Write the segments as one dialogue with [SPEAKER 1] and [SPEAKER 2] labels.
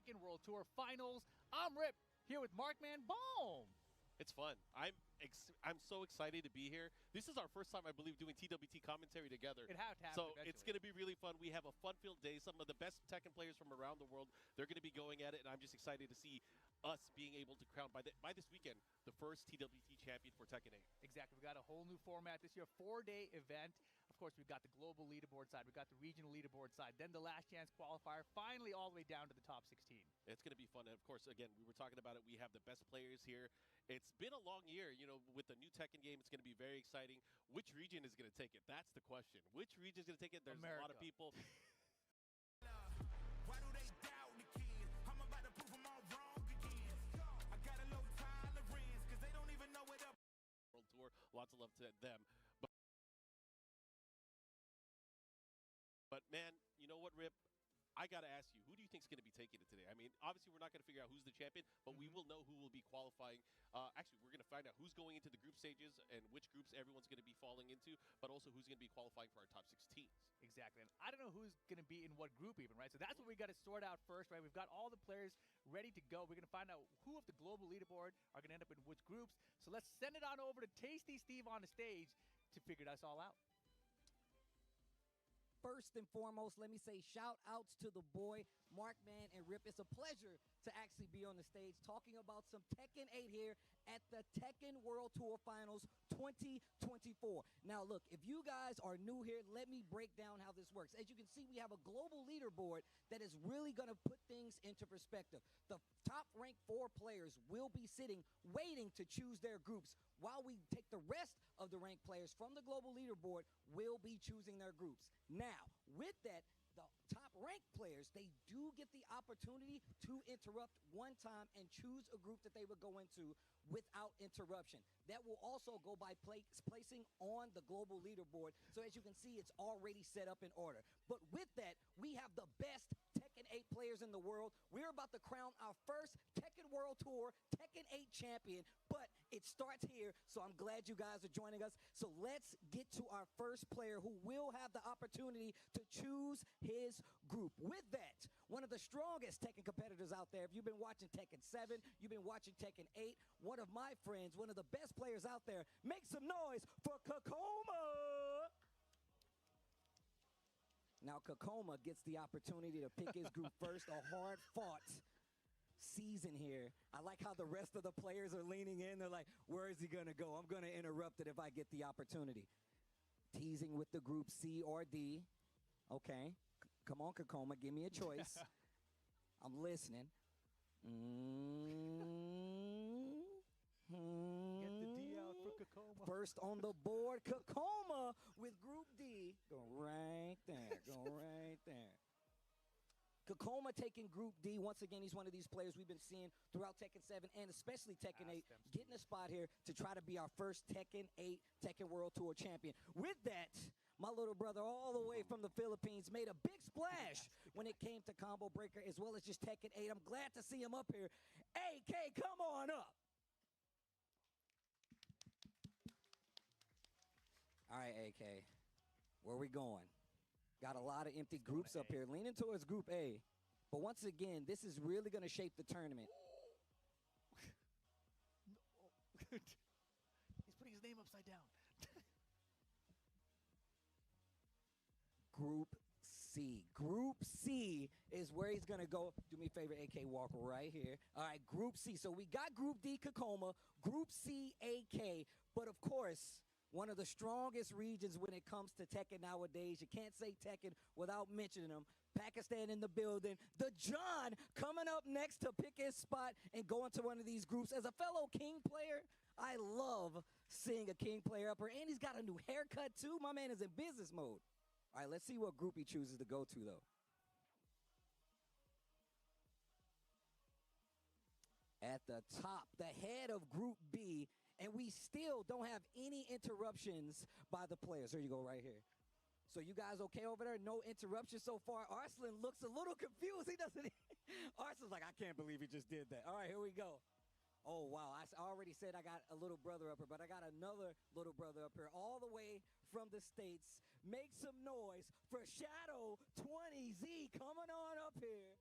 [SPEAKER 1] Tekken World Tour Finals. I'm Rip, here with Markman Boom.
[SPEAKER 2] It's fun. I'm so excited to be here. This is our first time, I believe, doing TWT commentary together.
[SPEAKER 1] It had to happen
[SPEAKER 2] So
[SPEAKER 1] eventually.
[SPEAKER 2] it's going to be really fun. We have a fun-filled day. Some of the best Tekken players from around the world, they're going to be going at it, and I'm just excited to see us being able to crown, by this weekend, the first TWT champion for Tekken 8.
[SPEAKER 1] Exactly. We've got a whole new format this year, 4-day event. Of course, we've got the global leaderboard side, we've got the regional leaderboard side, then the last chance qualifier, finally all the way down to the top 16.
[SPEAKER 2] It's going to be fun. And of course, again, we were talking about it. We have the best players here. It's been a long year, you know, with the new Tekken game. It's going to be very exciting. Which region is going to take it? That's the question. Which region is going to take it? There's
[SPEAKER 1] America.
[SPEAKER 2] A lot of people.
[SPEAKER 3] Why do they doubt the kid? I'm about to prove them all wrong again. I got a low tolerance because they don't even know what up.
[SPEAKER 2] World Tour. Lots of love to them. But man, you know what, Rip? I got to ask you, who do you think is going to be taking it today? I mean, obviously, we're not going to figure out who's the champion, but we will know who will be qualifying. Actually, we're going to find out who's going into the group stages and which groups everyone's going to be falling into, but also who's going to be qualifying for our top 16s.
[SPEAKER 1] Exactly. And I don't know who's going to be in what group even, right? So that's what we got to sort out first, right? We've got all the players ready to go. We're going to find out who of the global leaderboard are going to end up in which groups. So let's send it on over to Tasty Steve on the stage to figure this all out.
[SPEAKER 4] First and foremost, let me say shout outs to the boy, Markman and Rip. It's a pleasure to actually be on the stage talking about some Tekken 8 here at the Tekken World Tour Finals 2024. Now, look, if you guys are new here, let me break down how this works. As you can see, we have a global leaderboard that is really going to put things into perspective. The top ranked 4 players will be sitting, waiting to choose their groups, while we take the rest of the ranked players from the global leaderboard will be choosing their groups. Now, with that, the top ranked players, they do get the opportunity to interrupt one time and choose a group that they would go into without interruption. That will also go by placing on the global leaderboard. So as you can see, it's already set up in order. But with that, we have the best Tekken 8 players in the world. We're about to crown our first Tekken World Tour Tekken 8 champion, but it starts here, so I'm glad you guys are joining us. So let's get to our first player who will have the opportunity to choose his group. With that, one of the strongest Tekken competitors out there, if you've been watching Tekken 7, you've been watching Tekken 8, one of my friends, one of the best players out there, make some noise for Kkokkoma! Now Kkokkoma gets the opportunity to pick his group first, a hard-fought season here. I like how the rest of the players are leaning in. They're like, where is he going to go? I'm going to interrupt it if I get the opportunity. Teasing with the group C or D. Okay. Come on, Kkokkoma, give me a choice. I'm listening.
[SPEAKER 1] Get the D out for Kkokkoma.
[SPEAKER 4] First on the board, Kkokkoma with Group D. Go right there. Go right there. Kkokkoma taking Group D. Once again, he's one of these players we've been seeing throughout Tekken 7 and especially Tekken 8, getting a spot here to try to be our first Tekken 8 Tekken World Tour champion. With that, my little brother all the way from the Philippines made a big splash when it came to Combo Breaker as well as just Tekken 8. I'm glad to see him up here. AK, come on up. All right, AK, where we going? Got a lot of empty groups up here, leaning towards Group A. But once again, this is really going to shape the tournament.
[SPEAKER 1] He's putting his name upside down.
[SPEAKER 4] Group C. Group C is where he's going to go. Do me a favor, AK, walk right here. All right, Group C. So we got Group D, Kkokkoma, Group C, AK. But of course, one of the strongest regions when it comes to Tekken nowadays. You can't say Tekken without mentioning them. Pakistan in the building. The John coming up next to pick his spot and go into one of these groups. As a fellow King player, I love seeing a King player up here. And he's got a new haircut, too. My man is in business mode. All right, let's see what group he chooses to go to, though. At the top, the head of Group B, and we still don't have any interruptions by the players. There you go, right here. So you guys okay over there? No interruptions so far. Arslan looks a little confused. He doesn't. Arslan's like, I can't believe he just did that. All right, here we go. Oh, wow. I already said I got a little brother up here, but I got another little brother up here all the way from the States. Make some noise for Shadow 20Z coming on up here.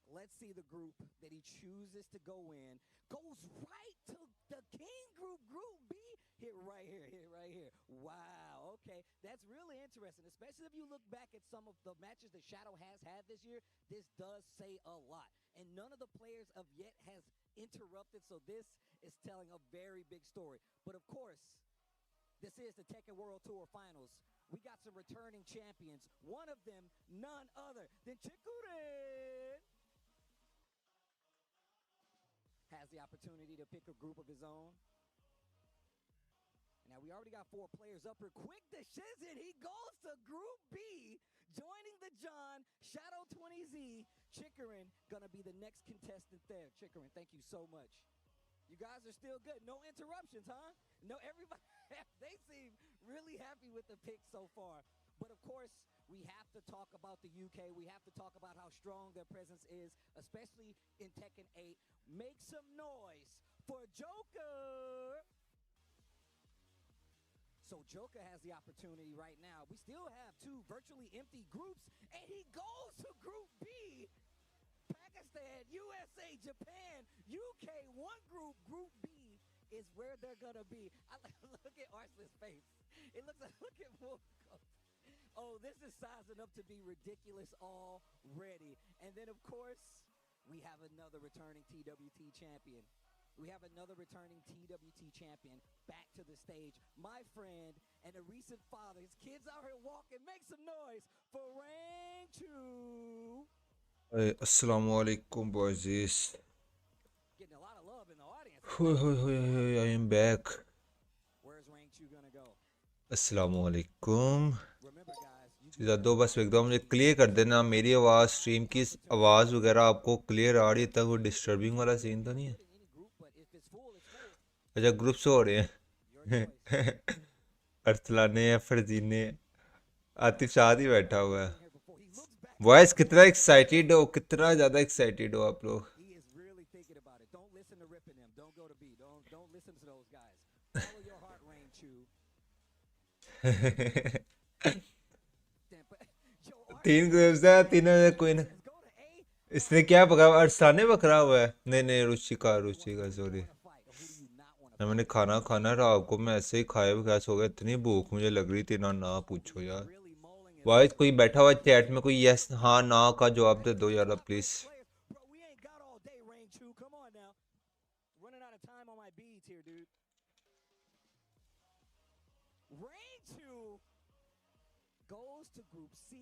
[SPEAKER 4] Let's see the group that he chooses to go in. Goes right to the King group, Group B. Hit right here. Wow, okay. That's really interesting, especially if you look back at some of the matches that Shadow has had this year. This does say a lot. And none of the players of yet has interrupted, so this is telling a very big story. But of course, this is the Tekken World Tour Finals. We got some returning champions. One of them, none other than Chikurin, has the opportunity to pick a group of his own. Now, we already got 4 players up here. Quick decision. He goes to Group B, joining the John, Shadow 20Z. Chikurin going to be the next contestant there. Chikurin, thank you so much. You guys are still good. No interruptions, huh? No, everybody, they seem really happy with the pick so far. But of course, we have to talk about the UK. We have to talk about how strong their presence is, especially in Tekken 8. Make some noise for Joker. So Joker has the opportunity right now. We still have 2 virtually empty groups, and he goes to Group B. Pakistan, USA, Japan, UK, one group. Group B is where they're going to be. Look at Arslan's face. It looks like, look at Mulgold. Oh, this is sizing up to be ridiculous already. And then, of course, we have another returning TWT champion. We have another returning TWT champion back to the stage. My friend and a recent father. His kids out here walking. Make some noise for Rangchu.
[SPEAKER 5] Assalamu alaikum, boys.
[SPEAKER 4] Getting a lot of love in the audience.
[SPEAKER 5] I am back.
[SPEAKER 4] Where's Rangchu gonna go?
[SPEAKER 5] Assalamu alaikum.
[SPEAKER 4] Remember, guys, you
[SPEAKER 5] सीधा दो बस एकदम मुझे clear कर देना मेरी आवाज़ stream की आवाज़ वगैरह आपको क्लियर आ रही है तक वो डिस्टर्बिंग वाला सीन तो नहीं है अच्छा ग्रुप से हो रहे हैं अरसलान ने या फरजीन ने आतिफ शाद ही बैठा हुआ है वॉइस कितना एक्साइटेड हो कितना ज़्यादा एक्साइटेड हो आप लोग
[SPEAKER 4] He is really thinking about it. Don't listen to Riff and them. Don't go to B. Don't listen to those guys. Follow your heart, Rangchu.
[SPEAKER 5] तीन ग्रुप्स है तीनों में कोई ना इसने क्या पकड़ा अरसलान ने पकड़ा हुआ है नहीं रुचि का सॉरी मैंने खाना खाना रात को मैं ऐसे ही खाया बगैर सो गया इतनी भूख मुझे लग रही थी ना पूछो यार वाइस कोई बैठा हुआ चैट में कोई यस हाँ ना का जवाब दे दो यार please
[SPEAKER 4] goes to Group C,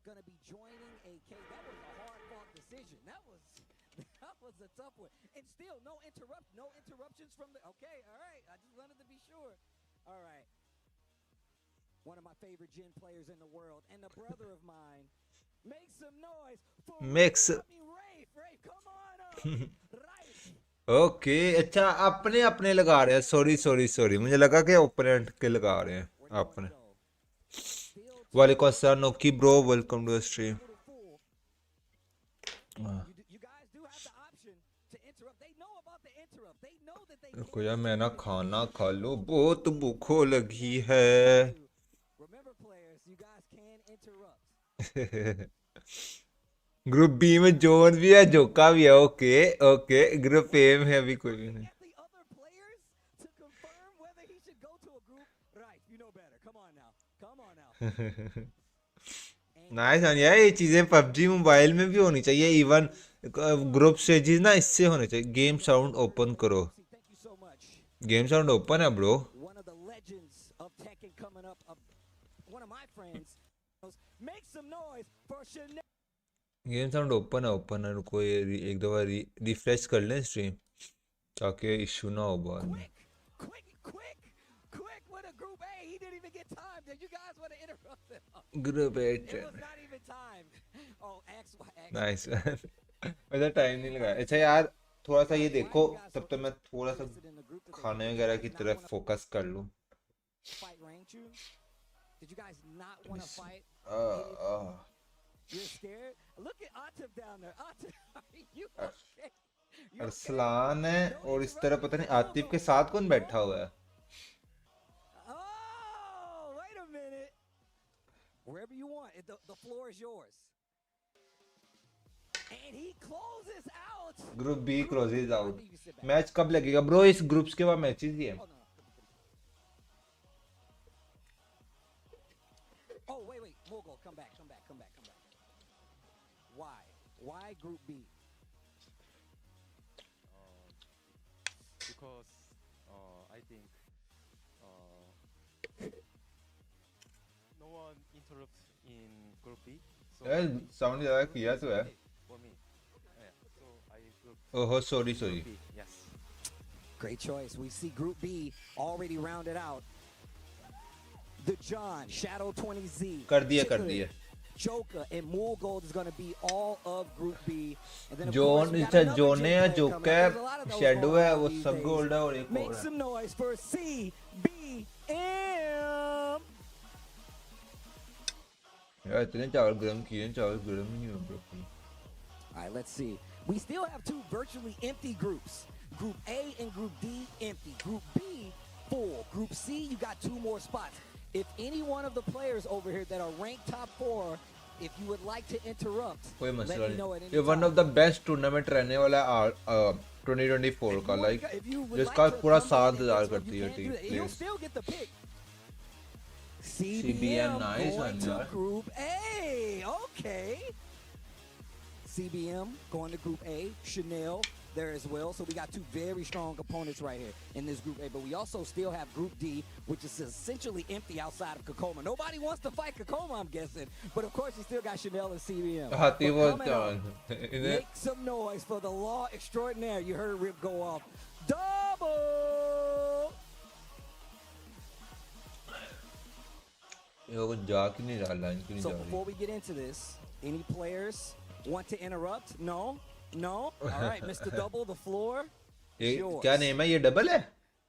[SPEAKER 4] gonna be joining AK. That was a hard-fought decision. That was a tough one. And still, no interruptions from the. Okay, all right. I just wanted to be sure. All right. One of my favorite Jin players in the world, and a brother of mine. Make some noise for Riff. Come on up. Riff.
[SPEAKER 5] Okay अच्छा अपने लगा रहे हैं sorry मुझे लगा कि opponent के लगा रहे हैं अपने वालेकुम अस्सलाम नोकी bro welcome to the stream देखो यार मैं ना खाना खा लूं बहुत भूख लगी है ग्रुप बी में जोन भी है जोका भी है ओके ग्रुप ए में अभी कोई भी नहीं नाइस यार ये चीजें पबजी मोबाइल में भी होनी चाहिए इवन ग्रुप स्टेजेस ना इससे होने चाहिए गेम साउंड ओपन करो गेम साउंड ओपन है ब्रो गेम साउंड ओपन है रुको ये एक दफा रिफ्रेश कर लें स्ट्रीम ताकि इशू ना हो बाद में ग्रुप नाइस वैसा टाइम नहीं लगा अच्छा यार थोड़ा सा ये देखो तब तक मैं थोड़ा सा खाने वगैरह की तरफ फोकस कर लूं अरसलान है और इस तरह पता नहीं आतिफ के साथ कौन बैठा हुआ है
[SPEAKER 4] Wherever you want, the floor is yours. And he closes out.
[SPEAKER 5] Group B closes
[SPEAKER 4] I
[SPEAKER 5] out
[SPEAKER 4] think you can sit back.
[SPEAKER 5] Match कब लगेगा ब्रो इस ग्रुप्स के बाद मैचेस ही है
[SPEAKER 4] Oh, no. Oh, wait. Mulgold, come back. Why? Why Group B?
[SPEAKER 6] Because I think no one interrupts in Group B. So
[SPEAKER 5] sound ज्यादा किया तो है
[SPEAKER 6] okay for me. Yeah. So I group
[SPEAKER 5] ओहो sorry
[SPEAKER 6] Group B. Yes.
[SPEAKER 4] Great choice. We see Group B already rounded out. The John, Shadow 20Z,
[SPEAKER 5] कर दिया
[SPEAKER 4] Chikurin, Joker, and Mulgold is going to be all of Group B. And then of
[SPEAKER 5] zone
[SPEAKER 4] course, we got
[SPEAKER 5] इसका
[SPEAKER 4] another
[SPEAKER 5] zone है
[SPEAKER 4] J-Cole
[SPEAKER 5] joke
[SPEAKER 4] coming
[SPEAKER 5] है
[SPEAKER 4] up. There's a lot of those
[SPEAKER 5] shadow
[SPEAKER 4] going
[SPEAKER 5] है
[SPEAKER 4] on
[SPEAKER 5] वो
[SPEAKER 4] these
[SPEAKER 5] सब
[SPEAKER 4] days.
[SPEAKER 5] Gold है और एक
[SPEAKER 4] Make
[SPEAKER 5] और है
[SPEAKER 4] some noise for CBM.
[SPEAKER 5] यार इतने चावल गरम किए हैं चावल गरम ही नहीं हो bro
[SPEAKER 4] All right, let's see. We still have two virtually empty groups. Group A and Group D empty. Group B full. Group C, you got two more spots. If any one of the players over here that are ranked top 4, if you would like to interrupt,
[SPEAKER 5] कोई
[SPEAKER 4] let
[SPEAKER 5] मसला
[SPEAKER 4] me know at
[SPEAKER 5] नहीं
[SPEAKER 4] any
[SPEAKER 5] ये one
[SPEAKER 4] time.
[SPEAKER 5] Of the best tournament रहने वाला है 2024 का like
[SPEAKER 4] If you would
[SPEAKER 5] जिसका
[SPEAKER 4] like to
[SPEAKER 5] पूरा
[SPEAKER 4] come
[SPEAKER 5] साथ
[SPEAKER 4] in and
[SPEAKER 5] हजार
[SPEAKER 4] interrupt,
[SPEAKER 5] करती
[SPEAKER 4] you
[SPEAKER 5] है
[SPEAKER 4] can
[SPEAKER 5] team
[SPEAKER 4] do that. You'll
[SPEAKER 5] players
[SPEAKER 4] still get the pick.
[SPEAKER 5] CBM,
[SPEAKER 4] CBM
[SPEAKER 5] nice
[SPEAKER 4] going
[SPEAKER 5] one,
[SPEAKER 4] to
[SPEAKER 5] yaar.
[SPEAKER 4] Group A. Okay. CBM going to Group A. Chanel there as well. So we got two very strong opponents right here in this Group A. But we also still have Group D, which is essentially empty outside of Kkokkoma. Nobody wants to fight Kkokkoma, I'm guessing. But of course, you still got Chanel and CBM.
[SPEAKER 5] हाथी
[SPEAKER 4] But
[SPEAKER 5] वो
[SPEAKER 4] coming up,
[SPEAKER 5] इन्हें
[SPEAKER 4] make some noise for the Law Extraordinaire. You heard Riff go off. Double!
[SPEAKER 5] ये कुछ जा क्यों नहीं रहा line क्यों नहीं
[SPEAKER 4] So
[SPEAKER 5] जा
[SPEAKER 4] before
[SPEAKER 5] रही
[SPEAKER 4] we get into this, any players want to interrupt? No? All right, Mr. Double, the floor
[SPEAKER 5] ये
[SPEAKER 4] is yours.
[SPEAKER 5] क्या नेम है ये डबल है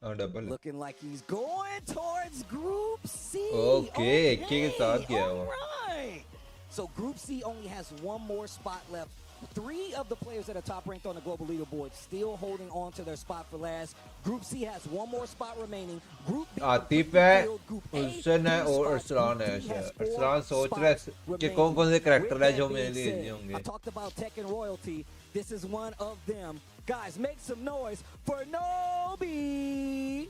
[SPEAKER 5] हाँ डबल है
[SPEAKER 4] Looking like he's going towards Group C.
[SPEAKER 5] Okay, एक के साथ गया वो।
[SPEAKER 4] All right. So Group C only has one more spot left. 3 of the players that are top ranked on the global leaderboard still holding on to their spot for last. Group C has one more spot remaining. Group B,
[SPEAKER 5] Atif है
[SPEAKER 4] Group A,
[SPEAKER 5] उल्सन है
[SPEAKER 4] 3
[SPEAKER 5] और
[SPEAKER 4] spots.
[SPEAKER 5] Arsalan
[SPEAKER 4] Group
[SPEAKER 5] है
[SPEAKER 4] D has 4
[SPEAKER 5] Arsalan सोच रहा है
[SPEAKER 4] spots
[SPEAKER 5] कि कौन कौन से
[SPEAKER 4] remaining.
[SPEAKER 5] करैक्टर है
[SPEAKER 4] With
[SPEAKER 5] जो
[SPEAKER 4] that
[SPEAKER 5] मेरे
[SPEAKER 4] being
[SPEAKER 5] लिए
[SPEAKER 4] said,
[SPEAKER 5] होंगे
[SPEAKER 4] I talked about Tekken royalty. This is one of them. Guys, make some noise for Nobi.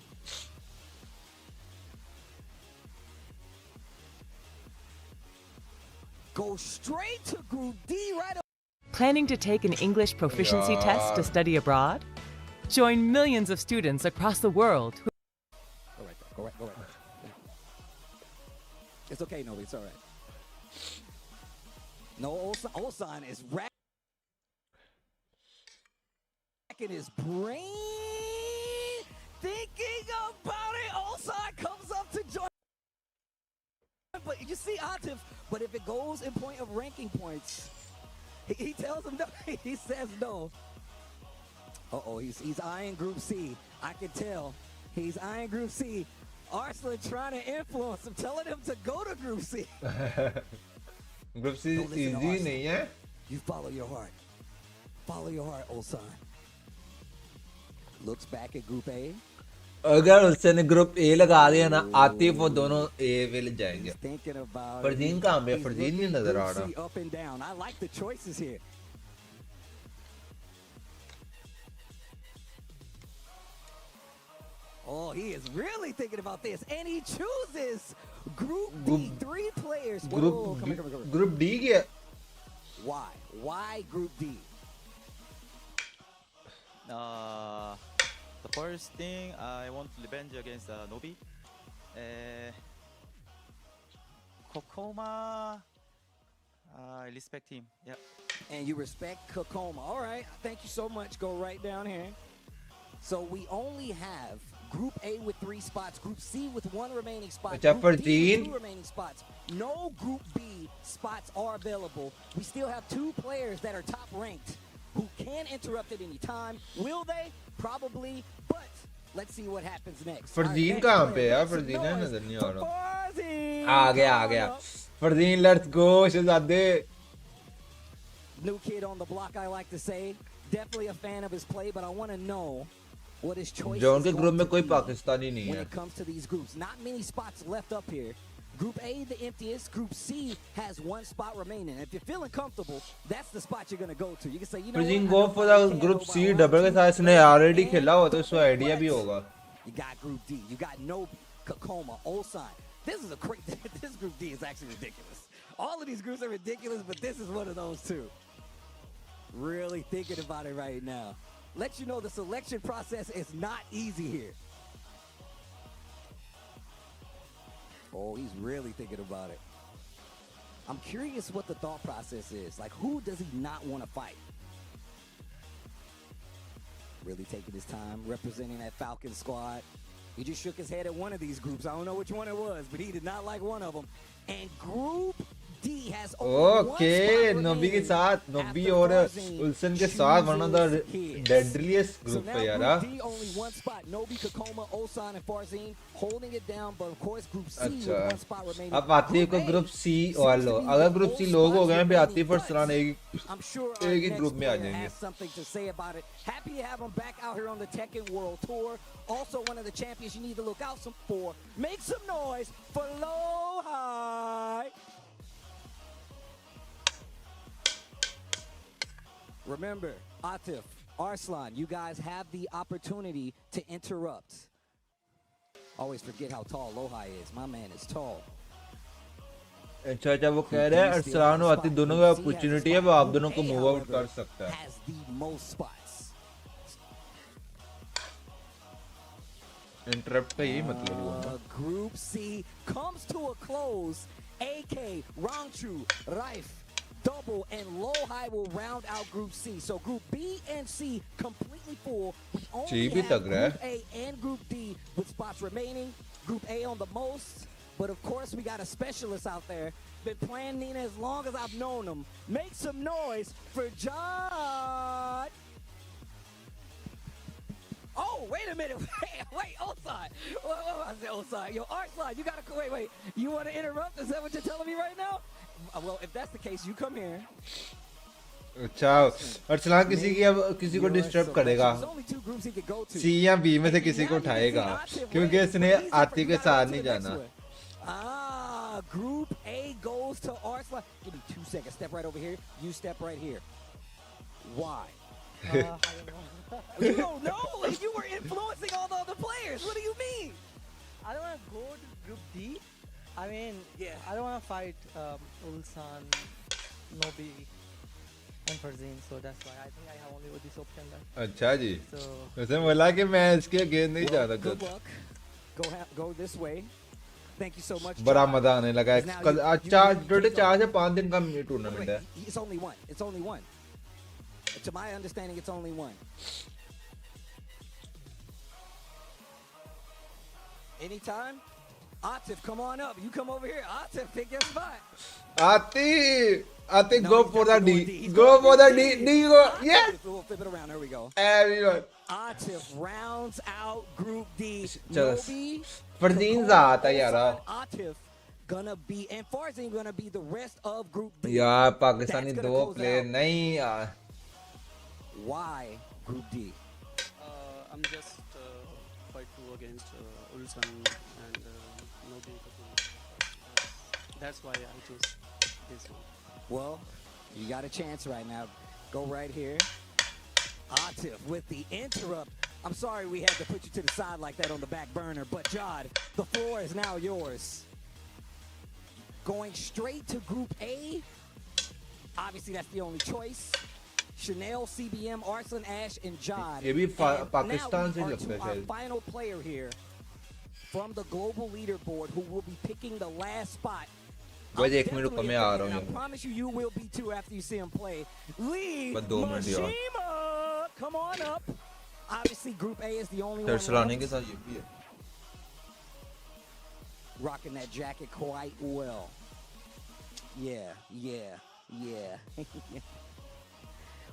[SPEAKER 4] Go straight to Group D right away.
[SPEAKER 7] Planning to take an English proficiency test to study abroad? Join millions of students across the world who
[SPEAKER 4] Go right there. It's okay, Nobi. It's all right. No, Arslan is racking his brain, thinking about it. Arslan comes up to join. But you see Atif, but if it goes in point of ranking points, he tells him no. He says no. Uh-oh, he's eyeing Group C. I can tell. He's eyeing Group C. Arslan trying to influence him, telling him to go to Group C.
[SPEAKER 5] Group C
[SPEAKER 4] Don't listen to
[SPEAKER 5] easy
[SPEAKER 4] Arslan.
[SPEAKER 5] नहीं है
[SPEAKER 4] You follow your heart. Follow your heart, Arslan. Looks back at Group A.
[SPEAKER 5] अगर उसने group A लगा दिया ना आतिफ वो दोनों ए will जाएंगे
[SPEAKER 4] He's thinking about it.
[SPEAKER 5] Farzeen कहाँ पे है?
[SPEAKER 4] He's
[SPEAKER 5] फरजीन नहीं
[SPEAKER 4] looking
[SPEAKER 5] नजर आ
[SPEAKER 4] Group
[SPEAKER 5] रहा
[SPEAKER 4] C up and down. I like the choices here. Oh, he is really thinking about this, and he chooses Group D. 3 players.
[SPEAKER 5] Group
[SPEAKER 4] Whoa, come here.
[SPEAKER 5] Group D क्या
[SPEAKER 4] Why? Why Group D?
[SPEAKER 6] The first thing I want revenge against Nobi. Kkokkoma, I respect him. Yeah.
[SPEAKER 4] And you respect Kkokkoma. All right. Thank you so much. Go right down here. So we only have Group A with 3 spots, Group C with 1 remaining spot,
[SPEAKER 5] Acha,
[SPEAKER 4] Group D with
[SPEAKER 5] Farzeen.
[SPEAKER 4] 2 remaining spots. No Group B spots are available. We still have 2 players that are top ranked who can interrupt at any time. Will they? Probably. But let's see what happens next.
[SPEAKER 5] Farzeen
[SPEAKER 4] Next
[SPEAKER 5] कहाँ
[SPEAKER 4] player,
[SPEAKER 5] पे है
[SPEAKER 4] make some
[SPEAKER 5] Farzeen है
[SPEAKER 4] noise
[SPEAKER 5] नजर नहीं आ
[SPEAKER 4] for
[SPEAKER 5] रहा
[SPEAKER 4] Farzeen.
[SPEAKER 5] आ गया
[SPEAKER 4] Come on up.
[SPEAKER 5] Farzeen let's go शहजादे
[SPEAKER 4] New kid on the block, I like to say. Definitely a fan of his play, but I want to know what his choice
[SPEAKER 5] जो
[SPEAKER 4] is
[SPEAKER 5] उनके
[SPEAKER 4] going
[SPEAKER 5] group में
[SPEAKER 4] to
[SPEAKER 5] कोई
[SPEAKER 4] be
[SPEAKER 5] Pakistani नहीं
[SPEAKER 4] when
[SPEAKER 5] है
[SPEAKER 4] it comes to these groups. Not many spots left up here. Group A, the emptiest. Group C has one spot remaining. If you're feeling comfortable, that's the spot you're going to go to. You can say, you know
[SPEAKER 5] Farzeen
[SPEAKER 4] what?
[SPEAKER 5] go for the group C double के साथ इसने already खेला हो तो उसको idea भी होगा.
[SPEAKER 4] You got Group D. You got Nobi, Kkokkoma, Ulsan. This is a crazy. This Group D is actually ridiculous. All of these groups are ridiculous, but this is one of those two. Really thinking about it right now. Let you know the selection process is not easy here. Oh, he's really thinking about it. I'm curious what the thought process is. Like, who does he not want to fight? Really taking his time, representing that Falcon squad. He just shook his head at one of these groups. I don't know which one it was, but he did not like one of them. And Group D has
[SPEAKER 5] Okay, Nobi के साथ, Nobi और Ulsan के साथ one of the deadliest group है यार.
[SPEAKER 4] Group D only one spot. Nobi, Kkokkoma, Ulsan, and Farzeen holding it down, but of course Group C with one spot remaining.
[SPEAKER 5] अब आतिफ को Group C वालों, अगर Group C लोग हो गए फिर आतिफ और सलान एक ही group में आ जाएंगे.
[SPEAKER 4] Something to say about it. Happy to have him back out here on the Tekken World Tour. Also one of the champions you need to look out for. Make some noise for LowHigh. Remember, Atif, Arslan, you guys have the opportunity to interrupt. Always forget how tall LowHigh is. My man is tall.
[SPEAKER 5] अच्छा वो कह रहे हैं अरसलान और आतिफ दोनों का opportunity है वो आप दोनों को move out कर सकता है.
[SPEAKER 4] Has the most spots.
[SPEAKER 5] Interrupt का यही मतलब हुआ.
[SPEAKER 4] Group C comes to a close. AK, Rangchu, Riff, Double, and LowHigh will round out Group C. So Group B and C completely full. We only have Group A and Group D with spots remaining. Group A on the most. But of course, we got a specialist out there. Been playing Nina as long as I've known him. Make some noise for John. Oh, wait a minute. Wait, Osai. I said Osai. Yo, Arslan, you gotta wait. You want to interrupt? Is that what you're telling me right now? Well, if that's the case, you come here.
[SPEAKER 5] अच्छा अरसलान किसी को disturb करेगा सी या B में से किसी को उठाएगा क्योंकि इसने आतिफ के साथ नहीं जाना.
[SPEAKER 4] Group A goes to Arslan. Give me 2 seconds. Step right over here. You step right here. Why? I don't know. You don't know? Like you were influencing all the other players. What do you mean?
[SPEAKER 6] I don't want to go to Group D. I mean, yeah, I don't want to fight Ulsan, Nobi, and Farzeen, so that's why I think I have only this option left.
[SPEAKER 5] अच्छा जी.
[SPEAKER 6] So
[SPEAKER 5] वैसे बोला कि मैं इसके against नहीं जा रहा.
[SPEAKER 4] Good luck. Go this way. Thank you so much.
[SPEAKER 5] बड़ा मजा आने लगा. अच्छा टोटल 4 से 5 दिन का टूर्नामेंट है.
[SPEAKER 4] It's only one. It's only one. To my understanding, it's only one. Anytime? Atif, come on up. You come over here. Atif, pick your spot.
[SPEAKER 5] Atif, go for the D. Go for the D. D go. Yes.
[SPEAKER 4] We'll flip it around. There we go.
[SPEAKER 5] Everyone.
[SPEAKER 4] Atif rounds out Group D.
[SPEAKER 5] चलो.
[SPEAKER 4] Nobi,
[SPEAKER 5] Farzeen आता यार.
[SPEAKER 4] Atif gonna be and Farzeen gonna be the rest of Group D.
[SPEAKER 5] यार पाकिस्तानी दो player नहीं यार.
[SPEAKER 4] Why Group D?
[SPEAKER 8] I'm just fight 2 against Ulsan and Nobi. That's why I chose this one.
[SPEAKER 4] Well, you got a chance right now. Go right here. Atif with the interrupt. I'm sorry we had to put you to the side like that on the back burner, but Jod, the floor is now yours. Going straight to Group A. Obviously, that's the only choice. Chanel, CBM, Arslan Ash, and Jod.
[SPEAKER 5] ये भी पाकिस्तान से
[SPEAKER 4] Now we are
[SPEAKER 5] लगता
[SPEAKER 4] to
[SPEAKER 5] है
[SPEAKER 4] our
[SPEAKER 5] शायद.
[SPEAKER 4] final player here from the global leaderboard who will be picking the last spot.
[SPEAKER 5] वही एक minute को मैं आ रहा
[SPEAKER 4] I
[SPEAKER 5] हूँ.
[SPEAKER 4] promise you will be too after you see him play. Lee
[SPEAKER 5] बस 2 मिनट यार.
[SPEAKER 4] Mashima, come on up. Obviously, Group A is the only one
[SPEAKER 5] Arsalan के
[SPEAKER 4] left.
[SPEAKER 5] साथ ये भी है.
[SPEAKER 4] Rocking that jacket quite well. Yeah.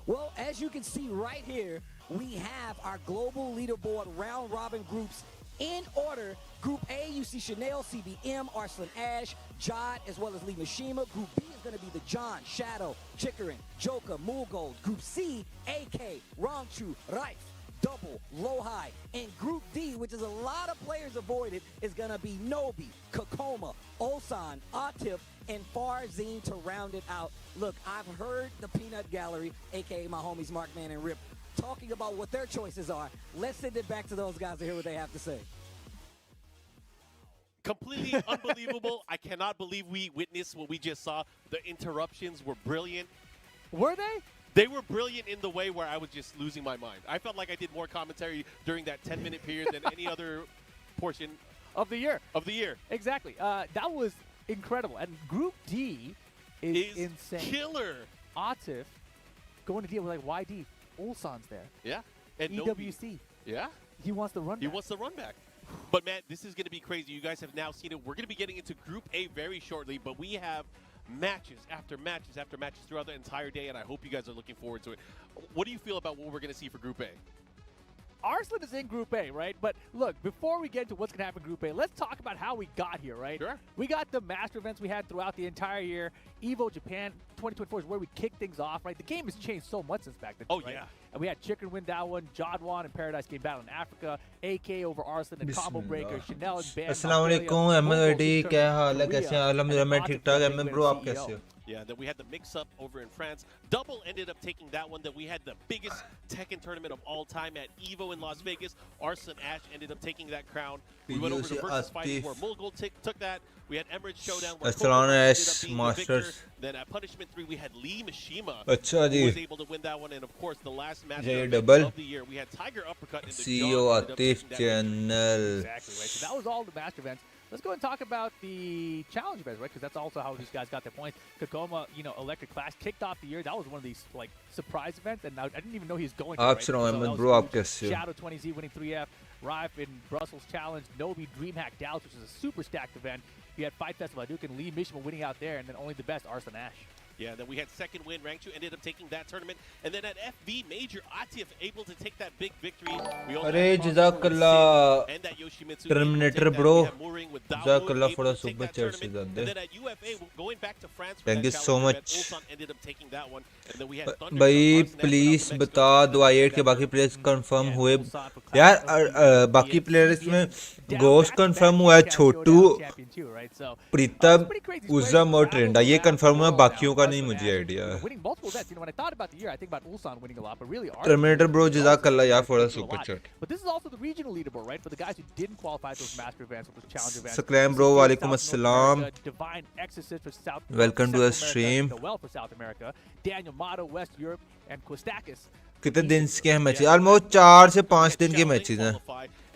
[SPEAKER 4] Well, as you can see right here, we have our global leaderboard round robin groups in order. Group A, you see Chanel, CBM, Arslan Ash, Jod, as well as Lee Mashima. Group B is going to be the John, Shadow, Chikurin, Joker, Mulgold. Group C, AK, Rangchu, Riff, Double, LowHigh. And Group D, which is a lot of players avoided, is going to be Nobi, Kkokkoma, Ulsan, Atif, and Farzeen to round it out. Look, I've heard the Peanut Gallery, aka my homies Markman and Riff, talking about what their choices are. Let's send it back to those guys to hear what they have to say.
[SPEAKER 2] Completely unbelievable. I cannot believe we witnessed what we just saw. The interruptions were brilliant.
[SPEAKER 1] Were they?
[SPEAKER 2] They were brilliant in the way where I was just losing my mind. I felt like I did more commentary during that 10-minute period than any other portion
[SPEAKER 1] Of the year.
[SPEAKER 2] of the year.
[SPEAKER 1] Exactly. That was incredible. And Group D is insane.
[SPEAKER 2] Killer.
[SPEAKER 1] Atif going to deal with like YD. Ulsan's there.
[SPEAKER 2] Yeah. And Nobi.
[SPEAKER 1] EWC.
[SPEAKER 2] Yeah.
[SPEAKER 1] He wants the run
[SPEAKER 2] He
[SPEAKER 1] back.
[SPEAKER 2] wants the run back. But, man, this is going to be crazy. You guys have now seen it. We're going to be getting into Group A very shortly, but we have matches after matches after matches throughout the entire day, and I hope you guys are looking forward to it. What do you feel about what we're going to see for Group A?
[SPEAKER 1] Arslan is in Group A, right? But look, before we get into what's going to happen in Group A, let's talk about how we got here, right?
[SPEAKER 2] Sure.
[SPEAKER 1] We got the master events we had throughout the entire year. Evo Japan 2024 is where we kick things off, right? The game has changed so much since back then.
[SPEAKER 2] Oh,
[SPEAKER 1] right?
[SPEAKER 2] yeah.
[SPEAKER 1] And we had Chikurin win that one, Jeondding and Paradise game battle in Africa, AK over Arslan and Combo Breaker, Chanel and Bam.
[SPEAKER 5] अस्सलामुअलैकुम अहमद क्या हाल है कैसे हैं अल्हम्दुलिल्लाह मैं ठीक ठाक M bro आप कैसे हो
[SPEAKER 2] Yeah, then we had the mix-up over in France. Double ended up taking that one. Then we had the biggest Tekken tournament of all time at EVO in Las Vegas. Arslan Ash ended up taking that crown. We went over to Versus Fighting where Mulgold took that. We had Emerald Showdown where
[SPEAKER 5] Arslan
[SPEAKER 2] Kkokkoma
[SPEAKER 5] Ash
[SPEAKER 2] ended up being
[SPEAKER 5] Masters.
[SPEAKER 2] the victor. Then at Punishment 3 we had Lee Mishima
[SPEAKER 5] अच्छा
[SPEAKER 2] who
[SPEAKER 5] जी
[SPEAKER 2] was able to win that one. And of course the last match
[SPEAKER 5] ये
[SPEAKER 2] of
[SPEAKER 5] double
[SPEAKER 2] the year we had Tiger Uppercut in the
[SPEAKER 5] CEO
[SPEAKER 2] jaw.
[SPEAKER 5] Atif channel
[SPEAKER 1] Exactly, right? So that was all the master events. Let's go and talk about the challenge events, right? Because that's also how these guys got their points. Kkokkoma, Electric Clash kicked off the year. That was one of these like surprise events, and I didn't even know he was going.
[SPEAKER 5] आप
[SPEAKER 1] right?
[SPEAKER 5] सुनाओ
[SPEAKER 1] So
[SPEAKER 5] Ahmed
[SPEAKER 1] that
[SPEAKER 5] bro
[SPEAKER 1] was
[SPEAKER 5] आप कैसे हो
[SPEAKER 1] Shadow 20Z winning 3F, Riff in Brussels Challenge, Nobi DreamHack Dallas, which is a super stacked event. You had Fight Festival Duke and Lee Mishima winning out there, and then only the best, Arslan Ash.
[SPEAKER 2] Yeah, then we had second win. Rangchu ended up taking that tournament. And then at FV Major, Atif able to take that big victory. We also
[SPEAKER 5] अरे
[SPEAKER 2] had
[SPEAKER 5] जज़ाकल्लाह
[SPEAKER 2] and that Yoshimitsu
[SPEAKER 5] Terminator
[SPEAKER 2] able to take that.
[SPEAKER 5] bro
[SPEAKER 2] We had Mooring with Dawood
[SPEAKER 5] जज़ाकल्लाह
[SPEAKER 2] able
[SPEAKER 5] for
[SPEAKER 2] to
[SPEAKER 5] the
[SPEAKER 2] take
[SPEAKER 5] super
[SPEAKER 2] that
[SPEAKER 5] chat से
[SPEAKER 2] tournament.
[SPEAKER 5] ज़्यादा
[SPEAKER 2] And then at UFA, going back to France for
[SPEAKER 5] Thank
[SPEAKER 2] that
[SPEAKER 5] you so
[SPEAKER 2] challenge event,
[SPEAKER 5] much.
[SPEAKER 2] Ulsan ended up taking that one. And then we had Thunder
[SPEAKER 5] भाई
[SPEAKER 2] from Arslan
[SPEAKER 5] please
[SPEAKER 2] from
[SPEAKER 5] बता
[SPEAKER 2] Mexico.
[SPEAKER 5] दो आई के बाकी players confirm हुए यार बाकी players में Ghosh confirm हुआ है छोटू प्रीतम उज़म और ट्रेंडा ये कंफर्म हुआ बाकियों का नहीं मुझे आइडिया टर्मिनेटर ब्रो जज़ाकल्लाह यार फॉर द सुपर चैट सक्लैम ब्रो वालेकुम अस्सलाम वेलकम टू द स्ट्रीम कितने दिन के मैचेस ऑलमोस्ट 4 से 5 दिन के मैचेस हैं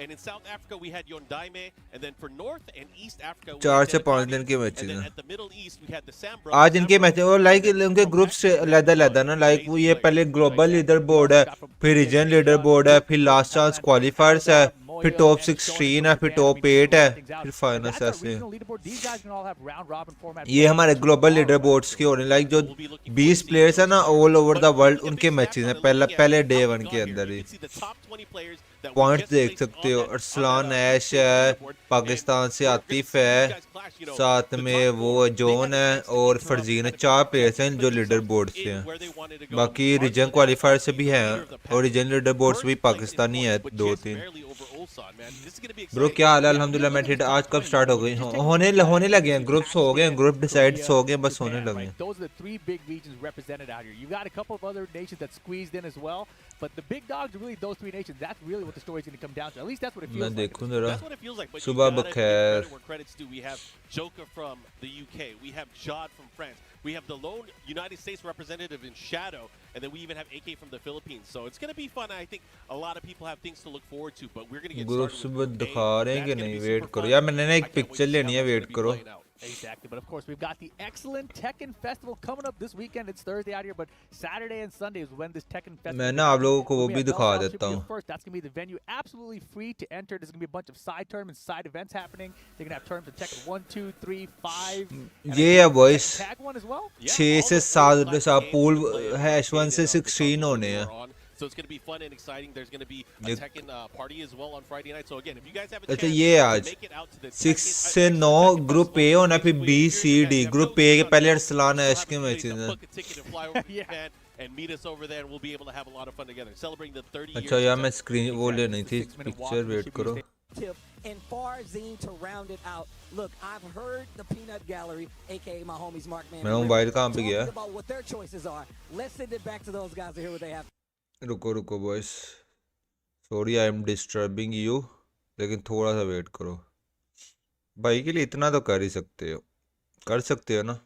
[SPEAKER 2] And in South Africa, we had Jeondding, and then for North and East Africa, we
[SPEAKER 5] 4
[SPEAKER 2] had
[SPEAKER 5] से 5
[SPEAKER 2] Nobi,
[SPEAKER 5] दिन के
[SPEAKER 2] and
[SPEAKER 5] मैचेस
[SPEAKER 2] then
[SPEAKER 5] हैं
[SPEAKER 2] at the Middle East, we had the Sambro.
[SPEAKER 5] आज इनके मैच और लाइक उनके groups अलग-अलग ना लाइक वो ये पहले ग्लोबल लीडर बोर्ड है फिर रीजन लीडर बोर्ड है फिर लास्ट चांस क्वालिफायर्स है फिर टॉप 16 है फिर टॉप 8 है फिर फाइनल्स ऐसे ये हमारे ग्लोबल लीडर बोर्ड्स के होने लाइक जो 20 प्लेयर्स है ना ऑल ओवर द वर्ल्ड उनके मैचेस हैं पहले डे 1 के अंदर ही पॉइंट्स देख सकते हो अरसलान ऐश है पाकिस्तान से आतिफ है साथ में वो जॉन है और फरजीन है 4 प्लेयर्स हैं जो लीडर बोर्ड से हैं बाकी रीजन क्वालिफायर से भी हैं और रीजन लीडर बोर्ड से भी पाकिस्तानी है 2-3 ब्रो क्या हाल है अल्हम्दुलिल्लाह मैं ठीक आज कब स्टार्ट हो गई होने लगे हैं ग्रुप्स हो गए ग्रुप डिसाइड्स हो गए बस होने लगे
[SPEAKER 1] But the big dogs are really those 3 nations. That's really what the story is going to come down to. At least that's what it feels
[SPEAKER 5] मैं
[SPEAKER 1] like.
[SPEAKER 5] देखूं जरा
[SPEAKER 2] That's what it feels like. But
[SPEAKER 5] सुबह
[SPEAKER 2] you gotta give
[SPEAKER 5] बखैर
[SPEAKER 2] credit where credit's due. We have Joker from the UK. We have Jod from France. We have the lone United States representative in Shadow, and then we even have AK from the Philippines. So it's going to be fun. I think a lot of people have things to look forward to, but we're going to get
[SPEAKER 5] groups
[SPEAKER 2] started
[SPEAKER 5] में
[SPEAKER 2] with
[SPEAKER 5] दिखा
[SPEAKER 2] Group A.
[SPEAKER 5] रहे हैं कि
[SPEAKER 2] That's
[SPEAKER 5] नहीं
[SPEAKER 2] gonna be
[SPEAKER 5] wait
[SPEAKER 2] super
[SPEAKER 5] करो
[SPEAKER 2] fun.
[SPEAKER 5] यार मैंने ना
[SPEAKER 2] I
[SPEAKER 5] एक
[SPEAKER 2] can't wait
[SPEAKER 5] picture
[SPEAKER 2] to see
[SPEAKER 5] लेनी
[SPEAKER 2] how
[SPEAKER 5] है
[SPEAKER 2] it's
[SPEAKER 5] वेट
[SPEAKER 2] gonna be
[SPEAKER 5] करो
[SPEAKER 2] playing out.
[SPEAKER 1] Exactly, but of course we've got the excellent Tekken Festival coming up this weekend. It's Thursday out here, but Saturday and Sunday is when this Tekken Festival.
[SPEAKER 5] मैं ना आप लोगों को वो भी दिखा देता हूँ
[SPEAKER 1] First, that's gonna be the venue, absolutely free to enter. There's gonna be a bunch of side tournaments, side events happening. They're gonna have tournaments of Tekken 1, 2, 3, 5.
[SPEAKER 5] ये है boys
[SPEAKER 1] Tag one as well.
[SPEAKER 5] 6 से 7 pool hash 1 से 16 होने हैं
[SPEAKER 2] So it's going to be fun and exciting. There's going to be a Tekken party as well on Friday night. So again, if you guys have a
[SPEAKER 5] अच्छा
[SPEAKER 2] chance
[SPEAKER 5] ये
[SPEAKER 2] to
[SPEAKER 5] आज
[SPEAKER 2] make it out to the
[SPEAKER 5] 6
[SPEAKER 2] Tekken,
[SPEAKER 5] से 9 group A होना फिर B C D group A के पहले Arslan Ash के
[SPEAKER 2] so
[SPEAKER 5] matches हैं
[SPEAKER 2] book a ticket and fly over to Japan and meet us over there, and we'll be able to have a lot of fun together, celebrating the 30 years.
[SPEAKER 5] अच्छा यार
[SPEAKER 2] of
[SPEAKER 5] मैं
[SPEAKER 2] Tekken.
[SPEAKER 5] Screen वो लेनी थी picture wait करो
[SPEAKER 4] Atif, and Farzeen to round it out. Look, I've heard the Peanut Gallery, aka my homies Markman,
[SPEAKER 5] मैं mobile कहाँ पे गया?
[SPEAKER 4] talking about what their choices are. Let's send it back to those guys to hear what they have.
[SPEAKER 5] रुको boys. Sorry I am disturbing you. लेकिन थोड़ा सा wait करो. भाई के लिए इतना तो कर ही सकते हो. कर सकते हो ना?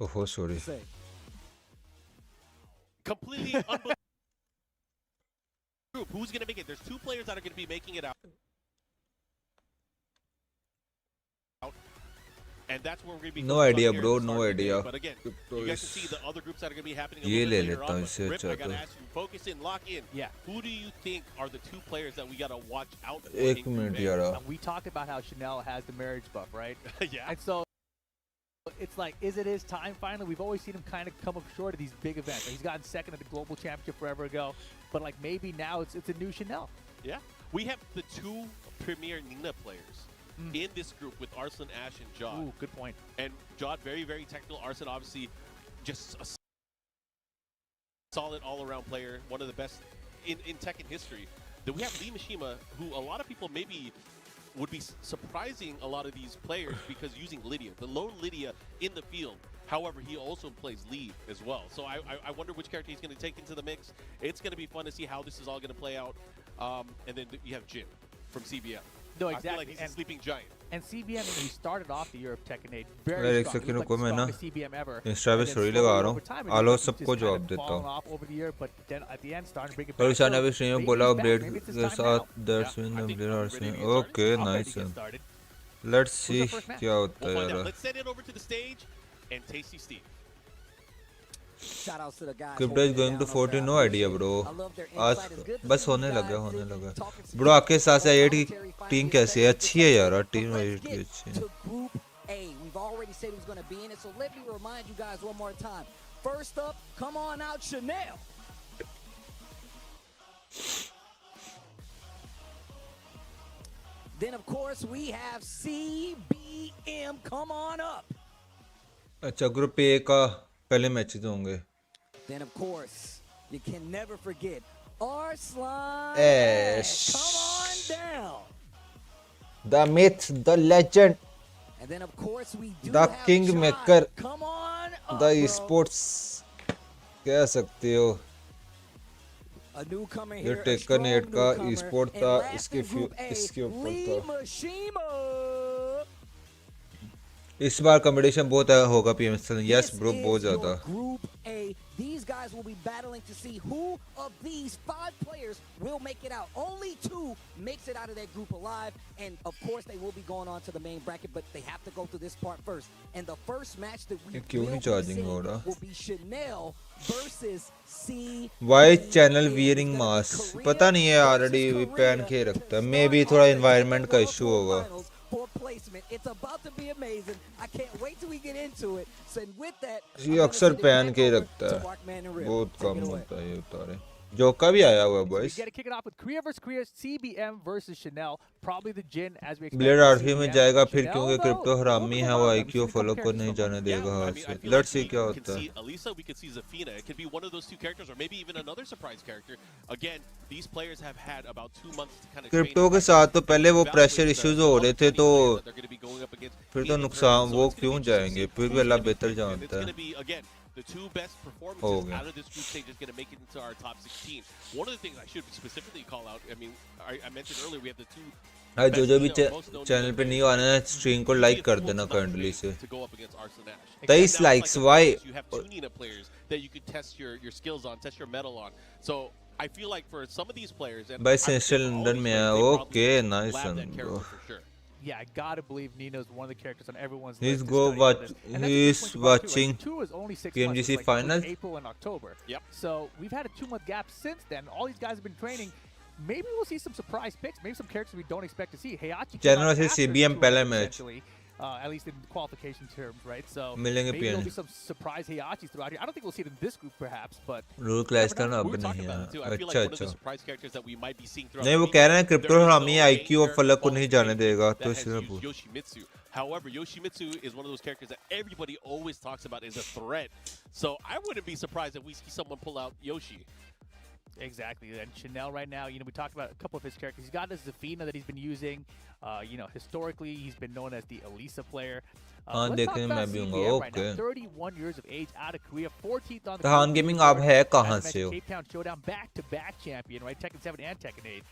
[SPEAKER 5] Oh, sorry.
[SPEAKER 2] Completely unbelievable group. Who's going to make it? There's two players that are going to be making it out. And that's where we're going to be.
[SPEAKER 5] No idea, bro. No
[SPEAKER 2] idea.
[SPEAKER 5] idea.
[SPEAKER 2] But again, you guys can see the other groups that are going to be happening a
[SPEAKER 5] ये
[SPEAKER 2] little
[SPEAKER 5] ले
[SPEAKER 2] bit later
[SPEAKER 5] लेता हूँ
[SPEAKER 2] on.
[SPEAKER 5] इससे
[SPEAKER 2] Riff, I
[SPEAKER 5] अच्छा
[SPEAKER 2] got to
[SPEAKER 5] तो.
[SPEAKER 2] ask you, focus in, lock in.
[SPEAKER 1] Yeah.
[SPEAKER 2] Who do you think are the two players that we got to watch out for?
[SPEAKER 5] एक minute यार.
[SPEAKER 1] We talked about how Chanel has the marriage buff, right?
[SPEAKER 2] Yeah.
[SPEAKER 1] And so it's like, is it his time finally? We've always seen him kind of come up short of these big events. He's gotten second at the Global Championship forever ago, but like maybe now it's a new Chanel.
[SPEAKER 2] Yeah. We have the two premier Nina players in this group with Arslan Ash and Jeondding.
[SPEAKER 1] Ooh, good point.
[SPEAKER 2] And Jeondding, very, very technical. Arslan, obviously, just a solid all-around player, one of the best in Tekken history. Then we have Lee Mishima, who a lot of people maybe would be surprising a lot of these players because using Lydia, the lone Lydia in the field. However, he also plays Lee as well. So I wonder which character he's going to take into the mix. It's going to be fun to see how this is all going to play out. And then you have Jin from CBM.
[SPEAKER 1] No,
[SPEAKER 2] I
[SPEAKER 1] exactly.
[SPEAKER 2] feel like he's a sleeping giant.
[SPEAKER 1] And CBM, he started off the year of Tekken 8
[SPEAKER 5] अरे
[SPEAKER 1] very
[SPEAKER 5] एक
[SPEAKER 1] strong.
[SPEAKER 5] Second
[SPEAKER 1] He
[SPEAKER 5] रुको
[SPEAKER 1] was
[SPEAKER 5] मैं ना
[SPEAKER 1] like the strongest CBM ever.
[SPEAKER 5] Insta पे
[SPEAKER 1] And then
[SPEAKER 5] story
[SPEAKER 1] slowly
[SPEAKER 5] लगा रहा
[SPEAKER 1] over
[SPEAKER 5] हूँ.
[SPEAKER 1] time,
[SPEAKER 5] आलो
[SPEAKER 1] just
[SPEAKER 5] सबको
[SPEAKER 1] kind of
[SPEAKER 5] जवाब देता
[SPEAKER 1] fallen
[SPEAKER 5] हूँ.
[SPEAKER 1] off over the year, but then at the end starting to bring it
[SPEAKER 5] और
[SPEAKER 1] back.
[SPEAKER 5] ईशान
[SPEAKER 1] So
[SPEAKER 5] अभी स्ट्रीम में
[SPEAKER 1] maybe
[SPEAKER 5] बोला
[SPEAKER 1] he's back.
[SPEAKER 5] Update
[SPEAKER 1] Maybe it's his
[SPEAKER 5] के
[SPEAKER 1] time
[SPEAKER 5] साथ
[SPEAKER 1] now.
[SPEAKER 5] That's
[SPEAKER 2] Yeah,
[SPEAKER 5] when
[SPEAKER 2] I
[SPEAKER 5] the
[SPEAKER 2] think
[SPEAKER 5] player
[SPEAKER 2] I'm
[SPEAKER 5] are
[SPEAKER 2] ready to
[SPEAKER 5] saying
[SPEAKER 2] get started.
[SPEAKER 5] Okay
[SPEAKER 1] I'm ready
[SPEAKER 5] nice.
[SPEAKER 1] to get started.
[SPEAKER 5] Let's
[SPEAKER 1] Who's
[SPEAKER 5] see
[SPEAKER 1] the first match?
[SPEAKER 5] क्या होता
[SPEAKER 2] We'll
[SPEAKER 5] है
[SPEAKER 2] find out.
[SPEAKER 5] यार.
[SPEAKER 2] Let's send it over to the stage and Tasty Steve.
[SPEAKER 4] Shout outs to the guys.
[SPEAKER 5] Crypto is going to 14. No idea, bro. आज बस होने लगा. Bro आपके साथ से 8 की टीम कैसी है? अच्छी है यार. टीम 8 की अच्छी है.
[SPEAKER 4] Group A. We've already said who's going to be in it, so let me remind you guys one more time. First up, come on out, Chanel. Then of course we have CBM. Come on up.
[SPEAKER 5] अच्छा group A का पहले matches होंगे.
[SPEAKER 4] Then of course you can never forget Arslan
[SPEAKER 5] Ash.
[SPEAKER 4] Come on down.
[SPEAKER 5] The myth, the legend,
[SPEAKER 4] And then of course we do
[SPEAKER 5] The
[SPEAKER 4] have
[SPEAKER 5] Kingmaker.
[SPEAKER 4] John. Come on up,
[SPEAKER 5] the
[SPEAKER 4] bro.
[SPEAKER 5] esports. कह सकते हो.
[SPEAKER 4] A newcomer
[SPEAKER 5] ये
[SPEAKER 4] here, a
[SPEAKER 5] taken
[SPEAKER 4] strong
[SPEAKER 5] 8 का
[SPEAKER 4] newcomer.
[SPEAKER 5] eSport
[SPEAKER 4] And
[SPEAKER 5] था,
[SPEAKER 4] last
[SPEAKER 5] इसके
[SPEAKER 4] in Group A,
[SPEAKER 5] इसके ऊपर
[SPEAKER 4] Lee
[SPEAKER 5] था.
[SPEAKER 4] Mishima.
[SPEAKER 5] इस बार कंपटीशन बहुत होगा पीएमएसएल. यस
[SPEAKER 4] This
[SPEAKER 5] ब्रो
[SPEAKER 4] is
[SPEAKER 5] बहुत
[SPEAKER 4] your
[SPEAKER 5] ज्यादा.
[SPEAKER 4] Group A. These guys will be battling to see who of these 5 players will make it out. Only 2 makes it out of that group alive, and of course they will be going on to the main bracket, but they have to go through this part first. And the first match that we
[SPEAKER 5] ये क्यों
[SPEAKER 4] will
[SPEAKER 5] नहीं
[SPEAKER 4] be
[SPEAKER 5] charging
[SPEAKER 4] seeing
[SPEAKER 5] हो रहा?
[SPEAKER 4] will be Chanel versus C.
[SPEAKER 5] Why channel wearing mask? पता नहीं है already पहन के रखता है. मे बी थोड़ा एनवायरनमेंट का इशू होगा.
[SPEAKER 4] For placement. It's about to be amazing. I can't wait till we get into it. So and with that,
[SPEAKER 5] ये अक्सर पहन के रखता है. बहुत कम होता है ये उतारे. जोका भी आया हुआ है
[SPEAKER 1] We
[SPEAKER 5] boys.
[SPEAKER 1] got to kick it off with Korea versus Korea, CBM versus Chanel. Probably the Jin as we expect.
[SPEAKER 5] Blade RC में जाएगा फिर
[SPEAKER 1] Chanel,
[SPEAKER 5] क्योंकि
[SPEAKER 1] though,
[SPEAKER 5] क्रिप्टो हरामी है. वो
[SPEAKER 1] I'm
[SPEAKER 5] IQ
[SPEAKER 1] just
[SPEAKER 5] follow
[SPEAKER 1] gonna
[SPEAKER 5] को
[SPEAKER 1] compare
[SPEAKER 5] नहीं
[SPEAKER 1] someone.
[SPEAKER 5] जाने देगा
[SPEAKER 2] I
[SPEAKER 5] हाथ
[SPEAKER 2] mean,
[SPEAKER 5] से.
[SPEAKER 2] I feel
[SPEAKER 5] लेट्स
[SPEAKER 2] like
[SPEAKER 5] सी क्या
[SPEAKER 2] we could
[SPEAKER 5] होता है.
[SPEAKER 2] see Elisa, we could see Zafina. It could be one of those two characters, or maybe even another surprise character. Again, these players have had about 2 months to kind of train
[SPEAKER 5] crypto के
[SPEAKER 2] and
[SPEAKER 5] साथ तो पहले वो
[SPEAKER 2] evaluate
[SPEAKER 5] pressure
[SPEAKER 2] the
[SPEAKER 5] issues हो रहे थे
[SPEAKER 2] other
[SPEAKER 5] तो
[SPEAKER 2] players that they're gonna be going up against
[SPEAKER 5] फिर
[SPEAKER 2] in
[SPEAKER 5] तो
[SPEAKER 2] the
[SPEAKER 5] नुकसान
[SPEAKER 2] tournament. So
[SPEAKER 5] वो
[SPEAKER 2] it's gonna
[SPEAKER 5] क्यों
[SPEAKER 2] be interesting to
[SPEAKER 5] जाएंगे.
[SPEAKER 2] see
[SPEAKER 5] फिर
[SPEAKER 2] who's
[SPEAKER 5] भी अल्लाह
[SPEAKER 2] gonna be
[SPEAKER 5] बेहतर
[SPEAKER 2] through, and
[SPEAKER 5] जानता
[SPEAKER 2] it's
[SPEAKER 5] है.
[SPEAKER 2] gonna be, again, the 2 best
[SPEAKER 5] हो
[SPEAKER 2] performances
[SPEAKER 5] गया.
[SPEAKER 2] out of this group stage is going to make it into our top 16. One of the things I should specifically call out, I mean, I mentioned earlier, we have the 2
[SPEAKER 5] हाँ जो जो भी
[SPEAKER 2] best, most known
[SPEAKER 5] channel पे
[SPEAKER 2] players.
[SPEAKER 5] नहीं आना है stream को
[SPEAKER 2] It'd be
[SPEAKER 5] like
[SPEAKER 2] a
[SPEAKER 5] कर
[SPEAKER 2] full
[SPEAKER 5] देना
[SPEAKER 2] amount
[SPEAKER 5] करंटली से.
[SPEAKER 2] to go up against Arslan Ash.
[SPEAKER 5] 23
[SPEAKER 2] Now it's
[SPEAKER 5] likes,
[SPEAKER 2] like
[SPEAKER 5] why?
[SPEAKER 2] You have 2 Nina players that you could test your skills on, test your metal on. So I feel like for some of these players, and
[SPEAKER 5] भाई
[SPEAKER 2] I would say
[SPEAKER 5] central
[SPEAKER 2] for all
[SPEAKER 5] London
[SPEAKER 2] these
[SPEAKER 5] में
[SPEAKER 2] players,
[SPEAKER 5] है.
[SPEAKER 2] they probably
[SPEAKER 5] okay nice
[SPEAKER 2] lab that
[SPEAKER 5] son
[SPEAKER 2] character
[SPEAKER 5] bro.
[SPEAKER 2] for sure.
[SPEAKER 1] Yeah, I gotta believe Nino's one of the characters on everyone's
[SPEAKER 5] He's
[SPEAKER 1] list. to
[SPEAKER 5] go
[SPEAKER 1] study for
[SPEAKER 5] watch.
[SPEAKER 1] this. And that's a
[SPEAKER 5] He's
[SPEAKER 1] good point you brought up, too,
[SPEAKER 5] watching
[SPEAKER 1] right? The tour is only 6
[SPEAKER 5] PMGC
[SPEAKER 1] months. It's like between
[SPEAKER 5] finals.
[SPEAKER 1] April and October.
[SPEAKER 2] Yep.
[SPEAKER 1] So we've had a 2-month gap since then. All these guys have been training. Maybe we'll see some surprise picks. Maybe some characters we don't expect to see. Hayachi came
[SPEAKER 5] General
[SPEAKER 1] out
[SPEAKER 5] से
[SPEAKER 1] after
[SPEAKER 5] CBM
[SPEAKER 1] the tour,
[SPEAKER 5] पहला match.
[SPEAKER 1] essentially. at least in qualification terms, right? So
[SPEAKER 5] मिलेंगे
[SPEAKER 1] maybe there'll
[SPEAKER 5] PN
[SPEAKER 1] be some surprise Heiachis throughout here. I don't think we'll see it in this group, perhaps, but
[SPEAKER 5] rule clash करना
[SPEAKER 2] We
[SPEAKER 5] अब
[SPEAKER 2] were
[SPEAKER 5] नहीं
[SPEAKER 2] talking
[SPEAKER 5] है
[SPEAKER 2] about it too. I feel like
[SPEAKER 5] अच्छा
[SPEAKER 2] one of the
[SPEAKER 5] अच्छा
[SPEAKER 2] surprise characters that we might be seeing throughout
[SPEAKER 5] नहीं वो
[SPEAKER 2] the
[SPEAKER 5] कह रहे हैं
[SPEAKER 2] season,
[SPEAKER 5] क्रिप्टो
[SPEAKER 2] there is
[SPEAKER 5] हमी
[SPEAKER 2] no
[SPEAKER 5] आईक्यू और
[SPEAKER 2] main
[SPEAKER 5] फलक को
[SPEAKER 2] character
[SPEAKER 5] नहीं जाने देगा
[SPEAKER 2] that
[SPEAKER 5] तो
[SPEAKER 2] has
[SPEAKER 5] इसलिए
[SPEAKER 2] used
[SPEAKER 5] पूछ
[SPEAKER 2] Yoshimitsu. However, Yoshimitsu is one of those characters that everybody always talks about as a threat. So I wouldn't be surprised if we see someone pull out Yoshi.
[SPEAKER 1] exactly. And Chanel right now, we talked about a couple of his characters. He's got the Zafina that he's been using. Historically, he's been known as the Elisa player.
[SPEAKER 5] हाँ
[SPEAKER 1] Let's talk
[SPEAKER 5] देखेंगे
[SPEAKER 1] about
[SPEAKER 5] मैं भी
[SPEAKER 1] CBM
[SPEAKER 5] हूँगा
[SPEAKER 1] right now.
[SPEAKER 5] Okay
[SPEAKER 1] 31 years of age, out of Korea, 14th on the
[SPEAKER 5] तहान
[SPEAKER 1] global
[SPEAKER 5] gaming
[SPEAKER 1] leaderboard.
[SPEAKER 5] आप है कहाँ
[SPEAKER 1] As I
[SPEAKER 5] से हो
[SPEAKER 1] mentioned, Cape Town Showdown, back-to-back champion, right? Tekken 7 and Tekken 8.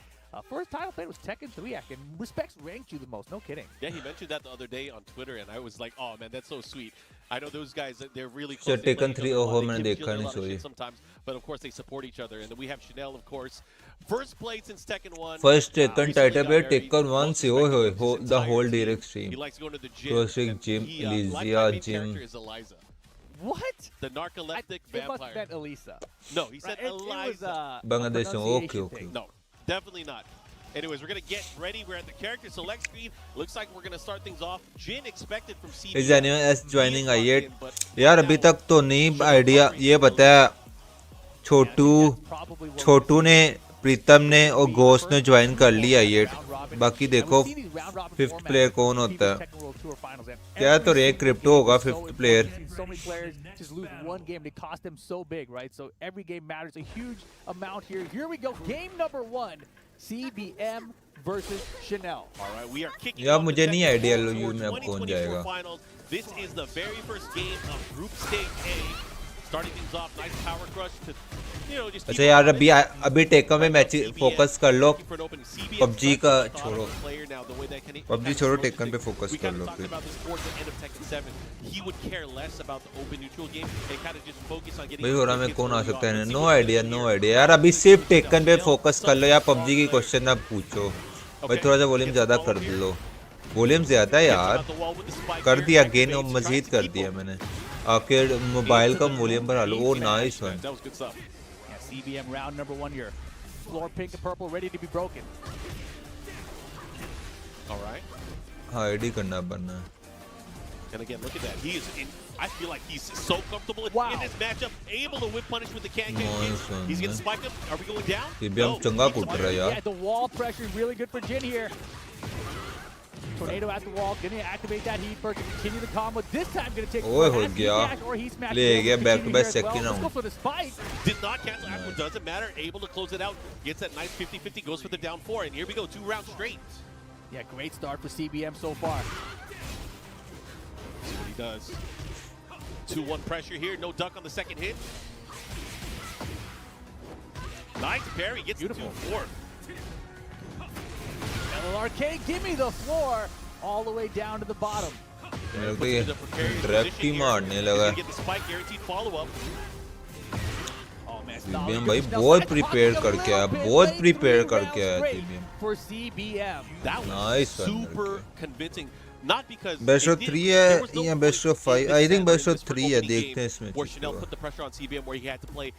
[SPEAKER 1] First title played was Tekken 3, and respects Rangchu the most. No kidding.
[SPEAKER 2] Yeah, he mentioned that the other day on Twitter, and I was like, "Oh man, that's so sweet." I know those guys; they're really
[SPEAKER 5] So
[SPEAKER 2] close. They play
[SPEAKER 5] Tekken
[SPEAKER 2] each
[SPEAKER 5] 3
[SPEAKER 2] other a lot.
[SPEAKER 5] ओहो
[SPEAKER 2] They
[SPEAKER 5] मैंने
[SPEAKER 2] give
[SPEAKER 5] देखा
[SPEAKER 2] each other a
[SPEAKER 5] नहीं
[SPEAKER 2] lot of
[SPEAKER 5] sorry
[SPEAKER 2] shit sometimes, but of course they support each other. And then we have Chanel, of course, first place since Tekken 1.
[SPEAKER 5] First Tekken
[SPEAKER 2] Recently
[SPEAKER 5] title
[SPEAKER 2] got
[SPEAKER 5] पे
[SPEAKER 2] married,
[SPEAKER 5] Tekken 1
[SPEAKER 2] well
[SPEAKER 5] से ओए
[SPEAKER 2] respected
[SPEAKER 5] होए
[SPEAKER 2] with
[SPEAKER 5] हो
[SPEAKER 2] his
[SPEAKER 5] the
[SPEAKER 2] entire
[SPEAKER 5] whole
[SPEAKER 2] team.
[SPEAKER 5] Direct
[SPEAKER 2] He
[SPEAKER 5] stream
[SPEAKER 2] likes going to the gym.
[SPEAKER 5] Crossing
[SPEAKER 2] and
[SPEAKER 5] gym,
[SPEAKER 2] he,
[SPEAKER 5] Lysia
[SPEAKER 2] lifetime main
[SPEAKER 5] gym.
[SPEAKER 2] character is Eliza,
[SPEAKER 1] What?
[SPEAKER 2] the narcoleptic
[SPEAKER 1] It must
[SPEAKER 2] vampire.
[SPEAKER 1] have been Elisa.
[SPEAKER 2] No, he said
[SPEAKER 1] Right, it was,
[SPEAKER 2] Eliza.
[SPEAKER 1] a
[SPEAKER 5] Bangladesh में okay
[SPEAKER 1] pronunciation
[SPEAKER 5] okay
[SPEAKER 1] thing.
[SPEAKER 2] No, definitely not. Anyways, we're going to get ready. We're at the character select screen. Looks like we're going to start things off. Jin expected from CBM.
[SPEAKER 5] Is anyone as joining I
[SPEAKER 2] He is
[SPEAKER 5] at
[SPEAKER 2] locked in, but
[SPEAKER 5] यार अभी
[SPEAKER 2] now
[SPEAKER 5] तक तो नहीं idea ये बताया छोटू ने प्रीतम ने और घोष ने ज्वाइन कर लिया ये बाकी देखो फिफ्थ प्लेयर कौन होता है क्या तो रे क्रिप्टो होगा fifth player
[SPEAKER 1] So many players just lose one game. They cost them so big, right? So every game matters a huge amount here. Here we go. Game number 1. CBM versus Chanel.
[SPEAKER 2] All right, we are kicking
[SPEAKER 5] यार
[SPEAKER 2] off
[SPEAKER 5] मुझे
[SPEAKER 2] the
[SPEAKER 5] नहीं
[SPEAKER 2] Tekken
[SPEAKER 5] idea
[SPEAKER 2] World
[SPEAKER 5] low you
[SPEAKER 2] Tour
[SPEAKER 5] में अब कौन
[SPEAKER 2] 2024
[SPEAKER 5] जाएगा
[SPEAKER 2] finals. This is the very first game of Group Stage A. Starting things off, nice power crush to, just keep
[SPEAKER 5] अच्छा यार
[SPEAKER 2] it going.
[SPEAKER 5] अभी टेकन में मैच फोकस कर लो
[SPEAKER 2] Looking for an opening. CBM
[SPEAKER 5] PUBG का
[SPEAKER 2] such a
[SPEAKER 5] छोड़ो
[SPEAKER 2] methodical player now, the way that can-
[SPEAKER 5] PUBG छोड़ो taken पे focus
[SPEAKER 2] We
[SPEAKER 5] कर
[SPEAKER 2] kind
[SPEAKER 5] लो
[SPEAKER 2] of talked
[SPEAKER 5] फिर
[SPEAKER 2] about this towards the end of Tekken 7. He would care less about the open neutral game and kind of just focus on getting
[SPEAKER 5] भाई हो रहा
[SPEAKER 2] his
[SPEAKER 5] में
[SPEAKER 2] hits
[SPEAKER 5] कौन आ
[SPEAKER 2] early
[SPEAKER 5] सकता
[SPEAKER 2] on.
[SPEAKER 5] है
[SPEAKER 2] Let's see
[SPEAKER 5] no
[SPEAKER 2] what's
[SPEAKER 5] idea
[SPEAKER 2] gonna
[SPEAKER 5] no
[SPEAKER 2] be here.
[SPEAKER 5] Idea यार अभी सिर्फ टेकन पे फोकस कर लो या पबजी की क्वेश्चन ना पूछो भाई थोड़ा सा वॉल्यूम ज्यादा कर लो वॉल्यूम ज्यादा है यार कर दिया गेन और मजीद कर दिया मैंने आखिर मोबाइल का वॉल्यूम बढ़ा लो oh nice one
[SPEAKER 2] That was good stuff.
[SPEAKER 1] Yeah, CBM round number 1 here. Floor pink and purple ready to be broken.
[SPEAKER 2] All right.
[SPEAKER 5] Hide करना बनना
[SPEAKER 2] And again, look at that. He is in. I feel like he's so comfortable
[SPEAKER 1] Wow.
[SPEAKER 2] in this matchup, able to whip punish with the can.
[SPEAKER 5] Nice one,
[SPEAKER 2] He's going to
[SPEAKER 5] man.
[SPEAKER 2] spike him. Are we going down?
[SPEAKER 5] CBM चंगा कूद रहा है
[SPEAKER 1] Yeah,
[SPEAKER 5] यार
[SPEAKER 1] the wall pressure is really good for Jin here. Tornado at the wall, gonna activate that heat first to continue the combo. This time gonna take
[SPEAKER 5] ओए हो
[SPEAKER 1] has
[SPEAKER 5] गया
[SPEAKER 1] dash or he smash
[SPEAKER 5] ले
[SPEAKER 1] it.
[SPEAKER 5] गया back to
[SPEAKER 1] Continue
[SPEAKER 5] back
[SPEAKER 1] here as well.
[SPEAKER 5] Second
[SPEAKER 1] Let's go
[SPEAKER 5] round
[SPEAKER 1] for the spike.
[SPEAKER 2] Did not cancel after, doesn't matter. Able to close it out. Gets that nice 50-50, goes for the down 4. And here we go, 2 rounds straight.
[SPEAKER 1] Yeah, great start for CBM so far.
[SPEAKER 2] See what he does. 2-1 pressure here. No duck on the second hit. Nice parry. Gets the
[SPEAKER 1] Beautiful.
[SPEAKER 2] 2-4.
[SPEAKER 1] LLRK, give me the floor all the way down to the bottom.
[SPEAKER 5] मेरे को ये ड्रैप ही मारने लगा
[SPEAKER 2] Get the spike, guaranteed follow-up.
[SPEAKER 1] Oh man,
[SPEAKER 5] CBM भाई बहुत prepare करके आया बहुत प्रिपेयर करके आया CBM
[SPEAKER 1] for CBM.
[SPEAKER 2] That was
[SPEAKER 5] Nice one,
[SPEAKER 2] super
[SPEAKER 5] okay.
[SPEAKER 2] convincing. Not because
[SPEAKER 5] Best
[SPEAKER 2] it
[SPEAKER 5] of
[SPEAKER 2] did-
[SPEAKER 5] 3
[SPEAKER 2] there
[SPEAKER 5] है
[SPEAKER 2] was no
[SPEAKER 5] या
[SPEAKER 2] point
[SPEAKER 5] best of
[SPEAKER 2] in
[SPEAKER 5] 5
[SPEAKER 2] this
[SPEAKER 5] I think
[SPEAKER 2] battle,
[SPEAKER 5] best
[SPEAKER 2] in
[SPEAKER 5] of
[SPEAKER 2] this
[SPEAKER 5] 3 है
[SPEAKER 2] opening
[SPEAKER 5] देखते हैं
[SPEAKER 2] game,
[SPEAKER 5] इसमें
[SPEAKER 2] where Chanel put the pressure on CBM, where he had to play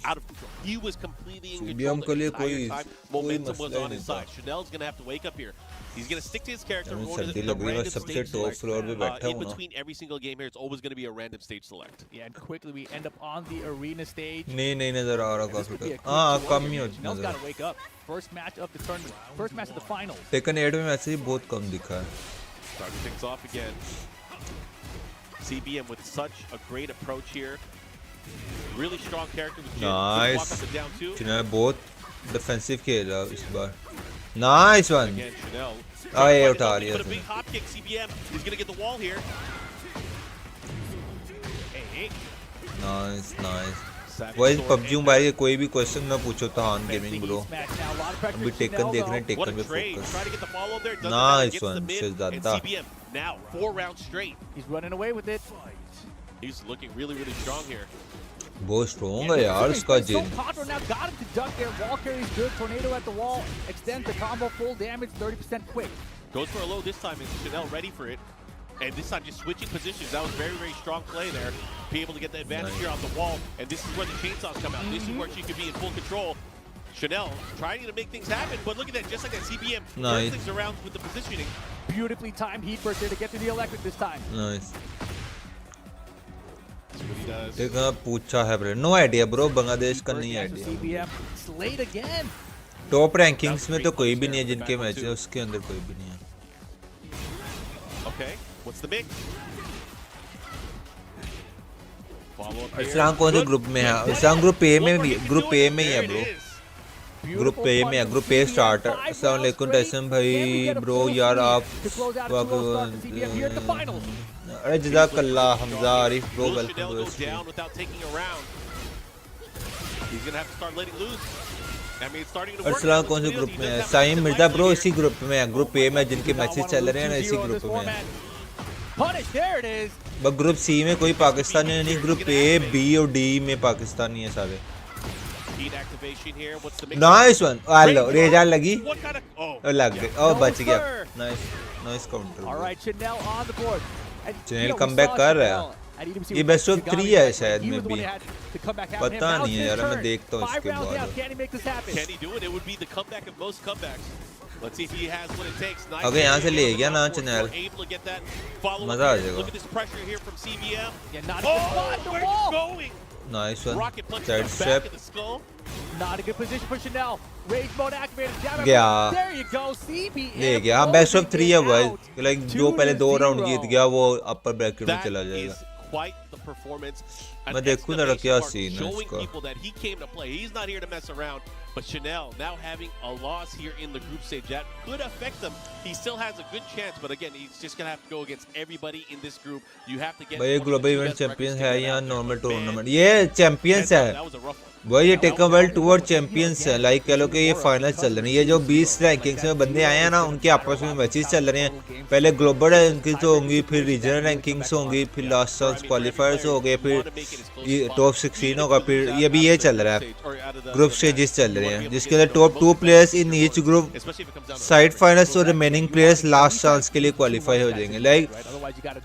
[SPEAKER 2] out of control. He was completely in control
[SPEAKER 5] CBM
[SPEAKER 2] the
[SPEAKER 5] के लिए
[SPEAKER 2] entire
[SPEAKER 5] कोई
[SPEAKER 2] time.
[SPEAKER 5] कोई
[SPEAKER 2] Momentum was
[SPEAKER 5] मसला
[SPEAKER 2] on
[SPEAKER 5] नहीं
[SPEAKER 2] his
[SPEAKER 5] था
[SPEAKER 2] side. Chanel's gonna have to wake up here. He's gonna stick to his character.
[SPEAKER 5] हमें
[SPEAKER 2] We're going to
[SPEAKER 5] सर्दी
[SPEAKER 2] the
[SPEAKER 5] लग रही है
[SPEAKER 2] random
[SPEAKER 5] सबसे
[SPEAKER 2] stage
[SPEAKER 5] टॉप
[SPEAKER 2] select.
[SPEAKER 5] फ्लोर पे बैठा
[SPEAKER 2] In
[SPEAKER 5] हूँ ना
[SPEAKER 2] between every single game here, it's always going to be a random stage select.
[SPEAKER 1] Yeah, and quickly we end up on the arena stage.
[SPEAKER 5] नहीं नहीं नजर आ रहा
[SPEAKER 1] This
[SPEAKER 5] काफी
[SPEAKER 1] could be a
[SPEAKER 5] तक
[SPEAKER 1] quick
[SPEAKER 5] हाँ
[SPEAKER 1] two
[SPEAKER 5] कम
[SPEAKER 1] here.
[SPEAKER 5] ही होती
[SPEAKER 1] Chanel's
[SPEAKER 5] नजर
[SPEAKER 1] got to wake up. First match of the tournament. First match of the finals.
[SPEAKER 5] Taken 8 में वैसे ही बहुत कम दिखा है
[SPEAKER 2] Starting things off again. CBM with such a great approach here. Really strong character with Jin. Good walk
[SPEAKER 5] Nice.
[SPEAKER 2] up and down too.
[SPEAKER 5] चिन्ह बहुत defensive खेला इस बार nice one
[SPEAKER 2] Again, Chanel.
[SPEAKER 5] Ah, yeah,
[SPEAKER 2] Trying to
[SPEAKER 5] उठा
[SPEAKER 2] find
[SPEAKER 5] लिया
[SPEAKER 2] it, but a
[SPEAKER 5] इसने।
[SPEAKER 2] big hop kick. CBM is going to get the wall here. Hey.
[SPEAKER 5] Nice nice
[SPEAKER 2] Savage
[SPEAKER 5] वही
[SPEAKER 2] sword
[SPEAKER 5] PUBG
[SPEAKER 2] and
[SPEAKER 5] mobile के कोई भी question ना पूछो तो हान
[SPEAKER 1] Fancy
[SPEAKER 5] gaming bro
[SPEAKER 1] heat smash now. A lot of pressure
[SPEAKER 5] अभी
[SPEAKER 1] for
[SPEAKER 5] टेकन
[SPEAKER 1] Chanel,
[SPEAKER 5] देख रहे हैं
[SPEAKER 1] though.
[SPEAKER 2] What
[SPEAKER 5] टेकन
[SPEAKER 2] a
[SPEAKER 5] पे
[SPEAKER 2] trade.
[SPEAKER 5] Focus
[SPEAKER 2] Trying to get the follow there. Doesn't
[SPEAKER 5] Nice
[SPEAKER 2] matter. Gets
[SPEAKER 5] one,
[SPEAKER 2] the mid. And
[SPEAKER 5] Shazada.
[SPEAKER 2] CBM now 4 rounds straight.
[SPEAKER 1] He's running away with it.
[SPEAKER 2] He's looking really, really strong here.
[SPEAKER 5] बहुत strong है यार
[SPEAKER 1] He's
[SPEAKER 5] इसका
[SPEAKER 1] playing
[SPEAKER 5] Jin
[SPEAKER 1] so contra now. Got him to duck there. Wall carries good. Tornado at the wall. Extends the combo. Full damage. 30% quick.
[SPEAKER 2] Goes for a low this time, and Chanel ready for it. And this time just switching positions. That was very, very strong play there. Be able to get the advantage
[SPEAKER 5] Nice.
[SPEAKER 2] here off the wall. And this is where the chainsaws come out. This is where she could be in full control. Chanel trying to make things happen, but look at that, just like that CBM
[SPEAKER 5] Nice.
[SPEAKER 2] turns things around with the positioning.
[SPEAKER 1] beautifully timed heat burst there to get to the electric this time.
[SPEAKER 5] Nice.
[SPEAKER 2] That's what he does.
[SPEAKER 5] देखा पूछा है bro. No idea bro. Bangladesh का नहीं
[SPEAKER 1] Burst
[SPEAKER 5] idea.
[SPEAKER 1] CBM. It's late again.
[SPEAKER 5] Top rankings में तो कोई भी नहीं है जिनके मैच है उसके अंदर कोई भी नहीं है.
[SPEAKER 2] Okay, what's the mix? Follow up here.
[SPEAKER 5] Arsalan कौन से ग्रुप में है? अरसलान ग्रुप ए में भी ग्रुप ए में ही है ब्रो. ग्रुप ए में है. ग्रुप ए स्टार्ट है. अस्सलाम वालेकुम टैसन भाई ब्रो यार आप अरे जज़ाकल्लाह Hamza Arif bro welcome
[SPEAKER 2] Chanel
[SPEAKER 5] too
[SPEAKER 2] goes down without taking a round. He's gonna have to start letting loose. I mean, it's starting to work.
[SPEAKER 5] Arsalan कौन से ग्रुप में है? साइम मिर्जा ब्रो इसी ग्रुप में है. ग्रुप ए में जिनके मैचेस चल रहे हैं ना इसी ग्रुप में है.
[SPEAKER 1] Punish, there it is.
[SPEAKER 5] बस ग्रुप सी में कोई पाकिस्तानी नहीं. ग्रुप ए बी और डी में पाकिस्तानी है सारे.
[SPEAKER 2] Heat activation here. What's the mix?
[SPEAKER 5] Nice one. Hello रेजा लगी.
[SPEAKER 2] What kind of? Oh,
[SPEAKER 5] लग गई. ओ बच गया. Nice nice
[SPEAKER 1] All
[SPEAKER 5] counter.
[SPEAKER 1] right, Chanel on the board. And,
[SPEAKER 5] Chanel
[SPEAKER 1] we
[SPEAKER 5] comeback
[SPEAKER 1] saw
[SPEAKER 5] कर रहा है.
[SPEAKER 1] Chanel at EWC
[SPEAKER 5] ये
[SPEAKER 1] with
[SPEAKER 5] best of
[SPEAKER 1] the
[SPEAKER 5] 3
[SPEAKER 1] Gami
[SPEAKER 5] है
[SPEAKER 1] match,
[SPEAKER 5] शायद
[SPEAKER 1] he was
[SPEAKER 5] में
[SPEAKER 1] the one
[SPEAKER 5] भी.
[SPEAKER 1] who had to come back out.
[SPEAKER 5] पता
[SPEAKER 1] Now it's
[SPEAKER 5] नहीं है
[SPEAKER 1] his
[SPEAKER 5] यार, मैं
[SPEAKER 1] turn.
[SPEAKER 5] देखता हूँ
[SPEAKER 1] 5
[SPEAKER 5] इसके
[SPEAKER 1] rounds
[SPEAKER 5] बाद.
[SPEAKER 1] down. Can he make this happen?
[SPEAKER 2] can he do it? It would be the comeback of most comebacks. Let's see if he has what it takes. Nice.
[SPEAKER 5] अगर यहाँ से ले गया ना Chanel,
[SPEAKER 2] able to get that follow up
[SPEAKER 5] मजा आ
[SPEAKER 2] here.
[SPEAKER 5] जाएगा.
[SPEAKER 2] Look at this pressure here from CBM.
[SPEAKER 1] Yeah, not a
[SPEAKER 2] Oh,
[SPEAKER 1] good spot. The
[SPEAKER 2] where's
[SPEAKER 1] wall.
[SPEAKER 2] he going?
[SPEAKER 5] Nice one.
[SPEAKER 2] Rocket punch to
[SPEAKER 5] side
[SPEAKER 2] the back
[SPEAKER 5] step.
[SPEAKER 2] of the skull.
[SPEAKER 1] Not a good position for Chanel. Rage mode activated. Jab
[SPEAKER 5] गया.
[SPEAKER 1] There you go. CBM.
[SPEAKER 5] ले गया. Best of 3 है भाई.
[SPEAKER 1] out.
[SPEAKER 5] Like जो पहले 2 round
[SPEAKER 1] 2-0.
[SPEAKER 5] जीत गया वो अपर bracket में
[SPEAKER 2] That
[SPEAKER 5] चला
[SPEAKER 2] is
[SPEAKER 5] जाएगा.
[SPEAKER 2] quite the performance. An
[SPEAKER 5] मैं देखूं जरा क्या
[SPEAKER 2] exclamation mark
[SPEAKER 5] scene है
[SPEAKER 2] showing
[SPEAKER 5] इसका.
[SPEAKER 2] people that he came to play. He's not here to mess around. But Chanel now having a loss here in the group stage that could affect him. He still has a good chance, but again, he's just gonna have to go against everybody in this group. You have to get.
[SPEAKER 5] भाई ये
[SPEAKER 2] one of the
[SPEAKER 5] global
[SPEAKER 2] two
[SPEAKER 5] event
[SPEAKER 2] best
[SPEAKER 5] champions
[SPEAKER 2] records
[SPEAKER 5] है
[SPEAKER 2] to get
[SPEAKER 5] या
[SPEAKER 2] out there.
[SPEAKER 5] Normal
[SPEAKER 2] Man,
[SPEAKER 5] tournament? ये champions है.
[SPEAKER 2] that was a rough one.
[SPEAKER 5] वो ये taken world tour champions है. Like कह लो कि ये फाइनल चल रही है. ये जो 20 रैंकिंग्स में बंदे आए हैं ना उनके आपस में मैचेस चल रहे हैं. पहले ग्लोबल रैंकिंग्स होंगी, फिर रीजनल रैंकिंग्स होंगी, फिर लास्ट चांस क्वालिफायर्स हो गए, फिर ये टॉप 16 होगा, फिर ये भी ये चल रहा है. ग्रुप स्टेजेस चल रहे हैं जिसके अंदर top 2 players in each group side finals और रिमेनिंग प्लेयर्स लास्ट चांस के लिए क्वालिफाई हो जाएंगे. लाइक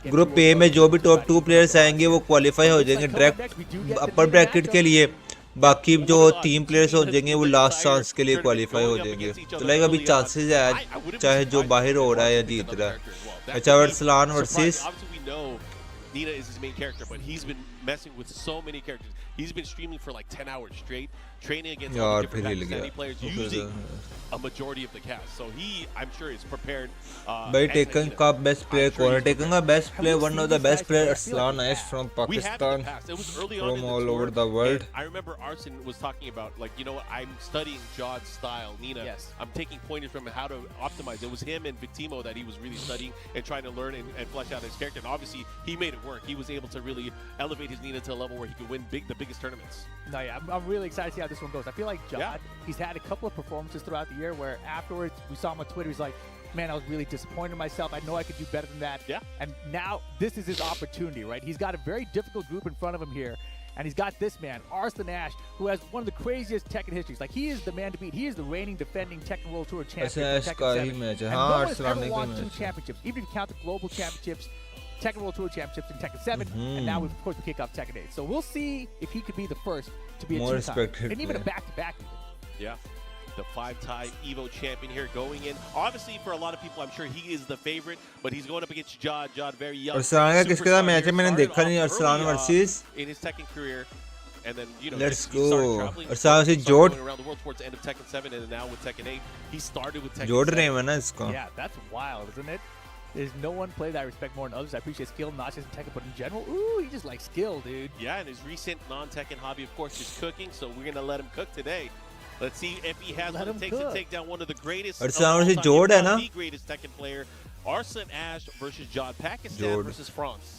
[SPEAKER 5] ग्रुप ए में जो भी टॉप 2 प्लेयर्स आएंगे वो क्वालिफाई हो जाएंगे डायरेक्ट अपर ब्रैकेट के लिए. बाकी जो 3 प्लेयर्स हो जाएंगे वो लास्ट चांस के लिए क्वालिफाई हो जाएंगे. तो लाइक अभी चांसेस है चाहे जो बाहर हो रहा है या जीत रहा है. अच्छा Arsalan versus
[SPEAKER 2] Nina is his main character, but he's been messing with so many characters. He's been streaming for like 10 hours straight, training against all the different Pakistani players using a majority of the cast. So he, I'm sure, is prepared.
[SPEAKER 5] भाई taken का best player कौन है? Taken का best player one of the best player Arslan Ash from Pakistan, from all over the world.
[SPEAKER 2] I remember Arslan was talking about like, you know what, I'm studying Jeodd's style. Nina,
[SPEAKER 1] Yes.
[SPEAKER 2] I'm taking pointers from how to optimize. It was him and Victimo that he was really studying and trying to learn and flesh out his character. And obviously, he made it work. He was able to really elevate his Nina to a level where he could win the biggest tournaments.
[SPEAKER 1] No, yeah, I'm really excited to see how this one goes. I feel like Jeodd, he's had a couple of performances throughout the year where afterwards we saw him on Twitter. He's like, man, I was really disappointed in myself. I know I could do better than that.
[SPEAKER 2] Yeah.
[SPEAKER 1] And now this is his opportunity, right? He's got a very difficult group in front of him here. And he's got this man, Arslan Ash, who has one of the craziest Tekken histories. Like, he is the man to beat. He is the reigning, defending Tekken World Tour champion
[SPEAKER 5] Ash
[SPEAKER 1] for Tekken
[SPEAKER 5] का
[SPEAKER 1] 7.
[SPEAKER 5] ही match है.
[SPEAKER 1] And
[SPEAKER 5] हाँ,
[SPEAKER 1] no one has
[SPEAKER 5] Arslan
[SPEAKER 1] ever
[SPEAKER 5] ने
[SPEAKER 1] won
[SPEAKER 5] कोई
[SPEAKER 1] 2
[SPEAKER 5] match है.
[SPEAKER 1] championships. Even if you count the global championships, Tekken World Tour championships in Tekken 7, and now, of course, we kick off Tekken 8. So we'll see if he could be the first to be a
[SPEAKER 5] More
[SPEAKER 1] 2-time.
[SPEAKER 5] respected
[SPEAKER 1] And even a
[SPEAKER 5] player.
[SPEAKER 1] back-to-back even.
[SPEAKER 2] Yeah. The 5-time Evo champion here going in. Obviously, for a lot of people, I'm sure he is the favorite, but he's going up against Jeodd. Jeodd, very young.
[SPEAKER 5] Arslan का किसके साथ match है? मैंने
[SPEAKER 2] Started
[SPEAKER 5] देखा नहीं.
[SPEAKER 2] off
[SPEAKER 5] Arslan
[SPEAKER 2] early,
[SPEAKER 5] versus
[SPEAKER 2] in his Tekken career, and then you know
[SPEAKER 5] Let's
[SPEAKER 2] he started
[SPEAKER 5] go.
[SPEAKER 2] traveling,
[SPEAKER 5] Arslan versus
[SPEAKER 2] started
[SPEAKER 5] Jeodd.
[SPEAKER 2] going around the world towards the end of Tekken 7, and now with Tekken 8, he started with Tekken
[SPEAKER 5] जोड़
[SPEAKER 2] 7.
[SPEAKER 5] रहे हैं ना इसको.
[SPEAKER 1] Yeah, that's wild, isn't it? There's no one play that I respect more than others. I appreciate skill, not just in Tekken, but in general. Ooh, he just likes skill, dude.
[SPEAKER 2] Yeah, and his recent non-Tekken hobby, of course, is cooking. So we're gonna let him cook today. Let's see if he has what it takes to take down one of the greatest.
[SPEAKER 5] Arslan versus Jeodd है ना?
[SPEAKER 2] The greatest Tekken player, Arslan Ash versus Jeodd. Pakistan
[SPEAKER 5] Jeodd.
[SPEAKER 2] versus France.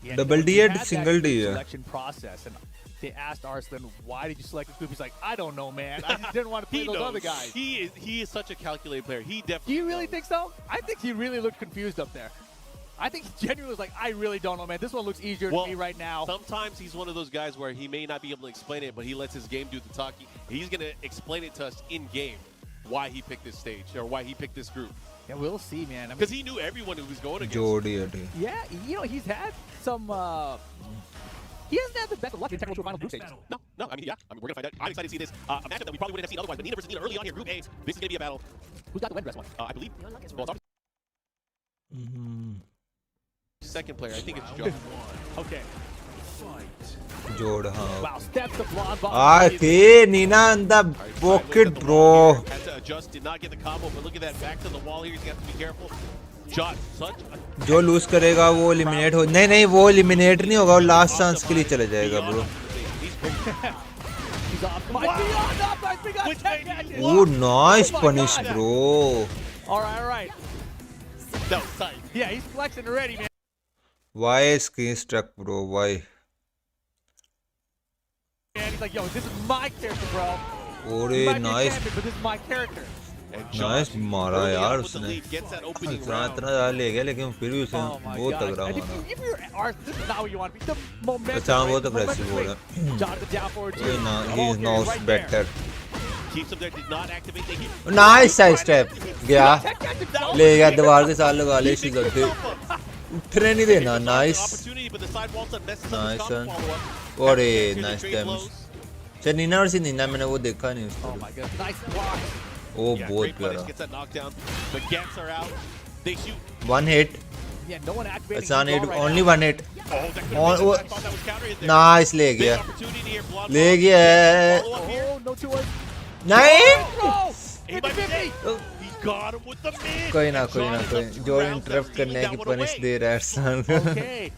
[SPEAKER 1] Yeah,
[SPEAKER 5] Double
[SPEAKER 1] he
[SPEAKER 5] D
[SPEAKER 1] had
[SPEAKER 5] या
[SPEAKER 1] that
[SPEAKER 5] single D है?
[SPEAKER 1] selection process, and they asked Arslan, "Why did you select this group?" He's like, "I don't know, man. I just didn't want to play
[SPEAKER 2] He
[SPEAKER 1] those
[SPEAKER 2] knows.
[SPEAKER 1] other guys."
[SPEAKER 2] He is such a calculated player. He
[SPEAKER 1] Do
[SPEAKER 2] definitely.
[SPEAKER 1] you really
[SPEAKER 2] knows.
[SPEAKER 1] think so? I think he really looked confused up there. I think he genuinely was like, "I really don't know, man. This one looks easier to me right now."
[SPEAKER 2] Sometimes he's one of those guys where he may not be able to explain it, but he lets his game do the talking. He's gonna explain it to us in game why he picked this stage or why he picked this group.
[SPEAKER 1] Yeah, we'll see, man. I mean,
[SPEAKER 2] Because he knew everyone who was going against.
[SPEAKER 5] जोड़ ही है.
[SPEAKER 1] yeah, you know, he's had some. He hasn't had the best of luck in Tekken World Tour final group stages.
[SPEAKER 2] No. I mean, yeah. I mean, we're gonna find out. I'm excited to see this. A matchup that we probably wouldn't have seen otherwise. But Nina versus Nina early on here, Group A. This is gonna be a battle.
[SPEAKER 1] Who's got the win, dress one?
[SPEAKER 2] I believe. Well, it's Second player, I think it's John.
[SPEAKER 1] Okay.
[SPEAKER 5] जोड़ हाँ
[SPEAKER 1] Wow, steps the blonde ball.
[SPEAKER 5] आके Neena in the pocket bro
[SPEAKER 2] Had to adjust, did not get the combo, but look at that, back to the wall here. He's got to be careful. John, such a
[SPEAKER 5] जो loose करेगा वो eliminate हो नहीं नहीं वो eliminate नहीं होगा वो लास्ट चांस के लिए चले जाएगा bro
[SPEAKER 1] He's off. My beyond up. We got Tekken.
[SPEAKER 5] वो nice punish bro
[SPEAKER 1] All right.
[SPEAKER 2] that was tight.
[SPEAKER 1] Yeah, he's flexing already, man.
[SPEAKER 5] why screen struck bro why
[SPEAKER 1] And he's like, yo, this is my character, bro.
[SPEAKER 5] ओरे
[SPEAKER 1] You might be a
[SPEAKER 5] nice
[SPEAKER 1] champion, but this is my character.
[SPEAKER 2] And
[SPEAKER 5] nice मारा
[SPEAKER 2] early
[SPEAKER 5] यार
[SPEAKER 2] on with the
[SPEAKER 5] उसने
[SPEAKER 2] lead, gets that opening
[SPEAKER 5] इतना
[SPEAKER 2] round.
[SPEAKER 5] इतना ज्यादा ले गया लेकिन फिर भी उसने
[SPEAKER 1] Oh my
[SPEAKER 5] बहुत
[SPEAKER 1] God.
[SPEAKER 5] तगड़ा
[SPEAKER 1] And
[SPEAKER 5] मारा
[SPEAKER 1] if you're Arslan, this is not what you want to be. The momentum.
[SPEAKER 5] अच्छा
[SPEAKER 1] right?
[SPEAKER 5] बहुत
[SPEAKER 1] The
[SPEAKER 5] अग्रेसिव हो
[SPEAKER 1] momentum
[SPEAKER 5] रहा
[SPEAKER 1] swing. John the down forward
[SPEAKER 5] है
[SPEAKER 1] too.
[SPEAKER 5] he
[SPEAKER 1] Okay,
[SPEAKER 5] knows
[SPEAKER 1] right
[SPEAKER 5] better
[SPEAKER 2] Keeps him there, did not activate the hit.
[SPEAKER 5] Nice side step गया
[SPEAKER 1] there.
[SPEAKER 5] ले गया दीवार के साथ लगा ले शिजर थे उठने नहीं देना nice
[SPEAKER 2] Opportunity, but the side wall side messes up
[SPEAKER 5] Nice,
[SPEAKER 2] his
[SPEAKER 5] son.
[SPEAKER 2] combo follow-up.
[SPEAKER 5] ओरे
[SPEAKER 2] Here's the
[SPEAKER 5] nice
[SPEAKER 2] straight
[SPEAKER 5] damage
[SPEAKER 2] blows.
[SPEAKER 5] अच्छा नीना और सी नीना मैंने वो देखा नहीं
[SPEAKER 1] Oh
[SPEAKER 5] उसको
[SPEAKER 1] my God. Nice block.
[SPEAKER 5] Oh
[SPEAKER 2] Yeah,
[SPEAKER 5] बहुत
[SPEAKER 2] great punish,
[SPEAKER 5] प्यारा
[SPEAKER 2] gets that knockdown. The gets are out. They shoot.
[SPEAKER 5] One hit
[SPEAKER 1] Yeah, no one activating.
[SPEAKER 5] अच्छा
[SPEAKER 1] his
[SPEAKER 5] hit
[SPEAKER 1] wall right
[SPEAKER 5] only
[SPEAKER 1] now.
[SPEAKER 5] One hit
[SPEAKER 2] Oh, that could
[SPEAKER 5] और
[SPEAKER 2] have
[SPEAKER 5] वो
[SPEAKER 2] been, I thought that was counter hit there.
[SPEAKER 5] Nice ले
[SPEAKER 2] Big
[SPEAKER 5] गया
[SPEAKER 2] opportunity here, Blonde
[SPEAKER 5] ले
[SPEAKER 2] Ball.
[SPEAKER 5] गया
[SPEAKER 2] Follow-up here.
[SPEAKER 1] Oh, no 2-1.
[SPEAKER 5] नहीं
[SPEAKER 1] Oh,
[SPEAKER 2] He might be
[SPEAKER 1] 50-50.
[SPEAKER 2] dead. He got him with the mid.
[SPEAKER 5] कोई ना
[SPEAKER 2] John is up 2
[SPEAKER 5] जो
[SPEAKER 2] rounds
[SPEAKER 5] interrupt
[SPEAKER 2] after
[SPEAKER 5] करने
[SPEAKER 2] stealing
[SPEAKER 5] की
[SPEAKER 2] that one
[SPEAKER 5] पनिश
[SPEAKER 2] away.
[SPEAKER 5] दे रहा है अरसान
[SPEAKER 1] Okay.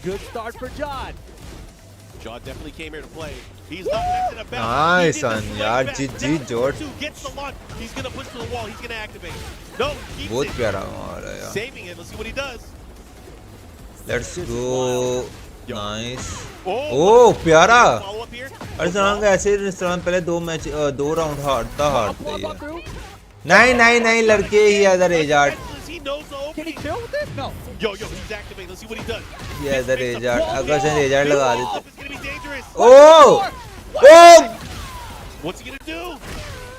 [SPEAKER 1] Good start for John.
[SPEAKER 2] John definitely came here to play. He's not messing about.
[SPEAKER 5] Nice,
[SPEAKER 2] He did the
[SPEAKER 5] son.
[SPEAKER 2] swing
[SPEAKER 5] यार,
[SPEAKER 2] back.
[SPEAKER 5] GG,
[SPEAKER 2] Now,
[SPEAKER 5] Jord.
[SPEAKER 2] 2 gets the launch. He's gonna push to the wall. He's gonna activate. No, keeps
[SPEAKER 5] बहुत
[SPEAKER 2] it.
[SPEAKER 5] प्यारा मारा यार
[SPEAKER 2] Saving it. Let's see what he does.
[SPEAKER 5] Let's go nice
[SPEAKER 2] Oh,
[SPEAKER 5] ओ प्यारा
[SPEAKER 2] follow up here.
[SPEAKER 5] अरसान का ऐसे restaurant पहले दो round हारता
[SPEAKER 1] Pull
[SPEAKER 5] ही
[SPEAKER 1] up
[SPEAKER 5] है
[SPEAKER 1] through.
[SPEAKER 5] नहीं lड़के ही other एजार्ट
[SPEAKER 2] Defenseless, he knows the
[SPEAKER 1] Can he
[SPEAKER 2] opening.
[SPEAKER 1] kill with this? No.
[SPEAKER 2] Yo, he's activating. Let's see what he does.
[SPEAKER 5] ये other एजार्ट अगर से एजार्ट लगा
[SPEAKER 2] This
[SPEAKER 5] देते
[SPEAKER 2] is gonna be dangerous.
[SPEAKER 5] Oh oh
[SPEAKER 2] What's he gonna do?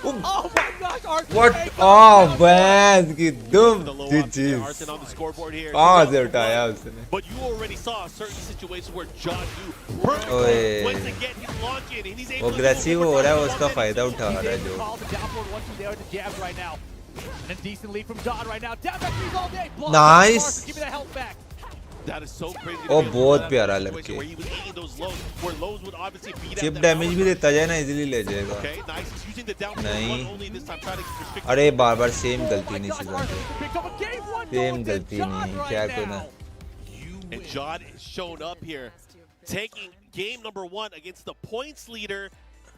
[SPEAKER 1] Oh my gosh, Arslan.
[SPEAKER 5] What
[SPEAKER 1] Ash.
[SPEAKER 5] Oh man की दुम
[SPEAKER 2] The low
[SPEAKER 5] जी
[SPEAKER 2] option
[SPEAKER 5] जी
[SPEAKER 2] there. Arslan on the scoreboard here.
[SPEAKER 5] कहाँ
[SPEAKER 2] Took
[SPEAKER 5] से
[SPEAKER 2] out the
[SPEAKER 5] उठाया
[SPEAKER 2] run.
[SPEAKER 5] उसने
[SPEAKER 2] But you already saw certain situations where John knew perfect
[SPEAKER 5] Oye.
[SPEAKER 2] when to get his launch in, and he's able
[SPEAKER 5] वो
[SPEAKER 2] to
[SPEAKER 5] aggressive
[SPEAKER 2] move
[SPEAKER 5] हो rहा है
[SPEAKER 2] over
[SPEAKER 5] उसका
[SPEAKER 2] top
[SPEAKER 5] फायदा
[SPEAKER 2] of
[SPEAKER 5] उठा
[SPEAKER 1] He's
[SPEAKER 5] रहा है
[SPEAKER 1] able to
[SPEAKER 5] जो
[SPEAKER 1] call the down forward 1-2 there with the jabs right now. And a decent lead from John right now. Down back threes all day. Block.
[SPEAKER 5] Nice.
[SPEAKER 1] Arslan, give me that health back.
[SPEAKER 2] That is so crazy.
[SPEAKER 5] Oh,
[SPEAKER 2] to be able to
[SPEAKER 5] बहुत
[SPEAKER 2] pull that
[SPEAKER 5] प्यारा
[SPEAKER 2] situation
[SPEAKER 5] लड़के।
[SPEAKER 2] Where he was eating those lows, where lows would obviously beat at
[SPEAKER 5] chip
[SPEAKER 2] them
[SPEAKER 5] damage भी
[SPEAKER 2] outward.
[SPEAKER 5] देता जाए ना easily ले जाएगा
[SPEAKER 2] Okay, nice. He's using the down
[SPEAKER 5] नहीं।
[SPEAKER 2] one only this time, trying to restrict.
[SPEAKER 5] अरे बार बार same
[SPEAKER 1] Oh
[SPEAKER 5] गलती
[SPEAKER 1] my
[SPEAKER 5] नहीं
[SPEAKER 1] gosh,
[SPEAKER 5] सीधा
[SPEAKER 1] Arslan picked up a game one.
[SPEAKER 5] Same
[SPEAKER 1] going to
[SPEAKER 5] गलती
[SPEAKER 1] John
[SPEAKER 5] नहीं
[SPEAKER 1] right
[SPEAKER 5] क्या
[SPEAKER 1] now.
[SPEAKER 5] करना
[SPEAKER 2] And John is shown up here, taking game number 1 against the points leader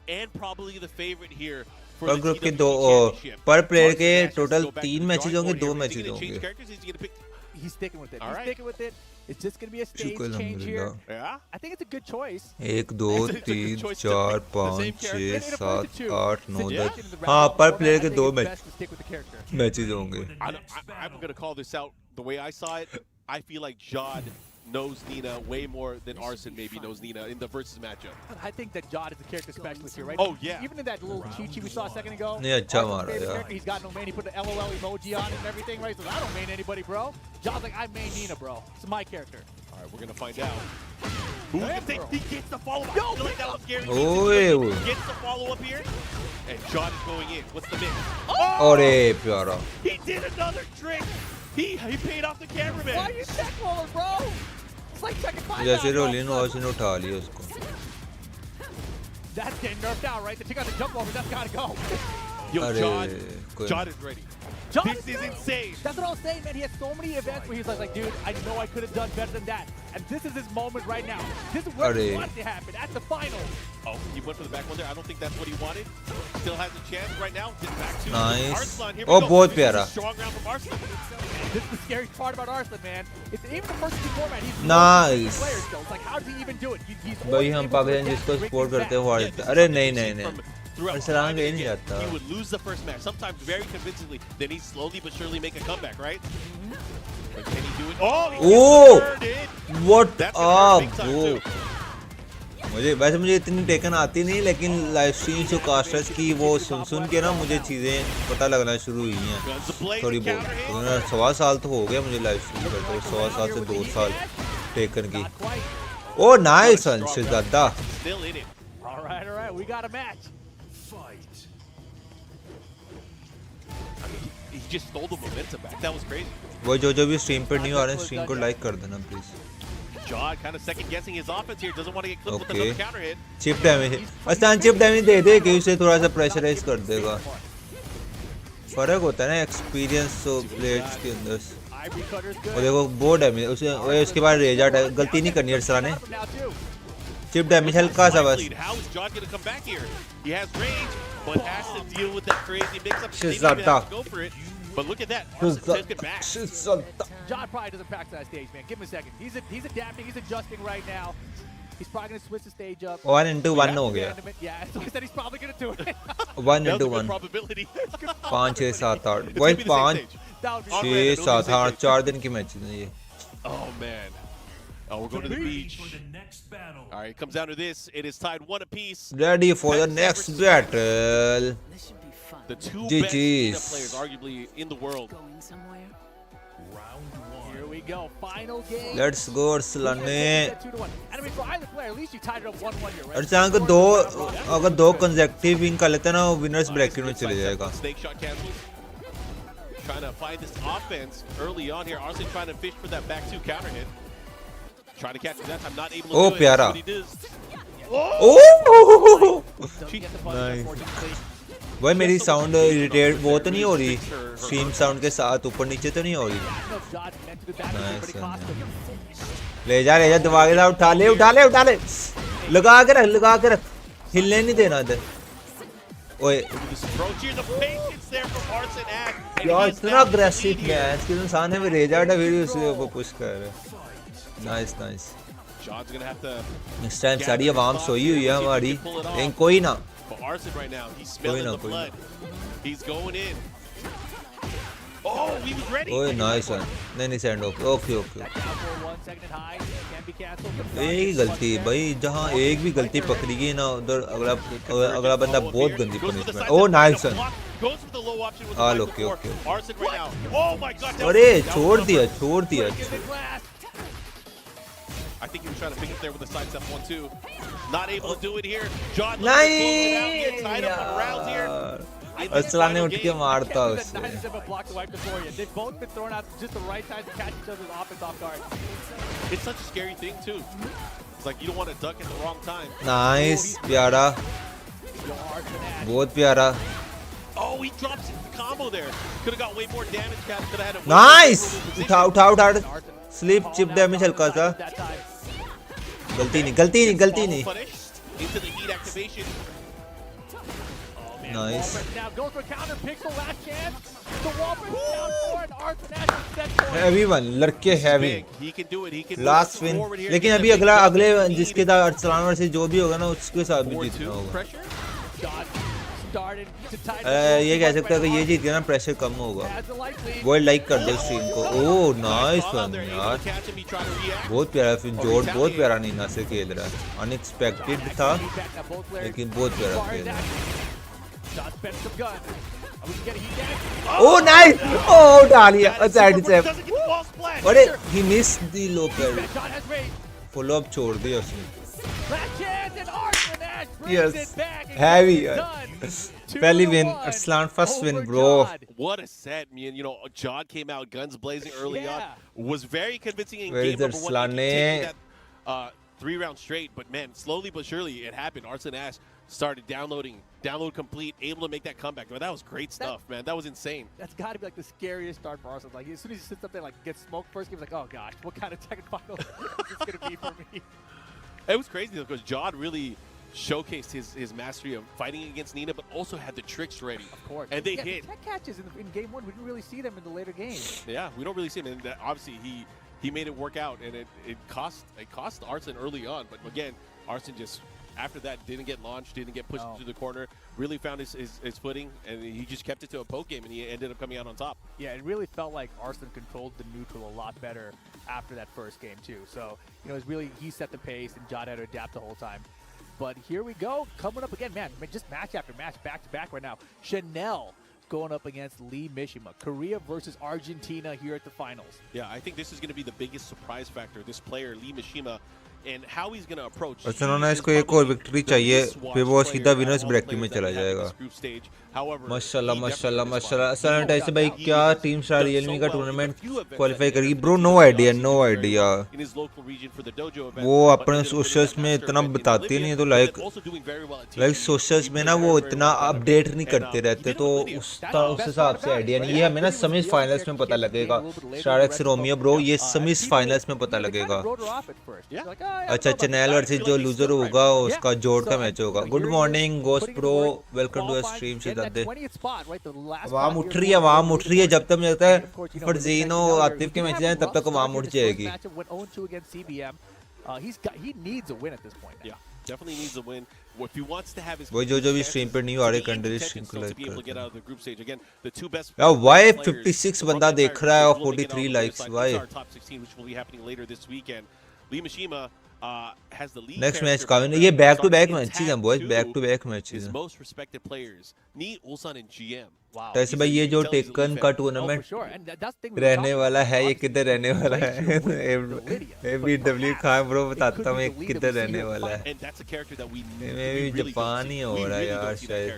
[SPEAKER 2] and probably the favorite here for
[SPEAKER 5] पर
[SPEAKER 2] the
[SPEAKER 5] group के
[SPEAKER 2] TWT
[SPEAKER 5] दो
[SPEAKER 2] championship.
[SPEAKER 5] पर player के
[SPEAKER 2] Arslan Ash has to
[SPEAKER 5] total
[SPEAKER 2] go back to
[SPEAKER 5] 3
[SPEAKER 2] the
[SPEAKER 5] matches
[SPEAKER 2] drawing
[SPEAKER 5] होंगे
[SPEAKER 2] board
[SPEAKER 5] 2
[SPEAKER 2] here. Is he
[SPEAKER 5] matches
[SPEAKER 2] gonna change
[SPEAKER 5] होंगे
[SPEAKER 2] characters? Is he gonna pick?
[SPEAKER 1] He's sticking with it.
[SPEAKER 2] All
[SPEAKER 1] He's
[SPEAKER 2] right.
[SPEAKER 1] sticking with it. It's just going to be a stage
[SPEAKER 5] शुक्र
[SPEAKER 1] change here.
[SPEAKER 5] अल्हम्दुलिल्लाह
[SPEAKER 2] Yeah.
[SPEAKER 1] I think it's a good choice.
[SPEAKER 5] 1 2
[SPEAKER 2] It's a good
[SPEAKER 5] 3
[SPEAKER 2] choice to
[SPEAKER 5] 4
[SPEAKER 2] pick the
[SPEAKER 5] 5
[SPEAKER 2] same
[SPEAKER 5] 6
[SPEAKER 1] And it applies
[SPEAKER 5] 7
[SPEAKER 1] to two.
[SPEAKER 5] 8 9
[SPEAKER 1] Since
[SPEAKER 5] 10
[SPEAKER 1] you're in the
[SPEAKER 5] हाँ
[SPEAKER 1] round
[SPEAKER 5] पर
[SPEAKER 1] format,
[SPEAKER 5] player
[SPEAKER 1] I
[SPEAKER 5] के
[SPEAKER 1] think
[SPEAKER 5] 2
[SPEAKER 1] it's
[SPEAKER 5] match
[SPEAKER 1] best to stick with the character.
[SPEAKER 5] Matches होंगे
[SPEAKER 2] I'm going to call this out the way I saw it. I feel like John knows Nina way more than Arslan maybe knows Nina in the versus matchup.
[SPEAKER 1] I think that John is the character specialist here, right?
[SPEAKER 2] Oh, yeah.
[SPEAKER 1] Even in that little cheat sheet we saw a second ago.
[SPEAKER 5] नहीं, अच्छा
[SPEAKER 1] Arslan's
[SPEAKER 5] मारा
[SPEAKER 1] favorite
[SPEAKER 5] यार।
[SPEAKER 1] character, he's got no main. He put the LOL emoji on it and everything, right? He says, I don't main anybody, bro. John's like, I main Nina, bro. It's my character.
[SPEAKER 2] All right, we're going to find out. Who
[SPEAKER 1] Yeah,
[SPEAKER 2] can take?
[SPEAKER 1] bro.
[SPEAKER 2] He gets the follow-up. I feel like that was guaranteed.
[SPEAKER 5] Oy,
[SPEAKER 2] situation.
[SPEAKER 5] oy.
[SPEAKER 2] He gets the follow-up here. And John is going in. What's the mix?
[SPEAKER 5] अरे प्यारा
[SPEAKER 2] He did another trick. He paid off the cameraman.
[SPEAKER 1] Why are you check roller, bro? It's like checking five
[SPEAKER 5] जैसे
[SPEAKER 1] out, bro.
[SPEAKER 5] रोलिन wash ने उठा लिया उसको
[SPEAKER 1] That's getting nerfed out, right? The check out the jump over, that's got to go.
[SPEAKER 2] Yo,
[SPEAKER 5] अरे कोई
[SPEAKER 2] John is ready.
[SPEAKER 1] John
[SPEAKER 2] This is insane.
[SPEAKER 1] That's what I was saying, man. He has so many events where he's like, dude, I know I could have done better than that. And this is his moment right now. This is what he
[SPEAKER 5] Arre.
[SPEAKER 1] wanted to happen at the final.
[SPEAKER 2] Oh, he went for the back one there. I don't think that's what he wanted. Still has a chance right now. Get back to
[SPEAKER 5] Nice.
[SPEAKER 2] Arslan. Here we
[SPEAKER 5] Oh,
[SPEAKER 2] go.
[SPEAKER 5] बहुत
[SPEAKER 2] This is a
[SPEAKER 5] प्यारा।
[SPEAKER 2] strong round from Arslan.
[SPEAKER 1] This is the scariest part about Arslan, man. It's even the first two format, he's
[SPEAKER 5] Nice.
[SPEAKER 1] players still. It's like, how does he even do it? He's
[SPEAKER 5] भाई
[SPEAKER 1] always
[SPEAKER 5] हम
[SPEAKER 1] able to
[SPEAKER 5] Pakistan
[SPEAKER 1] adapt,
[SPEAKER 5] जिसको
[SPEAKER 1] break
[SPEAKER 5] support
[SPEAKER 1] things
[SPEAKER 5] करते हैं
[SPEAKER 1] back.
[SPEAKER 5] वो
[SPEAKER 2] Yeah,
[SPEAKER 5] हारते
[SPEAKER 2] this
[SPEAKER 5] अरे
[SPEAKER 2] is
[SPEAKER 5] नहीं
[SPEAKER 2] something
[SPEAKER 5] नहीं
[SPEAKER 2] we've seen
[SPEAKER 5] नहीं
[SPEAKER 2] from throughout
[SPEAKER 5] अरसलान
[SPEAKER 2] time
[SPEAKER 5] कहीं
[SPEAKER 2] and
[SPEAKER 5] नहीं
[SPEAKER 2] again.
[SPEAKER 5] जाता
[SPEAKER 2] He would lose the first match, sometimes very convincingly. Then he'd slowly but surely make a comeback, right? But can he do it? Oh, he
[SPEAKER 5] Oh!
[SPEAKER 2] gets the third in.
[SPEAKER 5] What
[SPEAKER 2] That's gonna hurt big time
[SPEAKER 5] bro
[SPEAKER 2] too.
[SPEAKER 5] मुझे वैसे मुझे इतनी taken आती नहीं लेकिन live stream जो casters की वो सुन के ना मुझे चीज़ें पता लगना शुरू हुई हैं
[SPEAKER 2] Guns ablaze,
[SPEAKER 5] थोड़ी
[SPEAKER 2] the
[SPEAKER 5] बहुत
[SPEAKER 2] counter hit.
[SPEAKER 5] तो 1.25 साल तो हो गया मुझे लाइव स्ट्रीम करते हुए 1.25 साल से 2 साल टेकन की
[SPEAKER 1] Not quite.
[SPEAKER 5] ओ नाइस शहजादा
[SPEAKER 2] Still in it.
[SPEAKER 1] All right. We got a match.
[SPEAKER 2] he just stole the momentum back. That was crazy.
[SPEAKER 5] वो जो भी stream पर नहीं आ रहे हैं stream को like कर देना please.
[SPEAKER 2] John kind of second guessing his offense here. Doesn't want to get clipped with another counter hit.
[SPEAKER 5] Chip damage. Arsalan chip damage दे दे कि उसे थोड़ा सा pressurize कर देगा. फर्क होता है ना experience तो players के अंदर. और देखो वो damage उसके बाद rage out गलती नहीं करनी अरसलान ने. Chip damage हल्का सा बस.
[SPEAKER 2] How is John going to come back here? He has range, but has to deal with that crazy mix-up.
[SPEAKER 5] Shizata.
[SPEAKER 2] Go for it. But look at that. Arslan takes it back.
[SPEAKER 1] John probably doesn't practice that stage, man. Give him a second. He's adapting. He's adjusting right now. He's probably going to switch the stage up.
[SPEAKER 5] 1 into 1 हो गया.
[SPEAKER 1] Yeah, so I said he's probably going to do it.
[SPEAKER 5] 1 into 1.
[SPEAKER 2] Probability.
[SPEAKER 5] 5 6 7 8. वही 5 6 7 8 4 दिन की match है ये.
[SPEAKER 2] Oh man. Oh, we're going to the beach. All right, it comes down to this. It is tied 1 apiece.
[SPEAKER 5] Ready for the next battle.
[SPEAKER 2] The two
[SPEAKER 5] GG's.
[SPEAKER 2] best Nina players, arguably, in the world.
[SPEAKER 1] Here we go. Final game.
[SPEAKER 5] Let's go Arslan ने.
[SPEAKER 1] And I mean, for either player, at least you tied it up 1-1 here, right?
[SPEAKER 5] Arsalan को अगर दो consecutive win कर लेता है ना वो winners bracket में चले जाएगा.
[SPEAKER 2] Snake shot cancels. Trying to find this offense early on here. Arslan trying to fish for that back 2 counter hit. Trying to catch it that time, not able to
[SPEAKER 5] Oh,
[SPEAKER 2] do it.
[SPEAKER 5] प्यारा.
[SPEAKER 2] That's what he does.
[SPEAKER 5] Oh!
[SPEAKER 1] Doesn't get the punish, unfortunately.
[SPEAKER 5] भाई मेरी sound irritate वो तो नहीं हो रही stream sound के साथ ऊपर नीचे तो नहीं हो रही. ले जा दबा के उठा ले लगा के रख हिलने नहीं देना इधर. ओए यार इतना अग्रेसिव है इसके इंसान है रेज आउट है फिर उसे पुश कर रहा है. नाइस इस टाइम सारी आवाम सोई हुई है हमारी लेकिन कोई ना.
[SPEAKER 2] But Arslan right now, he's smelling the blood. He's going in. Oh, he was ready.
[SPEAKER 5] ओए नाइस वन. नहीं सेंड ओके. एक ही गलती भाई जहाँ एक भी गलती पकड़ी गई ना उधर अगला बंदा बहुत गंदी पनिशमेंट. ओ नाइस वन. हाल ओके. अरे छोड़ दिया.
[SPEAKER 2] I think he was trying to pick up there with the sidestep 1-2. Not able to do it here. John
[SPEAKER 5] नहीं
[SPEAKER 2] tied up on rounds here.
[SPEAKER 5] Arsalan ने उठ के मारता उसे.
[SPEAKER 1] They've both been thrown out just the right time to catch each other's offense off guard.
[SPEAKER 2] It's such a scary thing too. It's like you don't want to duck at the wrong time.
[SPEAKER 5] Nice प्यारा बहुत प्यारा.
[SPEAKER 2] Oh, he drops the combo there. Could have got way more damage. Could have had a
[SPEAKER 5] nice उठा slip chip damage हल्का सा. गलती नहीं.
[SPEAKER 2] Into the heat activation.
[SPEAKER 5] Nice.
[SPEAKER 1] Now goes for counter, picks the last chance. The Whopper is down for it. Arslan Ash is set for it.
[SPEAKER 5] Heavy one, लड़के heavy.
[SPEAKER 2] He can do it. He can
[SPEAKER 5] Last win. लेकिन अभी अगले जिसके साथ Arsalan versus जो भी होगा ना उसके साथ भी जीतना होगा. ये कह सकते हैं कि ये जीत गया ना प्रेशर कम होगा. वो लाइक कर दे स्ट्रीम को. ओह नाइस वन यार बहुत प्यारा फिर जोड़ बहुत प्यारा नीना से खेल रहा है. अनएक्सपेक्टेड था लेकिन बहुत प्यारा खेल रहा है. Oh nice. ओह डालिया साइड से. अरे he miss the local follow up छोड़ दिया उसने. Yes, heavy. Pehli win, Arslan first win, bro.
[SPEAKER 2] What a set, man! You know, John came out guns blazing early on, was very convincing in
[SPEAKER 5] Where
[SPEAKER 2] game
[SPEAKER 5] is
[SPEAKER 2] number 1.
[SPEAKER 5] Arslan?
[SPEAKER 2] Taking that 3 rounds straight, but man, slowly but surely it happened. Arslan Ash started download complete, able to make that comeback. But that was great stuff, man. That was insane.
[SPEAKER 1] That's got to be like the scariest start for Arslan. Like as soon as he sits up there, like gets smoked first game, he's like, oh gosh, what kind of Tekken final is this going to be for me?
[SPEAKER 2] It was crazy though, because John really showcased his mastery of fighting against Nina, but also had the tricks ready.
[SPEAKER 1] Of course.
[SPEAKER 2] And they hit.
[SPEAKER 1] The tech catches in game 1, we didn't really see them in the later games.
[SPEAKER 2] Yeah, we don't really see them. And obviously, he made it work out, and it cost Arslan early on. But again, Arslan just after that didn't get launched, didn't get pushed into the corner, really found his footing, and he just kept it to a poke game, and he ended up coming out on top.
[SPEAKER 1] Yeah, it really felt like Arslan controlled the neutral a lot better after that first game too. So it was really he set the pace, and John had to adapt the whole time. But here we go, coming up again, man, just match after match, back-to-back right now. Chanel going up against Lee Mishima. Korea versus Argentina here at the finals.
[SPEAKER 2] Yeah, I think this is going to be the biggest surprise factor. This player, Lee Mishima, and how he's going to approach.
[SPEAKER 5] बस उन्होंने इसको एक और victory चाहिए फिर वो सीधा winners bracket में चला जाएगा। माशाल्लाह माशाल्लाह माशाल्लाह। अर्सलान अश भाई क्या टीम स्टार रियलमी का टूर्नामेंट क्वालिफाई करेगी? Bro no idea no idea, वो अपने सोशल्स में इतना बताती नहीं है, तो लाइक सोशल्स में ना वो इतना अपडेट नहीं करते रहते, तो उस हिसाब से आइडिया नहीं। ये हमें ना सेमी फाइनल्स में पता लगेगा। स्टार एक्स रोमियो ब्रो ये सेमी फाइनल्स में पता लगेगा। अच्छा चैनल वर्सेस जो लूजर होगा उसका जोड़ का मैच होगा। Good morning ghost pro, welcome to stream से दादे। आवाम उठ रही है, आवाम उठ रही है। जब तक मुझे लगता है फरजीन और आतिफ के मैच जाए तब तक आवाम उठ जाएगी।
[SPEAKER 2] Definitely needs a win. If he wants to have his
[SPEAKER 5] वो जो भी स्ट्रीम पे नहीं आ रहे कंट्री स्ट्रीम को लाइक
[SPEAKER 2] कर।
[SPEAKER 5] यार वाई 56 बंदा देख रहा है और 43 लाइक्स वाई। नेक्स्ट मैच का ये बैक टू बैक मैचेस हैं boys, back to back matches हैं। तो ऐसे भाई ये जो टेकन का टूर्नामेंट रहने वाला है ये किधर रहने वाला है? एबीडब्ल्यू खान ब्रो बताता हूँ ये किधर रहने वाला है। मैं भी जापान ही हो रहा है यार शायद।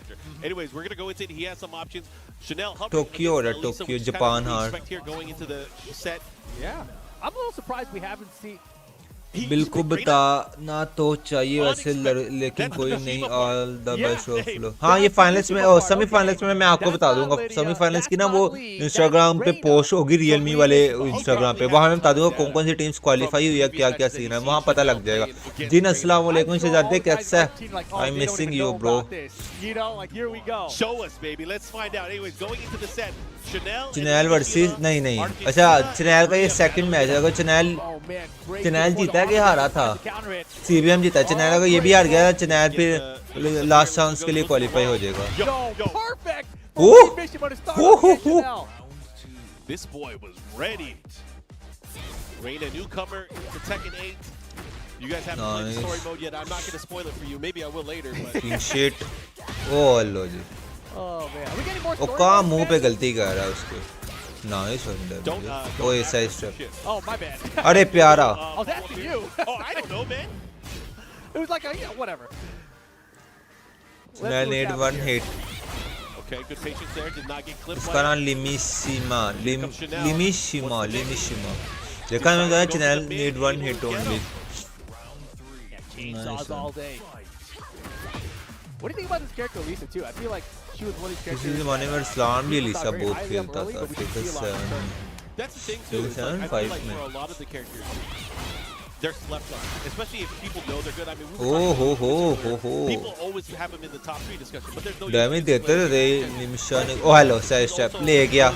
[SPEAKER 5] टोक्यो हो रहा है, टोक्यो जापान हार। बिल्कुल बताना तो चाहिए वैसे लेकिन कोई नहीं। All the best of luck. हाँ ये फाइनल्स में और सेमी फाइनल्स में मैं आपको बता दूंगा। सेमी फाइनल्स की ना वो इंस्टाग्राम पे पोस्ट होगी रियलमी वाले इंस्टाग्राम पे, वहाँ मैं बता दूंगा कौन कौन सी टीम्स क्वालिफाई हुई है, क्या क्या सीन है, वहाँ पता लग जाएगा। जिन अस्सलाम वालेकुम शहजादे कैसा है? I am missing you bro. Channel versus नहीं अच्छा चैनल का ये सेकंड मैच है। अगर चैनल जीता है कि हारा था? सीबीएम जीता है। चैनल का ये भी हार गया, चैनल फिर लास्ट चांस के लिए क्वालिफाई हो जाएगा।
[SPEAKER 2] This boy was ready. Reign a newcomer to Tekken 8. You guys haven't played the story mode yet. I'm not going to spoil it for you. Maybe I will later. But
[SPEAKER 5] shit. Oh लो जी। ओ कहाँ मुंह पे गलती कर रहा है उसके। Nice under. ओ ऐसा step.
[SPEAKER 1] Oh my bad.
[SPEAKER 5] अरे प्यारा।
[SPEAKER 1] Oh that's to you.
[SPEAKER 2] Oh I don't know man.
[SPEAKER 1] It was like whatever.
[SPEAKER 5] I need one hit.
[SPEAKER 2] Okay, good patience there. Did not get clipped.
[SPEAKER 5] इसका नाम लिमिशिमा। देखा मैं कहा channel need one hit only.
[SPEAKER 1] All day. What do you think about this character Lisa too? I feel like she was one of these characters.
[SPEAKER 5] किसी ज़माने में अरसलान भी लिसा बहुत खेलता था। Tekken 7
[SPEAKER 2] That's the thing too. I feel like for a lot of the characters, they're slept on, especially if people know they're good. I mean, people always have them in the top 3 discussion, but there's no.
[SPEAKER 5] Damage देते थे निमिशा ने। ओ hello side step ले गया,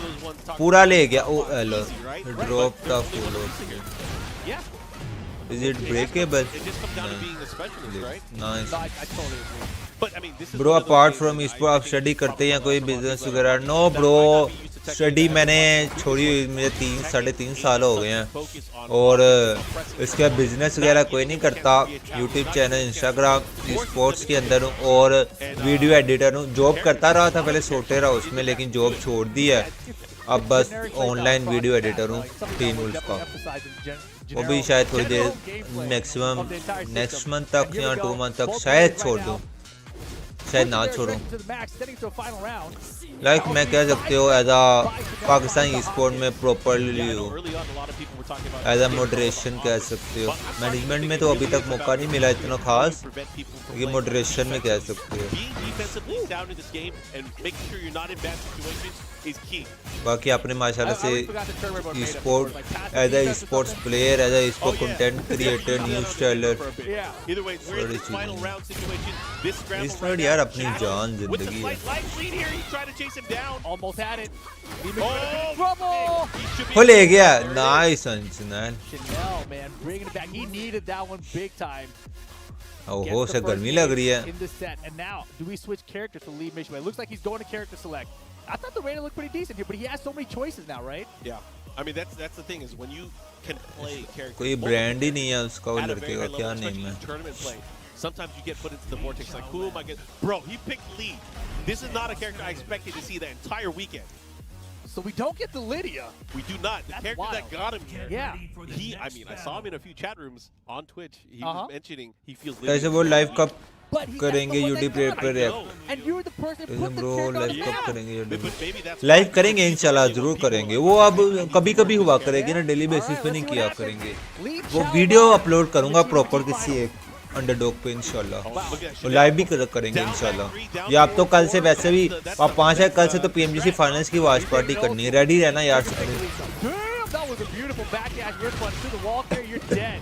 [SPEAKER 5] पूरा ले गया। ओ hello drop था full.
[SPEAKER 2] Yeah.
[SPEAKER 5] Is it breakable?
[SPEAKER 2] It just comes down to being a specialist, right?
[SPEAKER 5] Nice.
[SPEAKER 2] I totally agree. But I mean, this is
[SPEAKER 5] Bro, apart from Esports, आप study करते हैं कोई बिजनेस वगैरह? No bro, study मैंने छोड़ी हुई, मुझे 3-3.5 साल हो गए हैं और इसके बाद बिजनेस वगैरह कोई नहीं करता। यूट्यूब चैनल, इंस्टाग्राम, स्पोर्ट्स के अंदर हूँ और वीडियो एडिटर हूँ। जॉब करता रहा था पहले सॉफ्टवेयर हाउस में, लेकिन जॉब छोड़ दी है। अब बस ऑनलाइन वीडियो एडिटर हूँ टीम वुल्फ का। वो भी शायद थोड़ी देर मैक्सिमम नेक्स्ट मंथ तक या 2 मंथ तक शायद छोड़ दूँ, शायद ना छोड़ूं। लाइक मैं कह सकते हो एज आ पाकिस्तानी स्पोर्ट में प्रॉपरली हो, एज आ मॉडरेशन कह सकते हो। मैनेजमेंट में तो अभी तक मौका नहीं मिला इतना खास, ये मॉडरेशन में कह सकते हो। बाकी आपने माशाल्लाह से sport as a sports player, as a sport content creator, news teller, बड़ी चीज़ें इसमें यार अपनी जान जिंदगी है। वो ले गया, नाइस अंचनल। ओहो से गर्मी लग रही है।
[SPEAKER 1] I thought the Reyna looked pretty decent here, but he has so many choices now, right?
[SPEAKER 2] Yeah. I mean, that's the thing is when you can play characters.
[SPEAKER 5] कोई ब्रांड ही नहीं है उसका, वो लड़के का क्या नेम है?
[SPEAKER 2] Tournament play. Sometimes you get put into the vortex like, who am I getting? Bro, he picked Lee. This is not a character I expected to see the entire weekend.
[SPEAKER 1] So we don't get the Lydia.
[SPEAKER 2] We do not. The
[SPEAKER 1] That's
[SPEAKER 2] character
[SPEAKER 1] wild.
[SPEAKER 2] that got him here.
[SPEAKER 1] Yeah.
[SPEAKER 2] I mean, I saw him in a few chat rooms on Twitch. He was mentioning he feels
[SPEAKER 5] कैसे वो live कब
[SPEAKER 1] But he
[SPEAKER 5] करेंगे YouTube पे rap
[SPEAKER 1] And you're the person who
[SPEAKER 5] कैसे
[SPEAKER 1] put the
[SPEAKER 5] bro
[SPEAKER 1] character on
[SPEAKER 5] live
[SPEAKER 1] the
[SPEAKER 5] कब
[SPEAKER 1] map.
[SPEAKER 5] करेंगे
[SPEAKER 2] But maybe that's
[SPEAKER 5] live करेंगे इंशाल्लाह जरूर करेंगे वो अब कभी कभी हुआ करेगी ना डेली बेसिस पे नहीं किया करेंगे वो वीडियो अपलोड करूंगा प्रॉपर किसी एक अंडरडॉग पे इंशाल्लाह वो लाइव भी करेंगे इंशाल्लाह या आप तो कल से वैसे भी आप 5 है कल से तो पीएमजीसी फाइनल्स की वॉच पार्टी करनी है रेडी रहना यार
[SPEAKER 1] Damn, that was a beautiful backlash riff punch to the wall there. You're dead.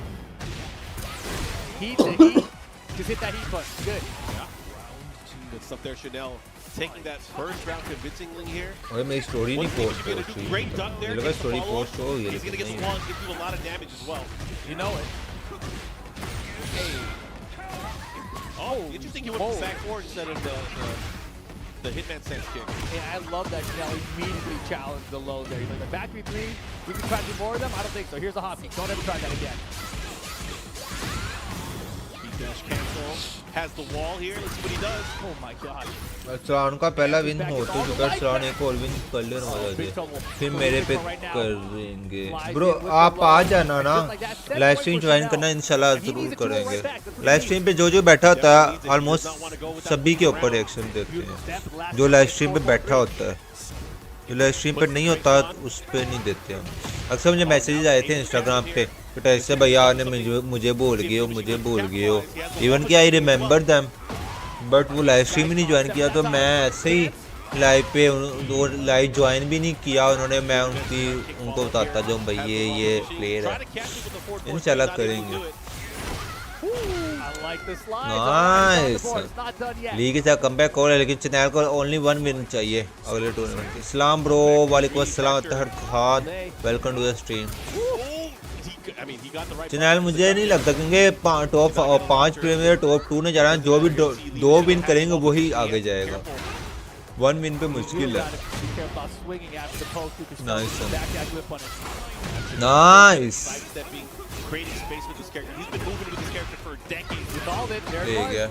[SPEAKER 1] Heat the heat. Just hit that heat punch. Good.
[SPEAKER 2] good stuff there. Chanel taking that first round convincingly here.
[SPEAKER 5] ओए मेरी story नहीं post हो रही
[SPEAKER 2] Great dunk there.
[SPEAKER 5] मुझे लगा
[SPEAKER 2] Gets the
[SPEAKER 5] story
[SPEAKER 2] follow-up.
[SPEAKER 5] Post हो गई
[SPEAKER 2] He's gonna get the wall and give you a lot of damage as well.
[SPEAKER 1] You know it.
[SPEAKER 2] Oh, interesting. He went for back four instead of the hitman sense kick.
[SPEAKER 1] And I love that Chanel immediately challenged the low there. He's like, the back 3-3, we can try to do more of them? I don't think so. Here's a hop kick. Don't ever try that again.
[SPEAKER 2] Dash cancel. Has the wall here. Let's see what he does.
[SPEAKER 1] Oh my god.
[SPEAKER 5] Arsalan का पहला win हो तो चुका अरसलान एक और win कर लेना मजा दे फिर मेरे पे करेंगे ब्रो आप आ जाना ना लाइव स्ट्रीम ज्वाइन करना इंशाल्लाह जरूर करेंगे लाइव स्ट्रीम पे जो बैठा होता है ऑलमोस्ट सभी के ऊपर रिएक्शन देते हैं जो लाइव स्ट्रीम पे बैठा होता है जो लाइव स्ट्रीम पे नहीं होता उस पे नहीं देते हम अक्सर मुझे मैसेजेस आए थे इंस्टाग्राम पे बट ऐसे भैया ने मुझे भूल गए हो इवन कि आई रिमेंबर दैम बट वो लाइव स्ट्रीम ही नहीं ज्वाइन किया तो मैं ऐसे ही लाइव पे लाइव ज्वाइन भी नहीं किया उन्होंने मैं उनको बताता जो भाई ये प्लेयर है इंशाल्लाह करेंगे नाइस लीग से कमबैक हो रहा है लेकिन चैनल को ओनली 1 विन चाहिए अगले टूर्नामेंट इस्लाम ब्रो वालेकुम अस्सलाम Tahir Khan welcome to the stream channel मुझे नहीं लगता क्योंकि टॉप 5 प्लेयर टॉप 2 ने जा रहा है जो भी 2 विन करेंगे वही आगे जाएगा 1 विन पे मुश्किल है nice nice
[SPEAKER 2] Creating space with this character. He's been moving with this character for decades.
[SPEAKER 1] You called it. There it
[SPEAKER 5] ठीक है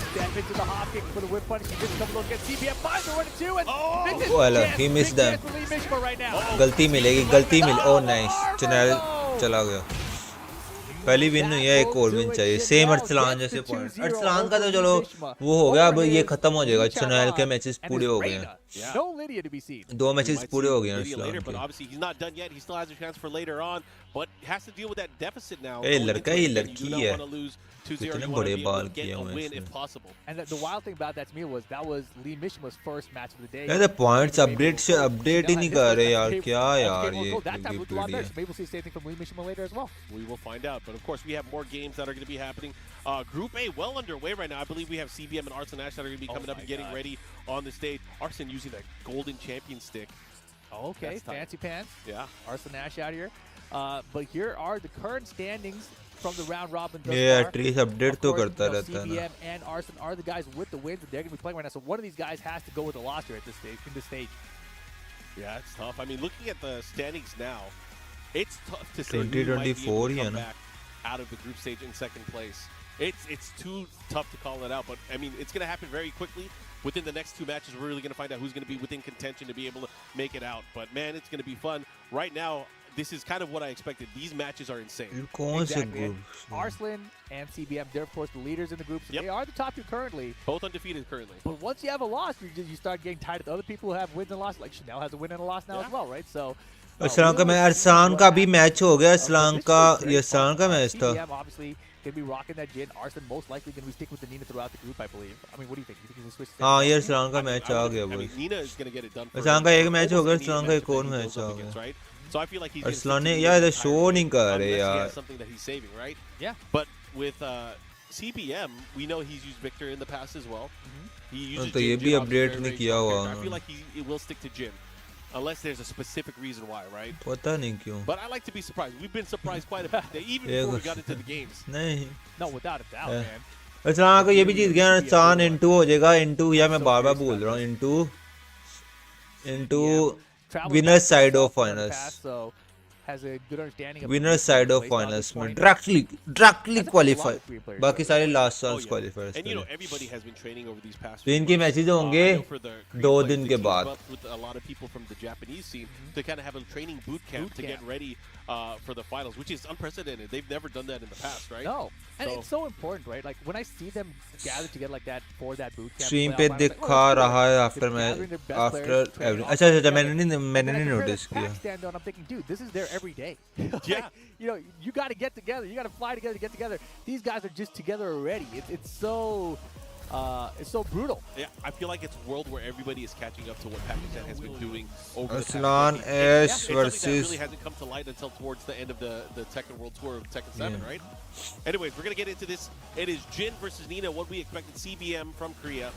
[SPEAKER 1] Step into the hop kick for the whip punch. He just come look at CBM. Finds the 1-2 and misses.
[SPEAKER 5] well
[SPEAKER 1] Chance,
[SPEAKER 5] he missed
[SPEAKER 1] big
[SPEAKER 5] them
[SPEAKER 1] chance for Lee Mishima right now.
[SPEAKER 5] गलती मिलेगी गलती मिल ओ nice channel चला गया पहली win हुई है एक और विन चाहिए सेम अरसलान जैसे पॉइंट अरसलान का तो चलो वो हो गया अब ये खत्म हो जाएगा चैनल के मैचेस पूरे हो गए हैं
[SPEAKER 1] No Lydia to be seen.
[SPEAKER 5] 2 matches पूरे हो गए हैं अरसलान
[SPEAKER 2] but
[SPEAKER 5] के
[SPEAKER 2] obviously he's not done yet. He still has a chance for later on, but has to deal with that deficit now.
[SPEAKER 5] ए लड़का ही
[SPEAKER 2] You do
[SPEAKER 5] लड़की
[SPEAKER 2] not
[SPEAKER 5] है
[SPEAKER 2] want to lose 2-0.
[SPEAKER 5] कितने
[SPEAKER 2] You want
[SPEAKER 5] बड़े
[SPEAKER 2] to be able
[SPEAKER 5] बाल
[SPEAKER 2] to get
[SPEAKER 5] किए
[SPEAKER 2] a
[SPEAKER 5] हुए
[SPEAKER 2] win
[SPEAKER 5] हैं
[SPEAKER 2] if possible.
[SPEAKER 1] And the wild thing about that to me was that was Lee Mishima's first match of the day.
[SPEAKER 5] यार points update ही नहीं कर रहे यार क्या यार ये
[SPEAKER 1] That time looked a lot better. So maybe we'll see the same thing from Lee Mishima later as well.
[SPEAKER 2] We will find out, but of course we have more games that are going to be happening. Group A well underway right now. I believe we have CBM and Arslan Ash that are going to be coming up and getting ready on the stage. Arslan using that golden champion stick.
[SPEAKER 1] Oh, okay, fancy pants.
[SPEAKER 2] Yeah.
[SPEAKER 1] Arslan Ash out here. But here are the current standings from the round robin thus
[SPEAKER 5] ये
[SPEAKER 1] far.
[SPEAKER 5] At least update तो करता रहता है ना
[SPEAKER 1] CBM and Arslan are the guys with the wins that they're going to be playing right now. So one of these guys has to go with a loss here at this stage. In this stage.
[SPEAKER 2] Yeah, it's tough. I mean, looking at the standings now, it's tough to say who might be
[SPEAKER 5] 2024
[SPEAKER 2] able to
[SPEAKER 5] ही है
[SPEAKER 2] come
[SPEAKER 5] ना
[SPEAKER 2] back out of the group stage in second place. It's too tough to call it out, but I mean, it's going to happen very quickly. Within the next 2 matches, we're really going to find out who's going to be within contention to be able to make it out. But man, it's going to be fun. Right now, this is kind of what I expected. These matches are insane.
[SPEAKER 5] ये कौन से
[SPEAKER 1] Exactly.
[SPEAKER 5] Group
[SPEAKER 1] Arslan and CBM, they're of course the leaders in the group. So
[SPEAKER 2] Yep.
[SPEAKER 1] they are the top 2 currently.
[SPEAKER 2] Both undefeated currently.
[SPEAKER 1] But once you have a loss, you start getting tired of the other people who have wins and losses. Like Chanel has a win and a loss now as well, right? So.
[SPEAKER 5] Arsalan का मैं अरसलान का भी match हो गया अरसलान का ये अरसलान का match था
[SPEAKER 1] CBM obviously going to be rocking that Jin. Arslan most likely going to be sticking with the Nina throughout the group, I believe. I mean, what do you think? You think he's going to switch?
[SPEAKER 5] हाँ ये अरसलान का match आ गया
[SPEAKER 2] I
[SPEAKER 5] भाई
[SPEAKER 2] mean, Nina is going to get it done.
[SPEAKER 5] Arsalan का एक match हो गया अरसलान का एक और मैच आ गया
[SPEAKER 2] Right? So I feel like he's
[SPEAKER 5] Arsalan ने यार इधर शो नहीं कर रहे
[SPEAKER 2] unless he
[SPEAKER 5] यार
[SPEAKER 2] has something that he's saving, right?
[SPEAKER 1] Yeah.
[SPEAKER 2] But with CBM, we know he's used Victor in the past as well. He uses
[SPEAKER 5] तो ये
[SPEAKER 2] Jin,
[SPEAKER 5] भी
[SPEAKER 2] Jin
[SPEAKER 5] update
[SPEAKER 2] obviously
[SPEAKER 5] नहीं
[SPEAKER 2] very
[SPEAKER 5] किया
[SPEAKER 2] strong
[SPEAKER 5] हुआ
[SPEAKER 2] character. I feel like he will stick to Jin, unless there's a specific reason why, right?
[SPEAKER 5] पता नहीं क्यों
[SPEAKER 2] But I like to be surprised. We've been surprised quite a bit today, even
[SPEAKER 5] Yeah,
[SPEAKER 2] before we
[SPEAKER 5] good.
[SPEAKER 2] got into the games.
[SPEAKER 5] नहीं
[SPEAKER 1] No, without a doubt,
[SPEAKER 5] Yeah.
[SPEAKER 1] man.
[SPEAKER 5] Arsalan का ये भी जीत गया Arsalan into हो जाएगा इनटू या मैं बार बार बोल रहा हूँ into
[SPEAKER 1] Traveled
[SPEAKER 5] Winner's
[SPEAKER 1] back
[SPEAKER 5] side
[SPEAKER 1] to
[SPEAKER 5] of
[SPEAKER 1] South in the
[SPEAKER 5] finals.
[SPEAKER 1] past, so has a good understanding of
[SPEAKER 5] winner side of finals में डायरेक्टली क्वालीफाई, बाकी सारे लास्ट चांस क्वालीफायर्स
[SPEAKER 2] And
[SPEAKER 5] के
[SPEAKER 2] you know
[SPEAKER 5] लिए।
[SPEAKER 2] everybody has been training over these past
[SPEAKER 5] तो इनके matches होंगे
[SPEAKER 2] I know for the
[SPEAKER 5] 2
[SPEAKER 2] Korean
[SPEAKER 5] दिन के
[SPEAKER 2] teams,
[SPEAKER 5] बाद।
[SPEAKER 2] but with a lot of people from the Japanese scene to kind of have a training boot camp to get ready for the finals, which is unprecedented. They've never done that in the past, right?
[SPEAKER 1] No, and it's so important, right? Like when I see them gather together like that for that boot camp.
[SPEAKER 5] Stream पे दिखा रहा है after every. अच्छा मैंने नहीं notice किया।
[SPEAKER 1] I'm thinking, dude, this is there every day.
[SPEAKER 2] Yeah.
[SPEAKER 1] You know, you got to get together. You got to fly together to get together. These guys are just together already. It's so brutal.
[SPEAKER 2] Yeah, I feel like it's a world where everybody is catching up to what Pakistan has been doing over the
[SPEAKER 5] Arslan
[SPEAKER 2] past decade.
[SPEAKER 5] Ash
[SPEAKER 2] It's something that
[SPEAKER 5] versus
[SPEAKER 2] really hasn't come to light until towards the end of the Tekken World Tour of Tekken 7, right? Anyways, we're going to get into this. It is Jin versus Nina. What we expected: CBM from Korea,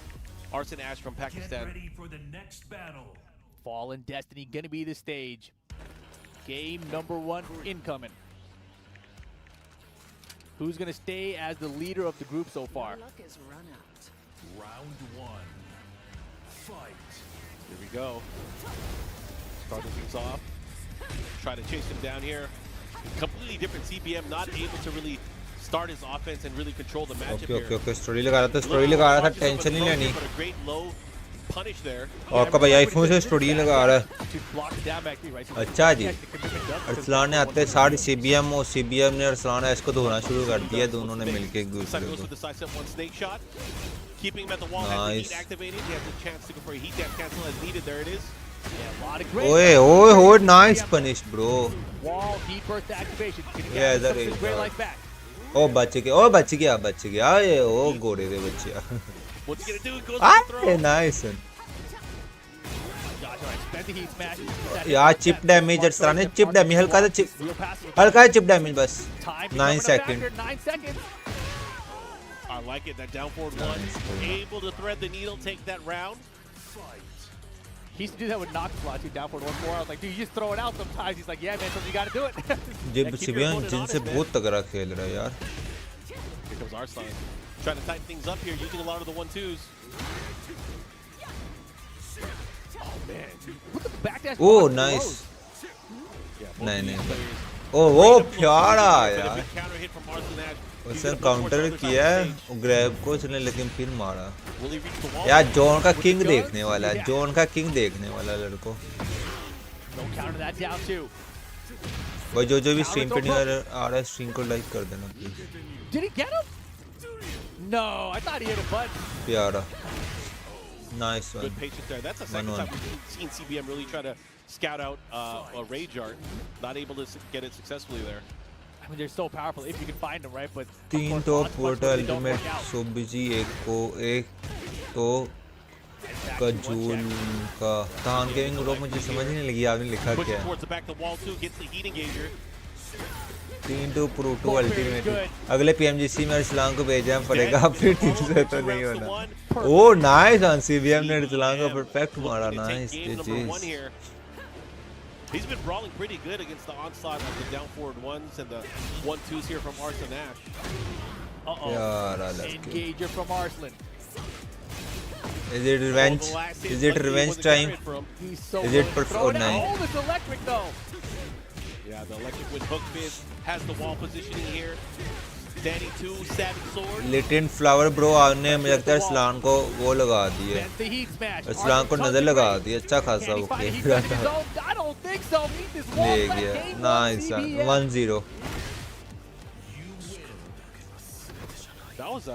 [SPEAKER 2] Arslan Ash from Pakistan.
[SPEAKER 3] Get ready for the next battle.
[SPEAKER 1] Fallen Destiny going to be the stage. Game number 1 incoming. Who's going to stay as the leader of the group so far?
[SPEAKER 3] Round 1. Fight.
[SPEAKER 2] Here we go. Starting things off. Try to chase him down here. Completely different CBM, not able to really start his offense and really control the matchup here.
[SPEAKER 5] Okay story लगा रहा था tension नहीं लेनी।
[SPEAKER 2] But a great low punish there.
[SPEAKER 5] आपका भाई iPhone से story लगा रहा है। अच्छा जी, अरसलान ने आते सारे सीबीएम और सीबीएम ने अरसलान एश को धोना शुरू कर दिया, दोनों ने मिलके एक दूसरे को।
[SPEAKER 2] Keeping him at the wall, has the heat activated. He has a chance to go for a heat death cancel as needed. There it is.
[SPEAKER 5] ओए nice punish bro.
[SPEAKER 1] Wall heat burst activation.
[SPEAKER 5] Yeah, that is
[SPEAKER 1] great life back.
[SPEAKER 5] ओ बच गया ये ओ गोरे दे बच्चिया।
[SPEAKER 2] What's he gonna do? Goes for the throw.
[SPEAKER 5] Nice
[SPEAKER 1] Gosh, alright, spent the heat smash.
[SPEAKER 5] यार chip damage Arsalan ने chip damage हल्का सा chip damage बस 9 second.
[SPEAKER 1] 9 seconds.
[SPEAKER 2] I like it. That down forward one, able to thread the needle, take that round.
[SPEAKER 1] He used to do that with knock slots, down forward 1-4. I was like, dude, you just throw it out sometimes. He's like, yeah, man, so you got to do it.
[SPEAKER 5] जिब CBM जिनसे बहुत तगड़ा खेल रहा है यार।
[SPEAKER 2] Here comes Arslan, trying to tighten things up here, using a lot of the 1-2s.
[SPEAKER 1] Oh man, look at the backdash.
[SPEAKER 5] Oh, nice. नहीं ओ प्यारा यार।
[SPEAKER 2] Counter hit from Arslan Ash.
[SPEAKER 5] उसने काउंटर किया ग्रैब को उसने लेकिन फिर मारा। यार जोन का किंग देखने वाला है, जोन का किंग देखने वाला लड़को। भाई जो भी स्ट्रीम पे नहीं आ रहा है स्ट्रीम को लाइक कर देना please.
[SPEAKER 1] Did he get him? No, I thought he hit a button.
[SPEAKER 5] प्यारा, nice one.
[SPEAKER 2] Good patience there. That's the second time we've seen CBM really try to scout out a rage art, not able to get it successful there.
[SPEAKER 1] I mean, they're so powerful if you can find them, right? But
[SPEAKER 5] 3 तो portal ultimate सोबिजी एक तो कजूल का तान gaming group मुझे समझ नहीं लगी आपने लिखा क्या है। 3 तो प्रोटो अल्टीमेट अगले पीएमजीसी में अरसलान को भेजना पड़ेगा, फिर 3 से तो नहीं होना। ओ नाइस ऑन सीबीएम ने अरसलान को परफेक्ट मारा। नाइस जी।
[SPEAKER 2] He's been brawling pretty good against the onslaught of the down forward ones and the 1-2s here from Arslan Ash.
[SPEAKER 1] Engager from Arslan.
[SPEAKER 5] Is it revenge? Is it revenge time? Is it perfect? Oh, nice.
[SPEAKER 1] Oh, it's electric though.
[SPEAKER 2] Yeah, the electric with hook fist has the wall positioning here. Danny 2, Savage Sword.
[SPEAKER 5] Latent flower bro आपने मुझे लगता है अरसलान को वो लगा दिया, अरसलान को नजर लगा दी, अच्छा खासा वो खेल रहा था। ले गया, nice 1-0।
[SPEAKER 2] That was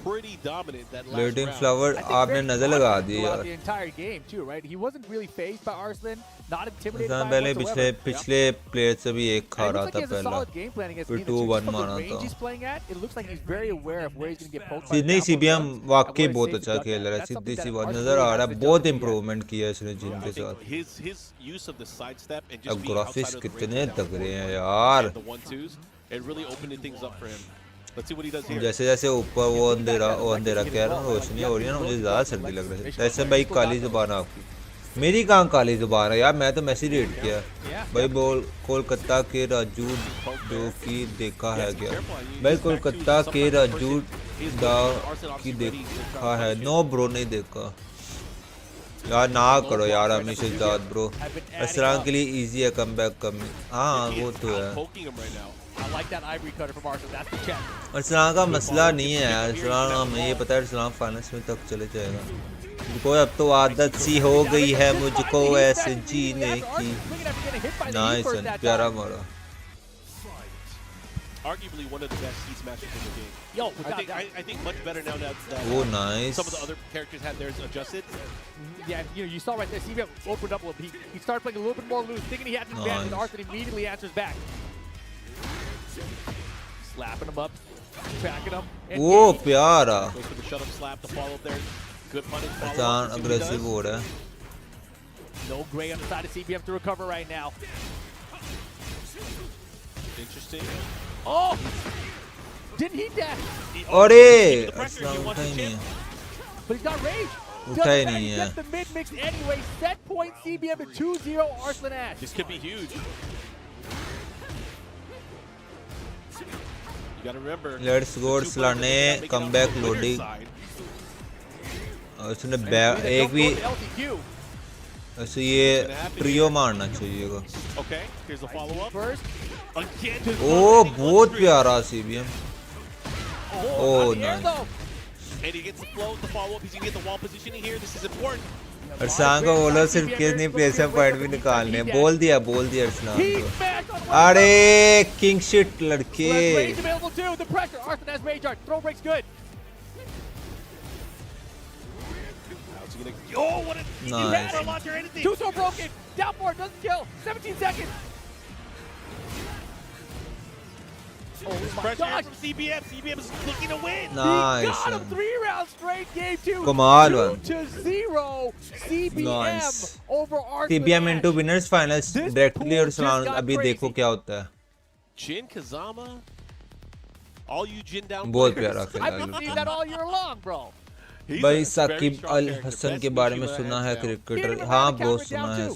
[SPEAKER 2] pretty dominant that last
[SPEAKER 5] Latent
[SPEAKER 2] round.
[SPEAKER 5] flower आपने नजर लगा दी यार।
[SPEAKER 1] The entire game too, right? He wasn't really phased by Arslan, not intimidated by him
[SPEAKER 5] पहले
[SPEAKER 1] whatsoever.
[SPEAKER 5] पिछले प्लेयर से भी एक खा रहा था पहला, फिर 2-1 मारा था। नहीं सीबीएम वाकई बहुत अच्छा खेल रहा है, सीधी सी बात नजर आ रहा है, बहुत इम्प्रूवमेंट किया इसने जिन के साथ। अब ग्राफिक्स कितने तगड़े हैं यार। जैसे जैसे ऊपर वो अंधेरा कह रहा हूँ रोशनी हो रही है ना, मुझे ज़्यादा सर्दी लग रही है। ऐसे भाई काली जुबान आपकी, मेरी कहाँ काली जुबान है यार, मैं तो मैसेज रीड किया भाई। बोल कोलकाता के राजू जो की देखा है क्या भाई, कोलकाता के राजू दा की देखा है? नो ब्रो नहीं देखा। यार ना करो यार हमेशा जात ब्रो असलान के लिए इजी है कमबैक कम हाँ वो तो है
[SPEAKER 1] I like that ivory cutter from Arslan. That's the check.
[SPEAKER 5] Aslan का मसला नहीं है यार असलान हमें ये पता है असलान फाइनल्स में तक चले जाएगा देखो अब तो आदत सी हो गई है मुझको ऐसे जीने की नाइस प्यारा मारा
[SPEAKER 2] Arguably one of the best heat smashers in the game.
[SPEAKER 1] Yo,
[SPEAKER 2] I think much better now that
[SPEAKER 5] oh nice
[SPEAKER 2] some of the other characters had theirs adjusted.
[SPEAKER 1] Yeah, you saw right there. CBM opened up a little bit. He started playing a little bit more loose, thinking he had an advantage, and Arslan immediately answers back. Slapping him up, tracking him.
[SPEAKER 5] oh प्यारा
[SPEAKER 2] Goes for the shut up slap, the follow up there. Good punish follow
[SPEAKER 5] Aslan
[SPEAKER 2] up.
[SPEAKER 5] aggressive हो रहा है
[SPEAKER 1] No gray on the side of CBM to recover right now.
[SPEAKER 2] Interesting.
[SPEAKER 1] Oh! Didn't he dash?
[SPEAKER 5] अरे असलान उठा ही नहीं है
[SPEAKER 1] But he's got rage.
[SPEAKER 5] उठा ही नहीं है
[SPEAKER 1] Gets the mid mix anyway. Set point CBM to 2-0 Arslan Ash.
[SPEAKER 2] This could be huge. You gotta remember.
[SPEAKER 5] Let's go Aslan ने comeback loading उसने एक भी ऐसे ये ट्रियो मारना चाहिए
[SPEAKER 2] Okay, here's the follow up. Again.
[SPEAKER 5] ओ बहुत प्यारा CBM oh nice
[SPEAKER 2] And he gets the flow, the follow up. He's gonna get the wall positioning here. This is important.
[SPEAKER 5] Arsalan को बोलो सिर्फ कितनी प्लेसमेंट पॉइंट भी निकालने बोल दिया अरसलान को अरे किंग शिट लड़के
[SPEAKER 1] nice two so broken down four doesn't kill 17 seconds
[SPEAKER 2] Oh my gosh from CBM. CBM is looking to win.
[SPEAKER 5] Nice.
[SPEAKER 1] He got him 3 rounds straight. Game 2.
[SPEAKER 5] Come on,
[SPEAKER 1] 2-0. CBM
[SPEAKER 5] nice.
[SPEAKER 1] over Arslan
[SPEAKER 5] CBM
[SPEAKER 1] Ash.
[SPEAKER 5] into winners finals directly और सलाम अभी देखो क्या होता है.
[SPEAKER 2] Jin Kazama. All you Jin down.
[SPEAKER 5] बहुत प्यारा खेला.
[SPEAKER 1] I've been seeing that all year long, bro.
[SPEAKER 5] भाई साकिब अल हसन के बारे में सुना है क्रिकेटर हाँ ब्रो सुना है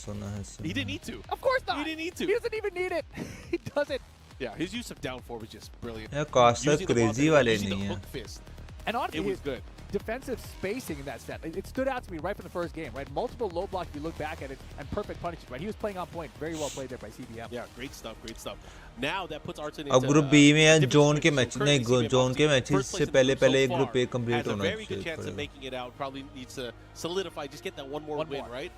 [SPEAKER 2] He didn't need to.
[SPEAKER 1] Of course not.
[SPEAKER 2] He didn't need to.
[SPEAKER 1] He doesn't even need it. He doesn't.
[SPEAKER 2] Yeah, his use of down 4 was just brilliant.
[SPEAKER 5] यार कास्टर क्रेजी वाले नहीं हैं.
[SPEAKER 1] And honestly,
[SPEAKER 2] it was good.
[SPEAKER 1] Defensive spacing in that set, it stood out to me right from the first game, right? Multiple low blocks if you look back at it, and perfect punishes, right? He was playing on point. Very well played there by CBM.
[SPEAKER 2] Yeah, great stuff. Now that puts Arslan
[SPEAKER 5] अब group B में है zone के match नहीं zone के matches से पहले group A complete होना
[SPEAKER 2] चाहिए. Very good chance of making it out. Probably needs to solidify, just get that one more win, right?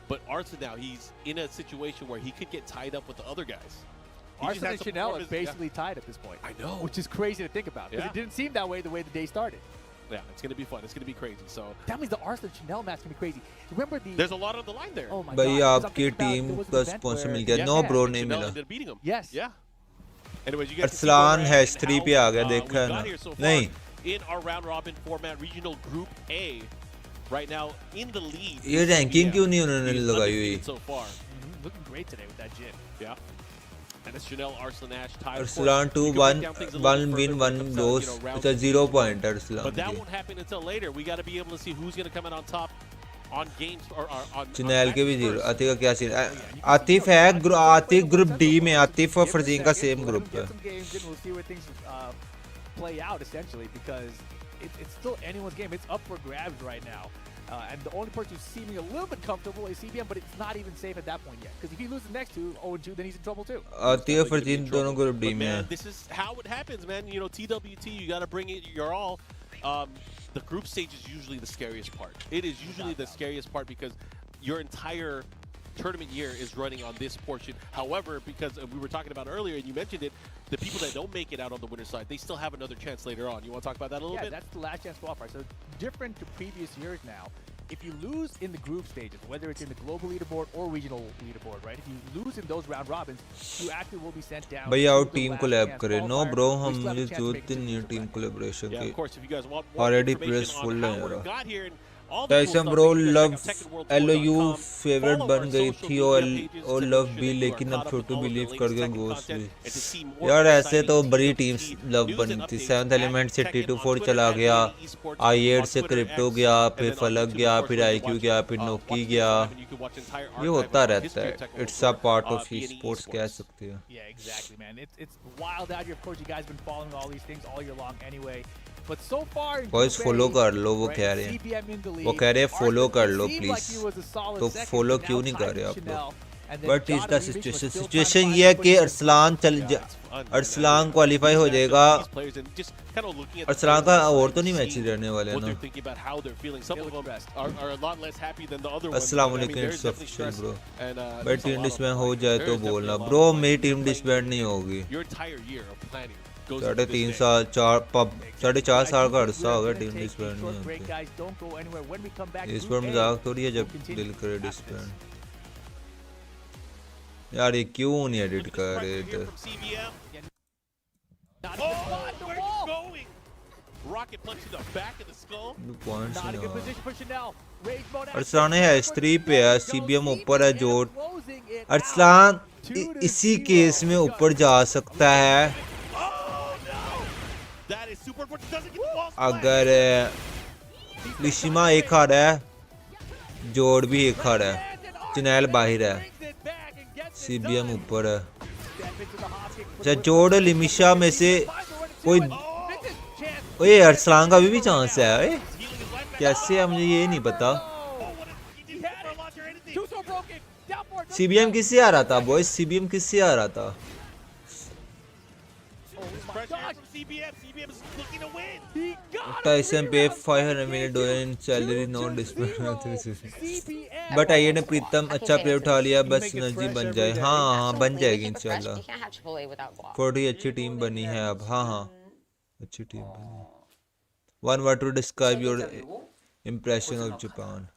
[SPEAKER 2] But Arslan now, he's in a situation where he could get tied up with the other guys.
[SPEAKER 1] Arslan and Chanel are basically tied at this point.
[SPEAKER 2] I know.
[SPEAKER 1] Which is crazy to think about. Because it didn't seem that way the day started.
[SPEAKER 2] Yeah, it's going to be fun. It's going to be crazy. So
[SPEAKER 1] that means the Arslan Chanel match is going to be crazy. Remember the...
[SPEAKER 2] There's a lot on the line there.
[SPEAKER 1] Oh my
[SPEAKER 5] भाई
[SPEAKER 1] God.
[SPEAKER 5] आपकी team का sponsor मिल गया. No bro नहीं मिला.
[SPEAKER 1] Yes.
[SPEAKER 2] Yeah. Anyways, you guys
[SPEAKER 5] Arsalan hash 3 पे आ गया देखा है ना. नहीं.
[SPEAKER 2] In our round robin format, regional group A, right now in the lead.
[SPEAKER 5] ये रैंकिंग क्यों नहीं उन्होंने लगाई हुई?
[SPEAKER 2] So far.
[SPEAKER 1] Looking great today with that Jin.
[SPEAKER 2] Yeah. And it's Chanel, Arslan Ash tied.
[SPEAKER 5] Arslan 2-1 win 1 lose. It's a 0 point Arslan.
[SPEAKER 2] But that won't happen until later. We got to be able to see who's going to come out on top on games or on.
[SPEAKER 5] Chanel के भी 0. आतिफ का क्या scene? Atif है Atif group D में आतिफ और फरजीन का same group है.
[SPEAKER 1] We'll see where things play out essentially because it's still anyone's game. It's up for grabs right now. And the only person who's seeming a little bit comfortable is CBM, but it's not even safe at that point yet. Because if he loses the next two, 0-2, then he's in trouble too.
[SPEAKER 5] Atif Farzeen दोनों group D में हैं.
[SPEAKER 2] This is how it happens, man. You know, TWT, you got to bring it your all. The group stage is usually the scariest part. It is usually the scariest part because your entire tournament year is running on this portion. However, because we were talking about earlier and you mentioned it, the people that don't make it out on the winner's side, they still have another chance later on. You want to talk about that a little bit?
[SPEAKER 1] Yeah, that's the last chance qualifier. So different to previous years now. If you lose in the group stages, whether it's in the global leaderboard or regional leaderboard, right? If you lose in those round robins, you actually will be sent down.
[SPEAKER 5] भैया और team collab करें. No bro, हम मुझे जरूरत नहीं है team collaboration की.
[SPEAKER 2] Yeah, of course, if you guys want
[SPEAKER 5] already press full है यार.
[SPEAKER 2] got here and
[SPEAKER 5] Tyson bro love LOU favourite बन गई थी और लव भी लेकिन अब छोटू बिलीव कर गया गोस्ट भी. यार ऐसे तो बड़ी टीम्स लव बनी थी. 7th एलिमेंट से T24 चला गया, I8 से क्रिप्टो गया, फिर फलक गया, फिर IQ गया, फिर नोकी गया. ये होता रहता है. It's a part of esports कह सकते हैं.
[SPEAKER 1] Yeah, exactly, man. It's wild out here. Of course, you guys have been following all these things all year long anyway. But so far in
[SPEAKER 5] boys
[SPEAKER 1] Group
[SPEAKER 5] follow
[SPEAKER 1] A,
[SPEAKER 5] कर लो वो
[SPEAKER 1] right,
[SPEAKER 5] कह रहे हैं
[SPEAKER 1] CBM in the
[SPEAKER 5] वो
[SPEAKER 1] lead.
[SPEAKER 5] कह रहे हैं follow
[SPEAKER 1] Arslan
[SPEAKER 5] कर लो
[SPEAKER 1] seemed like
[SPEAKER 5] please
[SPEAKER 1] he was a solid
[SPEAKER 5] तो
[SPEAKER 1] second,
[SPEAKER 5] फॉलो
[SPEAKER 1] but
[SPEAKER 5] क्यों
[SPEAKER 1] now
[SPEAKER 5] नहीं
[SPEAKER 1] tied
[SPEAKER 5] कर रहे
[SPEAKER 1] with
[SPEAKER 5] आप लोग
[SPEAKER 1] Chanel, and then
[SPEAKER 5] but is
[SPEAKER 1] John
[SPEAKER 5] the
[SPEAKER 1] and Riff was
[SPEAKER 5] situation
[SPEAKER 1] still trying to
[SPEAKER 5] situation
[SPEAKER 1] find
[SPEAKER 5] ये है
[SPEAKER 1] their
[SPEAKER 5] कि
[SPEAKER 1] footing.
[SPEAKER 5] अरसलान चल अरसलान क्वालिफाई हो जाएगा अरसलान का और तो नहीं मैचेस रहने वाले ना अस्सलाम वालेकुम इट्स ऑफिशियल ब्रो भाई टीम डिसबैंड हो जाए तो बोलना ब्रो मेरी टीम डिसबैंड नहीं होगी 3.5 साल 4.5 साल का अरसा हो गया टीम डिसबैंड नहीं होती इस पर मजाक थोड़ी है जब दिल करे डिसबैंड यार ये क्यों नहीं एडिट कर रहे थे अरसलान है S3 पे है CBM ऊपर है जोड़ अरसलान इसी केस में ऊपर जा सकता है अगर लिशिमा एक हार है जोड़ भी एक हार है चनैल बाहर है CBM ऊपर है अच्छा जोड़ लिमिशा में से कोई ओए अरसलान का भी चांस है ओए कैसे है मुझे ये नहीं पता CBM किससे आ रहा था बॉयज CBM किससे आ रहा था Tyson pay 500 million dollar in salary non dispute but आइए ने प्रीतम अच्छा प्लेयर उठा लिया बस एनर्जी बन जाए हाँ बन जाएगी इंशाल्लाह 40 अच्छी टीम बनी है अब हाँ अच्छी टीम बनी one word to describe your impression of Japan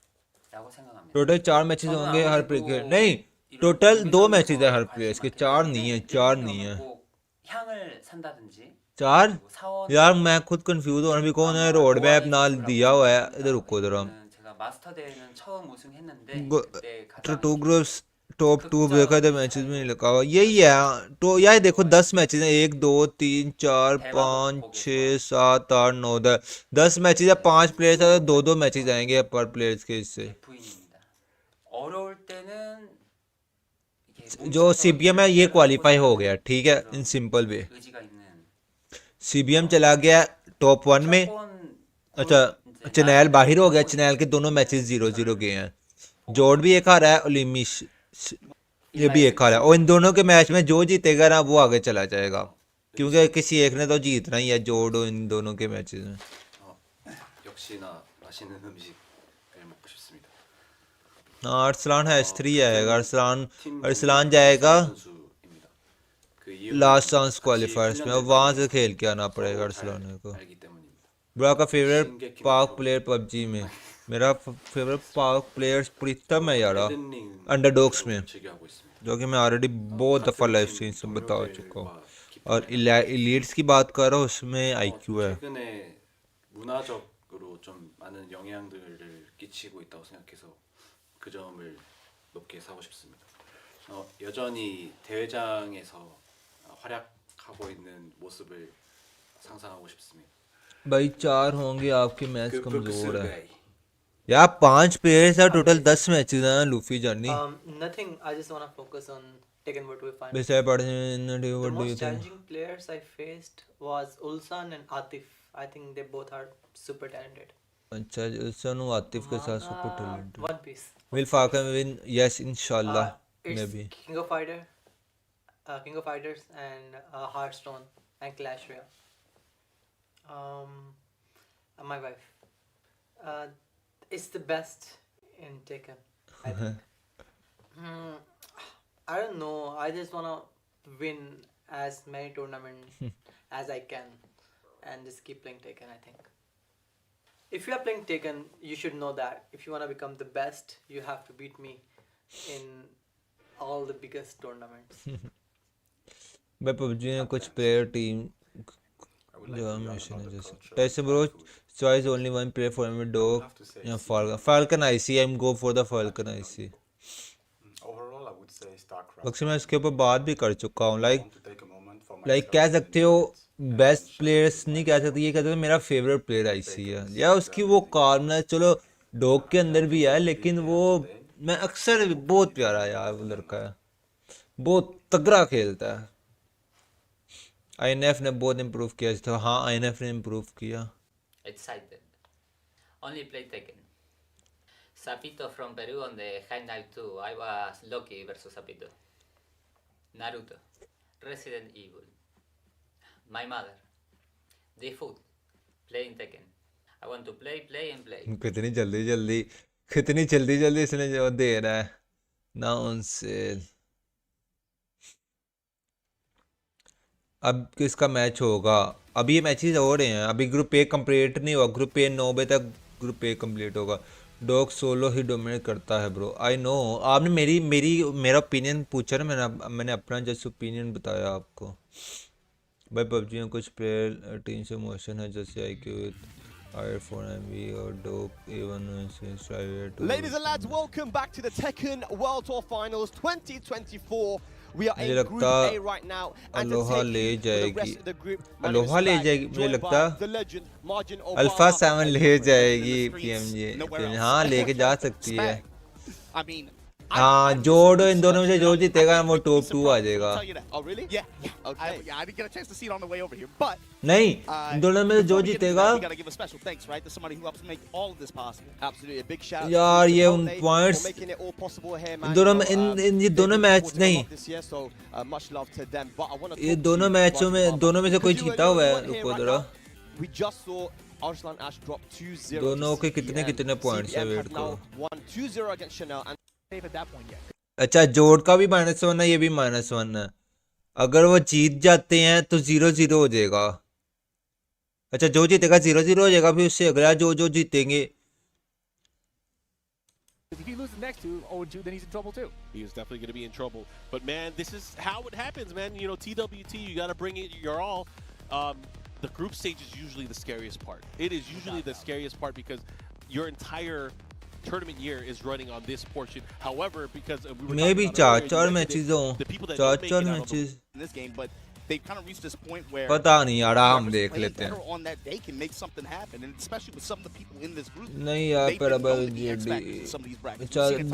[SPEAKER 5] total 4 matches होंगे हर प्लेयर नहीं टोटल 2 मैचेस है हर प्लेयर के 4 नहीं है 4 यार मैं खुद कंफ्यूज हो रहा हूँ कौन है रोड मैप नाल दिया हुआ है इधर रुको जरा टू ग्रुप्स टॉप 2 बेकार मैचेस में नहीं लिखा हुआ यही है तो यार देखो 10 मैचेस हैं 1 2 3 4 5 6 7 8 9 10 मैचेस है 5 प्लेयर्स है 2 मैचेस आएंगे पर प्लेयर्स के इससे जो CBM है ये क्वालिफाई हो गया ठीक है इन सिंपल वे CBM चला गया टॉप 1 में अच्छा चनैल बाहर हो गया चनैल के दोनों मैचेस 0-0 गए हैं जोड़ भी एक हारा है और लिमिश ये भी एक हारा है और इन दोनों के मैच में जो जीतेगा ना वो आगे चला जाएगा क्योंकि किसी एक ने तो जीतना ही है जोड़ इन दोनों के मैचेस में अरसलान है S3 आएगा अरसलान जाएगा लास्ट चांस क्वालिफायर्स में और वहां से खेल के आना पड़ेगा अरसलान को ब्रो का फेवरेट पाक प्लेयर PUBG में मेरा फेवरेट पाक प्लेयर प्रीतम है यार अंडरडॉग्स में जो कि मैं ऑलरेडी बहुत दफ़ा लाइव स्ट्रीम से बता चुका हूँ और इलीट्स की बात कर रहा हूँ उसमें IQ है
[SPEAKER 9] 문화적으로 좀 많은 영향들을 끼치고 있다고 생각해서 그 점을 높게 사고 싶습니다. 여전히 대회장에서 활약하고 있는 모습을 상상하고 싶습니다.
[SPEAKER 5] भाई 4 होंगे आपके मैच कमजोर है यार 5 प्लेयर्स है टोटल 10 मैचेस हैं Luffy journey
[SPEAKER 6] Nothing. I just wanna focus on Tekken World Tour Finals.
[SPEAKER 5] Beside what
[SPEAKER 6] The
[SPEAKER 5] do you
[SPEAKER 6] most
[SPEAKER 5] think?
[SPEAKER 6] challenging players I faced was Ulsan and Atif. I think they both are super talented.
[SPEAKER 5] अच्छा सनु आतिफ के साथ super talent
[SPEAKER 6] One Piece.
[SPEAKER 5] Will falcon win yes इंशाल्लाह may be
[SPEAKER 6] It's King of Fighters and Hearthstone and Clash Royale. My wife. It's the best in Tekken. I think. I don't know. I just wanna win as many tournaments as I can, and just keep playing Tekken. I think. If you are playing Tekken, you should know that if you wanna become the best, you have to beat me in all the biggest tournaments.
[SPEAKER 5] मैं PUBG में कुछ player team जो mission है जैसे ऐसे bro choice only one player for me dog या falcon IC I am go for the falcon IC अक्सर मैं इसके ऊपर बात भी कर चुका हूँ लाइक कह सकते हो बेस्ट प्लेयर्स नहीं कह सकते ये कहते हो मेरा फेवरेट प्लेयर IC है या उसकी वो कार चलो डॉग के अंदर भी है लेकिन वो मैं अक्सर बहुत प्यारा यार वो लड़का है बहुत तगड़ा खेलता है INF ने बहुत इम्प्रूव किया था. हाँ INF ने इम्प्रूव किया.
[SPEAKER 10] Excited. Only play Tekken. Sapito from Peru on the High Night 2. I was Loki versus Sapito. Naruto. Resident Evil. My mother. The food. Playing Tekken. I want to play and play.
[SPEAKER 5] कितनी जल्दी इसने जो दे रहा है. Nonsense. अब किसका match होगा? अभी ये मैचेस हो रहे हैं. अभी ग्रुप ए कंप्लीट नहीं हुआ. ग्रुप ए 9 बजे तक ग्रुप ए कंप्लीट होगा. डॉग सोलो ही डोमिनेट करता है ब्रो. I know. आपने मेरा ओपिनियन पूछा ना. मैंने अपना जस्ट ओपिनियन बताया आपको. भाई पबजी में कुछ प्लेयर टीम से मोशन है जैसे IQ R4MV or dope even since
[SPEAKER 11] Ladies and lads, welcome back to the Tekken World Tour Finals 2024. We are in Group A right now.
[SPEAKER 5] Aloha ले जाएगी. अलोहा ले जाएगी मुझे लगता. अल्फा 7 ले जाएगी PMG. हाँ लेके जा सकती है. हाँ जोड़ो इन दोनों में से जो जीतेगा वो टॉप 2 आ जाएगा. नहीं इन दोनों में से जो जीतेगा यार ये उन पॉइंट्स इन दोनों में ये दोनों मैच नहीं ये दोनों मैचों में दोनों में से कोई जीता हुआ है. रुको जरा
[SPEAKER 11] Arslan Ash dropped 2-0.
[SPEAKER 5] दोनों के कितने पॉइंट्स है वेट को.
[SPEAKER 11] 1-2-0 against Chanel and
[SPEAKER 5] अच्छा जोड़ का भी -1 है. ये भी -1 है. अगर वो जीत जाते हैं तो 0-0 हो जाएगा. अच्छा जो जीतेगा 0-0 हो जाएगा. फिर उससे अगला जो जीतेंगे.
[SPEAKER 1] If he loses next to 0-2, then he's in trouble too.
[SPEAKER 2] He is definitely going to be in trouble. But man, this is how it happens, man. You know, TWT, you got to bring it your all. The group stage is usually the scariest part. It is usually the scariest part because your entire tournament year is running on this portion. However, because we were
[SPEAKER 5] maybe चार matches
[SPEAKER 2] the people that don't make it out
[SPEAKER 5] matches
[SPEAKER 11] in this game, but they've kind of reached this point where
[SPEAKER 5] पता नहीं यार हम देख लेते हैं.
[SPEAKER 11] on that day can make something happen, and especially with some of the people in this group.
[SPEAKER 5] नहीं यार पर अब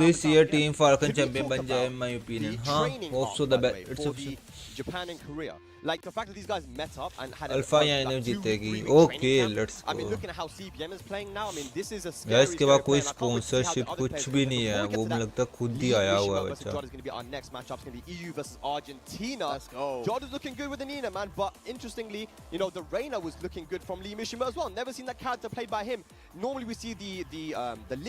[SPEAKER 5] this year team Falcon champion बन जाए in my opinion. हाँ hope so the best. It's
[SPEAKER 11] Japan and Korea. Like the fact that these guys met up and had
[SPEAKER 5] Alpha या इन्हें जीतेगी. Okay, let's go.
[SPEAKER 11] I mean, looking at how CPM is playing now, I mean, this is a scary.
[SPEAKER 5] यार इसके बाद कोई sponsorship कुछ भी नहीं है. वो मुझे लगता है खुद ही आया हुआ है बच्चा.
[SPEAKER 11] Is going to be our next matchup. It's going to be EU versus Argentina. Let's go. Jod is looking good with the Nina, man. But interestingly, you know, the Reina was looking good from Lee Mishima as well. Never seen that character played by him. Normally we see the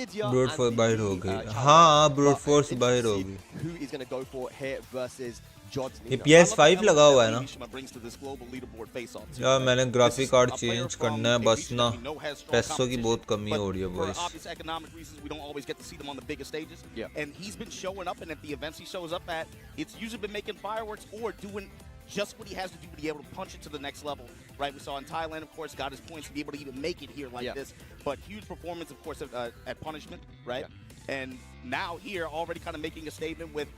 [SPEAKER 11] Lydia.
[SPEAKER 5] Brute force बाहर हो गई. हाँ brute force बाहर हो गई.
[SPEAKER 11] Who is going to go for here versus
[SPEAKER 5] ये PS5 लगा हुआ है ना. यार मैंने ग्राफिक कार्ड चेंज करना है बस ना. पैसों की बहुत कमी हो रही है boys.
[SPEAKER 11] And he's been showing up, and at the events he shows up at, it's usually been making fireworks or doing just what he has to do to be able to punch it to the next level, right? We saw in Thailand, of course, got his points to be able to even make it here like this. But huge performance, of course, at punishment, right? And now here, already kind of making a statement with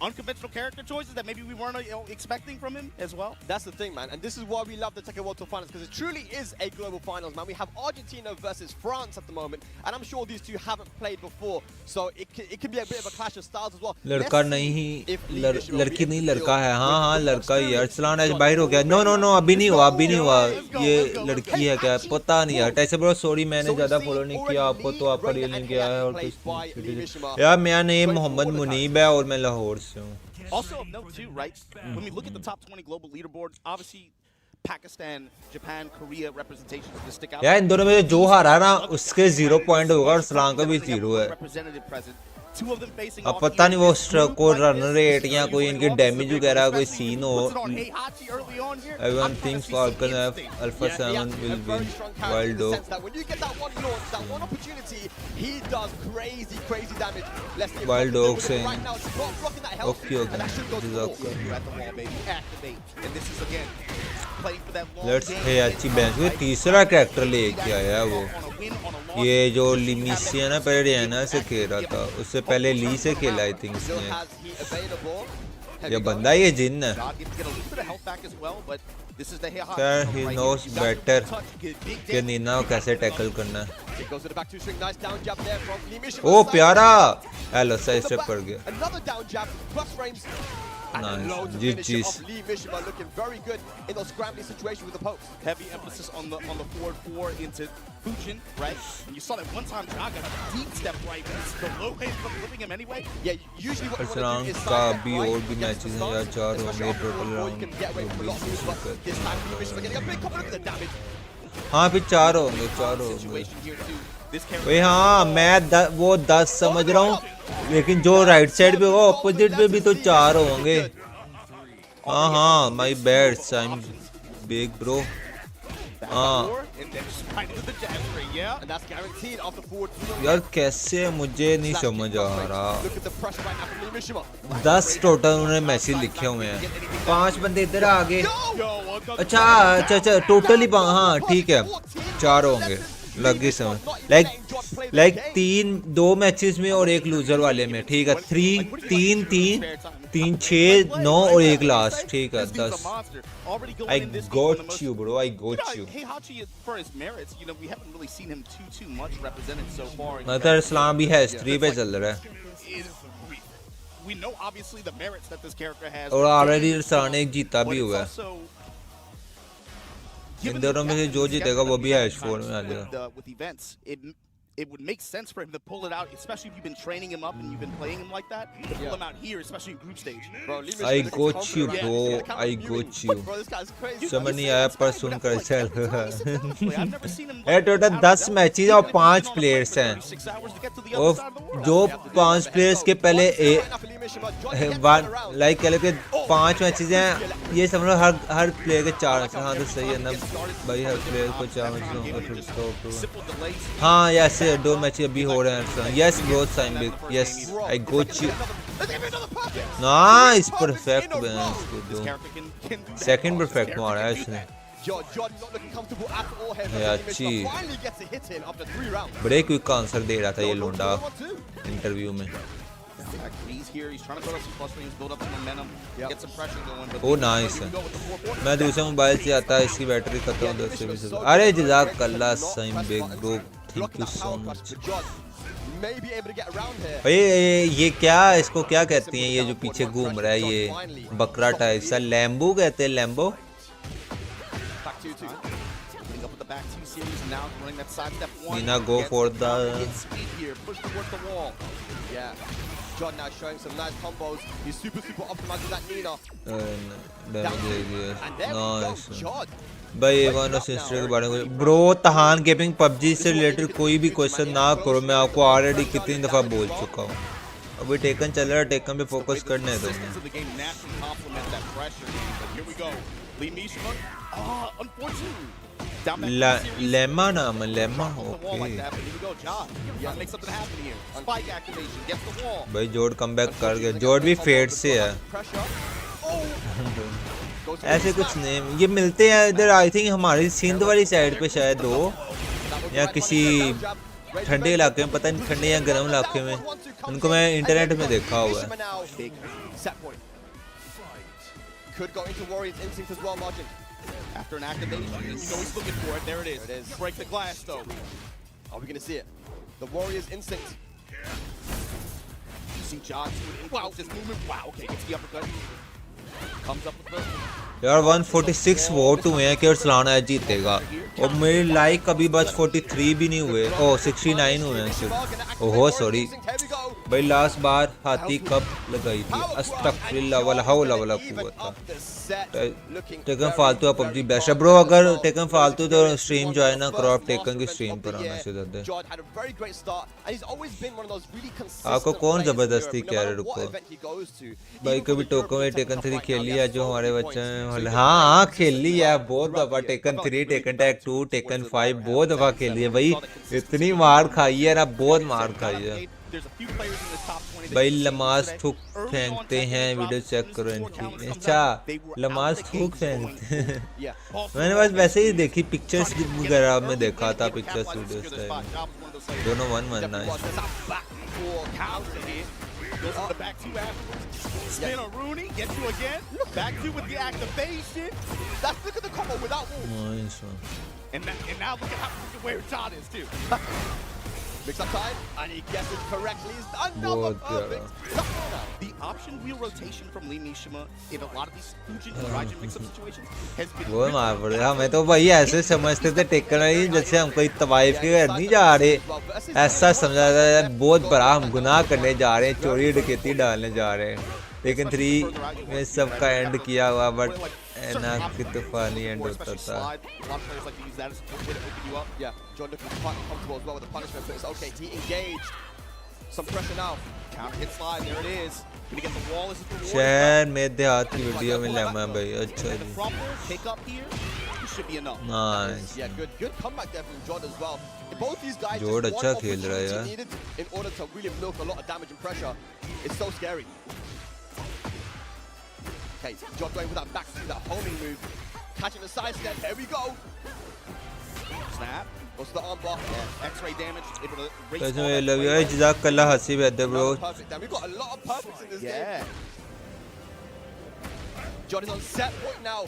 [SPEAKER 11] unconventional character choices that maybe we weren't expecting from him as well.
[SPEAKER 12] That's the thing, man. And this is why we love the Tekken World Tour Finals, because it truly is a global finals, man. We have Argentina versus France at the moment, and I'm sure these two haven't played before, so it can be a bit of a clash of styles as well.
[SPEAKER 5] लड़का नहीं लड़की नहीं लड़का है. हाँ लड़का ही है. अरसलान ऐश बाहर हो गया. नो अभी नहीं हुआ. ये लड़की है क्या पता नहीं यार. ऐसे ब्रो सॉरी मैंने ज्यादा फॉलो नहीं किया आपको, तो आपका रील नहीं किया है. और कुछ यार मेरा नेम मोहम्मद मुनीब है और मैं लाहौर से.
[SPEAKER 11] Also of note too, right? When we look at the top 20 global leaderboard, obviously Pakistan, Japan, Korea representation to stick out.
[SPEAKER 5] यार इन दोनों में जो हारा ना उसके 0 पॉइंट होगा और सलाम का भी 0 है. अब पता नहीं वो स्ट्रोक और रन रेट या कोई इनके डैमेज वगैरह कोई सीन हो. Everyone thinks Falcon Alpha 7 will win. Wild dog. Wild dog से okay. Let's hey अच्छी बेंच में तीसरा कैरेक्टर लेके आया वो. ये जो लिमिसी है ना पहले रियाना से खेल रहा था, उससे पहले ली से खेला आई थिंक इसने. ये बंदा ये जिन है. Sir, he knows better कि नीना को कैसे टैकल करना है. ओ प्यारा हेलो सही स्टेप कर गया.
[SPEAKER 12] And
[SPEAKER 5] Nice.
[SPEAKER 12] low to
[SPEAKER 5] GG's.
[SPEAKER 12] finish it off. Lee Mishima looking very good in those scrambling situations with the pokes.
[SPEAKER 11] Heavy emphasis on the forward four into Doujin, right? And you saw that one time John got a deep step right, but the low head from flipping him anyway.
[SPEAKER 12] Yeah, usually what you
[SPEAKER 5] Arsalan
[SPEAKER 12] want to do is
[SPEAKER 5] का
[SPEAKER 12] side step
[SPEAKER 5] भी
[SPEAKER 12] right
[SPEAKER 5] और भी
[SPEAKER 12] against the
[SPEAKER 5] matches हैं या
[SPEAKER 12] stars,
[SPEAKER 5] 4
[SPEAKER 12] especially
[SPEAKER 5] होंगे
[SPEAKER 12] off the
[SPEAKER 5] total
[SPEAKER 12] roll, you can get away from a lot of moves, but this time Lee Mishima getting a big couple. Look at the damage.
[SPEAKER 5] हाँ फिर 4 होंगे 4 होंगे
[SPEAKER 11] Situation here too. This character.
[SPEAKER 5] भाई हाँ मैं वो 10 समझ रहा हूँ लेकिन जो राइट साइड पे वो ऑपोजिट पे भी तो 4 होंगे हाँ my bad I am big bro हाँ यार कैसे मुझे नहीं समझ आ रहा 10 टोटल उन्होंने मैसेज लिखे हुए हैं 5 बंदे इधर आ गए अच्छा टोटली हाँ ठीक है 4 होंगे लग गई समझ लाइक 2 मैचेस में और 1 लूजर वाले में ठीक है 3 6 9 और 1 लास्ट ठीक है 10 I got you bro I got you मतलब अरसलान भी हिस्ट्री पे चल रहा है और ऑलरेडी अरसलान एक जीता भी हुआ है इन दोनों में से जो जीतेगा वो भी हैश 4 में आ जाएगा
[SPEAKER 11] it would make sense for him to pull it out, especially if you've been training him up and you've been playing him like that. To pull him out here, especially in group stage.
[SPEAKER 12] Bro,
[SPEAKER 5] I got you, bro. I got you. समझ नहीं आया पर सुनकर चल। ये total 10 matches और 5 players हैं। और जो 5 प्लेयर्स के पहले लाइक कह लो कि 5 मैचेस हैं, ये समझ लो हर प्लेयर के 4 हाँ तो सही है ना भाई, हर प्लेयर को 4 मैचेस होंगे। हाँ ऐसे 2 मैच अभी हो रहे हैं। Yes bro sign big yes I got you nice perfect second perfect मारा है इसने अच्छी बड़े क्विक आंसर दे रहा था ये लोंडा इंटरव्यू में। ओ नाइस है। मैं दूसरे मोबाइल से आता है, इसकी बैटरी खत्म हो से। अरे जज़ाकल्लाह sign big bro, thank you so much. भाई ये क्या इसको क्या कहती हैं, ये जो पीछे घूम रहा है ये बकरा टाइप सा, लैम्बो कहते हैं Lambo. Nina go for the
[SPEAKER 12] John now showing some nice combos. He's super optimizing that Nina.
[SPEAKER 5] Nice. भाई वन और सिस्टर के बारे में ब्रो, तहान गेमिंग पबजी से रिलेटेड कोई भी क्वेश्चन ना करो, मैं आपको ऑलरेडी कितनी दफ़ा बोल चुका हूँ। अभी टेकन चल रहा है, टेकन पे फोकस करने दो। लेमा नाम है, लेमा ओके। भाई जोड़ कमबैक कर गया, जोड़ भी फेड से है। ऐसे कुछ नेम ये मिलते हैं इधर, आई थिंक हमारी सिंध वाली साइड पे शायद हो, या किसी ठंडे इलाके में, पता नहीं ठंडे या गर्म इलाके में, उनको मैं इंटरनेट में देखा हुआ है।
[SPEAKER 11] After an activation, he's always looking for it. There it is. Break the glass, though.
[SPEAKER 12] Are we going to see it? The Warrior's instinct.
[SPEAKER 11] You see John doing this movement. Wow, okay, gets the uppercut. Comes up with the...
[SPEAKER 5] यार 146 vote हुए हैं कि अरसलान आज जीतेगा, और मेरे like अभी बस 43 भी नहीं हुए, ओ 69 हुए हैं सिर्फ। ओहो सॉरी भाई, लास्ट बार हाथी कब लगाई थी, अस्तगफिरुल्लाह वला हौला वला कुव्वता। टेकन फालतू है, पबजी बेस्ट है ब्रो। अगर टेकन फालतू तो स्ट्रीम जो है ना करो आप टेकन की स्ट्रीम पर आना से ज़्यादा। आपको कौन ज़बरदस्ती कह रहे, रुको भाई। कभी टोको में टेकन 3 खेली है जो हमारे बच्चे हैं? हाँ खेली है बहुत दफ़ा, टेकन 3, टेकन टैग 2, टेकन 5 बहुत दफ़ा खेली है भाई। इतनी मार खाई है ना, बहुत मार खाई है भाई। लमाज थूक फेंकते हैं, वीडियो चेक करो इनकी। अच्छा लमाज थूक फेंकते हैं मैंने बस वैसे ही देखी, पिक्चर्स वगैरह में देखा था, पिक्चर्स वीडियोस टाइप दोनों 1-1 nice.
[SPEAKER 11] Spin a Rooney, gets you again. Back to with the activation. Look at the combo without wall.
[SPEAKER 5] Nice one.
[SPEAKER 11] And now look at where John is too.
[SPEAKER 12] Mix up time, and he gets it correctly. Another perfect.
[SPEAKER 11] The option wheel rotation from Lee Mishima in a lot of these Doujin and Rangchu mix-up situations has been
[SPEAKER 5] वो मार पड़े हमें तो भाई ऐसे समझते थे taken ही जैसे हम कोई तवाइफ के घर नहीं जा रहे ऐसा समझा था बहुत बड़ा हम गुनाह करने जा रहे हैं चोरी डकैती डालने जा रहे हैं लेकिन 3 में सबका एंड किया हुआ बट ना कि तूफानी एंड होता था
[SPEAKER 12] Yeah, John looking quite comfortable as well with the punishment, but it's okay. He engaged. Some pressure now. Counter hit slide. There it is. Gonna get the wall. This is the
[SPEAKER 5] शहर में देहात की video में lemma भाई अच्छा जी
[SPEAKER 11] pick up here. This should be enough.
[SPEAKER 5] Nice
[SPEAKER 12] Yeah, good comeback there from John as well. Both these guys
[SPEAKER 5] जोड़
[SPEAKER 12] just
[SPEAKER 5] अच्छा
[SPEAKER 12] one
[SPEAKER 5] खेल रहा है यार
[SPEAKER 12] opportunity needed in order to really milk a lot of damage and pressure. It's so scary. Okay, John going with that back, that homing move, catching the side step. There we go.
[SPEAKER 11] Snap.
[SPEAKER 12] Goes to the armbar.
[SPEAKER 11] Yeah, X-ray damage. Able to race
[SPEAKER 5] कैसे
[SPEAKER 11] all
[SPEAKER 5] में
[SPEAKER 11] that
[SPEAKER 5] love you
[SPEAKER 11] way.
[SPEAKER 5] जज़ाकल्लाह हसीब है bro
[SPEAKER 12] Perfect. Damn, we've got a lot of perfects in this
[SPEAKER 11] Yeah.
[SPEAKER 12] game. John is on set point now.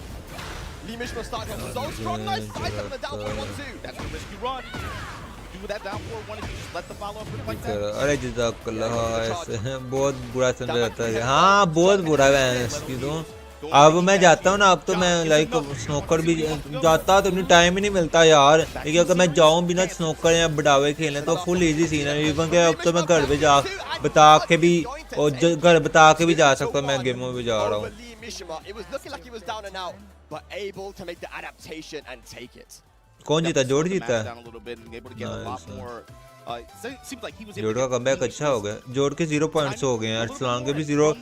[SPEAKER 12] Lee Mishima starting off so strong. Nice side step on the down 1-2.
[SPEAKER 11] That's a risky run. Do that down 4-1 if you just let the follow-up rip like that.
[SPEAKER 5] अरे जज़ाकल्लाह ऐसे बहुत बुरा समझा जाता है हाँ बहुत बुरा है इसकी तो अब मैं जाता हूँ ना अब तो मैं लाइक स्नोकर भी जाता तो नहीं टाइम ही नहीं मिलता यार लेकिन अगर मैं जाऊँ बिना स्नोकर या बढ़ावे खेलने तो फुल इजी सीन है इवन के अब तो मैं घर पे जा बता के भी और घर बता के भी जा सकता हूँ मैं गेमों में जा रहा हूँ
[SPEAKER 12] It was looking like he was down and out, but able to make the adaptation and take it.
[SPEAKER 5] कौन जीता जोड़ जीता जोड़ का कमबैक अच्छा हो गया जोड़ के 0 पॉइंट्स हो गए हैं अरसलान के भी 0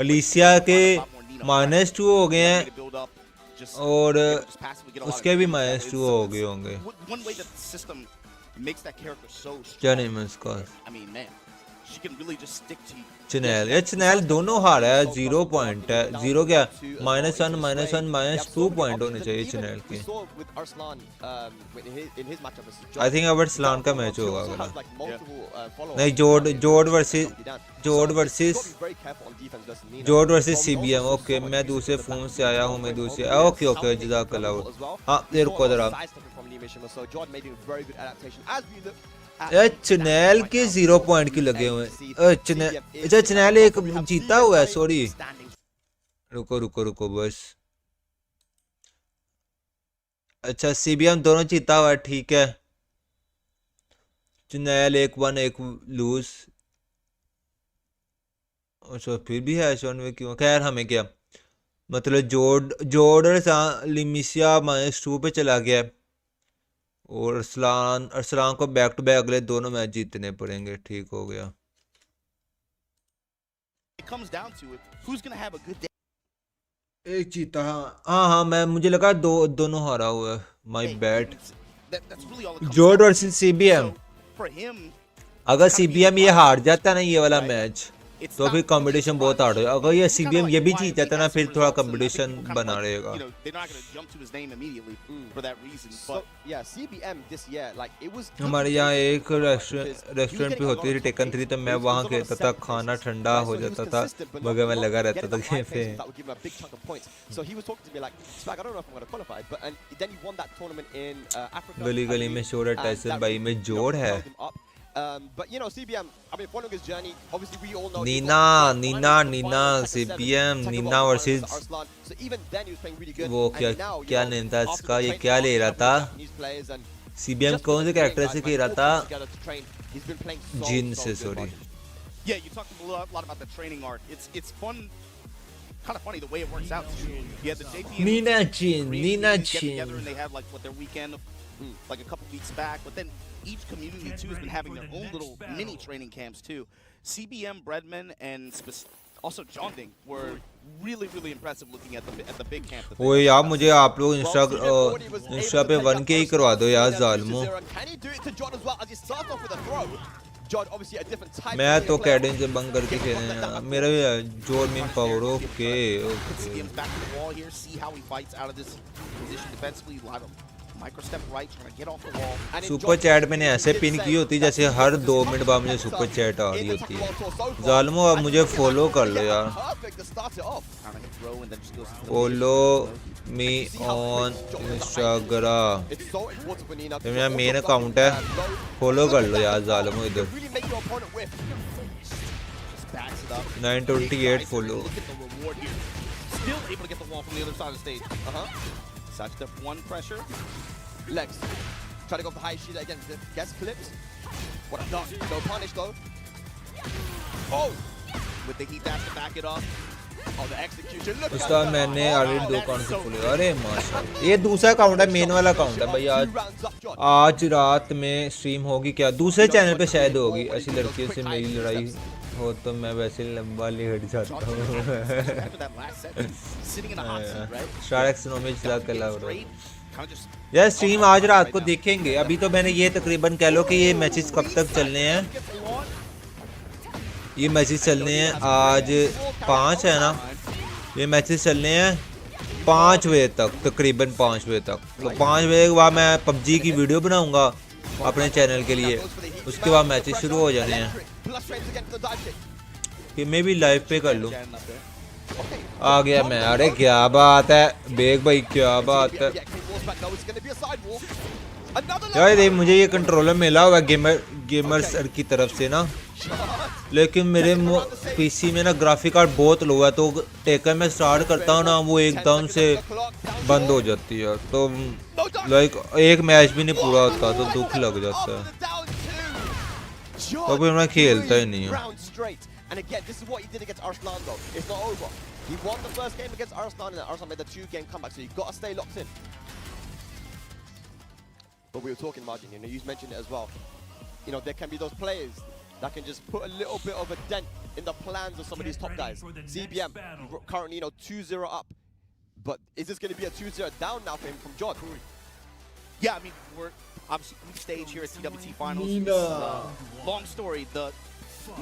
[SPEAKER 5] अलीसिया के -2 हो गए हैं और उसके भी -2 हो गए होंगे क्या नहीं मैं इसका चैनल ये चैनल दोनों हार है 0 पॉइंट है 0 क्या -1 -2 पॉइंट होने चाहिए चैनल के आई थिंक अब अरसलान का मैच होगा नहीं जोड़ वर्सेस CBM ओके मैं दूसरे फोन से आया हूँ मैं दूसरे ओके जज़ाकल्लाह हाँ रुको जरा चैनल के 0 पॉइंट की लगे हुए अच्छा चैनल एक जीता हुआ है सॉरी रुको बस अच्छा CBM दोनों जीता हुआ है ठीक है चैनल 1-1 एक लूज अच्छा फिर भी है शॉन में क्यों खैर हमें क्या मतलब जोड़ लिमिशिया -2 पे चला गया और अरसलान को बैक टू बैक अगले दोनों मैच जीतने पड़ेंगे ठीक हो गया एक जीता हाँ मैं मुझे लगा दोनों हारा हुआ है माय बैड जोड़ वर्सेस CBM अगर CBM ये हार जाता ना ये वाला मैच तो फिर कंपटीशन बहुत हार्ड है अगर ये CBM ये भी जीत जाता ना फिर थोड़ा कंपटीशन बना रहेगा हमारे यहाँ एक रेस्टोरेंट पे होती थी टेकन 3 तो मैं वहाँ खेलता था खाना ठंडा हो जाता था मगर मैं लगा रहता था गेम पे गली गली में शोर टाइसन भाई में जोड़ है
[SPEAKER 12] but you know CBM I mean following his journey obviously we all know
[SPEAKER 5] Nina CBM Nina versus
[SPEAKER 12] so even then he was playing really good
[SPEAKER 5] वो क्या नेम था इसका ये क्या ले रहा था CBM कौन से कैरेक्टर से खेल रहा था जिन से sorry
[SPEAKER 11] yeah you talked a lot about the training arc it's fun kind of funny the way it works out yeah the JP
[SPEAKER 5] Nina Chin
[SPEAKER 11] together and they have like what their weekend like a couple weeks back but then each community too has been having their own little mini training camps too. CBM, Breadman, and also Jeondding were really impressive looking at the big camp.
[SPEAKER 5] वो यार मुझे आप लोग Insta पे 1K ही करवा दो यार जालिमो मैं तो कैडेन से बंग करके खेलने हैं मेरा भी जोर में पावर ओके सुपर चैट मैंने ऐसे पिन की होती जैसे हर 2 मिनट बाद मुझे सुपर चैट आ रही होती है जालिमो अब मुझे फॉलो कर लो यार follow me on Instagram.
[SPEAKER 12] It's so important for Nina.
[SPEAKER 5] ये मेरा मेन अकाउंट है, फॉलो कर लो यार जालिमो इधर।
[SPEAKER 12] Really make your opponent whiff. Just backs it up.
[SPEAKER 5] 928 follow।
[SPEAKER 11] Look at the reward here. Still able to get the wall from the other side of the stage.
[SPEAKER 12] Sidestep one pressure. Legs. Try to go for high shooter again. Gets clipped. What a dunk. No punish though. Oh!
[SPEAKER 11] With the heat dash to back it up.
[SPEAKER 12] Oh, the execution. Look
[SPEAKER 5] उसका मैंने already 2 account से follow. अरे माशाल्लाह, ये दूसरा account है, main वाला account है भाई। आज रात में स्ट्रीम होगी क्या? दूसरे चैनल पे शायद होगी। ऐसी लड़कियों से मेरी लड़ाई हो तो मैं वैसे लंबा लेट जाता हूँ। स्टार एक्सनोमी जज़ाक अल्लाह ब्रो। यार स्ट्रीम आज रात को देखेंगे। अभी तो मैंने ये तकरीबन कह लो कि ये मैचेस कब तक चलने हैं। ये मैचेस चलने हैं आज 5 है ना, ये मैचेस चलने हैं 5 बजे तक, तकरीबन 5 बजे तक। तो 5 बजे के बाद मैं पबजी की वीडियो बनाऊंगा अपने चैनल के लिए, उसके बाद मैचेस शुरू हो जाने हैं। कि मैं भी लाइव पे कर लूँ। आ गया मैं। अरे क्या बात है बेग भाई, क्या बात है यार। देख मुझे ये कंट्रोलर मिला हुआ गेमर सर की तरफ से ना, लेकिन मेरे पीसी में ना ग्राफिक कार्ड बहुत लो है, तो टेकन में स्टार्ट करता हूँ ना वो एकदम से बंद हो जाती है। तो लाइक एक मैच भी नहीं पूरा होता तो दुख लग जाता है, तो फिर मैं खेलता ही नहीं हूँ।
[SPEAKER 12] And again, this is what he did against Arslan though. It's not over. He won the first game against Arslan and Arslan made the 2-game comeback, so you've got to stay locked in. But we were talking, Margin, you know, you mentioned it as well. You know, there can be those players that can just put a little bit of a dent in the plans of some of these top guys. CBM, currently, you know, 2-0 up. But is this going to be a 2-0 down now for him from John?
[SPEAKER 11] Yeah, I mean, we're obviously group stage here at TWT Finals. Long story, the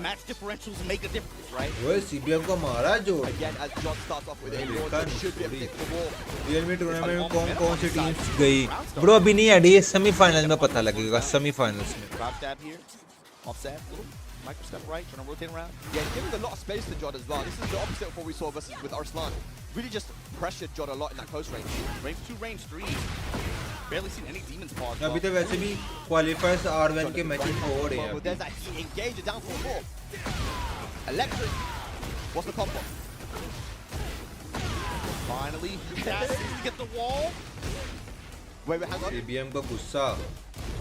[SPEAKER 11] match differentials make a difference, right?
[SPEAKER 5] वो CBM को मारा जो।
[SPEAKER 12] Again, as John starts off with a more than should be able to take the ball.
[SPEAKER 5] Real में tournament में कौन सी teams गई bro अभी नहीं है, ये सेमीफाइनल में पता लगेगा। सेमीफाइनल्स में
[SPEAKER 11] Drop stab here, offset, little micro step right, trying to rotate around.
[SPEAKER 12] Yeah, giving a lot of space to John as well. This is the opposite of what we saw versus with Arslan. Really just pressured John a lot in that close range.
[SPEAKER 11] Range 2, range 3. Barely seen any demons pause.
[SPEAKER 5] अभी तो वैसे भी क्वालिफायर्स R1 के matches हो रहे हैं।
[SPEAKER 12] There's that heat engager down for 4. Electric. What's the combo?
[SPEAKER 11] Finally, to get the wall.
[SPEAKER 12] Wait, hang on.
[SPEAKER 5] CBM का गुस्सा।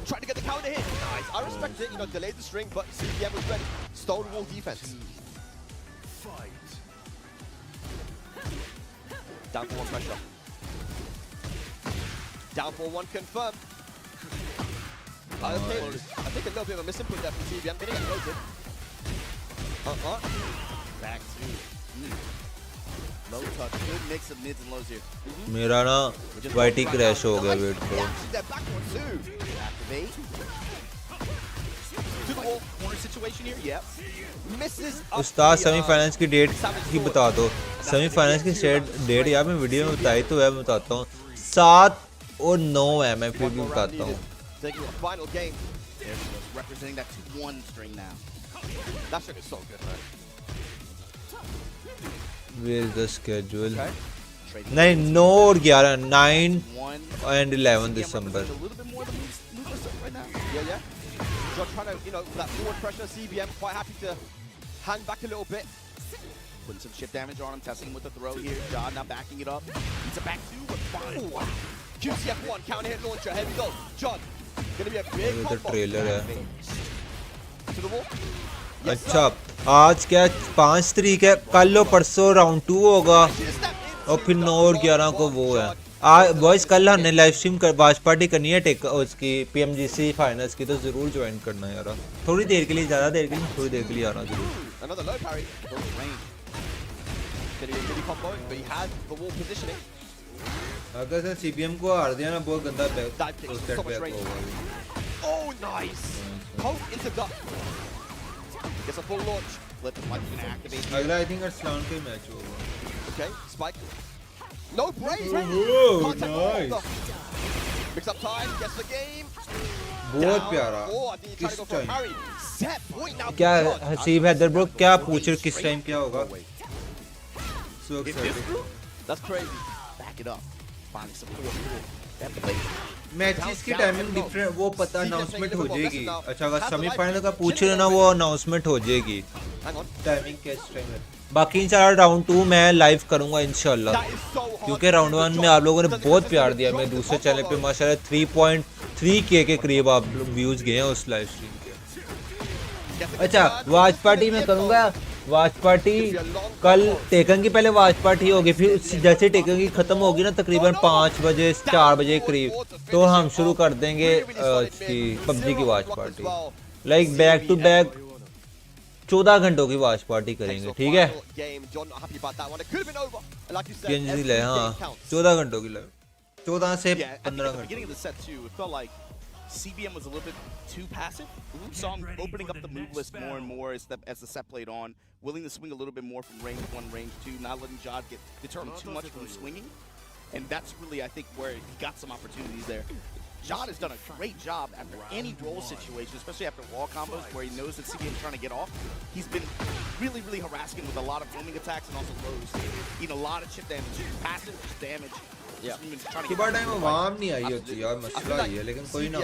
[SPEAKER 12] Trying to get the counter hit. Nice. I respect it. You know, delayed the string, but CBM was ready. Stonewall defense. Down for 1 pressure. Down for 1 confirmed. I think a little bit of a misinput there from CBM. Didn't get rotated.
[SPEAKER 11] Back to low touch. Good mix of mids and lows here.
[SPEAKER 5] मेरा ना YT crash हो गया, wait करो।
[SPEAKER 11] Activate. To the wall. Corner situation here. Yep.
[SPEAKER 12] Misses.
[SPEAKER 5] Ustad semifinals की date की बता दो। Semifinals की डेट यार मैं वीडियो में बताई तो है, मैं बताता हूँ 7 और 9 है, मैं फिर भी बताता हूँ।
[SPEAKER 12] Final game.
[SPEAKER 11] Representing that 2-1 string now.
[SPEAKER 12] That shit is so good, man.
[SPEAKER 5] Where is the schedule? नहीं 9 और 11, 9 and 11 December.
[SPEAKER 12] A little bit more than right now. Yeah. John trying to, you know, that forward pressure. CBM quite happy to hang back a little bit.
[SPEAKER 11] Putting some chip damage on him, testing him with the throw here. John now backing it up. It's a back 2, but fine.
[SPEAKER 12] QCF1 counter hit launcher. Here we go. John, gonna be a big
[SPEAKER 5] ये तो
[SPEAKER 12] combo.
[SPEAKER 5] Trailer है।
[SPEAKER 12] To the wall.
[SPEAKER 5] अच्छा आज क्या 5 तारीख है, कल और परसों राउंड 2 होगा और फिर 9 और 11 को वो है। बॉयज कल हमने लाइव स्ट्रीम कर वाच पार्टी करनी है टेक उसकी PMGC फाइनल्स की, तो जरूर ज्वाइन करना यार। थोड़ी देर के लिए, ज़्यादा देर के लिए, थोड़ी देर के लिए आना जरूर।
[SPEAKER 12] Another low parry. Gonna be a mini combo, but he has the wall positioning.
[SPEAKER 5] अगर से CBM को हार दिया ना बहुत गंदा बैक होगा।
[SPEAKER 12] Oh, nice. Poke into gut. Gets a full launch.
[SPEAKER 11] Flip him like he's gonna activate.
[SPEAKER 5] अगला I think Arslan का मैच होगा।
[SPEAKER 12] Okay, spike. No break.
[SPEAKER 5] Oh, nice.
[SPEAKER 12] Picks up time, gets the game.
[SPEAKER 5] बहुत प्यारा।
[SPEAKER 12] Oh, I think he's trying to go for a parry. Set point now.
[SPEAKER 5] क्या Haseeb Haider bro क्या पूछ रहे किस टाइम क्या होगा? So excited.
[SPEAKER 12] That's crazy.
[SPEAKER 11] Back it up. finding support here. That play.
[SPEAKER 5] Matches की टाइमिंग डिफरेंट वो पता अनाउंसमेंट हो जाएगी. अच्छा अगर सेमीफाइनल का पूछ रहे हो ना वो अनाउंसमेंट हो जाएगी टाइमिंग के टाइम में. बाकी इंशाल्लाह राउंड 2 मैं लाइव करूंगा इंशाल्लाह, क्योंकि राउंड 1 में आप लोगों ने बहुत प्यार दिया. मैं दूसरे चैनल पे माशाल्लाह 3.3K के करीब आप व्यूज गए हैं उस लाइव स्ट्रीम के. अच्छा वॉच पार्टी में करूंगा. वॉच पार्टी कल टेकन की पहले वॉच पार्टी होगी, फिर जैसे टेकन की खत्म होगी ना तकरीबन 5 बजे 4 बजे करीब तो हम शुरू कर देंगे पबजी की watch party. Like back to back 14 घंटों की वॉच पार्टी करेंगे. ठीक है हाँ 14 घंटों की लाइव 14 से 15 घंटे.
[SPEAKER 11] CBM was a little bit too passive. Saw him opening up the move list more and more as the set played on, willing to swing a little bit more from range 1, range 2, not letting Jod get deterred too much from swinging. And that's really, I think, where he got some opportunities there. Jod has done a great job after any roll situation, especially after wall combos where he knows that CBM is trying to get off. He's been really, really harassing with a lot of roaming attacks and also lows. Eating a lot of chip damage, passive damage.
[SPEAKER 5] सुबह time आवाम नहीं आई होती यार, मसला ही है. लेकिन कोई ना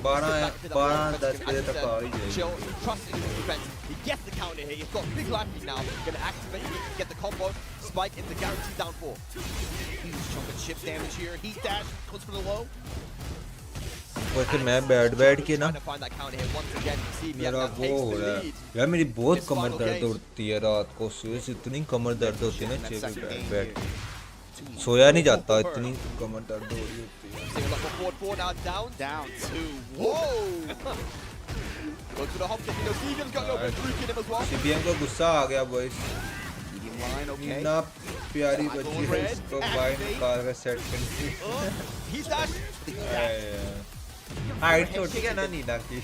[SPEAKER 5] 12-10 बजे तक आ ही जाएगी.
[SPEAKER 12] He gets the counter here. He's got big life lead now. Gonna activate it, get the combo, spike into guaranteed down 4.
[SPEAKER 11] Huge chunk of chip damage here. Heat dash, goes for the low.
[SPEAKER 5] वैसे मैं बैठ के ना मेरा वो हो रहा है यार, मेरी बहुत कमर दर्द होती है रात को. सुबह से इतनी कमर दर्द होती है ना चेयर पे बैठ सोया नहीं जाता, इतनी कमर दर्द हो रही होती है. सीबीएम को गुस्सा आ गया बॉयज. इतना प्यारी बच्ची है इसको बाय निकाल कर सेट करनी. हाइट तो ठीक है ना नीला की.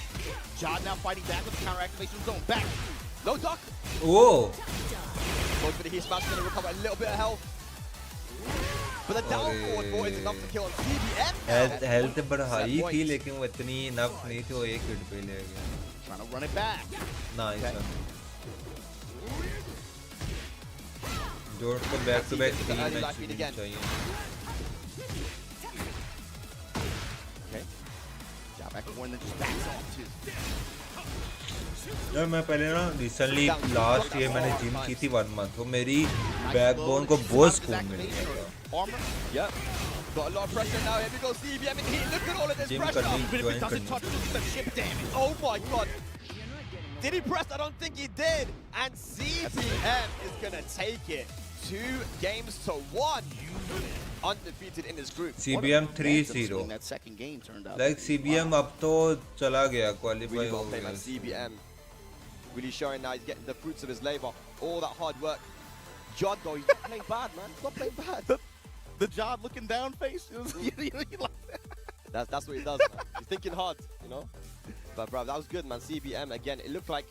[SPEAKER 5] ओ हेल्थ बढ़ाई थी लेकिन वो इतनी इनफ नहीं थी, वो एक हिट पे ले गया. नाइस जोड़ को बैक टू बैक 3 मैच चाहिए. यार मैं पहले ना रिसेंटली लास्ट ईयर मैंने जिम की थी 1 मंथ, तो मेरी बैकबोन को बहुत सुकून मिल गया. जिम करनी ज्वाइन करनी.
[SPEAKER 12] Oh my god. Did he press? I don't think he did. And CBM is gonna take it 2 games to 1. Undefeated in his group.
[SPEAKER 5] CBM 3-0. Like CBM अब तो चला गया, क्वालिफाई हो गया.
[SPEAKER 12] CBM really showing now he's getting the fruits of his labor. All that hard work. Jod though, he's not playing bad, man. He's not playing bad.
[SPEAKER 11] The Jod looking down face.
[SPEAKER 12] That's what he does, man. He's thinking hard, you know. But bro, that was good, man. CBM again. It looked like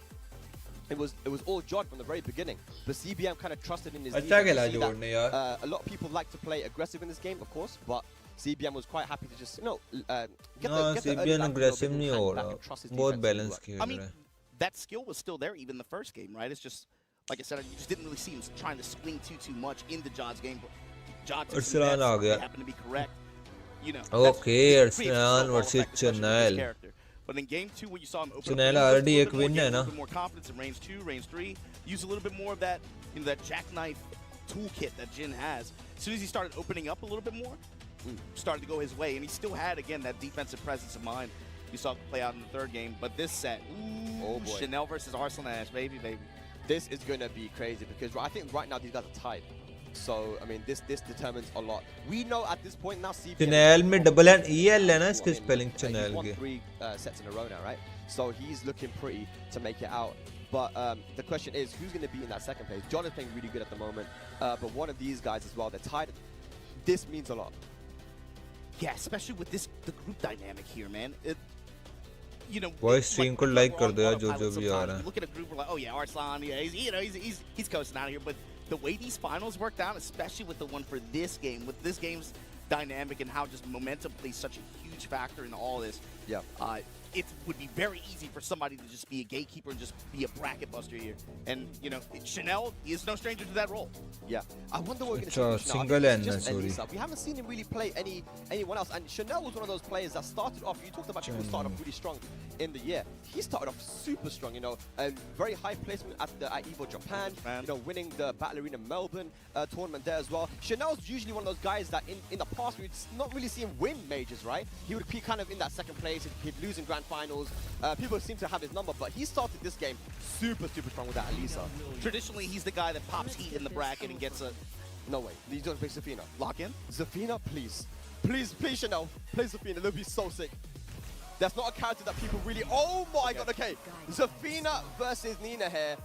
[SPEAKER 12] it was all Jod from the very beginning. But CBM kind of trusted in his
[SPEAKER 5] अच्छा खेला जोड़ ने यार.
[SPEAKER 12] A lot of people like to play aggressive in this game, of course, but CBM was quite happy to just get the
[SPEAKER 5] CBM aggressive नहीं हो रहा, बहुत balance खेल रहा है.
[SPEAKER 11] That skill was still there even the first game, right? It's just like I said, you just didn't really see him trying to swing too much into Jod's game. Jod
[SPEAKER 5] Arslan आ गया.
[SPEAKER 11] happened to be correct. You know.
[SPEAKER 5] Okay, Arslan versus Channel.
[SPEAKER 11] But in game 2, when you saw him open
[SPEAKER 5] Channel
[SPEAKER 11] up
[SPEAKER 5] already
[SPEAKER 11] a
[SPEAKER 5] एक
[SPEAKER 11] little
[SPEAKER 5] win
[SPEAKER 11] bit
[SPEAKER 5] है ना.
[SPEAKER 11] more confidence in range 2, range 3, use a little bit more of that, you know, that jackknife toolkit that Jin has. As soon as he started opening up a little bit more, started to go his way, and he still had again that defensive presence of mind. You saw it play out in the 3rd game, but this set,
[SPEAKER 12] oh boy.
[SPEAKER 11] Chanel versus Arslan Ash, baby.
[SPEAKER 12] This is going to be crazy because I think right now these guys are tied. So I mean, this determines a lot. We know at this point now CBM.
[SPEAKER 5] Channel में double and EL है ना इसके spelling Channel के.
[SPEAKER 12] He's won 3 sets in a row now, right? So he's looking pretty to make it out. But the question is, who's going to be in that second place? John is playing really good at the moment, but one of these guys as well, they're tied. This means a lot.
[SPEAKER 11] Yeah, especially with the group dynamic here, man. You know,
[SPEAKER 5] Voice stream को like कर दो यार जो भी आ रहा है.
[SPEAKER 11] You look at a group, we're like, oh yeah, Arslan, yeah, he's coasting out of here. But the way these finals worked out, especially with the one for this game, with this game's dynamic and how just momentum plays such a huge factor in all this.
[SPEAKER 12] Yeah.
[SPEAKER 11] it would be very easy for somebody to just be a gatekeeper and just be a bracket buster here. And, you know, Chanel is no stranger to that role.
[SPEAKER 12] Yeah. I wonder what we're going
[SPEAKER 5] Achha,
[SPEAKER 12] to see
[SPEAKER 5] single
[SPEAKER 12] now.
[SPEAKER 5] end,
[SPEAKER 12] Just
[SPEAKER 5] sorry.
[SPEAKER 12] Elisa. We haven't seen him really play anyone else. And Chanel was one of those players that started off, you talked about people who started off really strong in the year. He started off super strong, you know, and very high placement at EVO Japan, you know, winning the Battle Arena Melbourne tournament there as well. Chanel's usually one of those guys that in the past we'd not really see him win majors, right? He would be kind of in that second place, he'd lose in grand finals. People seem to have his number, but he started this game super strong with that Elisa.
[SPEAKER 11] Traditionally, he's the guy that pops heat in the bracket and gets a...
[SPEAKER 12] No way. He's going to play Zafina.
[SPEAKER 11] Lock in?
[SPEAKER 12] Zafina, please. Please, Chanel. Play Zafina. That'll be so sick. That's not a character that people really... Oh my god, okay. Zafina versus Nina here.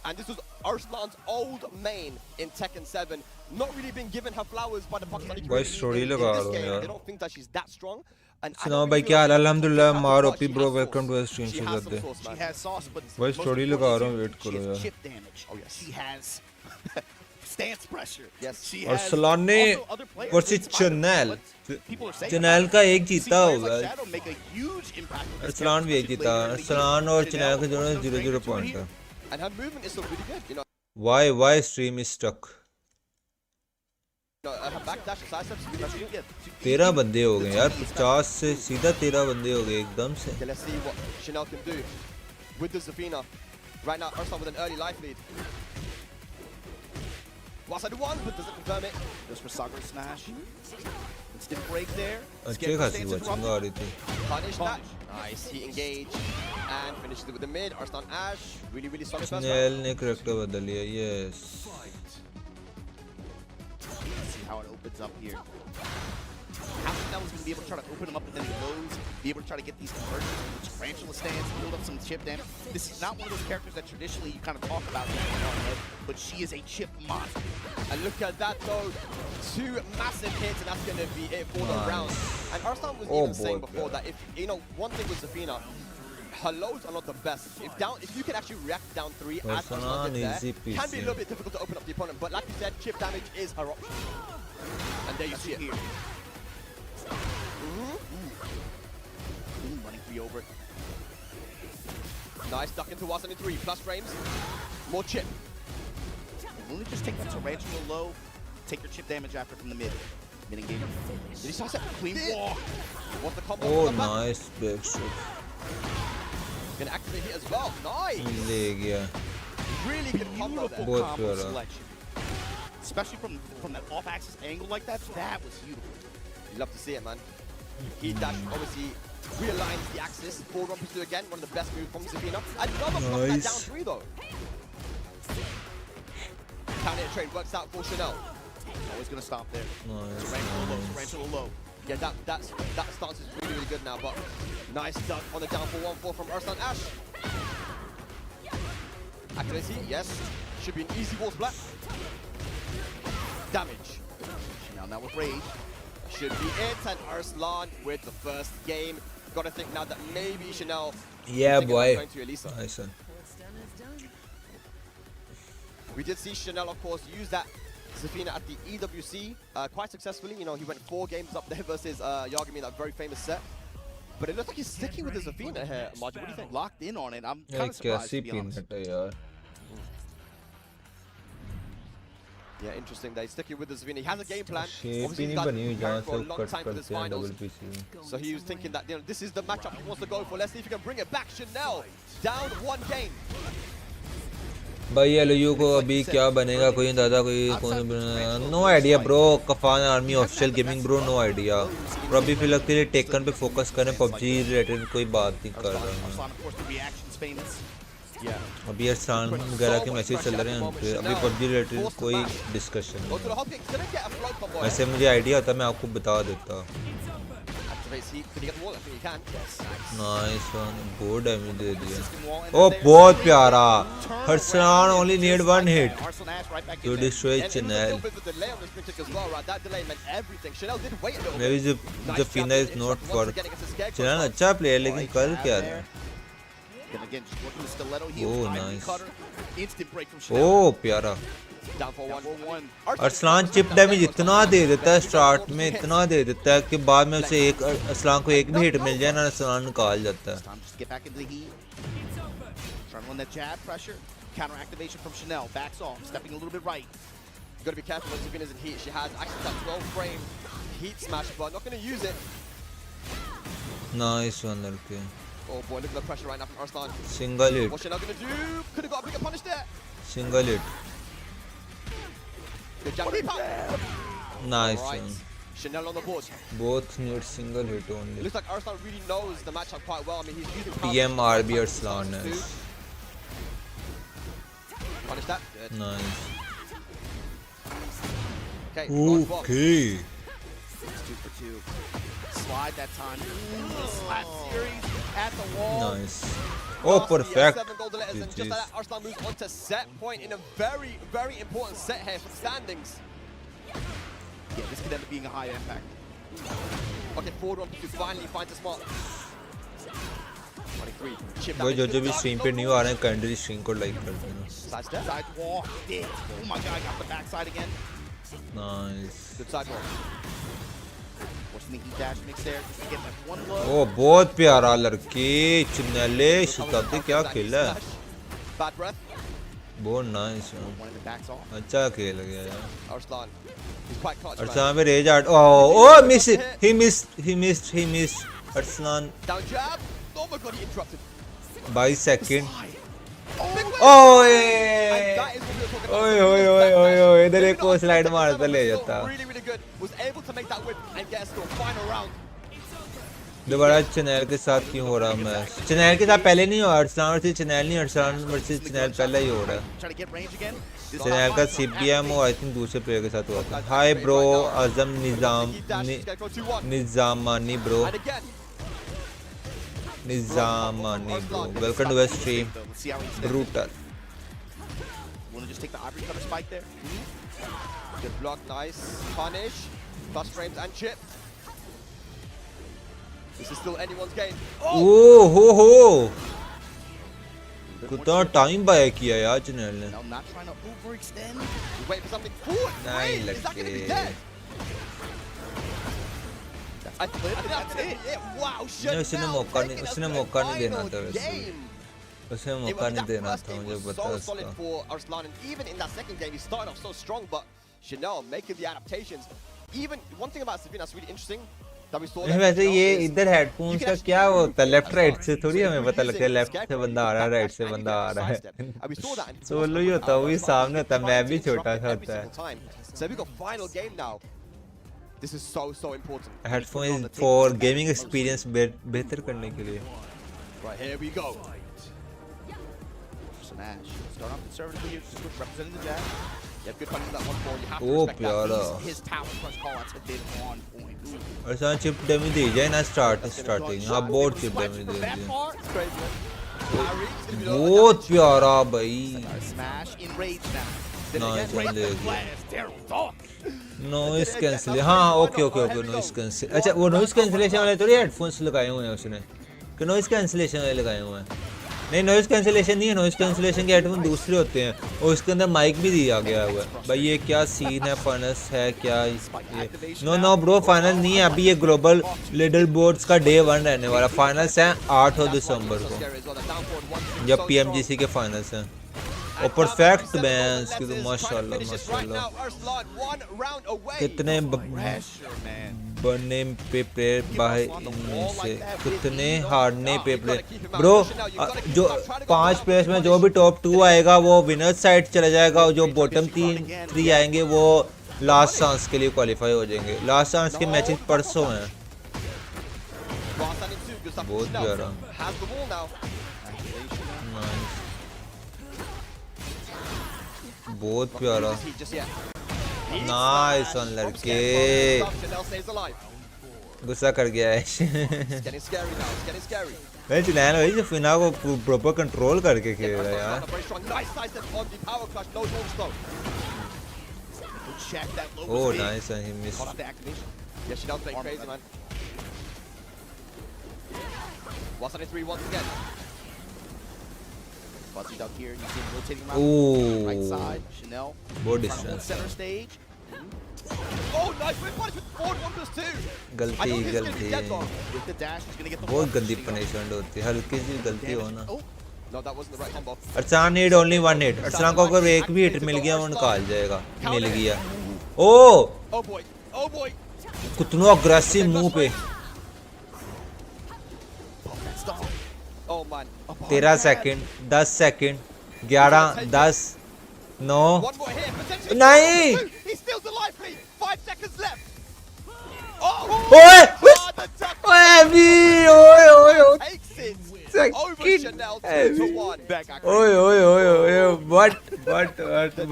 [SPEAKER 12] And this was Arslan's old main in Tekken 7. Not really been given her flowers by the Pakistani community in this game. They don't think that she's that strong.
[SPEAKER 5] सुनाओ भाई क्या हाल है अल्हम्दुलिल्लाह मारो पी bro welcome to stream से जाते
[SPEAKER 11] She has sauce, but
[SPEAKER 5] भाई स्टोरी लगा रहा हूं वेट करो यार
[SPEAKER 11] chip damage. Oh yes. She has stance pressure.
[SPEAKER 12] Yes.
[SPEAKER 11] She
[SPEAKER 5] और
[SPEAKER 11] has
[SPEAKER 5] सलाने
[SPEAKER 11] also other players
[SPEAKER 5] versus channel
[SPEAKER 11] people are saying
[SPEAKER 5] channel का एक
[SPEAKER 11] see
[SPEAKER 5] जीता
[SPEAKER 11] players like
[SPEAKER 5] होगा
[SPEAKER 11] Shadow make a huge impact with this
[SPEAKER 5] Arsalan भी एक जीता अरसलान और चैनल के दोनों 0-0 पॉइंट है
[SPEAKER 12] And her movement is still really good, you know.
[SPEAKER 5] why stream is stuck
[SPEAKER 12] Her backdash and sidesteps is really good.
[SPEAKER 5] 13 बंदे हो गए यार 50 से सीधा 13 बंदे हो गए एकदम से
[SPEAKER 12] Okay, let's see what Chanel can do with the Zafina. Right now, Arslan with an early life lead. One, but doesn't confirm it.
[SPEAKER 11] Goes for Sagar Smash. Instant break there.
[SPEAKER 5] अच्छे खासी वॉचिंग आ रही थी
[SPEAKER 12] Punish that. Nice, he engaged and finishes it with the mid. Arslan Ash, really solid first
[SPEAKER 5] channel
[SPEAKER 12] round.
[SPEAKER 5] ने character बदल लिया yes
[SPEAKER 11] See how it opens up here. How Chanel is going to be able to try to open him up and then he loads, be able to try to get these conversions, which Tarantula stands, build up some chip damage. This is not one of those characters that traditionally you kind of talk about in your head, but she is a chip monster.
[SPEAKER 12] And look at that though, 2 massive hits and that's going to be it for the round. And Arslan was even saying before that if, you know, one thing with Zafina, her loads are not the best. If you can actually react down 3 as Arslan did there, can be a little bit difficult to open up the opponent. But like you said, chip damage is her option. And there you see it.
[SPEAKER 11] Here. Running free over.
[SPEAKER 12] Nice duck into Arslan in 3, plus frames. More chip.
[SPEAKER 11] Really just take that Tarantula low, take your chip damage after from the mid. Mid engage.
[SPEAKER 12] Did he start that clean walk? What's the combo?
[SPEAKER 5] oh nice back shoot
[SPEAKER 12] Gonna activate it as well. Nice.
[SPEAKER 5] ले गया
[SPEAKER 12] Really good combo there.
[SPEAKER 5] बहुत
[SPEAKER 11] Combo
[SPEAKER 5] प्यारा
[SPEAKER 11] selection. Especially from that off-axis angle like that, that was beautiful.
[SPEAKER 12] You love to see it, man. He dash obviously realigns the axis. Forward one pursuit again, one of the best moves from Zafina. Another block that down 3 though. Counter hit trade works out for Chanel.
[SPEAKER 11] Always gonna stop there.
[SPEAKER 5] nice
[SPEAKER 11] Tarantula low.
[SPEAKER 12] Yeah, that stance is really good now, but nice duck on the down for 1-4 from Arslan Ash. Accuracy, yes. Should be an easy wall splat. Damage.
[SPEAKER 11] Now with rage.
[SPEAKER 12] Should be it, and Arslan with the first game. Gotta think now that maybe Chanel
[SPEAKER 5] yeah boy
[SPEAKER 12] going to Elisa.
[SPEAKER 5] nice one
[SPEAKER 12] We did see Chanel, of course, use that Zafina at the EWC quite successfully. You know, he went 4 games up there versus Yagami, that very famous set. But it looks like he's sticking with the Zafina here, Marjo. What do you think?
[SPEAKER 11] Locked in on it. I'm kind of surprised, to be honest.
[SPEAKER 5] यार
[SPEAKER 12] Yeah, interesting that he's sticking with the Zafina. He has a game plan.
[SPEAKER 5] shape
[SPEAKER 12] Obviously,
[SPEAKER 5] he
[SPEAKER 12] he's
[SPEAKER 5] नहीं
[SPEAKER 12] got
[SPEAKER 5] बनी हुई
[SPEAKER 12] preparing
[SPEAKER 5] जहाँ
[SPEAKER 12] for a
[SPEAKER 5] से
[SPEAKER 12] long
[SPEAKER 5] cut
[SPEAKER 12] time for this
[SPEAKER 5] करते हैं
[SPEAKER 12] finals.
[SPEAKER 5] Double PC
[SPEAKER 12] So he was thinking that, you know, this is the matchup he wants to go for. Let's see if he can bring it back. Chanel down 1 game.
[SPEAKER 5] भाई LU को अभी क्या बनेगा कोई अंदाजा कोई no idea bro कफान army official gaming bro no idea और अभी फिलहाल के लिए टेकन पे फोकस करें पबजी रिलेटेड कोई बात नहीं कर रहा हूं अभी अरसलान वगैरह के मैसेज चल रहे हैं उन पे अभी पबजी रिलेटेड कोई डिस्कशन नहीं वैसे मुझे आइडिया होता मैं आपको बता देता नाइस वन बहुत डैमेज दे दिया ओ बहुत प्यारा Arslan only need 1 hit to destroy channel may be Zafina is not for channel अच्छा प्लेयर लेकिन कर क्या रहा है
[SPEAKER 11] Then again, just working the stiletto
[SPEAKER 5] Oh,
[SPEAKER 11] heel,
[SPEAKER 5] nice.
[SPEAKER 11] cutter, instant break from Chanel.
[SPEAKER 5] ओ प्यारा
[SPEAKER 12] Down for one.
[SPEAKER 5] Arsalan chip damage इतना दे देता है स्टार्ट में, इतना दे देता है कि बाद में उसे एक अरसलान को एक भी हिट मिल जाए ना अरसलान निकाल जाता है.
[SPEAKER 11] Counter activation from Chanel, backs off, stepping a little bit right.
[SPEAKER 12] You've got to be careful when Zafina's in heat. She has actually that 12 frame heat smash, but not going to use it.
[SPEAKER 5] Nice one, okay.
[SPEAKER 12] Oh boy, look at the pressure right now from Arslan.
[SPEAKER 5] Single hit.
[SPEAKER 12] What's Chanel going to do? Could have got a bigger punish there.
[SPEAKER 5] Single hit.
[SPEAKER 12] Good jump.
[SPEAKER 5] Nice
[SPEAKER 12] right.
[SPEAKER 5] one.
[SPEAKER 12] Chanel on the board.
[SPEAKER 5] Both need single hit
[SPEAKER 12] It
[SPEAKER 5] only.
[SPEAKER 12] looks like Arslan really knows the matchup quite well. I mean, he's using
[SPEAKER 5] PMRB Arslan Ash.
[SPEAKER 12] Punish that. Good.
[SPEAKER 5] Nice.
[SPEAKER 12] Okay.
[SPEAKER 5] Okay.
[SPEAKER 11] 2 for 2. Slide that time. Slap series at the wall.
[SPEAKER 5] Nice. Oh, perfect.
[SPEAKER 12] 7 gold letters, and just like that, Arslan moves on to set point in a very, very important set here for standings.
[SPEAKER 11] Yeah, this could end up being a high impact.
[SPEAKER 12] Okay, forward one to finally finds a spot. 23. Chip
[SPEAKER 5] वो जो भी stream पे new आ रहे हैं candle stream को like कर देना.
[SPEAKER 11] Sidewalk. Oh my god, I got the backside again.
[SPEAKER 5] Nice.
[SPEAKER 12] Good sidewalk.
[SPEAKER 11] Forcing the heat dash mix there just to get that one low.
[SPEAKER 5] Oh, बहुत प्यारा लड़की चुनले शताब्दी क्या खेल है.
[SPEAKER 12] Bad breath.
[SPEAKER 5] बहुत नाइस है. अच्छा खेल गया यार.
[SPEAKER 12] Arslan. He's quite clutch.
[SPEAKER 5] Arslan में rage out. Oh, miss. He missed. Arslan.
[SPEAKER 12] Down jab. Oh my god, he interrupted.
[SPEAKER 5] By second. Oh, ओए इधर एक को स्लाइड मारता ले जाता.
[SPEAKER 12] Really good. Was able to make that whip and get us to a final round.
[SPEAKER 5] दोबारा channel के साथ क्यों हो रहा मैच? चैनल के साथ पहले नहीं हो अरसलान वर्सेस चैनल नहीं, अरसलान वर्सेस चैनल पहले ही हो रहा है. चैनल का CBM वो आई थिंक दूसरे प्लेयर के साथ हुआ था. Hi bro Azam निजामानी bro. Nizamani bro. Welcome to the stream. Brutal.
[SPEAKER 11] Want to just take the ivory cutter spike there?
[SPEAKER 12] Good block, nice. Punish. Plus frames and chip. This is still anyone's game.
[SPEAKER 5] Oh ho. कितना time bye किया यार channel ने.
[SPEAKER 11] Not trying to overextend.
[SPEAKER 12] Wait for something forward.
[SPEAKER 5] नहीं
[SPEAKER 12] Is that going to be
[SPEAKER 5] लगे.
[SPEAKER 12] dead? I think that's it. Wow,
[SPEAKER 5] उसने मौका नहीं देना था वैसे. उसे मौका नहीं देना था मुझे पता है
[SPEAKER 12] so solid for Arslan, and even in that second game he started off so strong, but Chanel making the adaptations. Even one thing about Safina that's really interesting that we saw.
[SPEAKER 5] वैसे ये इधर headphones का क्या होता है? Left right से थोड़ी हमें पता लगता है लेफ्ट से बंदा आ रहा है राइट से बंदा आ रहा है. सोलो ही होता है, वही सामने होता है, मैं भी छोटा सा होता है.
[SPEAKER 12] So we got final game now. This is so important.
[SPEAKER 5] Headphones for gaming experience बेहतर करने के लिए.
[SPEAKER 11] Right, here we go. Arslan Ash start off conservatively here, just representing the jab. You have good punch that one ball. You have to respect that. His power crunch callouts have been on point.
[SPEAKER 5] Arslan chip damage दे जाए ना starting. हाँ बहुत chip damage दे दिया. बहुत प्यारा भाई.
[SPEAKER 11] Smash in rage now.
[SPEAKER 5] Nice one ले गया. Noise cancel. हाँ ओके नॉइस कैंसिल. अच्छा वो नॉइस कैंसिलेशन वाले थोड़ी हेडफोन्स लगाए हुए हैं उसने कि नॉइस कैंसिलेशन वाले लगाए हुए हैं. नहीं नॉइस कैंसिलेशन नहीं है. नॉइस कैंसिलेशन के हेडफोन दूसरे होते हैं और उसके अंदर माइक भी दिया गया हुआ है. भाई ये क्या सीन है? फाइनल्स है क्या ये? नो ब्रो फाइनल नहीं है अभी. ये ग्लोबल लीडर बोर्ड्स का डे 1 रहने वाला. फाइनल्स हैं 8 दिसंबर को जब PMGC के फाइनल्स हैं. और परफेक्ट बैंस की तो माशाल्लाह कितने बनने पे प्लेयर बाहर इनमें से कितने हारने पे प्लेयर ब्रो. जो 5 प्लेयर्स में जो भी टॉप 2 आएगा वो विनर साइड चला जाएगा और जो बॉटम 3 आएंगे वो लास्ट चांस के लिए क्वालिफाई हो जाएंगे. लास्ट चांस के मैचेस परसों हैं. बहुत प्यारा. बहुत प्यारा. नाइस ऑन लड़के. गुस्सा कर गया है. मैं चुनाव भाई जो फिना को प्रॉपर कंट्रोल करके खेल रहा है यार. Oh nice and he miss.
[SPEAKER 11] Fuzzy's out here. You see him rotating around
[SPEAKER 5] Ooh.
[SPEAKER 11] right side. Chanel.
[SPEAKER 5] बहुत
[SPEAKER 11] front on
[SPEAKER 5] distance.
[SPEAKER 11] center stage.
[SPEAKER 12] Oh, nice whip punish with forward 1+2.
[SPEAKER 5] गलती गलती
[SPEAKER 11] With the dash, he's gonna get the
[SPEAKER 5] बहुत गंदी punishment होती है हल्की सी गलती हो ना
[SPEAKER 12] No, that wasn't the right combo.
[SPEAKER 5] Arsalan need only one hit Arsalan को अगर एक भी hit मिल गया वो निकाल जाएगा मिल गया ओ
[SPEAKER 12] Oh boy. Oh boy.
[SPEAKER 5] कितना aggressive मुंह पे
[SPEAKER 12] Oh man.
[SPEAKER 5] 13 second 10 second 11 10 9
[SPEAKER 12] One more hit. Potentially.
[SPEAKER 5] नहीं
[SPEAKER 12] He steals the life lead. 5 seconds left. Oh.
[SPEAKER 5] ओए
[SPEAKER 12] the duck
[SPEAKER 5] ओए भी ओए ओए
[SPEAKER 12] takes it.
[SPEAKER 5] Second.
[SPEAKER 12] Over Chanel 2-1.
[SPEAKER 5] ओए ओए ओए ओए what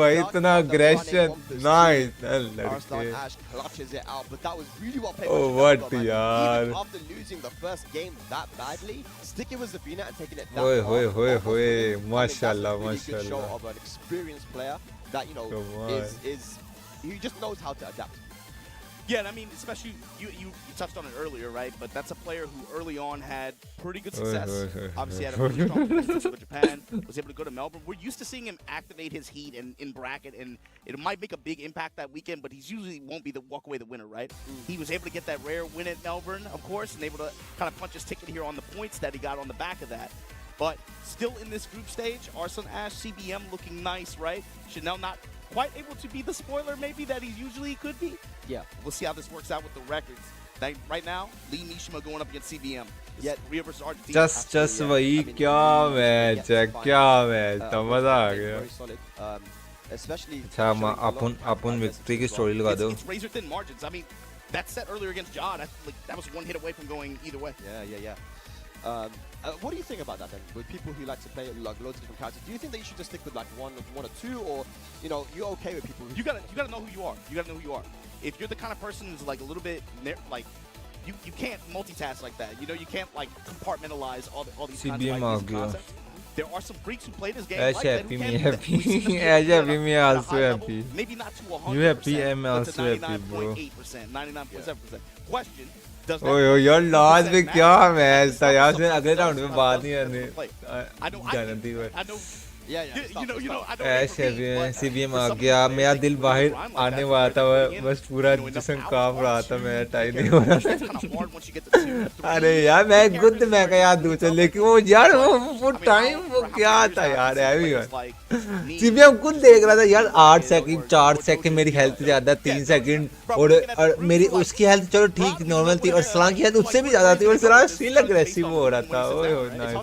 [SPEAKER 5] भाई इतना aggression nice
[SPEAKER 12] Arslan Ash clutches it out, but that was really well played.
[SPEAKER 5] Oh,
[SPEAKER 12] by
[SPEAKER 5] what
[SPEAKER 12] Chanel, man.
[SPEAKER 5] yaar.
[SPEAKER 12] Even after losing the first game that badly, sticking with Zafina and taking it that
[SPEAKER 5] ओए
[SPEAKER 12] far,
[SPEAKER 5] होए
[SPEAKER 12] almost
[SPEAKER 5] होए
[SPEAKER 12] I mean,
[SPEAKER 5] माशाल्लाह
[SPEAKER 12] that's a really good show
[SPEAKER 5] माशाल्लाह
[SPEAKER 12] of an experienced player that, you know,
[SPEAKER 5] Come on.
[SPEAKER 12] is he just knows how to adapt.
[SPEAKER 11] Yeah, and I mean, especially you touched on it earlier, right? But that's a player who early on had pretty good success. Obviously, had a pretty strong position to go to Japan. Was able to go to Melbourne. We're used to seeing him activate his heat in bracket, and it might make a big impact that weekend. But he's usually won't be the walk away the winner, right? He was able to get that rare win at Melbourne, of course, and able to kind of punch his ticket here on the points that he got on the back of that. But still in this group stage, Arslan Ash, CBM looking nice, right? Chanel not quite able to be the spoiler maybe that he usually could be.
[SPEAKER 12] Yeah.
[SPEAKER 11] We'll see how this works out with the records. Right now, Lee Mishima going up against CBM.
[SPEAKER 12] Yeah.
[SPEAKER 11] Korea versus Argentina.
[SPEAKER 5] just वही क्या match है क्या match था मजा आ गया
[SPEAKER 12] Very solid. Especially
[SPEAKER 5] अच्छा अपन victory की story लगा दो
[SPEAKER 11] It's razor thin margins. I mean, that set earlier against John, that was one hit away from going either way.
[SPEAKER 12] Yeah. What do you think about that then? With people who like to play like loads of different characters, do you think that you should just stick with like one or two, or you know, you're okay with people?
[SPEAKER 11] You gotta know who you are. You gotta know who you are. If you're the kind of person who's like a little bit like you can't multitask like that. You know, you can't like compartmentalize all these kinds of ideas and concepts. There are some freaks who play this game like that.
[SPEAKER 5] Happy me happy happy me also happy
[SPEAKER 11] Maybe not to 100%.
[SPEAKER 5] You happy I'm
[SPEAKER 11] but to
[SPEAKER 5] also happy bro
[SPEAKER 11] 99.8%, 99.7%. Question.
[SPEAKER 5] ओए यार last में क्या match था यार मैं अगले round में बात नहीं करनी जाना थी भाई ऐश CBM आ गया मेरा दिल बाहर आने वाला था बस पूरा जिस्म कांप रहा था मैं टाइम नहीं हो रहा था अरे यार मैं खुद मैं क्या याद दूसरा लेकिन वो यार वो टाइम वो क्या था यार CBM खुद देख रहा था यार 8 सेकंड 4 सेकंड मेरी हेल्थ ज्यादा 3 सेकंड और मेरी उसकी हेल्थ चलो ठीक नॉर्मल थी और सलाम की हेल्थ उससे भी ज्यादा थी और सलाम स्टिल अग्रेसिव हो रहा था ओए नाइस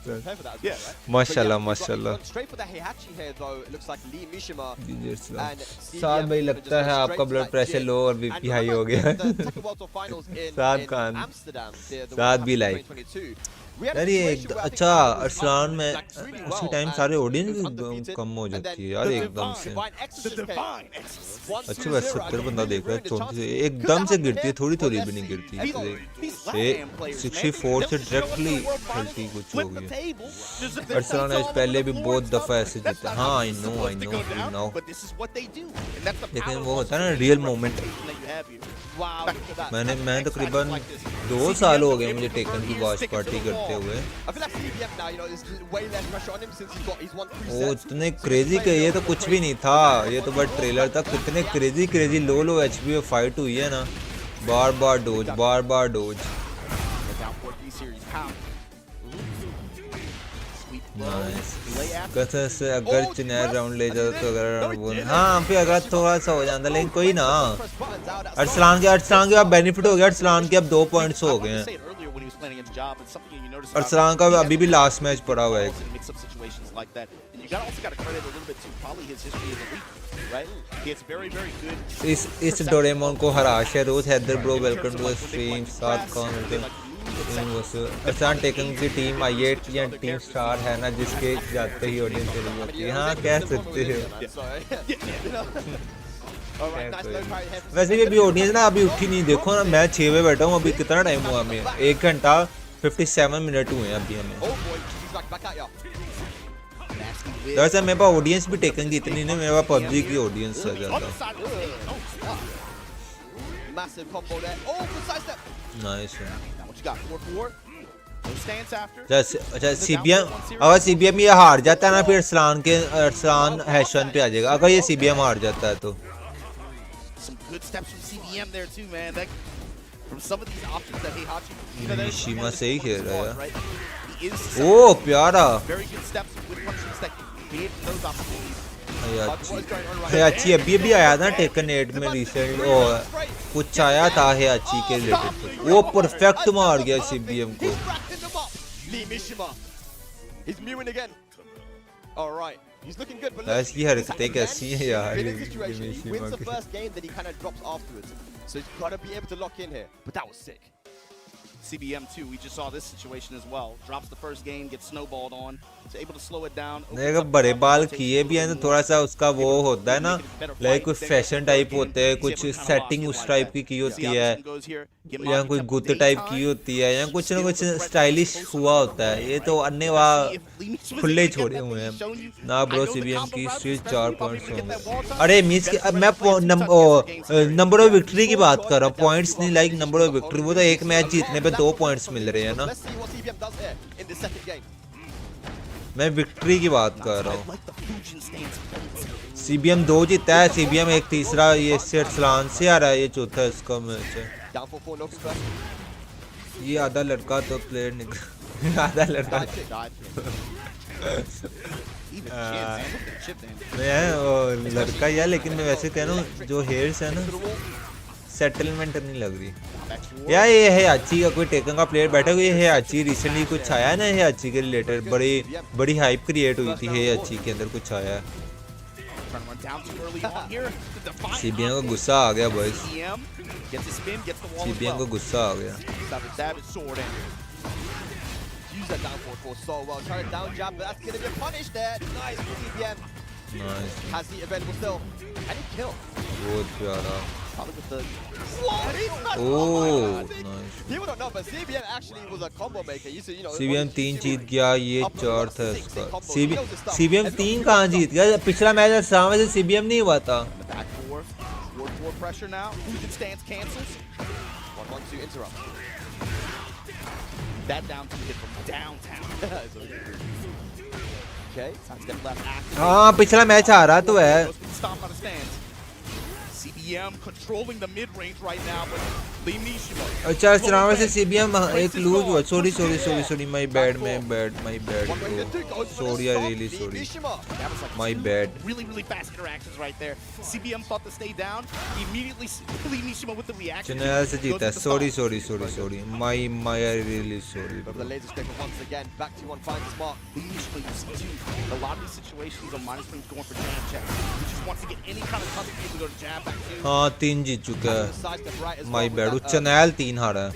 [SPEAKER 5] माशाल्लाह माशाल्लाह साथ भाई लगता है आपका ब्लड प्रेशर लो और बीपी हाई हो गया साथ भी लाइक यार ये अच्छा अरसलान में उसी टाइम सारे ऑडियंस कम हो जाती है यार एकदम से अच्छा बस 70 बंदा देख रहा है 34 से एकदम से गिरती है थोड़ी थोड़ी भी नहीं गिरती 64 से डायरेक्टली 30 कुछ हो गया अरसलान आज पहले भी बहुत दफा ऐसे जीता हाँ आई नो लेकिन वो होता है ना रियल मोमेंट मैंने तकरीबन 2 साल हो गए मुझे टेकन की वॉच पार्टी करते हुए वो इतने क्रेजी के ये तो कुछ भी नहीं था ये तो बस ट्रेलर था कितने क्रेजी लो HP में फाइट हुई है ना बार बार डोज कसम से अगर चुनाव राउंड ले जाओ तो अगर हाँ फिर अगर थोड़ा सा हो जाता लेकिन कोई ना अरसलान के अब बेनिफिट हो गया अरसलान के अब 2 पॉइंट्स हो गए हैं अरसलान का अभी भी लास्ट मैच पड़ा हुआ है इस डोरेमोन को हरा Sheroz Haider bro welcome to the stream साथ कौन अरसलान टेकन की टीम आई8 या टीम स्टार है ना जिसके जाते ही ऑडियंस चली जाती है हाँ कह सकते हो वैसे भी ऑडियंस ना अभी उठी नहीं देखो ना मैं 6 बजे बैठा हूँ अभी कितना टाइम हुआ हमें 1 घंटा 57 मिनट हुए हैं अभी हमें वैसे मेरे पास ऑडियंस भी टेकन की इतनी नहीं मेरे पास पबजी की ऑडियंस है ज़्यादा
[SPEAKER 12] Massive combo there. Oh, good sidestep.
[SPEAKER 5] Nice.
[SPEAKER 11] What you got? 4-4. No stance after.
[SPEAKER 5] अच्छा CBM अगर CBM ये हार जाता है ना फिर अरसलान हैशन पे आ जाएगा अगर ये CBM हार जाता है तो
[SPEAKER 11] Some good steps from CBM there too, man. That from some of these options that Heihachi,
[SPEAKER 5] नीशिमा सही खेल रहा है
[SPEAKER 11] right? He is
[SPEAKER 5] ओ प्यारा
[SPEAKER 11] very good steps with punches that can create those opportunities.
[SPEAKER 5] हेयाची अभी आया था टेकन 8 में रिसेंट कुछ आया था हेयाची के रिलेटेड वो परफेक्ट मार गया CBM को
[SPEAKER 12] He's looking good, but
[SPEAKER 5] इसकी हरकतें कैसी हैं यार
[SPEAKER 12] he wins the first game, then he kind of drops afterwards. So he's got to be able to lock in here. But that was sick.
[SPEAKER 11] CBM too, we just saw this situation as well. Drops the first game, gets snowballed on. Is able to slow it down.
[SPEAKER 5] देखो बड़े बाल किए भी हैं तो थोड़ा सा उसका वो होता है ना लाइक कुछ फैशन टाइप होते हैं कुछ सेटिंग उस टाइप की होती है या कोई गुत टाइप की होती है या कुछ ना कुछ स्टाइलिश हुआ होता है ये तो अन्य वहाँ खुले छोड़े हुए हैं ना ब्रो CBM की स्ट्रीट 4 पॉइंट्स होंगे अरे मींस मैं नंबर ऑफ विक्ट्री की बात कर रहा हूँ पॉइंट्स नहीं लाइक नंबर ऑफ विक्ट्री वो तो एक मैच जीतने पे 2 पॉइंट्स मिल रहे हैं ना मैं विक्ट्री की बात कर रहा हूँ CBM 2 जीता है CBM एक तीसरा ये अरसलान से आ रहा है ये चौथा इसका मैच है ये आधा लड़का तो प्लेयर निकल आधा लड़का मैं लड़का ही है लेकिन मैं वैसे कह रहा हूँ जो हेयर्स है ना सेटलमेंट नहीं लग रही यार ये हेयाची का कोई टेकन का प्लेयर बैठा हुआ ये हेयाची रिसेंटली कुछ आया है ना हेयाची के रिलेटेड बड़ी हाइप क्रिएट हुई थी हेयाची के अंदर कुछ आया है CBM को गुस्सा आ गया बॉयज CBM को गुस्सा आ गया बहुत प्यारा Oh, nice.
[SPEAKER 12] People don't know, but CBM actually was a combo maker.
[SPEAKER 5] CBM 3 जीत गया ये 4 था इसका CBM 3 कहाँ जीत गया पिछला मैच सामने से CBM नहीं हुआ था हाँ पिछला मैच आ रहा तो है
[SPEAKER 11] CBM controlling the mid range right now, but Nishima.
[SPEAKER 5] अच्छा चुनाव से CBM एक लूज हुआ sorry my bad sorry I really sorry my bad
[SPEAKER 11] really fast interactions right there. CBM thought to stay down immediately. Nishima with the reaction.
[SPEAKER 5] चुनाव से जीता sorry my I really sorry
[SPEAKER 12] the laser scraper once again back to one finds his mark.
[SPEAKER 11] Nishima, you see too a lot of these situations on minus points going for jab check. He just wants to get any kind of custody to go to jab back to.
[SPEAKER 5] हाँ 3 जीत चुका है my bad channel 3 हारा है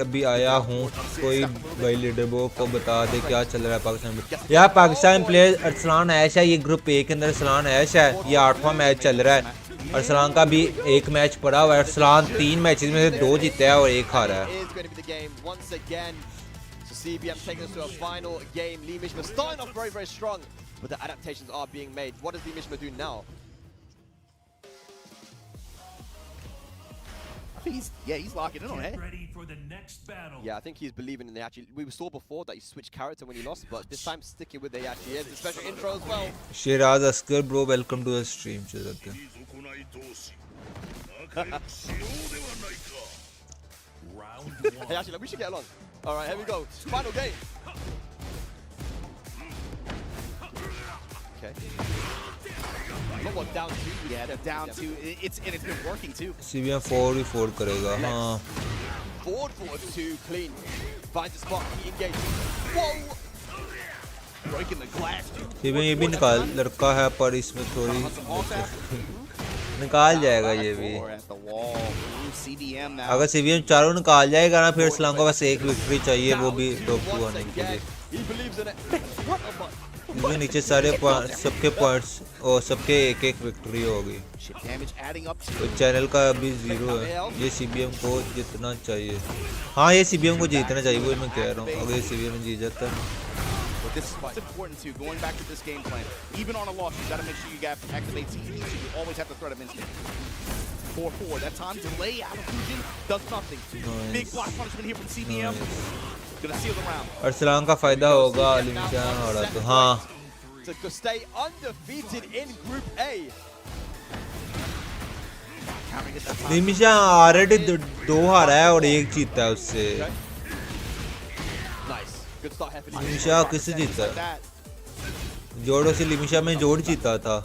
[SPEAKER 5] अभी आया हूँ कोई भाई लीडर बोर्ड को बता दे क्या चल रहा है पाकिस्तान में यार पाकिस्तान प्लेयर अरसलान ऐश है ये ग्रुप ए के अंदर अरसलान ऐश है ये 8वां मैच चल रहा है अरसलान का भी एक मैच पड़ा हुआ है अरसलान 3 मैचेस में से 2 जीता है और 1 हारा है
[SPEAKER 12] CBM taking us to a final game. Lee Mishima starting off very strong, but the adaptations are being made. What does Lee Mishima do now?
[SPEAKER 11] He's locking in on it.
[SPEAKER 3] Ready for the next battle.
[SPEAKER 12] Yeah, I think he's believing in the actually. We saw before that he switched character when he lost, but this time sticking with the actually is. The special intro as well.
[SPEAKER 5] Shiraz Askar, bro, welcome to the stream.
[SPEAKER 12] Hey, actually, we should get along. All right, here we go. Final game. Okay. Down 2.
[SPEAKER 11] Yeah, they're down 2. It's been working too.
[SPEAKER 5] CBM 4v4 करेगा हाँ.
[SPEAKER 12] Forward 2 clean. Finds a spot. He engages. Whoa.
[SPEAKER 11] Breaking the glass.
[SPEAKER 5] CBM ये भी निकाल लड़का है पर इसमें थोड़ी निकाल जाएगा ये भी. अगर CBM चारों निकाल जाएगा ना फिर अरसलान को बस एक विक्ट्री चाहिए वो भी टॉप 2 आने के लिए. ये नीचे सारे सबके पॉइंट्स और सबके एक विक्ट्री होगी तो चैनल का अभी 0 है ये CBM को जीतना चाहिए हाँ ये CBM को जीतना चाहिए वो मैं कह रहा हूँ अगर ये CBM जीत जाता है
[SPEAKER 11] This is important too. Going back to this game plan, even on a loss, you got to make sure you activate TWT. You always have the threat of instinct. 4-4. That time delay out of Doujin does nothing. Nice. Big block punishment here from CBM.
[SPEAKER 5] Nice.
[SPEAKER 11] Gonna seal the round.
[SPEAKER 5] Arsalan का फायदा होगा लिमिशा हारा तो हाँ
[SPEAKER 12] To stay undefeated in Group A.
[SPEAKER 5] लिमिशा already 2 हारा है और 1 जीता है उससे
[SPEAKER 12] Nice. Good start here for
[SPEAKER 5] लिमिशा किससे जीता है जोड़ों से लिमिशा में जोड़ जीता था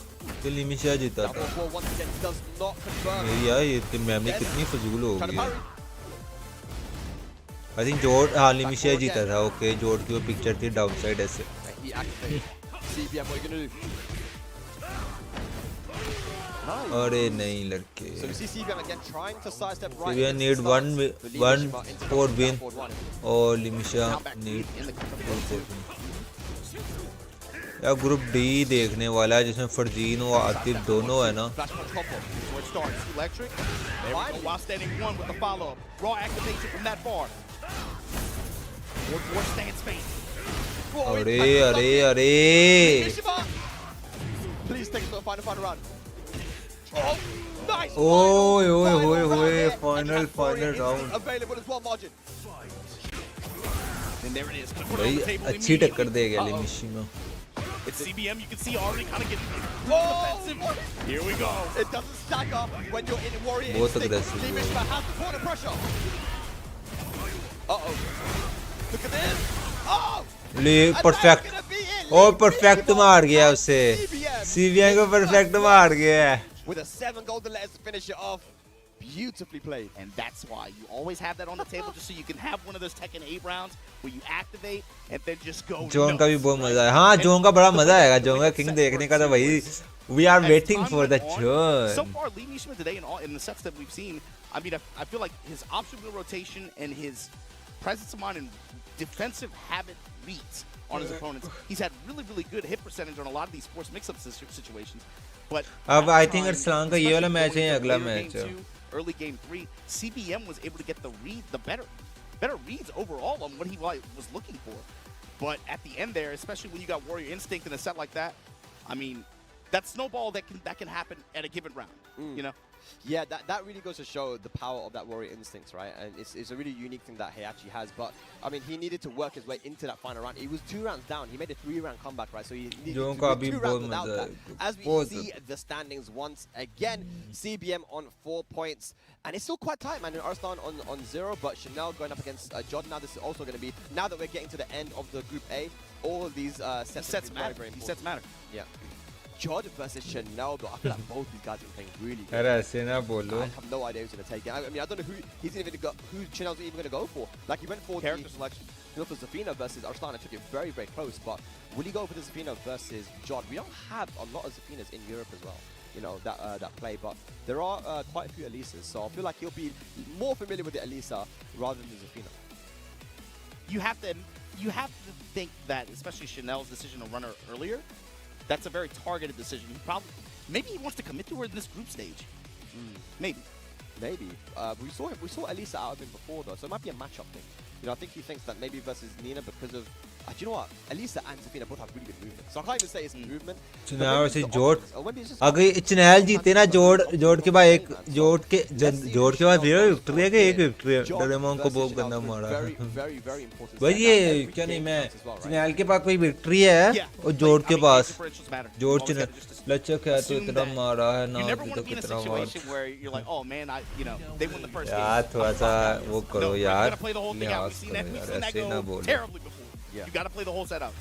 [SPEAKER 5] फिर लिमिशा जीता था यार ये मेमोरी कितनी फजूल हो गई है आई थिंक जोड़ हाँ लिमिशा जीता था ओके जोड़ की वो पिक्चर थी डाउन साइड ऐसे
[SPEAKER 12] CBM, what are you gonna do? Nice.
[SPEAKER 5] अरे नहीं लड़के
[SPEAKER 12] So we see CBM again trying to sidestep right.
[SPEAKER 5] CBM need one for win और लिमिशा need 4 win यार ग्रुप डी देखने वाला है जिसमें फरजीन और आतिफ दोनों है ना अरे अरे अरे ओए ओए ओए ओए फाइनल राउंड भाई अच्छी टक्कर दे गया लिमिशिमा
[SPEAKER 11] It's CBM, you can see already kind of getting defensive. Here we go.
[SPEAKER 12] It doesn't stack up when you're in warrior
[SPEAKER 5] instinct.
[SPEAKER 12] Limishma has the corner pressure. Uh-oh. Look at this. Oh!
[SPEAKER 5] Perfect oh perfect मार गया उसे CBM को perfect मार गया
[SPEAKER 12] with a 7 golden letters to finish it off. Beautifully played.
[SPEAKER 11] And that's why you always have that on the table just so you can have one of those Tekken 8 rounds where you activate and then just go.
[SPEAKER 5] Zone का भी बहुत मजा है हाँ zone का बड़ा मजा आएगा जोन का किंग देखने का तो भाई we are waiting for the John.
[SPEAKER 11] So far Lee Mishima today in the sets that we've seen I mean I feel like his option wheel rotation and his presence of mind and defensive habit reads on his opponents. He's had really good hit percentage on a lot of these sports mix-up situations. But
[SPEAKER 5] अब I think Arsalan का ये वाला match है अगला match है
[SPEAKER 11] early game 3 CBM was able to get the better reads overall on what he was looking for. But at the end there, especially when you got warrior instinct in a set like that, I mean that snowball that can happen at a given round, you know.
[SPEAKER 12] Yeah, that really goes to show the power of that warrior instincts, right? And it's a really unique thing that he actually has. But I mean, he needed to work his way into that final round. He was 2 rounds down. He made a 3-round comeback, right? So he needed to win 2 rounds without that. As we see the standings once again, CBM on 4 points, and it's still quite tight, man. Arslan on 0, but Chanel going up against Jeondding. Now this is also going to be now that we're getting to the end of the Group A. All of these sets
[SPEAKER 11] matter.
[SPEAKER 12] Very
[SPEAKER 11] these sets matter.
[SPEAKER 12] Yeah. Jeondding versus Chanel, though. I feel like both these guys are playing really good.
[SPEAKER 5] I have
[SPEAKER 12] no idea who's going to take it. I mean, I don't know who Chanel's even going to go for. Like, he went for
[SPEAKER 11] character selection.
[SPEAKER 12] He went for Zafina versus Arslan. I took it very close. But will he go for the Zafina versus Jod? We don't have a lot of Zafinas in Europe as well. You know, that play. But there are quite a few Elisas. So I feel like he'll be more familiar with the Elisa rather than the Zafina.
[SPEAKER 11] You have to think that, especially Chanel's decision to run her earlier, that's a very targeted decision. Maybe he wants to commit to her in this group stage. Maybe.
[SPEAKER 12] We saw Elisa out of him before though, so it might be a matchup thing. You know, I think he thinks that maybe versus Nina because of do you know what? Elisa and Zafina both have really good movement, so I can't even say it's movement.
[SPEAKER 5] चुनाव से जोड़ अगर चुनाव जीते ना जोड़ के बाद एक जोड़ के बाद विक्ट्री है कि एक विक्ट्री है डोरेमोन को बहुत गंदा मारा भाई ये क्या नहीं मैं चुनाव के पास कोई विक्ट्री है और जोड़ के पास जोड़ चुनाव लचक है तो इतना मारा है ना तो कितना मारा यार थोड़ा सा वो करो यार ऐसे ना बोलो
[SPEAKER 11] You gotta play the whole setup.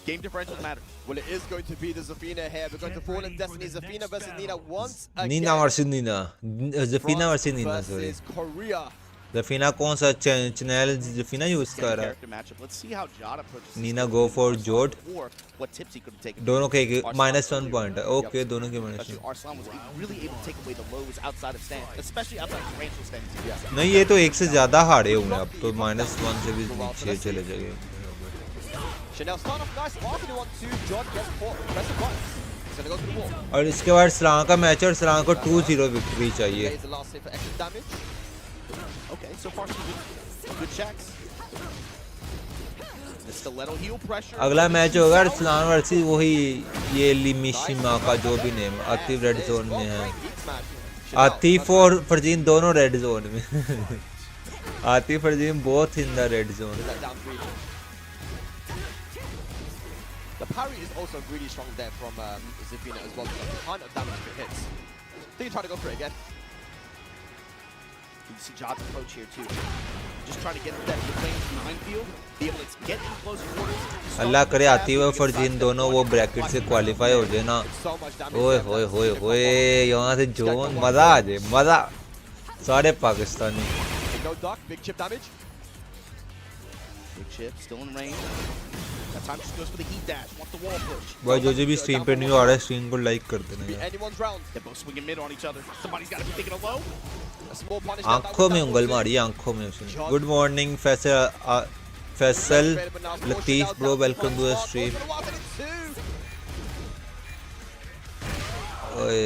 [SPEAKER 11] Game differentials matter.
[SPEAKER 12] Well, it is going to be the Zafina here. We're going to fall in Destiny. Zafina versus Nina once again.
[SPEAKER 5] Nina versus Nina. Zafina versus Nina. Sorry.
[SPEAKER 12] Korea.
[SPEAKER 5] Zafina कौन सा channel Zafina use कर रहा है?
[SPEAKER 11] Let's see how Jod approaches.
[SPEAKER 5] Nina go for Jod.
[SPEAKER 11] What tips he could take.
[SPEAKER 5] दोनों के -1 point है. Okay, दोनों के -1.
[SPEAKER 11] Arslan was really able to take away the lows outside of stand, especially outside of Rangchu stands.
[SPEAKER 5] नहीं ये तो एक से ज़्यादा हारे हुए अब तो -1 से भी नीचे चले जाएंगे.
[SPEAKER 12] Chanel start off nice, marketing on 2, Jod gets caught, pressing buttons. He's gonna go to the wall.
[SPEAKER 5] और इसके बाद सलाम का मैच और सलाम को 2-0 विक्ट्री चाहिए.
[SPEAKER 12] Plays the last hit for extra damage.
[SPEAKER 11] Okay, so far some good checks. The stiletto heel pressure.
[SPEAKER 5] अगला मैच होगा सलाम वर्सेस वही ये लिमिशिमा का जो भी नेम आतिफ रेड जोन में है. आतिफ और फरजीन दोनों रेड जोन में. Atif Farzeen both in the red zone.
[SPEAKER 12] That down 3. The parry is also really strong there from Zafina as well. Because a ton of damage if it hits. I think he tried to go for it again.
[SPEAKER 11] You see John's approach here too. Just trying to get that range behind field, be able to get in close quarters.
[SPEAKER 5] अल्लाह करे आतिफ और फरजीन दोनों वो bracket से qualify हो जाए ना. ओए होए होए होए यहाँ से जोन मजा आ जाए मजा. सारे Pakistani.
[SPEAKER 12] No duck, big chip damage.
[SPEAKER 11] Big chip still in range. That time just goes for the heat dash. Wants the wall push.
[SPEAKER 5] भाई जो भी स्ट्रीम पे नहीं आ रहा है स्ट्रीम को लाइक कर देना यार.
[SPEAKER 12] Anyone's round.
[SPEAKER 11] They're both swinging mid on each other. Somebody's got to be taking a low.
[SPEAKER 5] आंखों में उंगल मारी आंखों में उसने. Good morning Faisal Latif bro welcome to the stream. ओए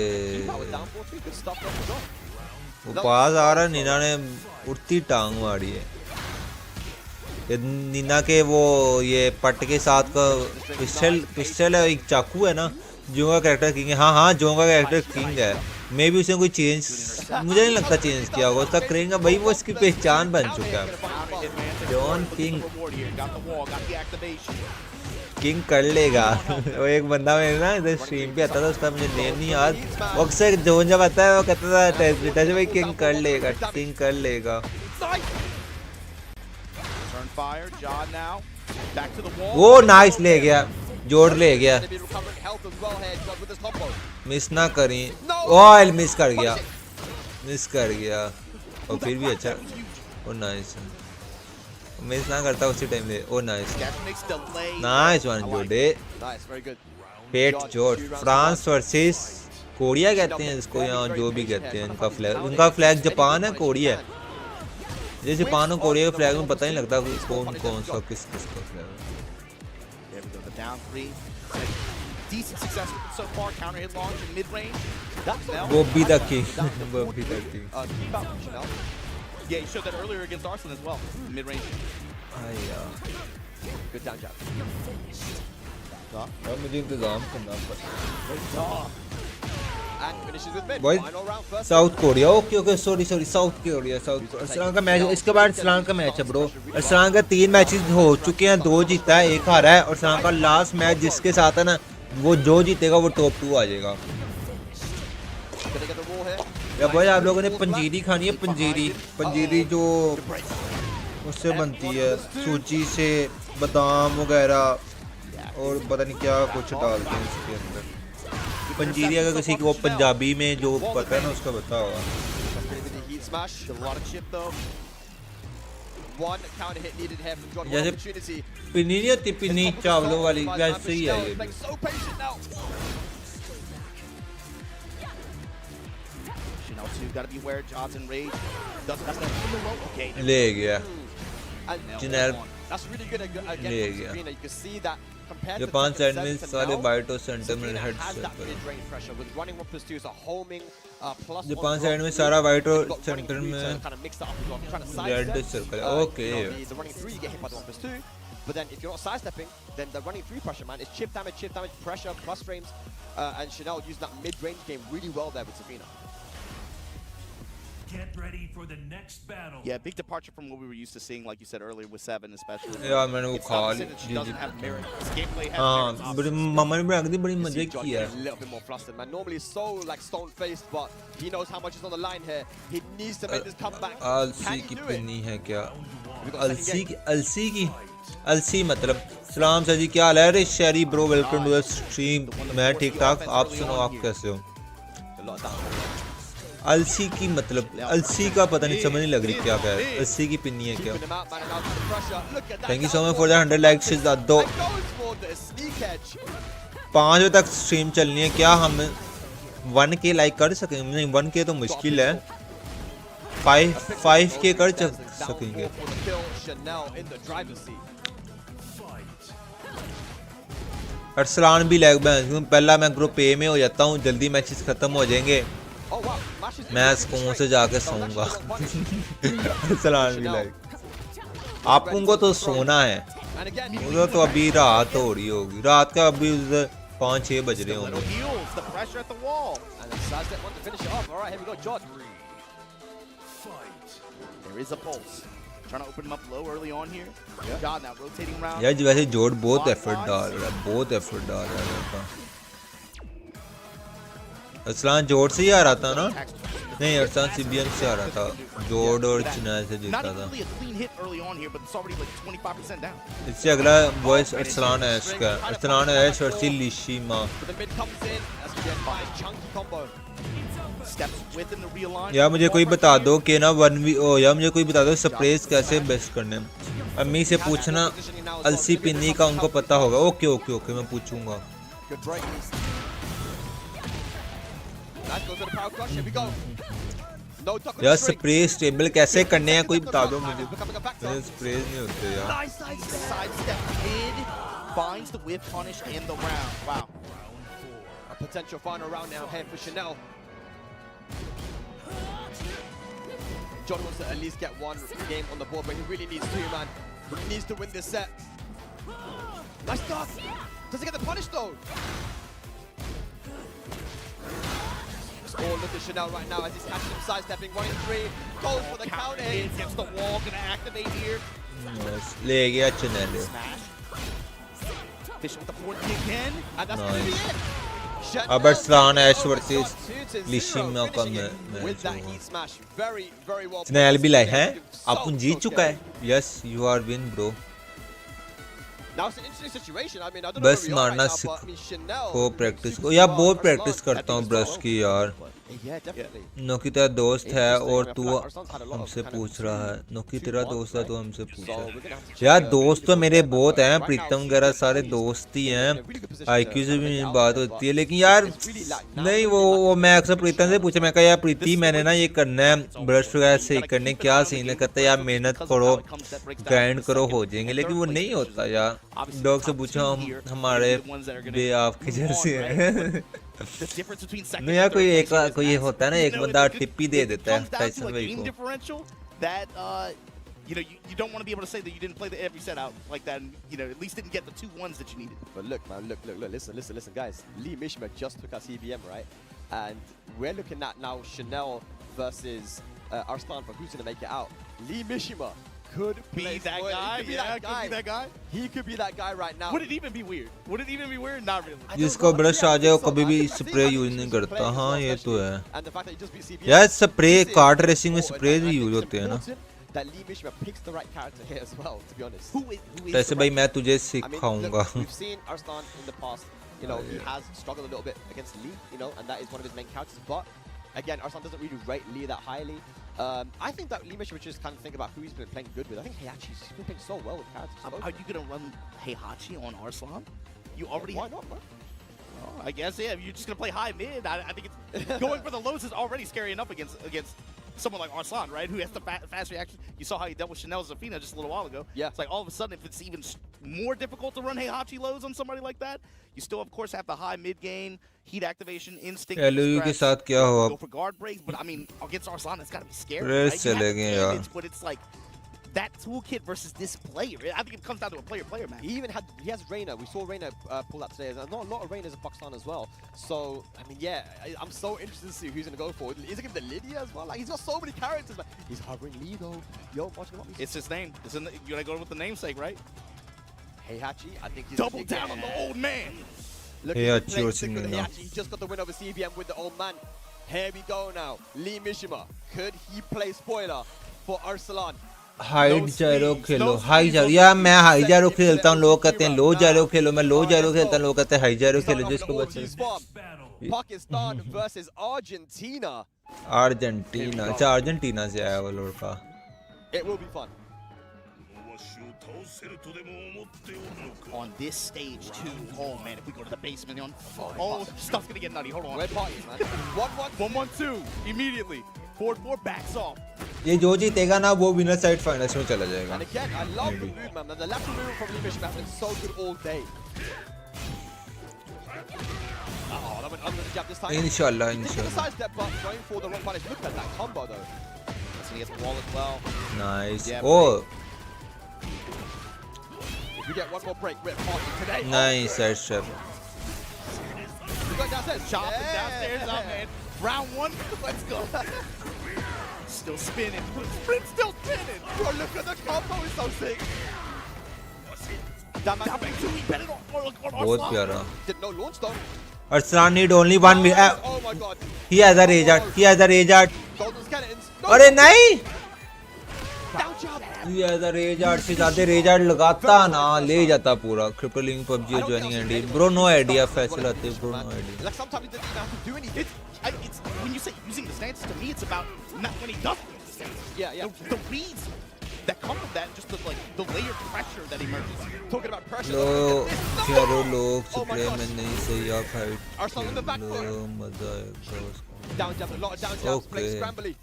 [SPEAKER 5] वो पास आ रहा. नीना ने उड़ती टांग मारी है. ये नीना के वो ये पट के साथ का पिस्टल है एक चाकू है ना. जो का कैरेक्टर किंग है. हाँ जो का कैरेक्टर किंग है. मे भी उसने कोई चेंज मुझे नहीं लगता चेंज किया होगा. उसका करेंगे भाई वो उसकी पहचान बन चुका है. जॉन किंग किंग कर लेगा. वो एक बंदा मेरे ना इधर स्ट्रीम पे आता था उसका मुझे नेम नहीं याद. वो अक्सर जोन जब आता है वो कहता था भाई किंग कर लेगा किंग कर लेगा. वो नाइस ले गया. जोड़ ले गया. मिस ना करी. ऑयल मिस कर गया और फिर भी अच्छा. ओ नाइस मिस ना करता उसी टाइम ले. ओ नाइस वन जोड़े. पेट जोड़. फ्रांस वर्सेस कोरिया कहते हैं इसको यहाँ जो भी कहते हैं. उनका फ्लैग जापान है कोरिया है. ये जापान और कोरिया के फ्लैग में पता नहीं लगता कौन सा किस का flag.
[SPEAKER 11] Down 3. Decent success with it so far. Counter hit launch in mid range.
[SPEAKER 5] Bobby the king. Bobby the king.
[SPEAKER 11] Yeah, he showed that earlier against Arslan as well. Mid range.
[SPEAKER 12] Good down jab.
[SPEAKER 5] मुझे इंतजाम करना पड़ता.
[SPEAKER 12] भाई
[SPEAKER 5] south Korea. Okay sorry south Korea. Arsalan का match इसके बाद अरसलान का match है ब्रो. अरसलान का 3 मैचेस हो चुके हैं. 2 जीता है 1 हारा है. और अरसलान का लास्ट मैच जिसके साथ है ना वो जो जीतेगा वो टॉप 2 आ जाएगा. या भाई आप लोगों ने पंजीरी खानी है. पंजीरी जो उससे बनती है सूजी से बादाम वगैरह और पता नहीं क्या कुछ डालते हैं इसके अंदर. पंजीरी अगर किसी को पंजाबी में जो पता है ना उसका पता होगा. जैसे पिन्नी नहीं होती पिन्नी चावलों वाली वैसे ही है ये. ले गया ले गया. जापान साइड में सारे बाइट और सेंटर में हेड सर्कल. जापान साइड में सारा वाइट और सेंटर में red circle. Okay
[SPEAKER 12] But then if you're not sidestepping, then the running 3 pressure, man, is chip damage, pressure, plus frames, and Chanel used that mid-range game really well there with Zafina.
[SPEAKER 3] Get ready for the next battle.
[SPEAKER 11] Yeah, big departure from what we were used to seeing, like you said earlier, with 7 especially.
[SPEAKER 5] Yeah, मैंने वो खा ली. हाँ, बड़ी मामा ने बना दी बड़ी मजे की है.
[SPEAKER 12] A little bit more flustered, man. Normally he's so like stone-faced, but he knows how much is on the line here. He needs to make this comeback.
[SPEAKER 5] अलसी की पिन्नी है क्या? अलसी मतलब. सलाम सर जी क्या हाल है? अरे शेरी bro welcome to the stream. मैं ठीक ठाक. आप सुनो आप कैसे हो? अलसी की मतलब अलसी का पता नहीं समझ नहीं लग रही क्या है. अलसी की पिन्नी है क्या? Thank you so much for the 100 likes. दो 5 बजे तक स्ट्रीम चलनी है. क्या हम 1K लाइक कर सकेंगे? नहीं 1K तो मुश्किल है. 5K कर सकेंगे. अरसलान भी लैग बैन. पहला मैं ग्रुप ए में हो जाता हूँ. जल्दी मैचेस खत्म हो जाएंगे. मैं सुकून से जाके सोऊंगा. अरसलान भी लैग. आपको तो सोना है. उधर तो अभी रात हो रही होगी. रात का अभी 5-6 बज रहे होंगे.
[SPEAKER 11] Trying to open him up low early on here. God, now rotating around.
[SPEAKER 5] यार वैसे जोड़ बहुत एफर्ट डाल रहा है, बहुत एफर्ट डाल रहा है लड़का। अरसलान जोड़ से ही आ रहा था ना? नहीं, अरसलान CBM से आ रहा था। जोड़ और चिनाई से जीता था। इससे अगला वॉइस अरसलान ऐश का, अरसलान ऐश वर्सेस लिशिमा। यार मुझे कोई बता दो कि ना 1v यार मुझे कोई बता दो स्प्रेस कैसे बेस्ट करने। अम्मी से पूछना, अलसी पिन्नी का उनको पता होगा। ओके ओके ओके, मैं पूछूंगा। यार स्प्रे स्टेबल कैसे करने हैं कोई बता दो मुझे। स्प्रे नहीं होते यार।
[SPEAKER 11] Finds the whip punish in the round. Wow.
[SPEAKER 12] A potential final round now here for Chanel. John wants to at least get one game on the board, but he really needs two, man. He needs to win this set. Nice stuff. Does he get the punish though? Oh, look at Chanel right now as he's catching him sidestepping. 1-3. Goes for the counter.
[SPEAKER 11] Against the wall, gonna activate here.
[SPEAKER 5] Nice. ले गया Chanel.
[SPEAKER 11] Fish with the 40 again. And that's gonna be it.
[SPEAKER 5] अब अरसलान ऐश versus लिशिमा का match होगा। Channel भी like है, आप जीत चुका है। Yes you are win bro. बस मारना सीखो प्रैक्टिस को। यार बहुत प्रैक्टिस करता हूँ ब्रश की यार। नोकी तेरा दोस्त है और तू हमसे पूछ रहा है। नोकी तेरा दोस्त है तो हमसे पूछ रहा है। यार दोस्त तो मेरे बहुत हैं, प्रीतम वगैरह सारे दोस्त ही हैं। IQ से भी मेरी बात होती है, लेकिन यार नहीं वो मैं अक्सर प्रीतम से पूछा, मैं कहा यार प्रीति मैंने ना ये करना है ब्रश वगैरह सही करने, क्या सीन है? कहता है यार मेहनत करो ग्राइंड करो हो जाएंगे, लेकिन वो नहीं होता यार। डॉग से पूछा हम हमारे बे आपके जैसे हैं। नहीं यार कोई एक कोई होता है ना, एक बंदा टिप्पी दे देता है टाइसन भाई को।
[SPEAKER 11] You know, you don't want to be able to say that you didn't play every set out like that, and you know at least didn't get the 2 1s that you needed.
[SPEAKER 12] But look, man, look, listen, guys. Lee Mishima just took us EBM, right? And we're looking at now Chanel versus Arslan for who's gonna make it out. Lee Mishima could
[SPEAKER 11] be that guy. Could be that guy.
[SPEAKER 12] He could be that guy right now.
[SPEAKER 11] Would it even be weird? Not really.
[SPEAKER 5] जिसको brush आ जाए वो कभी भी spray use नहीं करता। हाँ ये तो है यार, स्प्रे कार्ड रेसिंग में स्प्रे भी यूज होते हैं ना।
[SPEAKER 12] That Lee Mishima picks the right character here as well, to be honest.
[SPEAKER 5] वैसे भाई मैं तुझे सिखाऊंगा।
[SPEAKER 12] We've seen Arslan in the past, you know, he has struggled a little bit against Lee, you know, and that is one of his main characters. But again, Arslan doesn't really rate Lee that highly. I think that Lee Mishima just kind of think about who he's been playing good with. I think Heihachi's been playing so well with characters.
[SPEAKER 11] Are you gonna run Heihachi on Arslan? You already
[SPEAKER 12] why not, bro?
[SPEAKER 11] I guess yeah. You're just gonna play high mid. I think it's going for the lows is already scary enough against someone like Arslan, right? Who has the fast reaction. You saw how he dealt with Chanel Zafina just a little while ago.
[SPEAKER 12] Yeah.
[SPEAKER 11] It's like all of a sudden, if it's even more difficult to run Heihachi lows on somebody like that, you still of course have the high mid game, heat activation, instinct.
[SPEAKER 5] के साथ क्या हुआ?
[SPEAKER 11] Go for guard breaks, but I mean against Arslan, it's gotta be scary.
[SPEAKER 5] Right?
[SPEAKER 11] Chले गए यार. But it's like that toolkit versus this player. I think it comes down to a player match.
[SPEAKER 12] He has Reina. We saw Reina pull that today. Not a lot of Reinas in Pakistan as well. So I mean, yeah, I'm so interested to see who's gonna go for it. Is it gonna be the Lydia as well? Like he's got so many characters. Man. He's hovering Lee though. Yo, watching him up.
[SPEAKER 11] It's his name. You gotta go with the namesake, right?
[SPEAKER 12] Heihachi, I think he's
[SPEAKER 11] double down on the old man.
[SPEAKER 12] Look at Heihachi. He just got the win over CBM with the old man. Here we go now. Lee Mishima. Could he play spoiler for Arslan?
[SPEAKER 5] High gyro खेलो, high जायरो। यार मैं high जायरो खेलता हूँ, लोग कहते हैं लो जायरो खेलो, मैं लो जायरो खेलता हूँ, लोग कहते हैं हाई जायरो खेलो। जिसको बच्चे
[SPEAKER 12] पाकिस्तान versus Argentina.
[SPEAKER 5] अर्जेंटीना, अच्छा अर्जेंटीना से आया वो लड़का।
[SPEAKER 12] It will be fun.
[SPEAKER 11] On this stage too. Oh man, if we go to the basement on, stuff's gonna get nutty. Hold on.
[SPEAKER 12] Red parties, man.
[SPEAKER 11] 1-1-2 immediately. 4-4 backs off.
[SPEAKER 5] ये जो जीतेगा ना वो विनर साइड फाइनल्स में चला जाएगा।
[SPEAKER 12] And again, I love the move, man. The lateral move from Lee Mishima has been so good all day. That went under the jab this time.
[SPEAKER 5] Inshallah.
[SPEAKER 12] This is a side step, but going for the wrong punish. Look at that combo though.
[SPEAKER 11] So he gets the wall as well.
[SPEAKER 5] Nice.
[SPEAKER 11] Yeah,
[SPEAKER 5] oh.
[SPEAKER 12] If we get one more break, we're partying today.
[SPEAKER 5] Nice side step.
[SPEAKER 12] We got downstairs.
[SPEAKER 11] Chopping downstairs up, man. Round 1. Let's go. Still spinning. Sprint still spinning.
[SPEAKER 12] Bro, look at the combo, it's so sick.
[SPEAKER 11] Down back two. He bet it on
[SPEAKER 5] बहुत
[SPEAKER 11] Arslan.
[SPEAKER 5] प्यारा.
[SPEAKER 12] Did no launch though.
[SPEAKER 5] Arslan need only one.
[SPEAKER 12] Oh my god.
[SPEAKER 5] He has a rage art. He has a rage art.
[SPEAKER 12] Golden skeletons.
[SPEAKER 5] अरे नहीं.
[SPEAKER 12] Down jab.
[SPEAKER 5] He has a rage art से ज़्यादा rage art लगाता ना ले जाता पूरा. Crippling PUBG joining and bro no idea फैसला थे bro no idea.
[SPEAKER 12] Like sometimes he doesn't even have to do anything.
[SPEAKER 11] It's when you say using the stance, to me it's about not when he doesn't use the stance.
[SPEAKER 12] Yeah.
[SPEAKER 11] The reads that come from that, just the layered pressure that emerges.
[SPEAKER 12] Talking about pressure.
[SPEAKER 5] लो चारों लोग spray में नहीं सही आप fight.
[SPEAKER 12] Arslan on the back foot.
[SPEAKER 5] लो मजा आएगा उसको.
[SPEAKER 12] Down jab, a lot of down jabs, playing scrambly.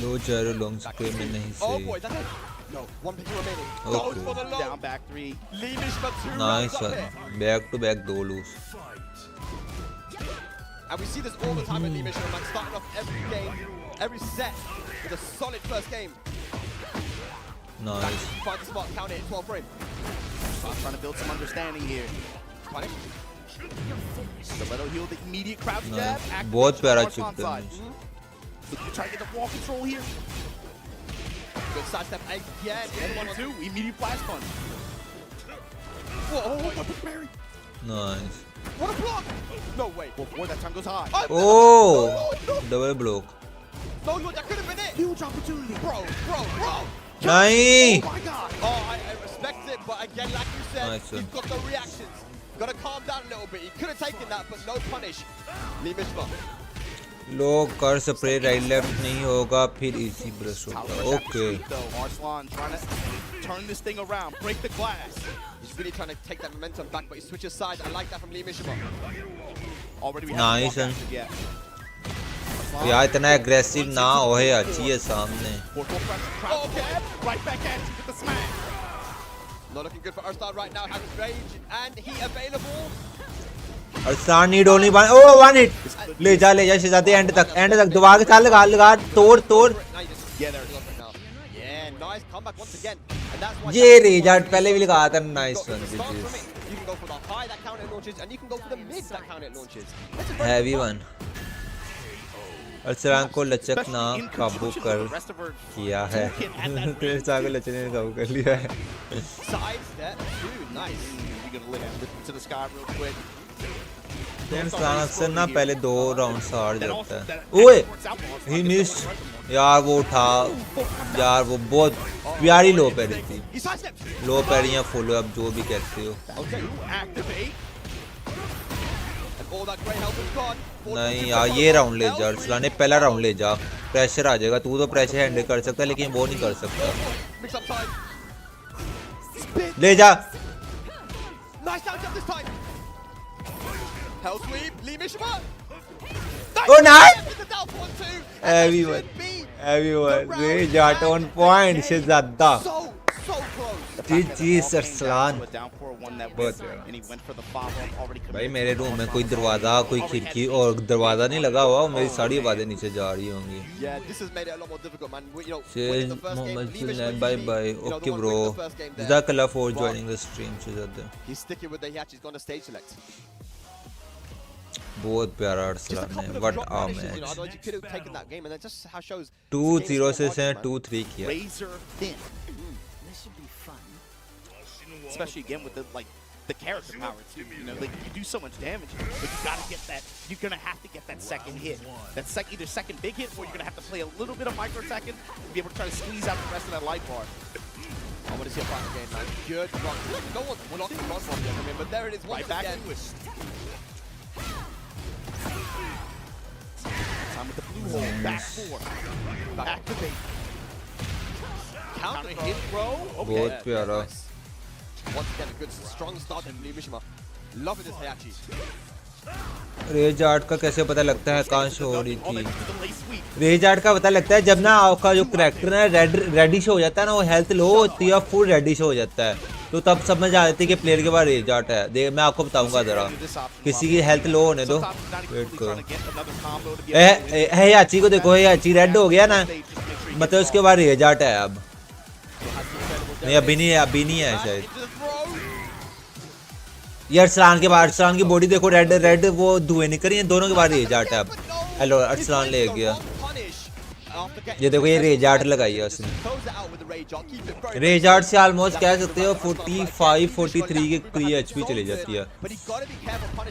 [SPEAKER 5] लो चारों लोग स्प्रे में नहीं
[SPEAKER 12] Oh
[SPEAKER 5] सही.
[SPEAKER 12] boy, that's it. No, one picture remaining.
[SPEAKER 5] Okay.
[SPEAKER 12] Goes for the low.
[SPEAKER 11] Down back three.
[SPEAKER 12] Lee Mishima 2
[SPEAKER 5] Nice
[SPEAKER 12] rounds up
[SPEAKER 5] one.
[SPEAKER 12] there.
[SPEAKER 5] Back to back दो lose.
[SPEAKER 12] And we see this all the time with Lee Mishima, man, starting off every game, every set with a solid first game.
[SPEAKER 5] Nice.
[SPEAKER 12] Find the spot, count it in 12 frame.
[SPEAKER 11] Trying to build some understanding here.
[SPEAKER 12] Punish.
[SPEAKER 11] Stiletto heal, the immediate crouch
[SPEAKER 5] Nice.
[SPEAKER 11] jab. activates
[SPEAKER 5] बहुत
[SPEAKER 11] the
[SPEAKER 5] प्यारा
[SPEAKER 11] Arslan
[SPEAKER 5] chip
[SPEAKER 11] side.
[SPEAKER 5] damage.
[SPEAKER 11] Look, you try to get the wall control here.
[SPEAKER 12] Good sidestep again.
[SPEAKER 11] And 1-2, immediate flash punch. Whoa, double parry.
[SPEAKER 5] Nice.
[SPEAKER 12] What a block! No way.
[SPEAKER 11] Well, boy, that time goes high.
[SPEAKER 5] Oh, double block.
[SPEAKER 12] No, look, that could have been it.
[SPEAKER 11] Huge opportunity.
[SPEAKER 12] Bro.
[SPEAKER 5] नहीं.
[SPEAKER 11] Oh my god.
[SPEAKER 12] Oh, I respect it, but again, like you said,
[SPEAKER 5] Nice one.
[SPEAKER 12] he's got the reactions. Got to calm down a little bit. He could have taken that, but no punish. Lee Mishima.
[SPEAKER 5] लोग कर spray right left नहीं होगा फिर easy brush होगा. Okay.
[SPEAKER 11] Arslan trying to turn this thing around, break the glass.
[SPEAKER 12] He's really trying to take that momentum back, but he switches sides. I like that from Lee Mishima.
[SPEAKER 11] Already we
[SPEAKER 5] Nice
[SPEAKER 11] haven't
[SPEAKER 5] one.
[SPEAKER 11] walked yet.
[SPEAKER 5] यार इतना aggressive ना हो है अच्छी है सामने.
[SPEAKER 11] Okay, right back at you with the smash.
[SPEAKER 12] Not looking good for Arslan right now. Has range and he available.
[SPEAKER 5] Arslan need only one. Oh, one hit. ले जा शहजादी एंड तक दबा के साथ लगा तोड़.
[SPEAKER 12] Yeah, there it is now. Yeah, nice comeback once again. And that's why
[SPEAKER 5] ये raise art पहले भी लगाया था. Nice one.
[SPEAKER 12] You can go for the high that counter launches, and you can go for the mid that counter launches.
[SPEAKER 5] Heavy one. Arslan को लचक ना काबू कर किया है. Arslan को लचक ने काबू कर लिया है.
[SPEAKER 12] Sidestep, nice.
[SPEAKER 11] You're gonna lift to the sky real quick.
[SPEAKER 5] Arslan अक्सर ना पहले 2 राउंड हार जाता है. ओए he missed. यार वो उठा यार वो बहुत प्यारी लो पैरी थी. लो पैरी या फुल आप जो भी कहते हो. नहीं यार ये राउंड ले जा अरसलान ने. पहला राउंड ले जा. प्रेशर आ जाएगा. तू तो प्रेशर हैंडल कर सकता है लेकिन वो नहीं कर सकता. ले जा. Oh nice. Everyone Rage art on point. Shahzada. GG Arsalan. भाई मेरे रूम में कोई दरवाजा कोई खिड़की और दरवाजा नहीं लगा हुआ. मेरी सारी आवाजें नीचे जा रही होंगी. Bye bye. Okay bro. जज़ाकल्लाह for joining the stream Shahzada. बहुत प्यारा अरसलान है. What a match. 2-0 से 2-3 किया.
[SPEAKER 11] Especially again with the character power too. You know, like you do so much damage, but you gotta get that. You're gonna have to get that second hit. That either second big hit, or you're gonna have to play a little bit of microsecond to be able to try to squeeze out the rest of that life bar.
[SPEAKER 12] I want to see a fight again, man. Good run. No one, we're not run from him, but there it is.
[SPEAKER 11] Right back to it. Time with the blue hole. Back four. Activate.
[SPEAKER 12] Counter hit, bro.
[SPEAKER 5] बहुत प्यारा.
[SPEAKER 12] Once again, a good strong start from Lee Mishima. Loving this Hayachi.
[SPEAKER 5] Rage art का कैसे पता लगता है कहाँ show हो रही थी. रेज आर्ट का पता लगता है जब ना आपका जो करैक्टर है रेडिश हो जाता है ना. वो हेल्थ लो होती है फुल रेडिश हो जाता है. तो तब समझ आ जाती है कि प्लेयर के पास रेज आर्ट है. देख मैं आपको बताऊंगा जरा. किसी की हेल्थ लो होने दो. वेट करो. हयाची को देखो. हयाची रेड हो गया ना मतलब उसके बाद रेज आर्ट है. अब नहीं अभी नहीं है शायद. ये अरसलान के बाद अरसलान की बॉडी देखो रेड वो धुएं निकल रही है. दोनों के बाद रेज आर्ट है. अब हेलो अरसलान ले गया ये देखो ये रेज आर्ट लगाई है उसने रेज आर्ट से ऑलमोस्ट कह सकते हो 45-43 के करीब एचपी चली जाती है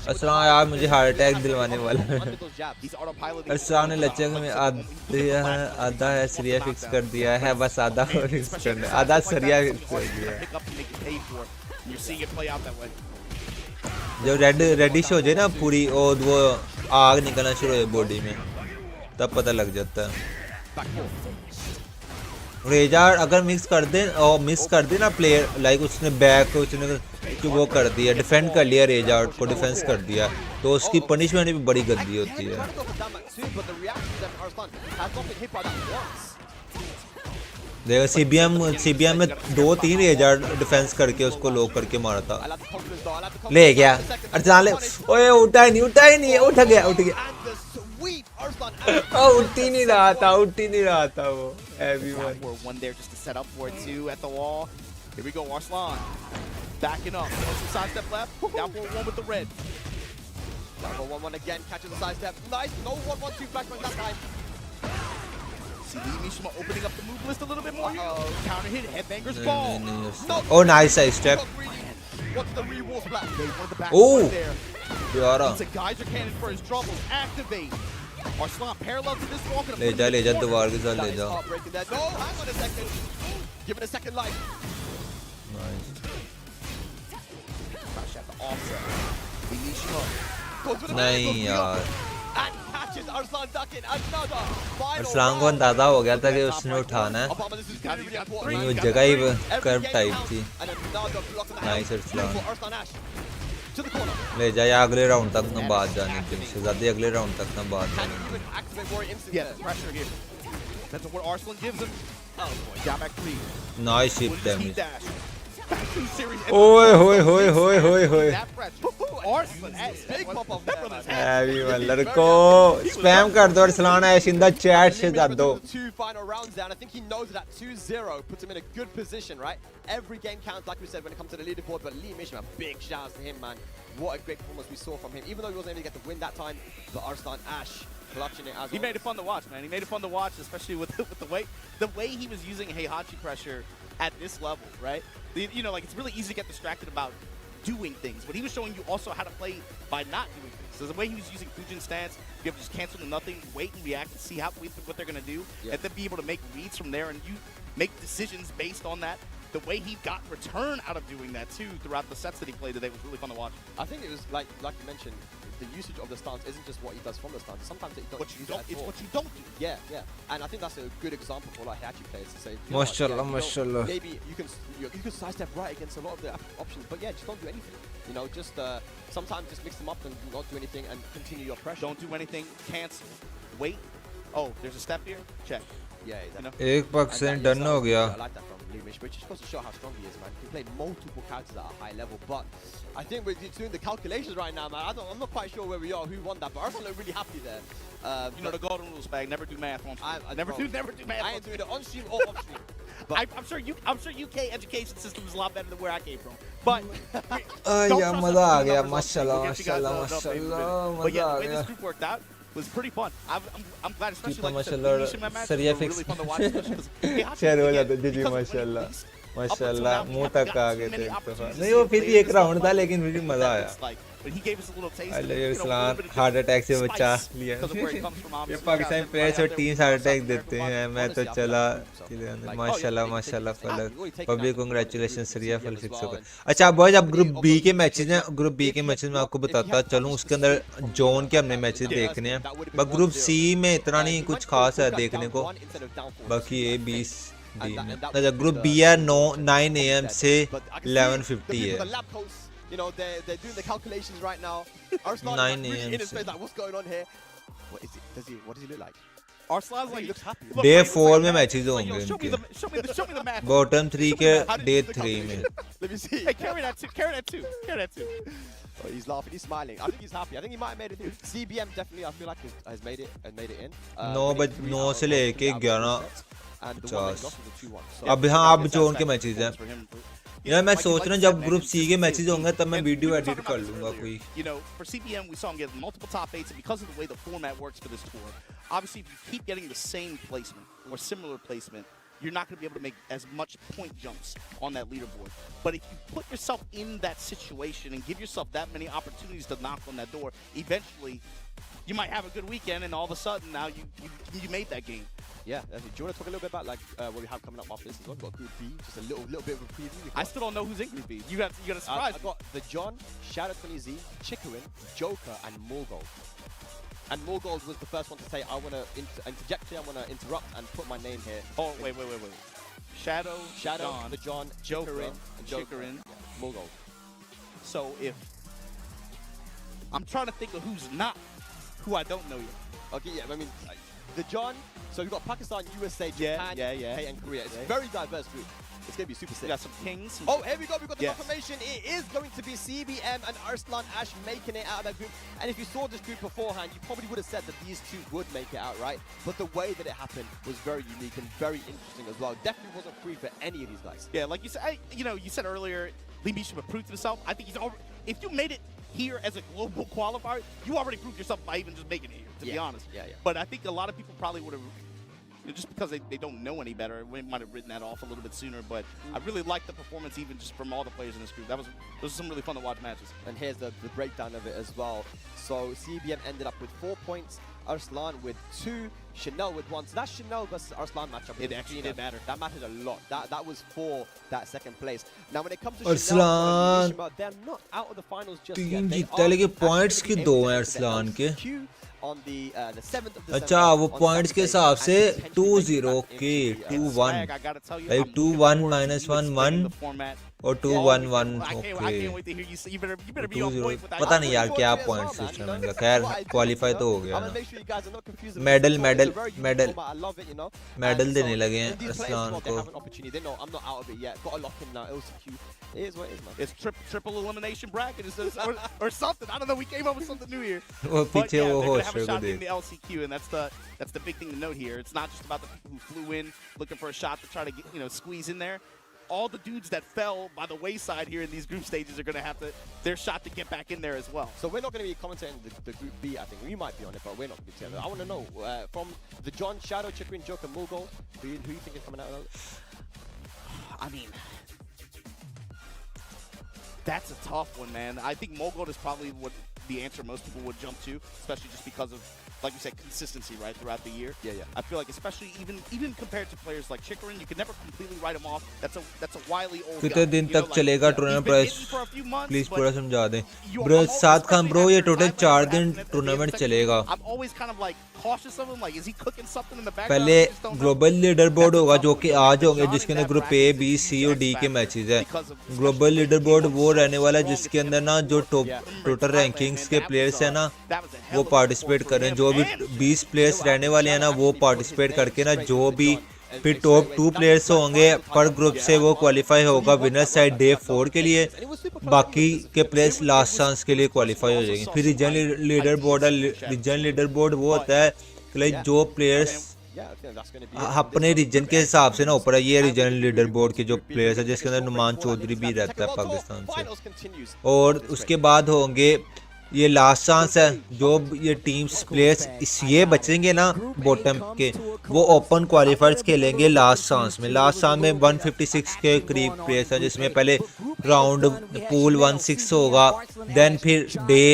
[SPEAKER 5] अरसलान यार मुझे हार्ट अटैक दिलवाने वाला है अरसलान ने लचक में आधा है सरिया फिक्स कर दिया है बस आधा फिक्स करना आधा सरिया फिक्स कर दिया जब रेडिश हो जाए ना पूरी और वो आग निकलना शुरू हो बॉडी में तब पता लग जाता है रेजार अगर मिस कर दे ना प्लेयर लाइक उसने बैक उसने वो कर दिया डिफेंड कर लिया रेजार को डिफेंस कर दिया तो उसकी पनिशमेंट भी बड़ी गंदी होती है देखो सीबीएम में 2-3 रेजार डिफेंस करके उसको लॉक करके मारा था ले गया अरसलान ले ओए उठा ही नहीं उठ गया उठ ही नहीं रहा था वो
[SPEAKER 11] one there just to set up for it too at the wall. Here we go, Arslan backing up, side step left, down for 1 with the red.
[SPEAKER 12] Down for 1-1 again, catches the side step, nice, no 1-1-2 flashback that time.
[SPEAKER 11] See Mishima opening up the move list a little bit more here. Counter hit, headbanger's ball.
[SPEAKER 5] No. Oh, nice side step.
[SPEAKER 11] What's the re-wolf blast?
[SPEAKER 5] Oh,
[SPEAKER 11] yeah. It's a geyser cannon for his troubles. Activate. Arslan parallel to this walk.
[SPEAKER 5] ले जा दीवार के साथ ले जा.
[SPEAKER 12] No, hang on a second. Give it a second life.
[SPEAKER 5] Nice.
[SPEAKER 11] Crash at the offset. Mishima.
[SPEAKER 5] नहीं यार.
[SPEAKER 12] And catches Arslan ducking another.
[SPEAKER 5] Arsalan को अंदाजा हो गया था कि उसने उठाना है वो जगह ही कर्व टाइप थी नाइस अरसलान ले जाए अगले राउंड तक ना बात जाने की शहजादी अगले राउंड तक ना बात जाने नाइस शिप डैमेज ओए होए हैवी वालर को स्पैम कर दो अरसलान ऐश इन द चैट से कर दो
[SPEAKER 12] 2 final rounds down. I think he knows that 2-0 puts him in a good position, right? Every game counts, like we said, when it comes to the leaderboard. But Lee Mishima, big shout out to him, man. What a great performance we saw from him. Even though he wasn't able to get the win that time, but Arslan Ash clutching it as
[SPEAKER 11] he made it fun to watch, man. He made it fun to watch, especially with the way he was using Heihachi pressure at this level, right? You know, like it's really easy to get distracted about doing things, but he was showing you also how to play by not doing things. So the way he was using Doujin stance, you have to just cancel to nothing, wait and react and see what they're going to do, and then be able to make reads from there and you make decisions based on that. The way he got return out of doing that too throughout the sets that he played today was really fun to watch.
[SPEAKER 12] I think it was like you mentioned, the usage of the stance isn't just what he does from the stance. Sometimes it's what you don't do. Yeah. And I think that's a good example for like Heihachi players to say,
[SPEAKER 5] mashallah.
[SPEAKER 12] Maybe you can sidestep right against a lot of the options, but yeah, just don't do anything. You know, just sometimes just mix them up and not do anything and continue your pressure.
[SPEAKER 11] Don't do anything. Cancel. Wait. Oh, there's a step here. Check.
[SPEAKER 12] Yeah.
[SPEAKER 11] You know?
[SPEAKER 5] 1% done हो गया.
[SPEAKER 12] I like that from Lee Mish, which is supposed to show how strong he is, man. He played multiple characters at a high level, but I think we're doing the calculations right now, man. I'm not quite sure where we are, who won that, but Arslan looked really happy there.
[SPEAKER 11] You know the golden rules, bag. Never do math on stream. Never do math.
[SPEAKER 12] I ain't doing it on stream or off stream.
[SPEAKER 11] I'm sure UK education system is a lot better than where I came from. But
[SPEAKER 5] yeah, मजा आ गया
[SPEAKER 11] mashallah. But yeah, the way this group worked out was pretty fun. I'm glad, especially like Mishima match.
[SPEAKER 5] Sariya
[SPEAKER 11] Really fun to watch.
[SPEAKER 5] Share हो जाता जी माशाल्लाह माशाल्लाह मुंह तक आ गए थे नहीं वो फिर भी एक राउंड था लेकिन फिर भी मजा आया अरसलान हार्ट अटैक से बचा लिया ये पाकिस्तानी प्लेयर्स और टीम्स हार्ट अटैक देते हैं मैं तो चला माशाल्लाह फलक पब्लिक कांग्रेचुलेशन सरिया फल फिक्स हो गया अच्छा बॉयज अब ग्रुप बी के मैचेस हैं ग्रुप बी के मैचेस में आपको बताता चलूं उसके अंदर जोन के हमने मैचेस देखने हैं बस ग्रुप सी में इतना नहीं कुछ खास है देखने को बाकी ए 20 अच्छा ग्रुप बी है 9 AM से 11:50 है
[SPEAKER 12] You know, they're doing the calculations right now. Arslan
[SPEAKER 5] 9
[SPEAKER 12] really
[SPEAKER 5] AM
[SPEAKER 12] in his face, like, what's going on here? What is it? What does he look like?
[SPEAKER 11] Arslan's like,
[SPEAKER 12] looks happy.
[SPEAKER 5] Day 4 में matches होंगे इनके bottom 3 के day 3 में
[SPEAKER 12] Let me see.
[SPEAKER 11] Hey, carry that too.
[SPEAKER 12] Oh, he's laughing, he's smiling. I think he's happy. I think he might have made it through. CBM definitely, I feel like has made it in.
[SPEAKER 5] 9 से लेके 11
[SPEAKER 12] and the one that lost was a 2-1. So
[SPEAKER 5] अब हाँ अब zone के matches हैं यार मैं सोच रहा हूँ जब ग्रुप सी के मैचेस होंगे तब मैं वीडियो एडिट कर लूंगा कोई.
[SPEAKER 11] You know, for CBM we saw him get multiple top 8s, and because of the way the format works for this tour, obviously if you keep getting the same placement or similar placement, you're not going to be able to make as much point jumps on that leaderboard. But if you put yourself in that situation and give yourself that many opportunities to knock on that door, eventually you might have a good weekend, and all of a sudden now you made that game.
[SPEAKER 12] Yeah, do you want to talk a little bit about like what we have coming up after this as well? We've got Group B, just a little bit of a preview.
[SPEAKER 11] I still don't know who's in Group B. You got a surprise.
[SPEAKER 12] I got the John, Shadow 20Z, Chikurin, Joker, and Mulgold. And Mulgold was the first one to say, I want to interject here, I want to interrupt and put my name here.
[SPEAKER 11] Oh, wait. Shadow,
[SPEAKER 12] the John,
[SPEAKER 11] Joker,
[SPEAKER 12] Chikurin, Mulgold.
[SPEAKER 11] So if I'm trying to think of who's not, who I don't know yet.
[SPEAKER 12] Okay, yeah, I mean, the John, so you've got Pakistan, USA, Japan, K, and Korea. It's a very diverse group. It's going to be super sick.
[SPEAKER 11] We got some kings.
[SPEAKER 12] Oh, here we go. We've got the confirmation. It is going to be CBM and Arslan Ash making it out of that group. And if you saw this group beforehand, you probably would have said that these two would make it out, right? But the way that it happened was very unique and very interesting as well. Definitely wasn't free for any of these guys.
[SPEAKER 11] Yeah, like you said, you said earlier, Lee Bishop have proved himself. I think he's already, if you made it here as a global qualifier, you already proved yourself by even just making it here, to be honest.
[SPEAKER 12] Yeah.
[SPEAKER 11] But I think a lot of people probably would have, just because they don't know any better, we might have written that off a little bit sooner. But I really liked the performance even just from all the players in this group. Those were some really fun to watch matches.
[SPEAKER 12] And here's the breakdown of it as well. So CBM ended up with 4 points, Arslan with 2, Chanel with 1. So that Chanel versus Arslan matchup,
[SPEAKER 11] it actually did matter.
[SPEAKER 12] That mattered a lot. That was for that second place. Now when it comes to
[SPEAKER 5] Arslan,
[SPEAKER 12] Chanel, they're not out of the finals just
[SPEAKER 5] team
[SPEAKER 12] yet.
[SPEAKER 5] जीतता है लेकिन points की 2 हैं Arslan के.
[SPEAKER 12] On the 7th of December.
[SPEAKER 5] अच्छा वो points के हिसाब से 2-0 के 2-1 like 2-1 -1 1 और 2-1-1
[SPEAKER 11] I can't wait to hear you say. You better be on
[SPEAKER 5] 2-0
[SPEAKER 11] point with that.
[SPEAKER 5] पता नहीं यार क्या points सिस्टम इनका. खैर क्वालिफाई तो हो गया ना. मेडल देने लगे हैं Arslan को.
[SPEAKER 12] I'm not out of it yet. Got to lock in now. LCQ. It is what it is, man.
[SPEAKER 11] It's triple elimination bracket or something. I don't know. We came up with something new here.
[SPEAKER 5] वो
[SPEAKER 11] But
[SPEAKER 5] पीछे
[SPEAKER 11] yeah,
[SPEAKER 5] वो
[SPEAKER 11] they're gonna
[SPEAKER 5] host
[SPEAKER 11] have a shot
[SPEAKER 5] को
[SPEAKER 11] in the LCQ, and that's the big thing to note here. It's not just about the people who flew in looking for a shot to try to get, squeeze in there. All the dudes that fell by the wayside here in these group stages are going to have their shot to get back in there as well.
[SPEAKER 12] So we're not going to be commentating the Group B, I think. We might be on it, but we're not going to be together. I want to know, from the John, Shadow, Chikurin, Joker, Mulgold, who you think is coming out of that?
[SPEAKER 11] I mean, that's a tough one, man. I think Mulgold is probably what the answer most people would jump to, especially just because of, like you said, consistency, right, throughout the year.
[SPEAKER 12] Yeah.
[SPEAKER 11] I feel like, especially even compared to players like Chikurin, you can never completely write him off. That's a wily old guy.
[SPEAKER 5] कितने दिन तक चलेगा tournament price please पूरा समझा दें bro. साथ Khan bro ये total 4 दिन टूर्नामेंट चलेगा.
[SPEAKER 11] I'm always kind of like cautious of him, like is he cooking something in the background?
[SPEAKER 5] पहले ग्लोबल लीडर बोर्ड होगा जो कि आज होंगे, जिसके अंदर ग्रुप ए बी सी और डी के मैचेस है. ग्लोबल लीडर बोर्ड वो रहने वाला है जिसके अंदर ना जो टोटल रैंकिंग्स के प्लेयर्स है ना वो पार्टिसिपेट करें. जो भी 20 प्लेयर्स रहने वाले हैं ना वो पार्टिसिपेट करके ना जो भी फिर टॉप 2 प्लेयर्स होंगे पर ग्रुप से वो क्वालिफाई होगा विनर साइड डे 4 के लिए. बाकी के प्लेयर्स लास्ट चांस के लिए क्वालिफाई हो जाएंगे. फिर regional leader board regional leader board वो होता है कि जो प्लेयर्स अपने रीजन के हिसाब से ना ऊपर है. ये रीजनल लीडर बोर्ड के जो प्लेयर्स है जिसके अंदर नुमान चौधरी भी रहता है पाकिस्तान से. और उसके बाद होंगे ये लास्ट चांस है जो ये टीम्स प्लेयर्स ये बचेंगे ना बॉटम के वो ओपन क्वालिफायर्स खेलेंगे लास्ट चांस में. लास्ट चांस में 156 के करीब प्लेयर्स हैं जिसमें पहले राउंड पूल 1-6 होगा. देन फिर डे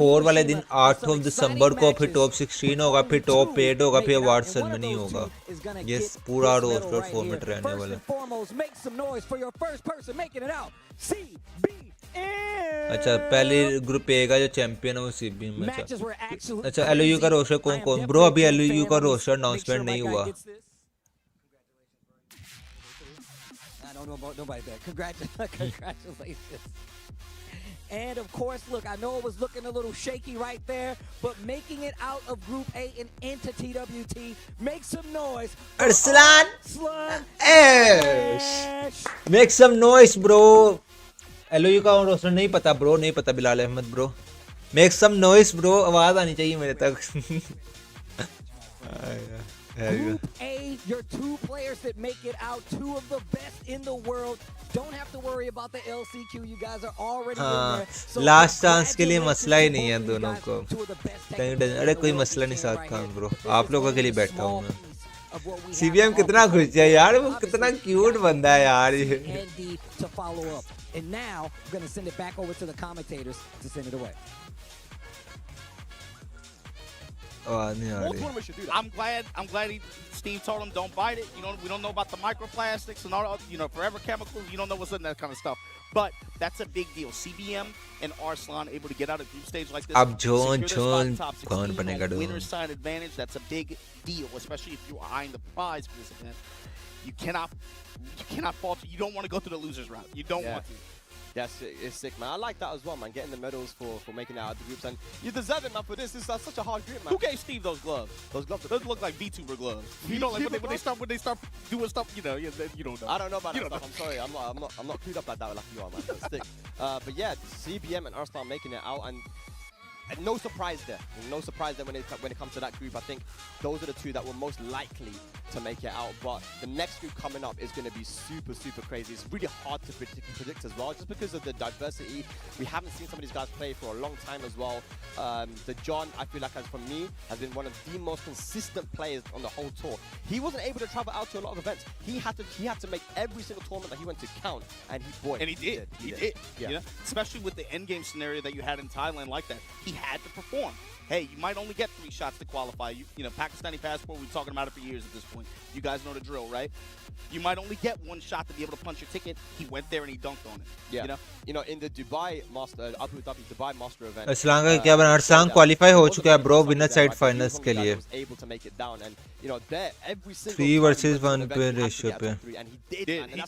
[SPEAKER 5] 4 वाले दिन 8 दिसंबर को फिर टॉप 16 होगा, फिर टॉप 8 होगा, फिर अवार्ड सेरेमनी होगा. ये पूरा रोस्टर फॉर्मेट रहने वाला है. अच्छा पहले ग्रुप ए का जो चैंपियन है वो सीबीएम में. अच्छा एलओयू का रोस्टर कौन ब्रो? अभी एलओयू का रोस्टर अनाउंसमेंट नहीं हुआ.
[SPEAKER 4] And of course, look, I know it was looking a little shaky right there, but making it out of Group A and into TWT, make some noise.
[SPEAKER 5] Arslan Ash, make some noise, bro. LOU का roster नहीं पता bro, नहीं पता Bilal Ahmed bro. Make some noise bro, आवाज आनी चाहिए मेरे तक.
[SPEAKER 4] Group A, your 2 players that make it out, 2 of the best in the world. Don't have to worry about the LCQ. You guys are already in there. So
[SPEAKER 5] last chance के लिए मसला ही नहीं है दोनों को. अरे कोई मसला नहीं साथ काम ब्रो. आप लोगों के लिए बैठा हूँ मैं. CBM कितना खुश है यार, वो कितना क्यूट बंदा है यार ये.
[SPEAKER 4] To follow up. And now we're going to send it back over to the commentators to send it away.
[SPEAKER 11] I'm glad Steve told him don't bite it. You know, we don't know about the microplastics and all, you know, forever chemicals. You don't know what's in that kind of stuff. But that's a big deal. CBM and Arslan able to get out of group stage like this.
[SPEAKER 5] अब कौन बनेगा दो?
[SPEAKER 11] Winner's side advantage. That's a big deal, especially if you are eyeing the prize for this event. You cannot falter. You don't want to go through the losers route. You don't want to.
[SPEAKER 12] Yes, it's sick, man. I like that as well, man. Getting the medals for making it out of the groups, and you deserve it, man. For this, it's such a hard group, man.
[SPEAKER 11] Who gave Steve those gloves? Those gloves look like VTuber gloves. You know, like when they start doing stuff, you know, you don't know.
[SPEAKER 12] I don't know about that stuff. I'm sorry, I'm not clued up like that like you are, man. That's sick. But yeah, CBM and Arslan making it out, and no surprise there. No surprise there when it comes to that group. I think those are the 2 that were most likely to make it out. But the next group coming up is going to be super, super crazy. It's really hard to predict as well, just because of the diversity. We haven't seen some of these guys play for a long time as well. The John, I feel like, for me, has been one of the most consistent players on the whole tour. He wasn't able to travel out to a lot of events. He had to make every single tournament that he went to count, and he did. He did. Yeah. You know? Especially with the end game scenario that you had in Thailand like that. He had to perform. Hey, you might only get 3 shots to qualify. You know, Pakistani passport, we've been talking about it for years at this point. You guys know the drill, right? You might only get 1 shot to be able to punch your ticket. He went there and he dunked on it. Yeah. You know, in the Dubai Master, Abu Dhabi Dubai Master event.
[SPEAKER 5] Arslan का क्या बना? Arslan qualify हो चुका है bro, winner side finals के लिए.
[SPEAKER 12] Able to make it down, and you know, there every single
[SPEAKER 5] 3 versus 1 पे ratio पे.
[SPEAKER 12] And he did, man. And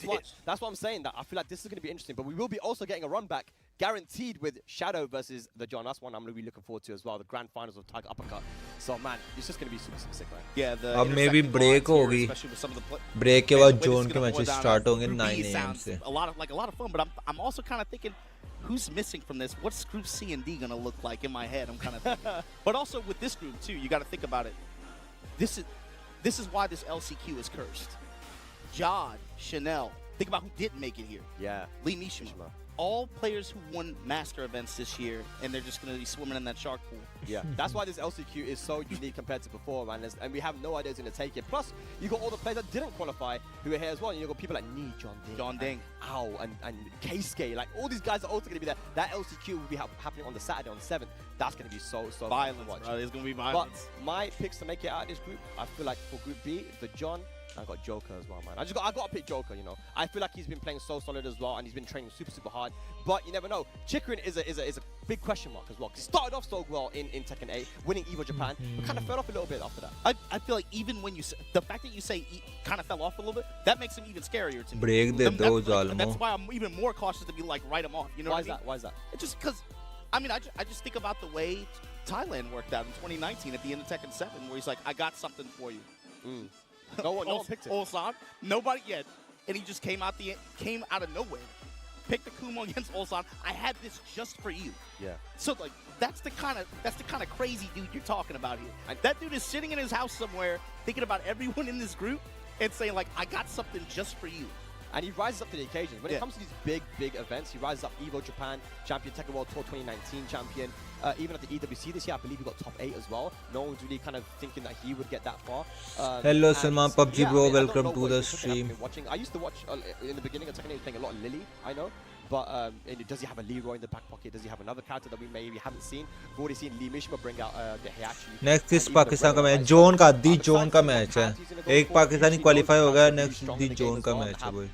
[SPEAKER 12] that's what I'm saying. That I feel like this is going to be interesting. But we will be also getting a run back guaranteed with Shadow versus the John. That's one I'm really looking forward to as well. The grand finals of Tiger Uppercut. So man, it's just going to be super, super sick, man.
[SPEAKER 11] Yeah.
[SPEAKER 5] अब maybe break होगी. Break के बाद John के matches start होंगे 9 AM से.
[SPEAKER 11] A lot of fun. But I'm also kind of thinking, who's missing from this? What's Group C and D going to look like in my head? I'm kind of thinking. But also with this group too, you got to think about it. This is why this LCQ is cursed. Jod, Chanel. Think about who didn't make it here.
[SPEAKER 12] Yeah.
[SPEAKER 11] Lee Mishima. All players who won master events this year, and they're just going to be swimming in that shark pool.
[SPEAKER 12] Yeah, that's why this LCQ is so unique compared to before, man. And we have no idea who's going to take it. Plus, you got all the players that didn't qualify who are here as well. And you got people like Jeondding, Ow, and Keisuke. Like, all these guys are also going to be there. That LCQ will be happening on the Saturday, on the 7th. That's going to be so
[SPEAKER 11] violent. There's going to be violence.
[SPEAKER 12] But my picks to make it out of this group, I feel like for Group B, the John, I got Joker as well, man. I got to pick Joker, you know. I feel like he's been playing so solid as well, and he's been training super, super hard. But you never know. Chikurin is a big question mark as well. He started off so well in Tekken 8, winning Evo Japan, but kind of fell off a little bit after that.
[SPEAKER 11] I feel like even when the fact that you say he kind of fell off a little bit, that makes him even scarier to me.
[SPEAKER 5] Break
[SPEAKER 11] that's why I'm even more cautious to be like, write him off. You know
[SPEAKER 12] why is that? Why is that?
[SPEAKER 11] It's just because, I mean, I just think about the way Thailand worked out in 2019 at the end of Tekken 7, where he's like, I got something for you.
[SPEAKER 12] No one picked it.
[SPEAKER 11] Ulsan, nobody yet, and he just came out of nowhere. Picked the Kumo against Ulsan. I had this just for you.
[SPEAKER 12] Yeah.
[SPEAKER 11] So like that's the kind of crazy dude you're talking about here. That dude is sitting in his house somewhere thinking about everyone in this group and saying like, I got something just for you.
[SPEAKER 12] And he rises up to the occasion. When it comes to these big events, he rises up. Evo Japan champion, Tekken World Tour 2019 champion. Even at the EWC this year, I believe he got top 8 as well. No one's really kind of thinking that he would get that far.
[SPEAKER 5] Hello, Salman PUBG bro. Welcome to the stream.
[SPEAKER 12] I used to watch in the beginning of Tekken 8, he was playing a lot of Lily, I know. But does he have a Leroy in the back pocket? Does he have another character that we maybe haven't seen? We've already seen Lee Mishima bring out the Heihachi.
[SPEAKER 5] Next is Pakistan का match, zone का दी zone का match है. एक Pakistani qualify हो गया, next दी zone का match है भाई.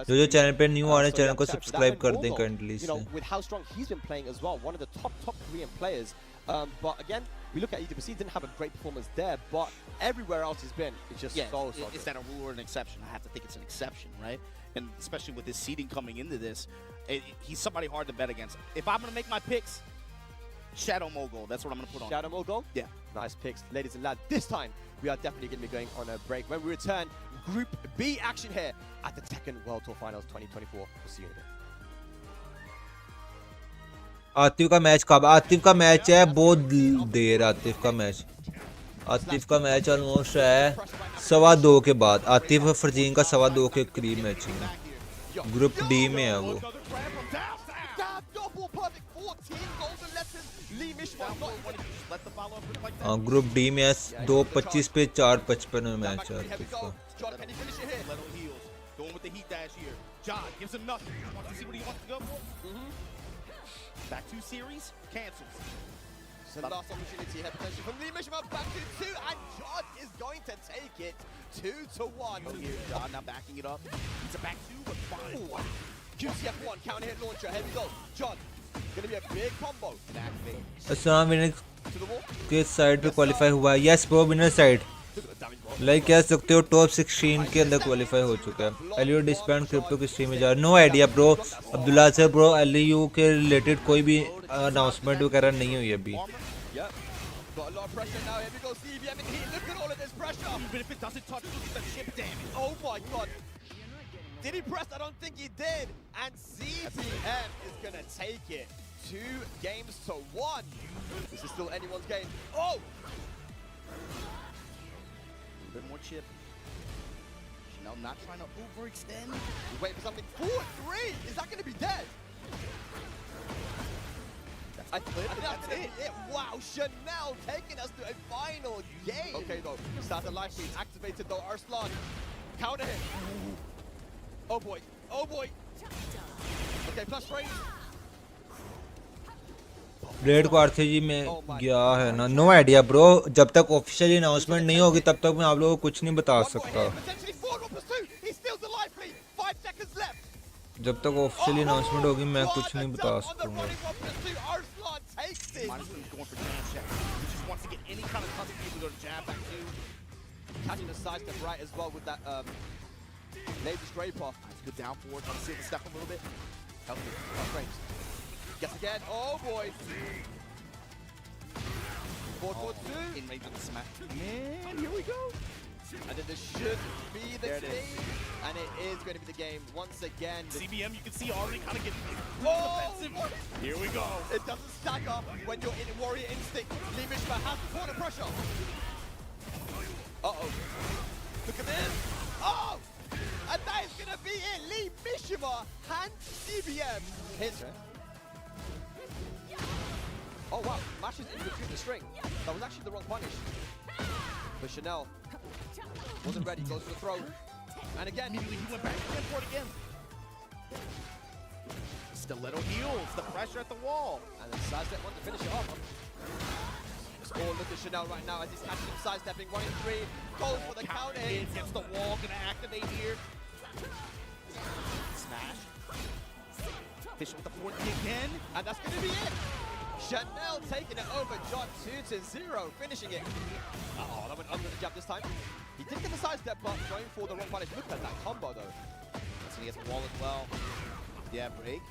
[SPEAKER 5] जो चैनल पे न्यू आ रहे हैं, चैनल को सब्सक्राइब कर दें kindly से.
[SPEAKER 12] You know, with how strong he's been playing as well, one of the top Korean players. But again, we look at EWC, didn't have a great performance there, but everywhere else he's been, it's just so good.
[SPEAKER 11] Is that a rule or an exception? I have to think it's an exception, right? And especially with his seeding coming into this, he's somebody hard to bet against. If I'm going to make my picks, Shadow Mulgold. That's what I'm going to put on.
[SPEAKER 12] Shadow Mulgold?
[SPEAKER 11] Yeah.
[SPEAKER 12] Nice picks. Ladies and lads, this time we are definitely going to be going on a break. When we return, Group B action here at the Tekken World Tour Finals 2024. We'll see you in a bit.
[SPEAKER 5] Atif का match कब? आतिफ का match है बहुत देर. आतिफ का match Atif का match almost है 2:15 के बाद। आतिफ और फरजीन का 2:15 के करीब मैच है। ग्रुप डी में है वो। हाँ ग्रुप डी में है 2:25 पे 4:55 में मैच है आतिफ का।
[SPEAKER 11] Back 2 series cancels.
[SPEAKER 12] So last opportunity here potentially from Lee Mishima back to 2, and John is going to take it 2-1.
[SPEAKER 11] Oh, here's John now backing it up. It's a back 2, but fine.
[SPEAKER 12] QCF1 counter hit launcher. Here we go. John, gonna be a big combo.
[SPEAKER 11] And activate.
[SPEAKER 5] अस्सलाम winner किस side पे qualify हुआ है? Yes bro winner side. Like कह सकते हो top 16 के अंदर क्वालिफाई हो चुका है। एलयू डिस्बैंड क्रिप्टो की स्ट्रीम में जा नो आइडिया ब्रो। अब्दुल्ला से ब्रो एलयू के रिलेटेड कोई भी अनाउंसमेंट वगैरह नहीं हुई अभी।
[SPEAKER 12] Got a lot of pressure now. Here we go. CBM in heat. Look at all of this pressure.
[SPEAKER 11] Even if it doesn't touch, look at the chip damage.
[SPEAKER 12] Oh my god. Did he press? I don't think he did. And CBM is going to take it 2-1. This is still anyone's game. Oh!
[SPEAKER 11] A bit more chip. Chanel not trying to overextend.
[SPEAKER 12] He's waiting for something. 4-3. Is that going to be dead? I think that's it. Wow, Chanel taking us to a final game. Okay, though. Start the life feed activated, though. Arslan. Counter hit. Oh, boy. Oh, boy. Okay, plus range.
[SPEAKER 5] Red को RCG में गया है ना। No idea bro. जब तक officially announcement नहीं होगी तब तक मैं आप लोगों को कुछ नहीं बता सकता। जब तक ऑफिशियली अनाउंसमेंट होगी मैं कुछ नहीं बता सकूंगा।
[SPEAKER 12] Catching the side step right as well with that laser scraper.
[SPEAKER 11] Good down forward, trying to seal the step a little bit.
[SPEAKER 12] Healthy. Frames. Guess again. Oh boy. 4-4-2.
[SPEAKER 11] In range of the smash. And here we go.
[SPEAKER 12] And then this should be the game. And it is going to be the game once again.
[SPEAKER 11] CBM, you can see already kind of getting
[SPEAKER 12] defensive.
[SPEAKER 11] Here we go.
[SPEAKER 12] It doesn't stack up when you're in Warrior Instinct. Lee Mishima has the corner pressure. Uh-oh. Look at this. Oh! And that is going to be it. Lee Mishima and CBM hits. Oh, wow. Mashes in between the string. That was actually the wrong punish. But Chanel wasn't ready. Goes for the throw. And again,
[SPEAKER 11] he went back again for it again. Stiletto heals. The pressure at the wall.
[SPEAKER 12] And then sidestep one to finish it off. Oh, look at Chanel right now as he's actually sidestepping. 1-3. Goes for the counter hit.
[SPEAKER 11] Against the wall. Gonna activate here. Smash. Fish with the 4D again.
[SPEAKER 12] And that's gonna be it. Chanel taking it over John 2-0, finishing it. Uh-oh, that went under the jab this time. He did get the sidestep, but going for the wrong punish. Look at that combo, though.
[SPEAKER 11] So he gets the wall as well. Yeah, break.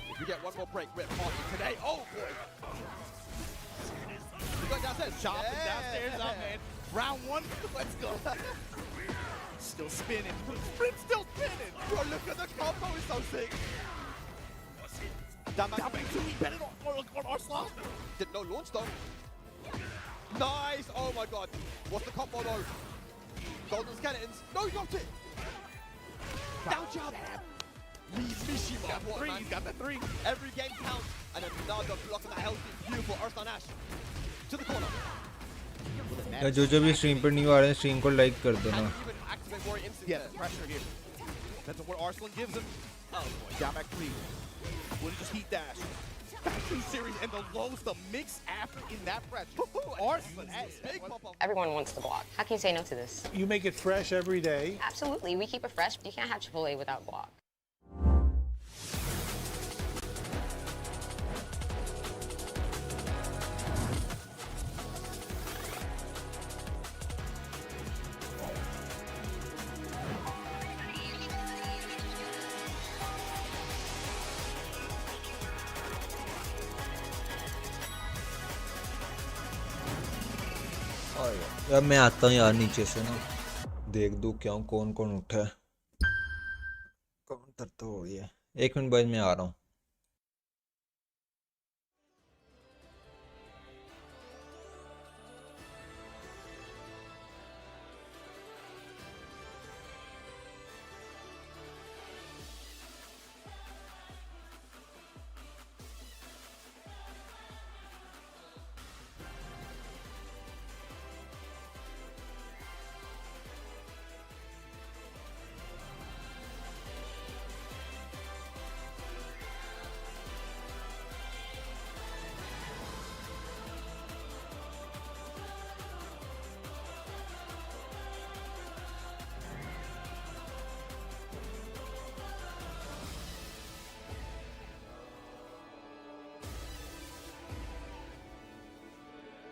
[SPEAKER 12] If we get one more break, we're partying today. Oh, boy. We got downstairs.
[SPEAKER 11] Chopping downstairs up, man. Round one, let's go. Still spinning. Sprint still spinning.
[SPEAKER 12] Bro, look at the combo, it's so sick.
[SPEAKER 11] Down back two, he bet it on Arslan.
[SPEAKER 12] Didn't know launch though. Nice! Oh my god. What's the combo though? Golden skeletons. No, he got it! Down jab! Lee Mishima.
[SPEAKER 11] Got the three.
[SPEAKER 12] Every game counts. And another block of that healthy, beautiful Arslan Ash. To the corner.
[SPEAKER 5] जो भी stream पर नहीं आ रहे हैं stream को like कर दो ना।
[SPEAKER 11] Yeah, the pressure here. That's what Arslan gives him. Oh boy. Down back three. Would he just heat dash? Back 2 series and the lows, the mix after in that pressure. Arslan Ash.
[SPEAKER 13] Everyone wants to block. How can you say no to this?
[SPEAKER 14] You make it fresh every day.
[SPEAKER 13] Absolutely. We keep it fresh. You can't have AAA without guac.
[SPEAKER 5] यार मैं आता हूँ यार नीचे से ना देख दूँ क्या कौन कौन उठा है। काउंटर तो हो गया। 1 मिनट बाद मैं आ रहा हूँ।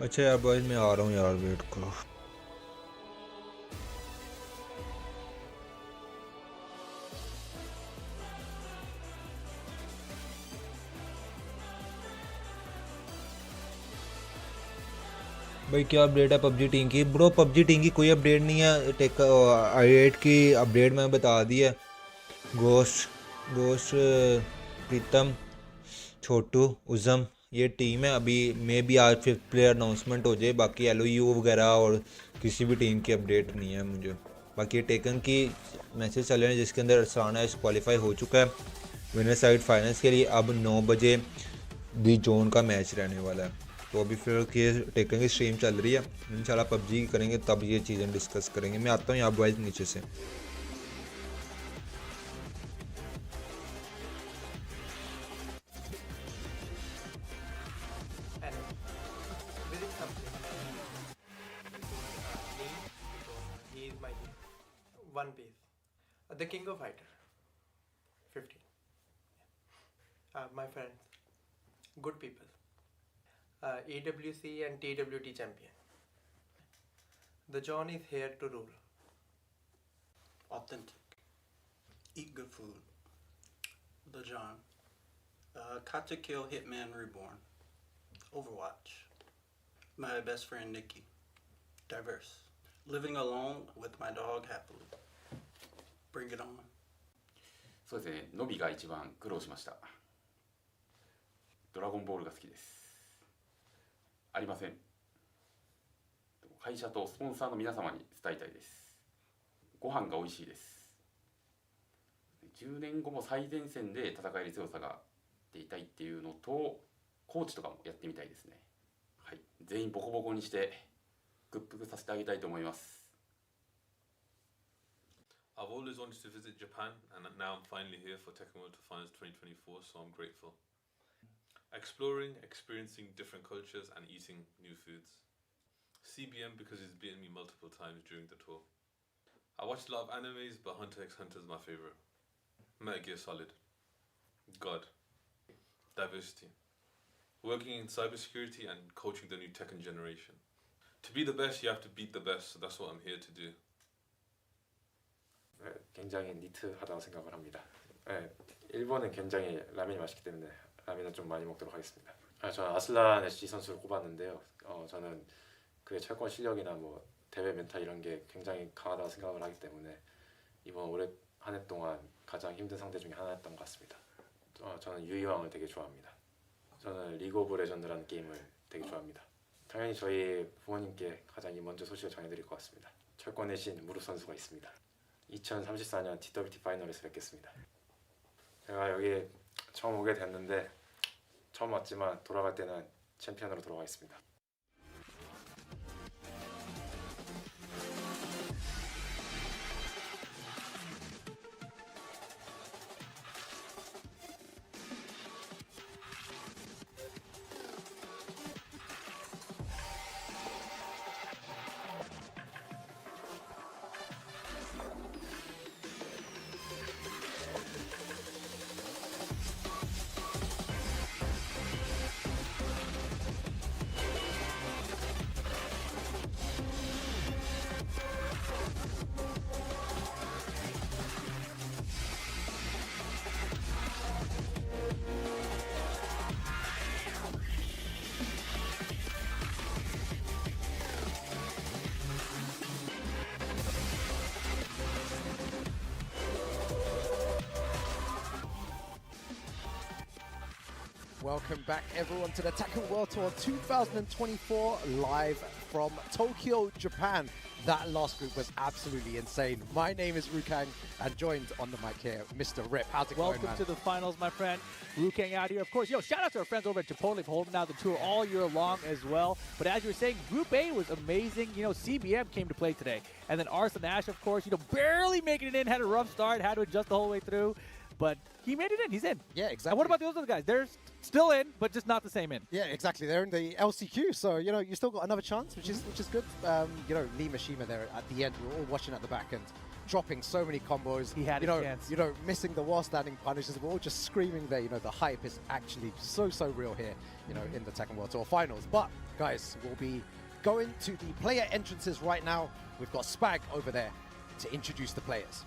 [SPEAKER 5] अच्छा यार बॉयज मैं आ रहा हूँ यार वेट करो भाई क्या अपडेट है पबजी टीम की ब्रो पबजी टीम की कोई अपडेट नहीं है टेक i8 की अपडेट मैं बता दी है गोश्त प्रीतम छोटू उज़म ये टीम है अभी मे भी आज 5th प्लेयर अनाउंसमेंट हो जाए बाकी LOU वगैरह और किसी भी टीम की अपडेट नहीं है मुझे बाकी टेकन की मैसेज चल रहे हैं जिसके अंदर अरसलान ऐश क्वालिफाई हो चुका है विनर साइड फाइनल्स के लिए अब 9 बजे दी जोन का मैच रहने वाला है तो अभी फिर टेकन की स्ट्रीम चल रही है इंशाल्लाह पबजी करेंगे तब ये चीज़ें डिस्कस करेंगे मैं आता हूँ यहाँ बॉयज नीचे से
[SPEAKER 15] One piece. The King of Fighter. 15. My friends. Good people. AWC and TWT champion. The John is here to rule.
[SPEAKER 8] Authentic. Eat good food. The John. Caught to Kill Hitman Reborn. Overwatch. My best friend Nikki. Diverse. Living alone with my dog happily. Bring it on.
[SPEAKER 16] そうですね、ノビが一番苦労しました。ドラゴンボールが好きです。ありません。会社とスポンサーの皆様に伝えたいです。ご飯が美味しいです。10年後も最前線で戦える強さが出いたいっていうのと、コーチとかもやってみたいですね。はい、全員ボコボコにして屈服させてあげたいと思います。
[SPEAKER 17] I've always wanted to visit Japan, and now I'm finally here for Tekken World Finals 2024, so I'm grateful. Exploring, experiencing different cultures, and eating new foods. CBM because he's beaten me multiple times during the tour. I watched a lot of animes, but Hunter x Hunter is my favorite. Metal Gear Solid. God. Diversity. Working in cybersecurity and coaching the new Tekken generation. To be the best, you have to beat the best, so that's what I'm here to do.
[SPEAKER 16] 네, 굉장히 니트하다고 생각을 합니다. 네, 일본은 굉장히 라면이 맛있기 때문에 라면을 좀 많이 먹도록 하겠습니다. 저는 아슬란 애쉬 선수를 꼽았는데요. 저는 그의 철권 실력이나 뭐 대회 멘탈 이런 게 굉장히 강하다고 생각을 하기 때문에 이번 올해 한 해 동안 가장 힘든 상대 중에 하나였던 것 같습니다. 저는 유이왕을 되게 좋아합니다. 저는 리그 오브 레전드라는 게임을 되게 좋아합니다. 당연히 저희 부모님께 가장 먼저 소식을 전해드릴 것 같습니다. 철권의 신 무릎 선수가 있습니다. 2034년 TWT 파이널에서 뵙겠습니다. 제가 여기 처음 오게 됐는데 처음 왔지만 돌아갈 때는 챔피언으로 돌아가겠습니다.
[SPEAKER 18] Welcome back, everyone, to the Tekken World Tour 2024, live from Tokyo, Japan. That last group was absolutely insane. My name is Rukang, and joined on the mic here, Mr. Riff. How's it going, man?
[SPEAKER 1] Welcome to the finals, my friend. Rukang out here. Of course, shout out to our friends over at Chipotle for holding down the tour all year long as well. But as you were saying, Group A was amazing. CBM came to play today. And then Arslan Ash, of course, barely making it in, had a rough start, had to adjust the whole way through. But he made it in. He's in.
[SPEAKER 18] Yeah, exactly.
[SPEAKER 1] And what about those other guys? They're still in, but just not the same in.
[SPEAKER 18] Yeah, exactly. They're in the LCQ, so you still got another chance, which is good. Lee Mashima there at the end. We were all watching at the back, and dropping so many combos.
[SPEAKER 1] He had
[SPEAKER 18] you
[SPEAKER 1] his
[SPEAKER 18] know,
[SPEAKER 1] chance.
[SPEAKER 18] you know, missing the wall standing punishes. We're all just screaming there. You know, the hype is actually so real here. You know, in the Tekken World Tour Finals. But guys, we'll be going to the player entrances right now. We've got Spag over there to introduce the players.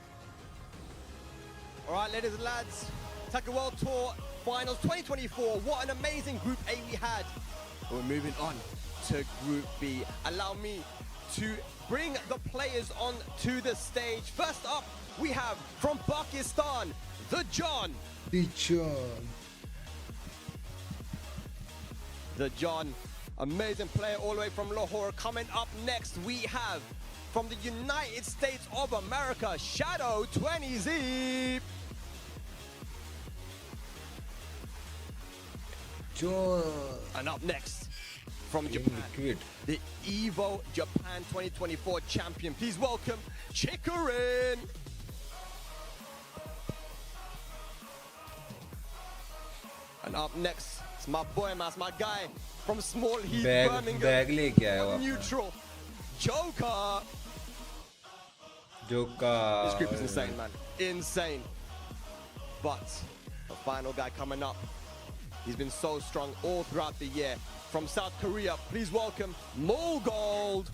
[SPEAKER 12] All right, ladies and lads, Tekken World Tour Finals 2024. What an amazing Group A we had. We're moving on to Group B. Allow me to bring the players on to the stage. First up, we have from Pakistan, the John. The John, amazing player all the way from Lahore. Coming up next, we have from the United States of America, Shadow 20Z. And up next, from Japan, the EVO Japan 2024 champion. Please welcome Chikurin. And up next, it's my boy, my guy from Small Heath, Birmingham. Neutral, Joker. This group is insane, man. Insane. But the final guy coming up, he's been so strong all throughout the year. From South Korea, please welcome Mulgold.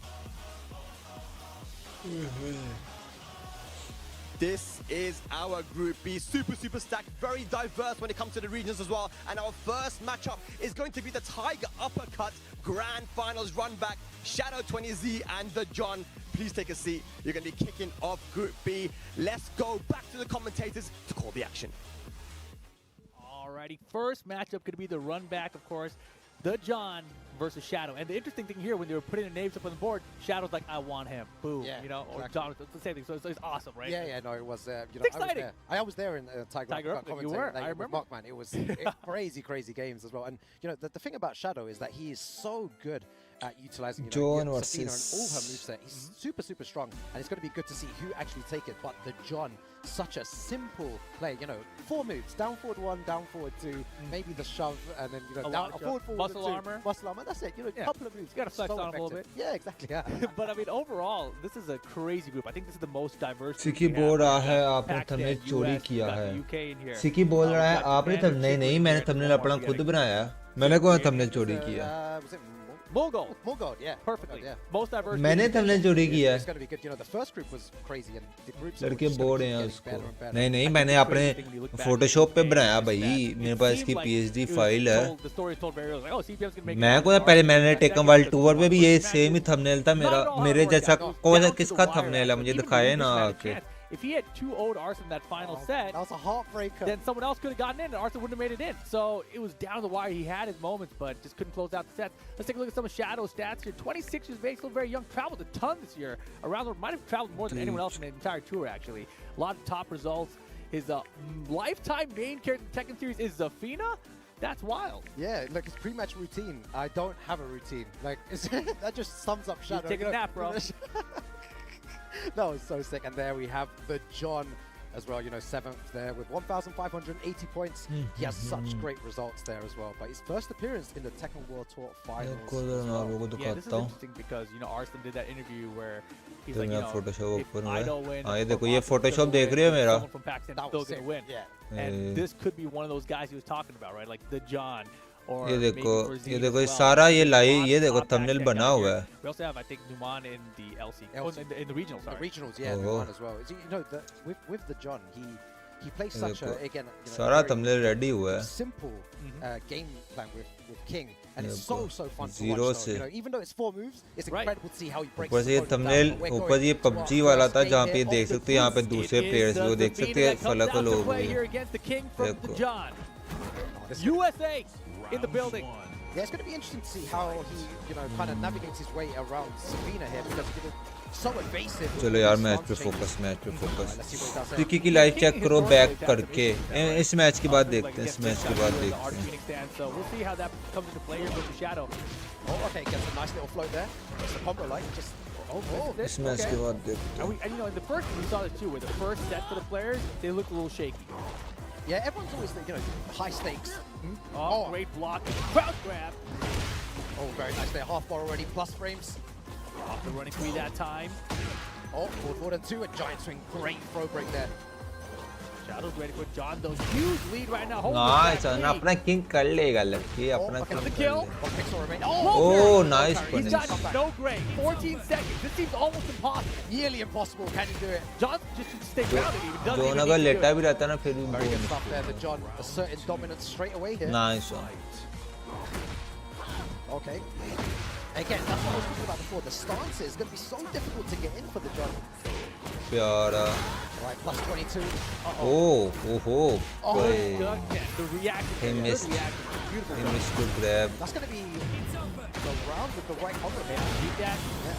[SPEAKER 12] This is our Group B, super stacked, very diverse when it comes to the regions as well. And our first matchup is going to be the Tiger Uppercut Grand Finals run back, Shadow 20Z and the John. Please take a seat. You're going to be kicking off Group B. Let's go back to the commentators to call the action.
[SPEAKER 1] Alrighty, first matchup going to be the run back, of course, the John versus Shadow. And the interesting thing here, when they were putting the names up on the board, Shadow's like, I want him. Boom.
[SPEAKER 18] Yeah,
[SPEAKER 1] you know, or
[SPEAKER 18] exactly.
[SPEAKER 1] John, it's the same thing. So it's awesome, right?
[SPEAKER 18] Yeah, no, it was, you know,
[SPEAKER 1] It's exciting.
[SPEAKER 18] I was there in Tiger
[SPEAKER 1] Uppercut, you were, I remember.
[SPEAKER 18] Mark, man. It was crazy games as well. And, you know, the thing about Shadow is that he is so good at utilizing, you know, Safina and all her moveset. He's super strong, and it's going to be good to see who actually take it. But the John, such a simple play, you know, 4 moves, down forward 1, down forward 2, maybe the shove, and then, you know, down forward
[SPEAKER 1] muscle armor.
[SPEAKER 18] Muscle armor, that's it, you know, a couple of moves.
[SPEAKER 1] You got to flex on him a little bit.
[SPEAKER 18] Yeah, exactly. Yeah.
[SPEAKER 1] But I mean, overall, this is a crazy group. I think this is the most diverse group
[SPEAKER 5] सिकी
[SPEAKER 1] we
[SPEAKER 5] बोल
[SPEAKER 1] have.
[SPEAKER 5] रहा है आपने
[SPEAKER 1] Pakistan,
[SPEAKER 5] thumbnail चोरी
[SPEAKER 1] US,
[SPEAKER 5] किया
[SPEAKER 1] got
[SPEAKER 5] है
[SPEAKER 1] the UK in here.
[SPEAKER 5] सिकी बोल रहा है
[SPEAKER 1] we've got
[SPEAKER 5] आपने
[SPEAKER 1] Japan,
[SPEAKER 5] थंबनेल नहीं मैंने थंबनेल अपना खुद बनाया मैंने कौन थंबनेल चोरी किया
[SPEAKER 18] Was it
[SPEAKER 6] Mulgold,
[SPEAKER 18] yeah.
[SPEAKER 1] Perfectly.
[SPEAKER 18] Yeah.
[SPEAKER 1] Most diverse.
[SPEAKER 5] मैंने thumbnail चोरी किया है.
[SPEAKER 18] It's going to be good. You know, the first group was crazy and the groups
[SPEAKER 5] लड़के बोर हैं उसको. नहीं मैंने अपने Photoshop पे बनाया भाई. मेरे पास इसकी PhD फाइल है. मैं को पहले मैंने टेकन वर्ल्ड टूर पे भी ये सेम ही थंबनेल था मेरा. मेरे जैसा कौन किसका थंबनेल है मुझे दिखाए ना आके.
[SPEAKER 1] If he had 2-0'd Arslan that final set,
[SPEAKER 18] that was a heartbreaker.
[SPEAKER 1] Then someone else could have gotten in, and Arslan wouldn't have made it in. So it was down to the wire. He had his moments, but just couldn't close out the set. Let's take a look at some of Shadow's stats here. 26 years of age, still very young. Traveled a ton this year. Around the world, might have traveled more than anyone else in the entire tour, actually. A lot of top results. His lifetime main character in the Tekken series is Safina. That's wild.
[SPEAKER 18] Yeah, look, his pre-match routine. I don't have a routine. Like that just sums up Shadow.
[SPEAKER 1] Take a nap, bro.
[SPEAKER 18] That was so sick. And there we have the John as well, you know, 7th there with 1,580 points. He has such great results there as well. But his first appearance in the Tekken World Tour Finals.
[SPEAKER 1] Yeah, this is interesting because, you know, Arslan did that interview where he's like, you know,
[SPEAKER 5] Photoshop
[SPEAKER 1] if I don't win,
[SPEAKER 5] ये देखो ये Photoshop देख रहे हो मेरा.
[SPEAKER 1] someone from Pakistan is still going to win.
[SPEAKER 18] Yeah.
[SPEAKER 1] And this could be one of those guys he was talking about, right? Like the John.
[SPEAKER 5] ये देखो सारा ये लाइव ये देखो थंबनेल बना हुआ है.
[SPEAKER 1] We also have, I think, Numan in the LC, in the regionals.
[SPEAKER 18] The regionals, yeah, Numan as well. You know, with the John, he plays such a again.
[SPEAKER 5] सारा थंबनेल रेडी हुआ है.
[SPEAKER 18] Simple game plan with King, and it's so fun to watch. You know, even though it's 4 moves, it's incredible to see how he breaks.
[SPEAKER 5] ऊपर से ये thumbnail ऊपर ये PUBG वाला था जहाँ पे देख सकते हैं यहाँ पे दूसरे प्लेयर्स भी वो देख सकते हैं फलक लोग भी.
[SPEAKER 1] USA in the building.
[SPEAKER 18] Yeah, it's going to be interesting to see how he, you know, kind of navigates his way around Safina here because he's so evasive.
[SPEAKER 5] चलो यार मैच पे फोकस. सिकी की लाइव चेक करो back करके. इस match के बाद देखते हैं. इस मैच के बाद देखते हैं.
[SPEAKER 1] So we'll see how that comes into play here with the Shadow.
[SPEAKER 18] Oh, okay, gets a nice little float there. It's the combo like just.
[SPEAKER 5] इस मैच के बाद देखते हैं.
[SPEAKER 1] And you know, in the first we saw this too, where the first set for the players they look a little shaky.
[SPEAKER 18] Yeah, everyone's always, you know, high stakes.
[SPEAKER 1] Oh, great block. Crouch grab.
[SPEAKER 18] Oh, very nice there. Half bar already, plus frames.
[SPEAKER 1] Off the running free that time.
[SPEAKER 18] Oh, forward and 2, a giant swing. Great throw break there.
[SPEAKER 1] Shadow's ready for John. Those huge lead right now.
[SPEAKER 5] Nice. अपना king कर लेगा लड़की अपना king
[SPEAKER 1] the
[SPEAKER 5] कर
[SPEAKER 1] kill.
[SPEAKER 5] लेगा. Oh, nice
[SPEAKER 1] He's
[SPEAKER 5] punish.
[SPEAKER 1] done no great. 14 seconds. This seems almost impossible.
[SPEAKER 18] Nearly impossible. Can he do it?
[SPEAKER 1] John just should stay grounded. Even
[SPEAKER 5] John अगर लेटा भी रहता ना फिर भी
[SPEAKER 18] very good stuff there. The John asserted dominance straight away here.
[SPEAKER 5] Nice one.
[SPEAKER 18] Okay. Again, that's what I was talking about before. The stance is going to be so difficult to get in for the John.
[SPEAKER 5] प्यारा.
[SPEAKER 18] Right, plus 22.
[SPEAKER 5] Oh.
[SPEAKER 1] The reaction.
[SPEAKER 5] He missed.
[SPEAKER 1] Beautiful.
[SPEAKER 5] He missed the grab.
[SPEAKER 18] That's going to be the round with the right combo here.
[SPEAKER 1] Beat that.
[SPEAKER 18] Yeah.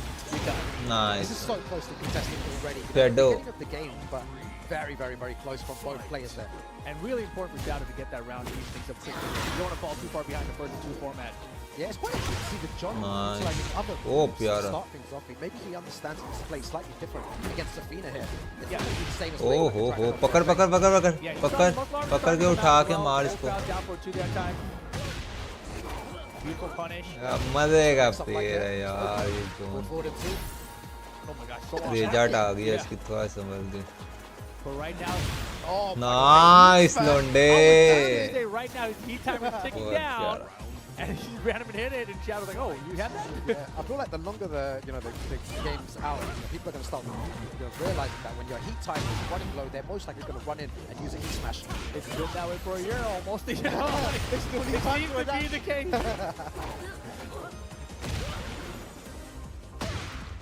[SPEAKER 5] Nice.
[SPEAKER 18] This is so closely contested already.
[SPEAKER 5] Shadow.
[SPEAKER 18] Beginning of the game, but very, very, very close from both players there.
[SPEAKER 1] And really important for Shadow to get that round to ease things up quickly. You don't want to fall too far behind the first two format.
[SPEAKER 18] Yeah, it's quite interesting to see the John utilizing other moves to start things off. Maybe he understands his play slightly different against Safina here. It's not the same as
[SPEAKER 5] पकड़ के उठा के मार इसको.
[SPEAKER 1] Beautiful punish.
[SPEAKER 5] मजे का player है यार ये जो. रेजार्ट आ गया इसकी थोड़ा समझ दे.
[SPEAKER 1] But right now,
[SPEAKER 5] Nice Londe.
[SPEAKER 1] Right now his heat timer is ticking down. And she ran him and hit it, and Shadow's like, "Oh, you had that?"
[SPEAKER 18] Yeah, I feel like the longer the game's out, people are going to start realizing that when your heat time is running low, they're most likely going to run in and use a heat smash.
[SPEAKER 1] It's been that way for a year almost. It seems to be the case.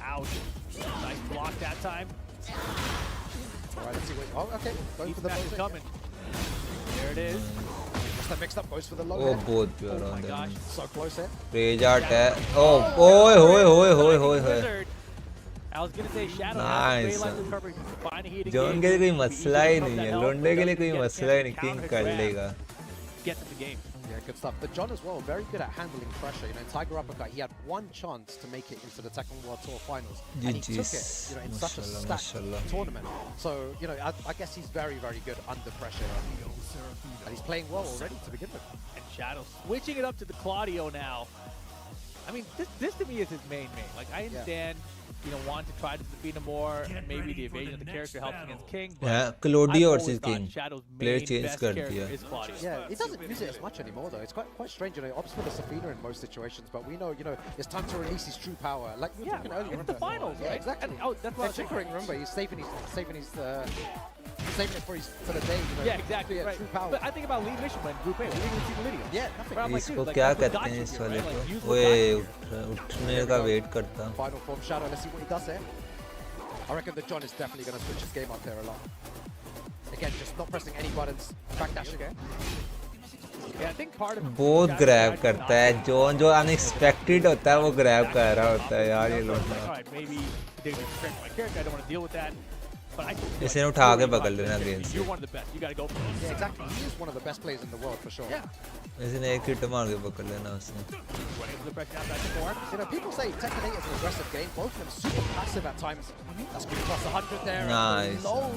[SPEAKER 1] Ouch! Nice block that time.
[SPEAKER 18] All right, let's see what. Oh, okay. Going for the
[SPEAKER 1] smash coming. There it is.
[SPEAKER 18] The mixed up goes for the low.
[SPEAKER 5] Oh, both pure
[SPEAKER 1] oh
[SPEAKER 5] on
[SPEAKER 1] my gosh.
[SPEAKER 18] So close here.
[SPEAKER 5] Rejart है. Oh, hoy.
[SPEAKER 1] I was gonna say Shadow
[SPEAKER 5] Nice. John के लिए कोई मसला ही नहीं है. लोंडे के लिए कोई मसला ही नहीं. King कर लेगा.
[SPEAKER 1] Get to the game.
[SPEAKER 18] Yeah, good stuff. The John as well, very good at handling pressure. You know, in Tiger Uppercut, he had one chance to make it into the Tekken World Tour Finals, and he took it. You know, in such a stacked tournament. So, you know, I guess he's very, very good under pressure, and he's playing well already to begin with.
[SPEAKER 1] And Shadow switching it up to the Claudio now. I mean, this to me is his main. Like, I understand, you know, want to try to defeat him more, and maybe the evasion of the character helps against King. But
[SPEAKER 5] yeah, Claudio versus King.
[SPEAKER 1] Shadow's
[SPEAKER 5] Player
[SPEAKER 1] main
[SPEAKER 5] change
[SPEAKER 1] best
[SPEAKER 5] कर
[SPEAKER 1] character
[SPEAKER 5] दिया.
[SPEAKER 1] is Claudio.
[SPEAKER 18] Yeah, he doesn't use it as much anymore though. It's quite strange, you know. Opts for the Safina in most situations, but we know, you know, it's time to release his true power. Like we were talking earlier.
[SPEAKER 1] It's the finals,
[SPEAKER 18] yeah,
[SPEAKER 1] right?
[SPEAKER 18] Exactly.
[SPEAKER 1] And, that's what
[SPEAKER 18] Chikurin, remember, he's saving it for the day. You know,
[SPEAKER 1] yeah, exactly. Right.
[SPEAKER 18] True power.
[SPEAKER 1] But I think about Lead Mission when Group A, we didn't even see the video.
[SPEAKER 18] Yeah, nothing.
[SPEAKER 5] इसको क्या कहते हैं इस वाले को? ओए उठने का वेट करता.
[SPEAKER 18] Final form Shadow. Let's see what he does there. I reckon that John is definitely going to switch his game up there a lot. Again, just not pressing any buttons. Backdash again.
[SPEAKER 1] Yeah, I think part of
[SPEAKER 5] बहुत grab करता है. जो unexpected होता है वो grab कर रहा होता है यार ये लोग.
[SPEAKER 1] Alright, maybe they distract my character. I don't want to deal with that. But I think
[SPEAKER 5] इसे उठा के पकड़ लेना गेंद से.
[SPEAKER 1] You're one of the best. You got to go for it.
[SPEAKER 18] Yeah, exactly. He is one of the best players in the world for sure.
[SPEAKER 1] Yeah.
[SPEAKER 5] इसने एक hit मार के पकड़ लेना उसने.
[SPEAKER 18] You know, people say Tekken 8 is an aggressive game. Both of them super passive at times. That's good plus 100 there.
[SPEAKER 5] Nice.
[SPEAKER 18] Low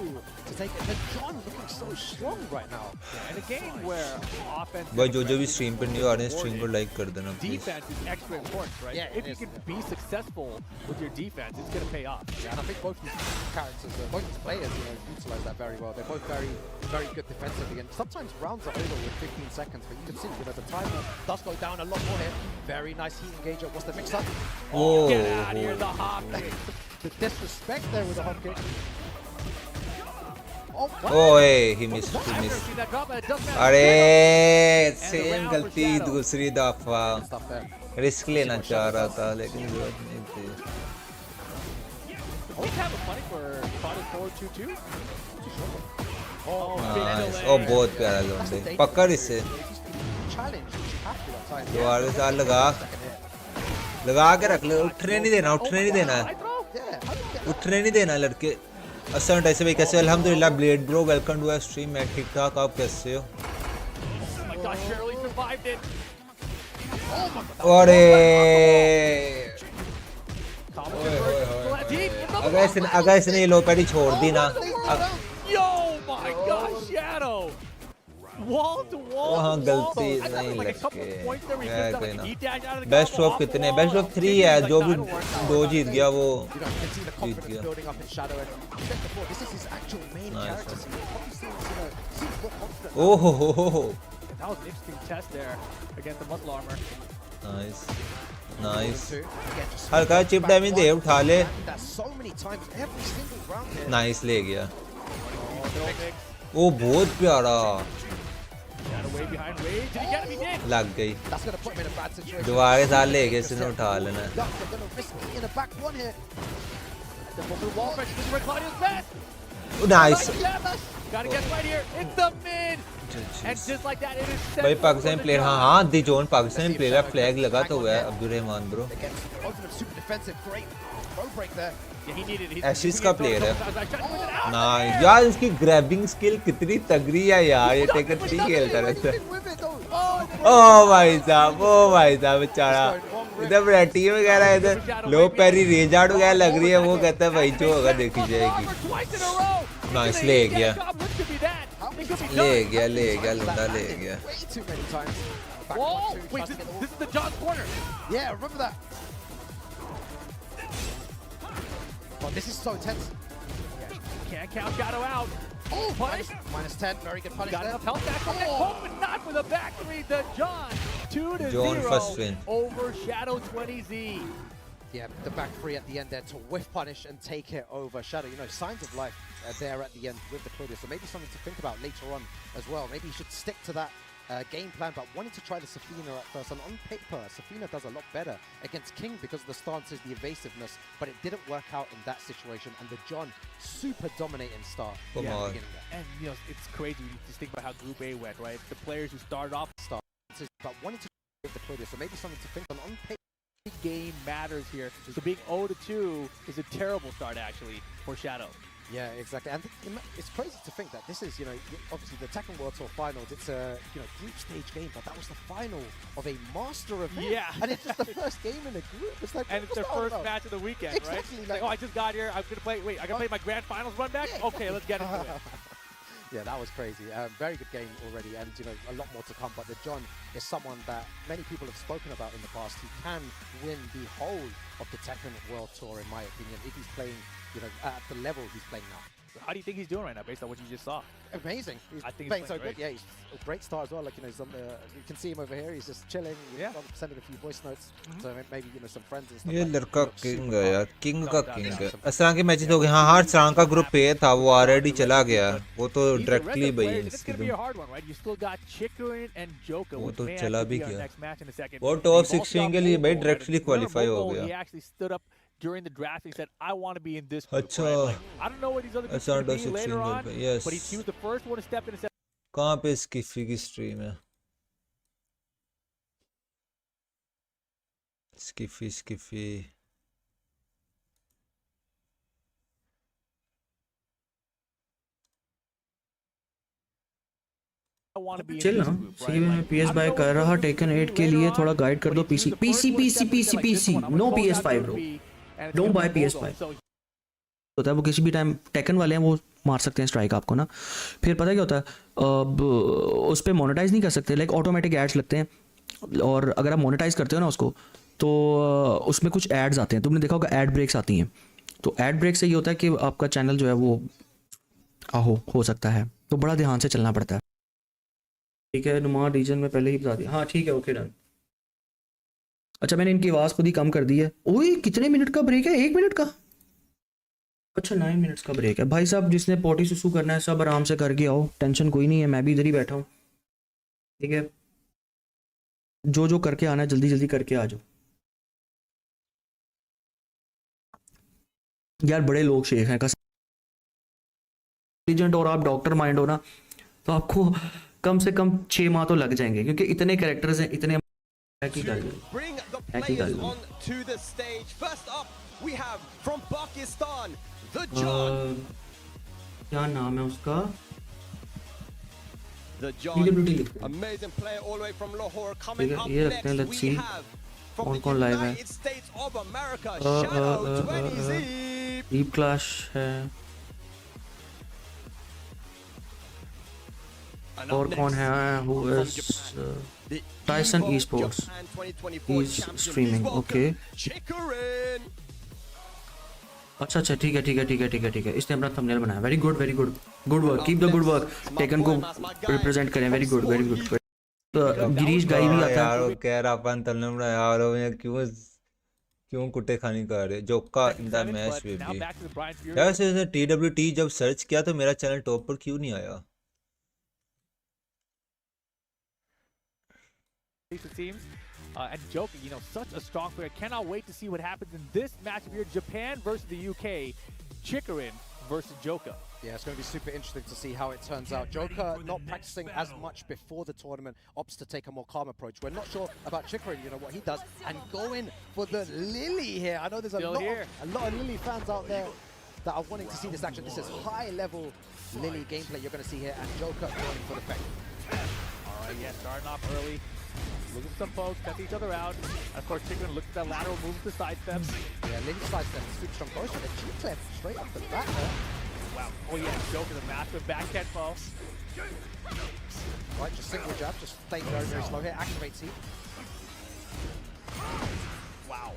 [SPEAKER 18] to take it. But John looking so strong right now.
[SPEAKER 1] Yeah, in a game where offense.
[SPEAKER 5] भाई जो भी stream पे नहीं आ रहे हैं stream को like कर देना please.
[SPEAKER 1] Defense is extra important, right?
[SPEAKER 18] Yeah,
[SPEAKER 1] if you can be successful with your defense, it's going to pay off.
[SPEAKER 18] Yeah, and I think both these characters, both these players, you know, utilize that very well. They're both very, very good defensively. And sometimes rounds are over with 15 seconds, but you can see, you know, the timer does go down a lot more here. Very nice heat engager. What's the mix-up?
[SPEAKER 5] Oh,
[SPEAKER 1] get out of here, the hop kick.
[SPEAKER 18] The disrespect there with the hop kick. Oh,
[SPEAKER 5] hey, he missed. अरे same गलती दूसरी दफा. Risk लेना चाह रहा था लेकिन जरूरत नहीं थी. Nice. Oh, बहुत प्यारा लोंडे. पकड़ इसे. दोबारा से लगा के रख ले. उठने नहीं देना लड़के. अस्सलाम ऐसे भाई कैसे? अल्हम्दुलिल्लाह. Blade bro welcome to our stream. मैं ठीक ठाक. आप कैसे हो? अरे अगर इसने ये लो पैडी छोड़ दी ना.
[SPEAKER 1] Yo, my gosh, Shadow! wall to wall.
[SPEAKER 5] वहाँ गलती
[SPEAKER 1] I thought there
[SPEAKER 5] नहीं
[SPEAKER 1] was like a couple
[SPEAKER 5] लगे
[SPEAKER 1] points there where he
[SPEAKER 5] क्या
[SPEAKER 1] could
[SPEAKER 5] कोई
[SPEAKER 1] like
[SPEAKER 5] ना
[SPEAKER 1] a heat dash out of the
[SPEAKER 5] best
[SPEAKER 1] combo
[SPEAKER 5] of
[SPEAKER 1] off the
[SPEAKER 5] कितने
[SPEAKER 1] wall.
[SPEAKER 5] Best of 3 है
[SPEAKER 1] Like,
[SPEAKER 5] जो
[SPEAKER 1] nah,
[SPEAKER 5] भी
[SPEAKER 1] it'll work out.
[SPEAKER 5] 2 जीत गया वो
[SPEAKER 18] You know, you can see the
[SPEAKER 5] Jeet
[SPEAKER 18] confidence
[SPEAKER 5] गया
[SPEAKER 18] building up in Shadow, and you said before, this is his actual main
[SPEAKER 5] Nice.
[SPEAKER 18] character. So he probably seems, you know, seems more confident.
[SPEAKER 5] ओह हो
[SPEAKER 1] That was an interesting test there against the muscle armor.
[SPEAKER 5] Nice nice हल्का chip damage दे उठा ले
[SPEAKER 18] That so many times every single round here.
[SPEAKER 5] Nice ले गया ओ बहुत प्यारा
[SPEAKER 1] Got away behind Rage. Did he get him? He did.
[SPEAKER 5] लग गई
[SPEAKER 18] That's going to put him in a bad situation.
[SPEAKER 5] दोबारा के साथ लेके इसने उठा लेना
[SPEAKER 18] They're going to risk it in a back one here.
[SPEAKER 1] The bubble wall pressure. This is where Claudio's best.
[SPEAKER 5] Nice
[SPEAKER 1] Gotta get right here. It's the mid. And just like that, it is set
[SPEAKER 5] भाई
[SPEAKER 1] for
[SPEAKER 5] Pakistani
[SPEAKER 1] the
[SPEAKER 5] player
[SPEAKER 1] John.
[SPEAKER 5] हाँ हाँ दी zone Pakistani player flag लगा तो हुआ है Abdul Rahman bro
[SPEAKER 18] Both of them super defensive. Great throw break there.
[SPEAKER 1] Yeah, he needed it.
[SPEAKER 5] Ashes का player है nice यार इसकी ग्रैबिंग स्किल कितनी तगड़ी है यार ये टेकन 3 खेलता रहता है ओ भाई साहब बेचारा इधर ब्रैटी वगैरह इधर लो पैरी रेजार्ड वगैरह लग रही है वो कहता है भाई जो होगा देखी जाएगी नाइस ले गया लुंडा ले गया
[SPEAKER 18] Way too many times. Back
[SPEAKER 1] Whoa!
[SPEAKER 18] one, two,
[SPEAKER 1] Wait,
[SPEAKER 18] tries to get
[SPEAKER 1] this is the John's corner.
[SPEAKER 18] Yeah, remember that. Oh, this is so tense.
[SPEAKER 1] Can't count Shadow out.
[SPEAKER 18] Oh,
[SPEAKER 1] punish.
[SPEAKER 18] Minus 10. Very good punish
[SPEAKER 1] Got
[SPEAKER 18] there.
[SPEAKER 1] enough health back from that Colt, but not for the back three. The John 2-0
[SPEAKER 5] John first win.
[SPEAKER 1] over Shadow 20Z.
[SPEAKER 18] Yeah, the back three at the end there to whiff punish and take it over Shadow. You know, signs of life there at the end with the Claudia. So maybe something to think about later on as well. Maybe he should stick to that game plan, but wanting to try the Safina at first. And on paper, Safina does a lot better against King because of the stances, the evasiveness, but it didn't work out in that situation. And the John, super dominating start.
[SPEAKER 5] Come on.
[SPEAKER 1] And, you know, it's crazy when you just think about how Group A went, right? The players who started off
[SPEAKER 18] Stances, but wanting to try the Claudia. So maybe something to think on paper.
[SPEAKER 1] game matters here. So being 0-2 is a terrible start, actually, for Shadow.
[SPEAKER 18] Yeah, exactly. And it's crazy to think that this is, you know, obviously the Tekken World Tour Finals, it's a, you know, group stage game, but that was the final of a master event.
[SPEAKER 1] Yeah.
[SPEAKER 18] And it's just the first game in the group. It's like,
[SPEAKER 1] And it's their first match of the weekend,
[SPEAKER 18] exactly,
[SPEAKER 1] right? It's like, oh, I just got here. I'm going to play, wait, I got to play my grand finals run back?
[SPEAKER 18] Yeah.
[SPEAKER 1] Okay, let's get into it.
[SPEAKER 18] Yeah, that was crazy. Very good game already, and you know, a lot more to come. But the John is someone that many people have spoken about in the past. He can win the whole of the Tekken World Tour, in my opinion, if he's playing, you know, at the level he's playing now.
[SPEAKER 1] How do you think he's doing right now, based on what you just saw?
[SPEAKER 18] Amazing. He's
[SPEAKER 1] I think
[SPEAKER 18] playing
[SPEAKER 1] he's
[SPEAKER 18] so
[SPEAKER 1] playing
[SPEAKER 18] good. Yeah, he's a great start as well. Like, you know, he's on the, you can see him over here. He's just chilling.
[SPEAKER 1] Yeah.
[SPEAKER 18] Sending a few voice notes. So maybe, you know, some friends and stuff.
[SPEAKER 5] ये
[SPEAKER 18] like
[SPEAKER 5] लड़का
[SPEAKER 18] that.
[SPEAKER 5] King है यार king का king है असलाम के matches हो गए हाँ हर सलाम का ग्रुप पे था वो ऑलरेडी चला गया वो तो डायरेक्टली भाई
[SPEAKER 1] It's going to be a hard one, right? You still got Chikurin and Joka,
[SPEAKER 5] वो
[SPEAKER 1] which
[SPEAKER 5] तो
[SPEAKER 1] may
[SPEAKER 5] चला
[SPEAKER 1] actually
[SPEAKER 5] भी
[SPEAKER 1] be our
[SPEAKER 5] गया
[SPEAKER 1] next match in a second.
[SPEAKER 5] वो टॉप
[SPEAKER 1] They've also
[SPEAKER 5] 16 के
[SPEAKER 1] got
[SPEAKER 5] लिए भाई
[SPEAKER 1] Mulgold,
[SPEAKER 5] डायरेक्टली
[SPEAKER 1] right?
[SPEAKER 5] क्वालिफाई हो
[SPEAKER 1] Mulgold,
[SPEAKER 5] गया
[SPEAKER 1] He actually stood up during the draft. He said, I want to be in this group.
[SPEAKER 5] अच्छा
[SPEAKER 1] Right? Like, I don't know what these other groups are going to be
[SPEAKER 5] top 16
[SPEAKER 1] later on,
[SPEAKER 5] पे yes
[SPEAKER 1] but he was the first one to step in and said,
[SPEAKER 5] कहाँ पे स्किफी की stream है स्किफी
[SPEAKER 19] chill ना सी मैं PS bye कर रहा taken 8 के लिए थोड़ा गाइड कर दो PC no PS5 bro don't buy PS5 होता है वो किसी भी टाइम टेकन वाले हैं वो मार सकते हैं स्ट्राइक आपको ना फिर पता क्या होता है उस पर मोनेटाइज नहीं कर सकते लाइक ऑटोमेटिक एड्स लगते हैं और अगर आप मोनेटाइज करते हो ना उसको तो उसमें कुछ एड्स आते हैं तुमने देखा होगा एड ब्रेक्स आती हैं तो एड ब्रेक से ये होता है कि आपका चैनल जो है वो हो सकता है तो बड़ा ध्यान से चलना पड़ता है ठीक है नुमा रीजन में पहले ही बता दिया हाँ ठीक है ओके डन अच्छा मैंने इनकी आवाज़ खुद ही कम कर दी है ओए कितने मिनट का ब्रेक है 1 मिनट का अच्छा 9 मिनट्स का ब्रेक है भाई साहब जिसने पोटी सुसु करना है सब आराम से करके आओ टेंशन कोई नहीं है मैं भी इधर ही बैठा हूँ ठीक है जो करके आना है जल्दी जल्दी करके आ जाओ यार बड़े लोग शेख हैं इंटेलिजेंट और आप डॉक्टर माइंड हो ना तो आपको कम से कम 6 माह तो लग जाएंगे क्योंकि इतने कैरेक्टर्स हैं इतने क्या नाम है उसका
[SPEAKER 12] amazing player all the way from Lahore coming up
[SPEAKER 19] ये रखते हैं लेट्स सी कौन लाइव है डीप क्लैश है और कौन है who is Tyson Esports, he's streaming. Okay. अच्छा ठीक है इसने अपना थंबनेल बनाया. Very good work, keep the good work. Taken को रिप्रेजेंट करें. Very good. तो गिरीश गाई भी आता है
[SPEAKER 5] यार. वो कह रहा अपन थंबनेल बनाया यार. क्यों कुत्ते खानी कर रहे. जोका इन द मैच में भी यार. से TWT जब सर्च किया तो मेरा चैनल टॉप पर क्यों नहीं आया.
[SPEAKER 1] It seems. And Joka, such a strong player. Cannot wait to see what happens in this matchup here. Japan versus the UK. Chikurin versus Joka.
[SPEAKER 18] Yeah, it's going to be super interesting to see how it turns out. Joka not practicing as much before the tournament, opts to take a more calm approach. We're not sure about Chikurin, what he does, and going for the Lily here. I know there's a lot of Lily fans out there that are wanting to see this action. This is high-level Lily gameplay you're going to see here, and Joka going for the fake.
[SPEAKER 1] All right, yeah, starting off early. Looking for some folks, test each other out. And of course, Chikurin looks at that lateral move to sidestep.
[SPEAKER 18] Yeah, Lily sidestep, super strong both with a G-clip straight off the bat there.
[SPEAKER 1] Wow. Oh yeah, Joker's a massive back tempo.
[SPEAKER 18] Right, just single jab, just playing very slow here. Activates heat.
[SPEAKER 1] Wow.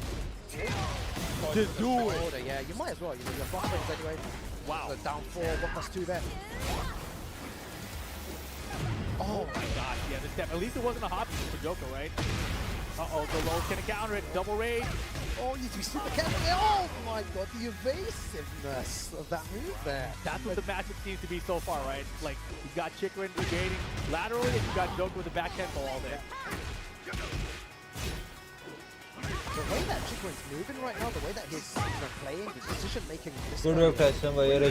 [SPEAKER 18] Just do it. Yeah, you might as well. You're block range anyway.
[SPEAKER 1] Wow.
[SPEAKER 18] So down 4, 1+2 there.
[SPEAKER 1] Oh my gosh, yeah, this step. At least it wasn't a hop for Joka, right? Uh-oh, the low can counter it. Double raid.
[SPEAKER 18] Oh, you need to be super careful there. Oh my god, the evasiveness of that move there.
[SPEAKER 1] That's what the matchup seems to be so far, right? Like, you got Chikurin evading laterally, and you got Joka with the back tempo all day.
[SPEAKER 18] The way that Chikurin's moving right now, the way that he's playing, the decision making.
[SPEAKER 5] Good work, Tyson.
[SPEAKER 18] Moving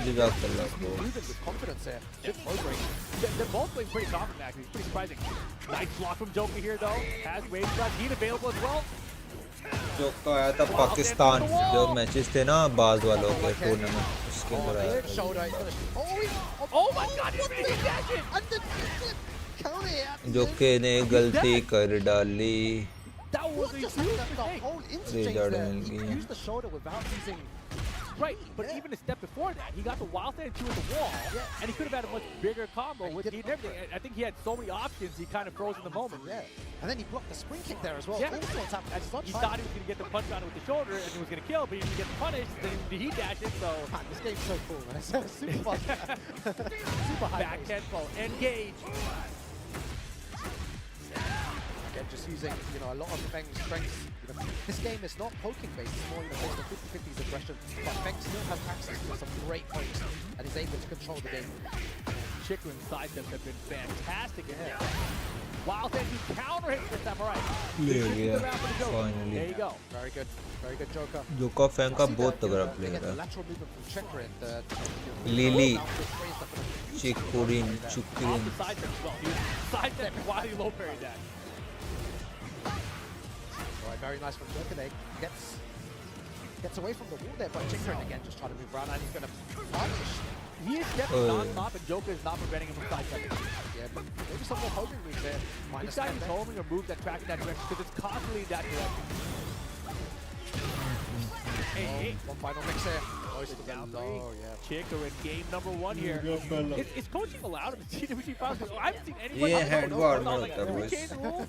[SPEAKER 18] with confidence here.
[SPEAKER 1] They're both playing pretty confident, actually. It's pretty surprising. Nice block from Joka here, though. Has range shot. Heat available as well.
[SPEAKER 5] जोका आया था पाकिस्तान जो matches थे ना बाज वालों के tournament उसके अंदर आया था.
[SPEAKER 1] Oh my god,
[SPEAKER 5] जोके ने गलती कर डाली.
[SPEAKER 18] That was just the whole interchange there. He used the shoulder without using.
[SPEAKER 1] Right, but even a step before that, he got the wild stand into the wall, and he could have had a much bigger combo with heat and everything. I think he had so many options, he kind of froze in the moment.
[SPEAKER 18] Yeah, and then he blocked the spring kick there as well.
[SPEAKER 1] Yeah, he thought he was going to get the punch on it with the shoulder, and he was going to kill, but he didn't get punished, then he heat dash it, so...
[SPEAKER 18] Man, this game's so cool, man. It's super fun. Super high
[SPEAKER 1] back tempo, engage.
[SPEAKER 18] Again, just using, a lot of Feng's strengths. This game is not poking based, it's more, based on 50-50's aggression. But Feng still has access to some great pokes and is able to control the game.
[SPEAKER 1] Chikurin's sidesteps have been fantastic in here. Wild and you counter hit this time, alright.
[SPEAKER 5] Finally.
[SPEAKER 1] There you go.
[SPEAKER 18] Very good Joka.
[SPEAKER 5] Joka Fang का बहुत तगड़ा player है. Lili Chikurin.
[SPEAKER 1] Sidestep, why do you low parry that?
[SPEAKER 18] Alright, very nice from Joka there. Gets away from the wall there, but Chikurin again just trying to move around and he's going to punish.
[SPEAKER 1] He is stepping non-stop and Joka is not preventing him from sidestepping.
[SPEAKER 18] Yeah, but maybe some more homing moves there.
[SPEAKER 1] He's trying to homing or moves that track in that direction because it's constantly in that direction. Hey.
[SPEAKER 18] One final mix here.
[SPEAKER 1] Down 3. Chikurin, game number 1 here. Is coaching allowed in the TWT finals? I haven't seen anybody.
[SPEAKER 5] Yeah, head guard
[SPEAKER 1] like, change the rules.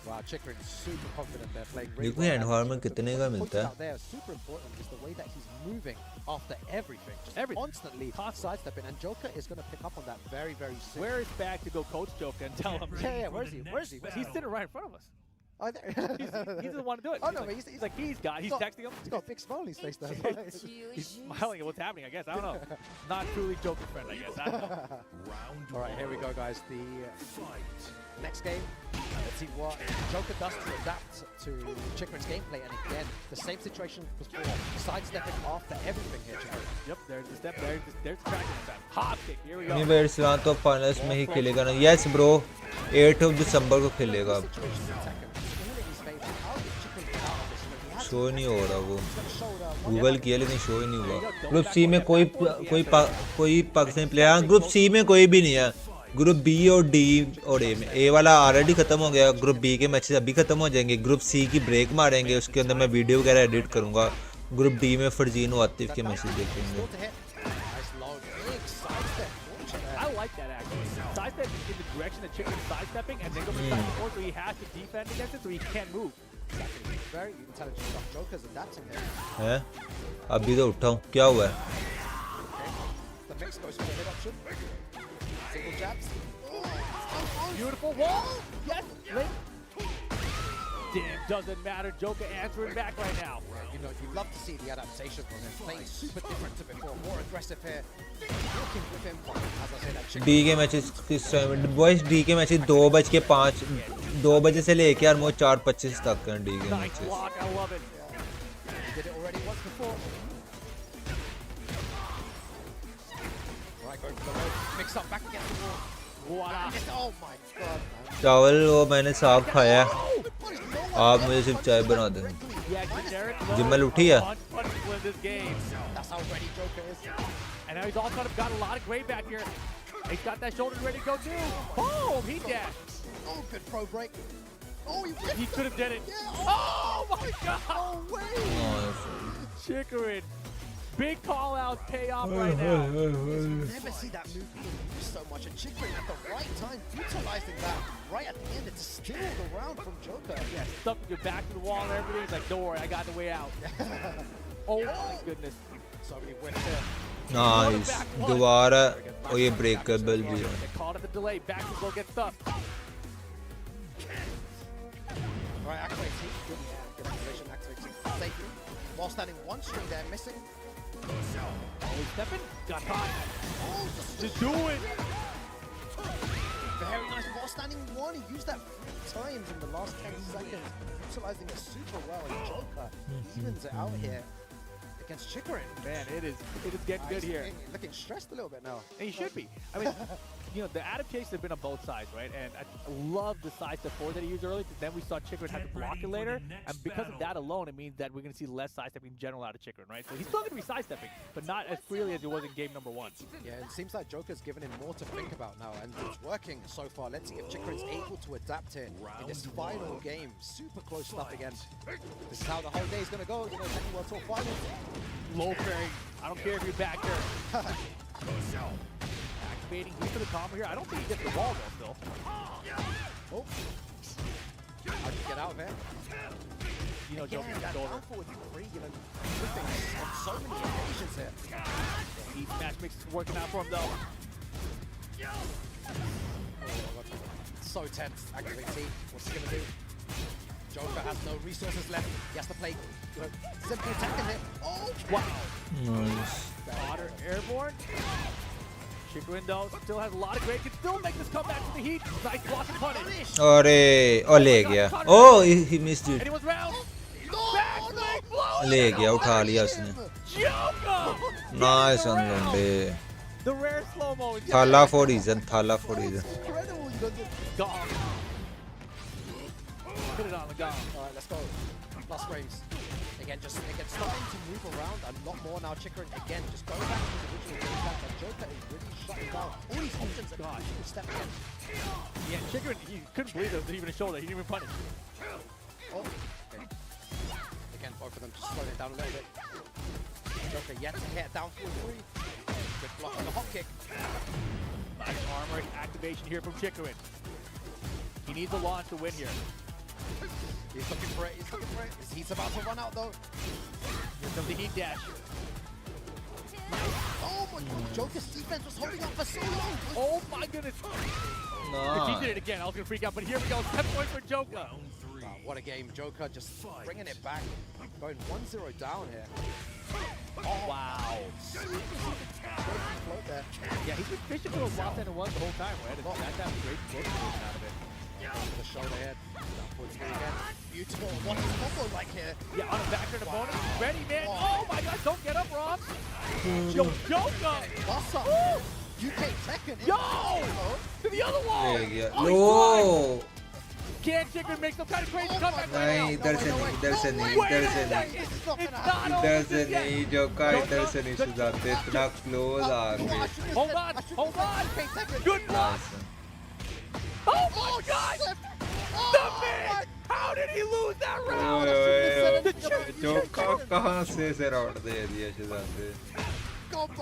[SPEAKER 18] Wow, Chikurin super confident there, playing
[SPEAKER 5] really well. Hand war में कितने का मिलता है?
[SPEAKER 18] Super important is the way that he's moving after everything, just constantly sidestepping, and Joka is going to pick up on that very soon.
[SPEAKER 1] Where is back to go coach Joka and tell him?
[SPEAKER 18] Yeah, where's he?
[SPEAKER 1] He's sitting right in front of us.
[SPEAKER 18] Oh, there.
[SPEAKER 1] He's the one to do it.
[SPEAKER 18] Oh, no, but he's
[SPEAKER 1] like, he's texting him.
[SPEAKER 18] He's got a big smile on his face there.
[SPEAKER 1] He's smiling at what's happening, I guess. I don't know. Not truly Joker friend, I guess. I don't know.
[SPEAKER 18] All right, here we go, guys. The next game. Let's see what Joka does to adapt to Chikurin's gameplay. And again, the same situation was before. Sidestepping after everything here, Chikurin.
[SPEAKER 1] Yep, there's the step, there's the tracking time. Hop kick, here we go.
[SPEAKER 5] नहीं भाई अरसलान तो finals में ही खेलेगा ना. Yes bro, 8 दिसंबर को खेलेगा. Show नहीं हो रहा वो. गूगल किया लेकिन शो ही नहीं हुआ. ग्रुप सी में कोई पाकिस्तानी प्लेयर. ग्रुप सी में कोई भी नहीं है. ग्रुप बी और डी और ए में. ए वाला ऑलरेडी खत्म हो गया. ग्रुप बी के मैचेस अभी खत्म हो जाएंगे. ग्रुप सी की ब्रेक मारेंगे, उसके अंदर मैं वीडियो वगैरह एडिट करूंगा. ग्रुप डी में फरजीन और आतिफ के मैचेस देखेंगे.
[SPEAKER 1] that Chikurin's sidestepping and then go for side support, so he has to defend against it, so he can't move.
[SPEAKER 18] Very intelligent stuff. Joker's adapting there.
[SPEAKER 5] हैं अभी तो उठा हूँ क्या हुआ है
[SPEAKER 18] The mix goes for the hit option. Single jabs.
[SPEAKER 1] Beautiful wall. Yes. Link. Damn, doesn't matter. Joker answering back right now.
[SPEAKER 18] You know, you'd love to see the adaptation from him. Playing super different to before. More aggressive here. Working with him. As I said, that chicken.
[SPEAKER 5] D के matches किस time boys D के matches 2:05 2 बजे से लेके almost 4:25 तक हैं D के matches
[SPEAKER 1] I love it.
[SPEAKER 18] He did it already once before. Right, going for the road. Mix up back against the wall. Oh my god, man.
[SPEAKER 5] चावल वो मैंने साग खाया है आप मुझे सिर्फ चाय बना दें जिम्मल उठी है
[SPEAKER 1] That's how ready Joker is. And now he's all kind of got a lot of great back here. He's got that shoulder ready to go too. Boom! He dashed.
[SPEAKER 18] Oh, good pro break. Oh,
[SPEAKER 1] he could have did it.
[SPEAKER 18] Yeah.
[SPEAKER 1] Oh my god!
[SPEAKER 18] No way!
[SPEAKER 1] Chikurin. Big call out pay off right now.
[SPEAKER 18] Never see that move being used so much. And Chikurin at the right time, utilizing that right at the end to steal the round from Joker.
[SPEAKER 1] Yeah, stuck your back to the wall and everything. He's like, don't worry, I got the way out. Oh my goodness.
[SPEAKER 18] So many whiffs here.
[SPEAKER 5] Nice दोबारा और ये breakable भी है
[SPEAKER 1] Caught at the delay. Back to go get stuff.
[SPEAKER 18] Right, activate T. Good activation, activate T. Safely. While standing one string there, missing.
[SPEAKER 1] Oh, he's stepping. Got caught.
[SPEAKER 18] Oh,
[SPEAKER 1] just do it.
[SPEAKER 18] Very nice. While standing one, he used that 3 times in the last 10 seconds. Utilizing it super well. And Joker evens it out here against Chikurin.
[SPEAKER 1] Man, it is getting good here.
[SPEAKER 18] Looking stressed a little bit now.
[SPEAKER 1] And he should be. I mean, you know, the adaptations have been on both sides, right? And I love the side step 4 that he used early, because then we saw Chikurin have to block it later. And because of that alone, it means that we're going to see less sidestepping in general out of Chikurin, right? So he's still going to be sidestepping, but not as freely as he was in game number 1.
[SPEAKER 18] Yeah, it seems like Joker's given him more to think about now, and it's working so far. Let's see if Chikurin's able to adapt here in this final game. Super close stuff again. This is how the whole day is going to go. You know, Tekken World Tour Finals.
[SPEAKER 1] Low parry. I don't care if you're back here. Activating for the combo here. I don't think he gets the wall though still.
[SPEAKER 18] Oh. How'd you get out of here?
[SPEAKER 1] You know, Joker's
[SPEAKER 18] that
[SPEAKER 1] shoulder.
[SPEAKER 18] down forward free, you know, flipping on so many occasions here.
[SPEAKER 1] Heat smash mix is working out for him though.
[SPEAKER 18] So tense. Activate T. What's he gonna do? Joker has no resources left. He has to play, you know, simple attacking here. Oh!
[SPEAKER 1] Wow.
[SPEAKER 5] Nice.
[SPEAKER 1] Otter airborne. Chikurin though still has a lot of great. Can still make this comeback to the heat. Nice block and punish.
[SPEAKER 5] अरे ओ ले गया oh he missed it
[SPEAKER 1] Anyone's round.
[SPEAKER 5] ले गया उठा लिया उसने nice on लंडे
[SPEAKER 1] The rare slow-mo.
[SPEAKER 5] थाला for reason
[SPEAKER 1] Gong. Put it on the gong.
[SPEAKER 18] Alright, let's go. Last frames. Again, starting to move around a lot more now. Chikurin again, just going back to his original game plan, but Joker is really shutting down all these options that he could step in.
[SPEAKER 1] Yeah, Chikurin, he couldn't believe there was even a shoulder. He didn't even punish.
[SPEAKER 18] Oh, okay. Again, both of them just slowing it down a little bit. Joker yet to hit down 4-3. Good block on the hop kick.
[SPEAKER 1] Nice armor activation here from Chikurin. He needs a launch to win here.
[SPEAKER 18] He's looking for it. He's about to run out though.
[SPEAKER 1] Here comes the heat dash.
[SPEAKER 18] Oh my god, Joker's defense was holding up for so long.
[SPEAKER 1] Oh my goodness. If he did it again, I was going to freak out, but here we go. 10 points for Joker.
[SPEAKER 18] Wow, what a game. Joker just bringing it back. Going 1-0 down here.
[SPEAKER 1] Oh, wow.
[SPEAKER 18] Float there.
[SPEAKER 1] Yeah, he's been fishing for those lost end ones the whole time, right? That's a great float out of it.
[SPEAKER 18] For the shoulder head. Downwards again. Beautiful. What is combo like here?
[SPEAKER 1] Yeah, on a backturn opponent. Ready, man. Oh my god, don't get up, Rob. Yo, Joker.
[SPEAKER 18] What's up? UK Tekken.
[SPEAKER 1] Yo! To the other wall.
[SPEAKER 5] No.
[SPEAKER 1] Can Chikurin make some kind of crazy comeback right now?
[SPEAKER 5] नहीं इधर से नहीं इधर से नहीं इधर से नहीं इधर से नहीं जोका इधर से नहीं सुझाते इतना क्लोज आ गए
[SPEAKER 1] Hold on. Good block. Oh my god! The man! How did he lose that round?
[SPEAKER 5] जोका कहाँ से राउंड दे दिया सुझाते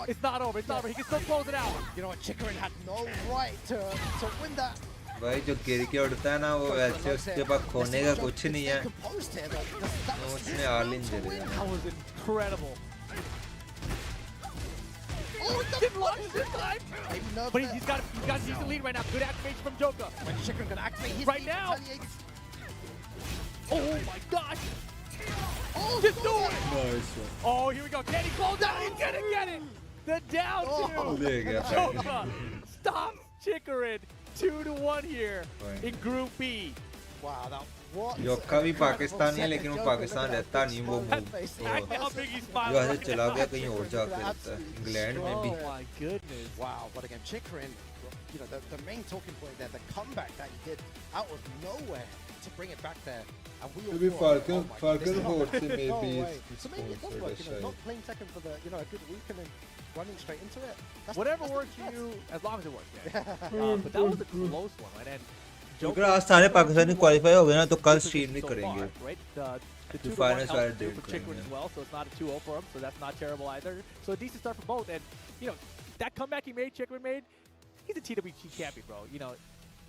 [SPEAKER 1] It's not over. He can still close it out.
[SPEAKER 18] You know what? Chikurin had no right to win that.
[SPEAKER 5] भाई जो गिर के उड़ता है ना वो ऐसे उसके पास खोने का कुछ नहीं है उसने ऑल इन दे दिया
[SPEAKER 1] That was incredible. Oh, didn't launch this time. But he's got a decent lead right now. Good activation from Joka.
[SPEAKER 18] Chikurin gonna activate his
[SPEAKER 1] right now. Oh my gosh. Oh, just do it.
[SPEAKER 5] Nice one.
[SPEAKER 1] Oh, here we go. Can he close down? He's gonna get it. The down two. Joka stops Chikurin. 2-1 here in Group B.
[SPEAKER 18] Wow, that what?
[SPEAKER 5] योक्का भी पाकिस्तानी है लेकिन वो पाकिस्तान रहता नहीं वो जो ऐसे चला गया कहीं और जाके रहता है इंग्लैंड में भी.
[SPEAKER 18] Oh my goodness! Wow, but again, Chikurin, you know, the main talking point there, the comeback that he did out of nowhere to bring it back there. And we all thought,
[SPEAKER 5] Falcon Horse maybe.
[SPEAKER 18] So maybe it does work, you know, not playing Tekken for the, you know, a good week and then running straight into it.
[SPEAKER 1] Whatever works for you, as long as it works. Yeah. But that was a close one, right? And
[SPEAKER 5] अगर आज सारे Pakistani qualify हो गए ना तो कल stream नहीं करेंगे.
[SPEAKER 1] The
[SPEAKER 5] 2-1 finals are there
[SPEAKER 1] for Chikurin as well, so it's not a 2-0 for him, so that's not terrible either. So a decent start for both, and you know that comeback he made, Chikurin made. He's a TWT champion, bro. You know,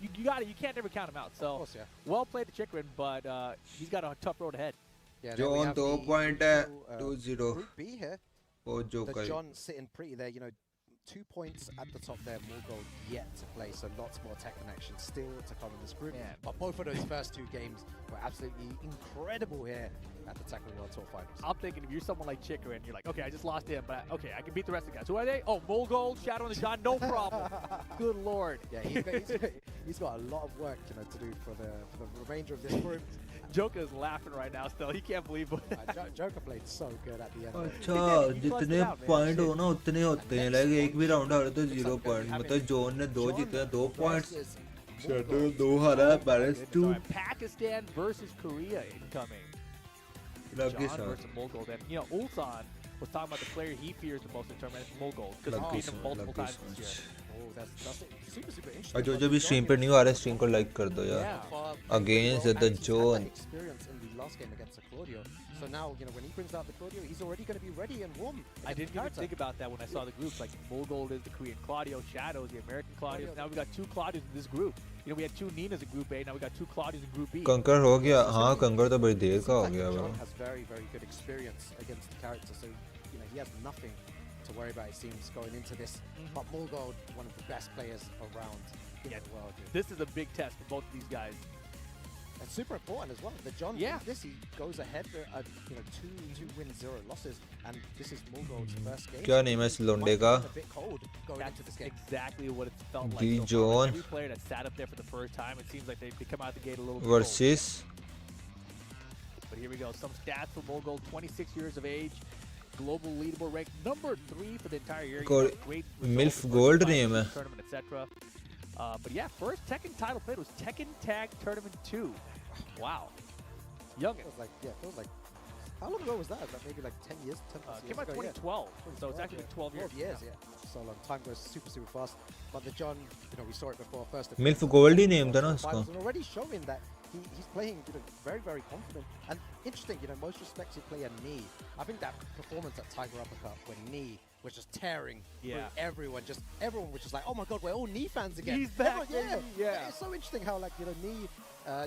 [SPEAKER 1] you got it. You can't never count him out. So
[SPEAKER 18] course, yeah.
[SPEAKER 1] well played to Chikurin, but he's got a tough road ahead.
[SPEAKER 18] Yeah,
[SPEAKER 5] जो on 2 point है 2-0.
[SPEAKER 18] Group B here.
[SPEAKER 5] वो जो
[SPEAKER 18] The John sitting pretty there, you know. 2 points at the top there, Mulgold yet to play, so lots more Tekken action still to come in this group.
[SPEAKER 1] Yeah.
[SPEAKER 18] But both of those first 2 games were absolutely incredible here at the Tekken World Tour Finals.
[SPEAKER 1] I'm thinking if you're someone like Chikurin, you're like, okay, I just lost him, but okay, I can beat the rest of the guys. Who are they? Oh, Mulgold, Shadow and the John, no problem. Good lord.
[SPEAKER 18] Yeah, he's got a lot of work, you know, to do for the remainder of this group.
[SPEAKER 1] Joka is laughing right now still. He can't believe it.
[SPEAKER 18] Joka played so good at the end.
[SPEAKER 5] अच्छा जितने point हो ना उतने होते हैं like एक भी round हारे तो 0 पॉइंट मतलब जोन ने 2 जीते 2 पॉइंट्स शेडो 2 हारा balance 2
[SPEAKER 1] Pakistan versus Korea incoming. John versus Mulgold, and you know Ulsan was talking about the player he fears the most in tournament is Mulgold because he's beaten him multiple times this year.
[SPEAKER 18] Oh, that's super interesting.
[SPEAKER 5] और जो भी stream पे new आ रहा है stream को like कर दो यार. Against the John.
[SPEAKER 18] Experience in the last game against the Claudio. So now, you know, when he brings out the Claudio, he's already going to be ready and warm.
[SPEAKER 1] I didn't even think about that when I saw the groups. Like Mulgold is the Korean Claudio, Shadow is the American Claudio. Now we got 2 Claudios in this group. You know, we had 2 Ninas in Group A. Now we got 2 Claudios in Group B.
[SPEAKER 5] कंकर हो गया. हाँ कंकर तो बड़ी देर का हो गया
[SPEAKER 18] John
[SPEAKER 5] वो.
[SPEAKER 18] has very good experience against the character, so you know he has nothing to worry about. It seems going into this. But Mulgold, one of the best players around in the world.
[SPEAKER 1] This is a big test for both of these guys.
[SPEAKER 18] And super important as well. The John, this he goes ahead, you know, 2 wins, 0 losses, and this is Mulgold's first game.
[SPEAKER 5] क्या name है इस लोंडे का?
[SPEAKER 1] That's exactly what it felt like.
[SPEAKER 5] The John
[SPEAKER 1] Every player that sat up there for the first time, it seems like they come out the gate a little bit
[SPEAKER 5] versus.
[SPEAKER 1] But here we go. Some stats for Mulgold, 26 years of age. Global leaderboard ranked number 3 for the entire year. Great
[SPEAKER 5] MILF Gold name है.
[SPEAKER 1] Tournament, etc. But yeah, first Tekken title played was Tekken Tag Tournament 2. Wow. Youngin.
[SPEAKER 18] Feels like, how long ago was that? Maybe like 10 years? 10 years
[SPEAKER 1] came out
[SPEAKER 18] ago,
[SPEAKER 1] 2012, so it's actually been 12 years.
[SPEAKER 18] 12 years, yeah. So long. Time goes super fast. But the John, you know, we saw it before. First
[SPEAKER 5] MILF Gold he name था ना उसका.
[SPEAKER 18] And already showing that he's playing, you know, very confident. And interesting, you know, most respected player Knee. I think that performance at Tiger Uppercut when Knee was just tearing through everyone. Everyone was just like, oh my god, we're all Knee fans again.
[SPEAKER 1] He's back.
[SPEAKER 18] Yeah. It's so interesting how, like, you know, Knee,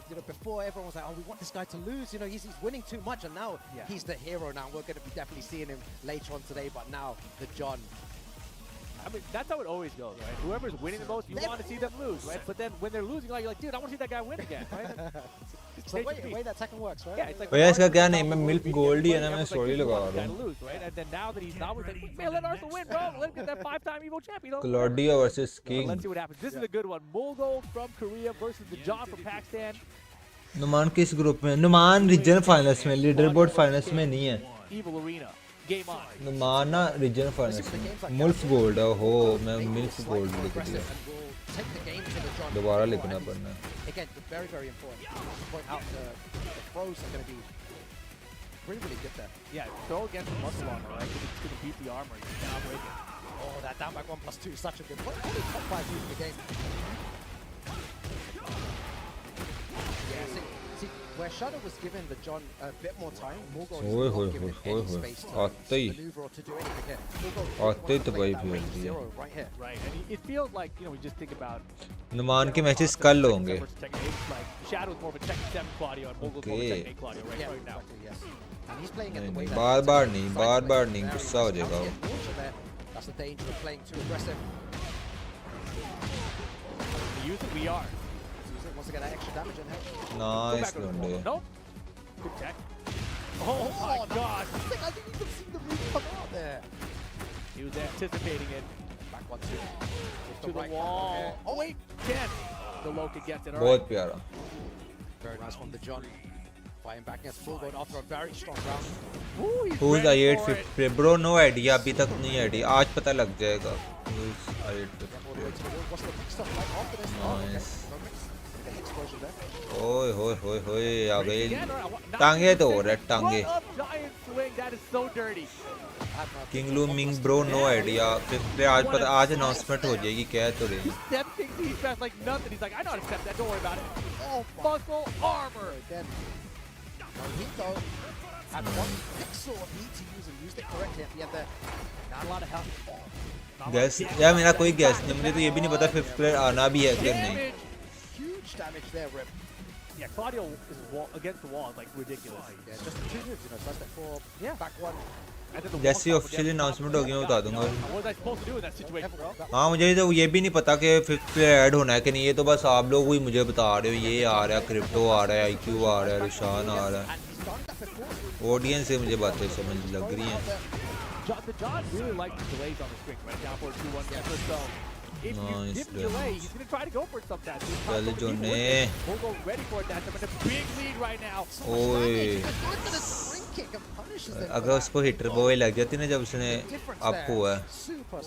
[SPEAKER 18] you know, before everyone was like, oh, we want this guy to lose. You know, he's winning too much, and now he's the hero. Now we're going to be definitely seeing him later on today. But now the John.
[SPEAKER 1] I mean, that's how it always goes, right? Whoever's winning the most, you want to see them lose, right? But then when they're losing, you're like, dude, I want to see that guy win again, right?
[SPEAKER 18] It's the way that Tekken works, right?
[SPEAKER 1] Yeah, it's like,
[SPEAKER 5] भैया इसका क्या name है MILF Gold ही है ना मैं story लगा रहा हूँ.
[SPEAKER 1] lose, right? And then now that he's not with it, man, let Arslan win, bro. Let him get that 5-time Evo champion.
[SPEAKER 5] Claudio versus King.
[SPEAKER 1] Let's see what happens. This is a good one. Mulgold from Korea versus the John from Pakistan.
[SPEAKER 5] Numan किस group में? Numan region finals में, leaderboard finals में नहीं है.
[SPEAKER 1] Evil Arena. Game on.
[SPEAKER 5] Numan ना region finals में. MILF Gold हो मैं MILF Gold लिख दिया. दोबारा लिखना पड़ना.
[SPEAKER 18] Again, very important. Point out the throws are going to be really good there.
[SPEAKER 1] Yeah, throw against the muscle armor, right? Because it's going to beat the armor. You cannot break it.
[SPEAKER 18] Oh, that down back 1+2 is such a good point. Only top 5 moves in the game. Yeah, see, Where Shadow was given the John a bit more time, Mulgold
[SPEAKER 5] Oy,
[SPEAKER 18] is
[SPEAKER 5] oy,
[SPEAKER 18] not given
[SPEAKER 5] oy,
[SPEAKER 18] any
[SPEAKER 5] oy.
[SPEAKER 18] space to
[SPEAKER 5] Atta hi.
[SPEAKER 18] maneuver or to do anything here. Mulgold
[SPEAKER 5] Atta hi
[SPEAKER 18] wants to
[SPEAKER 5] to
[SPEAKER 18] play
[SPEAKER 5] bhai
[SPEAKER 18] that range
[SPEAKER 5] phel diya.
[SPEAKER 18] 0 right here.
[SPEAKER 1] Right, and it feels like, you know, we just think about
[SPEAKER 5] Numan के matches कल होंगे.
[SPEAKER 1] like Shadow's more of a Tekken 7 Claudio and Mulgold's more of a Tekken 8 Claudio right now.
[SPEAKER 18] And he's playing it the
[SPEAKER 5] नहीं
[SPEAKER 18] way
[SPEAKER 5] नहीं
[SPEAKER 18] that
[SPEAKER 5] बार-बार नहीं गुस्सा हो जाएगा वो.
[SPEAKER 18] That's the danger of playing too aggressive.
[SPEAKER 1] Use it, we are.
[SPEAKER 18] Wants to get that extra damage in here.
[SPEAKER 5] Nice Lunde.
[SPEAKER 1] Nope. Good tech. Oh my god.
[SPEAKER 18] I didn't even see the move come out there.
[SPEAKER 1] He was anticipating it.
[SPEAKER 18] Back one, two.
[SPEAKER 1] To the wall. Oh wait, again. The Loki gets it.
[SPEAKER 5] बहुत प्यारा.
[SPEAKER 18] Very nice from the John. Fighting back against Mulgold after a very strong round.
[SPEAKER 5] Who's I850 player? Bro, no idea. अभी तक नहीं idea. आज पता लग जाएगा. Who's I850 player? Nice. ओए होए होए होए आ गए. टांगे तो हो रहा है टांगे. King Lu Ming bro, no idea. Fifth player आज पता आज announcement हो जाएगी क्या तो रही.
[SPEAKER 1] Like nothing. He's like, I know how to accept that. Don't worry about it. Oh, muscle armor again.
[SPEAKER 18] He though had one pixel of heat to use and used it correctly at the end there. Not a lot of help.
[SPEAKER 5] Guess यार मेरा कोई guess नहीं. मुझे तो ये भी नहीं पता fifth player आना भी है कि नहीं.
[SPEAKER 18] Huge damage there, Rip.
[SPEAKER 1] Yeah, Claudio is against the wall, like ridiculous.
[SPEAKER 18] Yeah, just the 2 moves, you know, first step forward, back one.
[SPEAKER 5] जैसे ऑफिशियल अनाउंसमेंट होगी मैं बता दूंगा.
[SPEAKER 1] What was I supposed to do in that situation, bro?
[SPEAKER 5] हाँ मुझे तो ये भी नहीं पता कि फिफ्थ प्लेयर ऐड होना है कि नहीं. ये तो बस आप लोग ही मुझे बता रहे हो. ये आ रहा है, क्रिप्टो आ रहा है, आईक्यू आ रहा है, रुशान आ रहा है. ऑडियंस से मुझे बातें समझ लग रही हैं.
[SPEAKER 1] John really likes the delays on the string, right? Down for 2-1 so if you give him delay, he's going to try to go for it sometimes.
[SPEAKER 5] चल जो ने.
[SPEAKER 1] We'll go ready for it. That's a big lead right now.
[SPEAKER 5] ओए. अगर उसको heater boy लग जाती ना जब उसने अप हुआ.
[SPEAKER 18] Super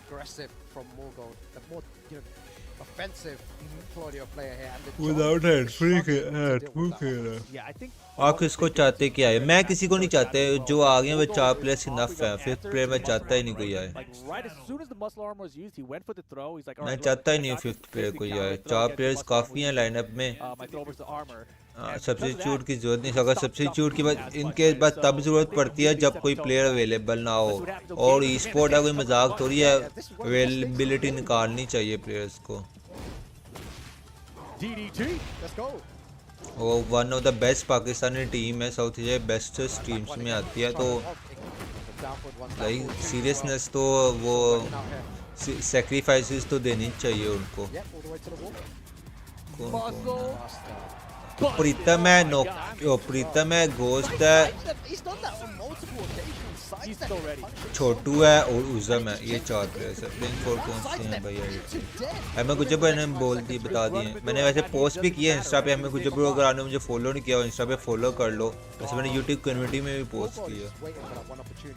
[SPEAKER 18] aggressive from Mulgold. The more, you know, offensive Claudio player here. And
[SPEAKER 5] Without head free head
[SPEAKER 1] Yeah, I think
[SPEAKER 5] आप किसको चाहते क्या है? मैं किसी को नहीं चाहते. जो आ गए वो 4 प्लेयर्स इनफ है. फिफ्थ प्लेयर मैं चाहता ही नहीं कोई आए.
[SPEAKER 1] right as soon as the muscle armor was used, he went for the throw. He's like,
[SPEAKER 5] मैं चाहता ही नहीं फिफ्थ प्लेयर कोई आए. 4 प्लेयर्स काफी हैं लाइनअप में.
[SPEAKER 1] my throw versus armor.
[SPEAKER 5] Substitute की जरूरत नहीं. अगर सब्स्टिट्यूट की बात इनके बस तब जरूरत पड़ती है जब कोई प्लेयर अवेलेबल ना हो. और ई स्पोर्ट है, कोई मजाक थोड़ी है. अवेलेबिलिटी निकालनी चाहिए प्लेयर्स को.
[SPEAKER 1] DDT. Let's go.
[SPEAKER 5] वो one of the best Pakistani team है. साउथ एशिया बेस्ट टीम्स में आती है. तो लाइक सीरियसनेस तो वो सैक्रिफाइसेस तो देनी चाहिए उनको. प्रीतम है नो प्रीतम है घोस्ट है छोटू है और उज़म है. ये 4 प्लेयर्स है. प्लेइंग फॉर कौन से हैं भाई? हमें कुछ ने बोल दी बता दिए. मैंने वैसे पोस्ट भी किया इंस्टा पे. हमें कुछ अगर आपने मुझे फॉलो नहीं किया इंस्टा पे फॉलो कर लो. वैसे मैंने यूट्यूब कम्युनिटी में भी पोस्ट किया.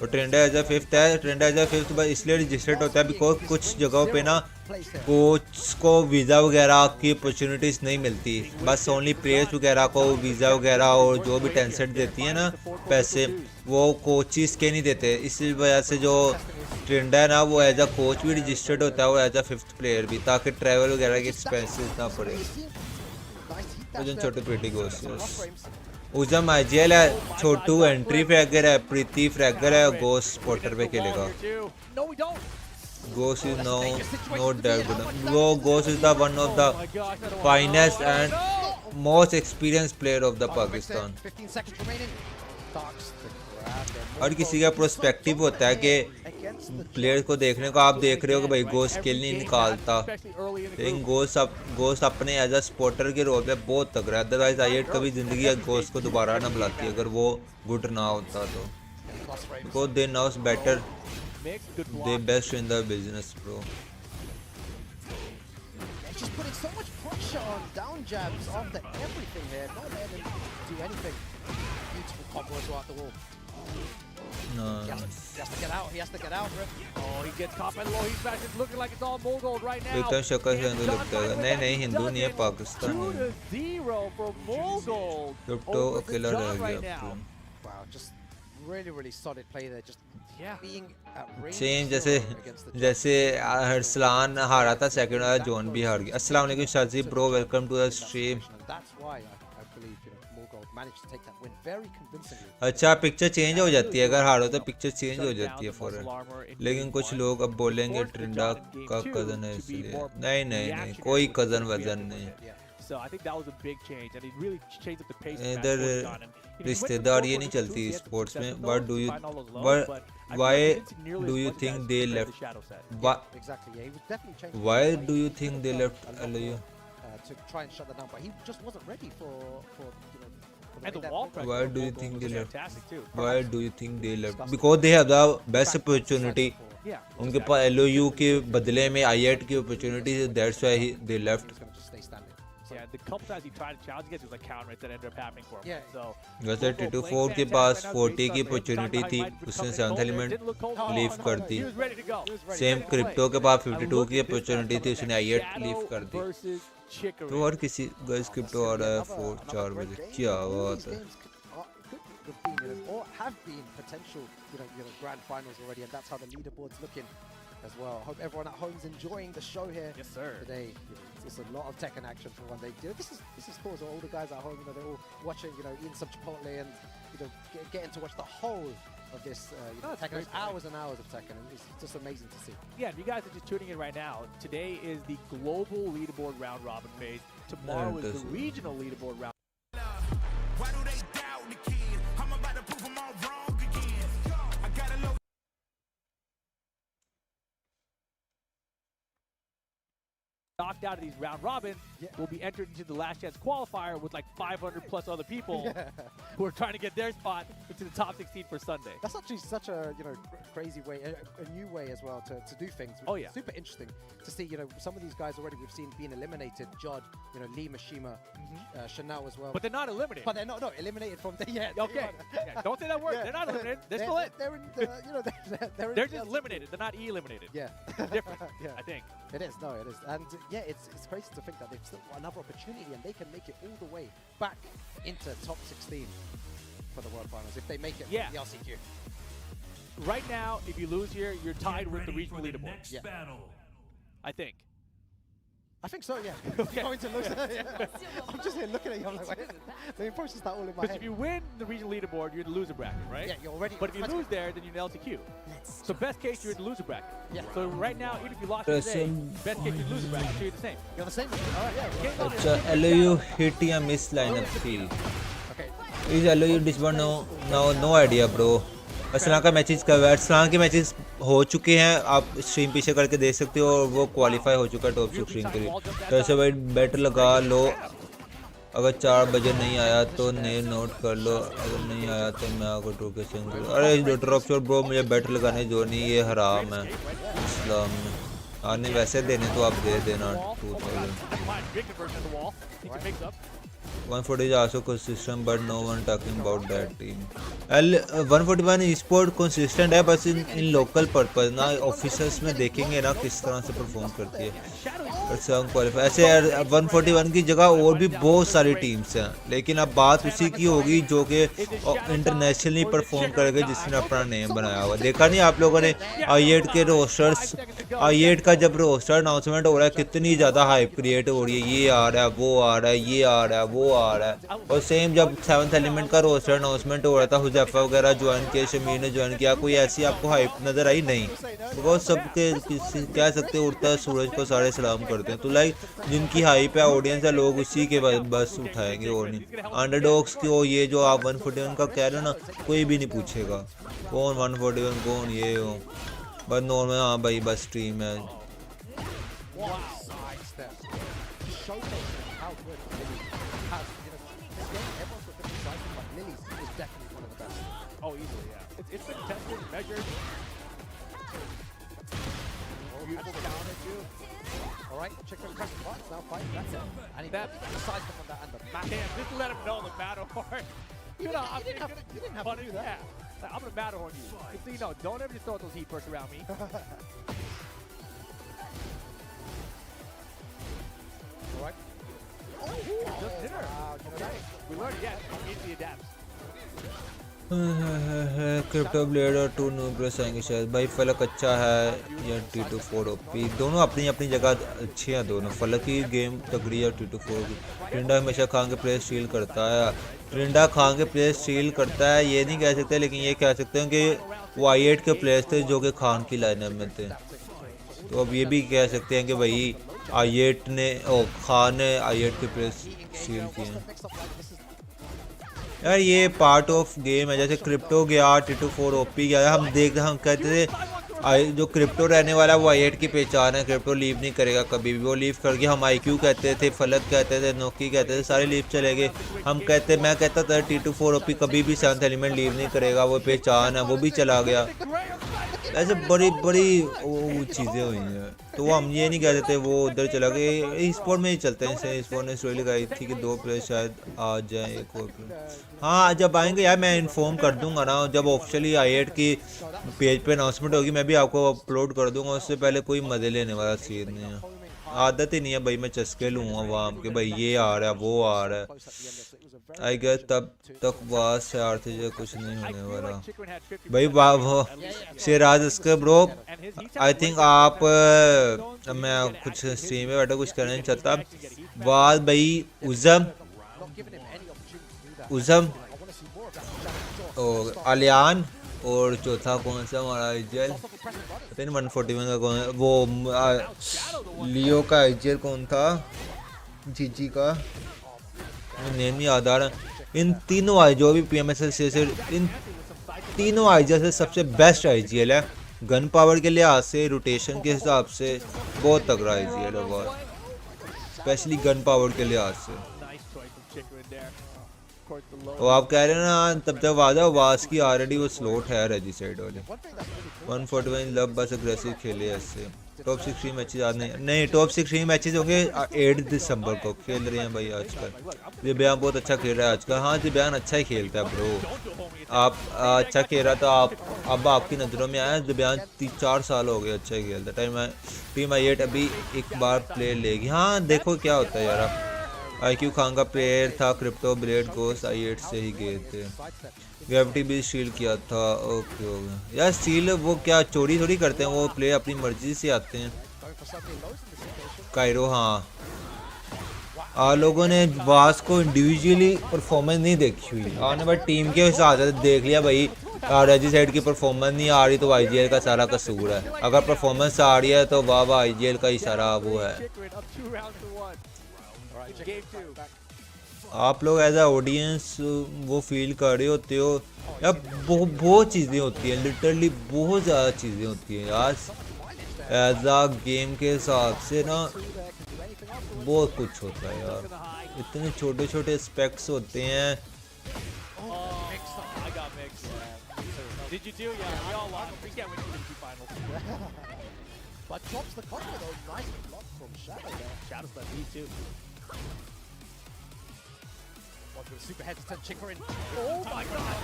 [SPEAKER 5] और ट्रेंड एज अ फिफ्थ है. ट्रेंड एज अ फिफ्थ बस इसलिए रजिस्टर्ड होता है बिकॉज कुछ जगहों पे ना कोच को वीज़ा वगैरह की अपॉर्चुनिटीज़ नहीं मिलती. बस ओनली प्लेयर्स वगैरह को वीज़ा वगैरह और जो भी टेंसेंट देती है ना पैसे वो कोचिस के नहीं देते. इसी वजह से जो ट्रेंड है ना वो एज अ कोच भी रजिस्टर्ड होता है. वो एज अ फिफ्थ प्लेयर भी ताकि ट्रैवल वगैरह के एक्सपेंसेस ना पड़े. जो छोटे पेटी गोस्ट उज़म आईजीएल है. छोटू एंट्री फ्रैगर है. प्रीति फ्रैगर है. गोस्ट स्पॉटर पे खेलेगा. Ghost is no dead. Wo Ghost is the one of the finest and most experienced player of the Pakistan. और किसी का प्रोस्पेक्टिव होता है कि प्लेयर को देखने को आप देख रहे हो कि भाई गोस्ट स्किल नहीं निकालता. लेकिन गोस्ट अपने एज अ स्पॉटर के रोल पे बहुत तगड़ा है. अदरवाइज आई8 कभी जिंदगी गोस्ट को दोबारा ना बुलाती अगर वो गुड ना होता तो. Because they knows better. They best in the business, bro.
[SPEAKER 18] Just putting so much pressure on down jabs after everything there. Not letting him do anything. Beautiful combo as well at the wall.
[SPEAKER 5] Nice.
[SPEAKER 18] He has to get out. He has to get out, Riff.
[SPEAKER 1] Oh, he gets caught by the low. He's back. It's looking like it's all Mulgold right now.
[SPEAKER 5] इतना शक्ल से हिंदू लगता है. नहीं हिंदू नहीं है Pakistani.
[SPEAKER 1] 2-0 for Mulgold.
[SPEAKER 5] Crypto अकेला रह गया.
[SPEAKER 18] Wow, just really solid play there. Just being
[SPEAKER 5] same जैसे अरसलान हारा था सेकंड वाला जोन भी हार गया. अस्सलाम वालेकुम Shazi bro welcome to the stream.
[SPEAKER 18] believe Mulgold managed to take that win very convincingly.
[SPEAKER 5] अच्छा पिक्चर चेंज हो जाती है, अगर हारो तो पिक्चर चेंज हो जाती है फौरन, लेकिन कुछ लोग अब बोलेंगे ट्रिंडा का कजन है इसलिए। नहीं नहीं नहीं, कोई कजन वजन नहीं,
[SPEAKER 1] So I think that was a big change, and it really changed up the pace.
[SPEAKER 5] इधर रिश्तेदार ये नहीं चलती स्पोर्ट्स में। Why do you think they left? Why do you think they left LOU?
[SPEAKER 18] To try and shut that down, but he just wasn't ready for
[SPEAKER 1] And the wall pressure.
[SPEAKER 5] Why do you think they left?
[SPEAKER 1] Fantastic too.
[SPEAKER 5] Why do you think they left? Because they have the best opportunity. उनके पास LOU के बदले में I8 की opportunity, that's why they left.
[SPEAKER 1] Yeah, the couple times he tried to challenge against, it was like counter hits that ended up happening for him. So
[SPEAKER 5] वैसे T24 के पास 40 की opportunity थी, उसने 7th element लीव कर दी। Same crypto के पास 52 की opportunity थी, उसने I8 लीव कर दी। तो और किसी गाइस क्रिप्टो आ रहा है 4 बजे, क्या बात है।
[SPEAKER 18] Or have been potential, grand finals already, and that's how the leaderboard's looking as well. Hope everyone at home is enjoying the show here today. It's a lot of Tekken action for one day. This is cool. So all the guys at home, they're all watching, eating some Chipotle and getting to watch the whole of this. Tekken, there's hours and hours of Tekken, and it's just amazing to see.
[SPEAKER 1] Yeah, if you guys are just tuning in right now, today is the global leaderboard round robin phase. Tomorrow is the regional leaderboard round.
[SPEAKER 3] Why do they doubt the kid? I'm about to prove them all wrong again. I got a low.
[SPEAKER 1] Knocked out of these round robins will be entered into the last chance qualifier with like 500 plus other people who are trying to get their spot into the top 16 for Sunday.
[SPEAKER 18] That's actually such a crazy way, a new way as well to do things.
[SPEAKER 1] Oh yeah,
[SPEAKER 18] super interesting to see. Some of these guys already we've seen being eliminated. Jod, Lee Mashima, Chanel as well.
[SPEAKER 1] But they're not eliminated.
[SPEAKER 18] But they're not eliminated from the
[SPEAKER 1] Okay, don't say that word. They're not eliminated. They're still in.
[SPEAKER 18] They're in the,
[SPEAKER 1] they're just eliminated. They're not eliminated.
[SPEAKER 18] Yeah,
[SPEAKER 1] different. I think
[SPEAKER 18] it is. No, it is. And yeah, it's crazy to think that they've still got another opportunity and they can make it all the way back into top 16 for the World Finals if they make it from the LCQ.
[SPEAKER 1] Right now, if you lose here, you're tied with the regional leaderboard. I think.
[SPEAKER 18] I think so, yeah. Going to lose. I'm just here looking at you. I'm like, wait, let me process that all in my head.
[SPEAKER 1] Because if you win the regional leaderboard, you're in the loser bracket, right?
[SPEAKER 18] Yeah, you're already.
[SPEAKER 1] But if you lose there, then you're in the LTQ. So best case, you're in the loser bracket. Yeah. So right now, even if you lost today, best case, you're in the loser bracket. So you're the same.
[SPEAKER 18] You're the same. All right, yeah.
[SPEAKER 5] अच्छा, LOU hit या miss lineup थी.
[SPEAKER 18] Okay.
[SPEAKER 5] Is LOU this one? No idea, bro. Arsalan का matches का अर्सलान के matches हो चुके हैं, आप स्ट्रीम पीछे करके देख सकते हो, और वो क्वालिफाई हो चुका है टॉप 16 के लिए। तो ऐसे भाई बेटर लगा लो, अगर 4 बजे नहीं आया तो नेम नोट कर लो, अगर नहीं आया तो मैं आपको टोके सेंड करूँ। अरे ड्रॉप शॉट ब्रो, मुझे बेटर लगाने जो नहीं, ये हराम है इस्लाम में। आने वैसे देने तो आप दे देना 2000। 140 is also consistent, but no one talking about that team. 141 eSport consistent है, बस इन local purpose ना officials में देखेंगे ना किस तरह से परफॉर्म करती है। ऐसे 141 की जगह और भी बहुत सारी टीम्स हैं, लेकिन अब बात उसी की होगी जो कि इंटरनेशनली परफॉर्म करेगा, जिसने अपना नेम बनाया हुआ। देखा नहीं आप लोगों ने I8 के रोस्टर्स, I8 का जब रोस्टर अनाउंसमेंट हो रहा है कितनी ज़्यादा हाइप क्रिएट हो रही है, ये आ रहा है, वो आ रहा है, ये आ रहा है, वो आ रहा है। और सेम जब 7th एलिमेंट का रोस्टर अनाउंसमेंट हो रहा था, हुजैफा वगैरह ज्वाइन किया, शमीर ने ज्वाइन किया, कोई ऐसी आपको हाइप नज़र आई नहीं। बिकॉज सबके कह सकते उड़ता है सूरज को सारे सलाम करते हैं। तो लाइक जिनकी हाइप है, ऑडियंस है, लोग उसी के बस उठाएंगे और नहीं। अंडरडॉग्स की ये जो आप 141 का कह रहे हो ना, कोई भी नहीं पूछेगा कौन 141 कौन ये हो, बस नॉर्मल। हाँ भाई बस स्ट्रीम है।
[SPEAKER 1] Oh, easily, yeah. It's been tested, measured. Beautiful down at you.
[SPEAKER 18] All right, Chikurin pressing buttons now, fighting. That's it. And he got the side from that and the back.
[SPEAKER 1] Damn, just let him know the Matterhorn.
[SPEAKER 18] You didn't have to do that.
[SPEAKER 1] Yeah, I'm gonna Matterhorn you. Just so you know, don't ever just throw those heat bursts around me.
[SPEAKER 18] All right.
[SPEAKER 1] Oh, just did her. We learned, yeah, he immediately adapts.
[SPEAKER 5] Crypto blade और 2 nucleus आएंगे शायद। भाई फलक अच्छा है या T24 OP, दोनों अपनी अपनी जगह अच्छे हैं दोनों। फलक की गेम तगड़ी है और T24 की। ट्रिंडा हमेशा खान के प्लेयर स्टील करता है, ट्रिंडा खान के प्लेयर स्टील करता है ये नहीं कह सकते, लेकिन ये कह सकते हैं कि वो i8 के प्लेयर्स थे जो कि खान की लाइनअप में थे। तो अब ये भी कह सकते हैं कि भाई i8 ने खान ने i8 के प्लेयर्स स्टील किए हैं। यार ये पार्ट ऑफ गेम है, जैसे क्रिप्टो गया T24 ओपी गया, हम कहते थे जो क्रिप्टो रहने वाला है वो i8 की पहचान है, क्रिप्टो लीव नहीं करेगा कभी भी। वो लीव कर गया, हम IQ कहते थे, फलक कहते थे, नोकी कहते थे, सारे लीव चले गए। मैं कहता था T24 ओपी कभी भी 7th एलिमेंट लीव नहीं करेगा, वो पहचान है, वो भी चला गया। ऐसे बड़ी चीज़ें हुई हैं, तो हम ये नहीं कहते थे वो उधर चला गया। स्पोर्ट में ही चलते हैं, स्पोर्ट ने स्टोरी लगाई थी कि 2 प्लेयर शायद आ जाएं, एक और प्लेयर। हाँ जब आएंगे यार मैं इन्फॉर्म कर दूंगा ना, जब ऑफिशियली i8 की पेज पे अनाउंसमेंट होगी मैं भी आपको अपलोड कर दूंगा। उससे पहले कोई मजे लेने वाला सीन नहीं है, आदत ही नहीं है भाई मैं चस्के लूँगा वहाँ के, भाई ये आ रहा है वो आ रहा है। आई गेस तब तक वास है आरती कुछ नहीं होने वाला भाई। शेराज उसके ब्रो आई थिंक आप मैं कुछ स्ट्रीम में बैठा कुछ करना नहीं चाहता। वाह भाई उज़म और अलियान और चौथा कौन सा हमारा आईजीएल 141 का कौन है वो लियो का आईजीएल कौन था जीजी का नेम नहीं याद आ रहा। इन तीनों आई जो भी पीएमएसएल से इन तीनों आईजीएल से सबसे बेस्ट आईजीएल है, गन पावर के लिहाज से, रोटेशन के हिसाब से बहुत तगड़ा आईजीएल है, स्पेशली गन पावर के लिहाज से। तो आप कह रहे हैं ना तब तक वादा वास की ऑलरेडी वो स्लोट है रेजी साइड वाले 141 लब बस अग्रेसिव खेले ऐसे। टॉप 16 मैचेस याद नहीं टॉप 16 मैचेस होंगे 8 दिसंबर को खेल रहे हैं भाई आजकल। जिब्यान बहुत अच्छा खेल रहा है आजकल। हाँ जिब्यान अच्छा ही खेलता है ब्रो, आप अच्छा खेल रहा था आप अब आपकी नज़रों में आया। जिब्यान 3-4 साल हो गए अच्छा ही खेलता है। टीम i8 अभी एक बार प्ले लेगी। हाँ देखो क्या होता है यार, IQ खान का प्लेयर था, क्रिप्टो ब्लेड गोस i8 से ही गए थे। ग्रेविटी भी स्टील किया था, ओके हो गया यार। स्टील वो क्या चोरी थोड़ी करते हैं, वो प्लेयर अपनी मर्जी से आते हैं। कायरो हाँ आप लोगों ने वास को इंडिविजुअली परफॉर्मेंस नहीं देखी हुई, आपने बस टीम के हिसाब से देख लिया भाई रेजी साइड की परफॉर्मेंस नहीं आ रही तो आईजीएल का सारा कसूर है, अगर परफॉर्मेंस आ रही है तो वाह आईजीएल का ही सारा वो है। आप लोग एज अ ऑडियंस वो फील कर रहे होते हो यार, बहुत चीज़ें होती हैं, लिटरली बहुत ज़्यादा चीज़ें होती हैं यार। एज अ गेम के हिसाब से ना बहुत कुछ होता है यार, इतने छोटे छोटे एस्पेक्ट्स होते हैं।
[SPEAKER 18] Super hesitant Chikurin. Oh my god!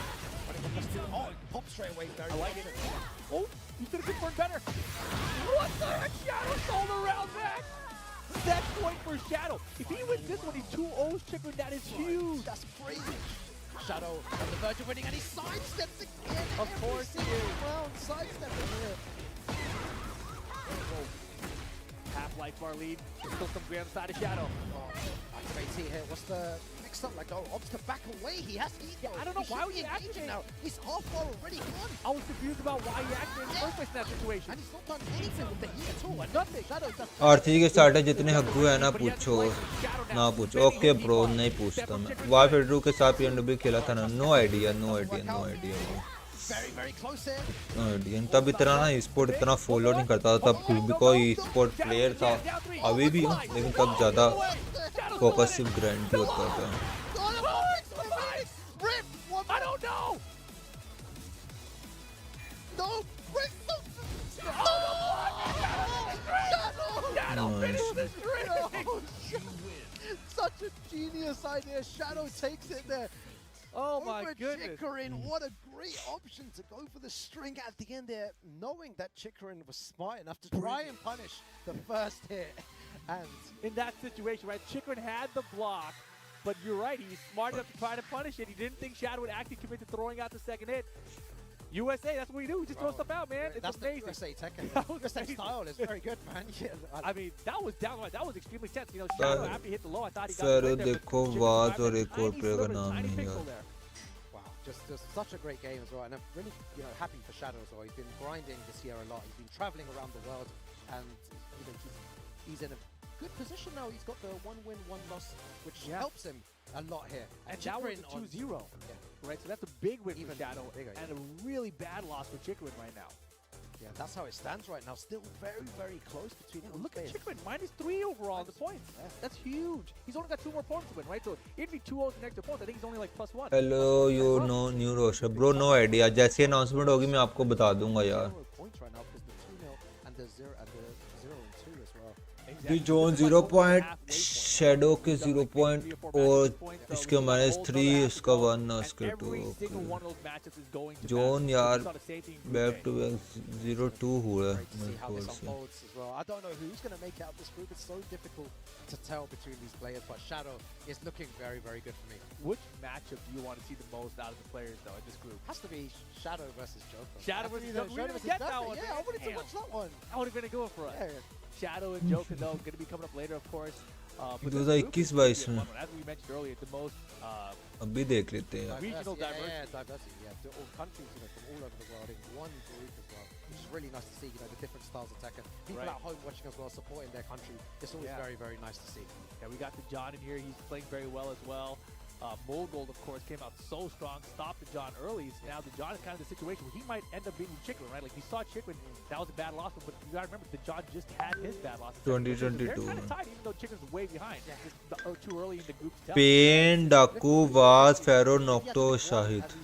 [SPEAKER 18] Oh, pop straight away. Very I like it.
[SPEAKER 1] Oh, he's gonna confirm better. What the heck? Shadow sold around back. Set point for Shadow. If he wins this one, he's 2-0 Chikurin. That is huge.
[SPEAKER 18] That's crazy. Shadow on the verge of winning, and he sidesteps again.
[SPEAKER 1] Of course he is.
[SPEAKER 18] Round sidestepping here.
[SPEAKER 1] Half-life bar lead. Still some grand side of Shadow.
[SPEAKER 18] Activates here. What's the mix up? Like, opts to back away. He has to eat.
[SPEAKER 1] Yeah, I don't know why he activated
[SPEAKER 18] now. He's half far already gone.
[SPEAKER 1] I was confused about why he activated in the first place in that situation.
[SPEAKER 18] And he's not done anything with the heat at all.
[SPEAKER 1] Nothing.
[SPEAKER 18] Shadow does.
[SPEAKER 5] आरती के starter जितने हग्गू है ना पूछो। Okay bro नहीं पूछता मैं। वार फेडरू के साथ पीएनडब्ल्यू खेला था ना, नो आइडिया। तब इतना ना स्पोर्ट इतना फॉलो नहीं करता था, तब कुछ भी कोई स्पोर्ट प्लेयर था, अभी भी हूँ लेकिन तब ज़्यादा फोकस सिर्फ ग्रैंड होता था।
[SPEAKER 18] Such a genius idea. Shadow takes it there.
[SPEAKER 1] Oh my goodness.
[SPEAKER 18] Chikurin, what a great option to go for the string at the end there, knowing that Chikurin was smart enough to try and punish the first hit. And
[SPEAKER 1] in that situation, right, Chikurin had the block. but you're right. He's smart enough to try to punish it. He didn't think Shadow would actually commit to throwing out the second hit. USA, that's what we do. We just throw stuff out, man. It's
[SPEAKER 18] that's
[SPEAKER 1] amazing.
[SPEAKER 18] The USA Tekken. USA style is very good, man. Yeah,
[SPEAKER 1] I mean, that was downright. That was extremely tense. You know, Shadow after he hit the low, I thought he got
[SPEAKER 5] Pharaoh
[SPEAKER 1] right there,
[SPEAKER 5] देखो
[SPEAKER 1] but
[SPEAKER 5] was और
[SPEAKER 1] Chicken
[SPEAKER 5] एक और
[SPEAKER 1] tiny
[SPEAKER 5] player का
[SPEAKER 1] sliver,
[SPEAKER 5] नाम
[SPEAKER 1] tiny
[SPEAKER 5] नहीं
[SPEAKER 1] pixel
[SPEAKER 5] याद
[SPEAKER 1] there.
[SPEAKER 18] Wow, just such a great game as well, and I'm really happy for Shadow as well. He's been grinding this year a lot. He's been traveling around the world, and he's in a good position now. He's got the 1 win, 1 loss, which helps him a lot here.
[SPEAKER 1] And that was a 2-0, right? So that's a big win for Shadow, and a really bad loss for Chikurin right now.
[SPEAKER 18] Yeah, that's how it stands right now. Still very, very close between them.
[SPEAKER 1] Look at Chikurin, -3 overall in the points. That's huge. He's only got 2 more points to win, right? So it'd be 2-0 the next points. I think he's only like +1.
[SPEAKER 5] Hello, you know new roster, bro. No idea. जैसे announcement होगी मैं आपको बता दूंगा यार.
[SPEAKER 18] Points right now because the 2-0 and the 0 and 2 as well.
[SPEAKER 5] The John 0 point, Shadow के 0 point और इसके -3, इसका 1 इसके 2. John यार back to back 0-2 हुआ है मेरे ख्याल से.
[SPEAKER 18] I don't know who's going to make it out this group. It's so difficult to tell between these players, but Shadow is looking very, very good for me.
[SPEAKER 1] Which matchup do you want to see the most out of the players, though, in this group?
[SPEAKER 18] Has to be Shadow versus Joker.
[SPEAKER 1] Shadow versus Joker. We didn't get that one.
[SPEAKER 18] Yeah, I wanted to watch that one.
[SPEAKER 1] That would have been a good one for us.
[SPEAKER 18] Yeah.
[SPEAKER 1] Shadow and Joker, though, going to be coming up later, of course. But
[SPEAKER 5] 2021 में.
[SPEAKER 1] As we mentioned earlier, the most
[SPEAKER 5] अभी देख लेते हैं.
[SPEAKER 1] regional diversity.
[SPEAKER 18] Yeah, diversity. Yeah, all countries, from all over the world in one group as well, which is really nice to see. The different styles of Tekken. People at home watching as well, supporting their country. It's always very, very nice to see.
[SPEAKER 1] Yeah, we got the John in here. He's playing very well as well. Mulgold, of course, came out so strong, stopped the John early. Now the John is kind of the situation where he might end up beating Chikurin, right? Like we saw Chikurin, that was a bad loss, but you gotta remember the John just had his bad loss.
[SPEAKER 5] 2022.
[SPEAKER 1] They're kind of tied, even though Chikurin's way behind. Just too early in the group to tell.
[SPEAKER 5] Pain, Daku, Vaz, Pharaoh, Nocto, Shahid.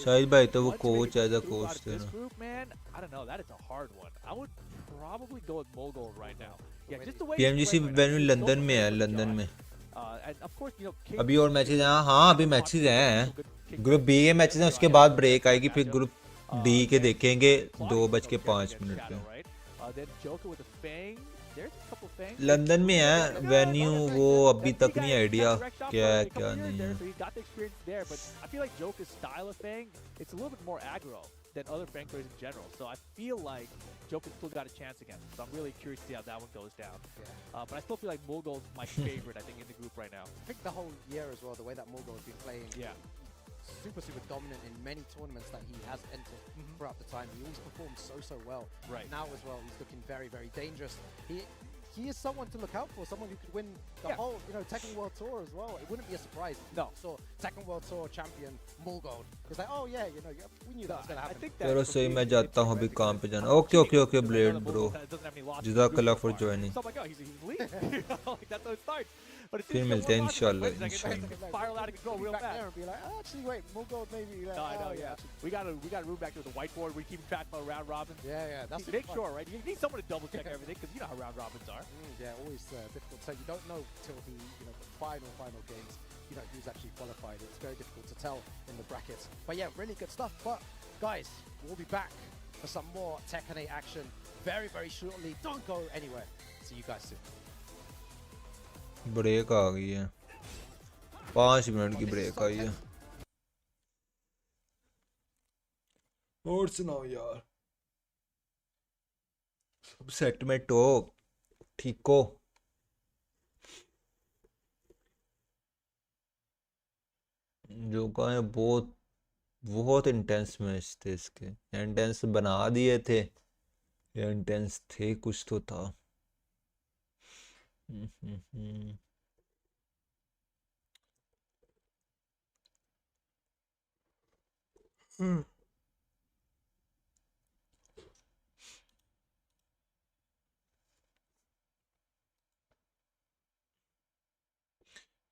[SPEAKER 5] Shahid भाई तो वो coach है, the coach थे ना.
[SPEAKER 1] This group, man, I don't know. That is a hard one. I would probably go with Mulgold right now. Yeah, just the way.
[SPEAKER 5] PMGC venue London में है, London में.
[SPEAKER 1] And of course,
[SPEAKER 5] अभी और matches हैं. हाँ अभी matches हैं. Group B के मैचेस हैं, उसके बाद ब्रेक आएगी, फिर ग्रुप डी के देखेंगे 2:05 पे. लंदन में है वेन्यू, वो अभी तक नहीं आइडिया क्या है क्या नहीं है.
[SPEAKER 1] than other Fang players in general. So I feel like Joker's still got a chance again. So I'm really curious to see how that one goes down. But I still feel like Mulgold's my favorite, I think, in the group right now.
[SPEAKER 18] I think the whole year as well, the way that Mulgold's been playing, super, super dominant in many tournaments that he has entered throughout the time. He always performs so, so well.
[SPEAKER 1] Right.
[SPEAKER 18] Now as well, he's looking very, very dangerous. He is someone to look out for, someone who could win the whole, Tekken World Tour as well. It wouldn't be a surprise. No. So Tekken World Tour champion Mulgold. It's like, oh yeah, we knew that was gonna happen.
[SPEAKER 5] चलो सही, मैं जाता हूँ अभी काम पे जाना. Okay, Blade bro. Jazakallah for joining. फिर मिलते हैं इंशाल्लाह.
[SPEAKER 1] Spiral out of control real fast.
[SPEAKER 18] And be like, actually, wait, Mulgold maybe.
[SPEAKER 1] No, I know, yeah. We got to move back to the whiteboard. We keep track of round robins.
[SPEAKER 18] Yeah. That's
[SPEAKER 1] make sure, right? You need someone to double check everything because you know how round robins are.
[SPEAKER 18] Yeah, always difficult. So you don't know till the final games. Who's actually qualified. It's very difficult to tell in the brackets. But yeah, really good stuff. But guys, we'll be back for some more Tekken 8 action very, very shortly. Don't go anywhere. See you guys soon.
[SPEAKER 5] Break आ गई है, 5 minute की break आई है. और सुनाओ यार, सब set में टॉप ठीक हो? जो कहा बहुत इंटेंस मैच थे इसके. इंटेंस बना दिए थे, इंटेंस थे, कुछ तो था.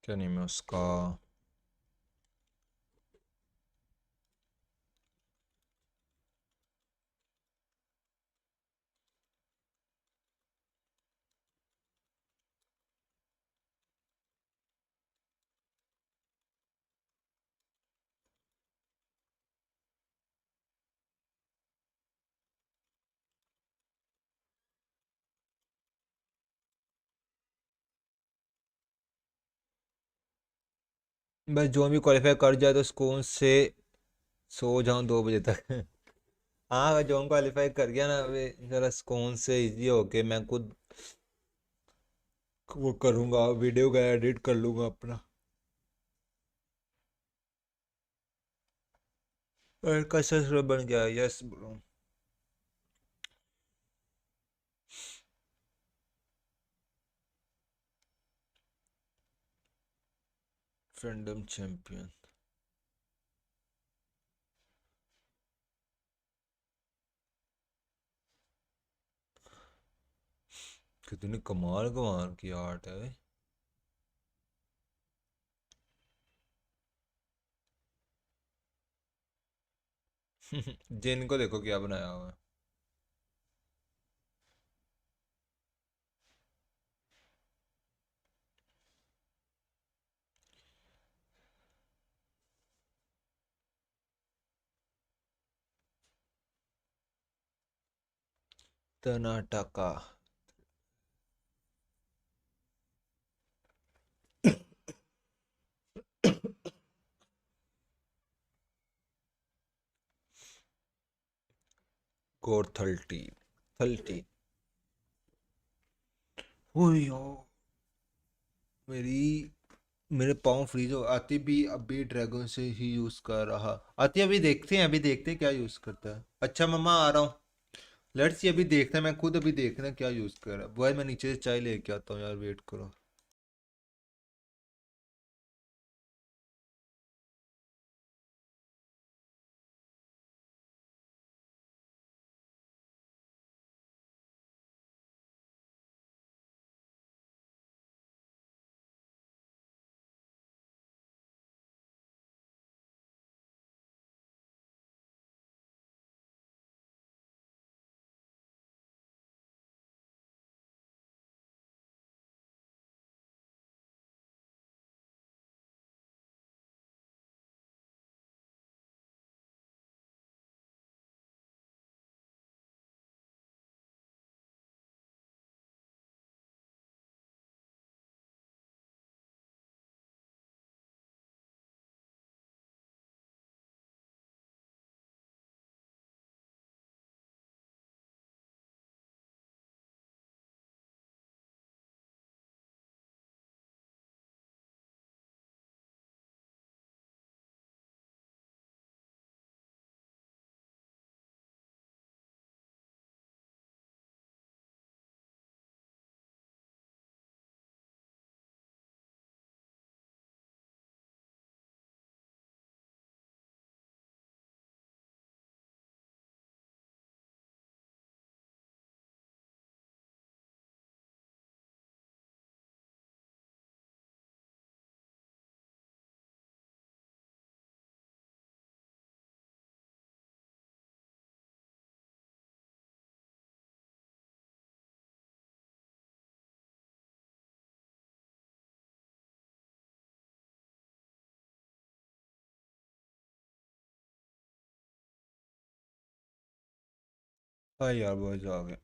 [SPEAKER 5] क्या नहीं, मैं उसका बस जो भी क्वालिफाई कर जाए तो सुकून से सो जाऊं 2 बजे तक हाँ अगर जो क्वालिफाई कर गया ना अभी जरा सुकून से इजी होके मैं खुद वो करूँगा वीडियो का एडिट कर लूँगा अपना और कसर बन गया यस ब्रो फ्रेंडम चैंपियन कितनी कमाल कमाल की आर्ट है जिन को देखो क्या बनाया हुआ है कर्नाटका कोर 30 ओ यार मेरे पाँव फ्रीज हो आती भी अभी ड्रैगन से ही यूज कर रहा आती अभी देखते हैं क्या यूज करता है अच्छा मम्मा आ रहा हूँ लेट्स सी अभी देखते हैं मैं खुद अभी देखना क्या यूज कर रहा है भाई मैं नीचे से चाय लेके आता हूँ यार वेट करो हाँ यार बॉयज आ गए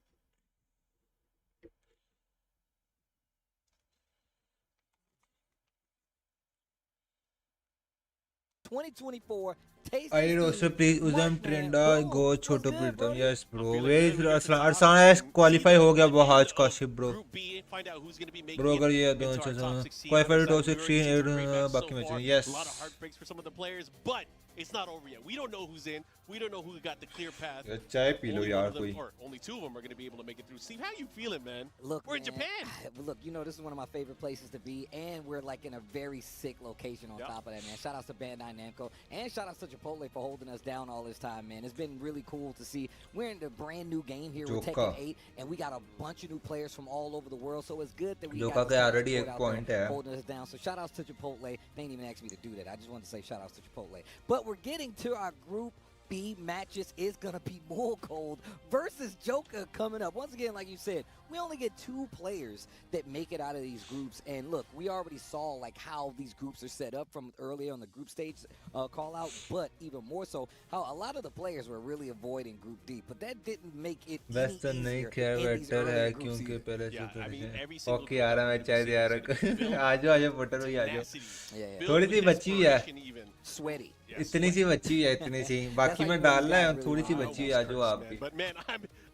[SPEAKER 4] 2024 Taste
[SPEAKER 5] I also please Uzam Trenda go छोटो प्रीतम yes bro
[SPEAKER 2] Feeling
[SPEAKER 5] where is
[SPEAKER 2] good. We
[SPEAKER 5] Arslan
[SPEAKER 2] get
[SPEAKER 5] Arslan
[SPEAKER 2] to
[SPEAKER 5] Ash qualify हो गया वो आज Kashif bro
[SPEAKER 2] Group B and find out who's going to be making
[SPEAKER 5] bro अगर ये
[SPEAKER 2] it
[SPEAKER 5] दोनों
[SPEAKER 2] into our
[SPEAKER 5] cheese
[SPEAKER 2] top 16.
[SPEAKER 5] qualify
[SPEAKER 2] Like I
[SPEAKER 5] to
[SPEAKER 2] said, we already
[SPEAKER 5] 16
[SPEAKER 2] seen some great matches
[SPEAKER 5] बाकी
[SPEAKER 2] so
[SPEAKER 5] match
[SPEAKER 2] far.
[SPEAKER 5] yes
[SPEAKER 2] A lot of heartbreaks for some of the players, but it's not over yet. We don't know who's in. We don't know who got the clear path.
[SPEAKER 5] यार चाय P low
[SPEAKER 2] Only one
[SPEAKER 5] यार
[SPEAKER 2] of them,
[SPEAKER 5] कोई
[SPEAKER 2] or only two of them are going to be able to make it through. Steve, how you feeling, man?
[SPEAKER 4] Look,
[SPEAKER 2] we're in
[SPEAKER 4] man,
[SPEAKER 2] Japan.
[SPEAKER 4] Look, you know, this is one of my favorite places to be, and we're like in a very sick location on top of that, man. Shout out to Bandai Namco, and shout out to Chipotle for holding us down all this time, man. It's been really cool to see. We're in the brand new game here with Tekken 8, and we got a bunch of new players from all over the world, so it's good that we got this
[SPEAKER 5] already
[SPEAKER 4] support
[SPEAKER 5] एक
[SPEAKER 4] out
[SPEAKER 5] point
[SPEAKER 4] there
[SPEAKER 5] है
[SPEAKER 4] holding us down. So shout outs to Chipotle. They didn't even ask me to do that. I just wanted to say shout outs to Chipotle. But we're getting to our group B matches is going to be Mulgold versus Joker coming up. Once again, like you said, we only get 2 players that make it out of these groups. And look, we already saw like how these groups are set up from earlier on the group stage call out, but even more so how a lot of the players were really avoiding Group D. But that didn't make it any easier in these early groups either.
[SPEAKER 5] Okay आ रहा मैं चाय दे रहा आ जाओ butter भाई आ जाओ थोड़ी सी बची हुई है
[SPEAKER 4] Sweaty.
[SPEAKER 5] इतनी सी बची हुई है इतनी सी बाकी मैं डाल रहा है थोड़ी सी बची हुई है आ जाओ आप भी
[SPEAKER 2] But man,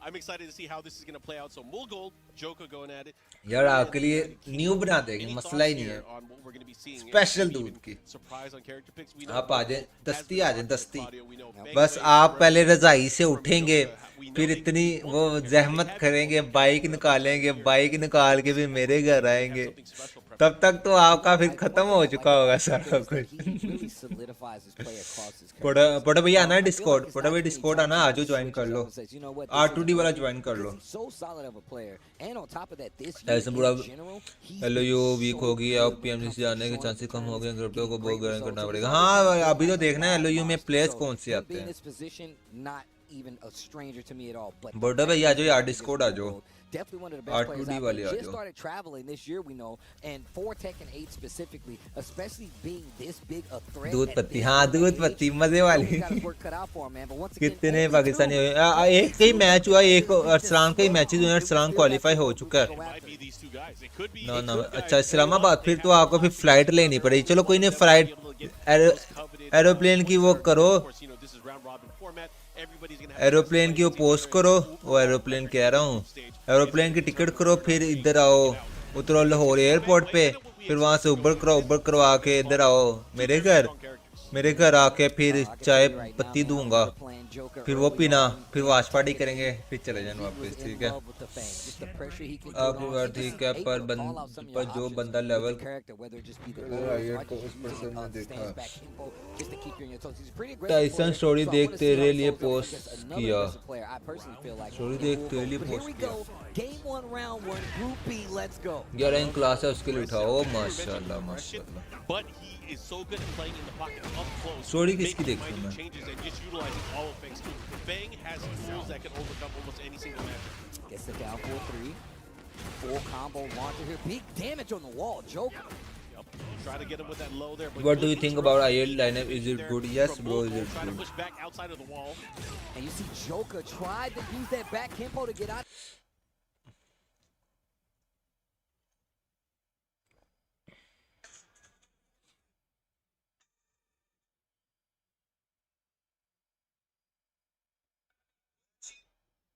[SPEAKER 2] I'm excited to see how this is going to play out. So Mulgold, Joker going at it.
[SPEAKER 5] यार आपके लिए न्यू बना देंगे मसला ही नहीं है स्पेशल दूध की आप आ जाए दस्ती आ जाए दस्ती बस आप पहले रजाई से उठेंगे फिर इतनी वो जहमत करेंगे बाइक निकाल के फिर मेरे घर आएंगे तब तक तो आपका फिर खत्म हो चुका होगा सारा कुछ पोटा भैया आना है डिस्कॉर्ड पोटा भैया डिस्कॉर्ड आना आज ज्वाइन कर लो R2D वाला ज्वाइन कर लो ऐसे पूरा LOU वीक होगी अब PMGC जाने के चांसेस कम हो गए क्रिप्टो को बहुत गर्म करना पड़ेगा हाँ अभी तो देखना है LOU में प्लेयर्स कौन से आते हैं पोटा भैया आ जाओ यार डिस्कॉर्ड आ जाओ
[SPEAKER 4] Definitely one of the best players out there. Just started traveling this year, we know, and for Tekken 8 specifically, especially being this big a threat.
[SPEAKER 5] दूध पत्ती हाँ दूध पत्ती मजे वाली कितने पाकिस्तानी एक ही मैच हुआ एक अरसलान का ही मैच हुआ अरसलान क्वालिफाई हो चुका है ना अच्छा इस्लामाबाद फिर तो आपको फिर फ्लाइट लेनी पड़ेगी चलो कोई नहीं फ्लाइट एरोप्लेन की वो करो एरोप्लेन की वो पोस्ट करो वो एरोप्लेन कह रहा हूँ एरोप्लेन की टिकट करो फिर इधर आओ उतरो लाहौर एयरपोर्ट पे फिर वहाँ से उबर करवा के इधर आओ मेरे घर आके फिर चाय पत्ती दूंगा फिर वो पीना फिर वाश पार्टी करेंगे फिर चले जाना वापस ठीक है आपकी बात ठीक है पर जो बंदा लेवल टाइसन स्टोरी देख तेरे लिए पोस्ट किया यार इन क्लास है उसके लिए उठाओ माशाल्लाह माशाल्लाह
[SPEAKER 2] is so good at playing in the pocket up close.
[SPEAKER 5] Story किसकी देख रहा हूँ
[SPEAKER 2] changes and just utilizing all effects. Bang has tools that can overcome almost any single match.
[SPEAKER 4] Gets it down 4-3. Full combo launcher here. Big damage on the wall. Joker.
[SPEAKER 2] Yep. Try to get him with that low there.
[SPEAKER 5] What do you think about IL lineup? Is it good? Yes, bro. Is it
[SPEAKER 2] Try to
[SPEAKER 5] good?
[SPEAKER 2] push back outside of the wall.
[SPEAKER 4] And you see Joker tried to use that back tempo to get out.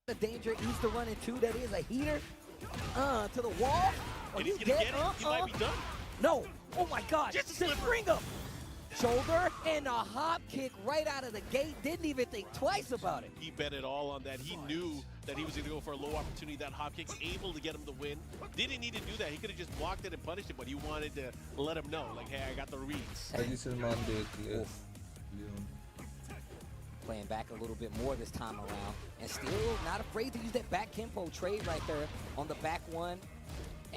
[SPEAKER 4] The danger needs to run into that is a heater to the wall.
[SPEAKER 2] And he's gonna get it. He might be done.
[SPEAKER 4] No. Oh my God. Just bring him. Shoulder and a hop kick right out of the gate. Didn't even think twice about it.
[SPEAKER 2] He bet it all on that. He knew that he was going to go for a low opportunity. That hop kick able to get him the win. Didn't need to do that. He could have just blocked it and punished it, but he wanted to let him know, like, hey, I got the reads.
[SPEAKER 4] Playing back a little bit more this time around, and still not afraid to use that back tempo trade right there on the back one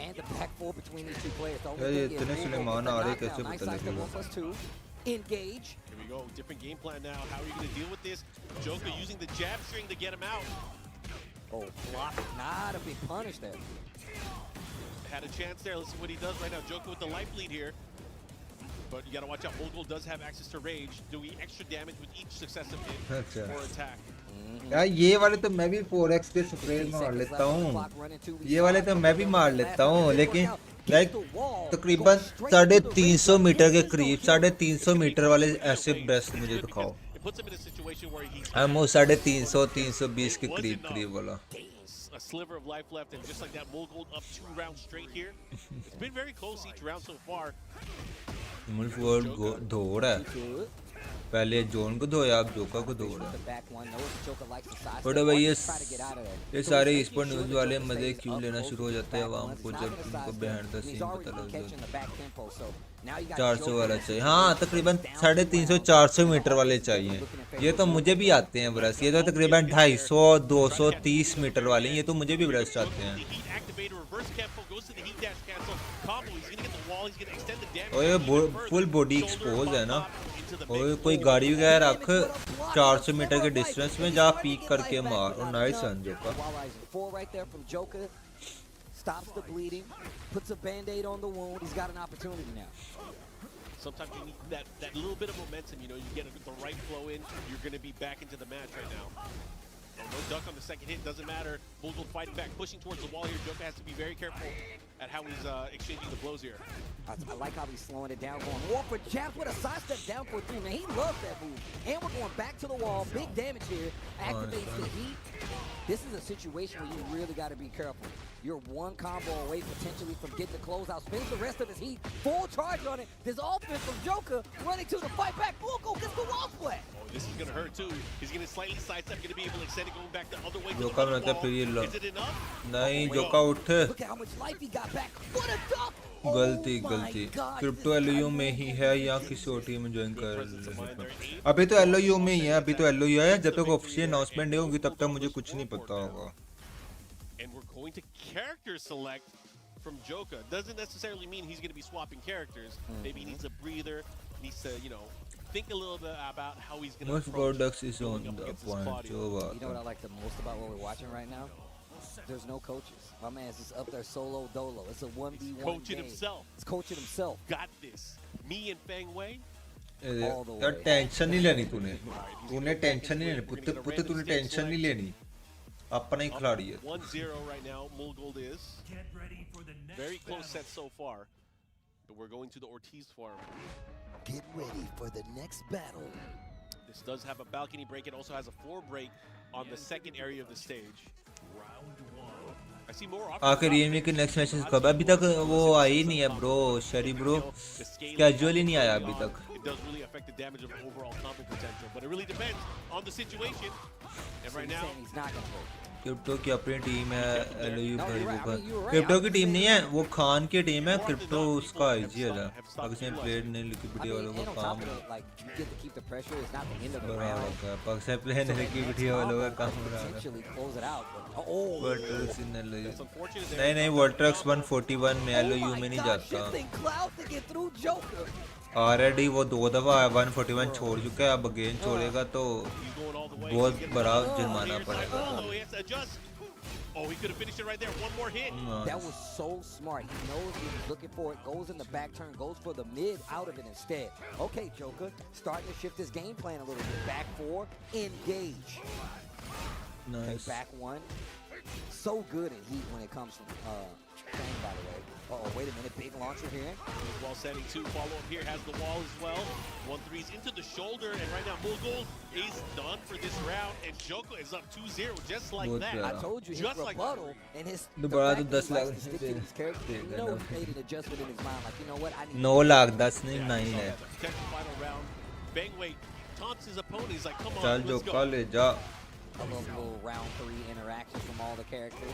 [SPEAKER 4] and the back four between these two players. The only thing is nice size to 1+2. Engage.
[SPEAKER 2] Here we go. Different game plan now. How are you going to deal with this? Joker using the jab string to get him out.
[SPEAKER 4] Oh, block. Not a big punish there.
[SPEAKER 2] Had a chance there. Let's see what he does right now. Joker with the life lead here. But you gotta watch out. Mulgold does have access to rage, doing extra damage with each successive hit or attack.
[SPEAKER 5] यार ये वाले तो मैं भी 4x पे spray मार लेता हूँ ये वाले तो मैं भी मार लेता हूँ लेकिन लाइक तकरीबन 350 मीटर के करीब 350 मीटर वाले ऐसे बेस्ट मुझे दिखाओ हम वो 350 320 के करीब वाला
[SPEAKER 2] A sliver of life left, and just like that, Mulgold up 2 rounds straight here. It's been very close each round so far.
[SPEAKER 5] Mulgold धो रहा है पहले जोन को धोया अब जोका को धो रहा है बट भाई ये सारे esports न्यूज़ वाले मजे क्यों लेना शुरू हो जाते हैं आवाम को जब उनको behind the scene पता लग जाता 400 वाला चाहिए हाँ तकरीबन 350 400 मीटर वाले चाहिए ये तो मुझे भी आते हैं ब्रश ये तो तकरीबन 250 230 मीटर वाले ये तो मुझे भी ब्रश आते हैं ओए फुल बॉडी एक्सपोज है ना ओए कोई गाड़ी वगैरह रख 400 मीटर के डिस्टेंस में जा पीक करके मार और nice run Joka
[SPEAKER 4] stops the bleeding, puts a band-aid on the wound. He's got an opportunity now.
[SPEAKER 2] Sometimes you need that little bit of momentum, you know, you get the right flow in, you're going to be back into the match right now. Oh, no duck on the second hit, doesn't matter. Mulgold fighting back, pushing towards the wall here. Joker has to be very careful at how he's exchanging the blows here.
[SPEAKER 4] I like how he's slowing it down, going more for jabs with a sidestep down for 3. Man, he loves that move. And we're going back to the wall. Big damage here. Activates the heat. This is a situation where you really got to be careful. You're one combo away potentially from getting the closeout. Spends the rest of his heat. Full charge on it. This offense from Joker running to the fight back. Mulgold gets the wall split.
[SPEAKER 2] Oh, this is going to hurt too. He's going to slightly sidestep, going to be able to extend it, going back the other way.
[SPEAKER 5] जोका में मतलब फिर ये
[SPEAKER 2] Is it enough?
[SPEAKER 5] नहीं जोका उठ
[SPEAKER 4] Look at how much life he got back. What a duck!
[SPEAKER 5] गलती crypto LOU में ही है या किसी और टीम में ज्वाइन कर अभी तो एलओयू में ही है अभी तो एलओयू है जब तक ऑफिशियल अनाउंसमेंट नहीं होगी तब तक मुझे कुछ नहीं पता होगा
[SPEAKER 2] And we're going to character select from Joker. Doesn't necessarily mean he's going to be swapping characters. Maybe he needs a breather, needs to, you know, think a little bit about how he's going to
[SPEAKER 5] most products is on the point
[SPEAKER 4] You know what I like the most about what we're watching right now? There's no coaches. My man's just up there solo dolo. It's a 1v1
[SPEAKER 2] coaching
[SPEAKER 4] game.
[SPEAKER 2] himself.
[SPEAKER 4] It's coaching himself.
[SPEAKER 2] Got this. Me and Fang Wei.
[SPEAKER 5] यार tension नहीं लेनी तूने tension नहीं लेनी पुत्ते तूने tension नहीं लेनी अपना ही खिलाड़ी है
[SPEAKER 2] 1-0 right now. Mulgold is very close set so far, but we're going to the Ortiz farm.
[SPEAKER 4] Get ready for the next battle.
[SPEAKER 2] This does have a balcony break. It also has a 4 break on the second area of the stage. I see more
[SPEAKER 5] आखिर Realme के next matches कब अभी तक वो आई नहीं है bro शरी bro casually नहीं आया अभी तक
[SPEAKER 2] It does really affect the damage of overall combo potential, but it really depends on the situation. And right now,
[SPEAKER 4] he's not going to break it.
[SPEAKER 5] Crypto की अपनी टीम है LOU भाई वो crypto की टीम नहीं है वो खान की टीम है क्रिप्टो उसका आईजीएल है पाकिस्तान प्लेयर ने लिक्विडिटी वालों का काम पाकिस्तान प्लेयर ने लिक्विडिटी वालों का काम रहा वर्ट्रक्स इन एलओयू नहीं वर्ट्रक्स 141 में एलओयू में नहीं जाता ऑलरेडी वो 2 दफा 141 छोड़ चुका है अब अगेन छोड़ेगा तो बहुत बड़ा जुर्माना पड़ेगा
[SPEAKER 2] Oh, he could have finished it right there. One more hit.
[SPEAKER 4] That was so smart. He knows what he's looking for. It goes in the back turn, goes for the mid out of it instead. Okay, Joker, starting to shift his game plan a little bit. Back 4, engage.
[SPEAKER 5] Nice.
[SPEAKER 4] Okay, back 1. So good in heat when it comes from Fang, by the way. Uh-oh, wait a minute, big launcher here.
[SPEAKER 2] Wall setting 2, follow-up here, has the wall as well. 1-3's into the shoulder, and right now Mulgold is done for this round, and Joko is up 2-0 just like that.
[SPEAKER 4] I told you, his rebuttal and his...
[SPEAKER 5] दोबारा तो 10 lakh
[SPEAKER 4] you know he made an adjustment in his mind, like, you know what, I need...
[SPEAKER 5] 9 lakh 10 नहीं 9 है
[SPEAKER 2] Tekken final round. Bangway taunts his opponent, he's like, come on,
[SPEAKER 5] चल
[SPEAKER 2] let's
[SPEAKER 5] जो
[SPEAKER 2] go.
[SPEAKER 5] ले जा
[SPEAKER 4] I love little round 3 interactions from all the characters.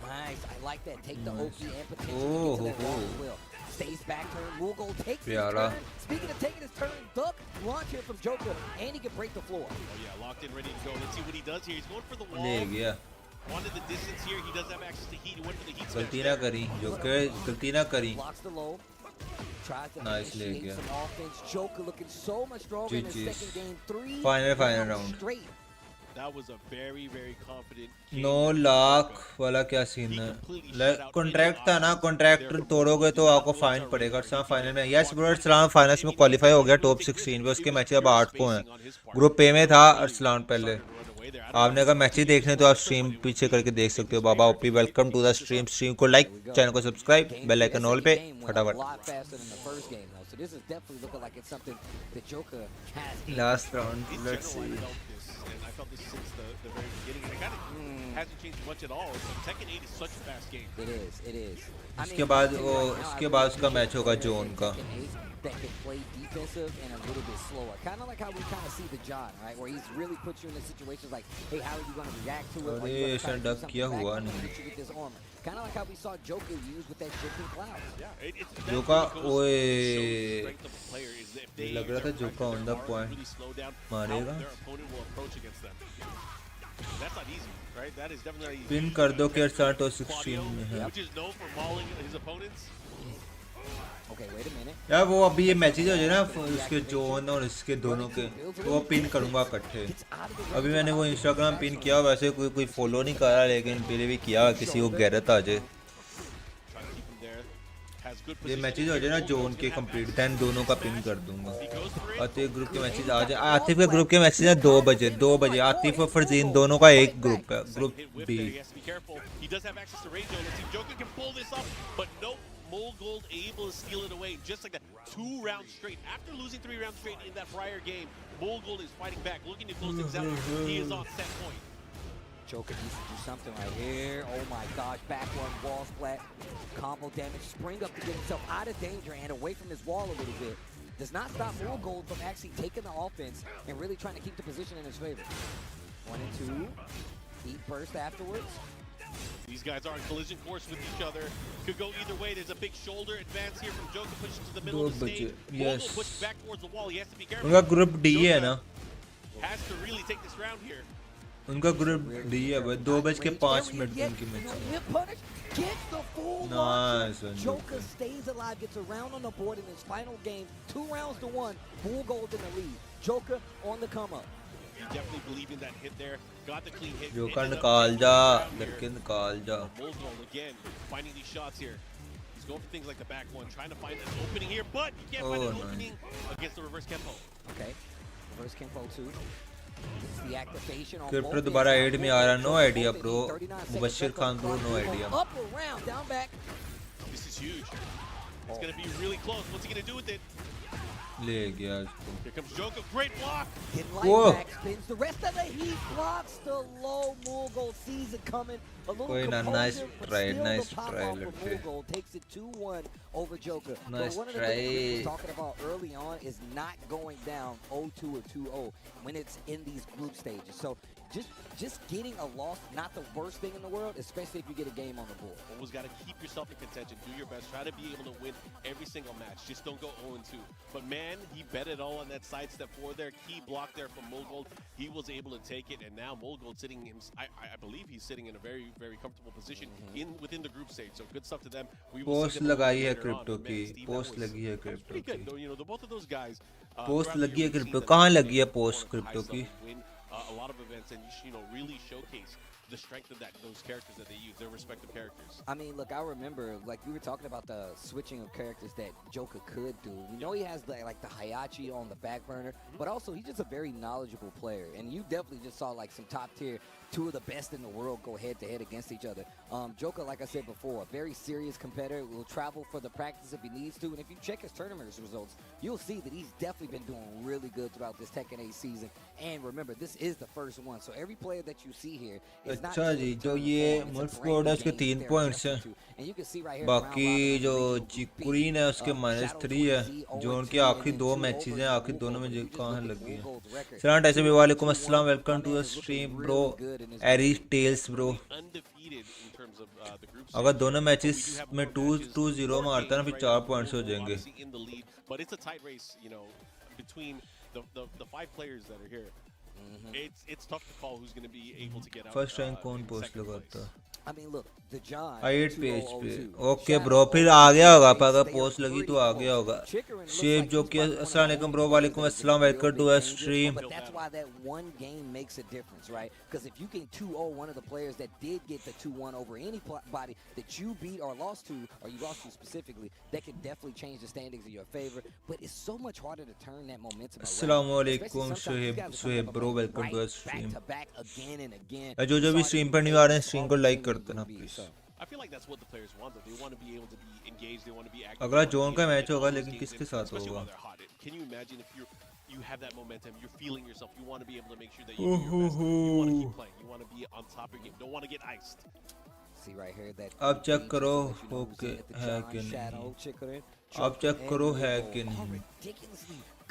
[SPEAKER 4] Nice, I like that. Take the OP and potentially get to that wall as well. Stays back turn. Mulgold takes his turn. Speaking of taking his turn, duck, launch here from Joker, and he can break the floor.
[SPEAKER 2] Oh yeah, locked in, ready to go. Let's see what he does here. He's going for the wall.
[SPEAKER 5] ले गया
[SPEAKER 2] Wanted the distance here. He does have access to heat. He went for the heat
[SPEAKER 5] गलती ना करी joker गलती ना करी
[SPEAKER 4] Blocks the low. Tries to
[SPEAKER 5] Nice ले
[SPEAKER 4] initiate
[SPEAKER 5] गया
[SPEAKER 4] some offense. Joker looking so much stronger in his second game. 3
[SPEAKER 5] final round
[SPEAKER 4] straight.
[SPEAKER 2] That was a very, very confident.
[SPEAKER 5] 9 lakh वाला क्या सीन है कॉन्ट्रैक्ट था ना कॉन्ट्रैक्ट तोड़ोगे तो आपको फाइन पड़ेगा अर्सलान फाइनल में यस ब्रो अर्सलान फाइनल्स में क्वालिफाई हो गया टॉप 16 में उसके मैच अब 8 को हैं ग्रुप ए में था अर्सलान पहले आपने कहा मैच ही देखने तो आप स्ट्रीम पीछे करके देख सकते हो Baba OP welcome to the stream को लाइक चैनल को सब्सक्राइब बेल आइकन ऑल पे फटाफट
[SPEAKER 4] This is definitely looking like it's something that Joker has.
[SPEAKER 5] Last round, let's see.
[SPEAKER 2] And I felt this since the very beginning. And it kind of hasn't changed much at all. Tekken 8 is such a fast game.
[SPEAKER 4] It is. It is.
[SPEAKER 5] उसके बाद वो उसके बाद उसका match होगा zone का.
[SPEAKER 4] That can play defensive and a little bit slower. Kind of like how we kind of see the John, right? Where he's really put you in the situations like, hey, how are you going to react to it?
[SPEAKER 5] अरे stand up किया हुआ नहीं.
[SPEAKER 4] Kind of like how we saw Joker use with that shifting cloud.
[SPEAKER 2] Yeah, it's
[SPEAKER 5] जोका ओए लग रहा था जोका on the point मारेगा.
[SPEAKER 2] That's not easy, right? That is definitely not easy.
[SPEAKER 5] Pin कर दो कि अर्सलान तो 16 में है.
[SPEAKER 2] Which is known for mauling his opponents.
[SPEAKER 4] Okay, wait a minute.
[SPEAKER 5] यार वो अभी ये मैचेज हो जाए ना उसके जोन और इसके दोनों के तो वो पिन करूंगा इकट्ठे अभी मैंने वो इंस्टाग्राम पिन किया वैसे कोई फॉलो नहीं कर रहा लेकिन पहले भी किया किसी को गैरत आ जाए ये मैचेज हो जाए ना जोन के कंप्लीट देन दोनों का पिन कर दूंगा आतिफ ग्रुप के मैचेज आ जाए आतिफ के ग्रुप के मैचेज है 2 बजे आतिफ और फरजीन दोनों का एक ग्रुप है group B
[SPEAKER 2] Mulgold able to steal it away just like that. 2 rounds straight. After losing 3 rounds straight in that prior game, Mulgold is fighting back, looking to close things out. He is on set point.
[SPEAKER 4] Joker needs to do something right here. Oh my gosh, back one, wall splat, combo damage, spring up to get himself out of danger and away from his wall a little bit. Does not stop Mulgold from actually taking the offense and really trying to keep the position in his favor. 1 and 2, deep burst afterwards.
[SPEAKER 2] These guys are on collision course with each other. Could go either way. There's a big shoulder advance here from Joker pushing to the middle of the stage.
[SPEAKER 5] Yes.
[SPEAKER 2] Push back towards the wall. He has to be careful.
[SPEAKER 5] उनका group D है ना
[SPEAKER 2] Has to really take this round here.
[SPEAKER 5] उनका group D है भाई 2:05 उनकी match Nice.
[SPEAKER 4] Joker stays alive, gets a round on the board in his final game. 2 rounds to 1. Mulgold in the lead. Joker on the come up.
[SPEAKER 2] You definitely believe in that hit there. Got the clean hit.
[SPEAKER 5] Joker निकाल जा लड़के निकाल जा
[SPEAKER 2] Mulgold again finding these shots here. He's going for things like the back one, trying to find an opening here, but you can't find an opening against the reverse Kenpo.
[SPEAKER 4] Okay, reverse Kenpo 2. This is the activation on
[SPEAKER 5] crypto दोबारा ad में आ रहा no idea bro Mubashir Khan bro no idea
[SPEAKER 4] up around down back.
[SPEAKER 2] This is huge. It's going to be really close. What's he going to do with it?
[SPEAKER 5] ले गया इसको
[SPEAKER 2] Here comes Joker, great block.
[SPEAKER 4] Whoa. Spins. The rest of the heat blocks the low. Mulgold sees it coming. A little composure,
[SPEAKER 5] nice
[SPEAKER 4] but
[SPEAKER 5] try,
[SPEAKER 4] still
[SPEAKER 5] nice
[SPEAKER 4] the pop
[SPEAKER 5] try,
[SPEAKER 4] off
[SPEAKER 5] let's
[SPEAKER 4] for
[SPEAKER 5] say.
[SPEAKER 4] Mulgold takes it 2-1 over Joker.
[SPEAKER 5] Nice
[SPEAKER 4] but one of the
[SPEAKER 5] try.
[SPEAKER 4] things we were talking about early on is not going down 0-2 or 2-0 when it's in these group stages. So just getting a loss, not the worst thing in the world, especially if you get a game on the board.
[SPEAKER 2] Always got to keep yourself in contention. Do your best. Try to be able to win every single match. Just don't go 0-2. But man, he bet it all on that sidestep forward there. Key block there from Mulgold. He was able to take it, and now Mulgold sitting in, I believe he's sitting in a very, very comfortable position within the group stage. So good stuff to them. We will
[SPEAKER 5] post लगाई है crypto की post लगी है crypto
[SPEAKER 2] pretty good.
[SPEAKER 5] की
[SPEAKER 2] You know, both of those guys.
[SPEAKER 5] Post लगी है crypto कहाँ लगी है पोस्ट क्रिप्टो की
[SPEAKER 2] A lot of events and really showcase the strength of those characters that they use, their respective characters.
[SPEAKER 4] I mean, look, I remember, like, we were talking about the switching of characters that Joker could do. We know he has, the Hayachi on the back burner, but also he's just a very knowledgeable player. And you definitely just saw, like, some top-tier, 2 of the best in the world go head-to-head against each other. Joker, like I said before, a very serious competitor, will travel for the practice if he needs to. And if you check his tournament results, you'll see that he's definitely been doing really good throughout this Tekken 8 season. And remember, this is the first one. So every player that you see here is not
[SPEAKER 5] अच्छा जी जो ये मुल्गोल्ड है उसके 3 points हैं बाकी जो चिकुरिन है उसके -3 है जो उनके आखिरी 2 मैचेस हैं आखिरी दोनों में कहाँ लगी है सलाम ऐसे भी वालेकुम अस्सलाम welcome to the stream bro एरी टेल्स ब्रो अगर दोनों मैचेस में 2-0 मारता है ना फिर 4 पॉइंट्स हो जाएंगे
[SPEAKER 2] But it's a tight race, between the 5 players that are here. It's tough to call who's going to be able to get out.
[SPEAKER 5] First rank कौन पोस्ट लगाता
[SPEAKER 4] I mean, look, the John
[SPEAKER 5] 8 page पे okay bro फिर आ गया होगा अगर post लगी तो आ गया होगा शेप जो कि अस्सलाम वालेकुम ब्रो वालेकुम अस्सलाम welcome to a stream
[SPEAKER 4] But that's why that one game makes a difference, right? Because if you can 2-0 one of the players that did get the 2-1 over anybody that you beat or lost to, or you lost to specifically, that can definitely change the standings in your favor. But it's so much harder to turn that momentum around.
[SPEAKER 5] अस्सलाम वालेकुम Suhaib bro welcome to a stream
[SPEAKER 4] back again and again.
[SPEAKER 5] जो भी stream पर नहीं आ रहे हैं stream को like करते ना please
[SPEAKER 2] I feel like that's what the players want. They want to be able to be engaged. They want to be active.
[SPEAKER 5] अगला जोन का मैच होगा लेकिन किसके साथ होगा
[SPEAKER 2] Can you imagine if you have that momentum, you're feeling yourself, you want to be able to make sure that you do your best. You want to keep playing. You want to be on top of your game. Don't want to get iced.
[SPEAKER 4] See right here that
[SPEAKER 5] आप check करो okay है कि नहीं आप check करो है कि नहीं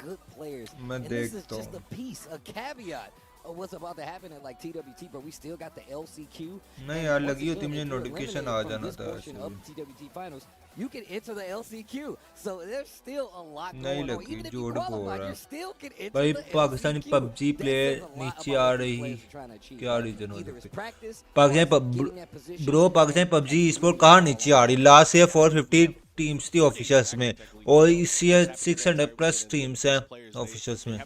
[SPEAKER 4] good players.
[SPEAKER 5] मैं देखता
[SPEAKER 4] हूँ. Piece, a caveat of what's about to happen at like TWT, but we still got the LCQ.
[SPEAKER 5] नहीं यार लगी होती मुझे नोटिफिकेशन आ जाना था
[SPEAKER 4] TWT finals. You can enter the LCQ, so there's still a lot
[SPEAKER 5] नहीं
[SPEAKER 4] going on.
[SPEAKER 5] लगी
[SPEAKER 4] Even if
[SPEAKER 5] जोड़
[SPEAKER 4] you
[SPEAKER 5] बोल
[SPEAKER 4] qualify,
[SPEAKER 5] रहा
[SPEAKER 4] you still can enter
[SPEAKER 5] भाई
[SPEAKER 4] the
[SPEAKER 5] Pakistani
[SPEAKER 4] LCQ.
[SPEAKER 5] PUBG player नीचे आ रही क्या रीजन हो Pakistani bro Pakistani PUBG sport कहाँ नीचे आ रही लास्ट ईयर 450 टीम्स थी ऑफिशियल्स में और इस ईयर 600+ टीम्स हैं ऑफिशियल्स में।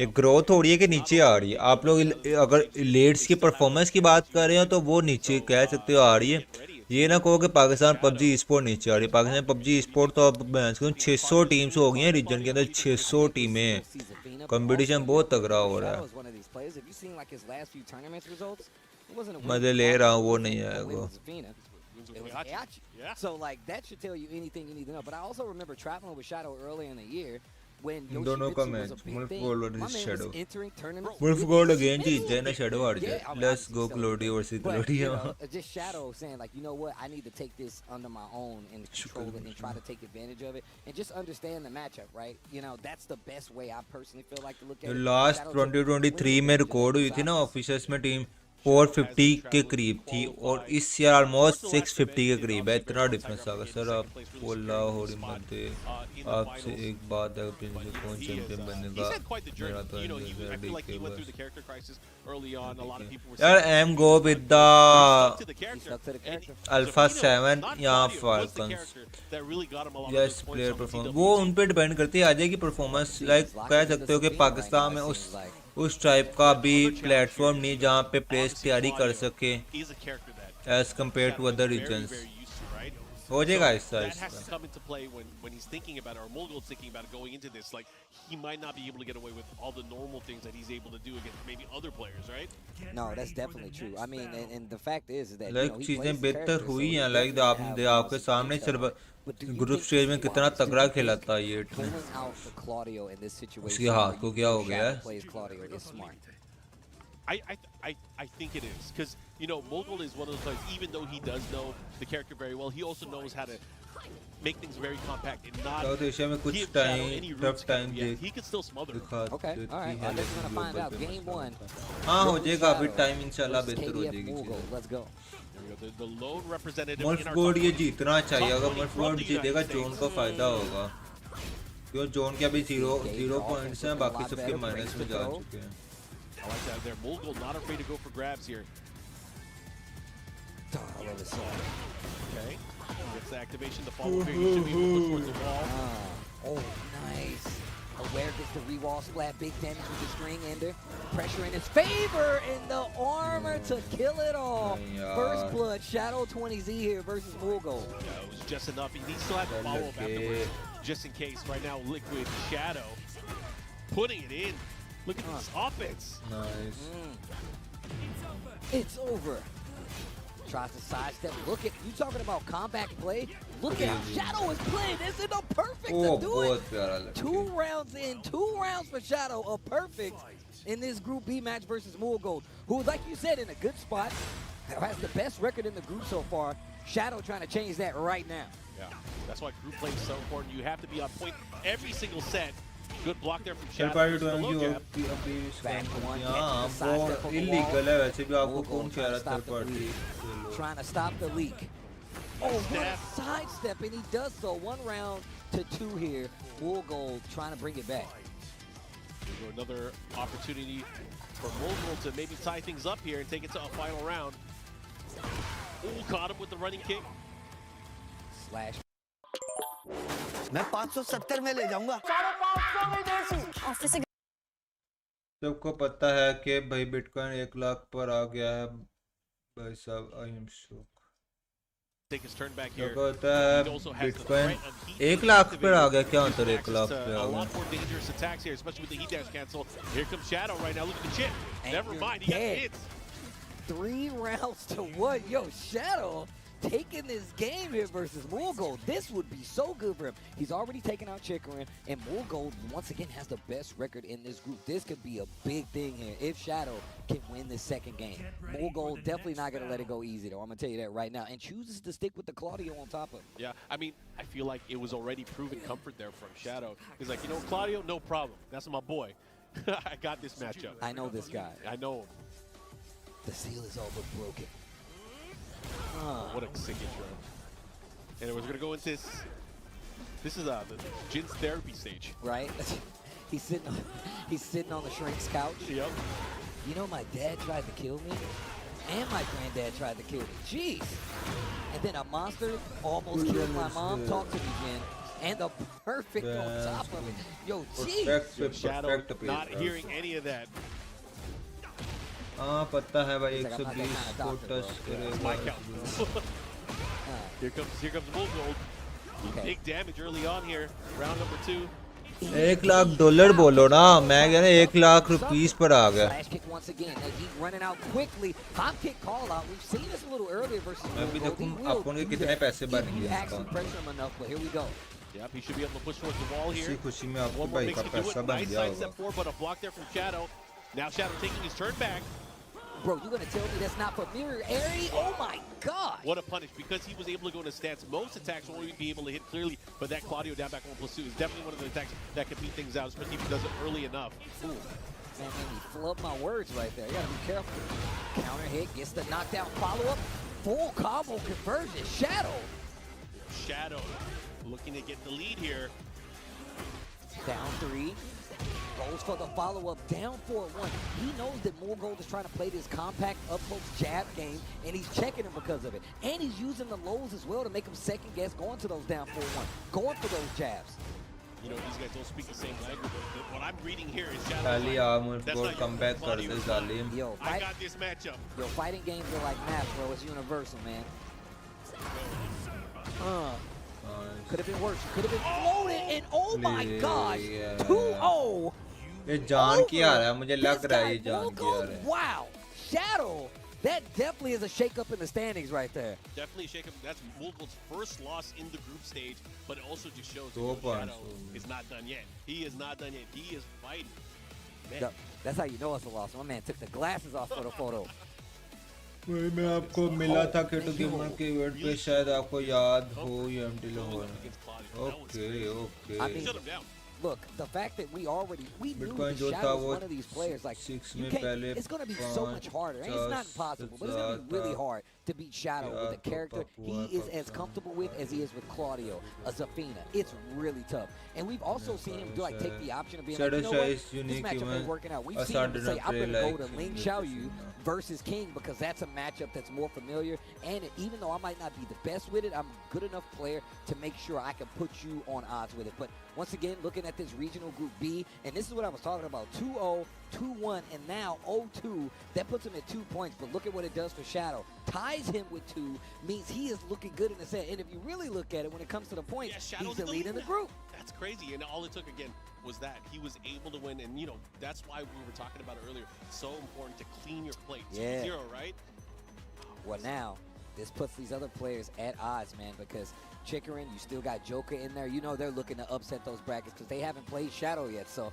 [SPEAKER 5] ये ग्रोथ हो रही है कि नीचे आ रही है? आप लोग अगर लेट्स की परफॉर्मेंस की बात कर रहे हो तो वो नीचे कह सकते हो आ रही है। ये ना कहो कि पाकिस्तान पबजी स्पोर्ट नीचे आ रही है। पाकिस्तान पबजी स्पोर्ट तो अब 600 टीम्स हो गई हैं रीजन के अंदर, 600 टीमें, कंपटीशन बहुत तगड़ा हो रहा है। मजे ले रहा हूँ, वो नहीं आएगा।
[SPEAKER 4] It was Hayachi. So like that should tell you anything you need to know. But I also remember traveling with Shadow earlier in the year when
[SPEAKER 5] दोनों का
[SPEAKER 4] Yoshibitsu
[SPEAKER 5] match
[SPEAKER 4] was a big
[SPEAKER 5] मुल्फ
[SPEAKER 4] thing.
[SPEAKER 5] Gold
[SPEAKER 4] My
[SPEAKER 5] versus
[SPEAKER 4] man
[SPEAKER 5] shadow.
[SPEAKER 4] was entering tournaments.
[SPEAKER 5] मुल्फ gold again जीत जाए ना shadow हार जाए। Let's go Claudio versus
[SPEAKER 4] But
[SPEAKER 5] Claudio.
[SPEAKER 4] you know, just Shadow saying like, you know what, I need to take this under my own and control it and try to take advantage of it and just understand the matchup, right? You know, that's the best way I personally feel like to look at it.
[SPEAKER 5] Last 2023 में record हुई थी ना officials में team 450 के करीब थी और इस ईयर ऑलमोस्ट 650 के करीब है। इतना डिफरेंस आ गया सर। आप बोला हो रही मत आपसे एक बात है प्रिंस कौन चैंपियन बनेगा मेरा तो यार M go with the alpha 7 या फाल्कन्स। यस प्लेयर परफॉर्मेंस वो उन पे डिपेंड करती है आ जाएगी परफॉर्मेंस। लाइक कह सकते हो कि पाकिस्तान में उस टाइप का भी प्लेटफॉर्म नहीं जहाँ पे प्लेस तैयारी कर सके as compare to other regions. हो जाएगा इसका
[SPEAKER 4] No, that's definitely true. I mean, and the fact is that
[SPEAKER 5] like चीजें बेहतर हुई हैं। लाइक आपके सामने ग्रुप स्टेज में कितना तगड़ा खेला था ये टीम। उसके हाथ को क्या हो गया है?
[SPEAKER 2] I think it is because you know Mulgold is one of those players. Even though he does know the character very well, he also knows how to make things very compact and not
[SPEAKER 5] South Asia में कुछ
[SPEAKER 2] give
[SPEAKER 5] time
[SPEAKER 2] Shadow any room
[SPEAKER 5] tough
[SPEAKER 2] to
[SPEAKER 5] time
[SPEAKER 2] yeah, he can still smother.
[SPEAKER 4] Okay, all right. I guess we're gonna find out. Game 1.
[SPEAKER 5] हाँ हो जाएगा अभी time इंशाल्लाह बेहतर हो जाएगी।
[SPEAKER 4] Let's go.
[SPEAKER 2] The lone representative.
[SPEAKER 5] मुल्फ गोल्ड ये जीतना चाहिए। अगर मुल्फ गोल्ड जीतेगा जोन को फायदा होगा क्यों जोन के अभी 0 पॉइंट्स हैं बाकी सबके माइनस में जा चुके हैं।
[SPEAKER 2] I like that there. Mulgold not afraid to go for grabs here. Okay. Gets the activation, the follow here. You should be able to push towards the wall.
[SPEAKER 4] Oh, nice. Aware gets the re-wall splat. Big damage with the string ender. Pressure in his favor and the armor to kill it all. First blood. Shadow 20Z here versus Mulgold.
[SPEAKER 2] Yeah, it was just enough. He still had to follow up afterwards just in case. Right now, Liquid Shadow putting it in. Look at this offense.
[SPEAKER 5] Nice.
[SPEAKER 4] It's over. Tries to sidestep. Look at you talking about combat play. Look at how Shadow is playing. This is a perfect to do it. 2 rounds in, 2 rounds for Shadow. A perfect in this Group B match versus Mulgold, who, like you said, in a good spot, has the best record in the group so far. Shadow trying to change that right now.
[SPEAKER 2] Yeah, that's why group play is so important. You have to be on point every single set. Good block there from Shadow.
[SPEAKER 5] वो illegal है वैसे भी। आपको कौन कह रहा third party?
[SPEAKER 4] Trying to stop the leak. Oh, what a sidestep, and he does so. 1 round to 2 here. Mulgold trying to bring it back.
[SPEAKER 2] Another opportunity for Mulgold to maybe tie things up here and take it to a final round. Oh, caught him with the running kick.
[SPEAKER 4] Slash.
[SPEAKER 20] मैं 570 में ले जाऊंगा।
[SPEAKER 5] सबको पता है कि भाई bitcoin 1 lakh पर आ गया है भाई साहब। I am shock. सबको पता है बिटकॉइन 1 लाख पर आ गया। क्या अंतर 1 लाख पे आ गया?
[SPEAKER 2] Here comes Shadow right now. Look at the chip. Never mind. He got hits.
[SPEAKER 4] 3 rounds to 1. Yo, Shadow taking this game here versus Mulgold. This would be so good for him. He's already taken out Chikurin, and Mulgold once again has the best record in this group. This could be a big thing here if Shadow can win this second game. Mulgold definitely not going to let it go easy, though. I'm going to tell you that right now. And chooses to stick with the Claudio on top of him.
[SPEAKER 2] Yeah, I mean, I feel like it was already proven comfort there from Shadow. He's like, you know, Claudio, no problem. That's my boy. I got this matchup.
[SPEAKER 4] I know this guy.
[SPEAKER 2] I know him.
[SPEAKER 4] The seal is all but broken.
[SPEAKER 2] What a sick intro. And we're going to go into this. This is the Jin's therapy stage.
[SPEAKER 4] Right? He's sitting on the shrink's couch.
[SPEAKER 2] Yep.
[SPEAKER 4] You know, my dad tried to kill me, and my granddad tried to kill me. Jeez. And then a monster almost killed my mom. Talk to me, man. And the perfect on top of it. Yo, jeez.
[SPEAKER 2] Shadow not hearing any of that.
[SPEAKER 5] हाँ पता है भाई 120 को touch करेगा.
[SPEAKER 2] Here comes Mulgold. Big damage early on here. Round number 2.
[SPEAKER 5] $1,00,000 बोलो ना, मैं कह रहा $1,00,000 पर आ गया. मैं भी देखूं अपन के कितने पैसे बन गए.
[SPEAKER 2] Yep, he should be able to push towards the wall here.
[SPEAKER 5] खुशी में आपके भाई का पैसा बन
[SPEAKER 2] Nice
[SPEAKER 5] गया
[SPEAKER 2] side step forward, but a block there from Shadow. Now Shadow taking his turn back.
[SPEAKER 4] Bro, you gonna tell me that's not familiar, Airy? Oh my god!
[SPEAKER 2] What a punish, because he was able to go into stance. Most attacks won't be able to hit clearly, but that Claudio down back 1+2 is definitely one of the attacks that can beat things out, especially if he does it early enough.
[SPEAKER 4] Ooh. Man, he flubbed my words right there. You gotta be careful. Counter hit, gets the knockdown follow-up. Full combo conversion,
[SPEAKER 2] Shadow looking to get the lead here.
[SPEAKER 4] Down 3. Goes for the follow-up, down 4-1. He knows that Mulgold is trying to play this compact up-close jab game, and he's checking him because of it. And he's using the lows as well to make him second-guess going to those down 4-1, going for those jabs.
[SPEAKER 2] You know, these guys don't speak the same language, but what I'm reading here is Shadow.
[SPEAKER 5] That's not comeback करते जालिम.
[SPEAKER 4] Yo,
[SPEAKER 2] I got this matchup.
[SPEAKER 4] Yo, fighting games are like math, bro. It's universal, man. Could have been worse. Could have been floated, and oh my gosh, 2-0.
[SPEAKER 5] ये जान की आ रहा है, मुझे लग रहा है ये जान की आ रहा है.
[SPEAKER 4] Wow, Shadow. That definitely is a shake-up in the standings right there.
[SPEAKER 2] Definitely a shake-up. That's Mulgold's first loss in the group stage, but it also just shows that Shadow is not done yet. He is not done yet. He is fighting. Man.
[SPEAKER 4] That's how you know it's a loss. My man took the glasses off for the photo.
[SPEAKER 5] वही मैं आपको मिला था keto gamer के event पे, शायद आपको याद हो ये एमटी लोगों ने. Okay.
[SPEAKER 4] Look, the fact that we knew that Shadow was one of these players, like, it's going to be so much harder. And it's not impossible, but it's going to be really hard to beat Shadow with a character he is as comfortable with as he is with Claudio, a Zafina. It's really tough. And we've also seen him take the option of being like, you know what, this matchup ain't working out. We've seen him say, I'm going to go to Ling Xiaoyu versus King because that's a matchup that's more familiar. And even though I might not be the best with it, I'm a good enough player to make sure I can put you on odds with it. But once again, looking at this regional group B, and this is what I was talking about, 2-0, 2-1, and now 0-2. That puts him at 2 points, but look at what it does for Shadow. Ties him with 2, means he is looking good in the set. And if you really look at it, when it comes to the points, he's the lead in the group.
[SPEAKER 2] That's crazy, and all it took, again, was that. He was able to win, and, you know, that's why we were talking about it earlier. So important to clean your plate. 2-0, right?
[SPEAKER 4] Well, now, this puts these other players at odds, man, because Chikurin, you still got Joker in there. You know they're looking to upset those brackets because they haven't played Shadow yet. So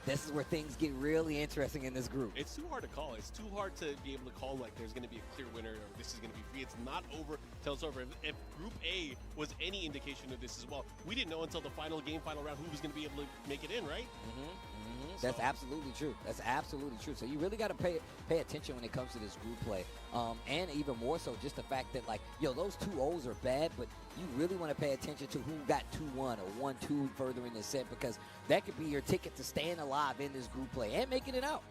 [SPEAKER 4] this is where things get really interesting in this group.
[SPEAKER 2] It's too hard to call. It's too hard to be able to call like there's going to be a clear winner or this is going to be free. It's not over till it's over. If Group A was any indication of this as well, we didn't know until the final game, final round, who was going to be able to make it in, right?
[SPEAKER 4] That's absolutely true. That's absolutely true. So you really got to pay attention when it comes to this group play. And even more so just the fact that, like, yo, those 2-0s are bad, but you really want to pay attention to who got 2-1 or 1-2 further in this set because that could be your ticket to staying alive in this group play and making it out.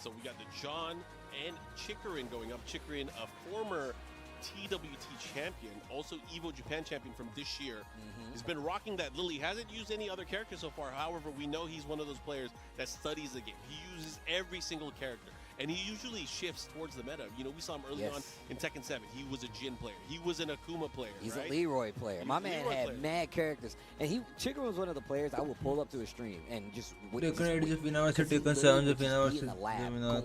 [SPEAKER 2] So we got the John and Chikurin going up. Chikurin, a former TWT champion, also Evo Japan champion from this year. He's been rocking that Lily. Hasn't used any other character so far. However, we know he's one of those players that studies the game. He uses every single character. And he usually shifts towards the meta. You know, we saw him early on in Tekken 7. He was a Jin player. He was an Akuma player.
[SPEAKER 4] He's
[SPEAKER 2] right?
[SPEAKER 4] a Leroy player. My man had mad characters. And Chikurin was one of the players I would pull up to a stream and just
[SPEAKER 5] Tekken 8 से बिना वैसे Tekken 7 से बिना वैसे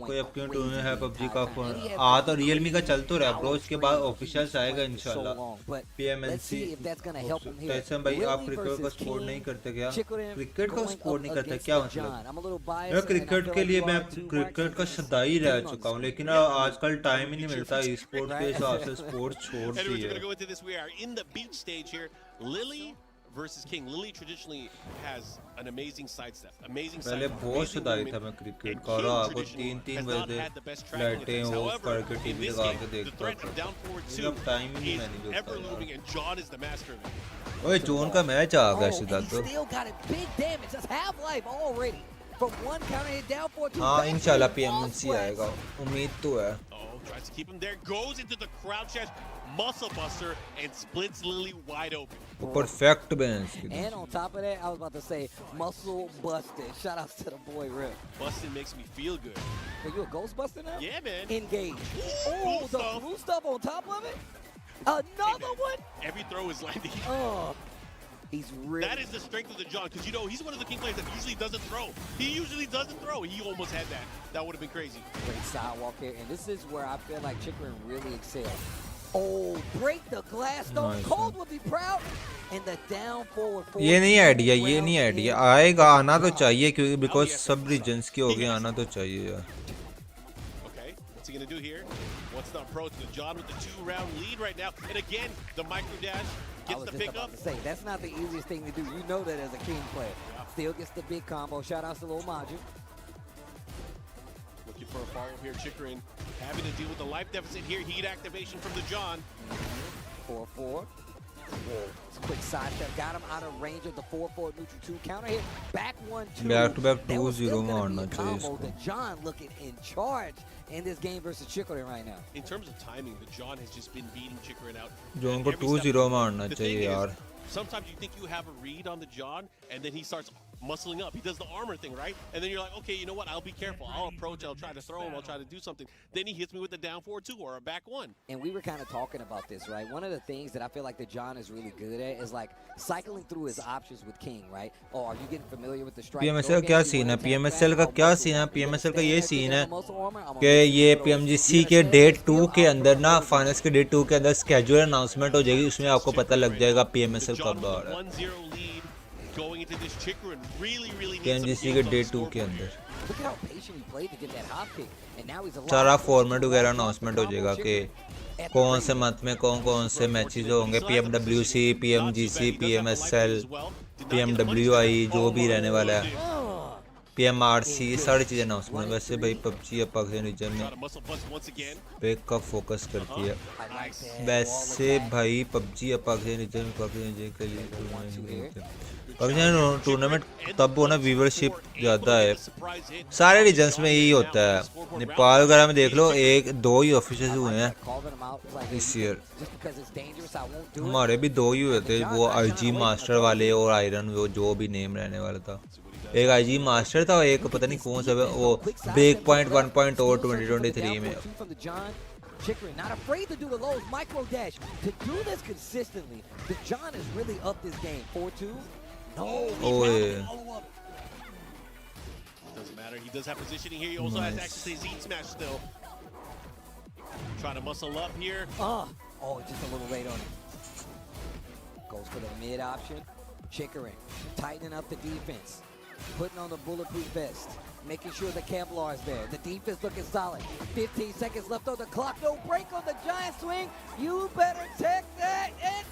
[SPEAKER 5] कोई अपने tournament है PUBG का फोन आ तो Realme का चल तो रहा है ब्रो उसके बाद ऑफिशियल्स आएगा इंशाल्लाह PMNC कैसे भाई आप क्रिकेट को सपोर्ट नहीं करते क्या क्रिकेट को सपोर्ट नहीं करते क्या मतलब मैं क्रिकेट के लिए मैं क्रिकेट का सदाई रह चुका हूं लेकिन आजकल टाइम ही नहीं मिलता e-sport के हिसाब से स्पोर्ट्स छोड़ दी है.
[SPEAKER 2] Go into this. We are in the beach stage here. Lily versus King. Lily traditionally has an amazing sidestep. Amazing
[SPEAKER 5] पहले बहुत सदाई था मैं क्रिकेट का और आपको 3-3 बजे लाइटें ऑफ करके टीवी लगा के देखता था. अब टाइम ही नहीं मिलता.
[SPEAKER 2] And John is the master of it.
[SPEAKER 5] ओए जोन का मैच आ गया सीधा तो.
[SPEAKER 4] Still got a big damage. That's half-life already. From one counter hit down for 2.
[SPEAKER 5] हाँ इंशाल्लाह PMNC आएगा उम्मीद तो है.
[SPEAKER 2] Tries to keep him there, goes into the crouch edge, muscle buster, and splits Lily wide open.
[SPEAKER 5] Perfect bench.
[SPEAKER 4] And on top of that, I was about to say muscle busted. Shout outs to the boy Riff.
[SPEAKER 2] Busting makes me feel good.
[SPEAKER 4] Are you a ghost buster now?
[SPEAKER 2] Yeah, man.
[SPEAKER 4] Engage.
[SPEAKER 2] Blue
[SPEAKER 4] The
[SPEAKER 2] stuff.
[SPEAKER 4] blue stuff on top of it. Another one.
[SPEAKER 2] Every throw is landing.
[SPEAKER 4] Oh, he's really.
[SPEAKER 2] That is the strength of the John, because you know he's one of the king players that usually doesn't throw. He usually doesn't throw. He almost had that. That would have been crazy.
[SPEAKER 4] Great sidewalk here, and this is where I feel like Chikurin really excels. Oh, break the glass though.
[SPEAKER 5] Nice.
[SPEAKER 4] Cold would be proud. And the down forward.
[SPEAKER 5] ये नहीं idea, ये नहीं idea. आएगा, आना तो चाहिए क्योंकि because सब regions के हो गए, आना तो चाहिए यार.
[SPEAKER 2] Okay, what's he gonna do here? What's the approach? The John with the 2-round lead right now, and again the micro dash gets the pickup.
[SPEAKER 4] Say that's not the easiest thing to do. You know that as a king player. Still gets the big combo. Shout outs to Lil Maju.
[SPEAKER 2] Looking for a follow here, Chikurin having to deal with the life deficit here. Heat activation from the John.
[SPEAKER 4] 4-4. Quick side step, got him out of range of the 4-4 neutral 2 counter hit. Back 1-2.
[SPEAKER 5] Back to back 2-0 मारना चाहिए
[SPEAKER 4] combo.
[SPEAKER 5] इसको.
[SPEAKER 4] The John looking in charge in this game versus Chikurin right now.
[SPEAKER 2] In terms of timing, the John has just been beating Chikurin out.
[SPEAKER 5] John को 2-0 मारना चाहिए यार.
[SPEAKER 2] Sometimes you think you have a read on the John, and then he starts muscling up. He does the armor thing, right? And then you're like, okay, you know what? I'll be careful. I'll approach. I'll try to throw him. I'll try to do something. Then he hits me with the down 4-2 or a back 1.
[SPEAKER 4] And we were kind of talking about this, right? One of the things that I feel like the John is really good at is like cycling through his options with King, right? Oh, are you getting familiar with the strike?
[SPEAKER 5] PMSL का क्या scene है? PMSL का क्या scene है? PMSL का ये scene है कि ये PMGC के डेट 2 के अंदर ना, फाइनल्स के डेट 2 के अंदर स्केड्यूल अनाउंसमेंट हो जाएगी. उसमें आपको पता लग जाएगा PMSL कब आ रहा है.
[SPEAKER 2] Going into this Chikurin really
[SPEAKER 5] PMGC के डेट 2 के अंदर
[SPEAKER 4] Look at how patient he played to get that hop kick. And now he's a
[SPEAKER 5] सारा फॉर्मेट वगैरह अनाउंसमेंट हो जाएगा कि कौन से मंथ में कौन से मैचेस होंगे. PMWC, PMGC, PMSL, PMWI जो भी रहने वाला है, PMRC, ये सारी चीज़ें अनाउंसमेंट. वैसे भाई पबजी या पाकिस्तान रीजन में बैक का फोकस करती है. वैसे भाई पबजी या पाकिस्तान रीजन के लिए पाकिस्तान टूर्नामेंट तब वो ना व्यूवरशिप ज़्यादा है. सारे रीजन्स में यही होता है. नेपाल वगैरह में देख लो, 1-2 ही ऑफिशियल्स हुए हैं इस ईयर. हमारे भी 2 ही हुए थे, वो IG मास्टर वाले और आयरन, वो जो भी नेम रहने वाला था. एक IG मास्टर था और एक पता नहीं कौन सा वो ब्रेक पॉइंट 1.0 2023 में.
[SPEAKER 4] Chikurin not afraid to do the lows, micro dash. To do this consistently, the John has really upped this game. 4-2. No.
[SPEAKER 5] Oh yeah.
[SPEAKER 2] Doesn't matter. He does have positioning here. He also has access to his eat smash still. Trying to muscle up here.
[SPEAKER 4] Oh, just a little late on it. Goes for the mid option. Chikurin tightening up the defense, putting on the bulletproof vest, making sure the Kevlar is there. The defense looking solid. 15 seconds left on the clock. No break on the giant swing. You better take that. And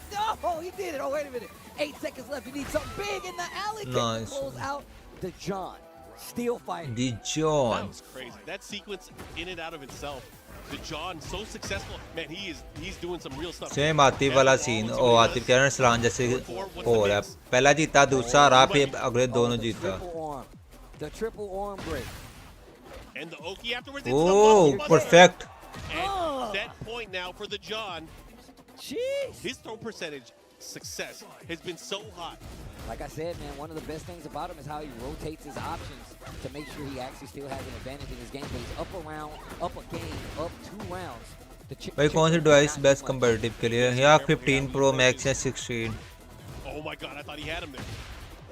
[SPEAKER 4] oh, he did it. Oh, wait a minute. 8 seconds left. You need something big in the alley.
[SPEAKER 5] Nice.
[SPEAKER 4] To close out the John. Still fighting.
[SPEAKER 5] The John.
[SPEAKER 2] That was crazy. That sequence in and out of itself. The John so successful. Man, he's doing some real stuff.
[SPEAKER 5] Same Atif वाला scene. और आतिफ कह रहे हैं सलान जैसे हो रहा है. पहला जीता, दूसरा रहा, फिर अगले दोनों जीता.
[SPEAKER 4] The triple arm break.
[SPEAKER 2] And the Oki afterwards.
[SPEAKER 5] Oh, perfect.
[SPEAKER 2] And that point now for the John.
[SPEAKER 4] Jeez.
[SPEAKER 2] His throw percentage success has been so hot.
[SPEAKER 4] Like I said, man, one of the best things about him is how he rotates his options to make sure he actually still has an advantage in his game. But he's up a round, up a game, up 2 rounds.
[SPEAKER 5] भाई कौन सी device best competitive के लिए? या 15 Pro Max या 16?
[SPEAKER 2] Oh my God, I thought he had him there.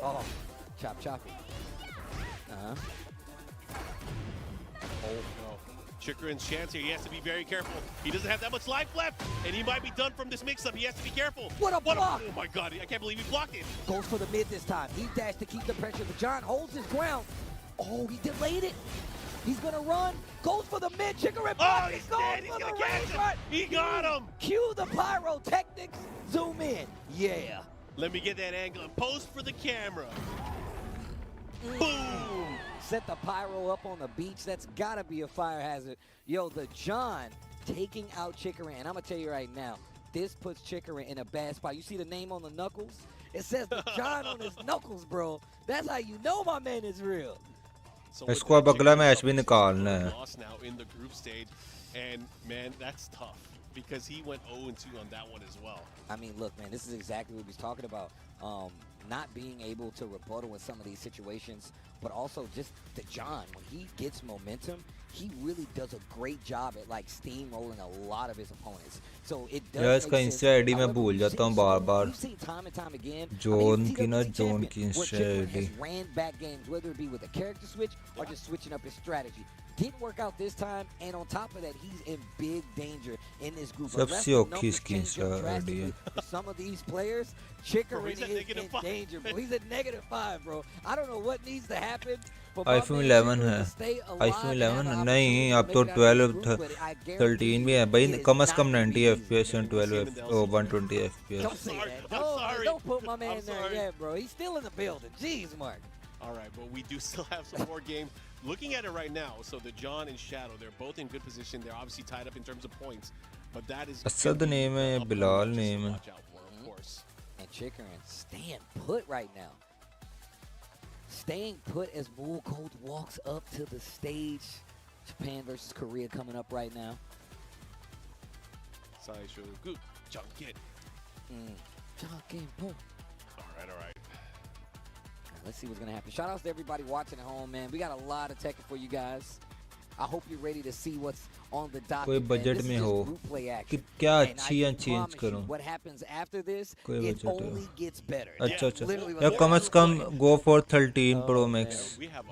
[SPEAKER 4] Oh, chop.
[SPEAKER 2] Oh no. Chikurin's chance here. He has to be very careful. He doesn't have that much life left, and he might be done from this mix-up. He has to be careful.
[SPEAKER 4] What a block!
[SPEAKER 2] Oh my God, I can't believe he blocked it.
[SPEAKER 4] Goes for the mid this time. He dashed to keep the pressure, but John holds his ground. Oh, he delayed it. He's gonna run. Goes for the mid. Chikurin.
[SPEAKER 2] Oh, he's dead. He's gonna catch him. He got him.
[SPEAKER 4] Cue the pyrotechnics. Zoom in. Yeah.
[SPEAKER 2] Let me get that angle and post for the camera. Boom.
[SPEAKER 4] Set the pyro up on the beach. That's gotta be a fire hazard. Yo, the John taking out Chikurin. And I'm gonna tell you right now, this puts Chikurin in a bad spot. You see the name on the knuckles? It says the John on his knuckles, bro. That's how you know my man is real.
[SPEAKER 2] So
[SPEAKER 5] इसको अब अगला match भी निकालना है.
[SPEAKER 2] lost now in the group stage, and man, that's tough because he went 0-2 on that one as well.
[SPEAKER 4] I mean, look, man, this is exactly what he's talking about. Not being able to rebuttal in some of these situations, but also just the John, when he gets momentum, he really does a great job at like steamrolling a lot of his opponents. So it does.
[SPEAKER 5] यार इसका Insta ID मैं भूल जाता हूँ बार-बार. Zone की ना zone की Insta ID.
[SPEAKER 4] Ran back games, whether it be with a character switch or just switching up his strategy. Didn't work out this time, and on top of that, he's in big danger in this group.
[SPEAKER 5] सबसे औखी इसकी Insta ID है.
[SPEAKER 4] Some of these players, Chikurin is in danger, bro. He's at -5, bro. I don't know what needs to happen.
[SPEAKER 5] iPhone 11 है. iPhone 11 नहीं, अब तो 12 13 भी है भाई. कम से कम 90 FPS and 120 FPS.
[SPEAKER 4] Don't say that. Don't put my man there yet, bro. He's still in the building. Jeez, Mark.
[SPEAKER 2] All right, but we do still have some more games. Looking at it right now, so the John and Shadow, they're both in good position. They're obviously tied up in terms of points, but that is
[SPEAKER 5] Asad name है, Bilal name है.
[SPEAKER 2] Of course.
[SPEAKER 4] And Chikurin staying put right now. Staying put as Mulgold walks up to the stage. Japan versus Korea coming up right now.
[SPEAKER 2] Saisho, good. Junket.
[SPEAKER 4] Junket, bro.
[SPEAKER 2] All right.
[SPEAKER 4] Let's see what's going to happen. Shout outs to everybody watching at home, man. We got a lot of Tekken for you guys. I hope you're ready to see what's on the docket.
[SPEAKER 5] कोई budget में हो कि क्या अच्छी change करूं.
[SPEAKER 4] What happens after this, it only gets better.
[SPEAKER 5] अच्छा या कम से कम go for 13 Pro Max.
[SPEAKER 2] We have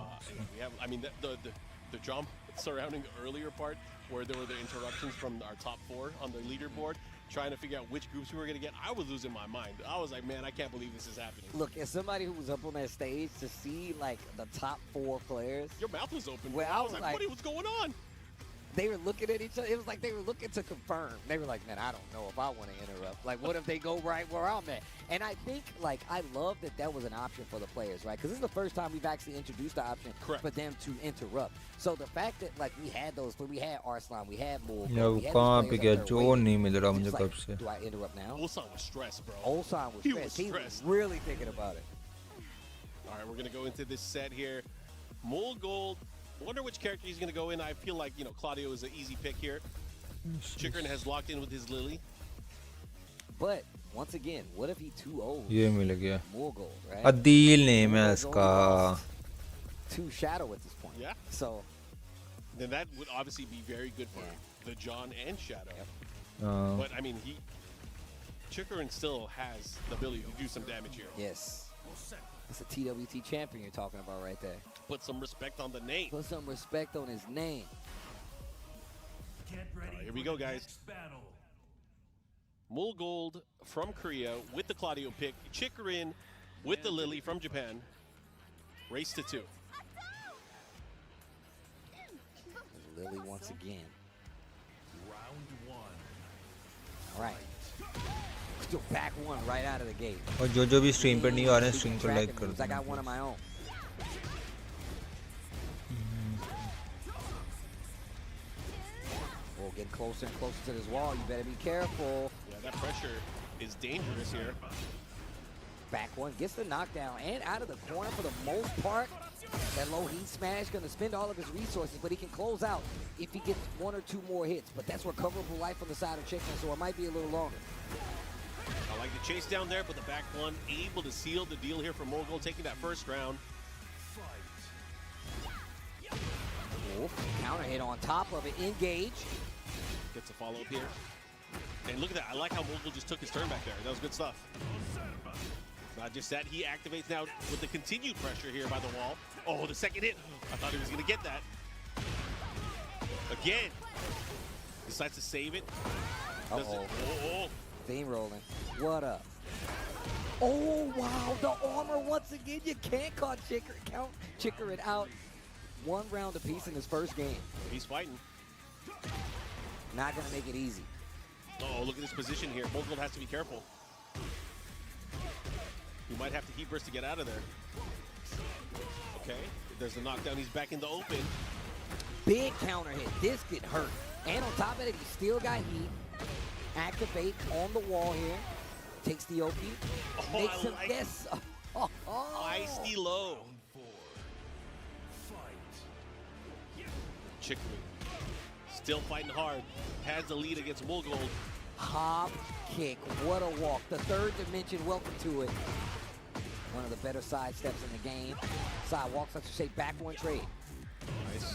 [SPEAKER 2] I mean the drama surrounding the earlier part where there were the interruptions from our top 4 on the leaderboard, trying to figure out which groups we were going to get. I was losing my mind. I was like, man, I can't believe this is happening.
[SPEAKER 4] Look, as somebody who was up on that stage, to see like the top 4 players.
[SPEAKER 2] Your mouth was open.
[SPEAKER 4] Well, I was like,
[SPEAKER 2] what's going on?
[SPEAKER 4] They were looking at each other. It was like they were looking to confirm. They were like, man, I don't know if I want to interrupt. Like, what if they go right where I'm at? And I think, like, I love that was an option for the players, right? Because this is the first time we've actually introduced the option for them to interrupt. So the fact that, like, we had those, we had Arslan, we had Mulgold. Do I interrupt now?
[SPEAKER 2] Ulsan was stressed, bro.
[SPEAKER 4] Ulsan was stressed. He was really thinking about it.
[SPEAKER 2] All right, we're going to go into this set here. Mulgold. Wonder which character he's going to go in. I feel like, Claudio is an easy pick here. Chikurin has locked in with his Lily.
[SPEAKER 4] But, once again, what if he too old?
[SPEAKER 5] ये मिल गया.
[SPEAKER 4] Mulgold, right?
[SPEAKER 5] Adil name है इसका.
[SPEAKER 4] 2 Shadow at this point.
[SPEAKER 2] Yeah.
[SPEAKER 4] So.
[SPEAKER 2] Then that would obviously be very good for the John and Shadow.
[SPEAKER 5] Yep.
[SPEAKER 2] But, I mean, Chikurin still has the ability to do some damage here.
[SPEAKER 4] Yes. That's a TWT champion you're talking about right there.
[SPEAKER 2] Put some respect on the name.
[SPEAKER 4] Put some respect on his name.
[SPEAKER 2] All right, here we go, guys. Mulgold from Korea with the Claudio pick. Chikurin with the Lily from Japan. Race to 2.
[SPEAKER 4] Lily once again.
[SPEAKER 3] Round 1.
[SPEAKER 4] All right. Still back 1 right out of the gate.
[SPEAKER 5] और जो भी stream पर नहीं आ रहे हैं stream को like कर दो.
[SPEAKER 4] I got one of my own. Oh, getting closer and closer to this wall. You better be careful.
[SPEAKER 2] Yeah, that pressure is dangerous here.
[SPEAKER 4] Back 1 gets the knockdown and out of the corner for the most part. That low heat smash gonna spend all of his resources, but he can close out if he gets 1 or 2 more hits. But that's recoverable life on the side of Chikurin, so it might be a little longer.
[SPEAKER 2] I like the chase down there, but the back 1 able to seal the deal here for Mulgold, taking that first round.
[SPEAKER 4] Oh, counter hit on top of it, engage.
[SPEAKER 2] Gets a follow-up here. And look at that, I like how Mulgold just took his turn back there. That was good stuff. Not just that, he activates now with the continued pressure here by the wall. Oh, the second hit. I thought he was going to get that. Again. Decides to save it.
[SPEAKER 4] Uh-oh. Theme rolling. What up? Oh, wow. The armor once again. You can't count Chikurin out. 1 round apiece in his first game.
[SPEAKER 2] He's fighting.
[SPEAKER 4] Not going to make it easy.
[SPEAKER 2] Oh, look at this position here. Mulgold has to be careful. He might have to heat burst to get out of there. Okay. There's the knockdown. He's back in the open.
[SPEAKER 4] Big counter hit. This could hurt. And on top of it, he still got heat. Activate on the wall here. Takes the OP. Makes him guess.
[SPEAKER 2] Ice the low. Chikurin. Still fighting hard. Has the lead against Mulgold.
[SPEAKER 4] Hop kick. What a walk. The third dimension. Welcome to it. One of the better side steps in the game. Side walks, I should say, back one trade.
[SPEAKER 2] Nice.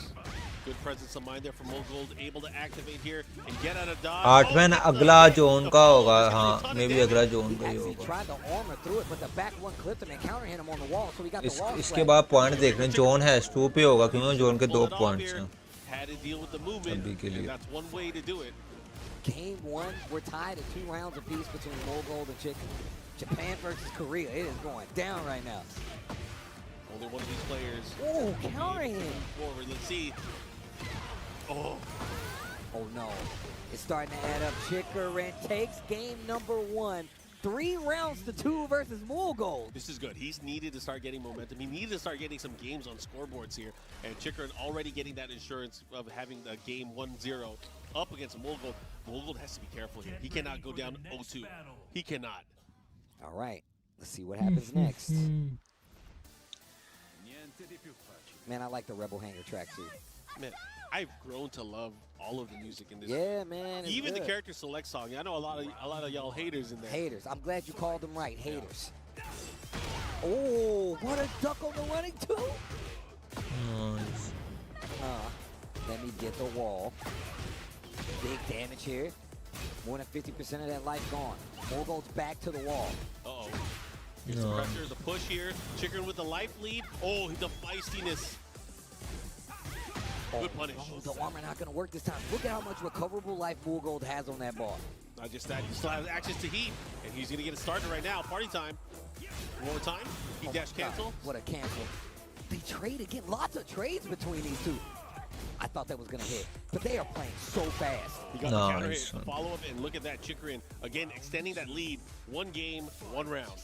[SPEAKER 2] Good presence of mind there from Mulgold. Able to activate here and get out of dodge.
[SPEAKER 5] 8वां अगला zone का होगा हाँ मे भी अगला zone का ही होगा
[SPEAKER 4] Tried to armor through it, but the back one clipped him and counter hit him on the wall, so he got the wall.
[SPEAKER 5] इसके बाद पॉइंट देखने जोन हैश 2 पे होगा क्योंकि जोन के 2 पॉइंट्स हैं
[SPEAKER 2] Had to deal with the movement, and that's one way to do it.
[SPEAKER 4] Game 1, we're tied at 2 rounds apiece between Mulgold and Chikurin. Japan versus Korea, it is going down right now.
[SPEAKER 2] Only one of these players.
[SPEAKER 4] Oh, counter him.
[SPEAKER 2] Forward, let's see. Oh.
[SPEAKER 4] Oh no, it's starting to add up. Chikurin takes game number 1. 3 rounds to 2 versus Mulgold.
[SPEAKER 2] This is good. He's needed to start getting momentum. He needed to start getting some games on scoreboards here. And Chikurin already getting that insurance of having a game 1-0 up against Mulgold. Mulgold has to be careful here. He cannot go down 0-2. He cannot.
[SPEAKER 4] All right, let's see what happens next. Man, I like the Rebel Hanger track too.
[SPEAKER 2] Man, I've grown to love all of the music in this.
[SPEAKER 4] Yeah, man.
[SPEAKER 2] Even
[SPEAKER 4] good.
[SPEAKER 2] the character select song. I know a lot of y'all haters in there.
[SPEAKER 4] Haters. I'm glad you called them right. Haters. Oh, what a duck on the running too.
[SPEAKER 5] Nice.
[SPEAKER 4] Let me get the wall. Big damage here. More than 50% of that life gone. Mulgold's back to the wall.
[SPEAKER 2] Uh-oh. Here's the pressure, the push here. Chikurin with the life lead. Oh, the feistiness. Good punish.
[SPEAKER 4] Oh, the armor not going to work this time. Look at how much recoverable life Mulgold has on that bar.
[SPEAKER 2] Not just that, he still has access to heat, and he's going to get it started right now. Party time. One more time. He dash cancel.
[SPEAKER 4] What a cancel. They trade again. Lots of trades between these two. I thought that was going to hit, but they are playing so fast.
[SPEAKER 2] He got the counter hit, follow up, and look at that. Chikurin, again, extending that lead. 1 game, 1 round.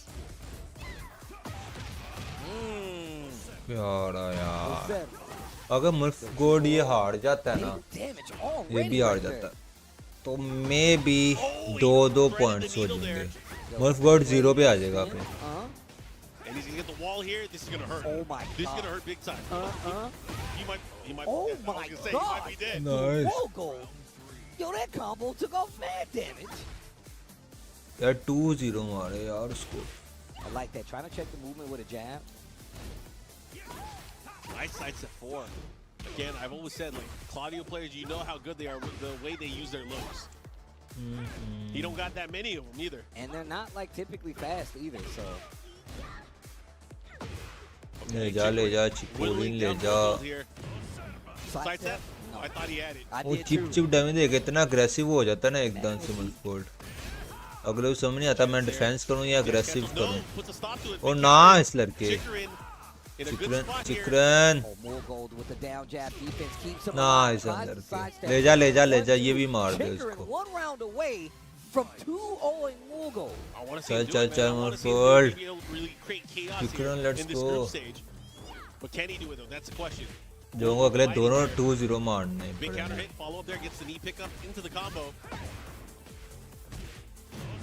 [SPEAKER 5] प्यारा यार अगर मुल्गोल्ड ये हार जाता है ना ये भी हार जाता है तो मे बी 2-2 पॉइंट्स हो जाएंगे मुल्गोल्ड 0 पे आ जाएगा फिर
[SPEAKER 2] And he's gonna get the wall here. This is gonna hurt.
[SPEAKER 4] Oh my
[SPEAKER 2] This is gonna hurt big time. He might.
[SPEAKER 4] Oh
[SPEAKER 2] be dead.
[SPEAKER 4] my
[SPEAKER 2] I was gonna say,
[SPEAKER 4] God.
[SPEAKER 2] he might be dead.
[SPEAKER 5] Nice.
[SPEAKER 4] Mulgold. Yo, that combo took off mad damage.
[SPEAKER 5] यार 2-0 मारे यार उसको
[SPEAKER 4] I like that. Trying to check the movement with a jab.
[SPEAKER 2] Nice sights at 4. Again, I've always said, like, Claudio players, you know how good they are with the way they use their looks. You don't got that many of them either.
[SPEAKER 4] And they're not, like, typically fast either, so.
[SPEAKER 5] ले जा चिकोरिन ले जा
[SPEAKER 2] Side step? No, I thought he had it.
[SPEAKER 5] वो chip damage देगा इतना aggressive हो जाता है ना एकदम से मुल्गोल्ड अगले को समझ नहीं आता मैं डिफेंस करूं या अग्रेसिव करूं और ना इस लड़के चिकरन ना इस अंदर ले जा ये भी मार दे उसको चल मुल्गोल्ड Chikurin let's go
[SPEAKER 2] What can he do with him? That's the question.
[SPEAKER 5] जो अगले दोनों 2-0 मारने
[SPEAKER 2] Big counter hit, follow up there, gets the knee pickup into the combo.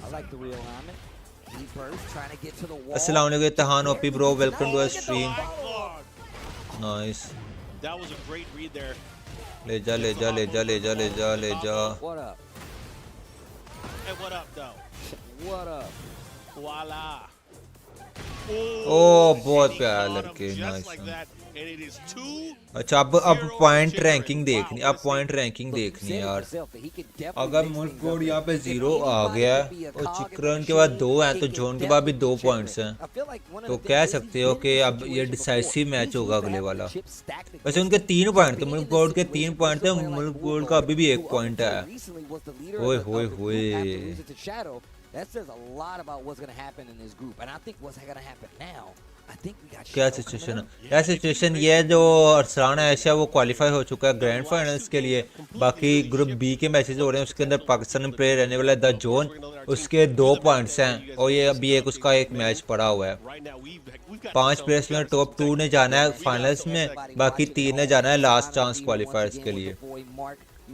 [SPEAKER 4] I like the realignment. He burst, trying to get to the wall.
[SPEAKER 5] Assalamualaikum Tahan OP bro, welcome to our stream. Nice.
[SPEAKER 2] That was a great read there.
[SPEAKER 5] ले जा.
[SPEAKER 4] What up?
[SPEAKER 2] Hey, what up, though?
[SPEAKER 4] What up?
[SPEAKER 2] Voila.
[SPEAKER 5] Oh, बहुत प्यारा लड़के, nice.
[SPEAKER 2] And it is 2.
[SPEAKER 5] अच्छा अब point ranking देखनी है यार अगर मुल्गोल्ड यहाँ पे 0 आ गया है और चिकरन के बाद 2 हैं तो जोन के बाद भी 2 पॉइंट्स हैं तो कह सकते हो कि अब ये डिसाइसिव मैच होगा अगले वाला वैसे उनके 3 पॉइंट थे मुल्गोल्ड के 3 पॉइंट थे मुल्गोल्ड का अभी भी 1 पॉइंट है ओए
[SPEAKER 4] That says a lot about what's going to happen in this group. And I think what's going to happen now, I think we got
[SPEAKER 5] क्या सिचुएशन है यह सिचुएशन ये जो अरसलान ऐश है वो क्वालिफाई हो चुका है ग्रैंड फाइनल्स के लिए बाकी ग्रुप बी के मैचेस हो रहे हैं उसके अंदर पाकिस्तान प्लेयर रहने वाला है द जोन उसके 2 पॉइंट्स हैं और ये अभी उसका एक मैच पड़ा हुआ है 5 प्लेयर्स में टॉप 2 ने जाना है फाइनल्स में बाकी 3 ने जाना है लास्ट चांस क्वालिफायर्स के लिए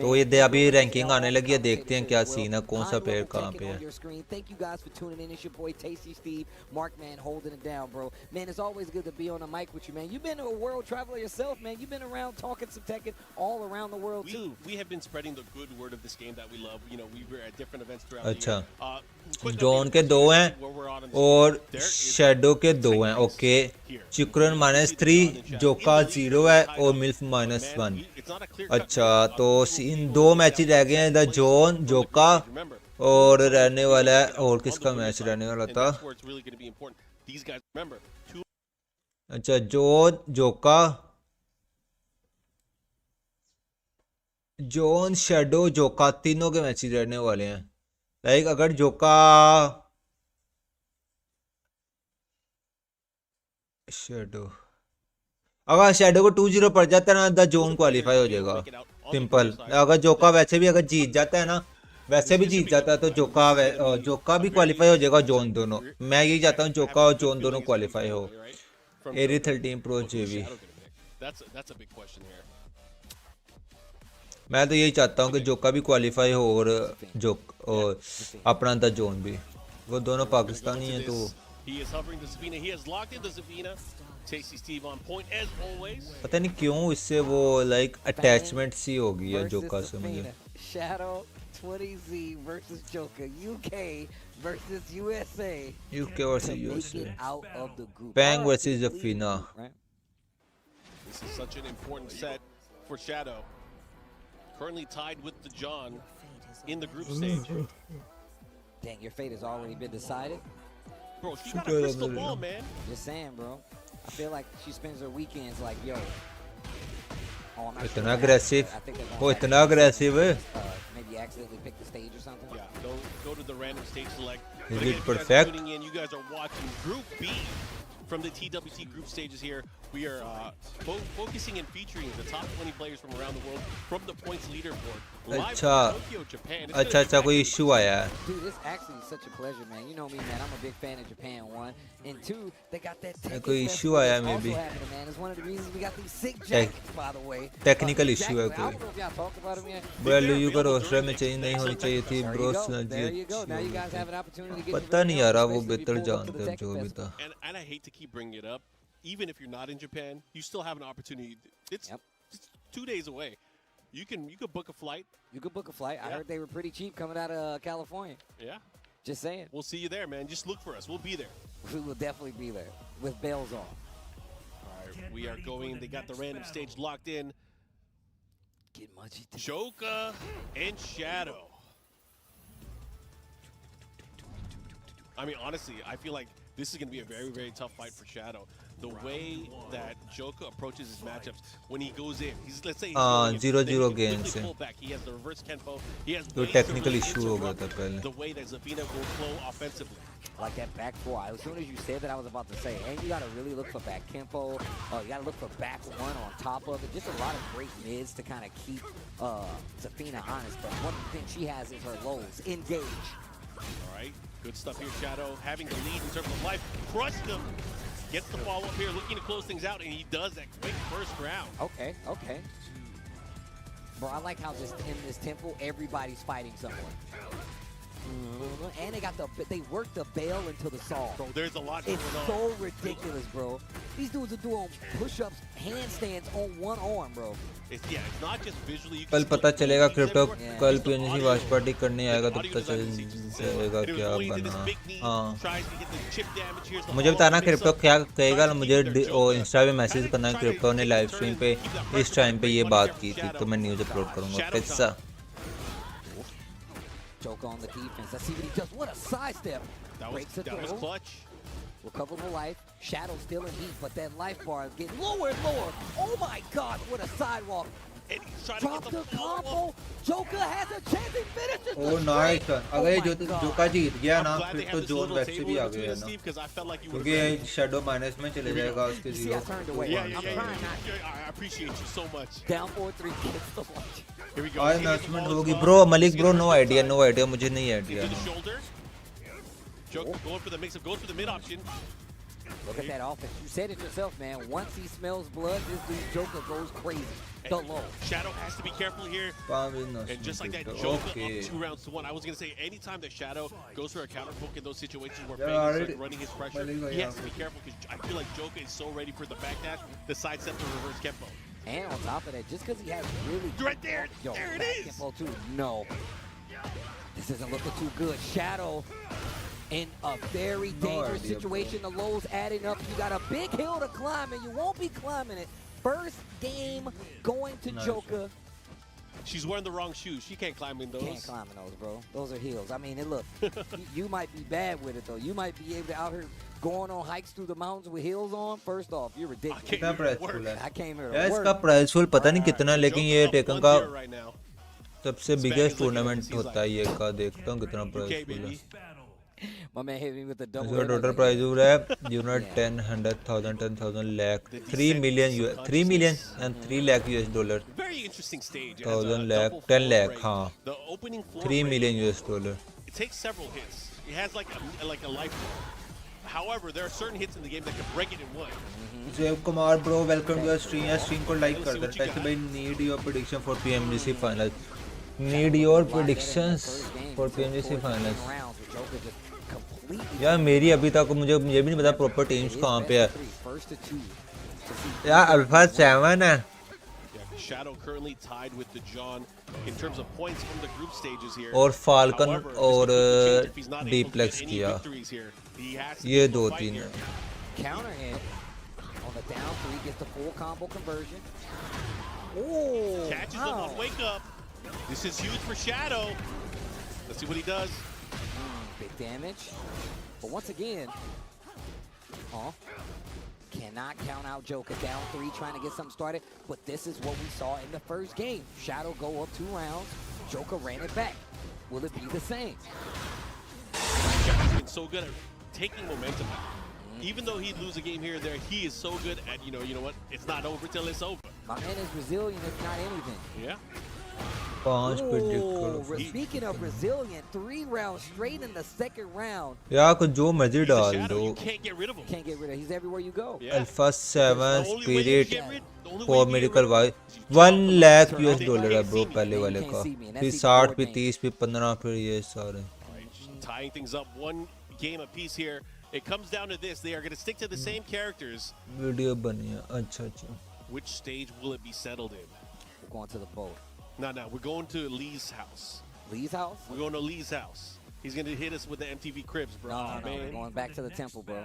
[SPEAKER 5] तो ये अभी रैंकिंग आने लगी है, देखते हैं क्या सीन है, कौन सा प्लेयर कहाँ पे है.
[SPEAKER 4] Thank you guys for tuning in. It's your boy Tasty Steve, Mark man holding it down, bro. Man, it's always good to be on the mic with you, man. You've been a world traveler yourself, man. You've been around talking some Tekken all around the world too.
[SPEAKER 2] We have been spreading the good word of this game that we love. You know, we were at different events throughout the
[SPEAKER 5] अच्छा,
[SPEAKER 2] year.
[SPEAKER 5] John के 2 हैं और shadow के 2 हैं. Okay, चिकुरन -3, जोका 0 है और MILF -1. अच्छा, तो इन 2 मैच ही रह गए हैं, द जॉन, जोका और रहने वाला है, और किसका मैच रहने वाला था. अच्छा, जॉन, जोका, जॉन, शैडो, जोका, तीनों के मैच ही रहने वाले हैं. लाइक अगर जोका शैडो अगर शैडो को 2-0 पड़ जाता है ना, द जोन क्वालिफाई हो जाएगा. सिंपल. अगर जोका वैसे भी अगर जीत जाता है ना, वैसे भी जीत जाता है तो जोका भी क्वालिफाई हो जाएगा, जोन दोनों. मैं यही चाहता हूँ जोका और जोन दोनों क्वालिफाई हो. एरी 13 प्रो जेवी, मैं तो यही चाहता हूँ कि जोका भी क्वालिफाई हो और अपना द जोन भी. वो दोनों पाकिस्तानी हैं तो पता नहीं क्यों इससे वो लाइक अटैचमेंट सी हो गई है जोका से मुझे.
[SPEAKER 4] Shadow 20Z versus Joker, UK versus USA.
[SPEAKER 5] UK versus USA.
[SPEAKER 4] Out of the group.
[SPEAKER 5] Bang versus Zafina.
[SPEAKER 2] This is such an important set for Shadow. Currently tied with the John in the group stage.
[SPEAKER 4] Dang, your fate has already been decided.
[SPEAKER 2] Bro, she got a crystal ball, man.
[SPEAKER 4] Just saying, bro. I feel like she spends her weekends like, yo. Oh, I'm not
[SPEAKER 5] इतना aggressive. वो इतना aggressive है.
[SPEAKER 4] Maybe accidentally pick the stage or something.
[SPEAKER 2] Yeah, go to the random stage select.
[SPEAKER 5] Is it perfect?
[SPEAKER 2] Tuning in, you guys are watching Group B from the TWT group stages here. We are focusing and featuring the top 20 players from around the world from the points leaderboard. Live from Tokyo, Japan.
[SPEAKER 5] अच्छा कोई issue आया है.
[SPEAKER 4] Dude, this actually is such a pleasure, man. You know me, man. I'm a big fan of Japan. 1 and 2, they got that Tekken
[SPEAKER 5] कोई issue आया है maybe.
[SPEAKER 4] Man, it's one of the reasons we got these sick jackets, by the way.
[SPEAKER 5] Technical issue है कोई. Bro लुयू का roster में change नहीं होनी चाहिए थी ब्रो. पता नहीं यार, वो बेहतर जानते हैं जो भी था.
[SPEAKER 2] And I hate to keep bringing it up. Even if you're not in Japan, you still have an opportunity. It's 2 days away. You can book a flight.
[SPEAKER 4] You could book a flight. I heard they were pretty cheap coming out of California.
[SPEAKER 2] Yeah.
[SPEAKER 4] Just saying.
[SPEAKER 2] We'll see you there, man. Just look for us. We'll be there.
[SPEAKER 4] We will definitely be there with bells on.
[SPEAKER 2] All right, we are going. They got the random stage locked in.
[SPEAKER 4] Get munchy.
[SPEAKER 2] Joka and Shadow. I mean, honestly, I feel like this is going to be a very, very tough fight for Shadow. The way that Joka approaches his matchups when he goes in, let's say he's
[SPEAKER 5] 0-0 gains.
[SPEAKER 2] He has the reverse Kenpo. He has
[SPEAKER 5] तो technical issue हो गया था पहले.
[SPEAKER 2] The way that Zafina will flow offensively.
[SPEAKER 4] Like that back four. As soon as you said that, I was about to say, and you got to really look for back Kenpo. You got to look for back one on top of it. Just a lot of great mids to kind of keep Zafina honest. But one thing she has is her lows. Engage.
[SPEAKER 2] All right. Good stuff here, Shadow. Having the lead in terms of life. Crushed him. Gets the follow-up here, looking to close things out, and he does that quick first round.
[SPEAKER 4] Okay, okay. Bro, I like how just in this temple, everybody's fighting someone. And they work the bail into the saw.
[SPEAKER 2] Bro, there's a lot going on.
[SPEAKER 4] It's so ridiculous, bro. These dudes are doing push-ups, handstands on one arm, bro.
[SPEAKER 2] It's not just visually.
[SPEAKER 5] कल पता चलेगा crypto कल PNG watch party करने आएगा तो पता चलेगा क्या बना. हाँ मुझे बताना क्रिप्टो क्या कहेगा. मुझे इंस्टा पे मैसेज करना. क्रिप्टो ने लाइव स्ट्रीम पे इस टाइम पे ये बात की थी तो मैं न्यूज़ अपलोड करूँगा. कैसा
[SPEAKER 4] Joka on the defense. Let's see what he does. What a sidestep.
[SPEAKER 2] That was clutch.
[SPEAKER 4] Recoverable life. Shadow still in heat, but that life bar is getting lower and lower. Oh my God, what a sidewalk. Drop the combo. Joka has a chance. He finishes.
[SPEAKER 5] Oh nice. अगर ये जोका जीत गया ना फिर तो zone वैसे भी आ गया ना क्योंकि शैडो माइनस में चले जाएगा उसके 0.
[SPEAKER 2] I appreciate you so much.
[SPEAKER 4] Down 4-3 gets the watch.
[SPEAKER 2] Here we go.
[SPEAKER 5] Announcement होगी bro. Malik bro no idea मुझे नहीं idea.
[SPEAKER 2] Joka going for the mix-up, goes for the mid option.
[SPEAKER 4] Look at that offense. You said it yourself, man. Once he smells blood, this dude Joker goes crazy. The low.
[SPEAKER 2] Shadow has to be careful here. And just like that, Joker up 2 rounds to 1. I was going to say, anytime that Shadow goes for a counter poke in those situations where Fang is like running his pressure, he has to be careful because I feel like Joker is so ready for the backdash, the sidestep, the reverse Kempo.
[SPEAKER 4] And on top of that, just because he has really
[SPEAKER 2] right there, there it is.
[SPEAKER 4] Kempo too. No, this isn't looking too good. Shadow in a very dangerous situation. The lows adding up. You got a big hill to climb, and you won't be climbing it. First game going to Joker.
[SPEAKER 2] She's wearing the wrong shoes. She can't climb in those.
[SPEAKER 4] Can't climb in those, bro. Those are heels. I mean, look, you might be bad with it, though. You might be able to out here going on hikes through the mountains with heels on. First off, you're ridiculous.
[SPEAKER 5] कितना प्राइसफुल है?
[SPEAKER 4] I came here to
[SPEAKER 5] यार
[SPEAKER 4] work.
[SPEAKER 5] इसका प्राइसफul पता नहीं कितना, लेकिन ये taken का सबसे बिगेस्ट टूर्नामेंट होता है ये का. देखता हूँ कितना प्राइसफुल है.
[SPEAKER 4] My man hit me with the double.
[SPEAKER 5] इसका टोटल प्राइस हो रहा है unit 10, 100,000, 10,000 lakh, 3 million and 3 lakh US dollar.
[SPEAKER 2] Very interesting stage.
[SPEAKER 5] 1,000 lakh, 10 lakh, हाँ. 3 million US dollar.
[SPEAKER 2] It takes several hits. It has like a life. However, there are certain hits in the game that can break it in one.
[SPEAKER 5] Jev Kumar bro, welcome to your stream. या stream को like कर देना. ऐसे भाई need your prediction for PMGC finals. Need your predictions for PMGC finals. यार मेरी अभी तक मुझे भी नहीं पता प्रॉपर टीम्स कहाँ पे है. यार अल्फा 7 है.
[SPEAKER 2] Shadow currently tied with the John in terms of points from the group stages here.
[SPEAKER 5] और फाल्कन और डीप्लेक्स किया. ये 2-3 है.
[SPEAKER 4] Counter hit on the down 3 gets the full combo conversion. Oh,
[SPEAKER 2] catches the one wake up. This is huge for Shadow. Let's see what he does.
[SPEAKER 4] Big damage. But once again, cannot count out Joker. Down 3, trying to get something started. But this is what we saw in the first game. Shadow go up 2 rounds. Joker ran it back. Will it be the same?
[SPEAKER 2] Shadow's been so good at taking momentum. Even though he'd lose a game here or there, he is so good at, you know what? It's not over till it's over.
[SPEAKER 4] My man is resilient, if not anything.
[SPEAKER 2] Yeah.
[SPEAKER 4] Speaking of resilient, 3 rounds straight in the second round.
[SPEAKER 5] यार कुछ जो मर्जी डाल दो.
[SPEAKER 2] Can't get rid of him.
[SPEAKER 4] Can't get rid of him. He's everywhere you go.
[SPEAKER 5] Alpha 7 Spirit for medical wise 1 lakh US dollar है bro पहले वाले का. फिर 60 फिर 30 फिर 15 फिर ये सारे.
[SPEAKER 2] Tying things up, 1 game apiece here. It comes down to this. They are going to stick to the same characters.
[SPEAKER 5] Video बनी है. अच्छा अच्छा.
[SPEAKER 2] Which stage will it be settled in?
[SPEAKER 4] We're going to the boat.
[SPEAKER 2] No, we're going to Lee's house.
[SPEAKER 4] Lee's house?
[SPEAKER 2] We're going to Lee's house. He's going to hit us with the MTV Cribs, bro.
[SPEAKER 4] No, we're going back to the temple, bro.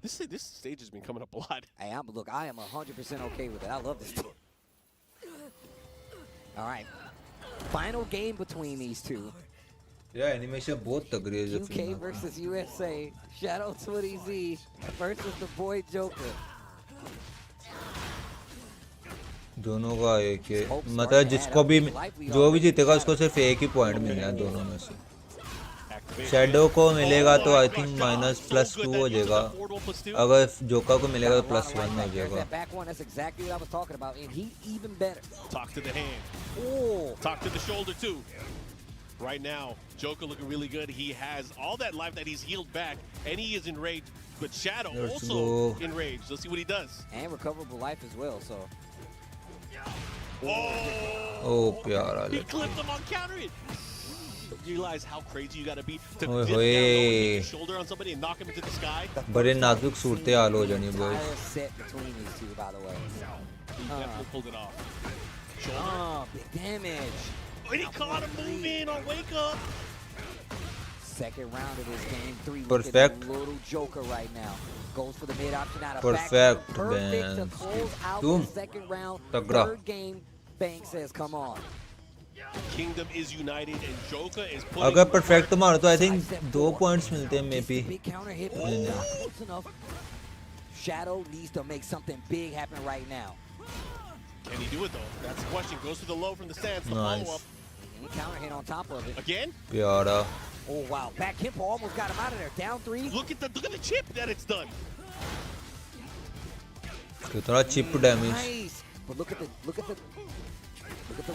[SPEAKER 2] This stage has been coming up a lot.
[SPEAKER 4] Hey, look, I am 100% okay with it. I love this stage. All right. Final game between these two.
[SPEAKER 5] Yeah, animation बहुत तगड़ी है.
[SPEAKER 4] UK versus USA. Shadow 20Z versus the boy Joker.
[SPEAKER 5] दोनों का एक है. मतलब जिसको भी जो भी जीतेगा उसको सिर्फ एक ही पॉइंट मिलना है दोनों में से. शैडो को मिलेगा तो आई थिंक -+2 हो जाएगा. अगर जोकर को मिलेगा तो +1 हो जाएगा.
[SPEAKER 4] That's exactly what I was talking about, and he even better.
[SPEAKER 2] Talk to the hand.
[SPEAKER 4] Oh.
[SPEAKER 2] Talk to the shoulder too. Right now, Joker looking really good. He has all that life that he's healed back, and he is enraged. But Shadow also enraged. Let's see what he does.
[SPEAKER 4] And recoverable life as well. So.
[SPEAKER 5] Oh, प्यारा.
[SPEAKER 2] He clipped him on counter it. You realize how crazy you gotta be to dip down your shoulder on somebody and knock him into the sky.
[SPEAKER 5] बड़े नाजुक सूरतें हाल हो जानी boys.
[SPEAKER 4] Set between these two, by the way.
[SPEAKER 2] He definitely pulled it off.
[SPEAKER 4] Shoulder. Big damage.
[SPEAKER 2] And he caught him moving on wake up.
[SPEAKER 4] Second round of this game. 3.
[SPEAKER 5] Perfect.
[SPEAKER 4] Little Joker right now. Goes for the mid option out of
[SPEAKER 5] Perfect,
[SPEAKER 4] back. Perfect to close out the second round. Third game, Bank says, come on.
[SPEAKER 2] Kingdom is united and Joker is putting.
[SPEAKER 5] अगर perfect मारो तो I think 2 points मिलते हैं maybe.
[SPEAKER 4] Big counter hit. Close enough. Shadow needs to make something big happen right now.
[SPEAKER 2] Can he do it though? That's the question. Goes to the low from the stance. The
[SPEAKER 5] Nice.
[SPEAKER 2] follow up.
[SPEAKER 4] Counter hit on top of it.
[SPEAKER 2] Again?
[SPEAKER 5] प्यारा.
[SPEAKER 4] Oh wow, back Kimpo almost got him out of there. Down 3.
[SPEAKER 2] Look at the chip that it's done.
[SPEAKER 5] कितना chip damage.
[SPEAKER 4] Nice. But look at the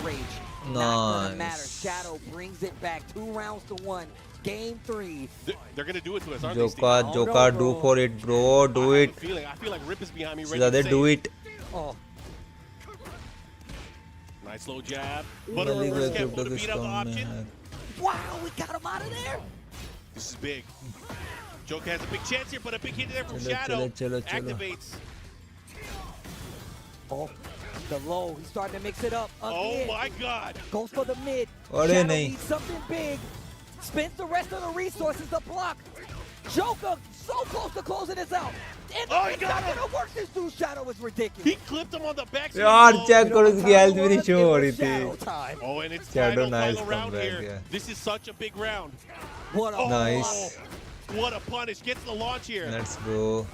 [SPEAKER 4] rage.
[SPEAKER 5] Nice.
[SPEAKER 4] Not gonna matter. Shadow brings it back. 2 rounds to 1. Game 3.
[SPEAKER 2] They're going to do it to us, aren't they, Steve?
[SPEAKER 5] Joka, do for it, bro. Do it.
[SPEAKER 2] I feel like Rip is behind me ready
[SPEAKER 5] Shazade,
[SPEAKER 2] to
[SPEAKER 5] do it.
[SPEAKER 4] Oh.
[SPEAKER 2] Nice low jab. But a reverse can't put a beat up the option.
[SPEAKER 4] Wow, we got him out of there.
[SPEAKER 2] This is big. Joka has a big chance here, but a big hit there from Shadow. Activates.
[SPEAKER 4] Oh, the low. He's starting to mix it up.
[SPEAKER 2] Oh my God.
[SPEAKER 4] Goes for the mid.
[SPEAKER 5] Aure
[SPEAKER 4] Shadow
[SPEAKER 5] nahi.
[SPEAKER 4] needs something big. Spends the rest of the resources to block. Joka so close to closing this out. And it's not gonna work. This dude Shadow is ridiculous.
[SPEAKER 2] He clipped him on the back.
[SPEAKER 5] यार check करो इसकी health भी नहीं show हो रही थी.
[SPEAKER 2] Oh, and it's
[SPEAKER 5] Shadow nice
[SPEAKER 2] final round
[SPEAKER 5] comeback,
[SPEAKER 2] here.
[SPEAKER 5] yeah.
[SPEAKER 2] This is such a big round.
[SPEAKER 4] What a
[SPEAKER 5] Nice.
[SPEAKER 2] What a punish. Gets the launch here.
[SPEAKER 5] Let's go.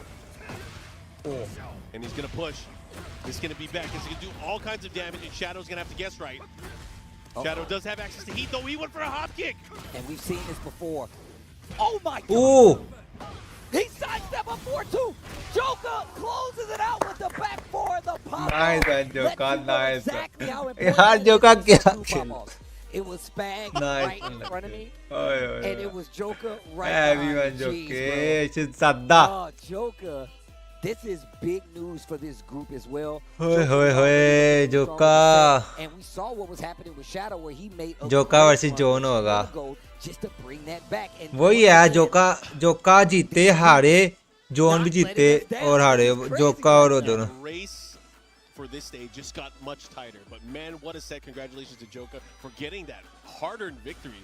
[SPEAKER 2] And he's gonna push. This is gonna be back. He's gonna do all kinds of damage, and Shadow's gonna have to guess right. Shadow does have access to heat, though. He went for a hop kick.
[SPEAKER 4] And we've seen this before. Oh my God.
[SPEAKER 5] Ooh.
[SPEAKER 4] He sidestep up 4-2. Joka closes it out with the back four. The pop.
[SPEAKER 5] Nice man, Joka. Nice.
[SPEAKER 4] Exactly how important
[SPEAKER 5] यार Joka क्या खेल?
[SPEAKER 4] It was Spag
[SPEAKER 5] Nice.
[SPEAKER 4] right in front of me.
[SPEAKER 5] Oh,
[SPEAKER 4] And it was Joka right
[SPEAKER 5] Everyone
[SPEAKER 4] behind me.
[SPEAKER 5] Joka. She's Sadda.
[SPEAKER 4] Oh, Joka. This is big news for this group as well.
[SPEAKER 5] Hoy, Joka.
[SPEAKER 4] And we saw what was happening with Shadow where he made a
[SPEAKER 5] Joka versus John होगा.
[SPEAKER 4] just to bring that back. And
[SPEAKER 5] वही है Joka जीते हारे John भी जीते और हारे Joka और वो दोनों.
[SPEAKER 2] Race for this stage just got much tighter, but man, what a set! Congratulations to Joka for getting that hard-earned victory.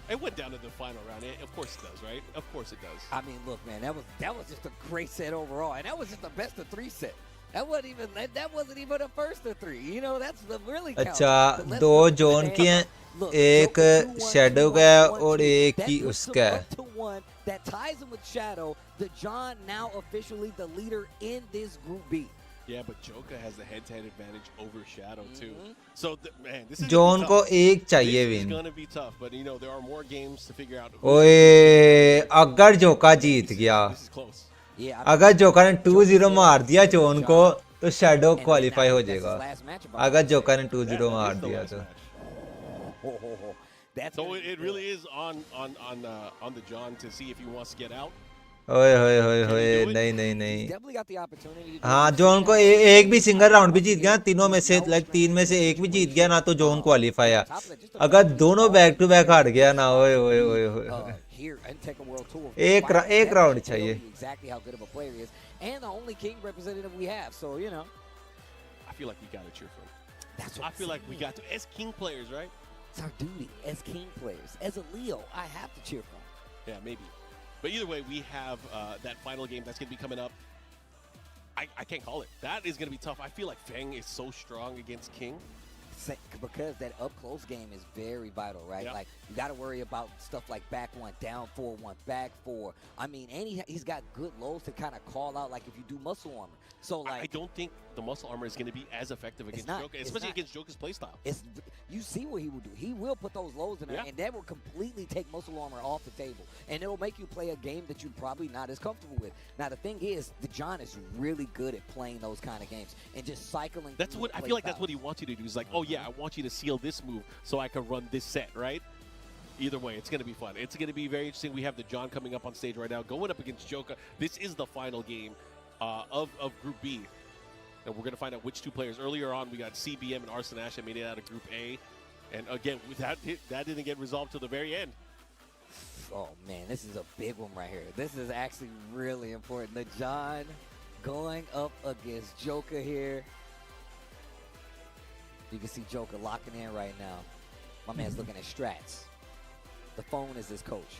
[SPEAKER 2] It went down to the final round. Of course it does, right? Of course it does.
[SPEAKER 4] I mean, look, man, that was just a great set overall, and that was just the best of 3 set. That wasn't even a first of 3. You know, that's the really count.
[SPEAKER 5] अच्छा दो John की हैं, एक Shadow का है और एक ही उसका है.
[SPEAKER 4] That ties him with Shadow. The John now officially the leader in this Group B.
[SPEAKER 2] Yeah, but Joka has the head-to-head advantage over Shadow too. So man, this is
[SPEAKER 5] John को एक चाहिए
[SPEAKER 2] This is
[SPEAKER 5] win.
[SPEAKER 2] gonna be tough, but you know there are more games to figure out.
[SPEAKER 5] ओए अगर Joka जीत गया, अगर Joka ने 2-0 मार दिया John को, तो Shadow क्वालिफाई हो जाएगा. अगर Joka ने 2-0 मार दिया तो.
[SPEAKER 2] So it really is on the John to see if he wants to get out.
[SPEAKER 5] ओए नहीं. हाँ John को एक भी सिंगल राउंड भी जीत गया, तीनों में से तीन में से एक भी जीत गया ना तो John क्वालिफाई है. अगर दोनों बैक टू बैक हार गया ना ओए एक राउंड चाहिए.
[SPEAKER 4] Exactly how good of a player he is, and the only King representative we have. So you know,
[SPEAKER 2] I feel like we gotta cheer for him. That's what I feel like we got to as King players, right?
[SPEAKER 4] It's our duty as King players. As a Leo, I have to cheer for him.
[SPEAKER 2] Yeah, maybe. But either way, we have that final game that's going to be coming up. I can't call it. That is going to be tough. I feel like Fang is so strong against King.
[SPEAKER 4] Because that up-close game is very vital, right?
[SPEAKER 2] Yep.
[SPEAKER 4] Like, you got to worry about stuff like back 1, down 4, 1, back 4. I mean, and he's got good lows to kind of call out, like if you do muscle armor. So, like,
[SPEAKER 2] I don't think the muscle armor is going to be as effective against Joka, especially against Joka's playstyle.
[SPEAKER 4] You see what he will do. He will put those lows in there, and that will completely take muscle armor off the table. And it will make you play a game that you're probably not as comfortable with. Now, the thing is, the John is really good at playing those kind of games and just cycling.
[SPEAKER 2] That's what I feel like. That's what he wants you to do. He's like, oh yeah, I want you to seal this move so I can run this set, right? Either way, it's going to be fun. It's going to be very interesting. We have the John coming up on stage right now, going up against Joka. This is the final game of Group B. And we're going to find out which two players. Earlier on, we got CBM and Arslan Ash that made it out of Group A. And again, that didn't get resolved till the very end.
[SPEAKER 4] Oh, man, this is a big one right here. This is actually really important. The John going up against Joka here. You can see Joka locking in right now. My man's looking at strats. The phone is his coach.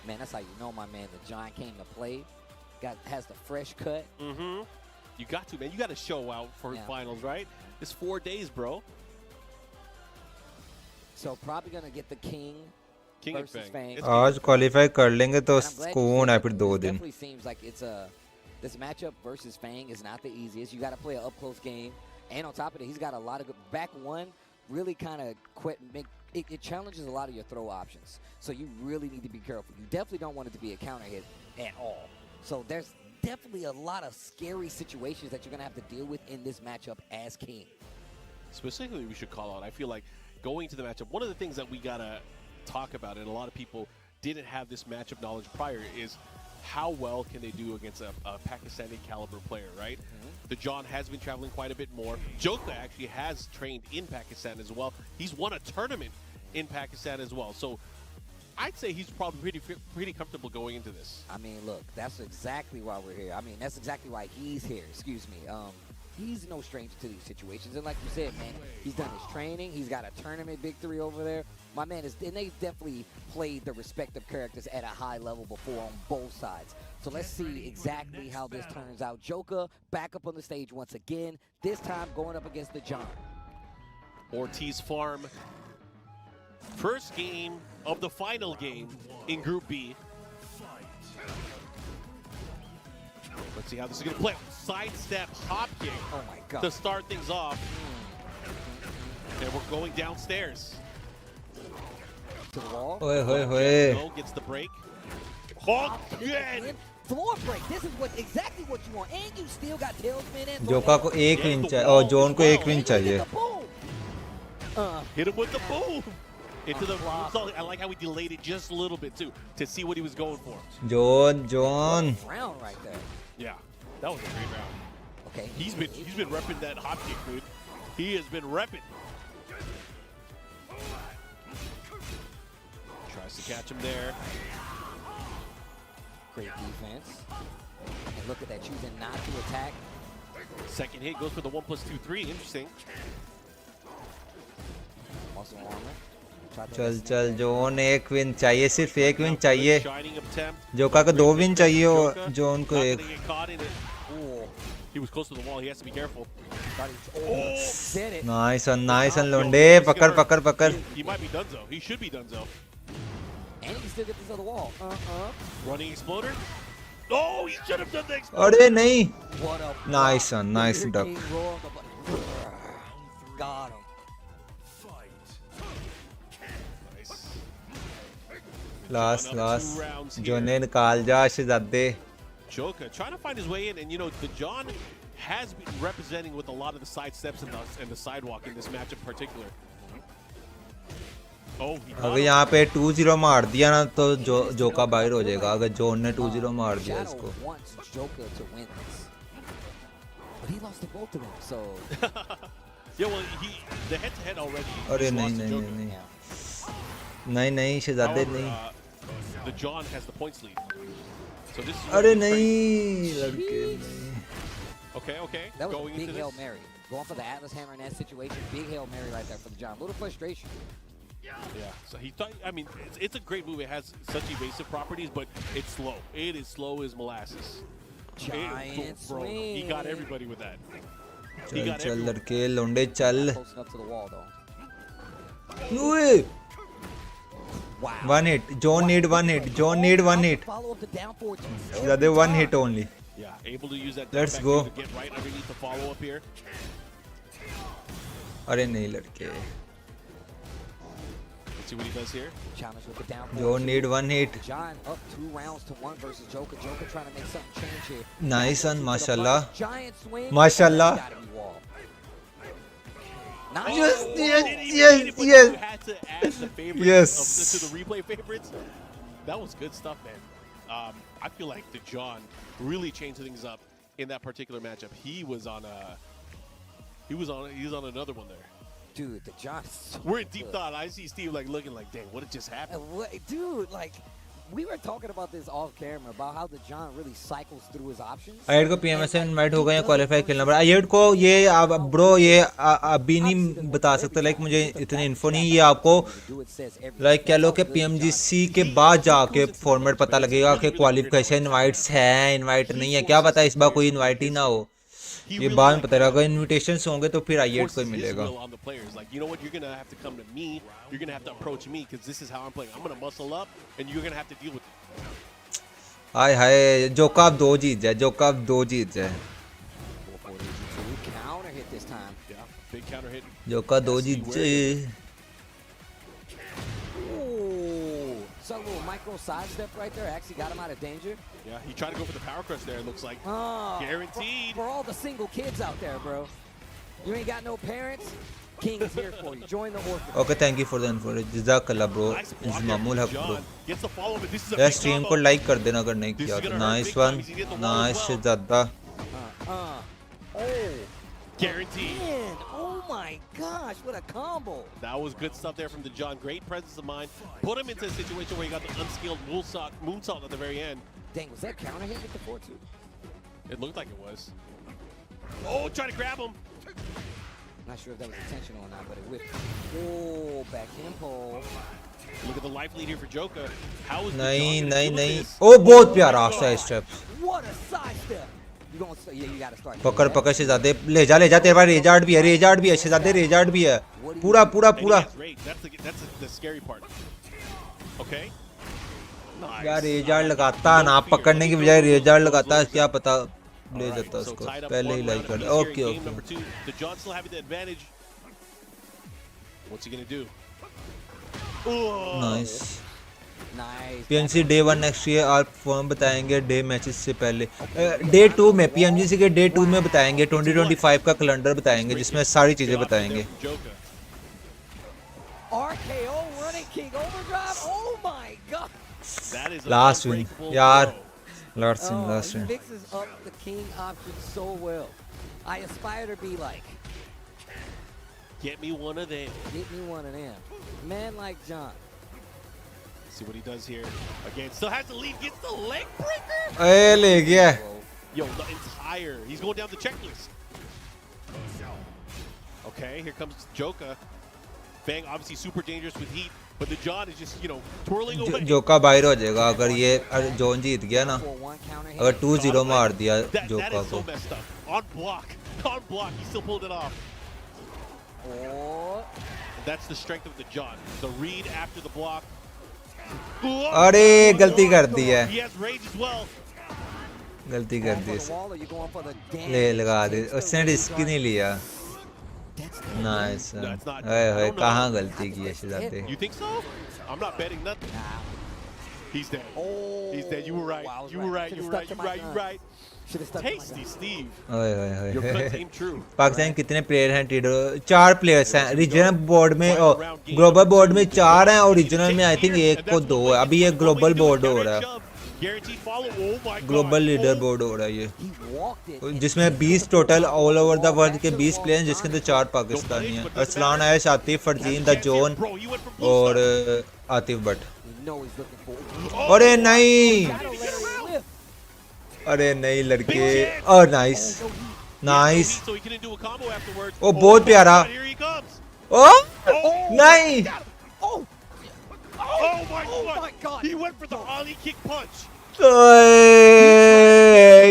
[SPEAKER 4] Man, that's how you know my man, the John came to play. Has the fresh cut.
[SPEAKER 2] Mm-hmm. You got to, man. You got to show out for finals, right? It's 4 days, bro.
[SPEAKER 4] So probably going to get the King versus Fang.
[SPEAKER 5] आज qualify कर लेंगे तो सुकून है फिर 2 दिन.
[SPEAKER 4] Definitely seems like this matchup versus Fang is not the easiest. You got to play an up-close game. And on top of it, he's got a lot of good back 1. Really kind of it challenges a lot of your throw options. So you really need to be careful. You definitely don't want it to be a counter hit at all. So there's definitely a lot of scary situations that you're going to have to deal with in this matchup as King.
[SPEAKER 2] Specifically, we should call out, I feel like going to the matchup, one of the things that we got to talk about, and a lot of people didn't have this matchup knowledge prior, is how well can they do against a Pakistani caliber player, right? The John has been traveling quite a bit more. Joka actually has trained in Pakistan as well. He's won a tournament in Pakistan as well. So I'd say he's probably pretty comfortable going into this.
[SPEAKER 4] I mean, look, that's exactly why we're here. I mean, that's exactly why he's here. Excuse me. He's no stranger to these situations. And like you said, man, he's done his training. He's got a tournament victory over there. My man is, and they've definitely played the respective characters at a high level before on both sides. So let's see exactly how this turns out. Joka back up on the stage once again, this time going up against the John.
[SPEAKER 2] Ortiz Farm. First game of the final game in Group B. Let's see how this is going to play. Sidestep hop kick to start things off. And we're going downstairs.
[SPEAKER 4] To the wall.
[SPEAKER 2] Gets the break. Oh, again!
[SPEAKER 4] Floor break. This is exactly what you want. And you still got tailspin and
[SPEAKER 5] जोका को 1 win चाहिए और zone को 1 win चाहिए.
[SPEAKER 2] Hit him with the boom. Into the I like how we delayed it just a little bit too to see what he was going for.
[SPEAKER 5] John.
[SPEAKER 4] Round right there.
[SPEAKER 2] Yeah, that was a great round.
[SPEAKER 4] Okay.
[SPEAKER 2] He's been repping that hop kick, dude. He has been repping. Tries to catch him there.
[SPEAKER 4] Great defense. And look at that, choosing not to attack.
[SPEAKER 2] Second hit goes for the 1+2-3. Interesting.
[SPEAKER 4] Muscle armor.
[SPEAKER 5] चल zone 1 win चाहिए, सिर्फ 1 win चाहिए. जोका को 2 win चाहिए और zone को 1.
[SPEAKER 2] He was close to the wall. He has to be careful.
[SPEAKER 5] Nice one लोंडे. पकड़.
[SPEAKER 2] He might be donezo. He should be donezo.
[SPEAKER 4] And he can still get this other wall.
[SPEAKER 2] Running exploder. Oh, he should have done the exploder.
[SPEAKER 5] अरे नहीं. Nice one, nice duck.
[SPEAKER 4] Got him.
[SPEAKER 5] Last. जोने निकाल जा शहजादे.
[SPEAKER 2] Joka trying to find his way in, and you know the John has been representing with a lot of the side steps and the sidewalk in this match in particular. Oh,
[SPEAKER 5] अगर यहाँ पे 2-0 मार दिया ना तो जोका बाहर हो जाएगा. अगर जोन ने 2-0 मार दिया इसको.
[SPEAKER 4] But he lost to both of them, so.
[SPEAKER 2] Yeah, well, the head-to-head already.
[SPEAKER 5] अरे नहीं शहजादे नहीं.
[SPEAKER 2] The John has the points lead. So this is
[SPEAKER 5] अरे नहीं लड़के नहीं.
[SPEAKER 2] Okay.
[SPEAKER 4] That was
[SPEAKER 2] going
[SPEAKER 4] a big
[SPEAKER 2] into
[SPEAKER 4] Hail
[SPEAKER 2] this.
[SPEAKER 4] Mary. Going for the Atlas Hammer in that situation. Big Hail Mary right there for the John. A little frustration.
[SPEAKER 2] Yeah, so he thought, I mean, it's a great move. It has such evasive properties, but it's slow. It is slow as molasses.
[SPEAKER 4] Giant swing.
[SPEAKER 2] He got everybody with that.
[SPEAKER 5] चल लड़के लोंडे चल.
[SPEAKER 4] Close enough to the wall though.
[SPEAKER 5] Ui. Wow. 1 hit. John need 1 hit.
[SPEAKER 4] Follow up the down forward.
[SPEAKER 5] The other 1 hit only.
[SPEAKER 2] Yeah, able to use that.
[SPEAKER 5] Let's go.
[SPEAKER 2] To get right underneath the follow up here.
[SPEAKER 5] अरे नहीं लड़के.
[SPEAKER 2] Let's see what he does here.
[SPEAKER 4] Challenge with the down forward.
[SPEAKER 5] John need 1 hit.
[SPEAKER 4] John up 2 rounds to 1 versus Joka. Joka trying to make something change here.
[SPEAKER 5] Nice one, mashallah.
[SPEAKER 4] Giant swing.
[SPEAKER 5] Mashallah.
[SPEAKER 2] Yes.
[SPEAKER 5] You
[SPEAKER 2] had to add the favorites
[SPEAKER 5] Yes.
[SPEAKER 2] to the replay favorites. That was good stuff, man. I feel like the John really changed things up in that particular matchup. He was on another one there.
[SPEAKER 4] Dude, the John.
[SPEAKER 2] We're in deep thought. I see Steve like looking like, dang, what just happened?
[SPEAKER 4] Dude, like we were talking about this off camera about how the John really cycles through his options.
[SPEAKER 5] आयड को PMS में invite हो गए हैं qualify खेलना पड़ा. Eyed को ये आप ब्रो ये अभी नहीं बता सकते. लाइक मुझे इतनी इन्फो नहीं. ये आपको लाइक कह लो कि पीएमजीसी के बाद जाके फॉर्मेट पता लगेगा कि क्वालिफिकेशन इनवाइट्स है इनवाइट नहीं है. क्या पता इस बार कोई इनवाइट ही ना हो. ये बाद में पता लगेगा. अगर इनविटेशंस होंगे तो फिर आईएड को ही मिलेगा.
[SPEAKER 2] Like, you know what, you're going to have to come to me. You're going to have to approach me because this is how I'm playing. I'm going to muscle up and you're going to have to deal with it.
[SPEAKER 5] हाय हाय जोका अब 2 जीत जाए. जोका अब 2 जीत जाए.
[SPEAKER 4] Counter hit this time.
[SPEAKER 2] Yeah, big counter hit.
[SPEAKER 5] जोका 2 जीत जाए.
[SPEAKER 4] Some little micro sidestep right there actually got him out of danger.
[SPEAKER 2] Yeah, he tried to go for the power crush there, it looks like. Guaranteed.
[SPEAKER 4] For all the single kids out there, bro. You ain't got no parents. King is here for you. Join the orphan.
[SPEAKER 5] Okay, thank you for the info. Jazakallah bro. It's Mamul Haq bro. यार stream को like कर देना अगर नहीं किया तो. Nice one, nice Shahzada.
[SPEAKER 2] Guaranteed.
[SPEAKER 4] Man, oh my gosh, what a combo.
[SPEAKER 2] That was good stuff there from the John. Great presence of mind. Put him into a situation where he got the unskilled moonsault at the very end.
[SPEAKER 4] Dang, was that counter hit with the 4-2?
[SPEAKER 2] It looked like it was. Oh, trying to grab him.
[SPEAKER 4] Not sure if that was intentional or not, but it whipped. Oh, back in pull.
[SPEAKER 2] Look at the life lead here for Joka. How is
[SPEAKER 5] नहीं. Oh, बहुत प्यारा side step.
[SPEAKER 4] What a side step. You gotta start.
[SPEAKER 5] पकड़ शहजादे. ले जा तेरे पास रेजार्ड भी है शहजादे. रेजार्ड भी है. पूरा.
[SPEAKER 2] That's the scary part. Okay. Nice.
[SPEAKER 5] यार रेजार्ड लगाता ना, पकड़ने की बजाय रेजार्ड लगाता, क्या पता ले जाता उसको. पहले ही लाइक कर. Okay.
[SPEAKER 2] The John still having the advantage. What's he gonna do?
[SPEAKER 5] Nice. PMGC day 1 next year आप फॉर्म बताएंगे डे मैचेस से पहले. डे 2 में PMGC के डे 2 में बताएंगे. 2025 का कैलेंडर बताएंगे जिसमें सारी चीजें बताएंगे.
[SPEAKER 4] RKO running king overdrive. Oh my god.
[SPEAKER 5] Last win. यार. Last win.
[SPEAKER 4] He mixes up the king option so well. I aspire to be like.
[SPEAKER 2] Get me one of them.
[SPEAKER 4] Get me one of them. Man like John.
[SPEAKER 2] See what he does here. Again, still has the lead. Gets the leg breaker.
[SPEAKER 5] Hey, ले गया.
[SPEAKER 2] Yo, the entire. He's going down the checklist. Okay, here comes Joka. Bang, obviously super dangerous with heat, but the John is just, twirling away.
[SPEAKER 5] जोका बाहर हो जाएगा अगर ये John जीत गया ना. अगर 2-0 मार दिया जोका को.
[SPEAKER 2] So messed up. On block, he still pulled it off. That's the strength of the John. The read after the block.
[SPEAKER 5] अरे गलती कर दी है.
[SPEAKER 2] He has rage as well.
[SPEAKER 5] गलती कर दी. ले लगा दे. उसने रिस्क नहीं लिया. Nice. हाय कहाँ गलती की है शहजादे.
[SPEAKER 2] You think so? I'm not betting nothing. He's dead. He's dead. You were right. You were right. Tasty Steve. Your cut came true.
[SPEAKER 5] Pakistan कितने प्लेयर हैं टीडो? 4 प्लेयर्स हैं. रीजनल बोर्ड में और ग्लोबल बोर्ड में 4 हैं और रीजनल में आई थिंक 1 को 2 है. अभी ये ग्लोबल बोर्ड हो रहा है. ग्लोबल लीडर बोर्ड हो रहा है ये, जिसमें 20 total all over the world के 20 प्लेयर हैं, जिसके अंदर 4 पाकिस्तानी हैं. अरसलान ऐश, आतिफ, फरजीन, द जोन और आतिफ भट्ट. अरे नहीं लड़के. और नाइस. ओ बहुत प्यारा. ओ नहीं.
[SPEAKER 2] Oh my god! He went for the ollie kick punch.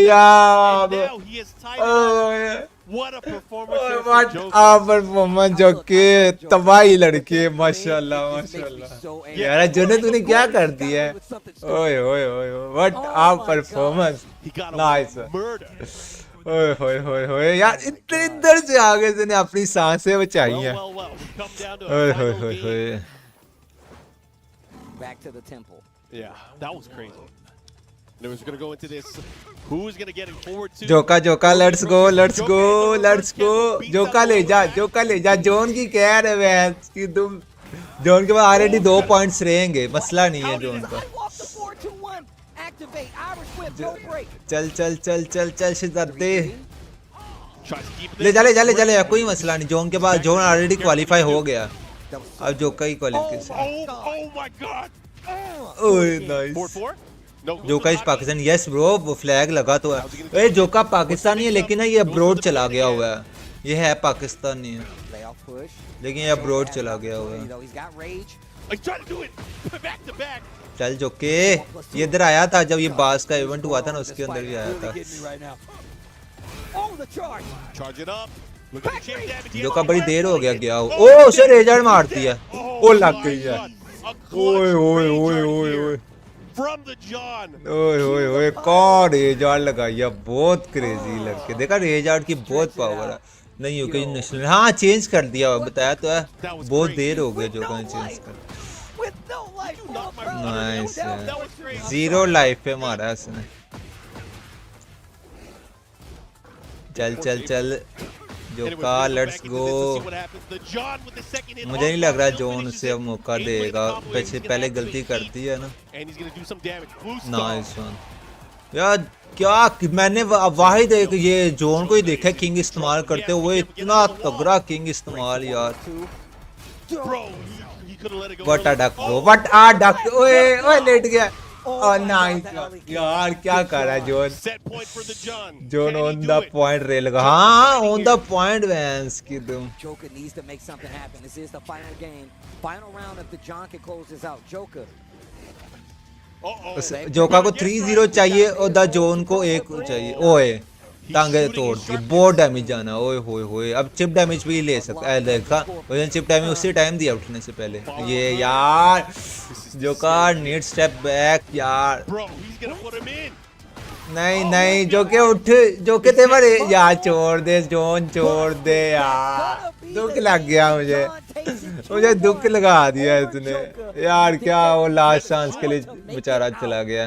[SPEAKER 5] यार.
[SPEAKER 2] Now he is tied up. What a performance!
[SPEAKER 5] What a performance जोके. तबाही लड़के. माशाल्लाह. यार जोने तूने क्या कर दिया है. ओए. What a performance. Nice. ओए यार इतने इधर से आगे से ने अपनी सांसें बचाई हैं. ओए.
[SPEAKER 4] Back to the temple.
[SPEAKER 2] Yeah, that was crazy. They was gonna go into this. Who's gonna get it forward to?
[SPEAKER 5] Joka, let's go. जोका ले जा. जोन की कह रहे हैं कि तुम जोन के पास ऑलरेडी 2 पॉइंट्स रहेंगे. मसला नहीं है जोन का. चल शहजादे. ले जा. कोई मसला नहीं. जोन के पास जोन ऑलरेडी क्वालिफाई हो गया. अब जोका ही क्वालिफिकेशन.
[SPEAKER 2] Oh my god.
[SPEAKER 5] ओए नाइस.
[SPEAKER 2] 4-4?
[SPEAKER 5] जोका इस पाकिस्तान. यस ब्रो, वो फ्लैग लगा तो है. ए जोका पाकिस्तानी है लेकिन ये अब्रॉड चला गया हुआ है. ये है पाकिस्तानी है लेकिन ये अब्रॉड चला गया हुआ है. चल जोके. ये इधर आया था जब ये बास का इवेंट हुआ था ना, उसके अंदर भी आया था. जोका बड़ी देर हो गया. ओ उसे रेजर मारती है. ओ लग गई है. ओए. कौन रेजार्ड लगाई है. बहुत क्रेजी लड़के. देखा रेजार्ड की बहुत पावर है. नहीं हो गई नेशनल. हाँ चेंज कर दिया. बताया तो है. बहुत देर हो गया जोका ने चेंज कर. नाइस. 0 लाइफ पे मारा उसने. चल जोका लेट्स गो मुझे नहीं लग रहा जोन उसे अब मौका देगा पहले गलती कर दी है ना नाइस वन यार क्या मैंने वाहिद एक ये जोन को ही देखा किंग इस्तेमाल करते हुए इतना तगड़ा किंग इस्तेमाल यार what a duck bro what a duck ओए ओए लेट गया Oh, nice. यार क्या कर रहा है zone on the point rail का हाँ on the point Vance की तुम
[SPEAKER 4] Joker needs to make something happen. This is the final game, final round. If the John can close this out, Joker.
[SPEAKER 5] जोका को 3-0 चाहिए और द जोन को 1 चाहिए ओए टांगे तोड़ दी बहुत डैमेज जाना ओए होए होए अब चिप डैमेज भी ले सकता है देखा वजन चिप डैमेज उसी टाइम दिया उठने से पहले ये यार जोका नीड स्टेप बैक यार नहीं नहीं जोके उठ जोके ते बड़े यार छोड़ दे जोन छोड़ दे यार दुख लग गया मुझे दुख लगा दिया इसने यार क्या वो लास्ट चांस के लिए बेचारा चला गया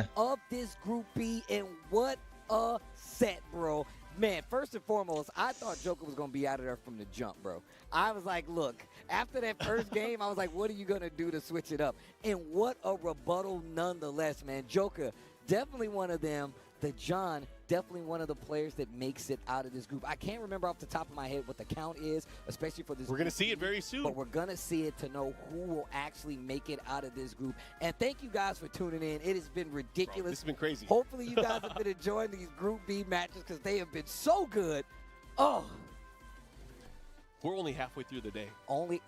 [SPEAKER 4] set, bro. Man, first and foremost, I thought Joker was going to be out of there from the jump, bro. I was like, look, after that first game, I was like, what are you going to do to switch it up? And what a rebuttal nonetheless, man. Joker, definitely one of them. The John, definitely one of the players that makes it out of this group. I can't remember off the top of my head what the count is, especially for this
[SPEAKER 2] We're going to see it very soon.
[SPEAKER 4] But we're going to see it to know who will actually make it out of this group. And thank you guys for tuning in. It has been ridiculous.
[SPEAKER 2] Bro, this has been crazy.
[SPEAKER 4] Hopefully you guys have been enjoying these Group B matches because they have been so good. Oh.
[SPEAKER 2] We're only halfway through the day.
[SPEAKER 4] Only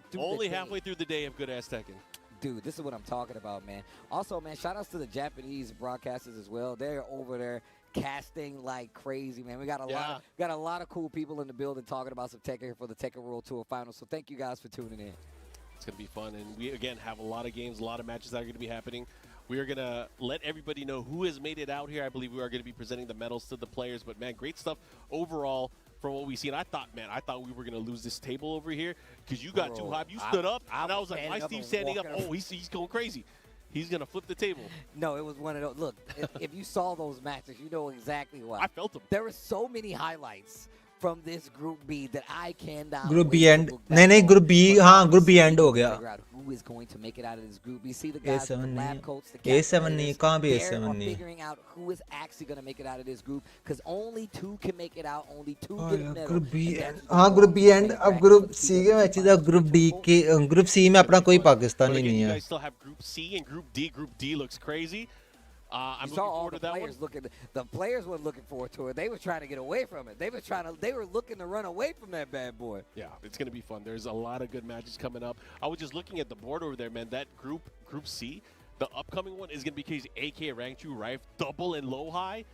[SPEAKER 2] halfway through the day of good-ass Tekken.
[SPEAKER 4] Dude, this is what I'm talking about, man. Also, man, shout-outs to the Japanese broadcasters as well. They're over there casting like crazy, man. We got a lot of cool people in the building talking about some Tekken here for the Tekken World Tour Finals. So thank you guys for tuning in.
[SPEAKER 2] It's going to be fun. And we, again, have a lot of games, a lot of matches that are going to be happening. We are going to let everybody know who has made it out here. I believe we are going to be presenting the medals to the players. But, man, great stuff overall from what we see. And I thought we were going to lose this table over here because you got too hyped. You stood up, and I was like, why is Steve standing up? Oh, he's going crazy. He's going to flip the table.
[SPEAKER 4] No, it was one of those. Look, if you saw those matches, you know exactly why.
[SPEAKER 2] I felt them.
[SPEAKER 4] There were so many highlights from this Group B that I cannot
[SPEAKER 5] Group B end. नहीं Group B हाँ Group B end हो गया.
[SPEAKER 4] Who is going to make it out of this group? You see the guys
[SPEAKER 5] with
[SPEAKER 4] the lab coats, the
[SPEAKER 5] A7 नहीं कहाँ भी A7
[SPEAKER 4] they're
[SPEAKER 5] नहीं.
[SPEAKER 4] figuring out who is actually going to make it out of this group because only 2 can make it out. Only 2 get a medal.
[SPEAKER 5] Group B हाँ Group B end. अब Group C के matches अब Group D के Group C में अपना कोई पाकिस्तानी नहीं है.
[SPEAKER 2] You guys still have Group C and Group D. Group D looks crazy. I'm looking forward to that one.
[SPEAKER 4] The players weren't looking forward to it. They were trying to get away from it. They were looking to run away from that bad boy.
[SPEAKER 2] Yeah, it's going to be fun. There's a lot of good matches coming up. I was just looking at the board over there, man. That Group C, the upcoming one is going to be crazy. AK, Rangchu, Riff, double and LowHigh.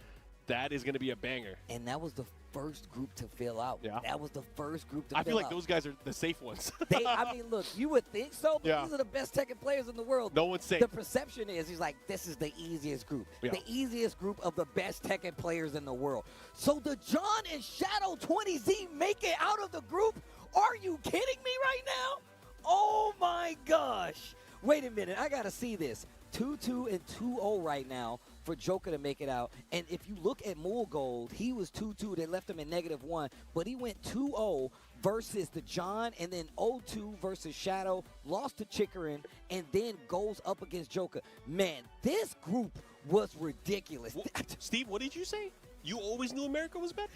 [SPEAKER 2] That is going to be a banger.
[SPEAKER 4] And that was the first group to fill out.
[SPEAKER 2] Yeah.
[SPEAKER 4] That was the first group to fill out.
[SPEAKER 2] I feel like those guys are the safe ones.
[SPEAKER 4] I mean, look, you would think so, but these are the best Tekken players in the world.
[SPEAKER 2] No one's safe.
[SPEAKER 4] The perception is, he's like, this is the easiest group. Yeah. The easiest group of the best Tekken players in the world. So the John and Shadow 20Z make it out of the group? Are you kidding me right now? Oh, my gosh. Wait a minute. I got to see this. 2-2 and 2-0 right now for Joker to make it out. And if you look at Mulgold, he was 2-2. They left him in -1, but he went 2-0 versus the John, and then 0-2 versus Shadow, lost to Chikurin, and then goes up against Joker. Man, this group was ridiculous.
[SPEAKER 2] Steve, what did you say? You always knew America was better?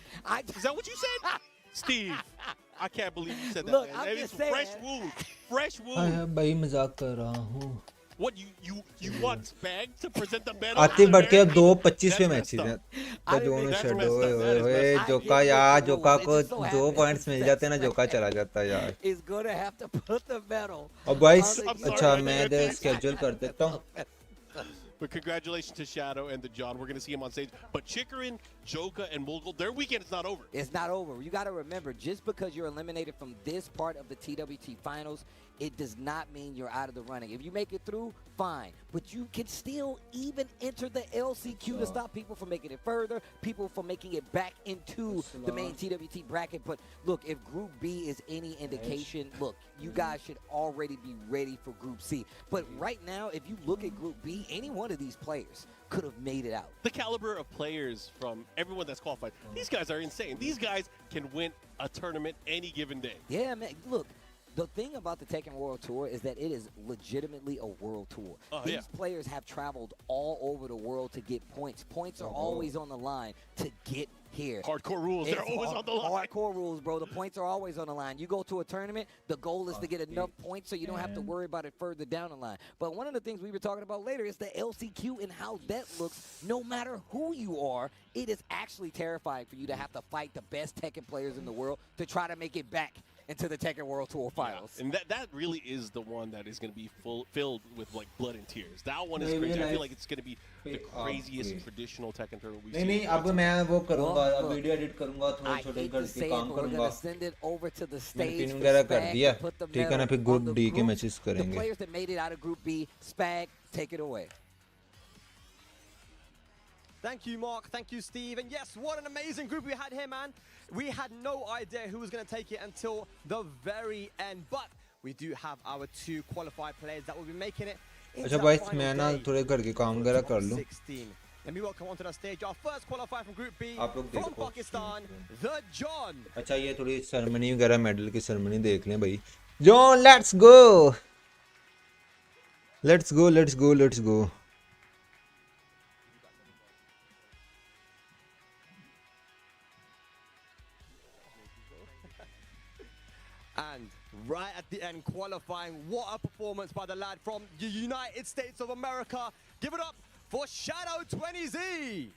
[SPEAKER 2] Is that what you said? Steve, I can't believe you said that.
[SPEAKER 4] Look,
[SPEAKER 2] man.
[SPEAKER 4] I'm
[SPEAKER 2] It's
[SPEAKER 4] just saying.
[SPEAKER 2] fresh wound. Fresh wound.
[SPEAKER 5] भाई मजाक कर रहा हूँ.
[SPEAKER 2] What you want Spag to present the medal?
[SPEAKER 5] Atif बढ़ के 2-25वें matches हैं. तो दोनों शेड ओए जोका यार जोका को 2 पॉइंट्स मिल जाते हैं ना जोका चला जाता है यार.
[SPEAKER 4] Is going to have to put the medal.
[SPEAKER 5] अब भाई अच्छा मैं इधर स्केड्यूल कर देता हूँ.
[SPEAKER 2] But congratulations to Shadow and the John. We're going to see him on stage. But Chikurin, Joka, and Mulgold, their weekend is not over.
[SPEAKER 4] It's not over. You got to remember, just because you're eliminated from this part of the TWT finals, it does not mean you're out of the running. If you make it through, fine. But you can still even enter the LCQ to stop people from making it further, people from making it back into the main TWT bracket. But look, if Group B is any indication, look, you guys should already be ready for Group C. But right now, if you look at Group B, any one of these players could have made it out.
[SPEAKER 2] The caliber of players from everyone that's qualified, these guys are insane. These guys can win a tournament any given day.
[SPEAKER 4] Yeah, man. Look, the thing about the Tekken World Tour is that it is legitimately a world tour. These players have traveled all over the world to get points. Points are always on the line to get here.
[SPEAKER 2] Hardcore rules. They're always on the line.
[SPEAKER 4] Hardcore rules, bro. The points are always on the line. You go to a tournament, the goal is to get enough points so you don't have to worry about it further down the line. But one of the things we were talking about later is the LCQ and how that looks. No matter who you are, it is actually terrifying for you to have to fight the best Tekken players in the world to try to make it back into the Tekken World Tour Finals.
[SPEAKER 2] Yeah. And that really is the one that is going to be filled with like blood and tears. That one is crazy. I feel like it's going to be the craziest traditional Tekken tournament we've seen.
[SPEAKER 5] नहीं अब मैं वो करूँगा अब video edit करूँगा थोड़े छोटे करके काम करूँगा
[SPEAKER 4] send it over to the stage.
[SPEAKER 5] Pin वगैरह कर दिया ठीक है ना फिर ग्रुप डी के मैचेस करेंगे.
[SPEAKER 4] The players that made it out of Group B, Spag, take it away.
[SPEAKER 18] Thank you, Mark. Thank you, Steve. And yes, what an amazing group we had here, man. We had no idea who was going to take it until the very end. But we do have our 2 qualified players that will be making it.
[SPEAKER 5] अच्छा boys मैं ना थोड़े घर के काम वगैरह कर लूँ.
[SPEAKER 18] Let me welcome onto the stage our first qualifier from Group B from Pakistan, the John.
[SPEAKER 5] अच्छा ये थोड़ी सेरेमनी वगैरह मेडल की सेरेमनी देख लें भाई. John, let's go. Let's go. Let's go. Let's go.
[SPEAKER 18] And right at the end, qualifying, what a performance by the lad from the United States of America. Give it up for Shadow 20Z.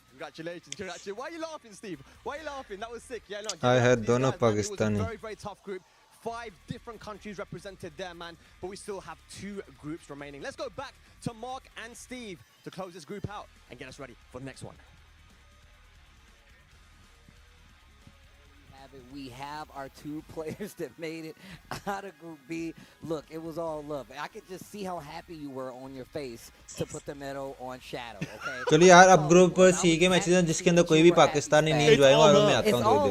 [SPEAKER 18] Congratulations. Why are you laughing, Steve? Why are you laughing? That was sick. Yeah, no.
[SPEAKER 5] I had dono Pakistani.
[SPEAKER 18] It was a very, very tough group. 5 different countries represented there, man. But we still have 2 groups remaining. Let's go back to Mark and Steve to close this group out and get us ready for the next one.
[SPEAKER 4] We have our 2 players that made it out of Group B. Look, it was all love. I could just see how happy you were on your face to put the medal on Shadow, okay?
[SPEAKER 5] चलिए यार अब group C के matches हैं जिसके अंदर कोई भी पाकिस्तानी नहीं एंजॉय हुआ मैं आता हूं थोड़ी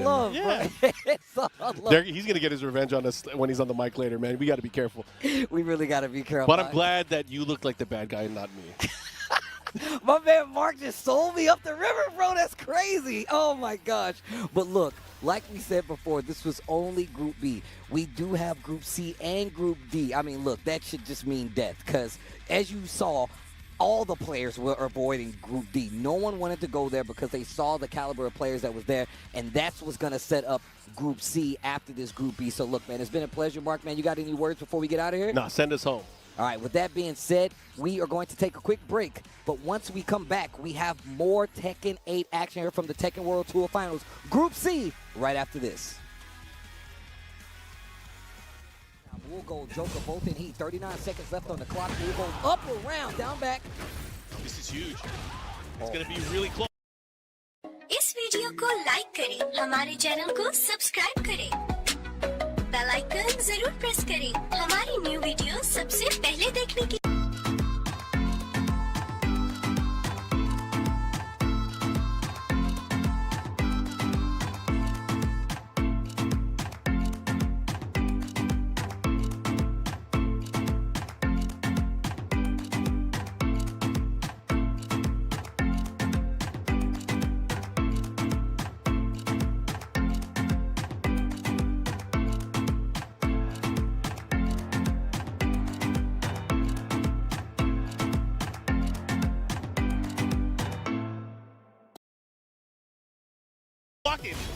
[SPEAKER 5] देर में.
[SPEAKER 2] He's going to get his revenge on us when he's on the mic later, man. We got to be careful.
[SPEAKER 4] We really got to be careful.
[SPEAKER 2] But I'm glad that you look like the bad guy and not me.
[SPEAKER 4] My man Mark just sold me up the river, bro. That's crazy. Oh, my gosh. But look, like we said before, this was only Group B. We do have Group C and Group D. I mean, look, that should just mean death because, as you saw, all the players were avoiding Group D. No one wanted to go there because they saw the caliber of players that was there, and that's what's going to set up Group C after this Group B. So, look, man, it's been a pleasure. Mark, man, you got any words before we get out of here?
[SPEAKER 2] No, send us home.
[SPEAKER 4] All right, with that being said, we are going to take a quick break. But once we come back, we have more Tekken 8 action here from the Tekken World Tour Finals. Group C, right after this. Mulgold, Joker, both in heat. 39 seconds left on the clock. Mulgold up around, down back.
[SPEAKER 2] This is huge. It's going to be really close.
[SPEAKER 21] इस video को like करें, हमारे channel को subscribe करें, bell icon जरूर press करें हमारी new video सबसे पहले देखने के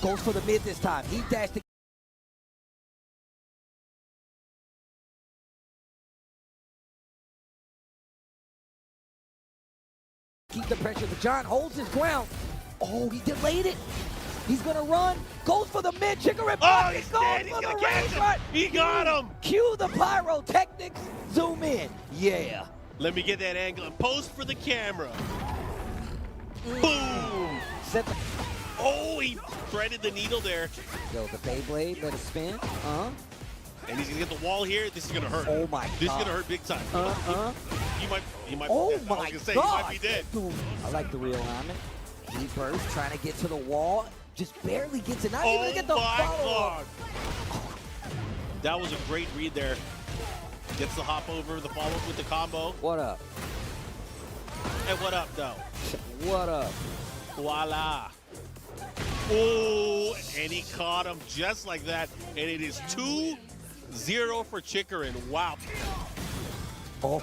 [SPEAKER 4] Goes for the mid this time. He dashed it. Keep the pressure. The John holds his ground. Oh, he delayed it. He's gonna run. Goes for the mid. Chikurin.
[SPEAKER 2] Oh, he's dead. He's gonna catch him. He got him.
[SPEAKER 4] Cue the pyrotechnics. Zoom in. Yeah.
[SPEAKER 2] Let me get that angle and pose for the camera. Boom.
[SPEAKER 4] Set the
[SPEAKER 2] Oh, he threaded the needle there.
[SPEAKER 4] Yo, the Beyblade, let it spin.
[SPEAKER 2] And he's gonna get the wall here. This is gonna hurt.
[SPEAKER 4] Oh my
[SPEAKER 2] This is gonna hurt big time. He might.
[SPEAKER 4] Oh
[SPEAKER 2] I
[SPEAKER 4] my
[SPEAKER 2] was gonna say,
[SPEAKER 4] God.
[SPEAKER 2] he might be dead.
[SPEAKER 4] I like the real alignment. He burst, trying to get to the wall. Just barely gets it. Not even to get the follow-up.
[SPEAKER 2] That was a great read there. Gets the hop over, the follow-up with the combo.
[SPEAKER 4] What up?
[SPEAKER 2] And what up, though?
[SPEAKER 4] What up?
[SPEAKER 2] Voila. Oh, and he caught him just like that. And it is 2-0 for Chikurin. Wow.
[SPEAKER 4] Oh,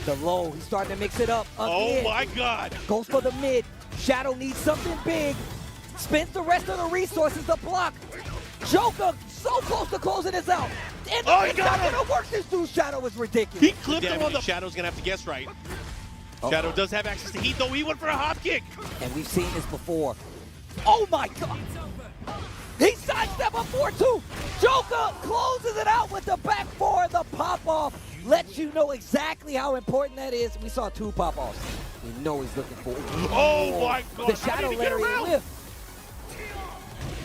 [SPEAKER 4] the low. He's starting to mix it up again.
[SPEAKER 2] Oh, my God.
[SPEAKER 4] Goes for the mid. Shadow needs something big. Spends the rest of the resources to block. Joker so close to closing this out. And it's not going to work. This dude's Shadow is ridiculous.
[SPEAKER 2] He clipped him on the... Shadow's going to have to guess right. Shadow does have access to heat, though. He went for a hop kick.
[SPEAKER 4] And we've seen this before. Oh, my God. He sidestep up 4-2. Joker closes it out with the back four. The pop-off lets you know exactly how important that is. We saw 2 pop-offs. We know he's looking for.
[SPEAKER 2] Oh, my God.
[SPEAKER 4] The Shadow Lariat whip.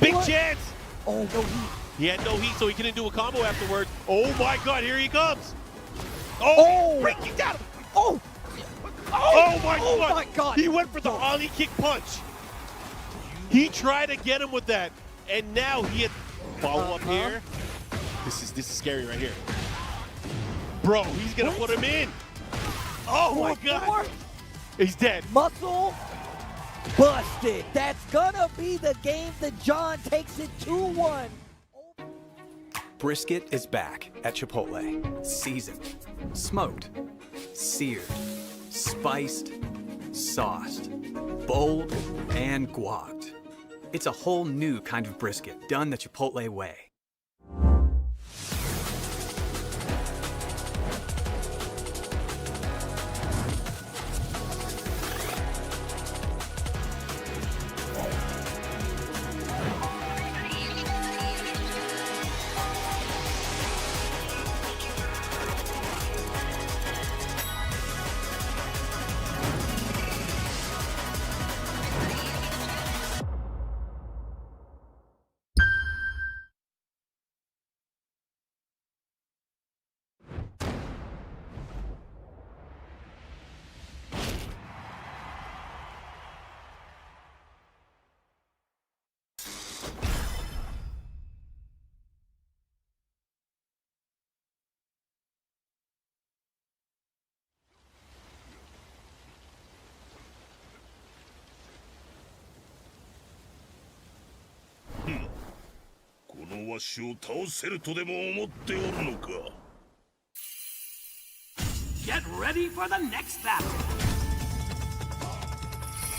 [SPEAKER 2] Big chance.
[SPEAKER 4] Oh, no heat.
[SPEAKER 2] He had no heat, so he couldn't do a combo afterward. Oh, my God. Here he comes. Oh, he kicked out.
[SPEAKER 4] Oh.
[SPEAKER 2] Oh, my God.
[SPEAKER 4] Oh, my God.
[SPEAKER 2] He went for the ollie kick punch. He tried to get him with that, and now he had follow-up here. This is scary right here. Bro, he's going to put him in. Oh, my God. He's dead.
[SPEAKER 4] Muscle busted. That's going to be the game that John takes it 2-1.
[SPEAKER 7] Brisket is back at Chipotle. Seasoned, smoked, seared, spiced, sauced, bold, and guacced. It's a whole new kind of brisket done the Chipotle way.
[SPEAKER 3] Get ready for the next battle.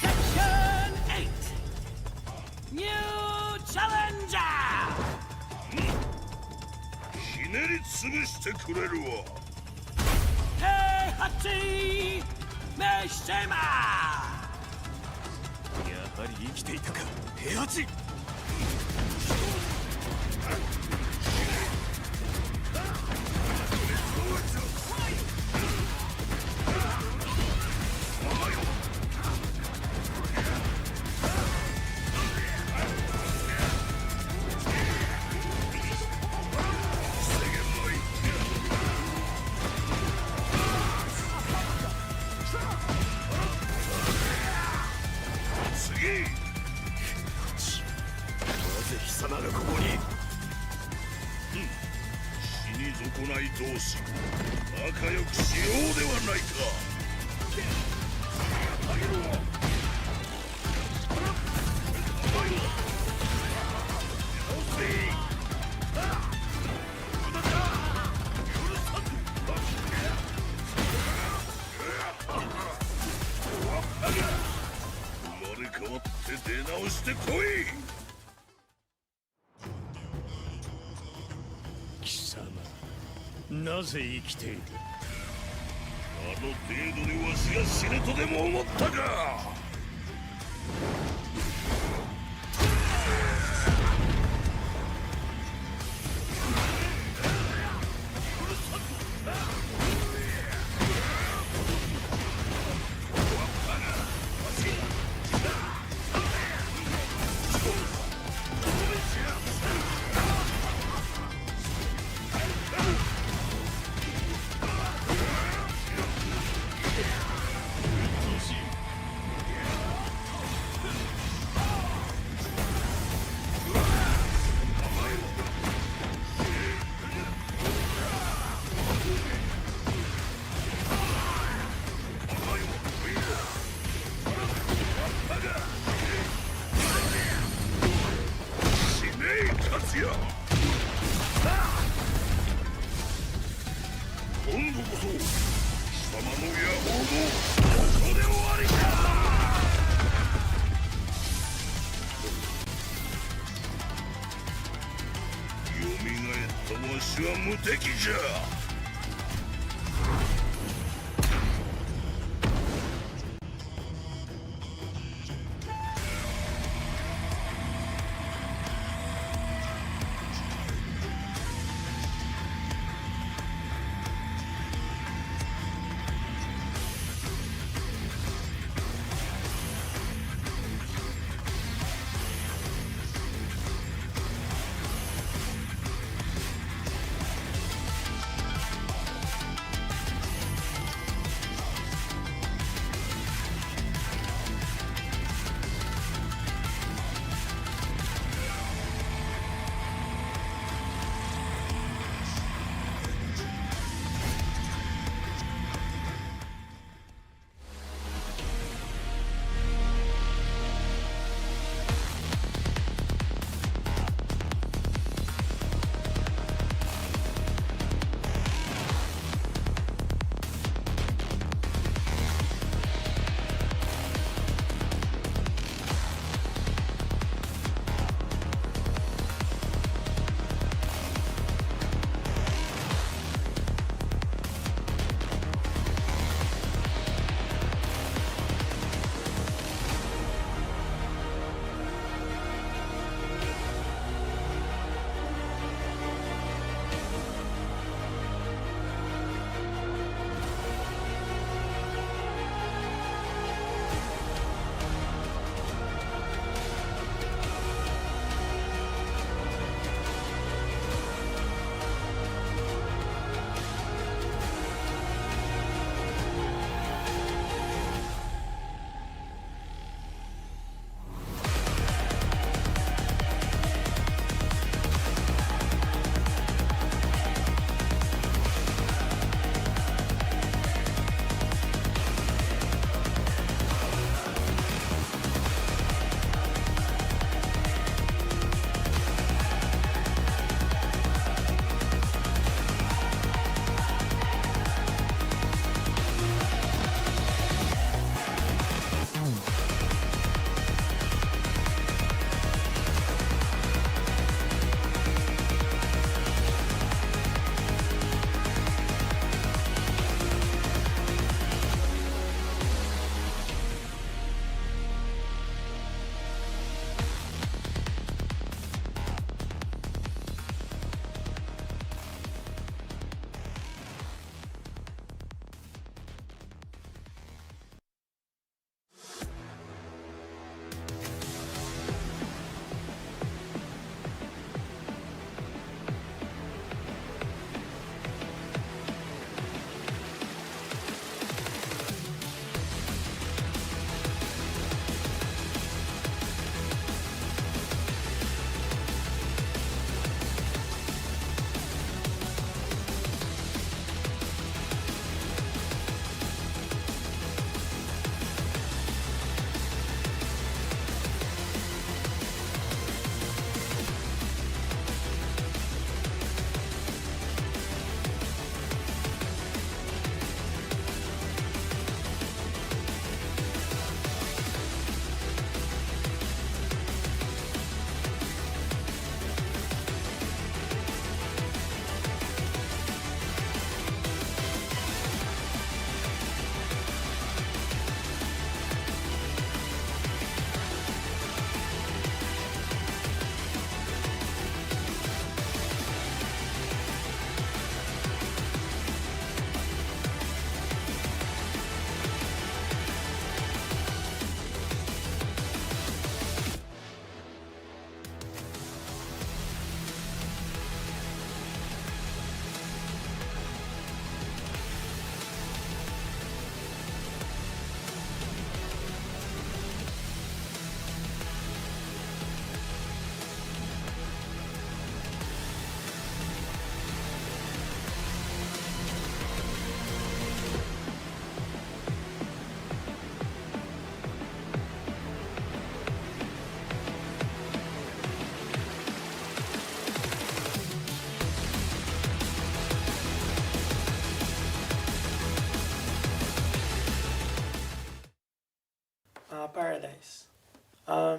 [SPEAKER 3] Section 8. New challenger.
[SPEAKER 22] ひねり潰してくれるわ。
[SPEAKER 3] Heihachi Mishima.
[SPEAKER 22] やはり生きていたか、平八。なぜ生きている？あの程度でわしが死ぬとでも思ったか？すや今度こそ貴様の野望もここで終わりだ。蘇ったわしは無敵じゃ。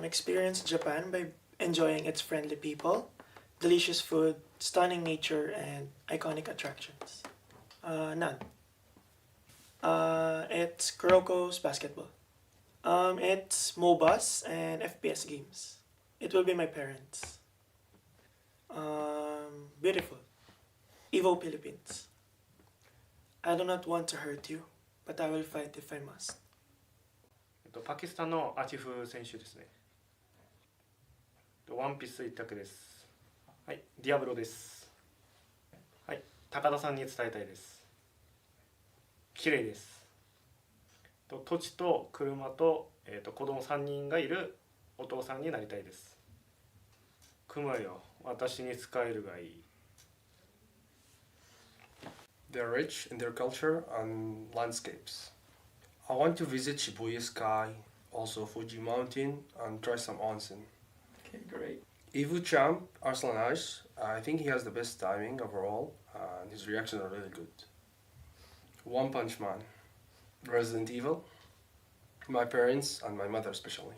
[SPEAKER 9] experience Japan by enjoying its friendly people, delicious food, stunning nature, and iconic attractions. None. It's Kuroko's basketball. It's MOBAs and FPS games. It will be my parents. Beautiful. Evo Philippines. I do not want to hurt you, but I will fight if I must.
[SPEAKER 10] パキスタンのアティフ選手ですね。ワンピース一択です。はい、ディアブロです。はい、高田さんに伝えたいです。綺麗です。土地と車と、子供3人がいるお父さんになりたいです。組むよ、私に使えるがいい。
[SPEAKER 23] They're rich in their culture and landscapes. I want to visit Shibuya Sky, also Fuji Mountain, and try some onsen.
[SPEAKER 9] Okay, great.
[SPEAKER 23] Evu champ, Arslan Ash, I think he has the best timing overall, and his reactions are really good. One Punch Man, Resident Evil, my parents and my mother especially.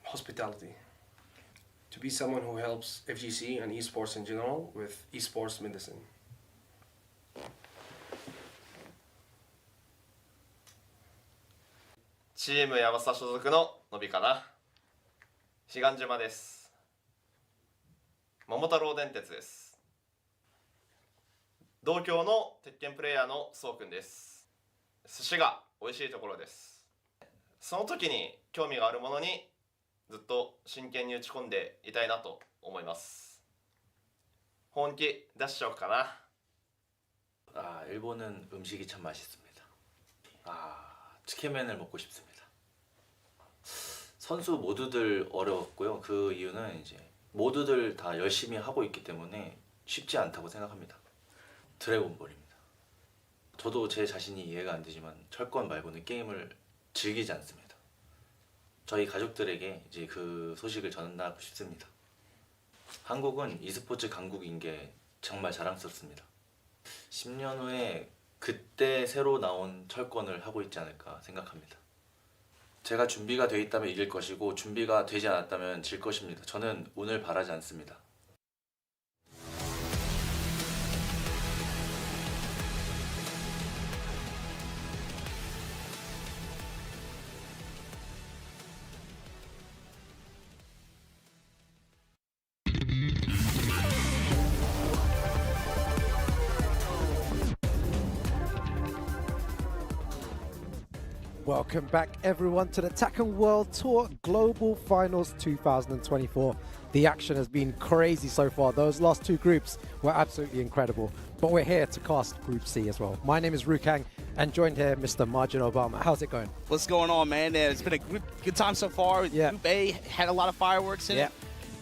[SPEAKER 23] Hospitality. To be someone who helps FGC and esports in general with esports medicine.
[SPEAKER 24] チーム山佐所属ののびかな。彼岸島です。桃太郎電鉄です。同郷の鉄拳プレイヤーのそうくんです。寿司が美味しいところです。その時に興味があるものにずっと真剣に打ち込んでいたいなと思います。本気出しちゃおうかな。
[SPEAKER 25] 일본은 음식이 참 맛있습니다. 치킨맨을 먹고 싶습니다. 선수 모두들 어려웠고요. 그 이유는 이제 모두들 다 열심히 하고 있기 때문에 쉽지 않다고 생각합니다. 드래곤볼입니다. 저도 제 자신이 이해가 안 되지만 철권 말고는 게임을 즐기지 않습니다. 저희 가족들에게 이제 그 소식을 전하고 싶습니다. 한국은 e스포츠 강국인 게 정말 자랑스럽습니다. 10년 후에 그때 새로 나온 철권을 하고 있지 않을까 생각합니다. 제가 준비가 돼 있다면 이길 것이고 준비가 되지 않았다면 질 것입니다. 저는 운을 바라지 않습니다.
[SPEAKER 18] Welcome back everyone to the Tekken World Tour Global Finals 2024. The action has been crazy so far. Those last two groups were absolutely incredible. But we're here to cast Group C as well. My name is Rukang and joined here Mr. Margin Obama. How's it going?
[SPEAKER 11] What's going on, man? It's been a good time so far.
[SPEAKER 18] Yeah.
[SPEAKER 11] Group A had a lot of fireworks in it.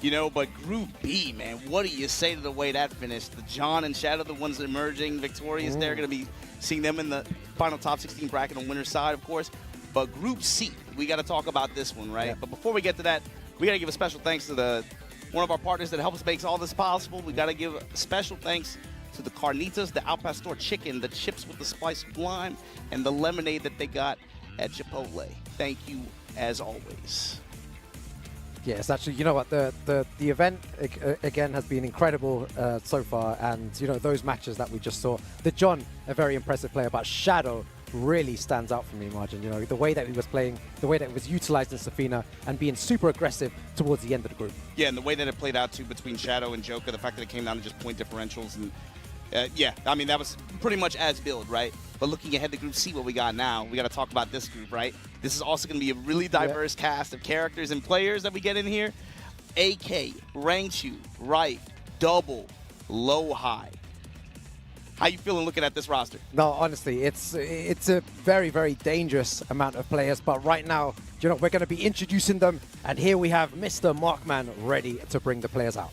[SPEAKER 11] You know, but Group B, man, what do you say to the way that finished? The John and Shadow, the ones emerging victorious, they're going to be seeing them in the final top 16 bracket on winner's side, of course. But Group C, we got to talk about this one, right? Yeah. But before we get to that, we got to give a special thanks to one of our partners that helps make all this possible. We got to give a special thanks to the carnitas, the Al Pastor chicken, the chips with the spiced lime, and the lemonade that they got at Chipotle. Thank you, as always.
[SPEAKER 18] Yes, actually, you know what, the event again has been incredible so far, and you know those matches that we just saw. The John, a very impressive player, but Shadow really stands out for me, Margin. You know, the way that he was playing, the way that it was utilized in Safina, and being super aggressive towards the end of the group.
[SPEAKER 11] Yeah, and the way that it played out too between Shadow and Joker, the fact that it came down to just point differentials, and yeah, I mean that was pretty much as build, right? But looking ahead to Group C, what we got now, we got to talk about this group, right? This is also going to be a really diverse cast of characters and players that we get in here. AK, Rangchu, Riff, Double, LowHigh. How you feeling looking at this roster?
[SPEAKER 18] No, honestly, it's a very, very dangerous amount of players. But right now, you know, we're going to be introducing them. And here we have Mr. Markman ready to bring the players out.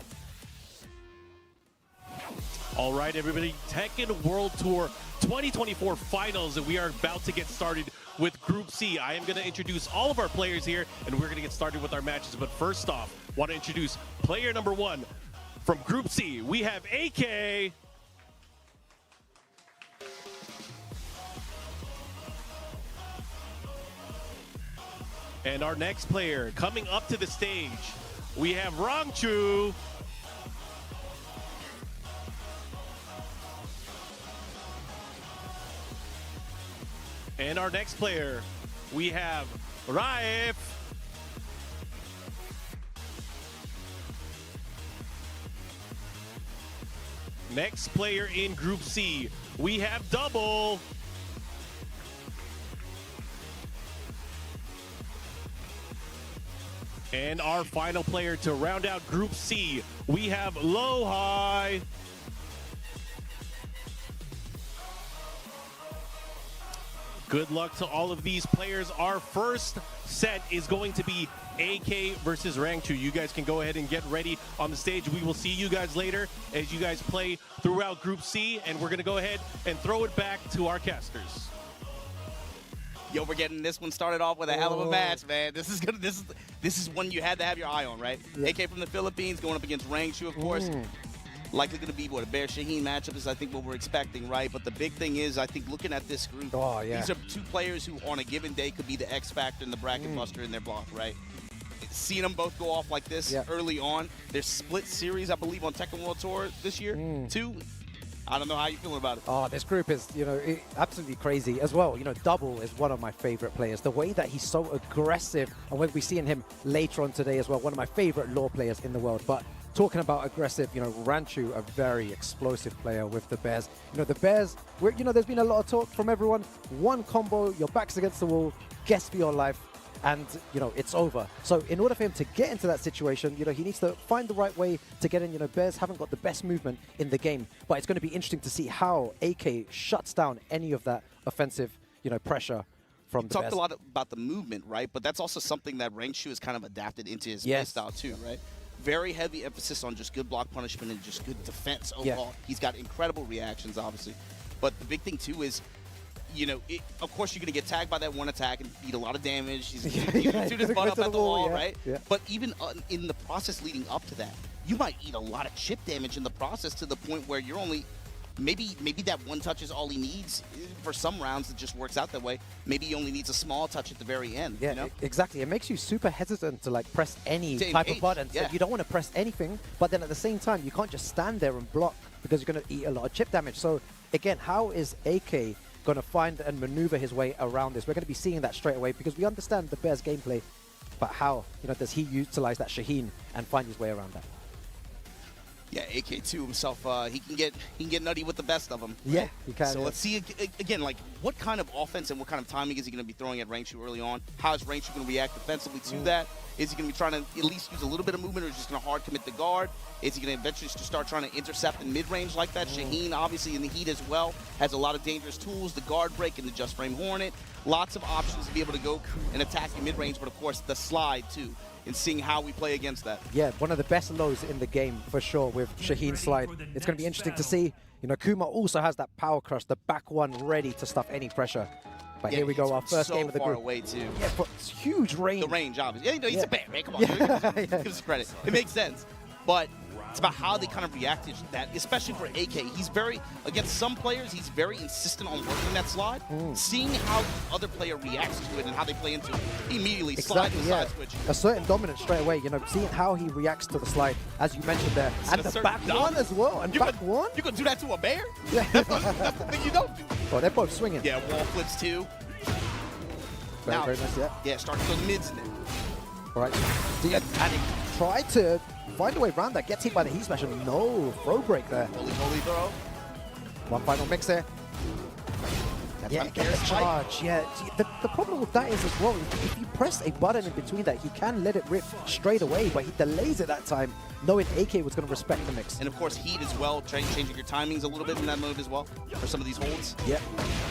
[SPEAKER 2] All right, everybody, Tekken World Tour 2024 Finals, and we are about to get started with Group C. I am going to introduce all of our players here, and we're going to get started with our matches. But first off, want to introduce player number 1 from Group C. We have AK. And our next player coming up to the stage, we have Rangchu. And our next player, we have Riff. Next player in Group C, we have Double. And our final player to round out Group C, we have LowHigh. Good luck to all of these players. Our first set is going to be AK versus Rangchu. You guys can go ahead and get ready on the stage. We will see you guys later as you guys play throughout Group C, and we're gonna go ahead and throw it back to our casters.
[SPEAKER 11] Yo, we're getting this one started off with a hell of a match, man. This is one you had to have your eye on, right? Yeah. AK from the Philippines going up against Rangchu, of course. Likely going to be what a Bear Shaheen matchup is, I think, what we're expecting, right? But the big thing is, I think, looking at this group, these are two players who, on a given day, could be the X factor and the bracket buster in their block, right? Seeing them both go off like this early on, there's split series, I believe, on Tekken World Tour this year, too. I don't know how you're feeling about it.
[SPEAKER 18] Oh, this group is, absolutely crazy as well. Double is one of my favorite players. The way that he's so aggressive, and we'll be seeing him later on today as well, one of my favorite lore players in the world. But talking about aggressive, Rangchu, a very explosive player with the Bears. The Bears, there's been a lot of talk from everyone. One combo, your back's against the wall, guess for your life, and, it's over. So in order for him to get into that situation, he needs to find the right way to get in. Bears haven't got the best movement in the game, but it's going to be interesting to see how AK shuts down any of that offensive, pressure from the Bears.
[SPEAKER 11] Talked a lot about the movement, right? But that's also something that Rangchu has kind of adapted into his play style too, right? Very heavy emphasis on just good block punishment and just good defense overall. He's got incredible reactions, obviously. But the big thing too is, of course, you're going to get tagged by that one attack and eat a lot of damage. He's going to shoot his butt up at the wall, right? Yeah. But even in the process leading up to that, you might eat a lot of chip damage in the process to the point where you're only, maybe that one touch is all he needs. For some rounds, it just works out that way. Maybe he only needs a small touch at the very end.
[SPEAKER 18] Yeah, exactly. It makes you super hesitant to press any type of button. So you don't want to press anything, but then at the same time, you can't just stand there and block because you're going to eat a lot of chip damage. So again, how is AK going to find and maneuver his way around this? We're going to be seeing that straight away because we understand the Bears gameplay, but how does he utilize that Shaheen and find his way around that?
[SPEAKER 11] Yeah, AK2 himself, he can get nutty with the best of them.
[SPEAKER 18] Yeah, he can.
[SPEAKER 11] So let's see again, what kind of offense and what kind of timing is he going to be throwing at Rangchu early on? How is Rangchu going to react defensively to that? Is he going to be trying to at least use a little bit of movement, or is he just going to hard commit the guard? Is he going to eventually start trying to intercept in mid-range like that? Shaheen, obviously, in the heat as well, has a lot of dangerous tools, the guard break and the just frame Hornet. Lots of options to be able to go and attack in mid-range, but of course, the slide, too, and seeing how we play against that.
[SPEAKER 18] Yeah, one of the best lows in the game, for sure, with Shaheen slide. It's going to be interesting to see. Kuma also has that power crush, the back one ready to stuff any pressure. But here we go, our first game of the group.
[SPEAKER 11] So far away, too.
[SPEAKER 18] Yeah, but it's huge range.
[SPEAKER 11] The range, obviously. Yeah, he's a bear, right? Come on, give us credit. It makes sense. But it's about how they kind of reacted to that, especially for AK. He's against some players, he's very insistent on working that slide. Seeing how the other player reacts to it and how they play into it, he immediately slides the side switch.
[SPEAKER 18] A certain dominance straight away, seeing how he reacts to the slide, as you mentioned there. And the back one as well, and back one.
[SPEAKER 11] You gonna do that to a bear? Yeah. That's the thing you don't do.
[SPEAKER 18] Oh, they're both swinging.
[SPEAKER 11] Yeah, wall flips too.
[SPEAKER 18] Very nice,
[SPEAKER 11] yeah, starting those mids in there.
[SPEAKER 18] All right, and he tried to find a way around that, gets hit by the heat smash, and no throw break there.
[SPEAKER 11] Holy throw.
[SPEAKER 18] One final mix there. Yeah, get the charge. Yeah, the problem with that is as well, if you press a button in between that, he can let it rip straight away, but he delays it that time, knowing AK was going to respect the mix.
[SPEAKER 11] And of course, heat as well, changing your timings a little bit in that mode as well for some of these holds.
[SPEAKER 18] Yeah.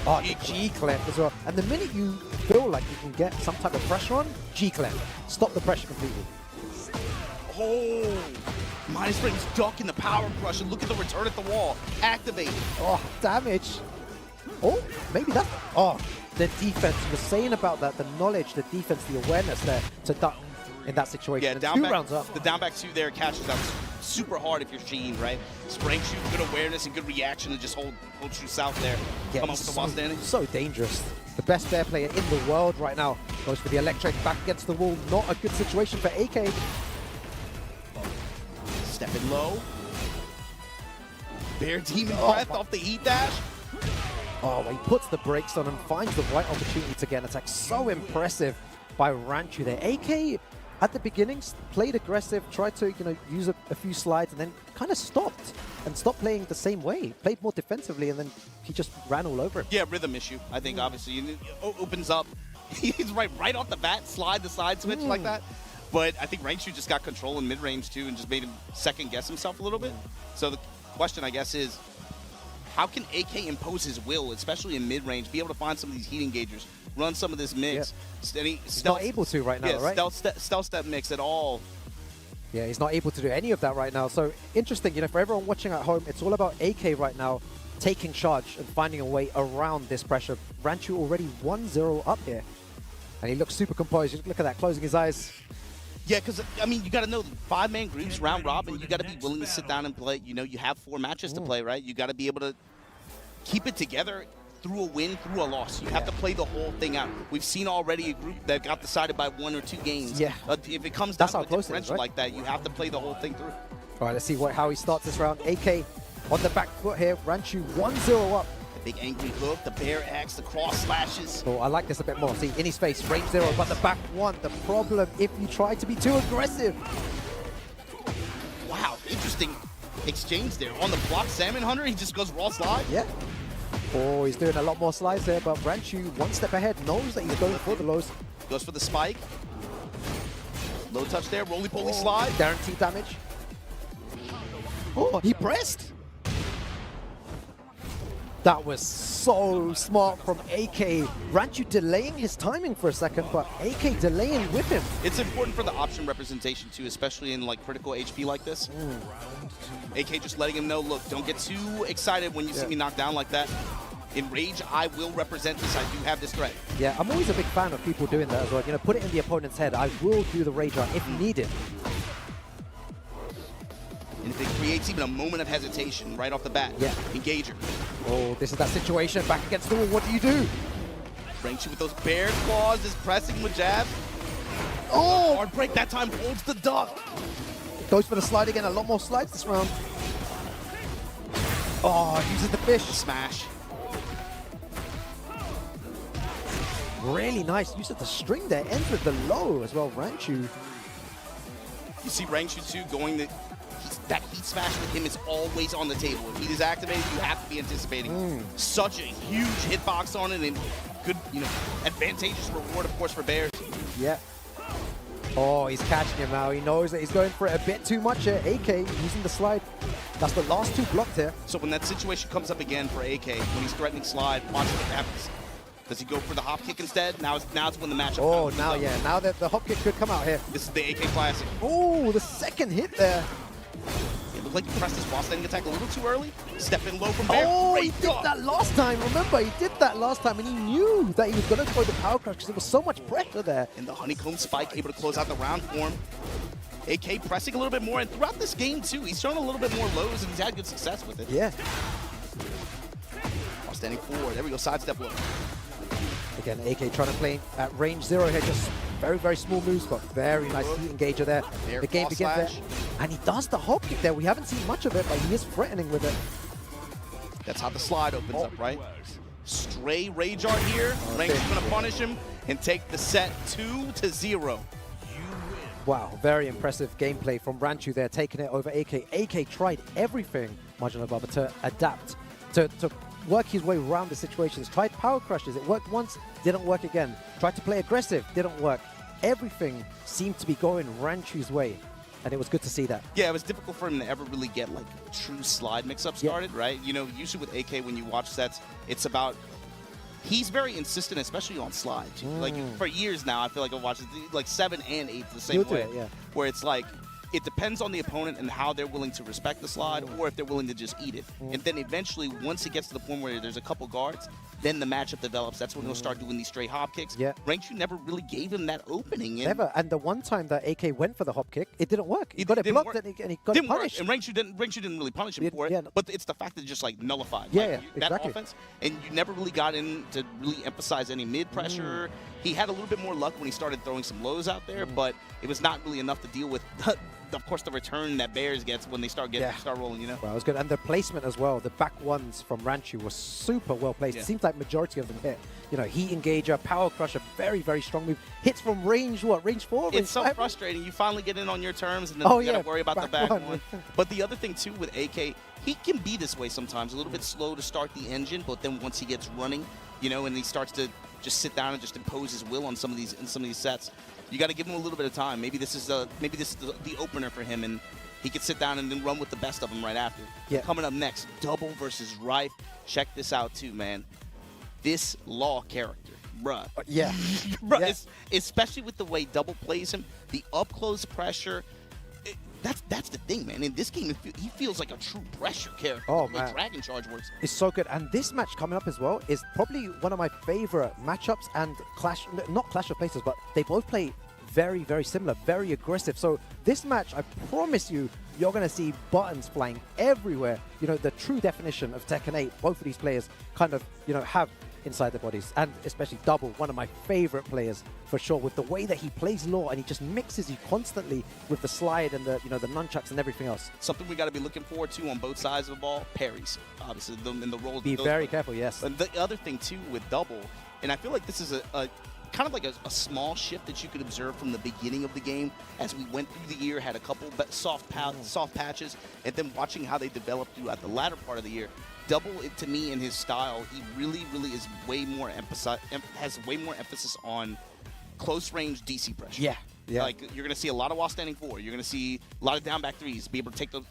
[SPEAKER 18] Oh, G-clamp as well. And the minute you feel like you can get some type of pressure on, G-clamp. Stop the pressure completely.
[SPEAKER 11] Oh, minus frames duck in the power crush, and look at the return at the wall. Activate.
[SPEAKER 18] Oh, damage. Oh, maybe that. Oh, the defense was saying about that, the knowledge, the defense, the awareness there to duck in that situation.
[SPEAKER 11] Yeah,
[SPEAKER 18] and
[SPEAKER 11] down
[SPEAKER 18] two
[SPEAKER 11] back,
[SPEAKER 18] rounds up.
[SPEAKER 11] The down back two there cashes out super hard if you're Sheen, right? Rangchu, good awareness and good reaction to just hold true south there.
[SPEAKER 18] Yeah,
[SPEAKER 11] Come up with the wall standing.
[SPEAKER 18] So dangerous. The best bear player in the world right now. Goes for the electric back against the wall. Not a good situation for AK.
[SPEAKER 11] Stepping low. Bear Demon Breath off the heat dash.
[SPEAKER 18] Oh, he puts the brakes on and finds the right opportunity to get an attack. So impressive by Rangchu there. AK at the beginnings played aggressive, tried to use a few slides, and then kind of stopped playing the same way. Played more defensively, and then he just ran all over him.
[SPEAKER 11] Yeah, rhythm issue. I think obviously it opens up. He's right off the bat, slide the side switch like that. But I think Rangchu just got control in mid range too, and just made him second guess himself a little bit. So the question, I guess, is how can AK impose his will, especially in mid range, be able to find some of these heat engagers, run some of this mix?
[SPEAKER 18] Yeah. He's not able to right now, right?
[SPEAKER 11] Stealth step mix at all.
[SPEAKER 18] Yeah, he's not able to do any of that right now. So interesting, for everyone watching at home, it's all about AK right now taking charge and finding a way around this pressure. Rangchu already 1-0 up here, and he looks super composed. Just look at that, closing his eyes.
[SPEAKER 11] Yeah, because, I mean, you got to know, 5-man groups, round robin, you got to be willing to sit down and play. You have 4 matches to play, right? You got to be able to keep it together through a win, through a loss. You have to play the whole thing out. We've seen already a group that got decided by 1 or 2 games.
[SPEAKER 18] Yeah.
[SPEAKER 11] If it comes down to a differential like that, you have to play the whole thing through.
[SPEAKER 18] All right, let's see how he starts this round. AK on the back foot here. Rangchu 1-0 up.
[SPEAKER 11] Big angry hook, the bear axe, the cross slashes.
[SPEAKER 18] Oh, I like this a bit more. See, in his face, range 0, but the back 1. The problem if you try to be too aggressive.
[SPEAKER 11] Wow, interesting exchange there. On the block, Salmon Hunter, he just goes raw slide.
[SPEAKER 18] Yeah. Oh, he's doing a lot more slides there, but Rangchu, one step ahead, knows that he's going for the lows.
[SPEAKER 11] Goes for the spike. Low touch there, roly-poly slide.
[SPEAKER 18] Guaranteed damage. Oh, he pressed. That was so smart from AK. Rangchu delaying his timing for a second, but AK delaying with him.
[SPEAKER 11] It's important for the option representation too, especially in critical HP like this. AK just letting him know, look, don't get too excited when you see me knock down like that. In Rage, I will represent this. I do have this threat.
[SPEAKER 18] Yeah, I'm always a big fan of people doing that as well. Put it in the opponent's head. I will do the Rage art if you need it.
[SPEAKER 11] And if it creates even a moment of hesitation right off the bat, engager.
[SPEAKER 18] Oh, this is that situation. Back against the wall. What do you do?
[SPEAKER 11] Rangchu with those bear claws, is pressing with jab.
[SPEAKER 18] Oh!
[SPEAKER 11] Hard break that time, holds the duck.
[SPEAKER 18] Goes for the slide again. A lot more slides this round. Oh, uses the fish.
[SPEAKER 11] Smash.
[SPEAKER 18] Really nice use of the string there. Ends with the low as well, Rangchu.
[SPEAKER 11] You see Rangchu too going that heat smash with him is always on the table. If he is activated, you have to be anticipating. Such a huge hitbox on it and good, advantageous reward, of course, for Bears.
[SPEAKER 18] Yeah. Oh, he's catching him now. He knows that he's going for it a bit too much here. AK using the slide. That's the last 2 blocked here.
[SPEAKER 11] So when that situation comes up again for AK, when he's threatening slide, watch what happens. Does he go for the hop kick instead? Now it's when the matchup
[SPEAKER 18] comes up. Yeah. Now that the hop kick could come out here.
[SPEAKER 11] This is the AK classic.
[SPEAKER 18] Oh, the second hit there.
[SPEAKER 11] It looked like he pressed his wall standing attack a little too early. Step in low from Bear.
[SPEAKER 18] Oh, he did that last time. Remember, he did that last time, and he knew that he was going to throw the power crush because there was so much pressure there.
[SPEAKER 11] And the honeycomb spike able to close out the round for him. AK pressing a little bit more, and throughout this game too, he's shown a little bit more lows, and he's had good success with it.
[SPEAKER 18] Yeah.
[SPEAKER 11] Wall standing forward. There we go. Sidestep low.
[SPEAKER 18] Again, AK trying to play at range 0 here, just very, very small moves, but very nice heat engager there. The game begins there, and he does the hop kick there. We haven't seen much of it, but he is threatening with it.
[SPEAKER 11] That's how the slide opens up, right? Stray Rage Art here. Rangchu's going to punish him and take the set 2-0.
[SPEAKER 18] Wow, very impressive gameplay from Rangchu there, taking it over AK. AK tried everything, Marginal Baba, to adapt, to work his way around the situations. Tried power crushes, it worked once, didn't work again. Tried to play aggressive, didn't work. Everything seemed to be going Ranchu's way, and it was good to see that.
[SPEAKER 11] Yeah, it was difficult for him to ever really get true slide mix-up started, right? Usually with AK, when you watch sets, it's about, he's very insistent, especially on slide. For years now, I feel like I've watched 7 and 8 the same way.
[SPEAKER 18] Yeah.
[SPEAKER 11] Where it's it depends on the opponent and how they're willing to respect the slide or if they're willing to just eat it. And then eventually, once it gets to the point where there's a couple guards, then the matchup develops. That's when he'll start doing these straight hop kicks.
[SPEAKER 18] Yeah.
[SPEAKER 11] Rangchu never really gave him that opening. And
[SPEAKER 18] Never. And the one time that AK went for the hop kick, it didn't work. He got it blocked and he got it punished.
[SPEAKER 11] And Rangchu didn't really punish him for it. But it's the fact that it just like nullified that
[SPEAKER 18] exactly.
[SPEAKER 11] offense. And you never really got in to really emphasize any mid pressure. He had a little bit more luck when he started throwing some lows out there, but it was not really enough to deal with of course, the return that Bears gets when they start rolling, you know?
[SPEAKER 18] Well, it was good. And the placement as well, the back ones from Rangchu was super well placed. It seems like majority of them hit. You know, Heat Engager, Power Crusher, very, very strong move. Hits from range, what, range 4?
[SPEAKER 11] It's so frustrating. You finally get in on your terms, and then you got to worry about the back one. But the other thing, too, with AK, he can be this way sometimes. A little bit slow to start the engine, but then once he gets running, you know, and he starts to just sit down and just impose his will on some of these sets, you got to give him a little bit of time. Maybe this is the opener for him, and he could sit down and then run with the best of them right after.
[SPEAKER 18] Yeah.
[SPEAKER 11] Coming up next, Double versus Riff. Check this out too, man. This Law character, bruh. Bruh, especially with the way Double plays him, the up close pressure. That's the thing, man. In this game, he feels like a true pressure character.
[SPEAKER 18] Oh,
[SPEAKER 11] the way
[SPEAKER 18] man.
[SPEAKER 11] Dragon Charge works.
[SPEAKER 18] It's so good. And this match coming up as well is probably one of my favorite matchups and not Clash of Places, but they both play very, very similar, very aggressive. So this match, I promise you, you're going to see buttons flying everywhere. You know, the true definition of Tekken 8, both of these players kind of, you know, have inside their bodies, and especially Double, one of my favorite players for sure, with the way that he plays Law and he just mixes you constantly with the slide and the, you know, the nunchucks and everything else.
[SPEAKER 11] Something we got to be looking forward to on both sides of the ball, parries, obviously, in the roles.
[SPEAKER 18] Be very careful, yes.
[SPEAKER 11] And the other thing too with Double, and I feel like this is a kind of like a small shift that you could observe from the beginning of the game as we went through the year, had a couple soft patches, and then watching how they developed throughout the latter part of the year. Double, to me, in his style, he really is way more has way more emphasis on close range DC pressure.
[SPEAKER 18] Yeah.
[SPEAKER 11] Like, you're going to see a lot of while standing 4. You're going to see a lot of down back 3s, be able to take the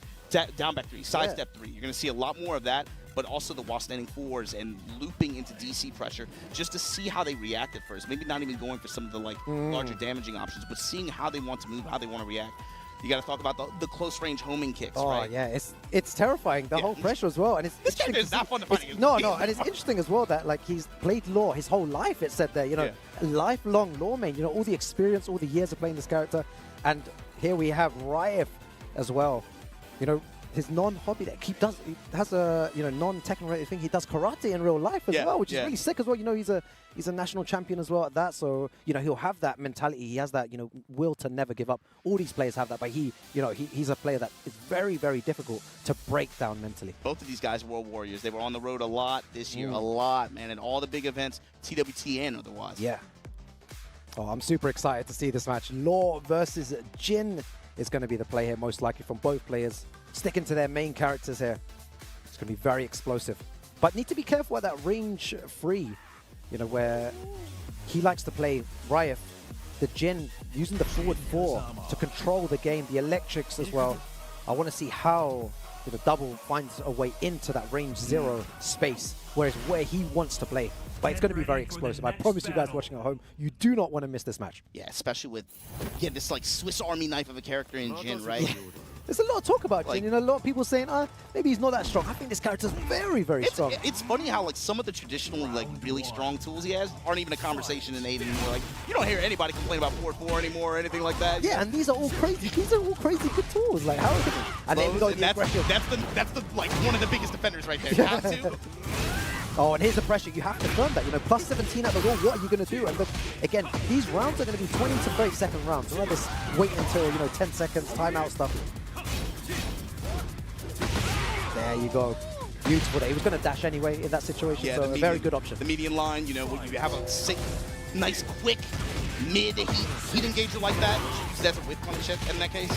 [SPEAKER 11] down back 3, sidestep 3. You're going to see a lot more of that, but also the while standing 4s and looping into DC pressure just to see how they react at first. Maybe not even going for some of the larger damaging options, but seeing how they want to move, how they want to react. You got to talk about the close range homing kicks, right?
[SPEAKER 18] Oh, yeah. It's terrifying, the whole pressure as well. And it's
[SPEAKER 11] this character is not fun to fight.
[SPEAKER 18] No, and it's interesting as well that, like, he's played Law his whole life, it said there, you know, a lifelong Law main, you know, all the experience, all the years of playing this character. And here we have Riff as well, you know, his non-hobby that he has a, you know, non-Tekken related thing. He does karate in real life as well, which is really sick as well. You know, he's a national champion as well at that. So, you know, he'll have that mentality. He has that, you know, will to never give up. All these players have that, but he, you know, he's a player that is very, very difficult to break down mentally.
[SPEAKER 11] Both of these guys are world warriors. They were on the road a lot this year, a lot, man, in all the big events, TWT and otherwise.
[SPEAKER 18] Yeah. Oh, I'm super excited to see this match. Law versus Jin is going to be the play here, most likely from both players. Sticking to their main characters here. It's going to be very explosive. But need to be careful at that range 3, you know, where he likes to play Riff, the Jin, using the forward 4 to control the game, the electrics as well. I want to see how, you know, Double finds a way into that range 0 space, whereas where he wants to play. But it's going to be very explosive. I promise you guys watching at home, you do not want to miss this match.
[SPEAKER 11] Yeah, especially with, this like Swiss Army knife of a character in Jin, right?
[SPEAKER 18] There's a lot of talk about Jin, you know, a lot of people saying, maybe he's not that strong. I think this character's very, very strong.
[SPEAKER 11] It's funny how, like, some of the traditional, like, really strong tools he has aren't even a conversation in 8 anymore. Like, you don't hear anybody complain about 4-4 anymore or anything like that.
[SPEAKER 18] Yeah, and these are all crazy. These are all crazy good tools. Like, how? And then we got the aggression.
[SPEAKER 11] That's the like one of the biggest defenders right there. You have to.
[SPEAKER 18] Oh, and here's the pressure. You have to firm that. You know, plus 17 at the wall. What are you going to do? And look, again, these rounds are going to be 20 to 30 second rounds. Remember this wait until, you know, 10 seconds, timeout stuff. There you go. Beautiful. He was going to dash anyway in that situation, so a very good option.
[SPEAKER 11] The median line, you know, you have a sick, nice, quick mid heat engager like that. That's a whip punish in that case.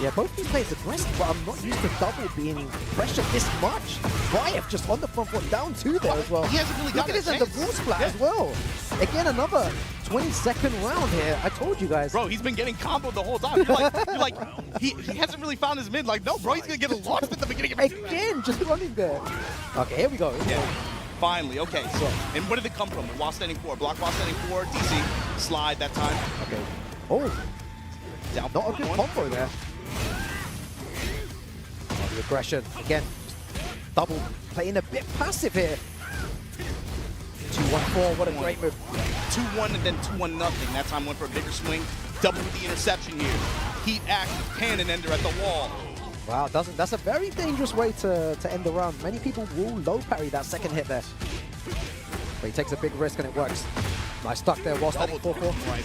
[SPEAKER 18] Yeah, both these players aggressive, but I'm not used to Double being pressured this much. Riff just on the front foot, down 2 there as well.
[SPEAKER 11] He hasn't really got
[SPEAKER 18] Look at this, and the wall splat as well. Again, another 20-second round here. I told you guys.
[SPEAKER 11] Bro, he's been getting comboed the whole time. You're like he hasn't really found his mid. Like, no, bro, he's going to get a launch at the beginning of it.
[SPEAKER 18] Again, just running there. Okay, here we go.
[SPEAKER 11] Finally, okay. So, and where did it come from? While standing 4, block while standing 4, DC, slide that time.
[SPEAKER 18] Okay. Oh.
[SPEAKER 11] Down
[SPEAKER 18] not a good combo there. The aggression again. Double playing a bit passive here. 2-1-4, what a great move.
[SPEAKER 11] 2-1 and then 2-1 nothing. That time went for a bigger swing. Double with the interception here. Heat active cannon ender at the wall.
[SPEAKER 18] Wow, that's a very dangerous way to end the round. Many people will low parry that second hit there. But he takes a big risk and it works. Nice stuck there while standing 4-4.
[SPEAKER 11] Right.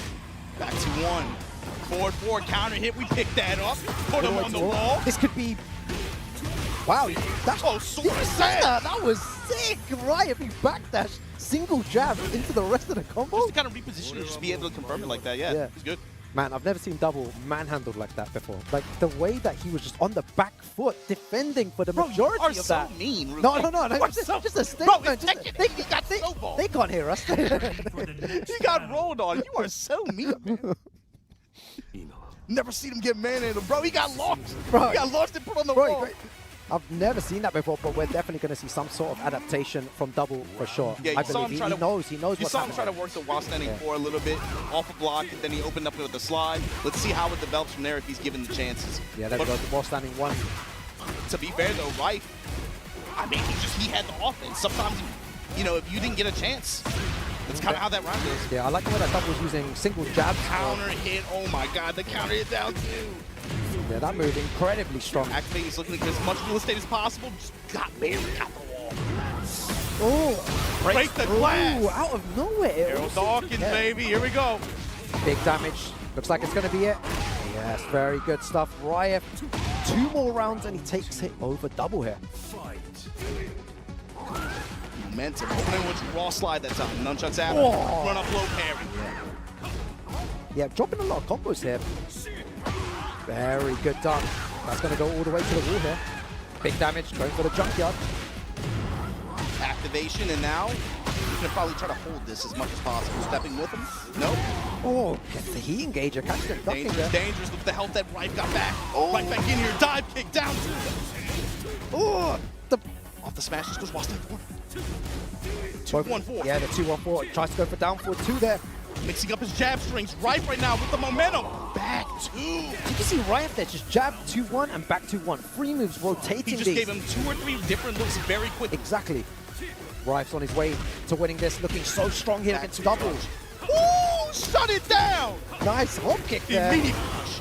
[SPEAKER 11] Back to 1. Forward counter hit. We picked that up. Put him on the wall.
[SPEAKER 18] This could be... Wow, that's that was sick, right? If he backdash, single jab into the rest of the combo.
[SPEAKER 11] Just to kind of reposition and just be able to confirm it like that, yeah. He's good.
[SPEAKER 18] Man, I've never seen double manhandled like that before. Like, the way that he was just on the back foot, defending for the majority of that.
[SPEAKER 11] So mean.
[SPEAKER 18] No, just a statement.
[SPEAKER 11] Bro,
[SPEAKER 18] they can't hear us.
[SPEAKER 11] You got rolled on. You are so mean, man. Never seen him get manhandled, bro. He got lost.
[SPEAKER 18] Bro.
[SPEAKER 11] He got lost and put on the wall.
[SPEAKER 18] I've never seen that before, but we're definitely going to see some sort of adaptation from double for sure.
[SPEAKER 11] Yeah,
[SPEAKER 18] I believe he knows
[SPEAKER 11] you
[SPEAKER 18] what's
[SPEAKER 11] saw him
[SPEAKER 18] happening.
[SPEAKER 11] try to work the while standing for a little bit, off a block, and then he opened up with the slide. Let's see how it develops from there if he's given the chances.
[SPEAKER 18] Yeah, there we go, the while standing 1.
[SPEAKER 11] To be fair though, Riff, I mean, he had the offense. Sometimes, you know, if you didn't get a chance, that's kind of how that round goes.
[SPEAKER 18] Yeah, I like the way that double was using single jabs.
[SPEAKER 11] Counter hit, oh my god, the counter hit down too.
[SPEAKER 18] Yeah, that move incredibly strong.
[SPEAKER 11] Activating, he's looking to get as much real estate as possible. Just barely got the wall.
[SPEAKER 18] Oh,
[SPEAKER 11] break the glass.
[SPEAKER 18] Out of nowhere.
[SPEAKER 11] Harold Dawkins, baby, here we go.
[SPEAKER 18] Big damage. Looks like it's going to be it. Yes, very good stuff. Riff, 2 more rounds and he takes it over double here.
[SPEAKER 11] Momentum. Opening with raw slide that time. Nunchucks out.
[SPEAKER 18] Oh.
[SPEAKER 11] Run up low parry.
[SPEAKER 18] Yeah, dropping a lot of combos here. Very good dunk. That's going to go all the way to the wall here. Big damage, going for the junkyard.
[SPEAKER 11] Activation, and now he's going to probably try to hold this as much as possible. Stepping with him. Nope.
[SPEAKER 18] Oh, gets the heat engager. Catch him ducking there.
[SPEAKER 11] Dangerous with the health that Riff got back. Oh. Right back in here. Dive kick down.
[SPEAKER 18] Oh,
[SPEAKER 11] off the smash. Just goes Waston 4.
[SPEAKER 18] 2-1-4. Yeah, the 2-1-4. Tries to go for down 4-2 there.
[SPEAKER 11] Mixing up his jab strings. Riff right now with the momentum. Back 2.
[SPEAKER 18] Did you see Riff there? Just jab 2-1 and back 2-1. 3 moves rotating.
[SPEAKER 11] He just gave him 2 or 3 different looks very quick.
[SPEAKER 18] Exactly. Riff's on his way to winning this, looking so strong here against double.
[SPEAKER 11] Woo! Shut it down!
[SPEAKER 18] Nice hop kick there.
[SPEAKER 11] Immediate push.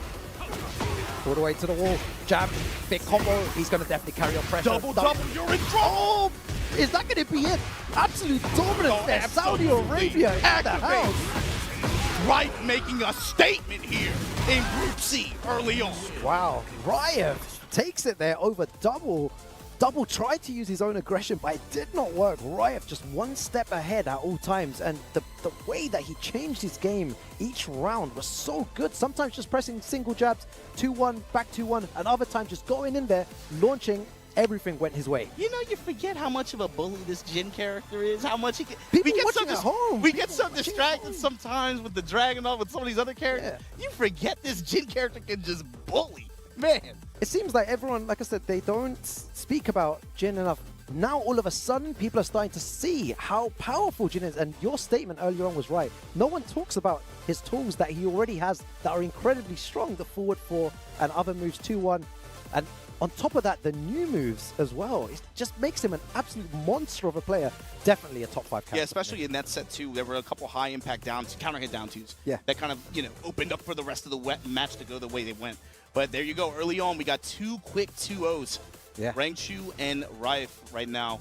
[SPEAKER 18] All the way to the wall. Jab, big combo. He's going to definitely carry on pressure.
[SPEAKER 11] Double, you're in trouble!
[SPEAKER 18] Is that going to be it? Absolute dominance there. Saudi Arabia in the house.
[SPEAKER 11] Riff making a statement here in Group C early on.
[SPEAKER 18] Wow. Riff takes it there over double. Double tried to use his own aggression, but it did not work. Riff just 1 step ahead at all times, and the way that he changed his game each round was so good. Sometimes just pressing single jabs, 2-1, back 2-1, and other times just going in there, launching. Everything went his way.
[SPEAKER 11] You know, you forget how much of a bully this Jin character is, how much he can...
[SPEAKER 18] People watching at home.
[SPEAKER 11] We get so distracted sometimes with the Dragon Ball, with some of these other characters. Yeah. You forget this Jin character can just bully. Man.
[SPEAKER 18] It seems like everyone, like I said, they don't speak about Jin enough. Now, all of a sudden, people are starting to see how powerful Jin is. And your statement earlier on was right. No one talks about his tools that he already has that are incredibly strong. The forward 4 and other moves 2-1. And on top of that, the new moves as well. It just makes him an absolute monster of a player. Definitely a top 5 character.
[SPEAKER 11] Yeah, especially in that set, too. There were a couple high impact counter hit down twos.
[SPEAKER 18] Yeah.
[SPEAKER 11] That kind of, you know, opened up for the rest of the match to go the way they went. But there you go. Early on, we got 2 quick 2-0s.
[SPEAKER 18] Yeah.
[SPEAKER 11] Rangchu and Riff right now.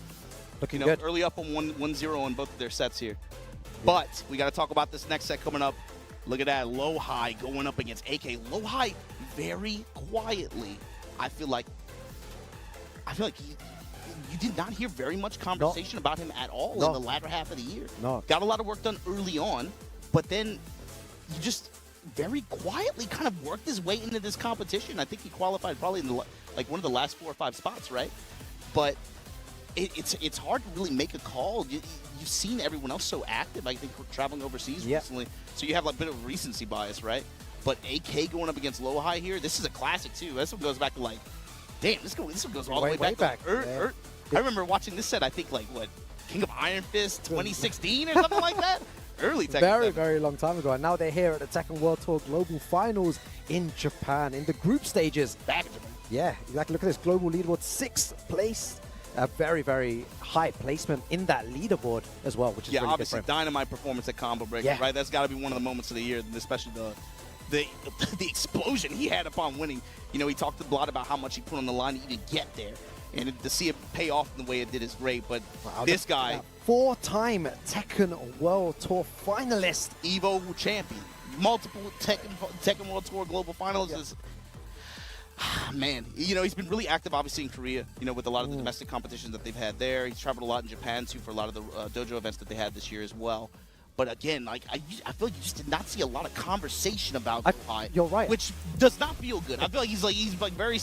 [SPEAKER 18] Looking
[SPEAKER 11] good.
[SPEAKER 18] good.
[SPEAKER 11] Early up on 1-0 on both of their sets here. Yeah. But we got to talk about this next set coming up. Look at that. LowHigh going up against AK. LowHigh very quietly. I feel like you did not hear very much conversation about him at all in the latter half of the year.
[SPEAKER 18] No.
[SPEAKER 11] Got a lot of work done early on, but then you just very quietly kind of worked his way into this competition. I think he qualified probably in like one of the last 4 or 5 spots, right? But it's hard to really make a call. You've seen everyone else so active, I think, traveling overseas recently. So you have like a bit of recency bias, right? But AK going up against LowHigh here, this is a classic too. This one goes back to like, damn, this one goes all the way back. I remember watching this set, I think like, what, King of Iron Fist 2016 or something like that? Early Tekken.
[SPEAKER 18] Very long time ago. And now they're here at the Tekken World Tour Global Finals in Japan, in the group stages.
[SPEAKER 11] Back in Japan.
[SPEAKER 18] Yeah, exactly. Look at this global leaderboard, 6th place. A very, very high placement in that leaderboard as well, which is really
[SPEAKER 11] obviously
[SPEAKER 18] good for him.
[SPEAKER 11] dynamite performance at Combo Breaker,
[SPEAKER 18] Yeah.
[SPEAKER 11] right? That's got to be one of the moments of the year, especially the explosion he had upon winning. You know, he talked a lot about how much he put on the line to even get there, and to see it pay off in the way it did is great. But this guy,
[SPEAKER 18] 4-time Tekken World Tour finalist,
[SPEAKER 11] Evo champion, multiple Tekken World Tour global finals is. Man, you know, he's been really active, obviously, in Korea, you know, with a lot of the domestic competitions that they've had there. He's traveled a lot in Japan, too, for a lot of the dojo events that they had this year as well. But again, like, I feel like you just did not see a lot of conversation about LowHigh.
[SPEAKER 18] You're right.
[SPEAKER 11] Which does not feel good. I feel like he's very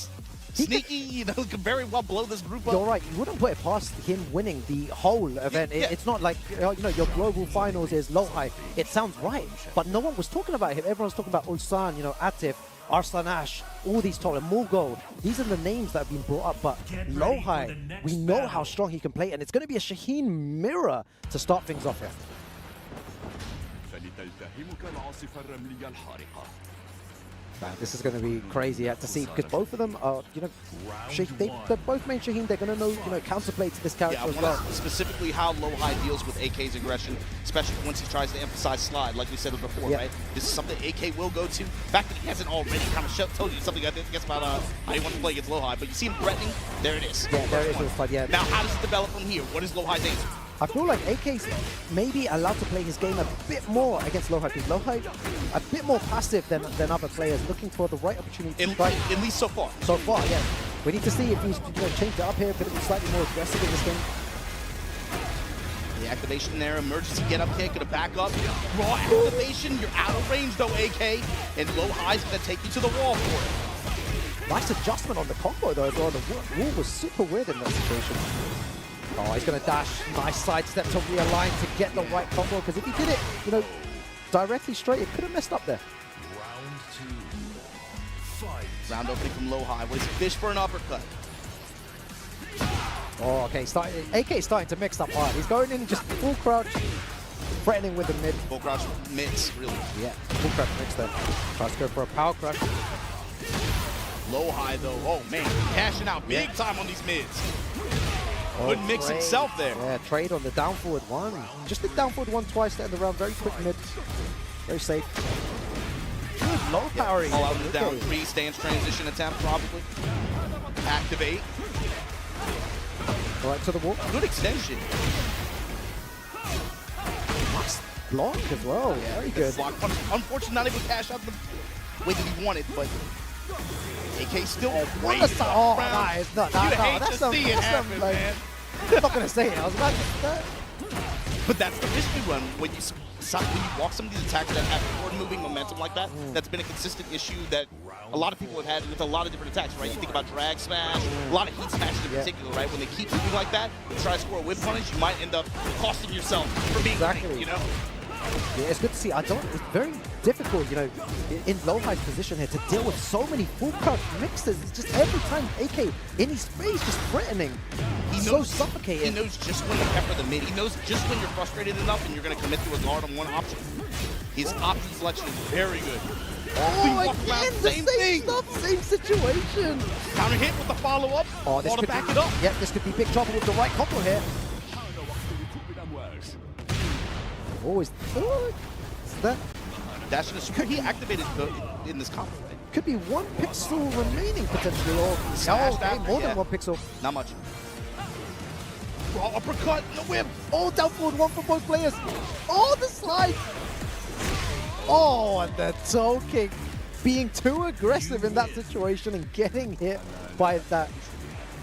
[SPEAKER 11] sneaky, you know, could very well blow this group up.
[SPEAKER 18] You're right. You wouldn't put it past him winning the whole event. It's not like, you know, your global finals is LowHigh. It sounds right, but no one was talking about him. Everyone's talking about Ulsan, you know, Atif, Arslan Ash, all these top, Mulgold. These are the names that have been brought up, but LowHigh, we know how strong he can play, and it's going to be a Shaheen mirror to start things off here. This is going to be crazy to see, because both of them are, you know, they're both main Shaheen. They're going to know, you know, counterplay to this character as well.
[SPEAKER 11] Specifically how LowHigh deals with AK's aggression, especially once he tries to emphasize slide, like we said before, right? This is something AK will go to. The fact that he hasn't already kind of told you something I guess about how he wants to play against LowHigh, but you see him threatening, there it is.
[SPEAKER 18] Yeah, there it is with slide, yeah.
[SPEAKER 11] Now, how does it develop from here? What is LowHigh's answer?
[SPEAKER 18] I feel like AK's maybe allowed to play his game a bit more against LowHigh, because LowHigh a bit more passive than other players, looking for the right opportunity.
[SPEAKER 11] At least so far.
[SPEAKER 18] So far, yeah. We need to see if he's, you know, changed it up here, could it be slightly more aggressive in this game?
[SPEAKER 11] The activation there, emergency get up kick, gonna back up. Raw activation, you're out of range though, AK, and LowHigh's gonna take you to the wall for it.
[SPEAKER 18] Nice adjustment on the combo though as well. The wall was super weird in that situation. Oh, he's going to dash. Nice sidestep to realign to get the right combo, because if he did it, you know, directly straight, it could have messed up there.
[SPEAKER 11] Round opening from LowHigh. What is he? Fish for an uppercut.
[SPEAKER 18] Oh, okay. AK is starting to mix up hard. He's going in just full crouch, threatening with the mid.
[SPEAKER 11] Full crouch mix, really.
[SPEAKER 18] Yeah, full crouch mix there. Tries to go for a power crush.
[SPEAKER 11] LowHigh, though, oh man, cashing out big time on these mids. Good mix
[SPEAKER 18] trade.
[SPEAKER 11] himself there.
[SPEAKER 18] Yeah, trade on the down forward one. Just did down forward one twice to end the round. Very quick mid. Very safe. Good low power.
[SPEAKER 11] All out in the down three, stance transition attempt probably. Activate.
[SPEAKER 18] Right to the wall.
[SPEAKER 11] Good extension.
[SPEAKER 18] Nice block as well. Yeah, very good.
[SPEAKER 11] Block. Unfortunately, not able to cash out the way that he wanted, but AK still great.
[SPEAKER 18] Oh, that is not.
[SPEAKER 11] You'd hate to see it happen, man.
[SPEAKER 18] I'm not going to say it. I was about to say that.
[SPEAKER 11] But that's the mystery run. When you walk some of these attacks that have forward-moving momentum like that, that's been a consistent issue that a lot of people have had with a lot of different attacks, right? You think about drag smash, a lot of heat smashes in particular, right? When they keep moving like that, and try to score a whip punish, you might end up costing yourself for being great, you know?
[SPEAKER 18] Yeah, it's good to see. It's very difficult, you know, in LowHigh's position here to deal with so many full crouch mixes. It's just every time AK in his face, just threatening. He's so suffocating.
[SPEAKER 11] He knows just when to pepper the mid. He knows just when you're frustrated enough and you're going to commit to a guard on one option. His option selection is very good.
[SPEAKER 18] Oh, again, the same stuff, same situation.
[SPEAKER 11] Counter hit with the follow-up.
[SPEAKER 18] Oh, this could
[SPEAKER 11] back it up.
[SPEAKER 18] Yep, this could be big trouble with the right combo here. Always. Is that?
[SPEAKER 11] Dash in the super. He activated in this combo.
[SPEAKER 18] Could be 1 pixel remaining potentially. Or more than 1 pixel.
[SPEAKER 11] Not much. Raw uppercut in the whip.
[SPEAKER 18] Oh, down forward one for both players. Oh, the slide. Oh, and the toe kick. Being too aggressive in that situation and getting hit by that.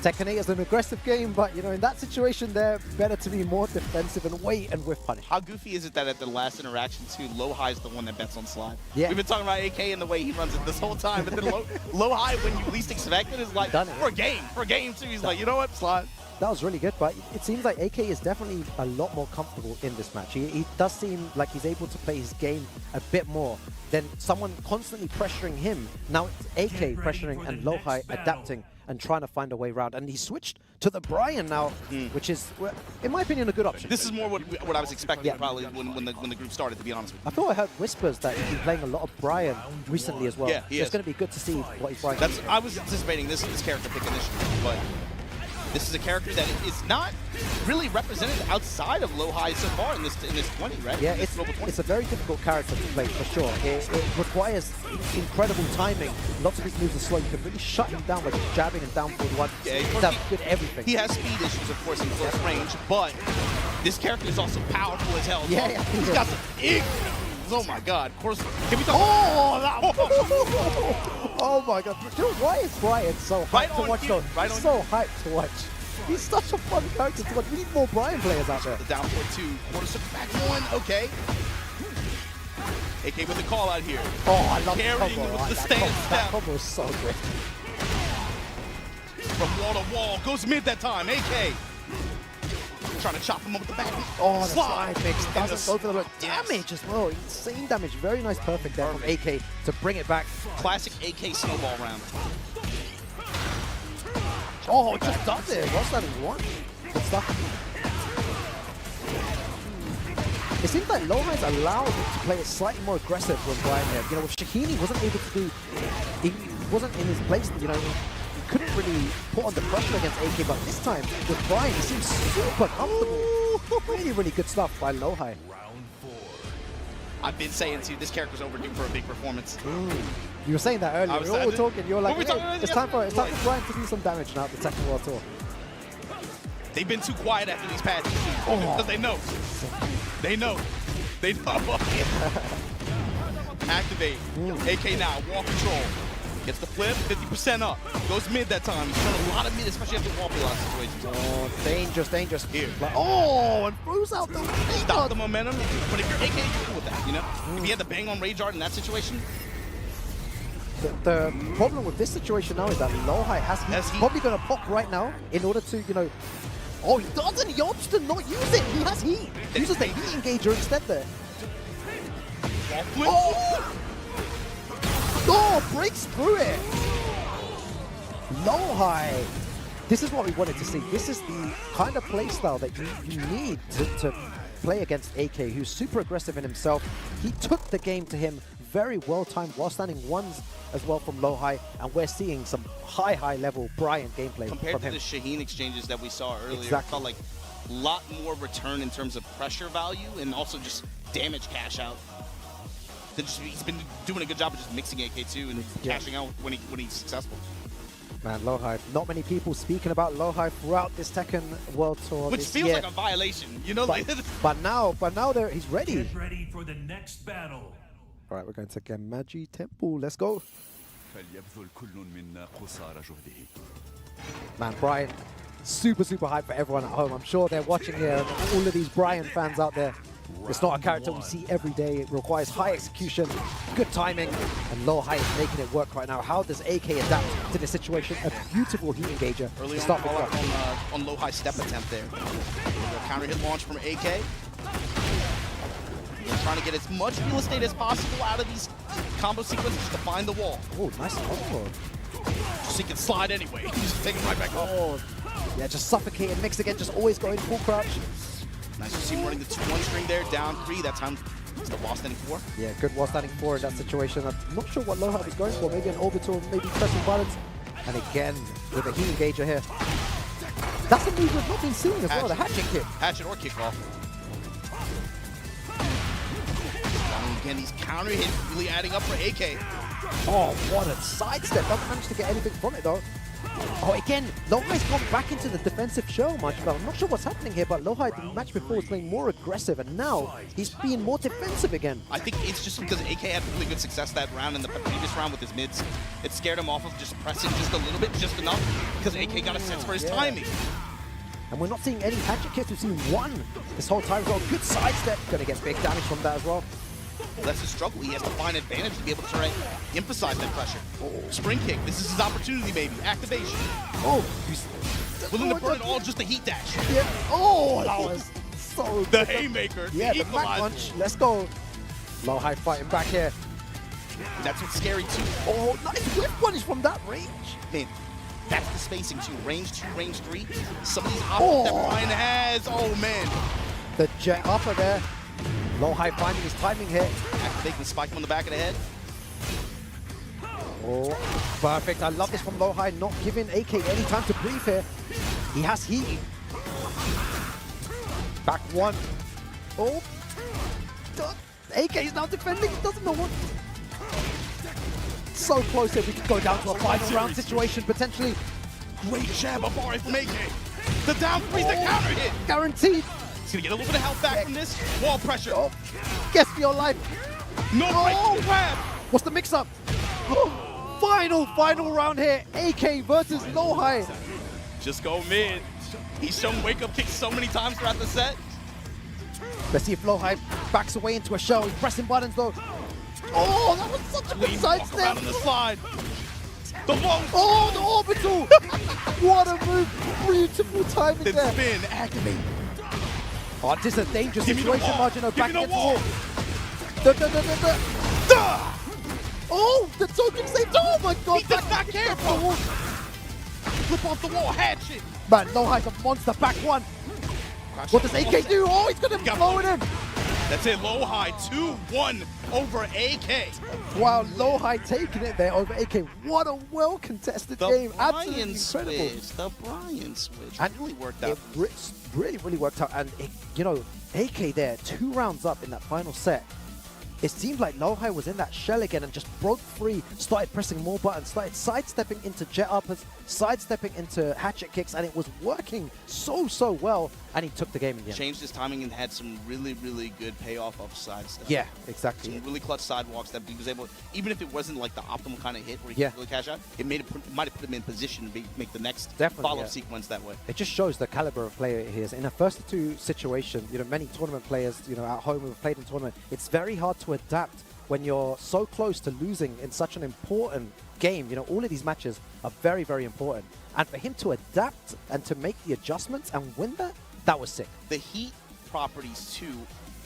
[SPEAKER 18] Tekken 8 is an aggressive game, but you know, in that situation there, better to be more defensive and wait and whiff punish.
[SPEAKER 11] How goofy is it that at the last interaction too, LowHigh is the one that bets on slide?
[SPEAKER 18] Yeah.
[SPEAKER 11] We've been talking about AK and the way he runs it this whole time, but then LowHigh, when you least expect it, is like, for a game too, he's like, you know what, slide.
[SPEAKER 18] That was really good, but it seems like AK is definitely a lot more comfortable in this match. He does seem like he's able to play his game a bit more than someone constantly pressuring him. Now it's AK pressuring and LowHigh adapting and trying to find a way around. And he switched to the Brian now, which is, in my opinion, a good option.
[SPEAKER 11] This is more what I was expecting probably when the group started, to be honest with you.
[SPEAKER 18] I thought I heard whispers that he's been playing a lot of Brian recently as well.
[SPEAKER 11] Yeah,
[SPEAKER 18] so it's going to be good to see what he's Brian.
[SPEAKER 11] I was anticipating this character pick initially, but this is a character that is not really represented outside of LowHigh so far in this 20, right?
[SPEAKER 18] Yeah, it's a very difficult character to play for sure. It requires incredible timing. Lots of his moves are slow. You can really shut him down by just jabbing and down forward one.
[SPEAKER 11] Yeah,
[SPEAKER 18] he's good at everything.
[SPEAKER 11] He has speed issues, of course, in close range, but this character is also powerful as hell.
[SPEAKER 18] Yeah,
[SPEAKER 11] he's got some big. Oh my God! Of course, can we talk?
[SPEAKER 18] Oh my God! You know why is Brian so hyped to watch though? He's so hyped to watch. He's such a fun character to watch. We need more Brian players out there.
[SPEAKER 11] The down for 2, quarter circle back 1. Okay. AK with the call out here.
[SPEAKER 18] Oh, I love
[SPEAKER 11] carrying
[SPEAKER 18] the combo.
[SPEAKER 11] with the stand step.
[SPEAKER 18] That combo is so good.
[SPEAKER 11] From wall to wall, goes mid that time. AK. Trying to chop him up with the back.
[SPEAKER 18] Oh, the slide mix doesn't go for the damage as well. Insane damage. Very nice, perfect there from AK to bring it back.
[SPEAKER 11] Classic AK snowball round.
[SPEAKER 18] Oh, it just does it. What's that in one? Good stuff. It seems like LowHigh's allowed him to play it slightly more aggressive when Brian here. You know, with Shaheen, he wasn't able to do. He wasn't in his place. You know, he couldn't really put on the pressure against AK. But this time with Brian, he seems super comfortable. Really, really good stuff by LowHigh.
[SPEAKER 11] I've been saying to you, this character's overdue for a big performance.
[SPEAKER 18] You were saying that earlier. We were all talking. You were like, hey, it's time for Brian to do some damage now at the Tekken World Tour.
[SPEAKER 11] They've been too quiet after these patches. Because they know. They know. They know. Activate. AK now. Wall control. Gets the flip. 50% up. Goes mid that time. He's done a lot of mid, especially after wall play situations.
[SPEAKER 18] Oh, dangerous, dangerous.
[SPEAKER 11] Here.
[SPEAKER 18] Like, oh, and throws out the
[SPEAKER 11] Stop the momentum. But if you're AK, you're cool with that, you know? If you had to bang on Rage Art in that situation.
[SPEAKER 18] The problem with this situation now is that LowHigh he's probably going to pop right now in order to, you know. Oh, he doesn't. He opts to not use it. He has heat. He uses the heat engager instead there. Oh! Oh, breaks through it. LowHigh. This is what we wanted to see. This is the kind of playstyle that you need to play against AK, who's super aggressive in himself. He took the game to him very well timed while standing ones as well from LowHigh, and we're seeing some high level Brian gameplay
[SPEAKER 11] compared
[SPEAKER 18] from
[SPEAKER 11] to
[SPEAKER 18] him.
[SPEAKER 11] the Shaheen exchanges that we saw earlier.
[SPEAKER 18] Exactly.
[SPEAKER 11] It felt like a lot more return in terms of pressure value and also just damage cash out. He's been doing a good job of just mixing AK2 and cashing out when he's successful.
[SPEAKER 18] Man, LowHigh, not many people speaking about LowHigh throughout this Tekken World Tour
[SPEAKER 11] Which
[SPEAKER 18] this
[SPEAKER 11] feels
[SPEAKER 18] year.
[SPEAKER 11] like a violation, you know?
[SPEAKER 18] But now he's ready.
[SPEAKER 22] Get ready for the next battle.
[SPEAKER 18] All right, we're going to Genmaji Temple. Let's go. Man, Brian, super hype for everyone at home. I'm sure they're watching here, and all of these Brian fans out there. It's not a character we see every day. It requires high execution, good timing, and LowHigh is making it work right now. How does AK adapt to the situation? A beautiful heat engager.
[SPEAKER 11] Early
[SPEAKER 18] to start
[SPEAKER 11] on LowHigh step attempt there. Counter hit launch from AK. Trying to get as much real estate as possible out of these combo sequences to find the wall.
[SPEAKER 18] Oh, nice combo.
[SPEAKER 11] Just so he can slide anyway. Just take him right back off.
[SPEAKER 18] Yeah, just suffocate and mix again, just always going full crouch.
[SPEAKER 11] Nice to see him running the 2-1 string there, down 3. That time it's the wall standing 4.
[SPEAKER 18] Yeah, good wall standing 4 in that situation. I'm not sure what LowHigh was going for. Maybe an orbital, maybe pressing buttons. And again, with a heat engager here. That's a move we've not been seeing as well, the hatchet kick.
[SPEAKER 11] Hatchet or kickoff. Again, these counter hits really adding up for AK.
[SPEAKER 18] Oh, what a sidestep. Doesn't manage to get anything from it though. Oh, again, LowHigh's gone back into the defensive shell much, but I'm not sure what's happening here, but LowHigh, the match before, was playing more aggressive, and now he's being more defensive again.
[SPEAKER 11] I think it's just because AK had really good success that round and the previous round with his mids. It scared him off of just pressing just a little bit, just enough, because AK got a sense for his timing.
[SPEAKER 18] And we're not seeing any hatchet kicks, we've seen one this whole time as well. Good sidestep, gonna get big damage from that as well.
[SPEAKER 11] That's his struggle. He has to find advantage to be able to emphasize that pressure. Spring kick. This is his opportunity, baby. Activation.
[SPEAKER 18] Oh,
[SPEAKER 11] Willing to burn it all just to heat dash.
[SPEAKER 18] Yeah. Oh, that was so
[SPEAKER 11] The
[SPEAKER 18] good.
[SPEAKER 11] haymaker.
[SPEAKER 18] Yeah, the Mac punch. Let's go. LowHigh fighting back here.
[SPEAKER 11] That's what's scary too.
[SPEAKER 18] Oh, nice whip punish from that range.
[SPEAKER 11] Man, that's the spacing too. Range 2, range 3. Some of these options that Ryan has. Oh man.
[SPEAKER 18] The jet upper there. LowHigh finding his timing here.
[SPEAKER 11] Activating the spike on the back of the head.
[SPEAKER 18] Oh, perfect. I love this from LowHigh, not giving AK any time to breathe here. He has heat. Back one. Oh. AK is now defending. He doesn't know what. So close here. We could go down to a final round situation potentially.
[SPEAKER 11] Great jab up RF from AK. The down three's the counter hit.
[SPEAKER 18] Guaranteed.
[SPEAKER 11] He's gonna get a little bit of health back from this. Wall pressure.
[SPEAKER 18] Oh. Guess for your life.
[SPEAKER 11] No break. Grab.
[SPEAKER 18] What's the mix up? Final round here. AK versus LowHigh.
[SPEAKER 11] Just go mid. He's shown wake up kicks so many times throughout the set.
[SPEAKER 18] Let's see if LowHigh backs away into a shell. He's pressing buttons though. Oh, that was such a good side step.
[SPEAKER 11] On the slide. The wall.
[SPEAKER 18] Oh, the orbital. What a move. Beautiful timing
[SPEAKER 11] then
[SPEAKER 18] there.
[SPEAKER 11] Spin. Activate.
[SPEAKER 18] Oh, this is a dangerous situation, Margino. Back
[SPEAKER 11] the
[SPEAKER 18] against
[SPEAKER 11] wall.
[SPEAKER 18] the wall. Oh, the token saved. Oh my god.
[SPEAKER 11] He does not care, bro. Flip off the wall. Hatchet.
[SPEAKER 18] Man, LowHigh's a monster. Back one. What does AK do? Oh, he's going to blow it in.
[SPEAKER 11] That's it. LowHigh 2-1 over AK.
[SPEAKER 18] Wow, LowHigh taking it there over AK. What a well-contested game. Absolutely incredible.
[SPEAKER 11] The Brian switch.
[SPEAKER 18] And
[SPEAKER 11] really worked out.
[SPEAKER 18] It really worked out. And, you know, AK there, 2 rounds up in that final set. It seemed like LowHigh was in that shell again and just broke free, started pressing more buttons, started sidestepping into jet uppers, sidestepping into hatchet kicks, and it was working so well, and he took the game in the end.
[SPEAKER 11] Changed his timing and had some really good payoff of sidestep.
[SPEAKER 18] Yeah, exactly.
[SPEAKER 11] Some really clutch sidewalks that he was able, even if it wasn't like the optimal kind of hit where he could really cash out, it might have put him in position to make the next follow-up sequence that way.
[SPEAKER 18] It just shows the caliber of player he is. In a first-to-2 situation, you know, many tournament players, you know, at home who have played in tournament, it's very hard to adapt when you're so close to losing in such an important game. You know, all of these matches are very important. And for him to adapt and to make the adjustments and win that was sick.
[SPEAKER 11] The heat properties too,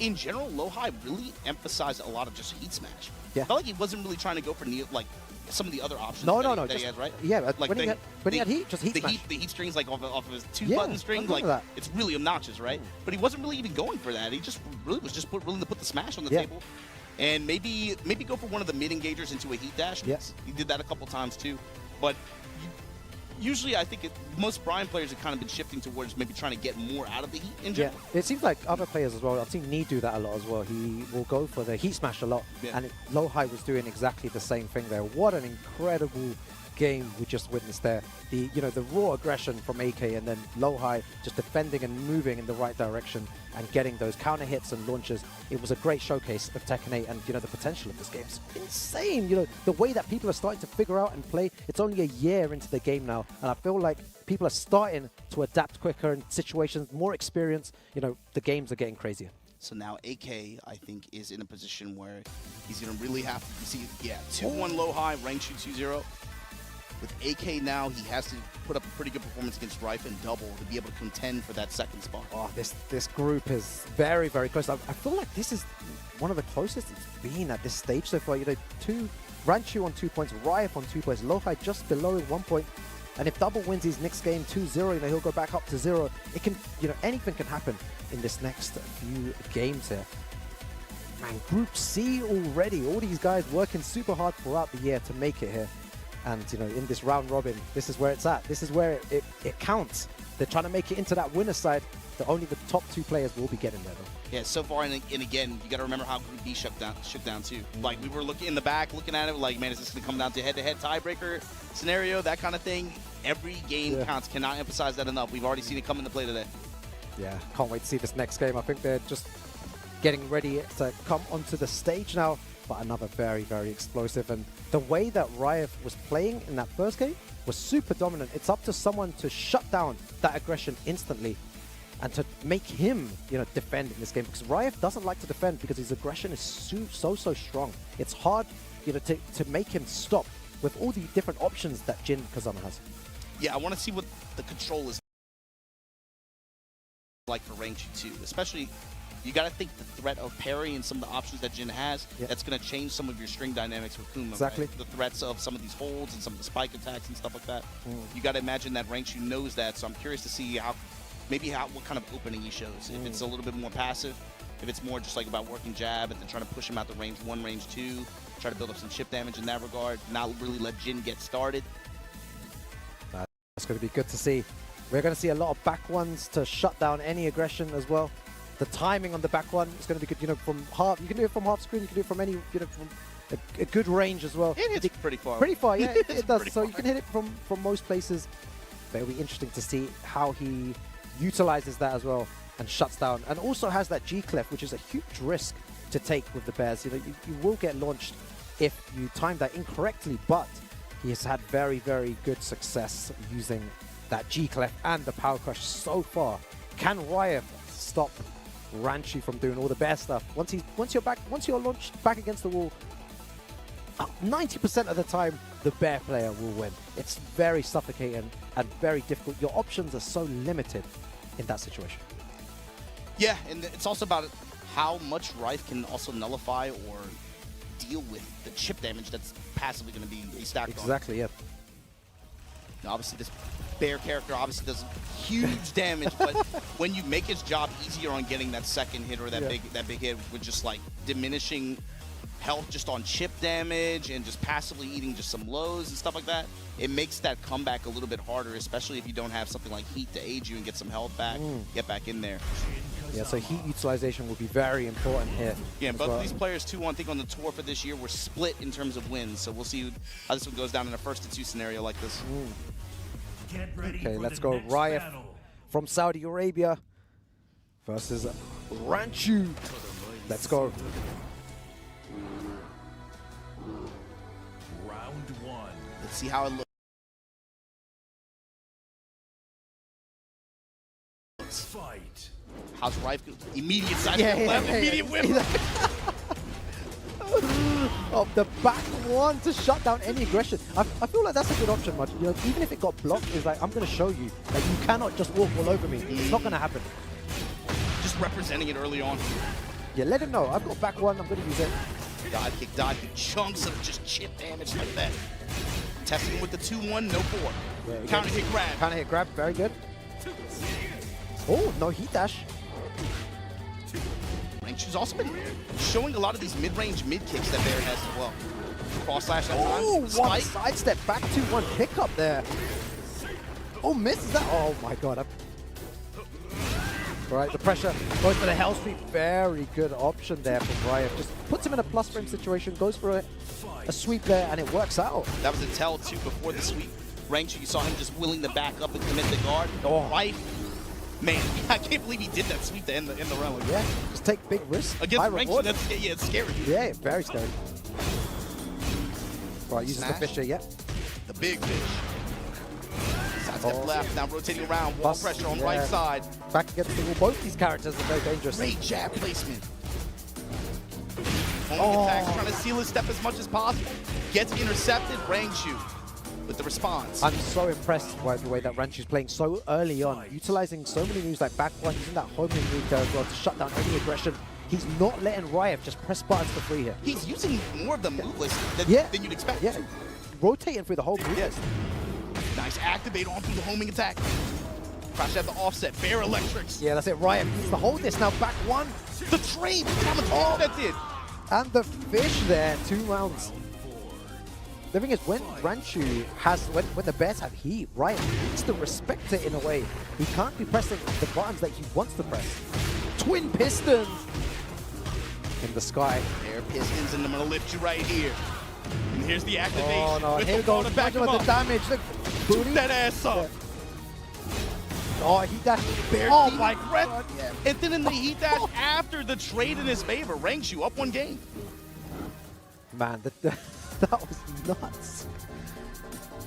[SPEAKER 11] in general, LowHigh really emphasized a lot of just heat smash.
[SPEAKER 18] Yeah.
[SPEAKER 11] I felt like he wasn't really trying to go for like some of the other options
[SPEAKER 18] No,
[SPEAKER 11] that
[SPEAKER 18] just,
[SPEAKER 11] he has, right?
[SPEAKER 18] Yeah,
[SPEAKER 11] like
[SPEAKER 18] when he had heat, just heat smash.
[SPEAKER 11] The heat strings like off of his 2-button string, like it's really obnoxious, right? But he wasn't really even going for that. He just really was just willing to put the smash on the table. And maybe go for one of the mid engagers into a heat dash.
[SPEAKER 18] Yes.
[SPEAKER 11] He did that a couple times too. But usually I think most Brian players have kind of been shifting towards maybe trying to get more out of the heat in general.
[SPEAKER 18] Yeah, it seems like other players as well. I've seen Knee do that a lot as well. He will go for the heat smash a lot.
[SPEAKER 11] Yeah.
[SPEAKER 18] And LowHigh was doing exactly the same thing there. What an incredible game we just witnessed there. The raw aggression from AK and then LowHigh just defending and moving in the right direction and getting those counter hits and launches. It was a great showcase of Tekken 8 and, you know, the potential of this game is insane. You know, the way that people are starting to figure out and play. It's only a year into the game now, and I feel like people are starting to adapt quicker in situations, more experience. You know, the games are getting crazier.
[SPEAKER 11] So now AK, I think, is in a position where he's going to really have to see, 2-1 LowHigh, Rangchu 2-0. With AK now, he has to put up a pretty good performance against Riff and double to be able to contend for that second spot.
[SPEAKER 18] Oh, this group is very close. I feel like this is one of the closest it's been at this stage so far. You know, Rangchu on 2 points, Riff on 2 points, LowHigh just below 1 point. And if double wins his next game 2-0, you know, he'll go back up to 0. It can, you know, anything can happen in this next few games here. Man, Group C already. All these guys working super hard throughout the year to make it here. And, you know, in this round robin, this is where it's at. This is where it counts. They're trying to make it into that winner side. Only the top 2 players will be getting there, though.
[SPEAKER 11] Yeah, so far, and again, you got to remember how Group B shook down too. Like, we were looking in the back, looking at it, like, man, is this going to come down to head-to-head tiebreaker scenario, that kind of thing? Every game counts. Cannot emphasize that enough. We've already seen it come into play today.
[SPEAKER 18] Yeah, can't wait to see this next game. I think they're just getting ready to come onto the stage now. But another very explosive. And the way that Riff was playing in that first game was super dominant. It's up to someone to shut down that aggression instantly and to make him, you know, defend in this game. Because Riff doesn't like to defend because his aggression is so strong. It's hard, you know, to make him stop with all the different options that Kkokkoma has.
[SPEAKER 11] Yeah, I want to see what the control is. like for Rangchu too, especially you got to think the threat of parry and some of the options that Jin has. That's going to change some of your string dynamics with Kuma.
[SPEAKER 18] Exactly.
[SPEAKER 11] Right? The threats of some of these holds and some of the spike attacks and stuff like that. You got to imagine that Rangchu knows that. So I'm curious to see what kind of opening he shows. If it's a little bit more passive, if it's more just like about working jab and then trying to push him out the range 1, range 2, try to build up some chip damage in that regard, not really let Jin get started.
[SPEAKER 18] That's going to be good to see. We're going to see a lot of back ones to shut down any aggression as well. The timing on the back one is going to be good. You know, from half, you can do it from half screen. You can do it from any, you know, from a good range as well.
[SPEAKER 11] It hits pretty far.
[SPEAKER 18] Pretty far, yeah, it does. So you can hit it from most places. But it'll be interesting to see how he utilizes that as well and shuts down. And also has that G clef, which is a huge risk to take with the bears. You know, you will get launched if you time that incorrectly. But he has had very, very good success using that G clef and the power crush so far. Can Riot stop Rangchu from doing all the bear stuff? Once you're launched back against the wall, 90% of the time the bear player will win. It's very suffocating and very difficult. Your options are so limited in that situation.
[SPEAKER 11] Yeah, and it's also about how much Rife can also nullify or deal with the chip damage that's passively going to be stacked on.
[SPEAKER 18] Exactly, yeah.
[SPEAKER 11] Now, obviously, this bear character obviously does huge damage, but when you make his job easier on getting that second hit or that big hit with just like diminishing health just on chip damage and just passively eating just some lows and stuff like that, it makes that comeback a little bit harder, especially if you don't have something like heat to aid you and get some health back, get back in there.
[SPEAKER 18] Yeah, so heat utilization will be very important here.
[SPEAKER 11] Yeah, both of these players too, I think on the tour for this year were split in terms of wins, so we'll see how this one goes down in a 1-2 scenario like this.
[SPEAKER 18] Okay, let's go. Riot from Saudi Arabia versus Rangchu. Let's go.
[SPEAKER 22] Round 1.
[SPEAKER 11] Let's see how it looks.
[SPEAKER 22] Fight.
[SPEAKER 11] How's Rife? Immediate side left, immediate whip.
[SPEAKER 18] Of the back one to shut down any aggression. I feel like that's a good option, Mudge. You know, even if it got blocked, it's like, I'm going to show you that you cannot just walk all over me. It's not going to happen.
[SPEAKER 11] Just representing it early on.
[SPEAKER 18] Yeah, let him know. I've got back one. I'm going to use it.
[SPEAKER 11] Dive kick, chunks of just chip damage like that. Testing with the 2-1, no 4. Yeah, counter hit grab.
[SPEAKER 18] Counter hit grab, very good. Oh, no heat dash.
[SPEAKER 11] Rangchu's also been showing a lot of these mid-range mid-kicks that Bear has as well. Cross slash that time.
[SPEAKER 18] Oh, one sidestep, back 2-1 pickup there. Oh, misses that. Oh my god. Right, the pressure goes for the hell sweep. Very good option there from Riot. Just puts him in a plus frame situation, goes for a sweep there, and it works out.
[SPEAKER 11] That was a tell too before the sweep. Rangchu, you saw him just willing to back up and commit the guard. Oh, Rife. Man, I can't believe he did that sweep to end the round.
[SPEAKER 18] Yeah, just take big risks.
[SPEAKER 11] Against Rangchu, yeah, it's scary.
[SPEAKER 18] Yeah, very scary. Right, uses the fish here, yeah.
[SPEAKER 11] The big fish. Side step left, now rotating around, wall pressure on right side.
[SPEAKER 18] Back against the wall. Both these characters are very dangerous.
[SPEAKER 11] Great jab placement. Homing attacks, trying to seal his step as much as possible. Gets intercepted, Rangchu with the response.
[SPEAKER 18] I'm so impressed by the way that Rangchu's playing so early on, utilizing so many moves like back one, using that homing move there as well to shut down any aggression. He's not letting Riot just press buttons for free here.
[SPEAKER 11] He's using more of the move list than you'd expect.
[SPEAKER 18] Yeah, rotating through the whole move list.
[SPEAKER 11] Nice activate on through the homing attack. Crash at the offset, Bear Electrics.
[SPEAKER 18] Yeah, that's it. Riot needs to hold this now. Back one.
[SPEAKER 11] The trade, how much that did.
[SPEAKER 18] And the fish there, 2 rounds. The thing is, when Rangchu has, when the bears have heat, Riot needs to respect it in a way. He can't be pressing the buttons that he wants to press. Twin pistons in the sky.
[SPEAKER 11] Air pistons, and I'm gonna lift you right here. And here's the activation.
[SPEAKER 18] Oh no!
[SPEAKER 11] With
[SPEAKER 18] here goes the damage. Look,
[SPEAKER 11] booty that ass up.
[SPEAKER 18] Yeah. Oh, heat dash.
[SPEAKER 11] Oh my god! And then in the heat dash after the trade in his favor, Rangchu up 1 game.
[SPEAKER 18] Man, that was nuts.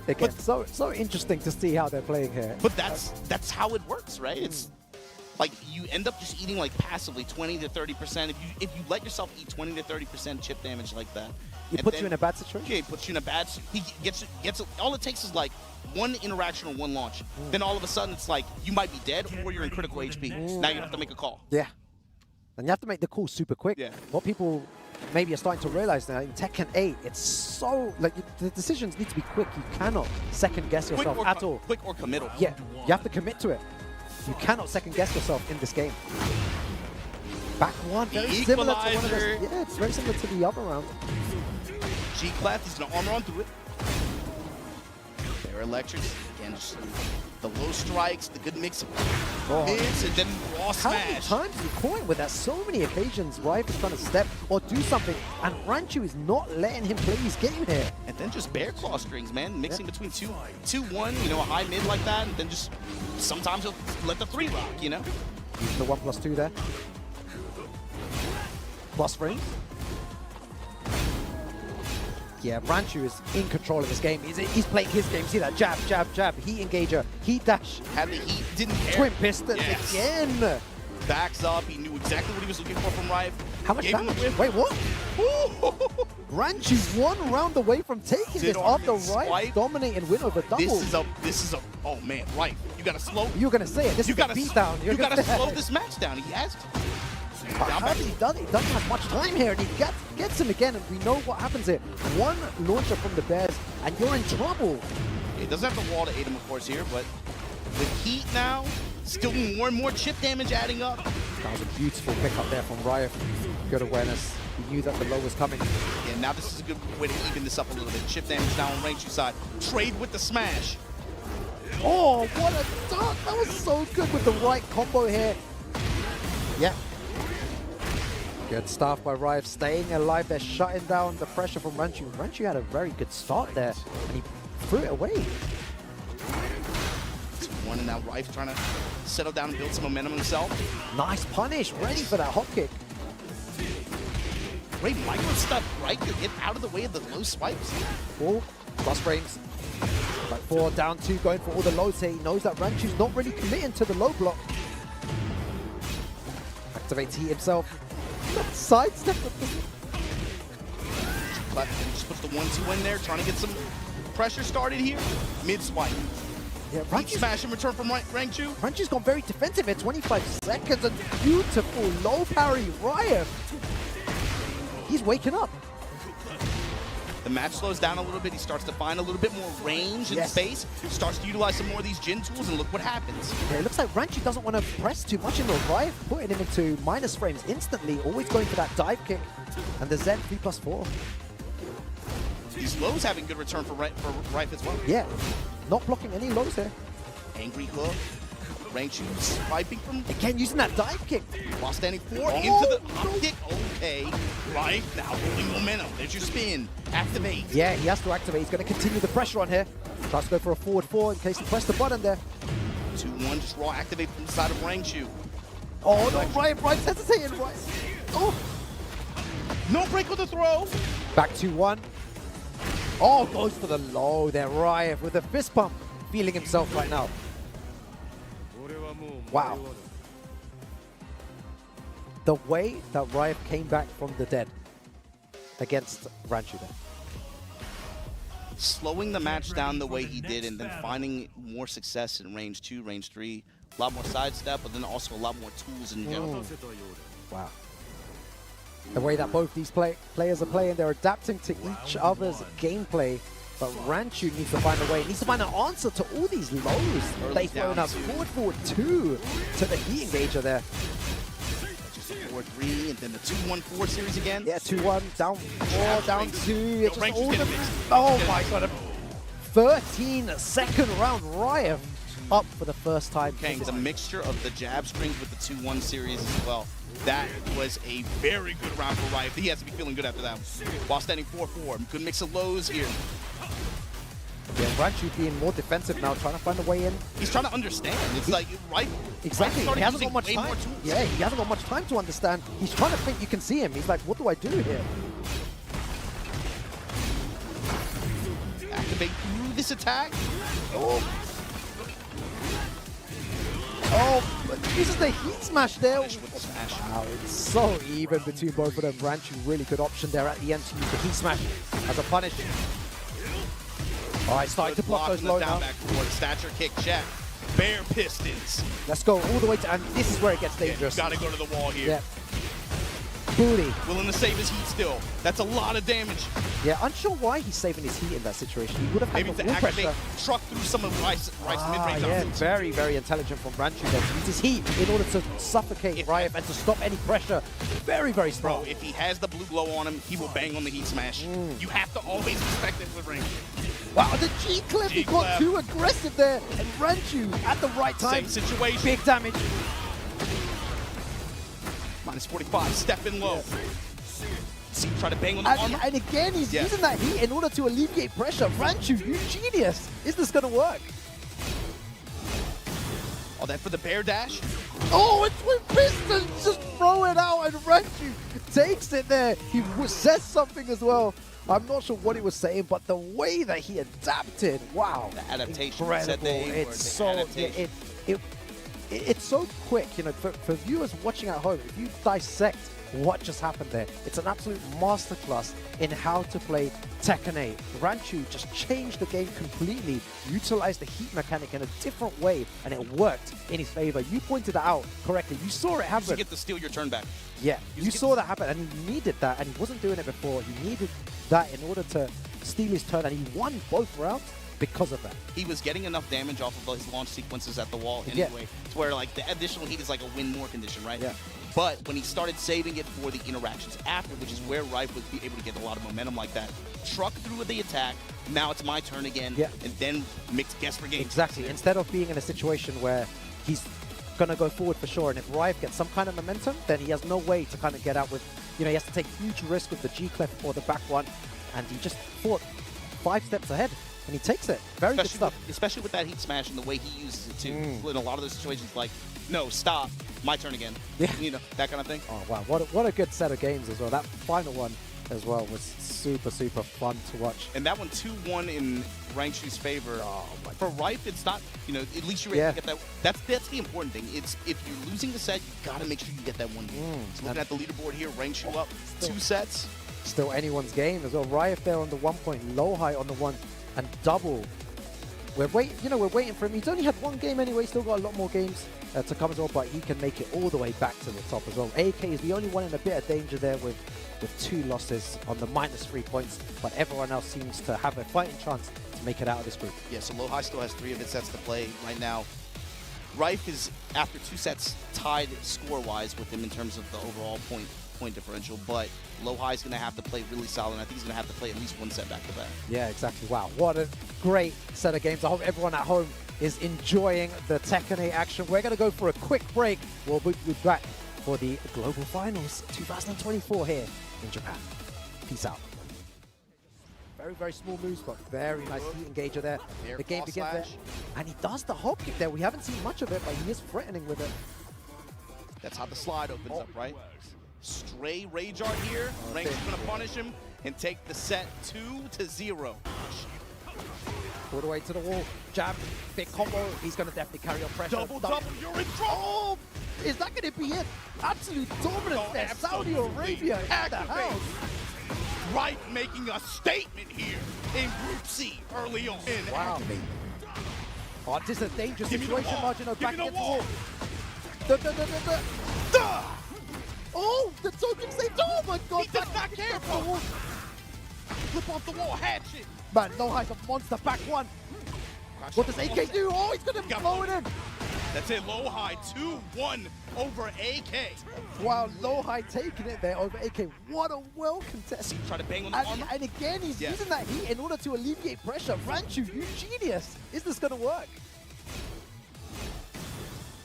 [SPEAKER 18] Again, so interesting to see how they're playing here.
[SPEAKER 11] But that's how it works, right? It's like you end up just eating like passively 20 to 30%. If you let yourself eat 20 to 30% chip damage like that,
[SPEAKER 18] It puts you in a bad situation.
[SPEAKER 11] Yeah, it puts you in a bad. He gets all it takes is like one interaction or one launch. Then all of a sudden it's like you might be dead or you're in critical HP. Now you have to make a call.
[SPEAKER 18] Yeah. And you have to make the call super quick.
[SPEAKER 11] Yeah.
[SPEAKER 18] What people maybe are starting to realize now in Tekken 8, it's so like the decisions need to be quick. You cannot second guess yourself at all.
[SPEAKER 11] Quick or committal.
[SPEAKER 18] Yeah, you have to commit to it. You cannot second guess yourself in this game. Back one, very similar to one of those. Yeah, it's very similar to the other round.
[SPEAKER 11] G-Clef, he's gonna armor on through it. There electrics, again, just the low strikes, the good mix of mids, and then raw smash.
[SPEAKER 18] How many times is he caught with that? So many occasions, Rife is trying to step or do something, and Rangchu is not letting him play his game here.
[SPEAKER 11] And then just bear claw strings, man, mixing between 2-1, you know, a high mid like that, and then just sometimes he'll let the 3 rock, you know?
[SPEAKER 18] Using the 1+2 there. Plus frames. Yeah, Rangchu is in control of this game. He's playing his game. See that jab, jab, jab, heat engager, heat dash.
[SPEAKER 11] Had the heat, didn't care.
[SPEAKER 18] Twin pistons again.
[SPEAKER 11] Backs up, he knew exactly what he was looking for from Rife.
[SPEAKER 18] How much damage? Wait, what? Rangchu's 1 round away from taking this after Rife dominate and win over double.
[SPEAKER 11] This is a, oh man, Rife, you gotta slow.
[SPEAKER 18] You're gonna say it, this is a beatdown.
[SPEAKER 11] You gotta slow this match down, he has to.
[SPEAKER 18] He doesn't have much time here, and he gets him again, and we know what happens here. 1 launcher from the Bears, and you're in trouble.
[SPEAKER 11] It doesn't have the wall to aid him, of course, here, but with heat now, still more and more chip damage adding up.
[SPEAKER 18] That was a beautiful pickup there from Riot. Good awareness. He knew that the low was coming.
[SPEAKER 11] Yeah, now this is a good way to even this up a little bit. Chip damage now on Rangchu side. Trade with the smash.
[SPEAKER 18] Oh, what a dunk! That was so good with the right combo here. Yeah. Good stuff by Rife, staying alive. They're shutting down the pressure from Rangchu. Rangchu had a very good start there, and he threw it away.
[SPEAKER 11] 2-1, and now Rife trying to settle down and build some momentum himself.
[SPEAKER 18] Nice punish, ready for that hop kick.
[SPEAKER 11] Great micro stuff, right? To get out of the way of the low swipes.
[SPEAKER 18] Oh, plus frames. Back 4, down 2, going for all the lows here. He knows that Ranchu's not really committing to the low block. Activates heat himself. Sidestep with this.
[SPEAKER 11] Just puts the 1-2 in there, trying to get some pressure started here. Mid swipe.
[SPEAKER 18] Yeah, Rangchu
[SPEAKER 11] smash in return from Rangchu.
[SPEAKER 18] Rangchu's gone very defensive here. 25 seconds, and beautiful low parry Riot. He's waking up.
[SPEAKER 11] The match slows down a little bit. He starts to find a little bit more range and space. Starts to utilize some more of these Jin tools, and look what happens.
[SPEAKER 18] Yeah, it looks like Rangchu doesn't want to press too much in the Riot, putting him into minus frames instantly, always going for that dive kick. And the Zen 3+4.
[SPEAKER 11] These lows having good return for Rife as well.
[SPEAKER 18] Yeah, not blocking any lows here.
[SPEAKER 11] Angry hook. Rangchu swiping from...
[SPEAKER 18] Again, using that dive kick.
[SPEAKER 11] While standing 4 into the hop kick. Okay. Rife now holding momentum. There's your spin. Activate.
[SPEAKER 18] Yeah, he has to activate. He's going to continue the pressure on here. Tries to go for a forward 4 in case he pressed the button there.
[SPEAKER 11] 2-1, just raw activate from the side of Rangchu.
[SPEAKER 18] Oh no, Riot's hesitating. Riot. Oh.
[SPEAKER 11] No break with the throw.
[SPEAKER 18] Back 2-1. Oh, goes for the low there. Riot with a fist pump. Feeling himself right now. Wow. The way that Riot came back from the dead against Rangchu there.
[SPEAKER 11] Slowing the match down the way he did, and then finding more success in range 2, range 3. A lot more sidestep, but then also a lot more tools in general.
[SPEAKER 18] Wow. The way that both these players are playing, they're adapting to each other's gameplay. But Rangchu needs to find a way, needs to find an answer to all these lows. They've thrown up forward 2 to the heat engager there.
[SPEAKER 11] Just a 4-3, and then the 2-1-4 series again.
[SPEAKER 18] Yeah, 2-1, down 4, down 2. Oh my god, a 13-second round Riot up for the first time.
[SPEAKER 11] Okay, the mixture of the jab strings with the 2-1 series as well. That was a very good round for Riot. He has to be feeling good after that. While standing 4-4, good mix of lows here.
[SPEAKER 18] Yeah, Rangchu being more defensive now, trying to find a way in.
[SPEAKER 11] He's trying to understand. It's like, right?
[SPEAKER 18] Exactly. He hasn't got much time. Yeah, he hasn't got much time to understand. He's trying to think. You can see him. He's like, what do I do here?
[SPEAKER 11] Activate through this attack.
[SPEAKER 18] Oh, uses the heat smash there. Wow, it's so even between both of them. Rangchu, really good option there at the end to use the heat smash as a punish. All right, starting to block those low now.
[SPEAKER 11] Stature kick check. Bear pistons.
[SPEAKER 18] Let's go all the way to, and this is where it gets dangerous.
[SPEAKER 11] Gotta go to the wall here.
[SPEAKER 18] Yeah. Booty.
[SPEAKER 11] Willing to save his heat still. That's a lot of damage.
[SPEAKER 18] Yeah, unsure why he's saving his heat in that situation. He would have had
[SPEAKER 11] maybe
[SPEAKER 18] the
[SPEAKER 11] to
[SPEAKER 18] wall
[SPEAKER 11] activate,
[SPEAKER 18] pressure.
[SPEAKER 11] truck through some of Rice mid-range
[SPEAKER 18] Yeah,
[SPEAKER 11] options.
[SPEAKER 18] very, very intelligent from Rangchu there to use his heat in order to suffocate Riot and to stop any pressure. Very, very smart.
[SPEAKER 11] Bro, if he has the blue glow on him, he will bang on the heat smash. You have to always respect it with Rangchu.
[SPEAKER 18] Wow, the G-clip, he got too aggressive there, and Rangchu at the right time.
[SPEAKER 11] Same situation.
[SPEAKER 18] Big damage.
[SPEAKER 11] Minus 45, step in low. See, try to bang on the armor.
[SPEAKER 18] And again, he's using that heat in order to alleviate pressure. Rangchu, you genius. Is this going to work?
[SPEAKER 11] Oh, that for the bear dash?
[SPEAKER 18] Oh, it's with pistons. Just throw it out, and Rangchu takes it there. He says something as well. I'm not sure what he was saying, but the way that he adapted, wow.
[SPEAKER 11] The adaptation.
[SPEAKER 18] Incredible. It's so, it's so quick, you know, for viewers watching at home, if you dissect what just happened there, it's an absolute masterclass in how to play Tekken 8. Rangchu just changed the game completely, utilized the heat mechanic in a different way, and it worked in his favor. You pointed that out correctly. You saw it happen.
[SPEAKER 11] You get to steal your turn back.
[SPEAKER 18] Yeah, you saw that happen, and he needed that, and he wasn't doing it before. He needed that in order to steal his turn, and he won both rounds because of that.
[SPEAKER 11] He was getting enough damage off of his launch sequences at the wall anyway, to where like the additional heat is like a win more condition, right?
[SPEAKER 18] Yeah.
[SPEAKER 11] But when he started saving it for the interactions after, which is where Rife was able to get a lot of momentum like that, truck through with the attack, now it's my turn again, and then mix guess for game.
[SPEAKER 18] Exactly. Instead of being in a situation where he's going to go forward for sure, and if Rife gets some kind of momentum, then he has no way to kind of get out with, you know, he has to take huge risk with the G-Clef or the back one, and he just fought 5 steps ahead. And he takes it. Very good stuff.
[SPEAKER 11] Especially with that heat smash and the way he uses it too. In a lot of those situations, like, no, stop, my turn again. Yeah. You know, that kind of thing.
[SPEAKER 18] Oh, wow. What a good set of games as well. That final one as well was super, super fun to watch.
[SPEAKER 11] And that one 2-1 in Rangchu's favor.
[SPEAKER 18] Oh, my
[SPEAKER 11] For Rife, it's not, you know, at least you're able to get that. That's the important thing. It's if you're losing the set, you got to make sure you get that one game. So looking at the leaderboard here, Rangchu up 2 sets.
[SPEAKER 18] Still anyone's game as well. Riot there on the 1 point, LowHigh on the 1. And double. We're waiting for him. He's only had 1 game anyway. Still got a lot more games to come as well, but he can make it all the way back to the top as well. AK is the only one in a bit of danger there with 2 losses on the -3 points, but everyone else seems to have a fighting chance to make it out of this group.
[SPEAKER 11] Yeah, so LowHigh still has 3 of its sets to play right now. Rife is, after 2 sets, tied score-wise with him in terms of the overall point differential, but LowHigh is going to have to play really solid, and I think he's going to have to play at least 1 set back-to-back. Yeah,
[SPEAKER 18] exactly. Wow, what a great set of games. I hope everyone at home is enjoying the Tekken 8 action. We're going to go for a quick break. We'll be back for the Global Finals 2024 here in Japan. Peace out. Very, very small moves, but very nice heat engager there. The game begins there. And he does the hop kick there. We haven't seen much of it, but he is threatening with it.
[SPEAKER 11] That's how the slide opens up, right? Stray Rage Art here. Rangchu's going to punish him and take the set 2-0.
[SPEAKER 18] All the way to the wall. Jab, big combo. He's going to definitely carry on pressure.
[SPEAKER 11] Double, you're in trouble!
[SPEAKER 18] Oh, is that going to be it? Absolute dominance there. Saudi Arabia in the house.
[SPEAKER 11] Rife making a statement here in Group C early on.
[SPEAKER 18] Wow. Oh, this is a dangerous situation, Margino. Back against the wall. Oh, the token saved. Oh my god.
[SPEAKER 11] He does not care, bro. Flip off the wall, hatchet.
[SPEAKER 18] Man, LowHigh's a monster. Back one. What does AK do? Oh, he's going to blow it in.
[SPEAKER 11] That's it, LowHigh 2-1 over AK.
[SPEAKER 18] Wow, LowHigh taking it there over AK. What a well-contested.
[SPEAKER 11] Try to bang on the armor.
[SPEAKER 18] And again, he's using that heat in order to alleviate pressure. Rangchu, you genius. Is this going to work?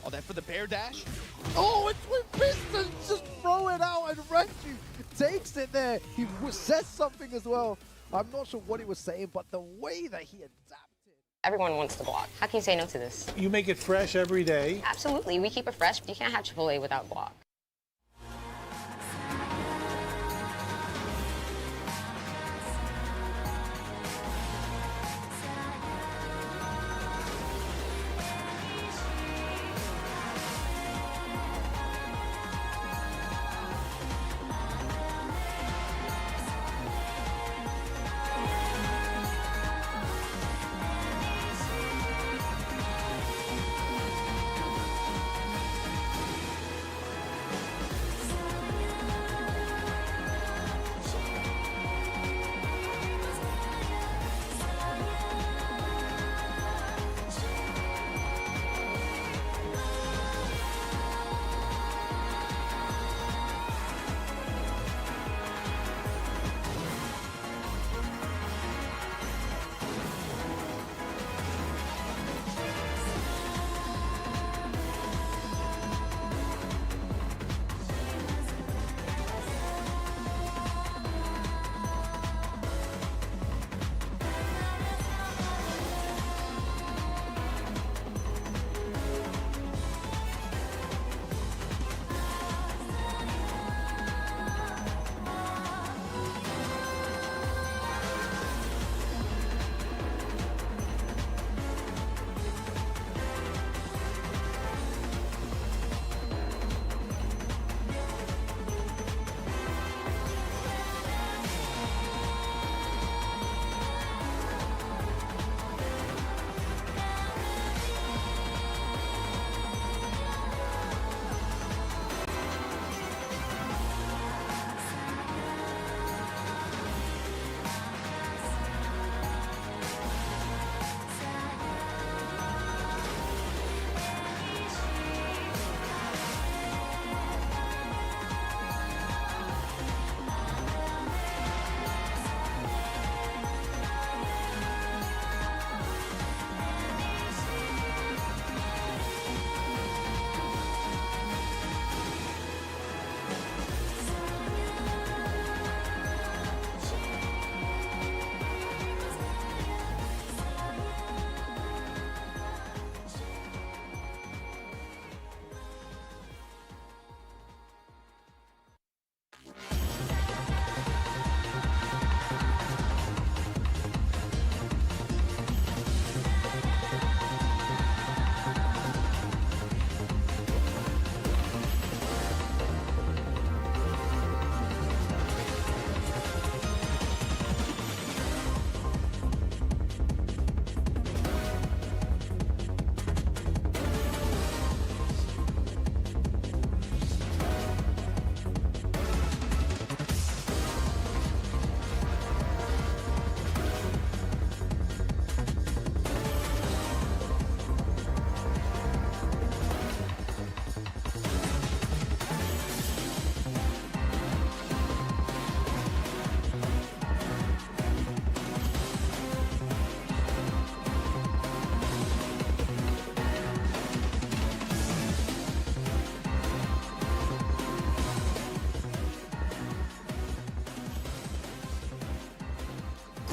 [SPEAKER 11] Oh, that for the bear dash?
[SPEAKER 18] Oh, it's with pistons. Just throw it out, and Rangchu takes it there. He says something as well. I'm not sure what he was saying, but the way that he adapted.
[SPEAKER 8] Everyone wants the guac. How can you say no to this?
[SPEAKER 13] You make it fresh every day.
[SPEAKER 8] Absolutely. We keep it fresh. You can't have Chipotle without guac.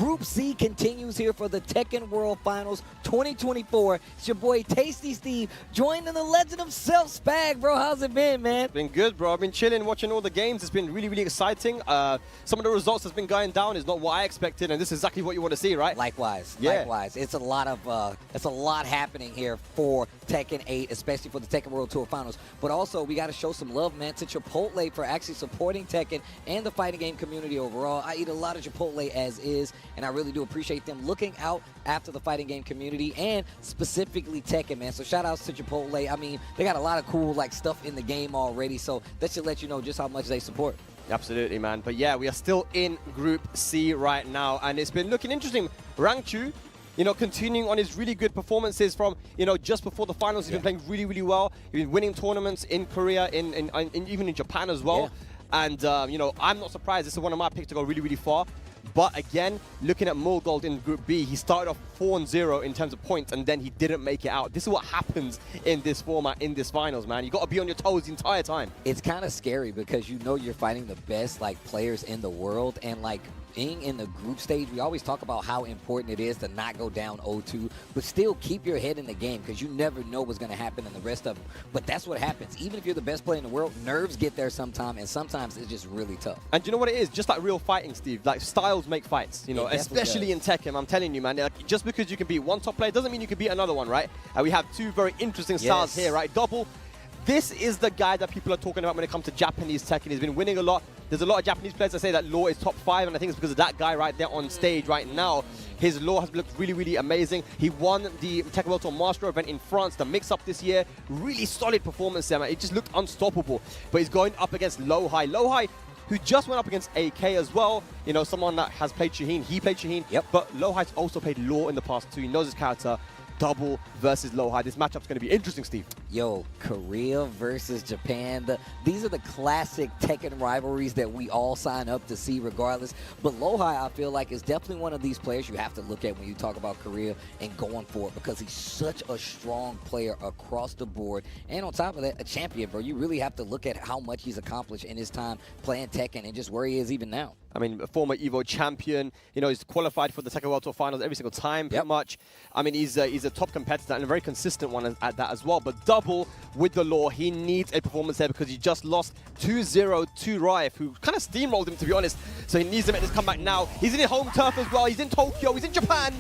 [SPEAKER 4] Group C continues here for the Tekken World Finals 2024. It's your boy Tasty Steve, joined in the legend himself, Spag, bro. How's it been, man?
[SPEAKER 6] It's been good, bro. I've been chilling, watching all the games. It's been really, really exciting. Some of the results that's been going down is not what I expected, and this is exactly what you want to see, right?
[SPEAKER 4] Likewise,
[SPEAKER 6] yeah.
[SPEAKER 4] Likewise. It's a lot happening here for Tekken 8, especially for the Tekken World Tour Finals. But also, we got to show some love, man, to Chipotle for actually supporting Tekken and the fighting game community overall. I eat a lot of Chipotle as is, and I really do appreciate them looking out after the fighting game community and specifically Tekken, man. So shout outs to Chipotle. I mean, they got a lot of cool stuff in the game already, so that should let you know just how much they support.
[SPEAKER 6] Absolutely, man. But yeah, we are still in Group C right now, and it's been looking interesting. Rangchu, continuing on his really good performances from, just before the finals. He's been playing really, really well. He's been winning tournaments in Korea, in even in Japan as well. Yeah. And, I'm not surprised. This is one of my picks to go really, really far. But again, looking at Mulgold in Group B, he started off 4-0 in terms of points, and then he didn't make it out. This is what happens in this format, in this finals, man. You got to be on your toes the entire time.
[SPEAKER 4] It's kind of scary because you're fighting the best players in the world, and being in the group stage, we always talk about how important it is to not go down 0-2, but still keep your head in the game because you never know what's going to happen in the rest of them. But that's what happens. Even if you're the best player in the world, nerves get there sometime, and sometimes it's just really tough.
[SPEAKER 6] And you know what it is? Just like real fighting, Steve. Styles make fights, especially in Tekken. I'm telling you, man. Just because you can beat one top player doesn't mean you can beat another one, right? We have two very interesting styles here, right? Double. This is the guy that people are talking about when it comes to Japanese Tekken. He's been winning a lot. There's a lot of Japanese players that say that Law is top 5, and I think it's because of that guy right there on stage right now. His Law has looked really, really amazing. He won the Tekken World Tour Master event in France, the mix-up this year. Really solid performance there, man. It just looked unstoppable. But he's going up against LowHigh. LowHigh, who just went up against AK as well. Someone that has played Shaheen. He played Shaheen.
[SPEAKER 4] Yep. But
[SPEAKER 6] LowHigh's also played Law in the past too. He knows his character. Double versus LowHigh. This matchup's going to be interesting, Steve.
[SPEAKER 4] Yo, Korea versus Japan. These are the classic Tekken rivalries that we all sign up to see regardless. But LowHigh, I feel like, is definitely one of these players you have to look at when you talk about Korea and going for it because he's such a strong player across the board. And on top of that, a champion, bro. You really have to look at how much he's accomplished in his time playing Tekken and just where he is even now.
[SPEAKER 6] I mean, a former EVO champion. He's qualified for the Tekken World Tour Finals every single time, pretty much. I mean, he's a top competitor and a very consistent one at that as well. But Double with the Law, he needs a performance there because he just lost 2-0 to Riff, who kind of steamrolled him, to be honest. So he needs to make this comeback now. He's in his home turf as well. He's in Tokyo. He's in Japan.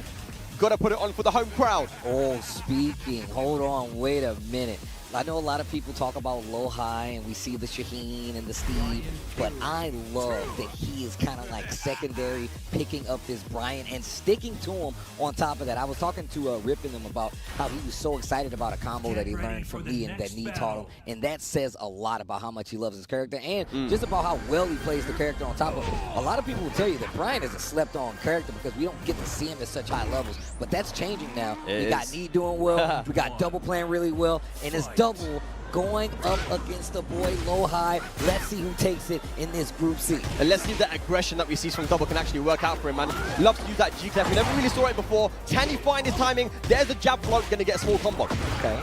[SPEAKER 6] Got to put it on for the home crowd.
[SPEAKER 4] Oh, speaking. Hold on. Wait a minute. I know a lot of people talk about LowHigh and we see the Shaheen and the Steve, but I love that he is kind of secondary, picking up this Brian and sticking to him on top of that. I was talking to Riff and them about how he was so excited about a combo that he learned from me and that Nee taught him, and that says a lot about how much he loves his character and just about how well he plays the character on top of it. A lot of people will tell you that Brian is a slept-on character because we don't get to see him at such high levels, but that's changing now. We got Nee doing well, we got Double playing really well, and it's Double going up against the boy LowHigh. Let's see who takes it in this Group C.
[SPEAKER 6] And let's see if that aggression that we see from Double can actually work out for him, man. Loves to use that G-Clef. We never really saw it before. Can he find his timing? There's a jab float, going to get a small combo.
[SPEAKER 4] Okay.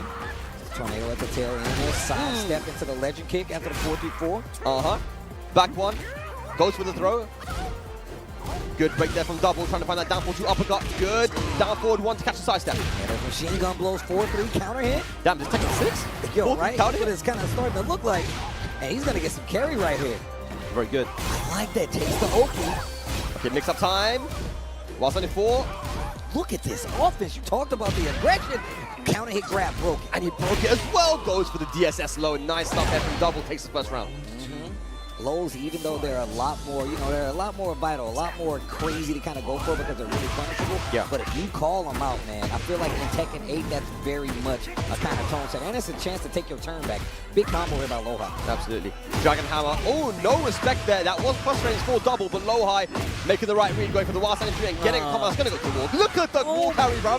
[SPEAKER 4] Tornado at the tail end there. Side step into the legend kick after the 4-3-4.
[SPEAKER 6] Back one. Goes for the throw. Good break there from Double, trying to find that down forward 2 uppercut. Good. Down forward 1 to catch the side step.
[SPEAKER 4] And those machine gun blows 4-3 counter hit.
[SPEAKER 6] Damn, this Tekken 6?
[SPEAKER 4] Yo, right? That's what it's kind of starting to look like. And he's going to get some carry right here.
[SPEAKER 6] Very good.
[SPEAKER 4] I like that. Takes the Oki.
[SPEAKER 6] Okay, mix up time. Whilst on 4.
[SPEAKER 4] Look at this offense. You talked about the aggression. Counter hit grab broke.
[SPEAKER 6] And he broke it as well. Goes for the DSS low. Nice stuff there from Double. Takes the first round.
[SPEAKER 4] Lows, even though they're a lot more, they're a lot more vital, a lot more crazy to kind of go for because they're really punishable.
[SPEAKER 6] Yeah.
[SPEAKER 4] But if you call them out, man, I feel like in Tekken 8, that's very much a kind of tone set. And it's a chance to take your turn back. Big combo here by LowHigh.
[SPEAKER 6] Absolutely. Dragon Hammer. Oh, no respect there. That was frustrating for Double, but LowHigh making the right read, going for the wild side entry and getting a combo. That's going to go to walk. Look at the wall carry, bro.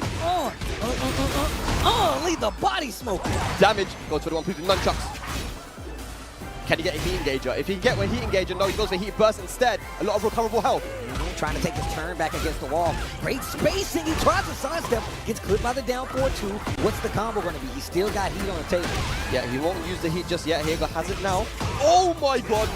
[SPEAKER 4] Leave the body smoke.
[SPEAKER 6] Damage. Goes for the one who's in nunchucks. Can he get a heat engager? If he can get a heat engager, no, he goes for heat burst instead. A lot of recoverable health.
[SPEAKER 4] Trying to take his turn back against the wall. Great spacing. He tries to sidestep. Gets clipped by the down 4-2. What's the combo going to be? He still got heat on the table.
[SPEAKER 6] Yeah, he won't use the heat just yet. Here has it now. Oh my god.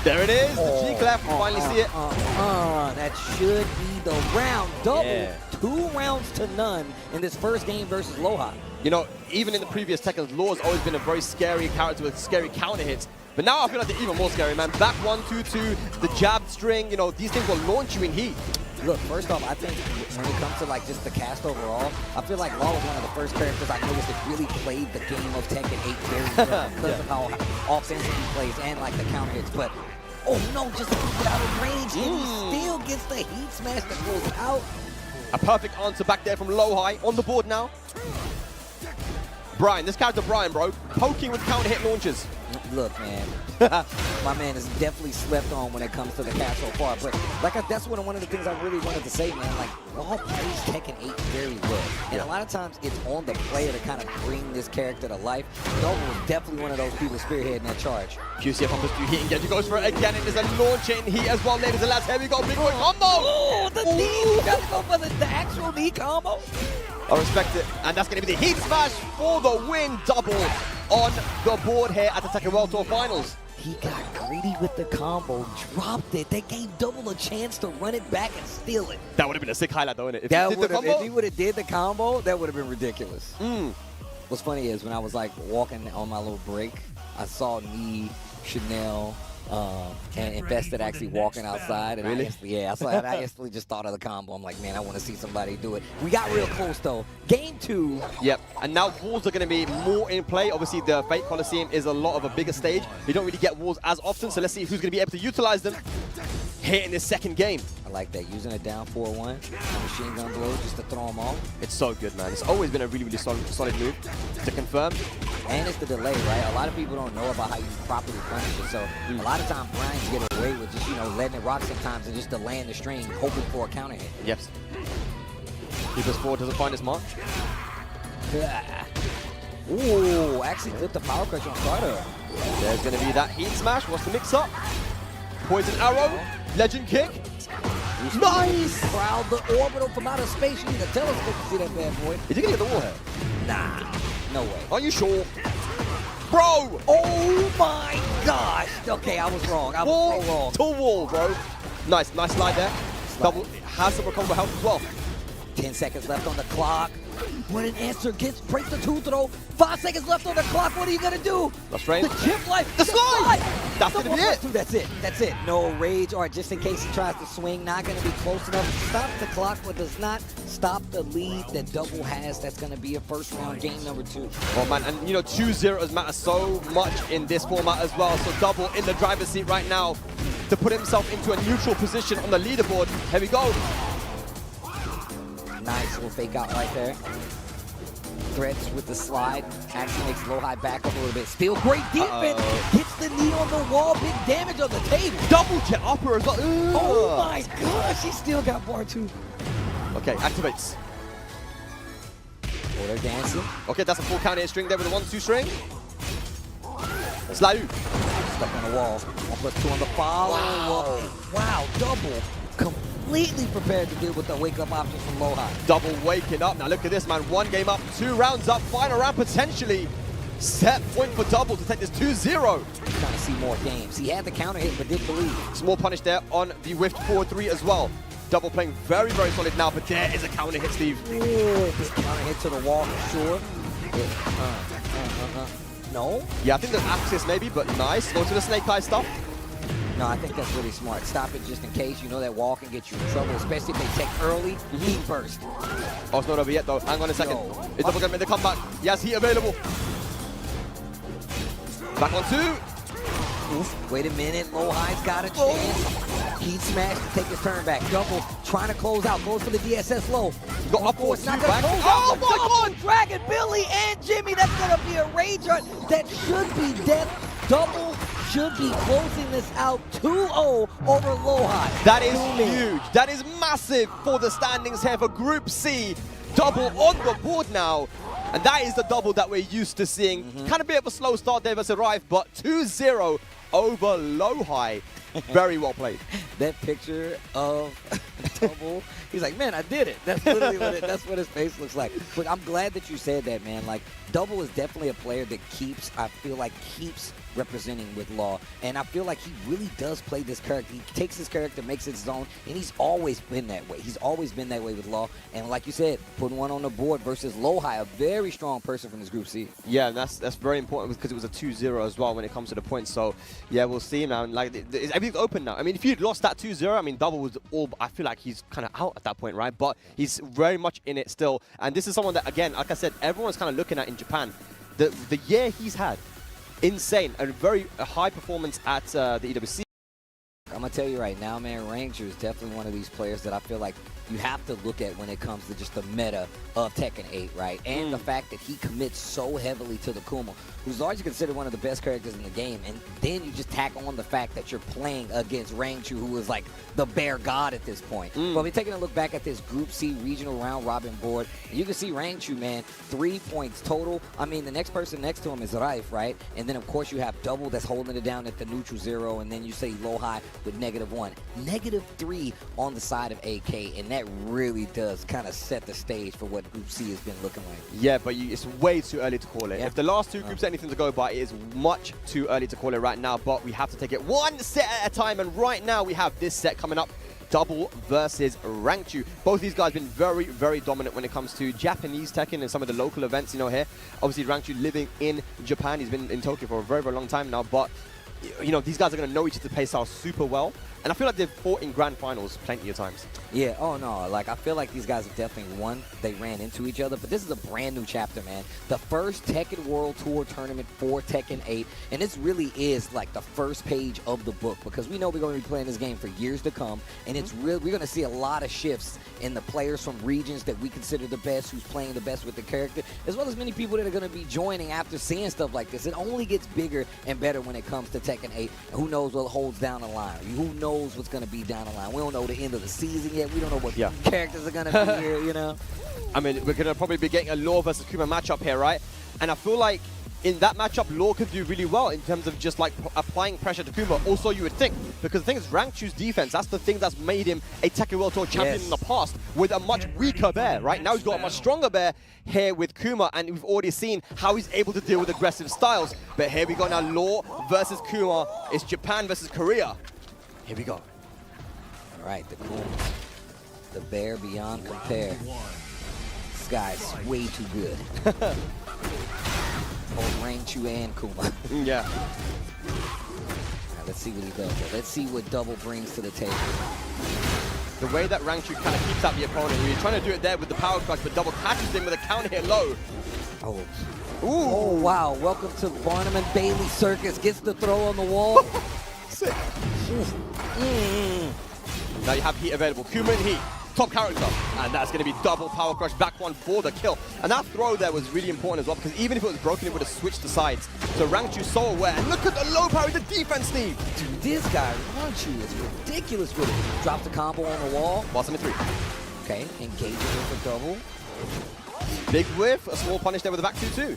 [SPEAKER 6] There it is. The G-Clap. We finally see it.
[SPEAKER 4] That should be the round. Double.
[SPEAKER 6] Yeah.
[SPEAKER 4] 2 rounds to none in this first game versus LowHigh.
[SPEAKER 6] You know, even in the previous Tekken, Law's always been a very scary character with scary counter hits. But now I feel like they're even more scary, man. Back 1-2-2, the jab string, you know, these things will launch you in heat.
[SPEAKER 4] Look, first off, I think when it comes to like just the cast overall, I feel like Law was one of the first characters I noticed that really played the game of Tekken 8 very well because of how offensive he plays and like the counter hits. But oh no, just get out of range and he still gets the heat smash that goes out.
[SPEAKER 6] A perfect answer back there from LowHigh on the board now. Brian, this character Brian, bro, poking with counter hit launches.
[SPEAKER 4] Look, man, my man is definitely slept on when it comes to the cast so far. But like that's one of the things I really wanted to say, man. Like, Law plays Tekken 8 very well, and a lot of times it's on the player to kind of bring this character to life. Nobi was definitely one of those people spearheading that charge.
[SPEAKER 6] QCF on this through heat and Genji goes for it again, and there's a launch in heat as well, ladies and lads. Here we go, big boy combo.
[SPEAKER 4] Oh, the knee! You gotta go for the actual knee combo.
[SPEAKER 6] I respect it, and that's going to be the heat smash for the win. Double on the board here at the Tekken World Tour Finals.
[SPEAKER 4] He got greedy with the combo, dropped it. They gave Double a chance to run it back and steal it.
[SPEAKER 6] That would have been a sick highlight, though, wouldn't it?
[SPEAKER 4] If he would have did the combo, that would have been ridiculous. What's funny is when I was like walking on my little break, I saw Nee, Chanel, and Invested actually walking outside. And
[SPEAKER 6] really?
[SPEAKER 4] I instantly just thought of the combo. I'm like, man, I want to see somebody do it. We got real close, though. Game 2.
[SPEAKER 6] Yep, and now walls are going to be more in play. Obviously, the Fate Coliseum is a lot of a bigger stage. You don't really get walls as often, so let's see who's going to be able to utilize them here in this second game.
[SPEAKER 4] I like that, using it down 4-1, machine gun blow just to throw them off.
[SPEAKER 6] It's so good, man. It's always been a really, really solid move to confirm.
[SPEAKER 4] And it's the delay, right? A lot of people don't know about how you properly punish it. So a lot of times Brian's get away with just, you know, letting it rock sometimes and just delaying the string, hoping for a counter hit.
[SPEAKER 6] Yep. Keepers forward doesn't find his mark.
[SPEAKER 4] Ooh, actually flipped the power crush on starter.
[SPEAKER 6] There's going to be that heat smash. What's the mix up? Poison arrow. Legend kick. Nice!
[SPEAKER 4] Crowd the orbital from outer space. You need a telescope to see that bad boy.
[SPEAKER 6] Is he going to get the wall here?
[SPEAKER 4] Nah, no way.
[SPEAKER 6] Are you sure? Bro!
[SPEAKER 4] Oh my gosh! Okay, I was wrong. I was so wrong.
[SPEAKER 6] To wall, bro. Nice slide there. Double has some recoverable health as well.
[SPEAKER 4] 10 seconds left on the clock. What an answer. Breaks the 2 throw. 5 seconds left on the clock. What are you going to do?
[SPEAKER 6] That's right.
[SPEAKER 4] The chip life.
[SPEAKER 6] The slide. That's going to be it.
[SPEAKER 4] That's it. That's it. No rage. All right, just in case he tries to swing. Not going to be close enough to stop the clock, but does not stop the lead that Double has. That's going to be a first round game number 2.
[SPEAKER 6] Oh, man. And, you know, 2-0s matter so much in this format as well. So Double in the driver's seat right now to put himself into a neutral position on the leaderboard. Here we go.
[SPEAKER 4] Nice little fake out right there. Threats with the slide. Actually makes LowHigh back up a little bit. Still great defense. Gets the knee on the wall. Big damage on the table.
[SPEAKER 6] Double jet upper as well.
[SPEAKER 4] Oh my gosh. He still got bar 2.
[SPEAKER 6] Okay, activates.
[SPEAKER 4] Order dancing.
[SPEAKER 6] Okay, that's a full counter hit string there with a 1-2 string. Slide.
[SPEAKER 4] Stuck on the wall. 1+2 on the follow. Wow. Double. Completely prepared to deal with the wake-up option from LowHigh.
[SPEAKER 6] Double waking up. Now look at this, man. 1 game up, 2 rounds up, final round potentially. Set point for Double to take this 2-0.
[SPEAKER 4] Trying to see more games. He had the counter hit, but didn't believe.
[SPEAKER 6] Small punish there on the whiffed 4-3 as well. Double playing very, very solid now, but there is a counter hit, Steve.
[SPEAKER 4] Ooh, big counter hit to the wall for sure. No?
[SPEAKER 6] Yeah, I think there's access maybe, but nice. Go to the snake eye stuff.
[SPEAKER 4] No, I think that's really smart. Stop it just in case. You know that wall can get you in trouble, especially if they take early. Heat burst.
[SPEAKER 6] Oh, it's not over yet, though. Hang on a second. Is Double going to make the comeback? Yes, heat available. Back on 2.
[SPEAKER 4] Oof. Wait a minute. LowHigh's got a chance. Heat smash to take his turn back. Double trying to close out. Goes for the DSS low.
[SPEAKER 6] Got up forward.
[SPEAKER 4] Not going to close out. Oh, my God. Dragon, Billy, and Jimmy. That's going to be a rage run. That should be death. Double should be closing this out 2-0 over LowHigh.
[SPEAKER 6] That is huge. That is massive for the standings here for Group C. Double on the board now. And that is the double that we're used to seeing. Kind of a bit of a slow start there versus Riff, but 2-0 over LowHigh. Very well played.
[SPEAKER 4] That picture of Double. He's like, man, I did it. That's literally that's what his face looks like. But I'm glad that you said that, man. Like, Double is definitely a player that I feel like keeps representing with Law, and I feel like he really does play this character. He takes his character, makes it his own, and he's always been that way. He's always been that way with Law, and like you said, putting one on the board versus LowHigh, a very strong person from this Group C.
[SPEAKER 6] Yeah, and that's very important because it was a 2-0 as well when it comes to the points. So yeah, we'll see now. Like, everything's open now. I mean, if you'd lost that 2-0, I mean, Double was all. I feel like he's kind of out at that point, right? But he's very much in it still, and this is someone that, again, like I said, everyone's kind of looking at in Japan. The year he's had. Insane, a very high performance at the EWC.
[SPEAKER 4] I'm going to tell you right now, man, Rangchu is definitely one of these players that I feel like you have to look at when it comes to just the meta of Tekken 8, right? And the fact that he commits so heavily to the Kuma, who's largely considered one of the best characters in the game. And then you just tack on the fact that you're playing against Rangchu, who is like the bear god at this point. But we're taking a look back at this Group C regional round robin board. You can see Rangchu, man, 3 points total. I mean, the next person next to him is Riff, right? And then, of course, you have Double that's holding it down at the neutral 0. And then you say LowHigh with -1. -3 on the side of AK. And that really does kind of set the stage for what Group C has been looking like.
[SPEAKER 6] Yeah, but it's way too early to call it. If the last two groups are anything to go by, it is much too early to call it right now, but we have to take it one set at a time, and right now we have this set coming up. Double versus Rangchu. Both these guys have been very, very dominant when it comes to Japanese Tekken and some of the local events, you know, here. Obviously, Rangchu living in Japan. He's been in Tokyo for a very, very long time now, but, you know, these guys are going to know each other's play style super well. And I feel like they've fought in grand finals plenty of times.
[SPEAKER 4] Yeah, oh no, like I feel like these guys have definitely won. They ran into each other, but this is a brand new chapter, man. The first Tekken World Tour tournament for Tekken 8, and this really is like the first page of the book, because we know we're going to be playing this game for years to come, and it's real. We're going to see a lot of shifts in the players from regions that we consider the best, who's playing the best with the character, as well as many people that are going to be joining after seeing stuff like this. It only gets bigger and better when it comes to Tekken 8. And who knows what holds down the line? Who knows what's going to be down the line? We don't know the end of the season yet. We don't know what characters are going to be here, you know?
[SPEAKER 6] I mean, we're going to probably be getting a Law versus Kuma matchup here, right? And I feel like in that matchup, Law could do really well in terms of just like applying pressure to Kuma. Also, you would think, because the thing is, Rangchu's defense, that's the thing that's made him a Tekken World Tour champion in the past, with a much weaker bear, right? Now he's got a much stronger bear here with Kuma, and we've already seen how he's able to deal with aggressive styles. But here we go now, Law versus Kuma. It's Japan versus Korea. Here we go.
[SPEAKER 4] All right, the Kuma. The bear beyond compare. This guy's way too good. Both Rangchu and Kuma.
[SPEAKER 6] Yeah.
[SPEAKER 4] Right, let's see what he does. Let's see what Double brings to the table.
[SPEAKER 6] The way that Rangchu kind of keeps out the opponent. He's trying to do it there with the power crush, but Double catches him with a counter hit low.
[SPEAKER 4] Oh. Ooh. Oh, wow. Welcome to Barnum and Bailey Circus. Gets the throw on the wall.
[SPEAKER 6] Sick. Now you have heat available. Kuma and heat. Top character. And that's going to be Double power crush back one for the kill. And that throw there was really important as well, because even if it was broken, it would have switched the sides. So Rangchu's so aware. And look at the low power, the defense, Steve.
[SPEAKER 4] Dude, this guy, Rangchu, is ridiculous with it. Drops a combo on the wall.
[SPEAKER 6] Boss him in 3.
[SPEAKER 4] Okay, engaging with the Double.
[SPEAKER 6] Big whiff. A small punish there with the back 2-2.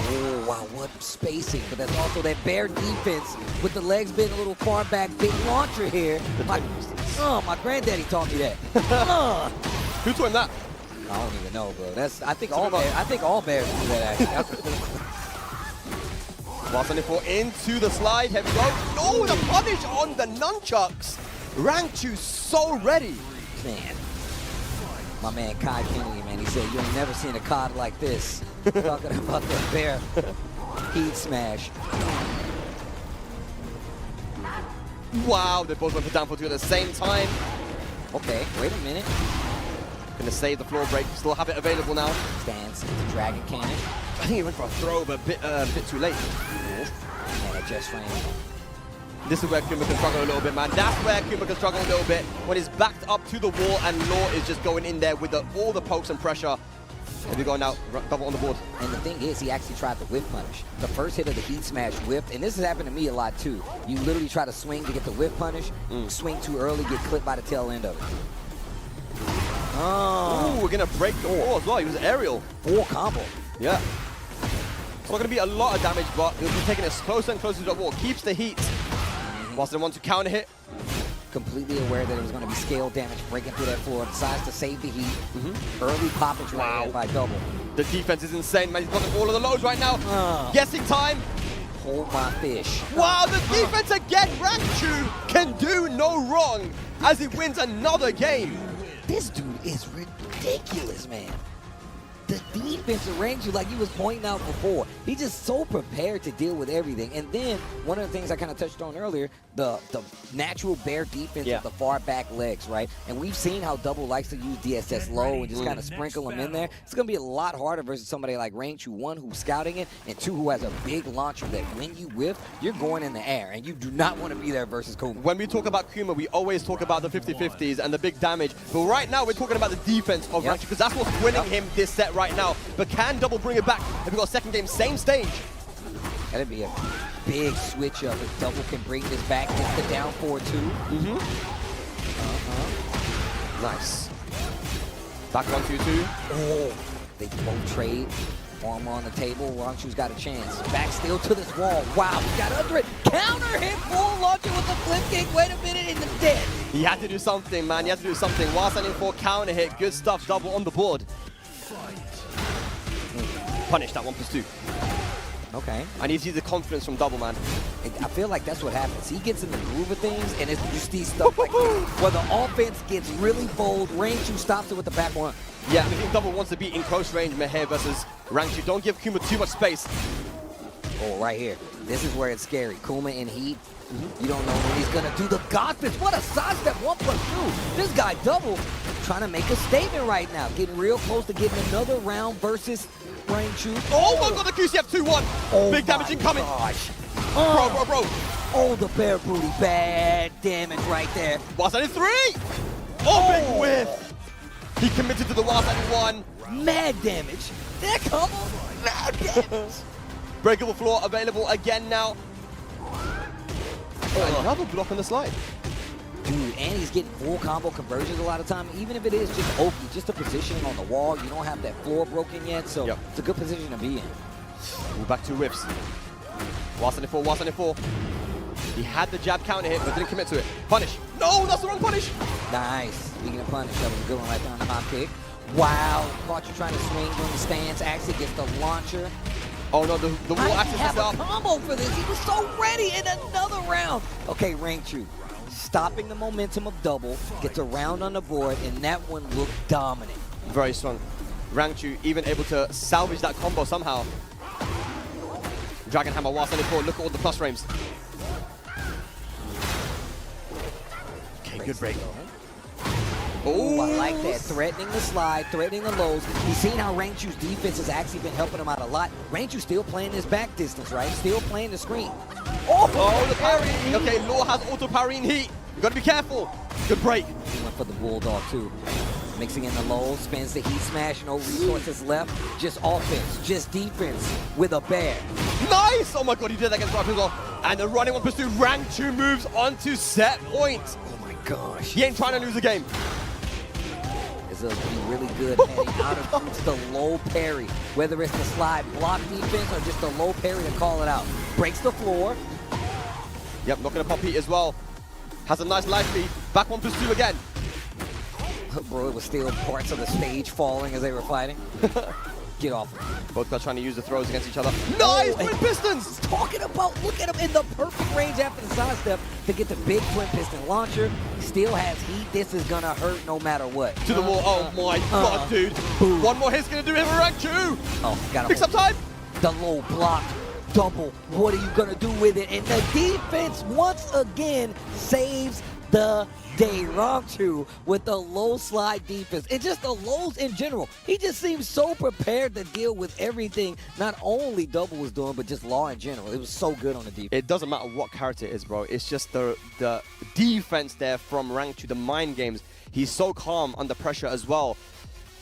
[SPEAKER 4] Oh, wow, what spacing. But that's also that bear defense with the legs being a little far back. Big launcher here. My granddaddy taught me that.
[SPEAKER 6] Who taught him that?
[SPEAKER 4] I don't even know, bro. I think all bears do that, actually.
[SPEAKER 6] Blast on it for into the slide. Here we go. Oh, the punish on the nunchucks. Rangchu's so ready.
[SPEAKER 4] Man. My man Kai Kennedy, man, he said, you ain't never seen a COD like this. Talking about the bear heat smash.
[SPEAKER 6] Wow, they both went for down for 2 at the same time.
[SPEAKER 4] Okay, wait a minute.
[SPEAKER 6] Gonna save the floor break, still have it available now.
[SPEAKER 4] Stands into Dragon Cannon.
[SPEAKER 6] I think he went for a throw, but a bit too late.
[SPEAKER 4] And it just ran.
[SPEAKER 6] This is where Kuma can struggle a little bit, man. That's where Kuma can struggle a little bit, when he's backed up to the wall and Law is just going in there with all the pokes and pressure. Here we go now, Double on the board.
[SPEAKER 4] And the thing is, he actually tried the whip punish. The first hit of the heat smash whipped, and this has happened to me a lot too. You literally try to swing to get the whip punish, swing too early, get clipped by the tail end of it.
[SPEAKER 6] Oh, we're gonna break the wall as well. He was aerial.
[SPEAKER 4] Full combo.
[SPEAKER 6] Yeah. It's not gonna be a lot of damage, but he'll be taking it closer and closer to the wall. Keeps the heat. Boston wants to counter hit.
[SPEAKER 4] completely aware that it was going to be scale damage breaking through that floor. Decides to save the heat. Early poppage right there by Double.
[SPEAKER 6] The defense is insane, man. He's got all of the lows right now. Guessing time.
[SPEAKER 4] Hold my fish.
[SPEAKER 6] Wow, the defense again. Rangchu can do no wrong as he wins another game.
[SPEAKER 4] This dude is ridiculous, man. The defense of Rangchu, like you was pointing out before, he's just so prepared to deal with everything. And then one of the things I kind of touched on earlier, the natural bear defense with the far back legs, right? And we've seen how Double likes to use DSS low and just kind of sprinkle them in there. It's going to be a lot harder versus somebody like Rangchu, one, who's scouting it, and two, who has a big launcher that when you whiff, you're going in the air, and you do not want to be there versus Kkokkoma.
[SPEAKER 6] When we talk about Kuma, we always talk about the 50-50s and the big damage. But right now, we're talking about the defense of Rangchu, because that's what's winning him this set right now. But can Double bring it back? If we got a second game, same stage.
[SPEAKER 4] That'd be a big switch up if Double can bring this back. Gets the down 4-2.
[SPEAKER 6] Nice. Back 1-2-2.
[SPEAKER 4] Oh, they both trade. Arm on the table. Rangchu's got a chance. Back still to this wall. Wow, he got under it. Counter hit, full launcher with the flip kick. Wait a minute, and it's dead.
[SPEAKER 6] He had to do something, man. He had to do something. While standing for counter hit, good stuff. Double on the board. Punish that 1+2.
[SPEAKER 4] Okay.
[SPEAKER 6] I need to see the confidence from Double, man.
[SPEAKER 4] I feel like that's what happens. He gets in the groove of things, and it's just these stuff like this, where the offense gets really bold. Rangchu stops it with the back one.
[SPEAKER 6] Yeah, I think Double wants to be in close range here versus Rangchu. Don't give Kuma too much space.
[SPEAKER 4] Oh, right here. This is where it's scary. Kuma in heat. You don't know when he's going to do the God Fist. What a sidestep 1+2. This guy Double trying to make a statement right now. Getting real close to getting another round versus Rangchu.
[SPEAKER 6] Oh my god, the QCF 2-1.
[SPEAKER 4] Oh,
[SPEAKER 6] big damage incoming.
[SPEAKER 4] Gosh.
[SPEAKER 6] Bro.
[SPEAKER 4] Oh, the bear booty. Bad damage right there.
[SPEAKER 6] Wild Side 3. Oh, big whiff. He committed to the Wild Side 1.
[SPEAKER 4] Mad damage. There comes mad damage.
[SPEAKER 6] Breakable floor available again now. Another block on the slide.
[SPEAKER 4] Dude, and he's getting full combo conversions a lot of time. Even if it is just Oki, just a positioning on the wall. You don't have that floor broken yet, so it's a good position to be in.
[SPEAKER 6] We're back to whiffs. Wild Side 4. He had the jab counter hit, but didn't commit to it. Punish. No, that's the wrong punish.
[SPEAKER 4] Nice. Speaking of punish, that was a good one right there on the hop kick. Wow. Caught you trying to swing from the stance. Actually gets the launcher.
[SPEAKER 6] Oh no, the wall access is
[SPEAKER 4] have
[SPEAKER 6] up.
[SPEAKER 4] a combo for this. He was so ready in another round. Okay, Rangchu. Stopping the momentum of Double. Gets a round on the board, and that one looked dominant.
[SPEAKER 6] Very strong. Rangchu even able to salvage that combo somehow. Dragon Hammer, Wild Side 4. Look at all the plus frames. Okay, good break.
[SPEAKER 4] Oh, I like that. Threatening the slide, threatening the lows. He's seen how Rangchu's defense has actually been helping him out a lot. Rangchu still playing his back distance, right? Still playing the screen.
[SPEAKER 6] Oh, the parry. Okay, Law has auto parry in heat. You gotta be careful. Good break.
[SPEAKER 4] He went for the Bulldog, too. Mixing in the lows, spins the heat smash, no resources left. Just offense, just defense with a bear.
[SPEAKER 6] Nice! Oh my god, he did that against Riff as well. And the running 1+2, Rangchu moves on to set point.
[SPEAKER 4] Oh my gosh.
[SPEAKER 6] He ain't trying to lose the game.
[SPEAKER 4] It's going to be really good heading out of the low parry. Whether it's the slide block defense or just the low parry to call it out. Breaks the floor.
[SPEAKER 6] Yep, not gonna pop heat as well. Has a nice life feed. Back 1+2 again.
[SPEAKER 4] Bro, it was still parts of the stage falling as they were fighting. Get off.
[SPEAKER 6] Both guys trying to use the throws against each other. Nice! Twin pistons!
[SPEAKER 4] Talking about, look at him in the perfect range after the side step to get the big twin piston launcher. Still has heat. This is gonna hurt no matter what.
[SPEAKER 6] To the wall. Oh my god, dude.
[SPEAKER 4] Boom.
[SPEAKER 6] One more hit's gonna do him a Rangchu.
[SPEAKER 4] Oh, got him.
[SPEAKER 6] Pick some time.
[SPEAKER 4] The low block. Double. What are you gonna do with it? And the defense once again saves the day. Rangchu with the low slide defense and just the lows in general. He just seems so prepared to deal with everything not only Double was doing, but just Law in general. It was so good on the defense.
[SPEAKER 6] It doesn't matter what character it is, bro. It's just the defense there from Rangchu, the mind games. He's so calm under pressure as well.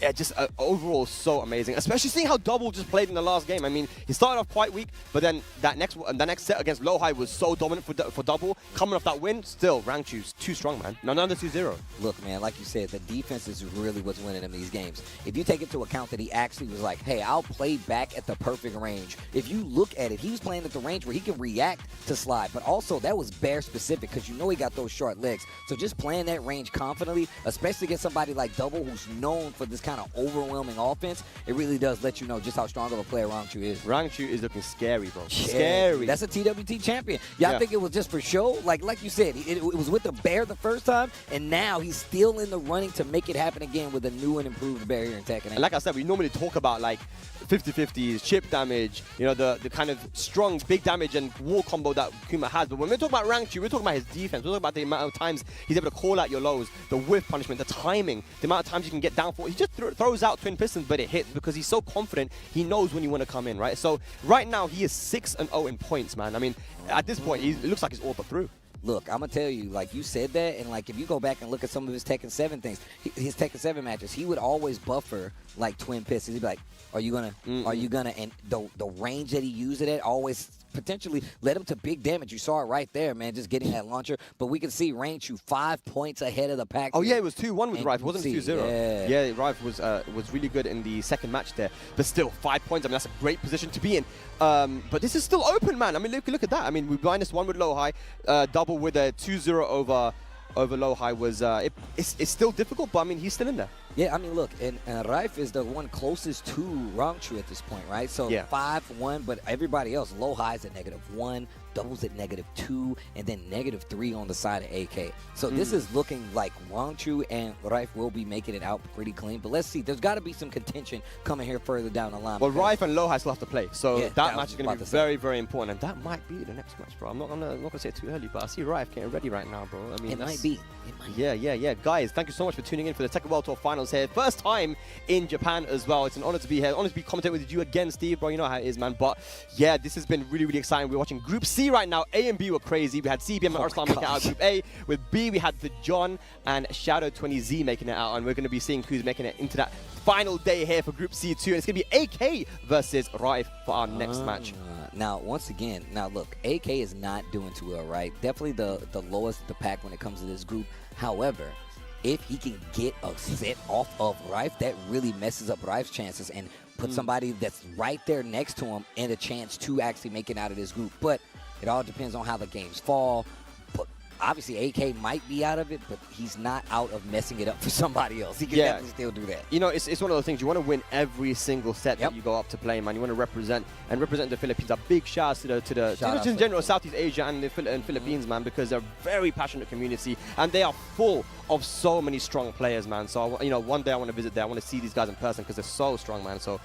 [SPEAKER 6] yeah, just overall so amazing. Especially seeing how Double just played in the last game. I mean, he started off quite weak, but then that next set against LowHigh was so dominant for Double. Coming off that win, still Rangchu's too strong, man. Another 2-0.
[SPEAKER 4] Look, man, like you said, the defense is really what's winning him these games. If you take into account that he actually was like, hey, I'll play back at the perfect range. If you look at it, he was playing at the range where he can react to slide, but also that was bear specific because you know he got those short legs. So just playing that range confidently, especially against somebody like Double who's known for this kind of overwhelming offense, it really does let you know just how strong of a player Rangchu is.
[SPEAKER 6] Rangchu is looking scary, bro. Scary.
[SPEAKER 4] That's a TWT champion. Y'all think it was just for show? Like you said, it was with the bear the first time, and now he's still in the running to make it happen again with a new and improved bear here in Tekken.
[SPEAKER 6] And like I said, we normally talk about like 50-50s, chip damage, you know, the kind of strong, big damage and wall combo that Kuma has. But when we're talking about Rangchu, we're talking about his defense. We're talking about the amount of times he's able to call out your lows, the whiff punishment, the timing, the amount of times you can get down for. He just throws out twin pistons, but it hits because he's so confident. He knows when you want to come in, right? So right now, he is 6-0 in points, man. I mean, at this point, it looks like he's all but through.
[SPEAKER 4] Look, I'm going to tell you, like you said that, and like if you go back and look at some of his Tekken 7 things, his Tekken 7 matches, he would always buffer like twin pistons. He'd be like, are you gonna, and the range that he used it at always potentially led him to big damage. You saw it right there, man, just getting that launcher. But we can see Rangchu 5 points ahead of the pack.
[SPEAKER 6] Oh, yeah, it was 2-1 with Riff. It wasn't 2-0. Yeah, Riff was really good in the second match there. But still, 5 points. I mean, that's a great position to be in. But this is still open, man. I mean, look at that. I mean, we -1 with LowHigh, double with a 2-0 over LowHigh was, it's still difficult, but I mean, he's still in there.
[SPEAKER 4] Yeah, I mean, look, and Riff is the one closest to Rangchu at this point, right? So 5-1, but everybody else, LowHigh's at -1, Double's at -2, and then -3 on the side of AK. So this is looking like Rangchu and Riff will be making it out pretty clean. But let's see, there's got to be some contention coming here further down the line.
[SPEAKER 6] Well, Riff and LowHigh still have to play, so that match is going to be very, very important, and that might be the next match, bro. I'm not gonna say it too early, but I see Riff getting ready right now, bro. I mean,
[SPEAKER 4] it might be.
[SPEAKER 6] Yeah. Guys, thank you so much for tuning in for the Tekken World Tour Finals here. First time in Japan as well. It's an honor to be here. Honor to be commentating with you again, Steve, bro. You know how it is, man. But yeah, this has been really, really exciting. We're watching Group C right now. A and B were crazy. We had CBM and Arslan making it out of Group A. With B, we had the John and Shadow20Z making it out. And we're going to be seeing who's making it into that final day here for Group C2. And it's going to be AK versus Riff for our next match.
[SPEAKER 4] Now, once again, look, AK is not doing too well, right? Definitely the lowest of the pack when it comes to this group. However, if he can get a set off of Riff, that really messes up Riff's chances and put somebody that's right there next to him in a chance to actually make it out of this group. But it all depends on how the games fall. But obviously, AK might be out of it, but he's not out of messing it up for somebody else. He can definitely still do that.
[SPEAKER 6] You know, it's one of those things. You want to win every single set that you go up to play, man. You want to represent the Philippines. A big shout out to the in general Southeast Asia and the Philippines, man, because they're a very passionate community and they are full of so many strong players, man. So you know, one day I want to visit there. I want to see these guys in person because they're so strong, man. So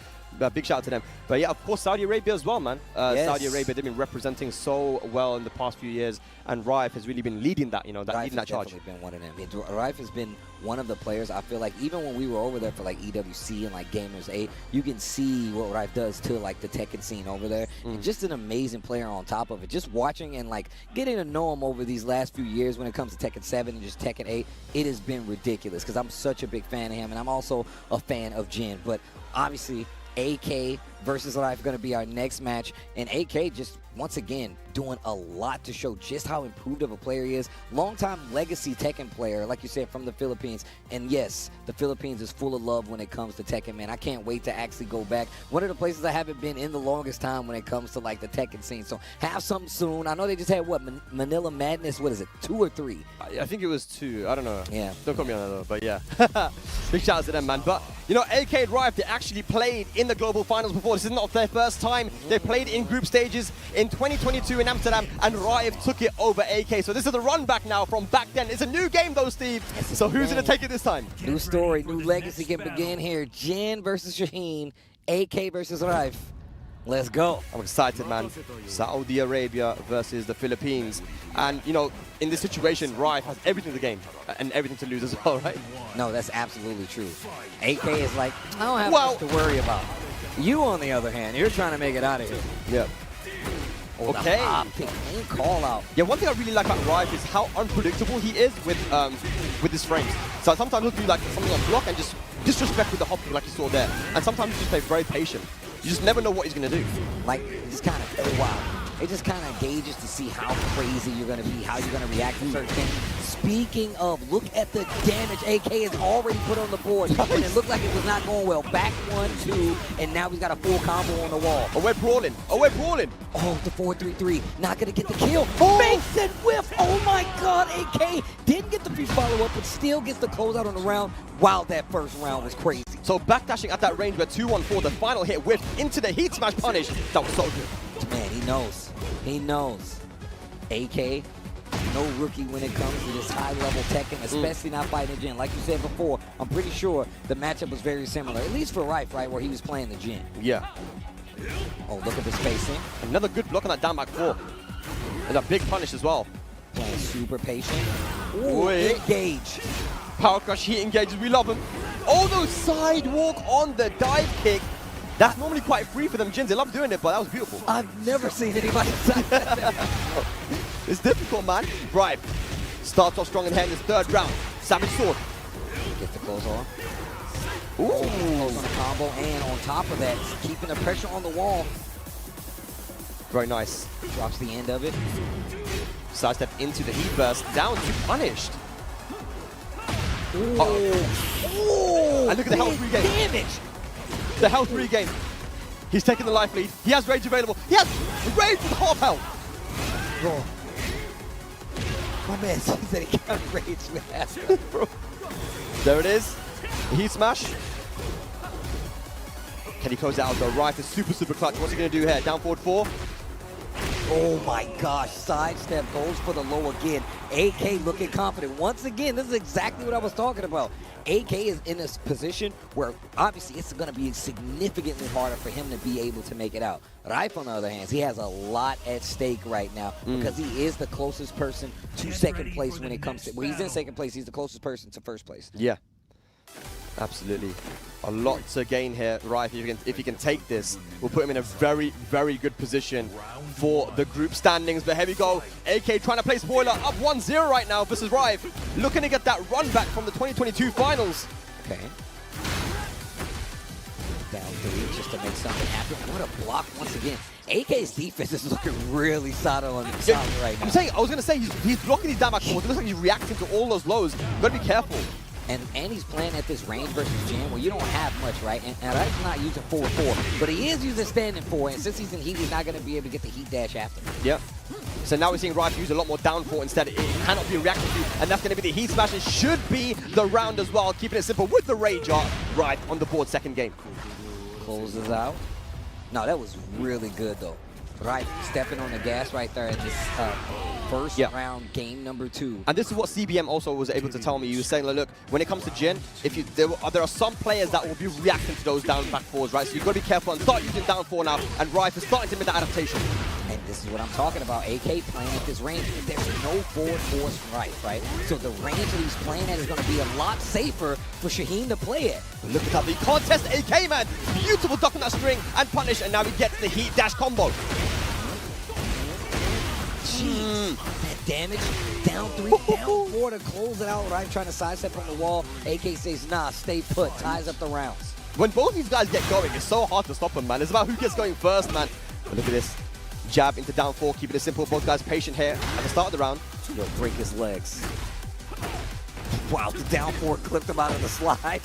[SPEAKER 6] big shout out to them. But yeah, of course, Saudi Arabia as well, man. Saudi Arabia, they've been representing so well in the past few years, and Riff has really been leading that, leading that charge.
[SPEAKER 4] Riff has been one of them. Riff has been one of the players, I feel like, even when we were over there for like EWC and like Gamers 8, you can see what Riff does to like the Tekken scene over there. And just an amazing player on top of it. Just watching and like getting to know him over these last few years when it comes to Tekken 7 and just Tekken 8, it has been ridiculous because I'm such a big fan of him, and I'm also a fan of Jin. But obviously, AK versus Riff going to be our next match, and AK just once again doing a lot to show just how improved of a player he is. Long-time legacy Tekken player, like you said, from the Philippines. And yes, the Philippines is full of love when it comes to Tekken, man. I can't wait to actually go back. One of the places I haven't been in the longest time when it comes to like the Tekken scene. So have something soon. I know they just had what, Manila Madness, what is it, 2 or 3?
[SPEAKER 6] I think it was 2. I don't know.
[SPEAKER 4] Yeah.
[SPEAKER 6] Don't call me on that though, but yeah. Big shout out to them, man. But you know, AK and Riff, they actually played in the global finals before. This is not their first time. They played in group stages in 2022 in Amsterdam, and Riff took it over AK. So this is the run back now from back then. It's a new game though, Steve. So who's going to take it this time?
[SPEAKER 4] New story, new legacy can begin here. Jin versus Shaheen, AK versus Riff. Let's go.
[SPEAKER 6] I'm excited, man. Saudi Arabia versus the Philippines. And, you know, in this situation, Riff has everything to gain and everything to lose as well, right?
[SPEAKER 4] No, that's absolutely true. AK is like, I don't have much to worry about. You, on the other hand, you're trying to make it out of here.
[SPEAKER 6] Yep.
[SPEAKER 4] Oh, okay. Clean call out.
[SPEAKER 6] Yeah, one thing I really like about Riff is how unpredictable he is with his frames. So sometimes he'll do like something on block and just disrespect with the hop kick like you saw there. And sometimes you just play very patient. You just never know what he's going to do.
[SPEAKER 4] Like, just kind of, wow. It just kind of gauges to see how crazy you're going to be, how you're going to react to certain things. Speaking of, look at the damage AK has already put on the board. And it looked like it was not going well. Back 1-2, and now he's got a full combo on the wall.
[SPEAKER 6] Oh, we're brawling. Oh, we're brawling.
[SPEAKER 4] Oh, the 4-3-3. Not going to get the kill. Oh! Makes it whiff. Oh, my God. AK didn't get the free follow-up, but still gets the closeout on the round. Wow, that first round was crazy.
[SPEAKER 6] So backdashing at that range where 2-1-4, the final hit whiffed into the heat smash punish. That was so good.
[SPEAKER 4] Man, he knows. He knows. AK, no rookie when it comes to this high-level Tekken, especially not fighting Jin. Like you said before, I'm pretty sure the matchup was very similar, at least for Riff, right, where he was playing the Jin.
[SPEAKER 6] Yeah.
[SPEAKER 4] Oh, look at the spacing.
[SPEAKER 6] Another good block on that down back 4. And a big punish as well.
[SPEAKER 4] Playing super patient. Ooh, engage.
[SPEAKER 6] Power crush, heat engages, we love him. Oh, no, sidewalk on the dive kick. That's normally quite free for them Jins. They love doing it, but that was beautiful.
[SPEAKER 4] I've never seen anybody say that.
[SPEAKER 6] It's difficult, man. Right. Starts off strong in hand in his third round. Savage sword.
[SPEAKER 4] Gets the close on.
[SPEAKER 6] Ooh.
[SPEAKER 4] Close on the combo, and on top of that, keeping the pressure on the wall.
[SPEAKER 6] Very nice.
[SPEAKER 4] Drops the end of it.
[SPEAKER 6] Sidestep into the heat burst. Down to punished.
[SPEAKER 4] Ooh. Ooh.
[SPEAKER 6] And look at the health regain.
[SPEAKER 4] Damage.
[SPEAKER 6] The health regain. He's taking the life lead. He has rage available. He has rage with half health.
[SPEAKER 4] Bro. My man said he got rage with half.
[SPEAKER 6] Bro. There it is. The heat smash. Can he close out? The Riff is super, super clutch. What's he going to do here? Down forward 4.
[SPEAKER 4] Oh my gosh, sidestep goes for the low again. AK looking confident. Once again, this is exactly what I was talking about. AK is in a position where obviously it's going to be significantly harder for him to be able to make it out. Riff, on the other hand, he has a lot at stake right now because he is the closest person to second place when it comes to, well, he's in second place, he's the closest person to first place.
[SPEAKER 6] Yeah, absolutely. A lot to gain here, Riff. If he can take this, we'll put him in a very, very good position for the group standings. But here we go. AK trying to play spoiler, up 1-0 right now versus Riff. Looking to get that run back from the 2022 finals.
[SPEAKER 4] Okay. Down 3 just to make something happen. What a block once again. AK's defense is looking really solid on the side right now.
[SPEAKER 6] I was going to say, he's blocking these down back forwards. It looks like he's reacting to all those lows. You've got to be careful.
[SPEAKER 4] And he's playing at this range versus Jin where you don't have much, right? And Rife's not using 4-4, but he is using standing 4, and since he's in heat, he's not going to be able to get the heat dash after.
[SPEAKER 6] Yep. So now we're seeing Riff use a lot more down 4 instead. It cannot be reacted to, and that's going to be the heat smash. It should be the round as well, keeping it simple with the rage art. Riff on the board, second game.
[SPEAKER 4] Closes out. No, that was really good, though. Riff stepping on the gas right there in this first round, game number 2.
[SPEAKER 6] And this is what CBM also was able to tell me. He was saying, look, when it comes to Jin, there are some players that will be reacting to those down back 4s, right? So you've got to be careful and start using down 4 now. And Riff is starting to make that adaptation.
[SPEAKER 4] And this is what I'm talking about. AK playing at this range. There's no forward force from Riff, right? So the range that he's playing at is going to be a lot safer for Shaheen to play at.
[SPEAKER 6] But look at that, the contest AK, man. Beautiful duck on that string and punish. And now he gets the heat dash combo.
[SPEAKER 4] Jeez, that damage, down 3, down 4 to close it out, right? Trying to sidestep on the wall. AK says, nah, stay put, ties up the rounds.
[SPEAKER 6] When both these guys get going, it's so hard to stop them, man. It's about who gets going first, man. But look at this. Jab into down 4, keeping it simple. Both guys patient here at the start of the round.
[SPEAKER 4] He'll break his legs. Wow, the down 4 clipped him out of the slide.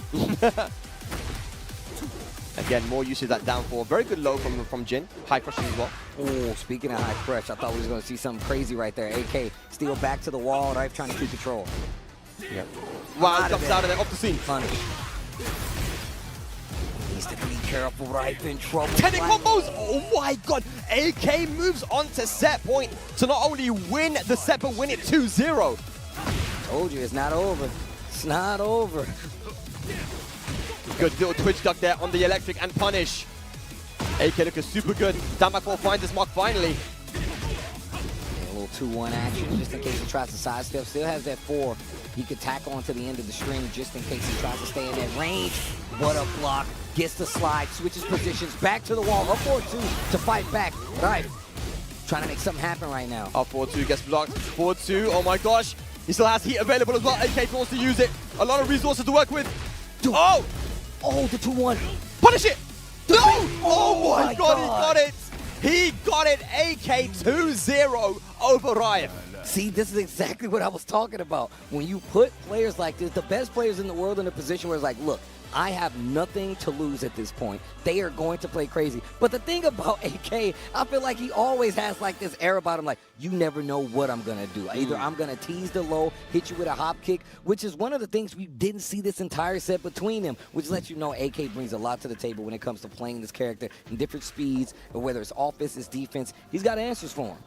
[SPEAKER 6] Again, more usage of that down 4. Very good low from Jin. High crushing as well.
[SPEAKER 4] Oh, speaking of high crush, I thought we was going to see something crazy right there. AK steal back to the wall, Riff trying to keep control.
[SPEAKER 6] Yep. Wow, jumps out of there, off the scene.
[SPEAKER 4] Punish. Needs to be careful, Riff in trouble.
[SPEAKER 6] 10 combos! Oh my god! AK moves on to set point to not only win the set, but win it 2-0.
[SPEAKER 4] Told you, it's not over. It's not over.
[SPEAKER 6] Good little twitch duck there on the electric and punish. AK looking super good. Down back 4 finds his mark finally.
[SPEAKER 4] A little 2-1 action just in case he tries to sidestep. Still has that 4. He could tack on to the end of the string just in case he tries to stay in that range. What a block. Gets the slide, switches positions, back to the wall. Up 4-2 to fight back. Right. Trying to make something happen right now.
[SPEAKER 6] Up 4-2 gets blocked. 4-2. Oh my gosh. He still has heat available as well. AK wants to use it. A lot of resources to work with. Oh!
[SPEAKER 4] Oh, the 2-1.
[SPEAKER 6] Punish it! No!
[SPEAKER 4] Oh
[SPEAKER 6] my god, he got it! He got it! AK 2-0 over Riff.
[SPEAKER 4] See, this is exactly what I was talking about. When you put players like this, the best players in the world in a position where it's like, look, I have nothing to lose at this point. They are going to play crazy. But the thing about AK, I feel like he always has like this air about him, like, you never know what I'm going to do. Either I'm going to tease the low, hit you with a hop kick, which is one of the things we didn't see this entire set between them, which lets you know AK brings a lot to the table when it comes to playing this character in different speeds, or whether it's offense, it's defense. He's got answers for him.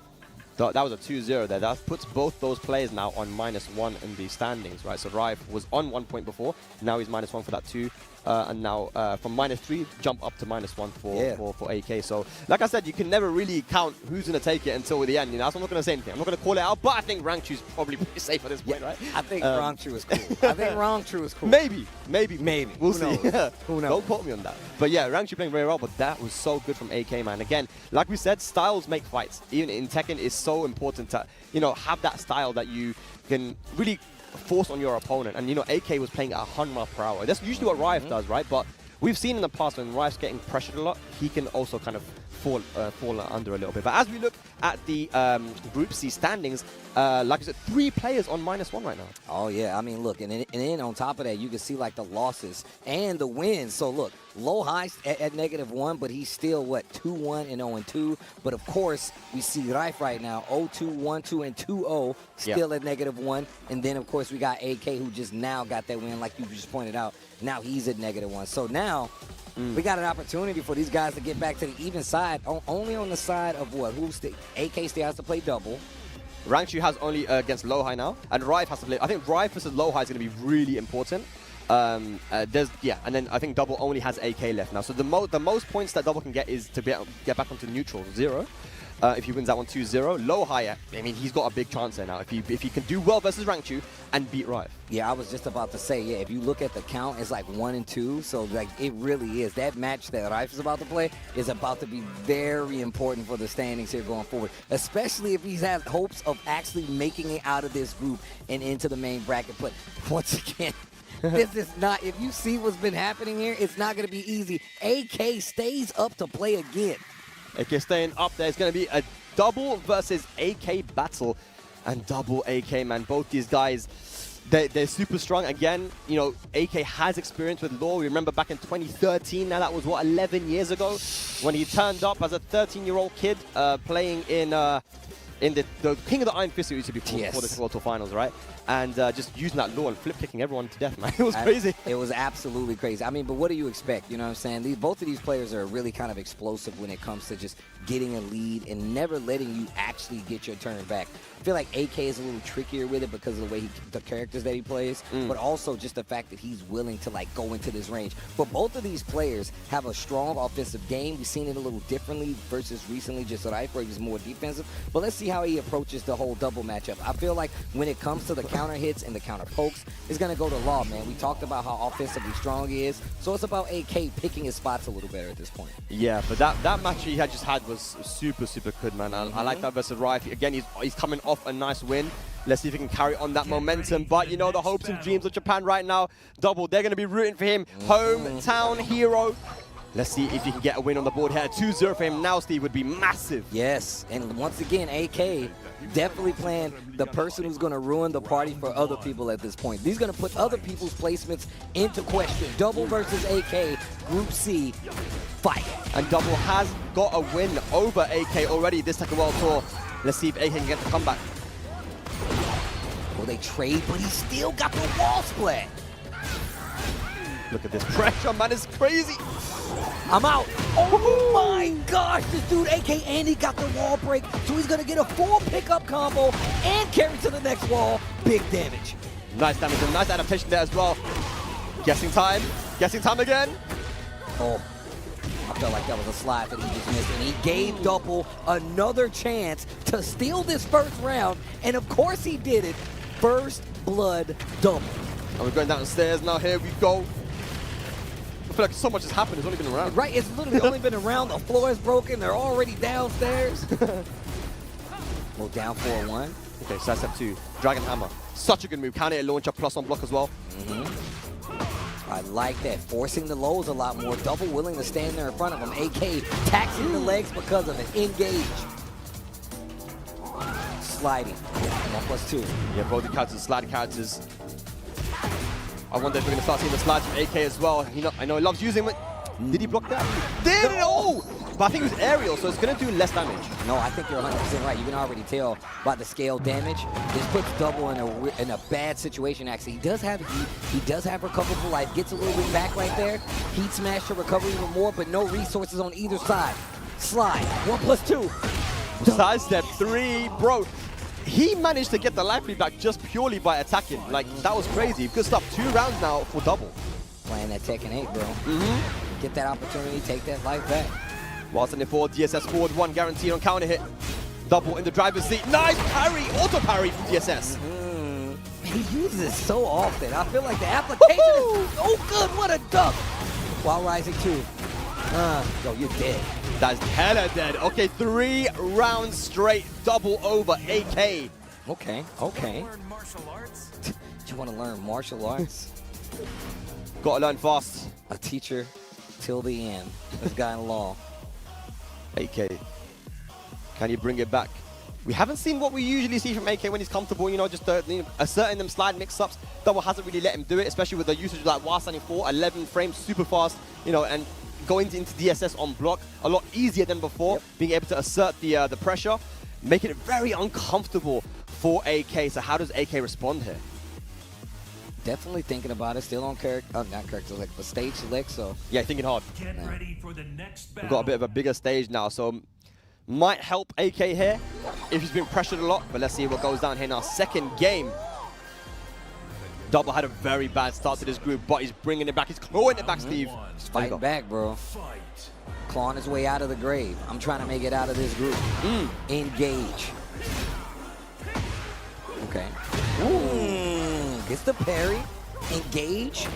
[SPEAKER 6] That was a 2-0 there. That puts both those players now on -1 in the standings, right? So Rife was on 1 point before. Now he's -1 for that 2. And now from -3, jump up to -1 for AK. So, like I said, you can never really count who's going to take it until the end. You know, so I'm not going to say anything. I'm not going to call it out, but I think Rangchu's probably pretty safe at this point, right?
[SPEAKER 4] I think Rangchu is cool. I think Rangchu is cool.
[SPEAKER 6] Maybe. We'll see.
[SPEAKER 4] Who knows?
[SPEAKER 6] Don't quote me on that. But yeah, Rangchu playing very well, but that was so good from AK, man. Again, like we said, styles make fights. Even in Tekken, it's so important to, you know, have that style that you can really force on your opponent. And, you know, AK was playing at 100 miles per hour. That's usually what Rife does, right? But we've seen in the past when Rife's getting pressured a lot, he can also kind of fall under a little bit. But as we look at the Group C standings, like I said, 3 players on -1 right now.
[SPEAKER 4] Oh, yeah. I mean, look, and then on top of that, you can see, like, the losses and the wins. So, look, LowHigh at -1, but he's still, what, 2-1 and 0-2. But, of course, we see Rife right now, 0-2, 1-2, and 2-0, still at -1. And then, of course, we got AK, who just now got that win, like you just pointed out. Now he's at -1. So now we got an opportunity for these guys to get back to the even side, only on the side of what? AK still has to play double.
[SPEAKER 6] Rangchu has only against LowHigh now, and Rife has to play. I think Rife versus LowHigh is going to be really important. And then I think Double only has AK left now. So the most points that Double can get is to get back onto neutral 0. If he wins that one 2-0, LowHigh, I mean, he's got a big chance there now. If he can do well versus Rangchu and beat Rife.
[SPEAKER 4] Yeah, I was just about to say, yeah, if you look at the count, it's like 1 and 2. So, like, it really is. That match that Rife is about to play is about to be very important for the standings here going forward, especially if he's had hopes of actually making it out of this group and into the main bracket. But once again, this is not, if you see what's been happening here, it's not going to be easy. AK stays up to play again.
[SPEAKER 6] AK staying up there. It's going to be a Double versus AK battle. And Double AK, man, both these guys, they're super strong. Again, you know, AK has experience with Law. We remember back in 2013, now that was, what, 11 years ago, when he turned up as a 13-year-old kid playing in the King of the Iron Fist, it used to be called before the World Tour Finals, right? And just using that Law and flip-kicking everyone to death, man. It was crazy.
[SPEAKER 4] It was absolutely crazy. I mean, but what do you expect? You know what I'm saying? Both of these players are really kind of explosive when it comes to just getting a lead and never letting you actually get your turn back. I feel like AK is a little trickier with it because of the way the characters that he plays, but also just the fact that he's willing to, like, go into this range. But both of these players have a strong offensive game. We've seen it a little differently versus recently just Rife, where he was more defensive. But let's see how he approaches the whole double matchup. I feel like when it comes to the counter hits and the counter pokes, it's going to go to Law, man. We talked about how offensively strong he is, so it's about AK picking his spots a little better at this point.
[SPEAKER 6] Yeah, but that match he had just had was super, super good, man. I like that versus Rife. Again, he's coming off a nice win. Let's see if he can carry on that momentum. But, you know, the hopes and dreams of Japan right now, Double, they're going to be rooting for him. Hometown hero. Let's see if he can get a win on the board here. 2-0 for him now, Steve, would be massive.
[SPEAKER 4] Yes, and once again, AK definitely playing the person who's going to ruin the party for other people at this point. He's going to put other people's placements into question. Double versus AK, Group C, fight.
[SPEAKER 6] And Double has got a win over AK already this Tekken World Tour. Let's see if AK can get the comeback.
[SPEAKER 4] Will they trade? But he still got the wall split.
[SPEAKER 6] Look at this pressure, man. It's crazy.
[SPEAKER 4] I'm out. Oh my gosh, this dude AK, and he got the wall break, so he's gonna get a full pickup combo and carry to the next wall. Big damage.
[SPEAKER 6] Nice damage and nice adaptation there as well. Guessing time again.
[SPEAKER 4] Oh, I felt like that was a slide that he just missed, and he gave Double another chance to steal this first round, and of course he did it. First blood Double.
[SPEAKER 6] And we're going down the stairs now. Here we go. I feel like so much has happened. It's only been around.
[SPEAKER 4] Right, it's literally only been around. The floor is broken. They're already downstairs. Well, down 4-1.
[SPEAKER 6] Okay, side step 2. Dragon Hammer. Such a good move. Counter launcher plus on block as well.
[SPEAKER 4] I like that. Forcing the lows a lot more. Double willing to stand there in front of him. AK taxing the legs because of it. Engage. Sliding. 1+2.
[SPEAKER 6] Yeah, both the characters, sliding characters. I wonder if we're going to start seeing the slides from AK as well. I know he loves using it. Did he block that? Did it! Oh! But I think it was aerial, so it's going to do less damage.
[SPEAKER 4] No, I think you're 100% right. You can already tell by the scale damage. This puts Double in a bad situation, actually. He does have heat. He does have recoverable life. Gets a little bit back right there. Heat smash to recover even more, but no resources on either side. Slide. 1+2.
[SPEAKER 6] Sidestep 3, bro. He managed to get the life lead back just purely by attacking. Like, that was crazy. He could stop 2 rounds now for Double.
[SPEAKER 4] Playing that Tekken 8, bro. Get that opportunity, take that life back.
[SPEAKER 6] While sending forward, DSS forward 1 guaranteed on counter hit. Double in the driver's seat. Nice parry, auto parry from DSS.
[SPEAKER 4] He uses it so often. I feel like the application is so good. What a duck. While rising 2. Yo, you're dead.
[SPEAKER 6] That's hella dead. Okay, 3 rounds straight. Double over AK.
[SPEAKER 4] Okay. You want to learn martial arts?
[SPEAKER 6] Gotta learn fast.
[SPEAKER 4] A teacher till the end. This guy in law.
[SPEAKER 6] AK. Can you bring it back? We haven't seen what we usually see from AK when he's comfortable, just asserting them slide mix-ups. Double hasn't really let him do it, especially with the usage like while standing 4, 11 frames, super fast, and going into DSS on block a lot easier than before, being able to assert the pressure, making it very uncomfortable for AK. So how does AK respond here?
[SPEAKER 4] Definitely thinking about it. Still on not character select, but stage select. So
[SPEAKER 6] yeah, thinking hard.
[SPEAKER 22] Get ready for the next battle.
[SPEAKER 6] We've got a bit of a bigger stage now, so might help AK here if he's been pressured a lot. But let's see what goes down here now. Second game. Double had a very bad start to this group, but he's bringing it back. He's clawing it back, Steve.
[SPEAKER 4] He's fighting back, bro. Clawing his way out of the grave. I'm trying to make it out of this group. Engage. Okay. Gets the parry. Engage.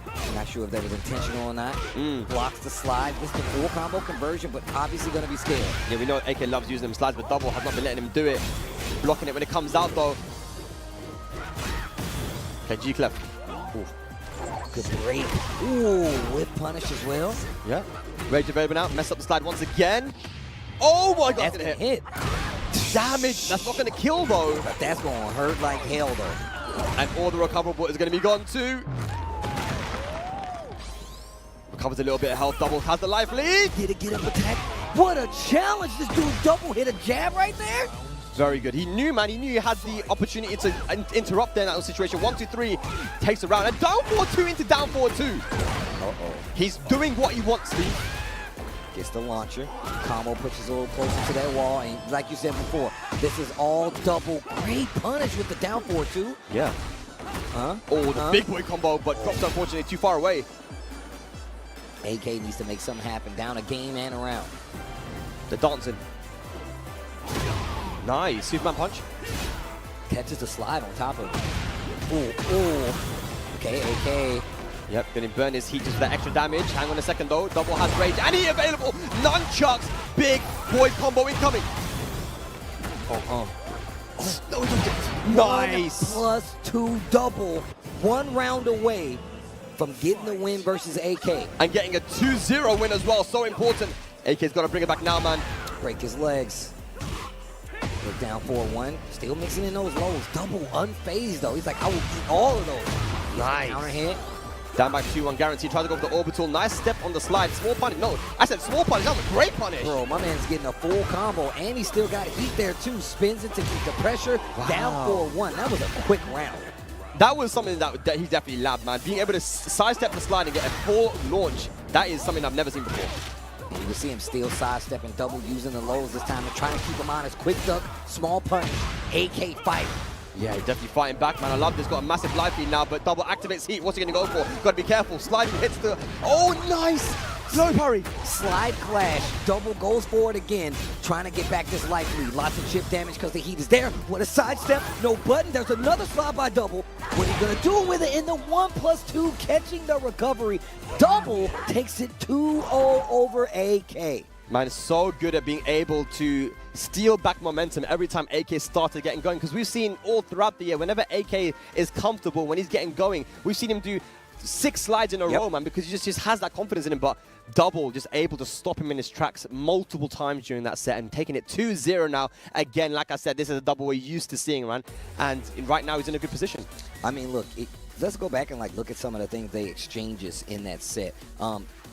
[SPEAKER 4] I'm not sure if that was intentional or not. Blocks the slide. Gets the full combo conversion, but obviously going to be scared.
[SPEAKER 6] Yeah, we know AK loves using them slides, but Double has not been letting him do it. Blocking it when it comes out, though. Okay, G-Clef.
[SPEAKER 4] Good break. Ooh, whip punish as well.
[SPEAKER 6] Yeah. Rage available now. Mess up the slide once again. Oh my god,
[SPEAKER 4] that's gonna hit.
[SPEAKER 6] Damage. That's not going to kill, though.
[SPEAKER 4] But that's going to hurt like hell, though.
[SPEAKER 6] And all the recoverable is going to be gone, too. Recovers a little bit of health. Double has the life lead.
[SPEAKER 4] Did it get up attack? What a challenge. This dude Double hit a jab right there.
[SPEAKER 6] Very good. He knew, man. He knew he had the opportunity to interrupt there in that situation. 1, 2, 3 takes a round. And down 4-2 into down 4-2. He's doing what he wants, Steve.
[SPEAKER 4] Gets the launcher. Combo pushes a little closer to that wall. And like you said before, this is all Double. Great punish with the down 4-2.
[SPEAKER 6] Yeah. Oh, the big boy combo, but drops unfortunately too far away.
[SPEAKER 4] AK needs to make something happen. Down a game and a round.
[SPEAKER 6] The dancing. Nice. Superman punch.
[SPEAKER 4] Catches the slide on top of it. Ooh. Okay, AK.
[SPEAKER 6] Yep, gonna burn his heat just for that extra damage. Hang on a second though. Double has rage and he available. Nunchucks. Big boy combo incoming. Nice.
[SPEAKER 4] 1+2 Double. 1 round away from getting the win versus AK.
[SPEAKER 6] And getting a 2-0 win as well. So important. AK's got to bring it back now, man.
[SPEAKER 4] Break his legs. Look down 4-1. Still mixing in those lows. Double unfazed though. He's like, I will eat all of those.
[SPEAKER 6] Nice.
[SPEAKER 4] Counter hit.
[SPEAKER 6] Down by 2-1 guarantee. Tries to go for the orbital. Nice step on the slide. Small punish. No, I said small punish. That was a great punish.
[SPEAKER 4] Bro, my man's getting a full combo, and he still got heat there too. Spins it to keep the pressure. Wow. Down 4-1. That was a quick round.
[SPEAKER 6] That was something that he definitely labbed, man. Being able to sidestep the slide and get a full launch, that is something I've never seen before.
[SPEAKER 4] You can see him still sidestepping Double, using the lows this time and trying to keep him honest. Quick duck, small punch, AK fight.
[SPEAKER 6] Yeah, he's definitely fighting back, man. I love this. Got a massive life lead now, but Double activates heat. What's he going to go for? Got to be careful. Sliding hits the... Oh, nice! Slow parry.
[SPEAKER 4] Slide clash. Double goes forward again, trying to get back this life lead. Lots of chip damage because the heat is there. What a sidestep. No button. There's another slide by Double. What are you going to do with it in the 1+2, catching the recovery? Double takes it 2-0 over AK.
[SPEAKER 6] Man, is so good at being able to steal back momentum every time AK started getting going. Because we've seen all throughout the year, whenever AK is comfortable, when he's getting going, we've seen him do 6 slides in a row, man, because he just has that confidence in him. But Double just able to stop him in his tracks multiple times during that set and taking it 2-0 now. Again, like I said, this is a Double we're used to seeing, man. And right now he's in a good position.
[SPEAKER 4] I mean, look, let's go back and like look at some of the things they exchanges in that set.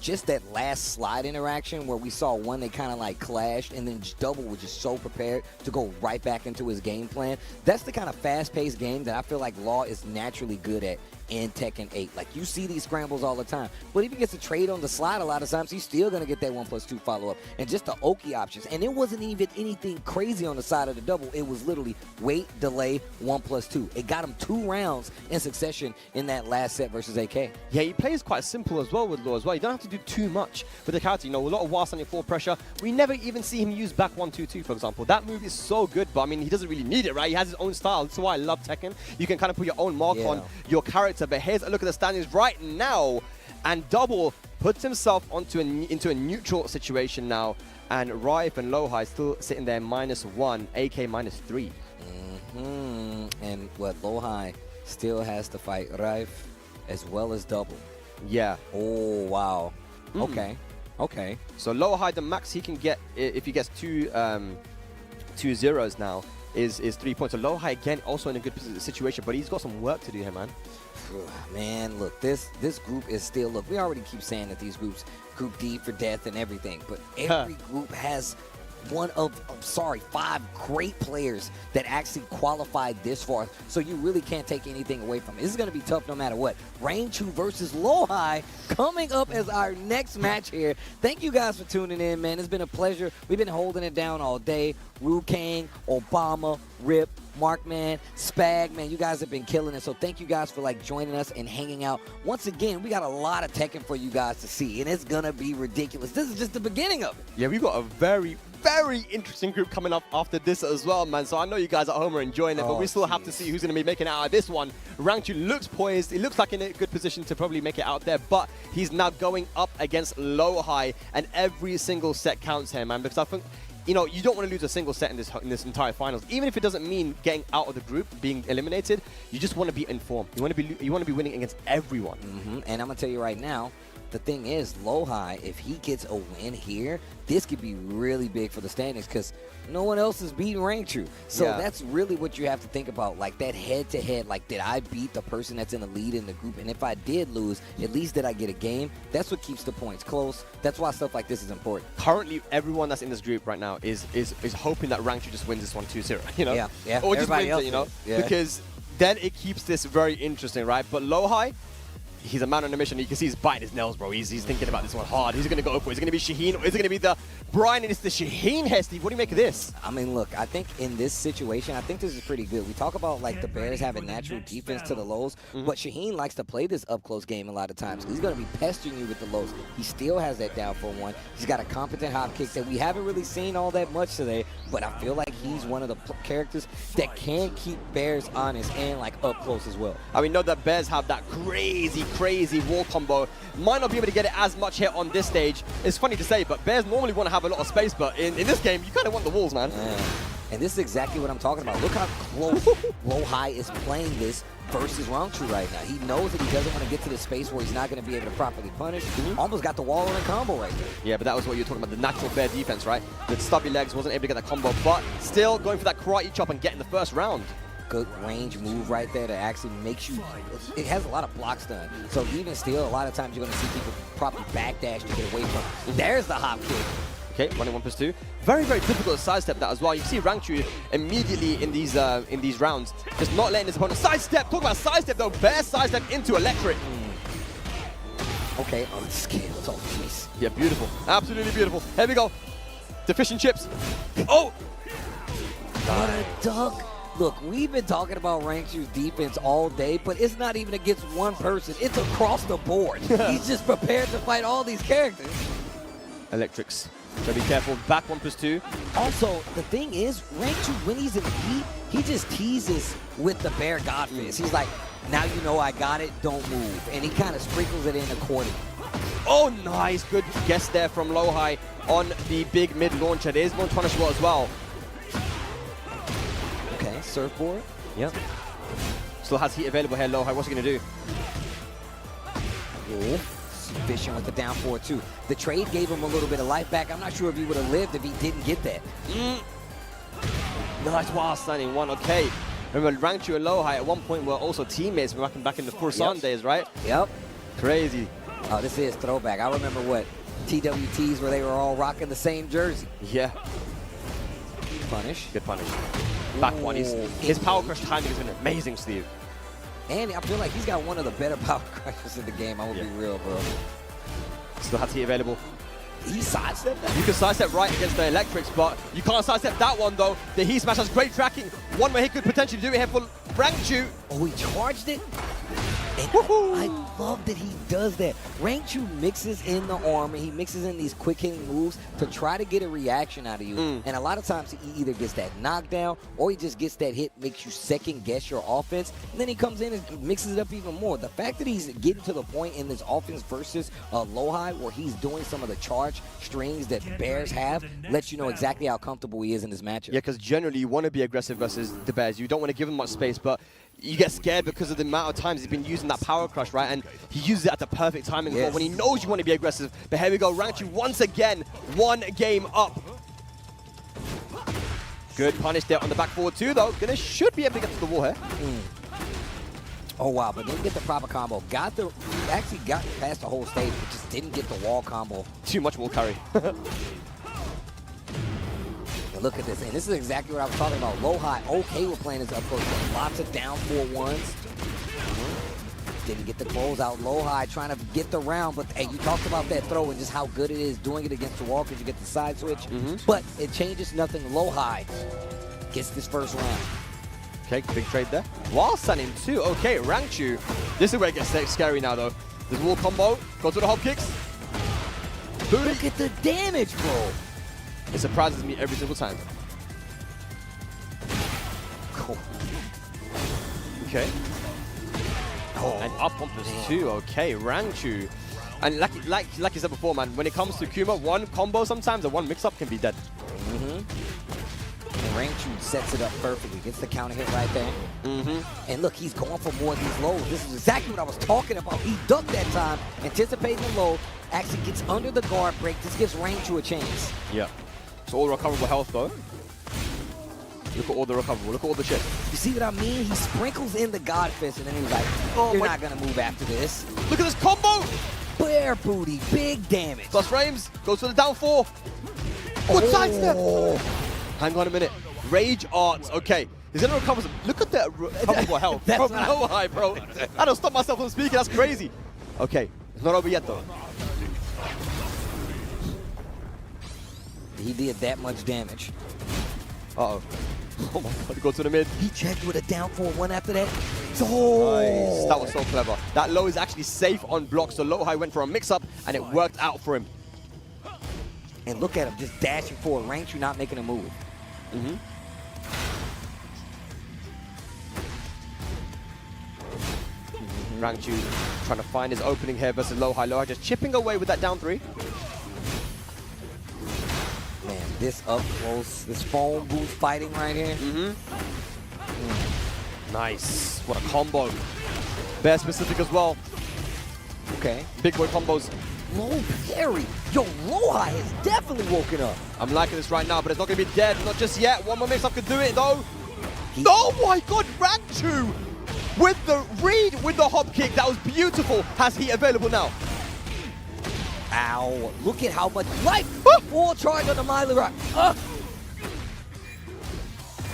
[SPEAKER 4] Just that last slide interaction where we saw one, they kind of like clashed, and then Double was just so prepared to go right back into his game plan. That's the kind of fast-paced game that I feel like Law is naturally good at in Tekken 8. Like, you see these scrambles all the time. But if he gets a trade on the slide a lot of times, he's still going to get that 1+2 follow-up. And just the Oki options. And it wasn't even anything crazy on the side of the Double. It was literally wait, delay, 1+2. It got him 2 rounds in succession in that last set versus AK.
[SPEAKER 6] Yeah, he plays quite simple as well with Law as well. You don't have to do too much with the character. You know, a lot of while standing full pressure. We never even see him use back 1-2-2, for example. That move is so good, but I mean, he doesn't really need it, right? He has his own style. That's why I love Tekken. You can kind of put your own mark on your character. But here's a look at the standings right now, and Double puts himself into a neutral situation now, and Riff and LowHigh still sitting there -1, AK -3.
[SPEAKER 4] And what, LowHigh still has to fight Riff as well as Double.
[SPEAKER 6] Yeah.
[SPEAKER 4] Oh, wow. Okay. Okay.
[SPEAKER 6] So LowHigh, the max he can get if he gets two zeros now is 3 points. So LowHigh again also in a good situation, but he's got some work to do here, man.
[SPEAKER 4] Man, look, this group is still, look, we already keep saying that these groups, Group D for death and everything, but every group has one of, 5 great players that actually qualified this far. So you really can't take anything away from it. This is going to be tough no matter what. Rangchu versus LowHigh coming up as our next match here. Thank you guys for tuning in, man. It's been a pleasure. We've been holding it down all day. Rukang, Obama, Rip, Markman, Spag, man, you guys have been killing it. So thank you guys for like joining us and hanging out. Once again, we got a lot of Tekken for you guys to see, and it's gonna be ridiculous. This is just the beginning of it.
[SPEAKER 6] Yeah, we've got a very interesting group coming up after this as well, man. So I know you guys at home are enjoying it, but we still have to see who's going to be making it out of this one. Rangchu looks poised. He looks like in a good position to probably make it out there, but he's now going up against LowHigh, and every single set counts here, man, because I think, you know, you don't want to lose a single set in this entire finals. Even if it doesn't mean getting out of the group, being eliminated, you just want to be informed. You want to be winning against everyone.
[SPEAKER 4] And I'm going to tell you right now, the thing is, LowHigh, if he gets a win here, this could be really big for the standings because no one else is beating Rangchu. So that's really what you have to think about, like that head-to-head, like did I beat the person that's in the lead in the group? And if I did lose, at least did I get a game? That's what keeps the points close. That's why stuff like this is important.
[SPEAKER 6] Currently, everyone that's in this group right now is hoping that Rangchu just wins this one 2-0, you know?
[SPEAKER 4] Yeah.
[SPEAKER 6] Or just wins it, you know? Because then it keeps this very interesting, right? But LowHigh, he's a man on a mission. You can see he's biting his nails, bro. He's thinking about this one hard. Who's going to go for it? Is it going to be Shaheen, or is it going to be the Brian? And it's the Shaheen here, Steve. What do you make of this?
[SPEAKER 4] I mean, look, I think in this situation, I think this is pretty good. We talk about, like, the Bears having natural defense to the lows, but Shaheen likes to play this up-close game a lot of times. He's going to be pestering you with the lows. He still has that down for one. He's got a competent hop kick that we haven't really seen all that much today, but I feel like he's one of the characters that can keep Bears honest and, like, up close as well.
[SPEAKER 6] I mean, know that Bears have that crazy wall combo. Might not be able to get it as much here on this stage. It's funny to say, but Bears normally want to have a lot of space, but in this game, you kind of want the walls, man.
[SPEAKER 4] And this is exactly what I'm talking about. Look how close LowHigh is playing this versus Rangchu right now. He knows that he doesn't want to get to the space where he's not going to be able to properly punish. Almost got the wall on a combo right there.
[SPEAKER 6] Yeah, but that was what you were talking about, the natural Bear defense, right? With stubby legs, wasn't able to get that combo, but still going for that karate chop and getting the first round.
[SPEAKER 4] Good range move right there that actually makes you, it has a lot of blocks done. So even still, a lot of times you're going to see people probably backdash to get away from. There's the hop kick.
[SPEAKER 6] Okay, running 1+2. Very difficult to sidestep that as well. You see Rangchu immediately in these rounds, just not letting his opponent sidestep. Talk about sidestep though, Bear sidestep into electric.
[SPEAKER 4] Okay, on scale. Oh, jeez.
[SPEAKER 6] Yeah, beautiful. Absolutely beautiful. Here we go. Deficient chips. Oh!
[SPEAKER 4] What a duck. Look, we've been talking about Rangchu's defense all day, but it's not even against one person. It's across the board. He's just prepared to fight all these characters.
[SPEAKER 6] Electrics. So be careful. Back 1+2.
[SPEAKER 4] Also, the thing is, Rangchu, when he's in the heat, he just teases with the Bear Godfist. He's like, now you know I got it, don't move. And he kind of sprinkles it in accordingly.
[SPEAKER 6] Oh, nice. Good guess there from LowHigh on the big mid launcher. There's more punishable as well. surfboard. Yep. Still has heat available here, LowHigh. What's he going to do?
[SPEAKER 4] Ooh, efficient with the down forward too. The trade gave him a little bit of life back. I'm not sure if he would have lived if he didn't get that.
[SPEAKER 6] Nice wild standing one. Okay. Remember, Rangchu and LowHigh at one point were also teammates back in the Farzeen days, right?
[SPEAKER 4] Yep.
[SPEAKER 6] Crazy.
[SPEAKER 4] Oh, this is throwback. I remember what TWTs where they were all rocking the same jersey.
[SPEAKER 6] Yeah.
[SPEAKER 4] Punish.
[SPEAKER 6] Good punish. Back one. His power crush timing has been amazing, Steve.
[SPEAKER 4] And I feel like he's got one of the better power crushes in the game. I'm going to be real, bro.
[SPEAKER 6] Still has heat available.
[SPEAKER 4] He sidestepped that?
[SPEAKER 6] You can sidestep right against the electrics, but you can't sidestep that one, though. The heat smash has great tracking. One where he could potentially do it here for Rangchu.
[SPEAKER 4] Oh, he charged it? And I love that he does that. Rangchu mixes in the armor. He mixes in these quick hitting moves to try to get a reaction out of you. And a lot of times he either gets that knockdown or he just gets that hit, makes you second guess your offense. And then he comes in and mixes it up even more. The fact that he's getting to the point in this offense versus LowHigh where he's doing some of the charge strings that Bears have lets you know exactly how comfortable he is in this matchup.
[SPEAKER 6] Yeah, because generally you want to be aggressive versus the Bears. You don't want to give him much space, but you get scared because of the amount of times he's been using that power crush, right? And he uses it at the perfect timing as well when he knows you want to be aggressive. But here we go, Rangchu once again, one game up. Good punish there on the back forward too, though. Should be able to get to the wall here.
[SPEAKER 4] Oh wow, but didn't get the proper combo. Actually got past the whole stage, but just didn't get the wall combo.
[SPEAKER 6] Too much wall carry.
[SPEAKER 4] Look at this, and this is exactly what I was talking about. LowHigh okay with playing his up close. Lots of down 4-1s. Didn't get the close out. LowHigh trying to get the round, but hey, you talked about that throw and just how good it is doing it against the wall because you get the side switch. But it changes nothing. LowHigh gets this first round.
[SPEAKER 6] Okay, big trade there. Wall standing too. Okay, Rangchu. This is where it gets scary now, though. This wall combo. Go to the hop kicks.
[SPEAKER 4] Look at the damage, bro.
[SPEAKER 6] It surprises me every single time.
[SPEAKER 4] Cool.
[SPEAKER 6] Okay. Oh, and up bumpers too. Okay, Rangchu. And like you said before, man, when it comes to Kuma, one combo sometimes or one mix-up can be dead.
[SPEAKER 4] And Rangchu sets it up perfectly. Gets the counter hit right there. And look, he's going for more of these lows. This is exactly what I was talking about. He ducked that time, anticipating the low, actually gets under the guard break. This gives Rangchu a chance.
[SPEAKER 6] Yeah. It's all recoverable health, though. Look at all the recoverable. Look at all the shit.
[SPEAKER 4] You see what I mean? He sprinkles in the God Fist, and then he's like, oh, you're not going to move after this.
[SPEAKER 6] Look at this combo!
[SPEAKER 4] Bare booty, big damage.
[SPEAKER 6] Plus frames, goes for the down 4. Good sidestep! Hang on a minute. Rage Arts, okay. He's going to recover some. Look at that recoverable health from LowHigh, bro. I don't stop myself from speaking, that's crazy. Okay, it's not over yet, though.
[SPEAKER 4] He did that much damage.
[SPEAKER 6] Uh-oh. Oh my god, go to the mid.
[SPEAKER 4] He checked with a down 4-1 after that.
[SPEAKER 6] Oh, nice. That was so clever. That low is actually safe on block, so LowHigh went for a mix-up, and it worked out for him.
[SPEAKER 4] And look at him, just dashing forward. Rangchu not making a move.
[SPEAKER 6] Rangchu trying to find his opening here versus LowHigh. LowHigh just chipping away with that down 3.
[SPEAKER 4] Man, this up close, this phone booth fighting right here.
[SPEAKER 6] Nice. What a combo. Bear specific as well.
[SPEAKER 4] Okay.
[SPEAKER 6] Big boy combos.
[SPEAKER 4] Low parry. Yo, LowHigh has definitely woken up.
[SPEAKER 6] I'm liking this right now, but it's not going to be dead. Not just yet. One more mix-up could do it, though. Oh my god, Rangchu! With the read, with the hop kick. That was beautiful. Has heat available now.
[SPEAKER 4] Ow. Look at how much life. Full charge on the Miley Rock.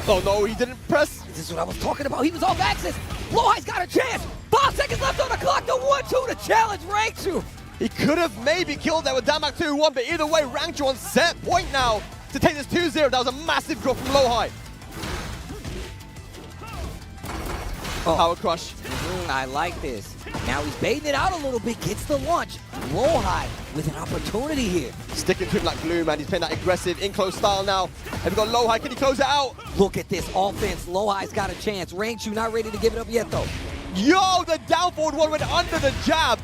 [SPEAKER 6] Oh no, he didn't press.
[SPEAKER 4] This is what I was talking about. He was off axis. LowHigh's got a chance. 5 seconds left on the clock. The 1-2 to challenge Rangchu.
[SPEAKER 6] He could have maybe killed that with Damak 2-1, but either way, Rangchu on set point now to take this 2-0. That was a massive drop from LowHigh. Power crush.
[SPEAKER 4] I like this. Now he's baiting it out a little bit, gets the launch. LowHigh with an opportunity here.
[SPEAKER 6] Sticking to him like glue, man. He's playing that aggressive, in-close style now. And we've got LowHigh. Can he close it out?
[SPEAKER 4] Look at this offense. LowHigh's got a chance. Rangchu not ready to give it up yet, though.
[SPEAKER 6] Yo, the down forward one went under the jab.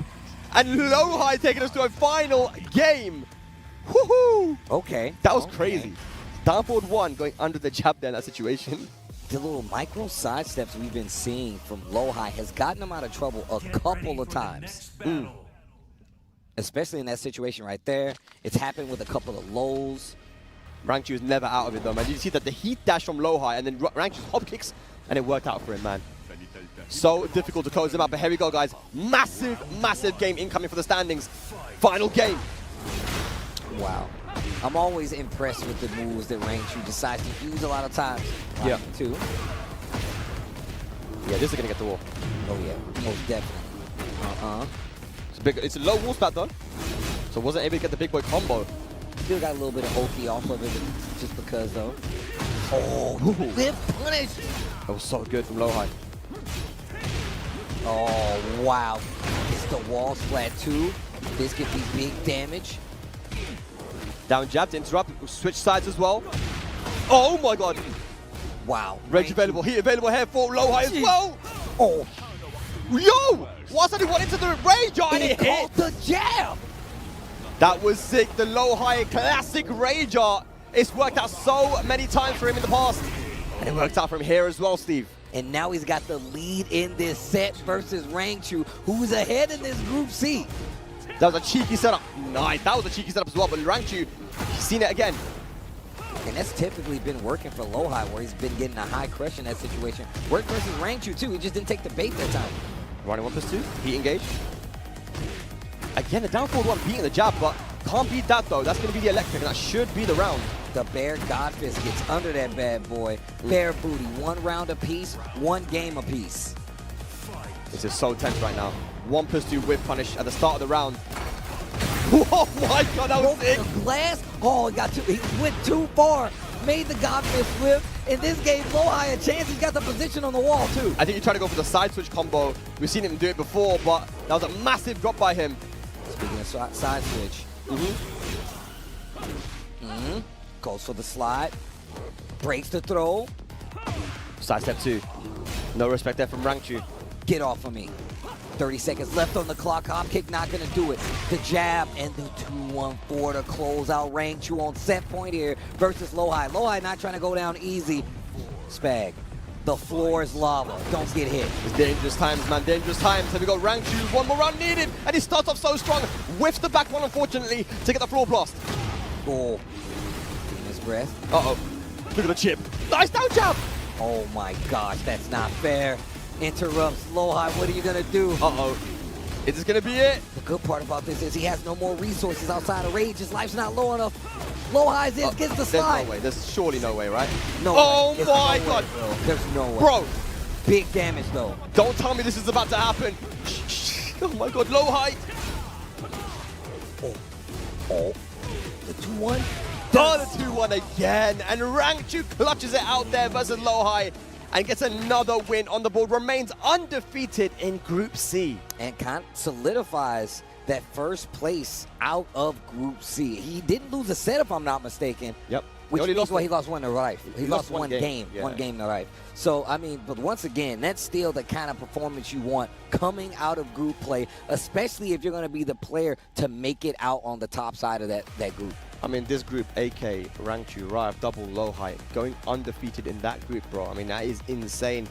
[SPEAKER 6] And LowHigh taking us to a final game. Woohoo!
[SPEAKER 4] Okay.
[SPEAKER 6] That was crazy. Down forward 1 going under the jab there in that situation.
[SPEAKER 4] the little micro sidesteps we've been seeing from LowHigh has gotten them out of trouble a couple of times. Especially in that situation right there. It's happened with a couple of lows.
[SPEAKER 6] Rangchu is never out of it though, man. You see that the heat dash from LowHigh and then Rangchu's hop kicks, and it worked out for him, man. So difficult to close him up, but here we go, guys. Massive, massive game incoming for the standings. Final game.
[SPEAKER 4] Wow. I'm always impressed with the moves that Rangchu decides to use a lot of times.
[SPEAKER 6] Yeah.
[SPEAKER 4] Too.
[SPEAKER 6] Yeah, this is gonna get the wall.
[SPEAKER 4] Oh yeah, most definitely.
[SPEAKER 6] It's a low wall spat though, so wasn't able to get the big boy combo.
[SPEAKER 4] Still got a little bit of Oki off of it, just because though. Oh, live punish!
[SPEAKER 6] That was so good from LowHigh.
[SPEAKER 4] Oh wow, it's the wall splat too. This could be big damage.
[SPEAKER 6] Down jab to interrupt, switch sides as well. Oh my god!
[SPEAKER 4] Wow.
[SPEAKER 6] Rage available, heat available here for LowHigh as well.
[SPEAKER 4] Oh.
[SPEAKER 6] Yo! What's that he went into the rage and it hit?
[SPEAKER 4] The jab!
[SPEAKER 6] That was sick, the LowHigh classic rage art. It's worked out so many times for him in the past. And it worked out for him here as well, Steve.
[SPEAKER 4] And now he's got the lead in this set versus Rangchu, who's ahead in this Group C.
[SPEAKER 6] That was a cheeky setup. Nice, that was a cheeky setup as well, but Rangchu, he's seen it again.
[SPEAKER 4] And that's typically been working for LowHigh, where he's been getting a high crush in that situation. Worked versus Rangchu too, he just didn't take the bait that time.
[SPEAKER 6] Running 1+2, heat engage. Again, the down forward one beating the jab, but can't beat that though. That's going to be the electric, and that should be the round.
[SPEAKER 4] The Bear Godfist gets under that bad boy. Bear booty, 1 round apiece, 1 game apiece.
[SPEAKER 6] This is so tense right now. 1+2 whip punish at the start of the round. Oh my god, that was sick!
[SPEAKER 4] The glass, oh, he went too far. Made the Godfist whip. In this game, LowHigh a chance. He's got the position on the wall too.
[SPEAKER 6] I think he tried to go for the side switch combo. We've seen him do it before, but that was a massive drop by him.
[SPEAKER 4] Speaking of side switch. Goes for the slide. Breaks the throw.
[SPEAKER 6] Side step 2. No respect there from Rangchu.
[SPEAKER 4] Get off of me. 30 seconds left on the clock. Hop kick not going to do it. The jab and the 2-1-4 to close out Rangchu on set point here versus LowHigh. LowHigh not trying to go down easy. Spag. The floor is lava. Don't get hit.
[SPEAKER 6] It's dangerous times, man. Dangerous times. Here we go. Rangchu. 1 more round needed. And he starts off so strong. Whiffs the back one, unfortunately, to get the floor blast.
[SPEAKER 4] Oh. In his breath.
[SPEAKER 6] Uh-oh. Look at the chip. Nice down jab.
[SPEAKER 4] Oh my gosh, that's not fair. Interrupts LowHigh. What are you going to do?
[SPEAKER 6] Uh-oh. Is this going to be it?
[SPEAKER 4] The good part about this is he has no more resources outside of rage. His life's not low enough. LowHigh's in, gets the slide.
[SPEAKER 6] There's no way. There's surely no way, right?
[SPEAKER 4] No
[SPEAKER 6] oh
[SPEAKER 4] way.
[SPEAKER 6] my
[SPEAKER 4] no
[SPEAKER 6] god.
[SPEAKER 4] Way, there's no way.
[SPEAKER 6] Bro.
[SPEAKER 4] Big damage, though.
[SPEAKER 6] Don't tell me this is about to happen. Oh my god, LowHigh.
[SPEAKER 4] Oh. The 2-1.
[SPEAKER 6] Oh, the 2-1 again. And Rangchu clutches it out there versus LowHigh and gets another win on the board. Remains undefeated in Group C.
[SPEAKER 4] And kind of solidifies that first place out of Group C. He didn't lose a set, if I'm not mistaken.
[SPEAKER 6] Yep.
[SPEAKER 4] Which means he lost 1 to Riff. He lost one game.
[SPEAKER 6] Yeah.
[SPEAKER 4] 1 game to Riff. So, I mean, but once again, that's still the kind of performance you want coming out of group play, especially if you're going to be the player to make it out on the top side of that group.
[SPEAKER 6] I mean, this group, AK, Rangchu, Riff, double, LowHigh, going undefeated in that group, bro. I mean, that is insane.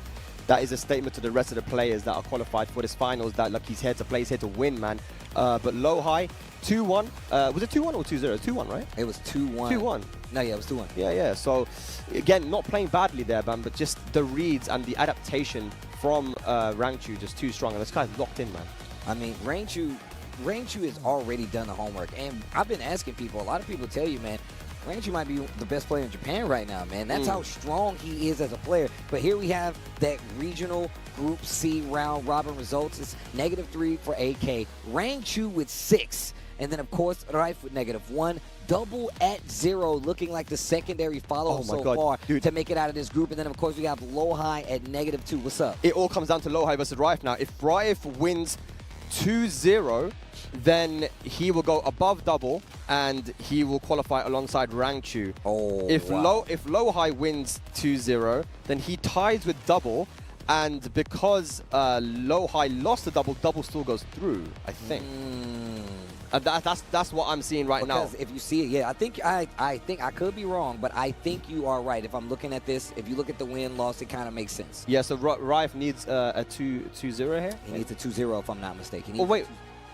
[SPEAKER 6] That is a statement to the rest of the players that are qualified for this finals that, look, he's here to play, he's here to win, man. But LowHigh, 2-1. Was it 2-1 or 2-0? 2-1, right?
[SPEAKER 4] It was 2-1.
[SPEAKER 6] 2-1.
[SPEAKER 4] No, yeah, it was 2-1.
[SPEAKER 6] Yeah. So, again, not playing badly there, man, but just the reads and the adaptation from Rangchu just too strong. And this guy's locked in, man.
[SPEAKER 4] I mean, Rangchu has already done the homework. And I've been asking people, a lot of people tell you, man, Rangchu might be the best player in Japan right now, man. That's how strong he is as a player. But here we have that regional Group C round robin results. It's -3 for AK. Rangchu with 6. And then, of course, Riff with -1. Double at 0, looking like the secondary follow-up far to make it out of this group. And then, of course, we have LowHigh at -2. What's up?
[SPEAKER 6] It all comes down to LowHigh versus Riff now. If Riff wins 2-0, then he will go above double and he will qualify alongside Rangchu.
[SPEAKER 4] Oh,
[SPEAKER 6] if LowHigh wins 2-0, then he ties with double, and because LowHigh lost the double, double still goes through, I think. That's what I'm seeing right now.
[SPEAKER 4] Because if you see it, yeah, I think I could be wrong, but I think you are right. If I'm looking at this, if you look at the win-loss, it kind of makes sense.
[SPEAKER 6] Yeah, so Rife needs a 2-0 here?
[SPEAKER 4] He needs a 2-0 if I'm not mistaken.
[SPEAKER 6] Oh, wait,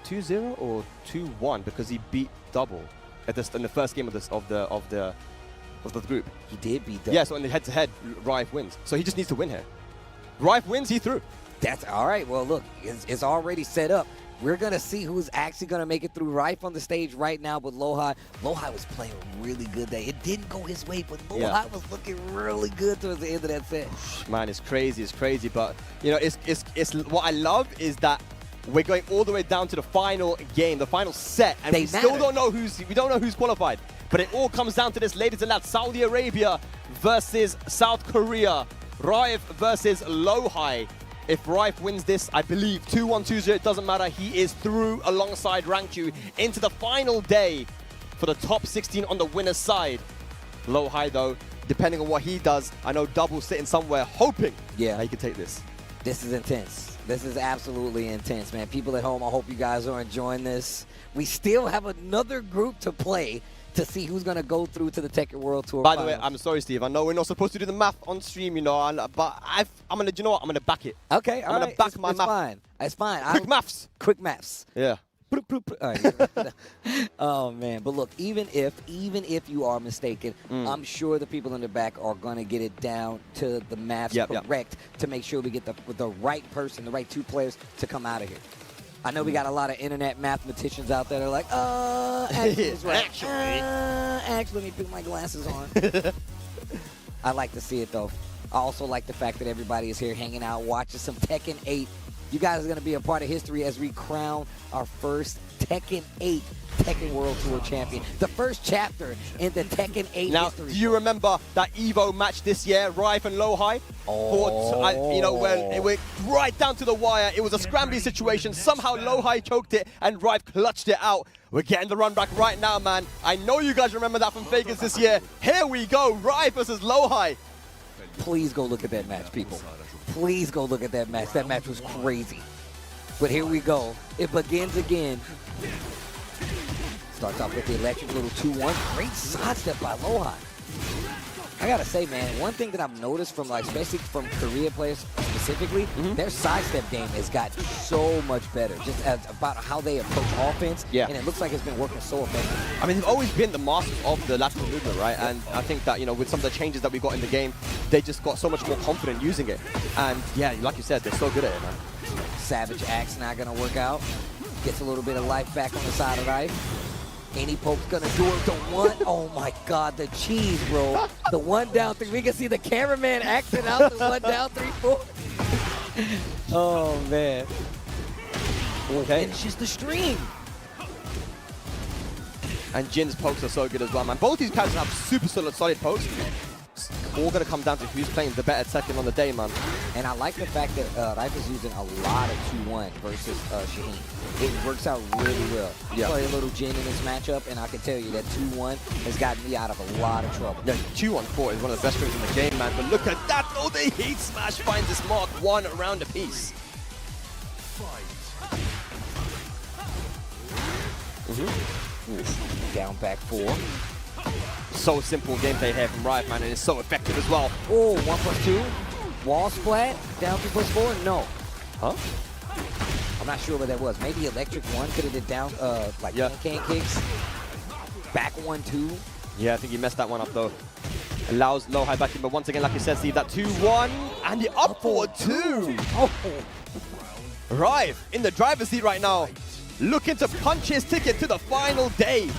[SPEAKER 6] 2-0 or 2-1 because he beat Double in the first game of the group.
[SPEAKER 4] He did beat Double.
[SPEAKER 6] Yeah, so in the head-to-head, Rife wins. So he just needs to win here. Rife wins, he through.
[SPEAKER 4] That's all right. Well, look, it's already set up. We're going to see who's actually going to make it through. Rife on the stage right now with LowHigh. LowHigh was playing really good there. It didn't go his way, but LowHigh was looking really good towards the end of that set.
[SPEAKER 6] Man, it's crazy. But, you know, it's what I love is that we're going all the way down to the final game, the final set, and we still don't know who's qualified. But it all comes down to this, ladies and lads. Saudi Arabia versus South Korea. Rife versus LowHigh. If Rife wins this, I believe 2-1, 2-0, it doesn't matter. He is through alongside Rangchu into the final day for the top 16 on the winner's side. LowHigh, though, depending on what he does, I know Double sitting somewhere hoping he can take this.
[SPEAKER 4] This is intense. This is absolutely intense, man. People at home, I hope you guys are enjoying this. We still have another group to play to see who's going to go through to the Tekken World Tour.
[SPEAKER 6] By the way, I'm sorry, Steve. I know we're not supposed to do the math on stream, you know, but I'm going to, you know what? I'm going to back it.
[SPEAKER 4] Okay,
[SPEAKER 6] I'm going to back my math.
[SPEAKER 4] Fine. It's fine.
[SPEAKER 6] Quick maths.
[SPEAKER 4] Quick maths.
[SPEAKER 6] Yeah.
[SPEAKER 4] All right. Oh, man. But look, even if you are mistaken, I'm sure the people in the back are going to get it down to the maths correct to make sure we get the right person, the right two players to come out of here. I know we got a lot of internet mathematicians out there that are like, actually, it's right. Actually, let me put my glasses on. I like to see it, though. I also like the fact that everybody is here hanging out, watching some Tekken 8. You guys are going to be a part of history as we crown our first Tekken 8 Tekken World Tour champion. The first chapter in the Tekken 8
[SPEAKER 6] now,
[SPEAKER 4] history.
[SPEAKER 6] Do you remember that Evo match this year, Rife and LowHigh? You know, where it went right down to the wire. It was a scrambly situation. Somehow LowHigh choked it and Rife clutched it out. We're getting the run back right now, man. I know you guys remember that from Vegas this year. Here we go, Rife versus LowHigh.
[SPEAKER 4] Please go look at that match, people. Please go look at that match. That match was crazy. But here we go. It begins again. Starts off with the electric little 2-1. Great sidestep by LowHigh. I gotta say, man, one thing that I've noticed from, like, especially from Korea players specifically, their sidestep game has gotten so much better. Just about how they approach offense.
[SPEAKER 6] Yeah.
[SPEAKER 4] And it looks like it's been working so effectively.
[SPEAKER 6] I mean, they've always been the masters of the lateral movement, right? And I think that, you know, with some of the changes that we got in the game, they just got so much more confident using it. And yeah, like you said, they're so good at it, man.
[SPEAKER 4] Savage Axe not gonna work out. Gets a little bit of life back on the side of Rife. Any poke's gonna do it. The one, oh my God, the cheese, bro. The 1 down 3. We can see the cameraman acting out the 1 down 3, 4. Oh man.
[SPEAKER 6] Okay.
[SPEAKER 4] It's just the stream.
[SPEAKER 6] And Jin's pokes are so good as well, man. Both these characters have super solid pokes. It's all gonna come down to who's playing the better Tekken on the day, man.
[SPEAKER 4] And I like the fact that Rife is using a lot of 2-1 versus Shaheen. It works out really well.
[SPEAKER 6] Yeah.
[SPEAKER 4] Play a little Jin in this matchup, and I can tell you that 2-1 has gotten me out of a lot of trouble.
[SPEAKER 6] Yeah, 2-1-4 is one of the best strings in the game, man. But look at that, though. The heat smash finds this mark 1 round apiece.
[SPEAKER 4] Down back 4.
[SPEAKER 6] So simple gameplay here from Rife, man, and it's so effective as well.
[SPEAKER 4] Oh, 1+2. Wall splat. Down 2+4. No.
[SPEAKER 6] Huh?
[SPEAKER 4] I'm not sure what that was. Maybe electric 1 could have did down like can kicks. Back 1-2.
[SPEAKER 6] Yeah, I think he messed that one up though. Allows LowHigh back in, but once again, like you said, Steve, that 2-1 and the up forward 2.
[SPEAKER 4] Oh.
[SPEAKER 6] Rife in the driver's seat right now, looking to punch his ticket to the final day.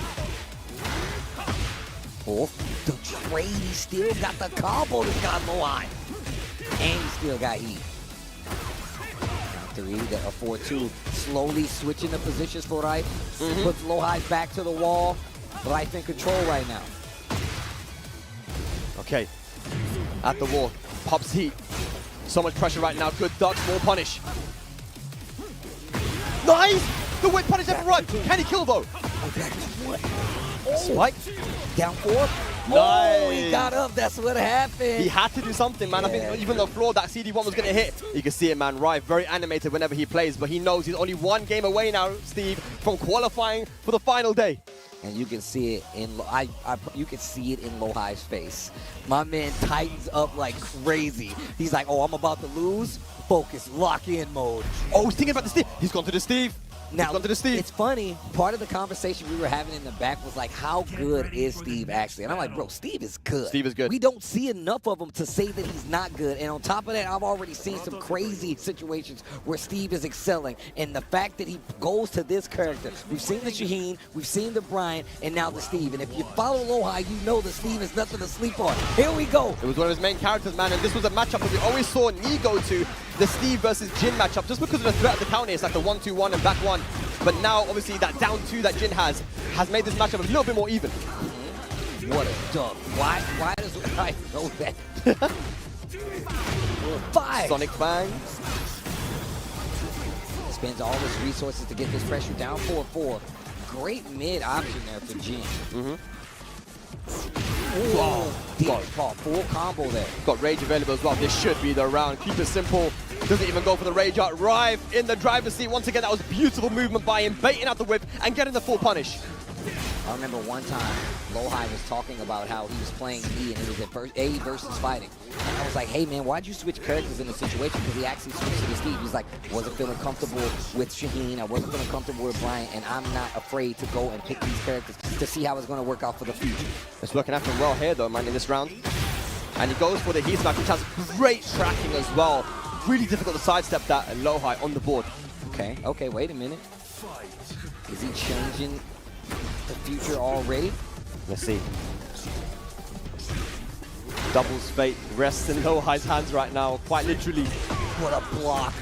[SPEAKER 4] Oh, the trade, he still got the combo that's got LowHigh. And he still got heat. 3, a 4-2. Slowly switching the positions for Rife. Puts LowHigh back to the wall. Rife in control right now.
[SPEAKER 6] Okay. At the wall. Pops heat. So much pressure right now. Good duck, small punish. Nice! The whip punish from Rife. Can he kill though?
[SPEAKER 4] Oh, back to what?
[SPEAKER 6] Spike.
[SPEAKER 4] Down 4.
[SPEAKER 6] Nice.
[SPEAKER 4] Oh, he got up. That's what happened.
[SPEAKER 6] He had to do something, man. I think even the floor that CD1 was going to hit, you can see it, man. Riff, very animated whenever he plays, but he knows he's only one game away now, Steve, from qualifying for the final day.
[SPEAKER 4] And you can see it in you can see it in LowHigh's face. My man tightens up like crazy. He's like, oh, I'm about to lose. Focus, lock in mode.
[SPEAKER 6] Oh, he's thinking about the Steve. He's gone to the Steve.
[SPEAKER 4] Now, it's funny, part of the conversation we were having in the back was like, how good is Steve actually? And I'm like, bro, Steve is good.
[SPEAKER 6] Steve is good.
[SPEAKER 4] We don't see enough of him to say that he's not good. And on top of that, I've already seen some crazy situations where Steve is excelling. And the fact that he goes to this character, we've seen the Shaheen, we've seen the Brian, and now the Steve. And if you follow LowHigh, you know the Steve is nothing to sleep on. Here we go.
[SPEAKER 6] It was one of his main characters, man, and this was a matchup that we always saw Knee go to, the Steve versus Jin matchup, just because of the threat of the counter. It's like the 1-2-1 and back 1. But now, obviously, that down 2 that Jin has made this matchup a little bit more even.
[SPEAKER 4] What a dub. Why does I know that? 5.
[SPEAKER 6] Sonic Fang.
[SPEAKER 4] Spends all his resources to get this pressure down 4-4. Great mid option there for Jin. Got full combo there.
[SPEAKER 6] Got rage available as well. This should be the round. Keep it simple. Doesn't even go for the rage out. Riff in the driver's seat. Once again, that was beautiful movement by him, baiting out the whip and getting the full punish.
[SPEAKER 4] I remember one time, LowHigh was talking about how he was playing E and it was at A versus fighting. And I was like, hey man, why'd you switch characters in the situation? Because he actually switched to the Steve. He's like, wasn't feeling comfortable with Shaheen, I wasn't feeling comfortable with Brian, and I'm not afraid to go and pick these characters to see how it's going to work out for the future.
[SPEAKER 6] It's working out for him well here though, man, in this round. And he goes for the heat smack, which has great tracking as well. Really difficult to sidestep that LowHigh on the board.
[SPEAKER 4] Okay, wait a minute. Is he changing the future already?
[SPEAKER 6] Let's see. Double's fate rests in LowHigh's hands right now, quite literally.
[SPEAKER 4] What a block.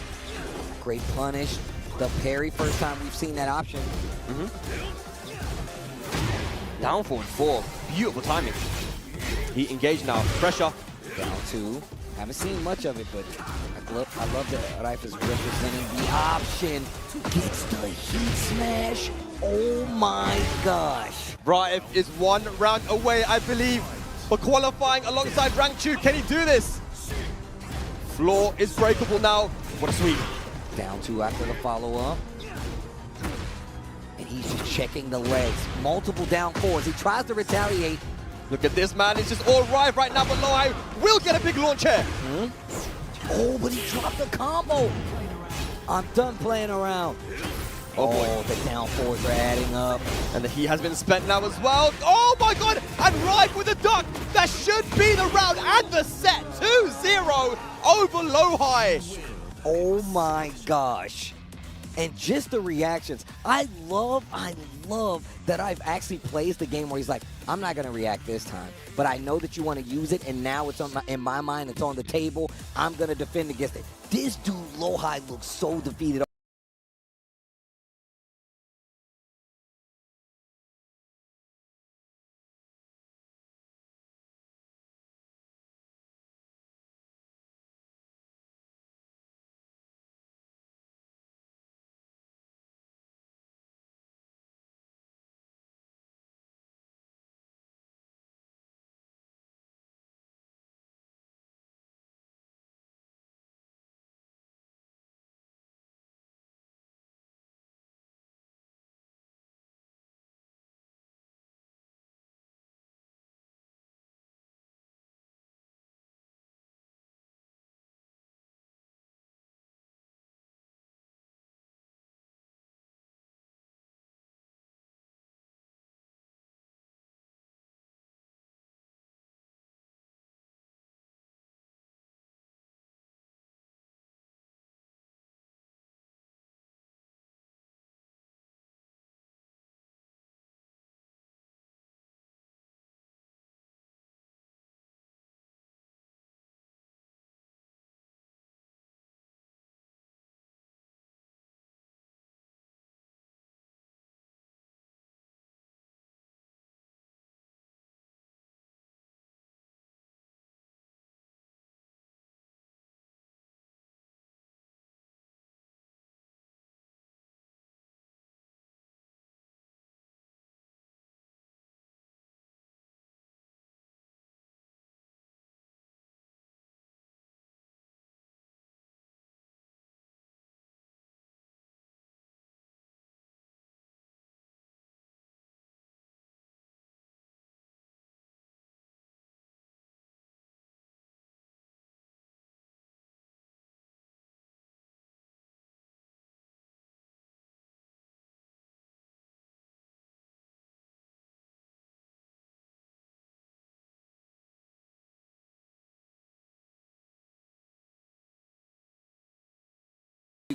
[SPEAKER 4] Great punish. The parry, first time we've seen that option.
[SPEAKER 6] Down forward 4. Beautiful timing. He engaged now. Pressure.
[SPEAKER 4] Down 2. Haven't seen much of it, but I love that Riff is representing the option. Gets the heat smash. Oh my gosh.
[SPEAKER 6] Riff is 1 round away, I believe, for qualifying alongside Rangchu. Can he do this? Floor is breakable now. What a sweep.
[SPEAKER 4] Down 2 after the follow-up. And he's just checking the legs. Multiple down 4s. He tries to retaliate.
[SPEAKER 6] Look at this, man. It's just all Riff right now, but LowHigh will get a big launch here.
[SPEAKER 4] Oh, but he dropped the combo. I'm done playing around.
[SPEAKER 6] Oh boy.
[SPEAKER 4] The down 4s are adding up.
[SPEAKER 6] And the heat has been spent now as well. Oh my god! And Riff with a duck! That should be the round and the set. 2-0 over LowHigh.
[SPEAKER 4] Oh my gosh. And just the reactions. I love that I've actually plays the game where he's like, I'm not going to react this time, but I know that you want to use it, and now it's in my mind, it's on the table. I'm going to defend against it. This dude, LowHigh, looks so defeated.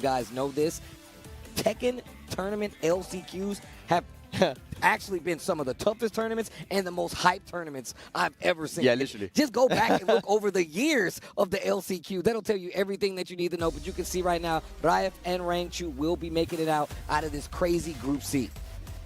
[SPEAKER 4] you guys know this, Tekken tournament LCQs have actually been some of the toughest tournaments and the most hyped tournaments I've ever seen.
[SPEAKER 6] Yeah, literally.
[SPEAKER 4] Just go back and look over the years of the LCQ. That'll tell you everything that you need to know. But you can see right now, Riff and Rangchu will be making it out of this crazy Group C.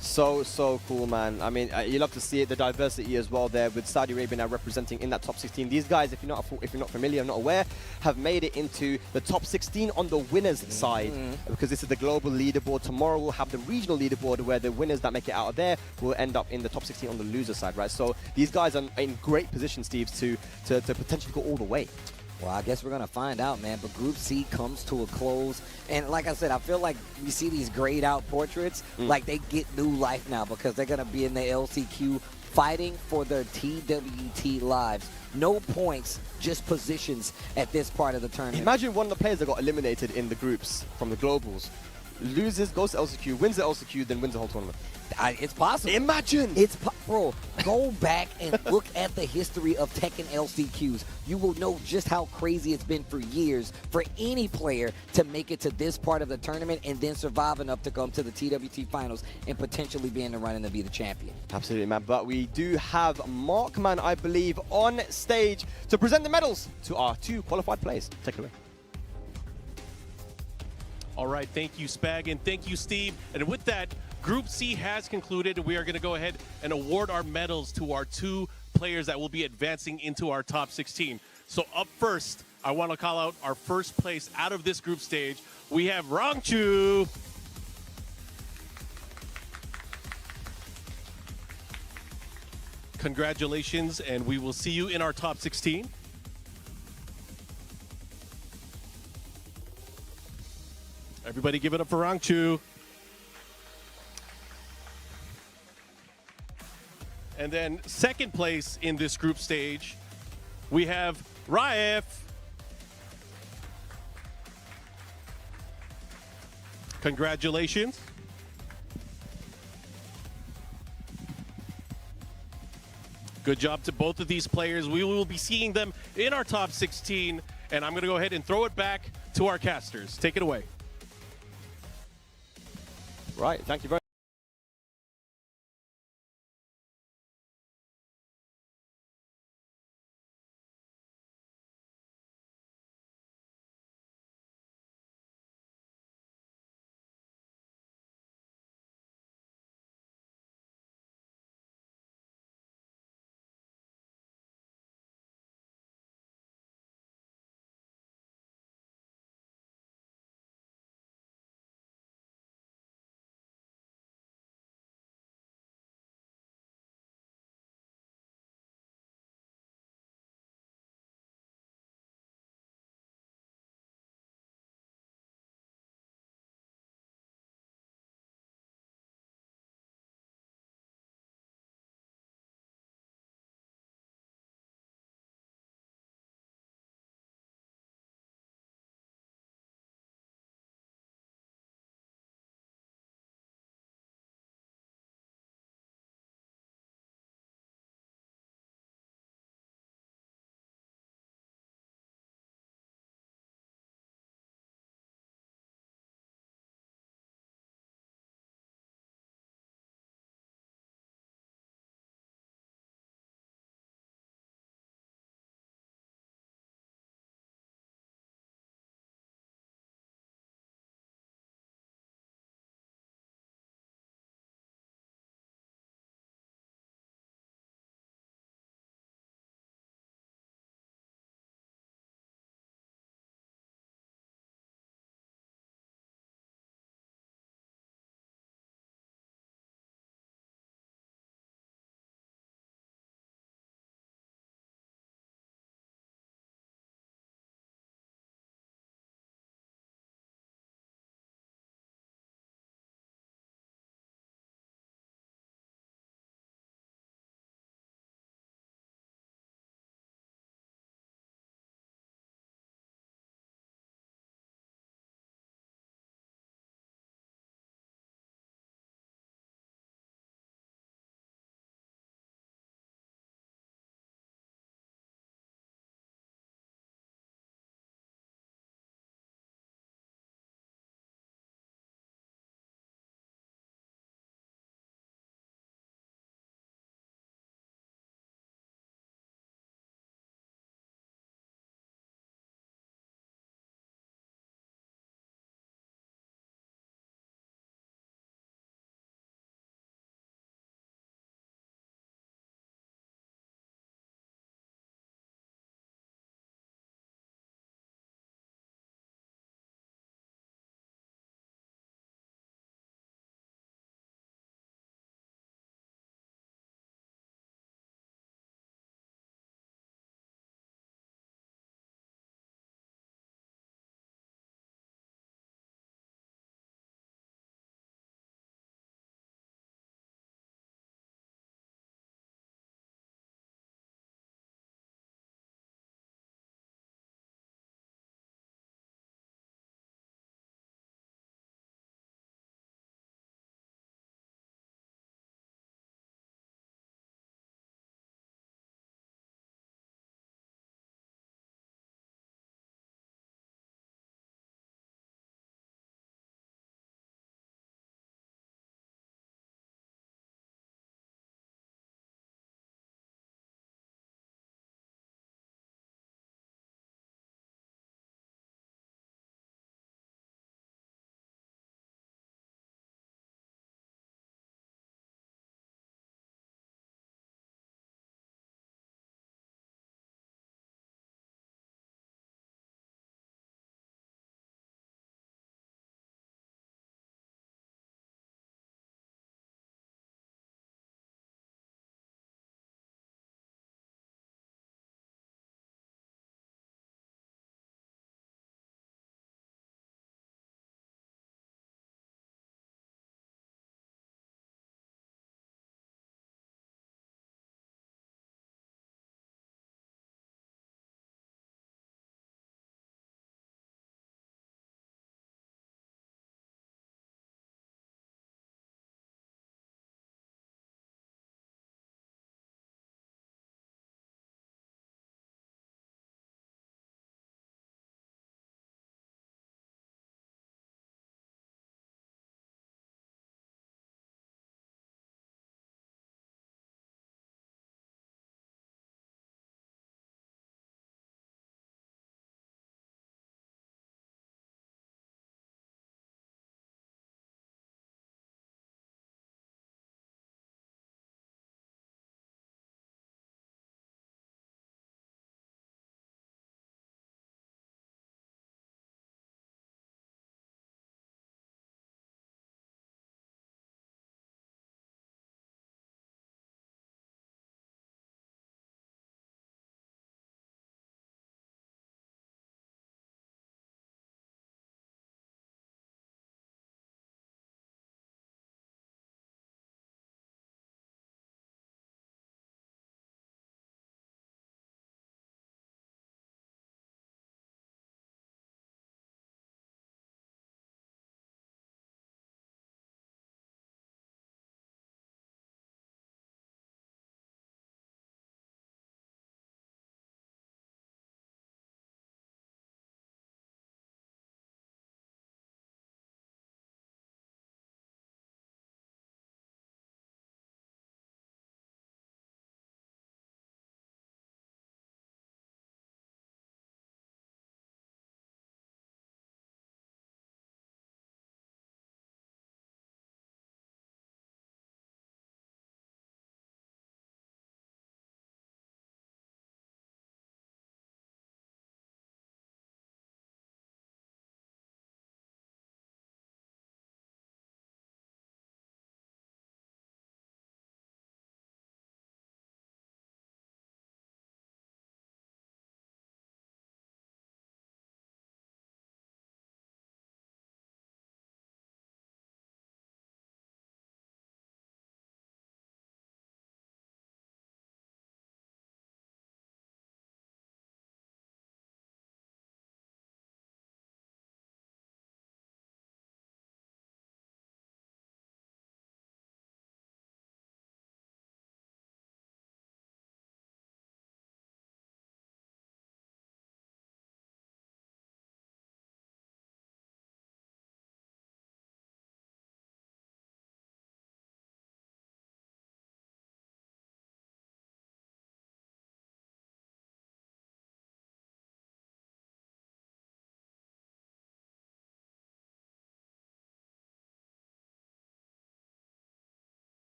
[SPEAKER 6] So cool, man. I mean, you love to see it, the diversity as well there with Saudi Arabia now representing in that top 16. These guys, if you're not familiar, not aware, have made it into the top 16 on the winners side, because this is the global leaderboard. Tomorrow we'll have the regional leaderboard where the winners that make it out of there will end up in the top 16 on the loser side, right? So these guys are in great position, Steve, to potentially go all the way.
[SPEAKER 4] Well, I guess we're going to find out, man. But Group C comes to a close. And like I said, I feel like we see these grayed out portraits, like they get new life now because they're going to be in the LCQ fighting for their TWT lives. No points, just positions at this part of the tournament.
[SPEAKER 6] Imagine one of the players that got eliminated in the groups from the globals, loses, goes to LCQ, wins the LCQ, then wins the whole tournament.
[SPEAKER 4] It's possible.
[SPEAKER 6] Imagine.
[SPEAKER 4] Bro, go back and look at the history of Tekken LCQs. You will know just how crazy it's been for years for any player to make it to this part of the tournament and then survive enough to come to the TWT finals and potentially be in the running to be the champion.
[SPEAKER 6] Absolutely, man. But we do have Markman, I believe, on stage to present the medals to our 2 qualified players. Take it away.
[SPEAKER 2] All right, thank you, Spag, and thank you, Steve. And with that, Group C has concluded. We are going to go ahead and award our medals to our 2 players that will be advancing into our top 16. So up first, I want to call out our first place out of this group stage. We have Rangchu. Congratulations, and we will see you in our top 16. Everybody give it up for Rangchu. And then second place in this group stage, we have Riff. Congratulations. Good job to both of these players. We will be seeing them in our top 16, and I'm going to go ahead and throw it back to our casters. Take it away.
[SPEAKER 6] Right, thank you very much.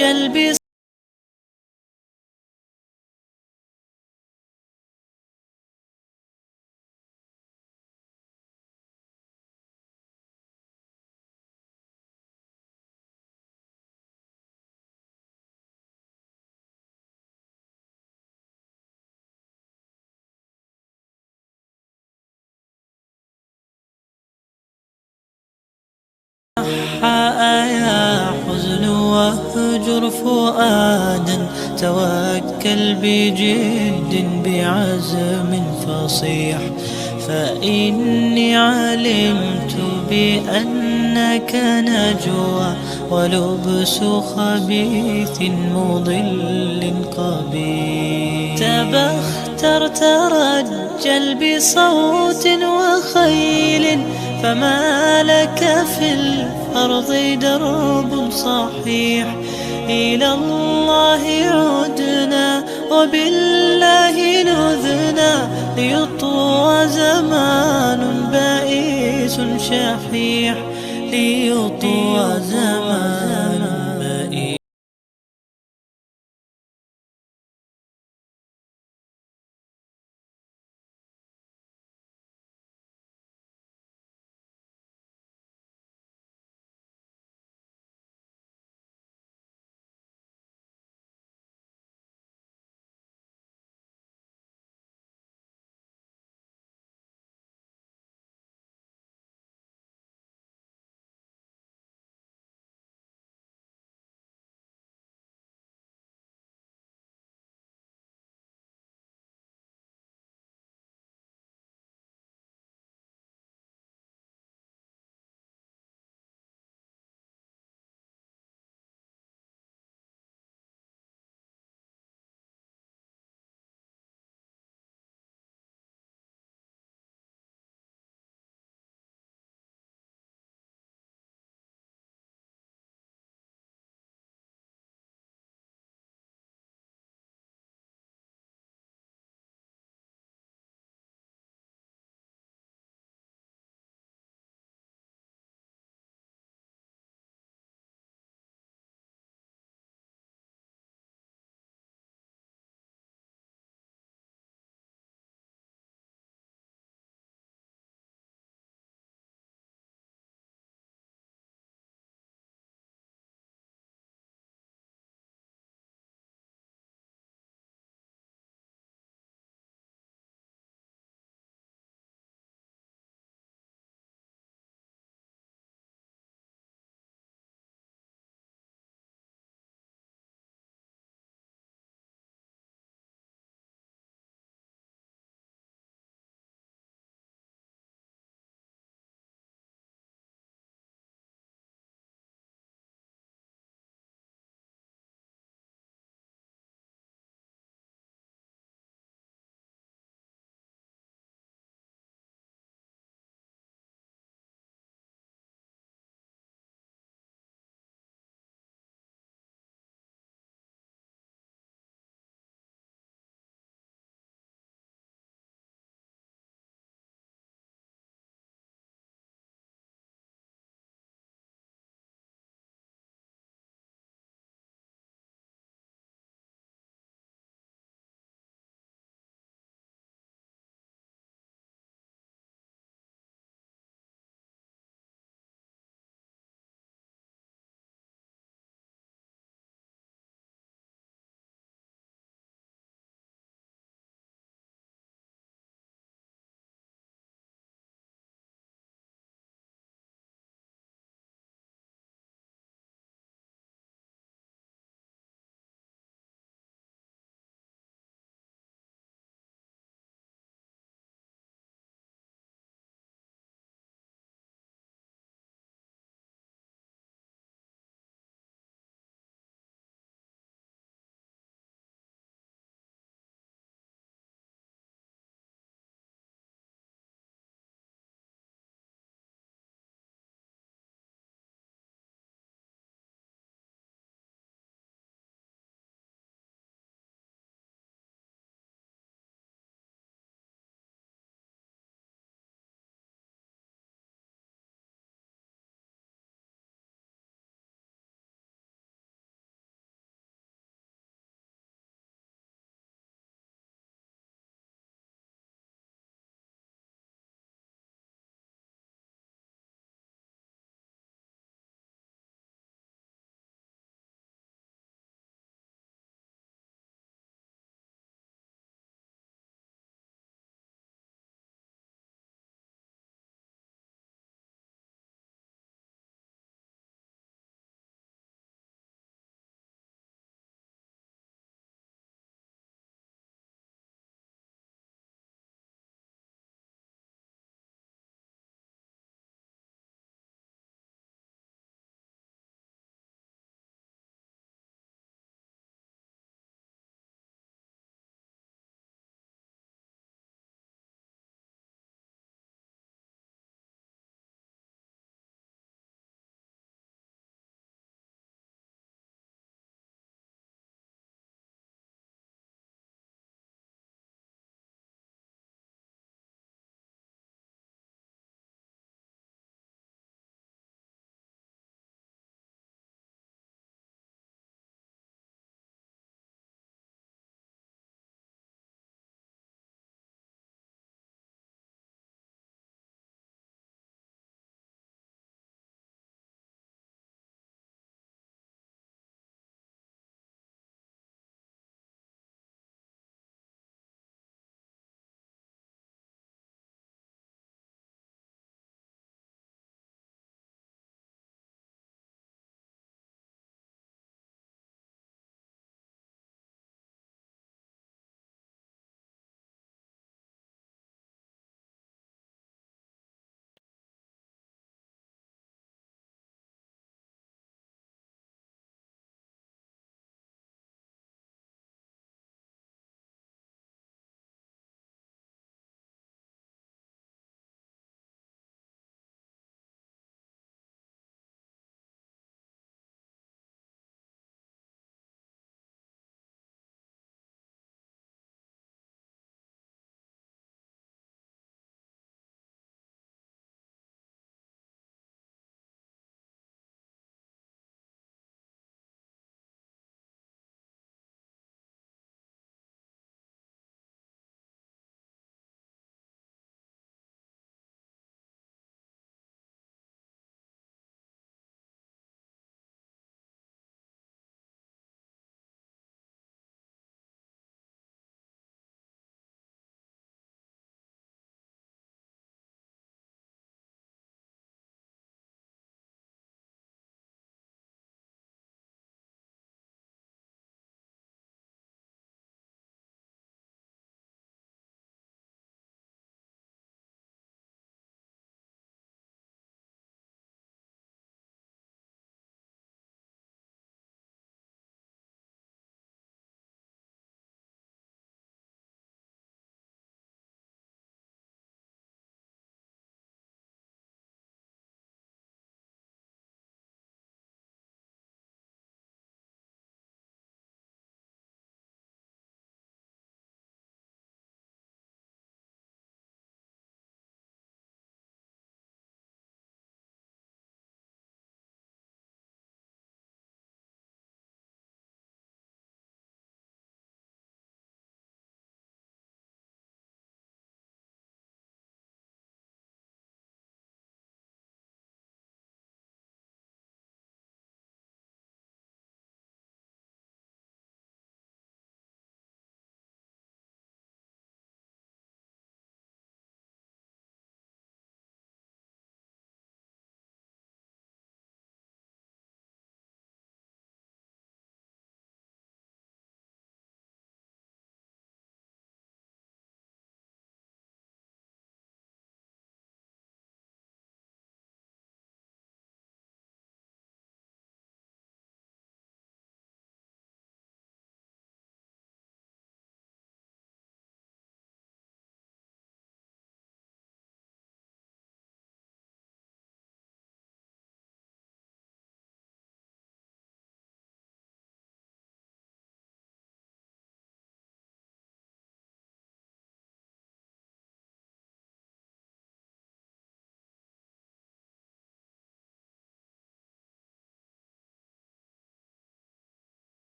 [SPEAKER 12] البص يا حزن واهجر فؤادا توكل بجد بعزم فصيح فإني علمت بأنك نجوى ولبس خبيث مضل قبيح تبختر ترجل بصوت وخيل فما لك في الأرض درب صحيح إلى الله عدنا وبالله نذنا ليطوى زمان بائس شحيح ليطوى زمان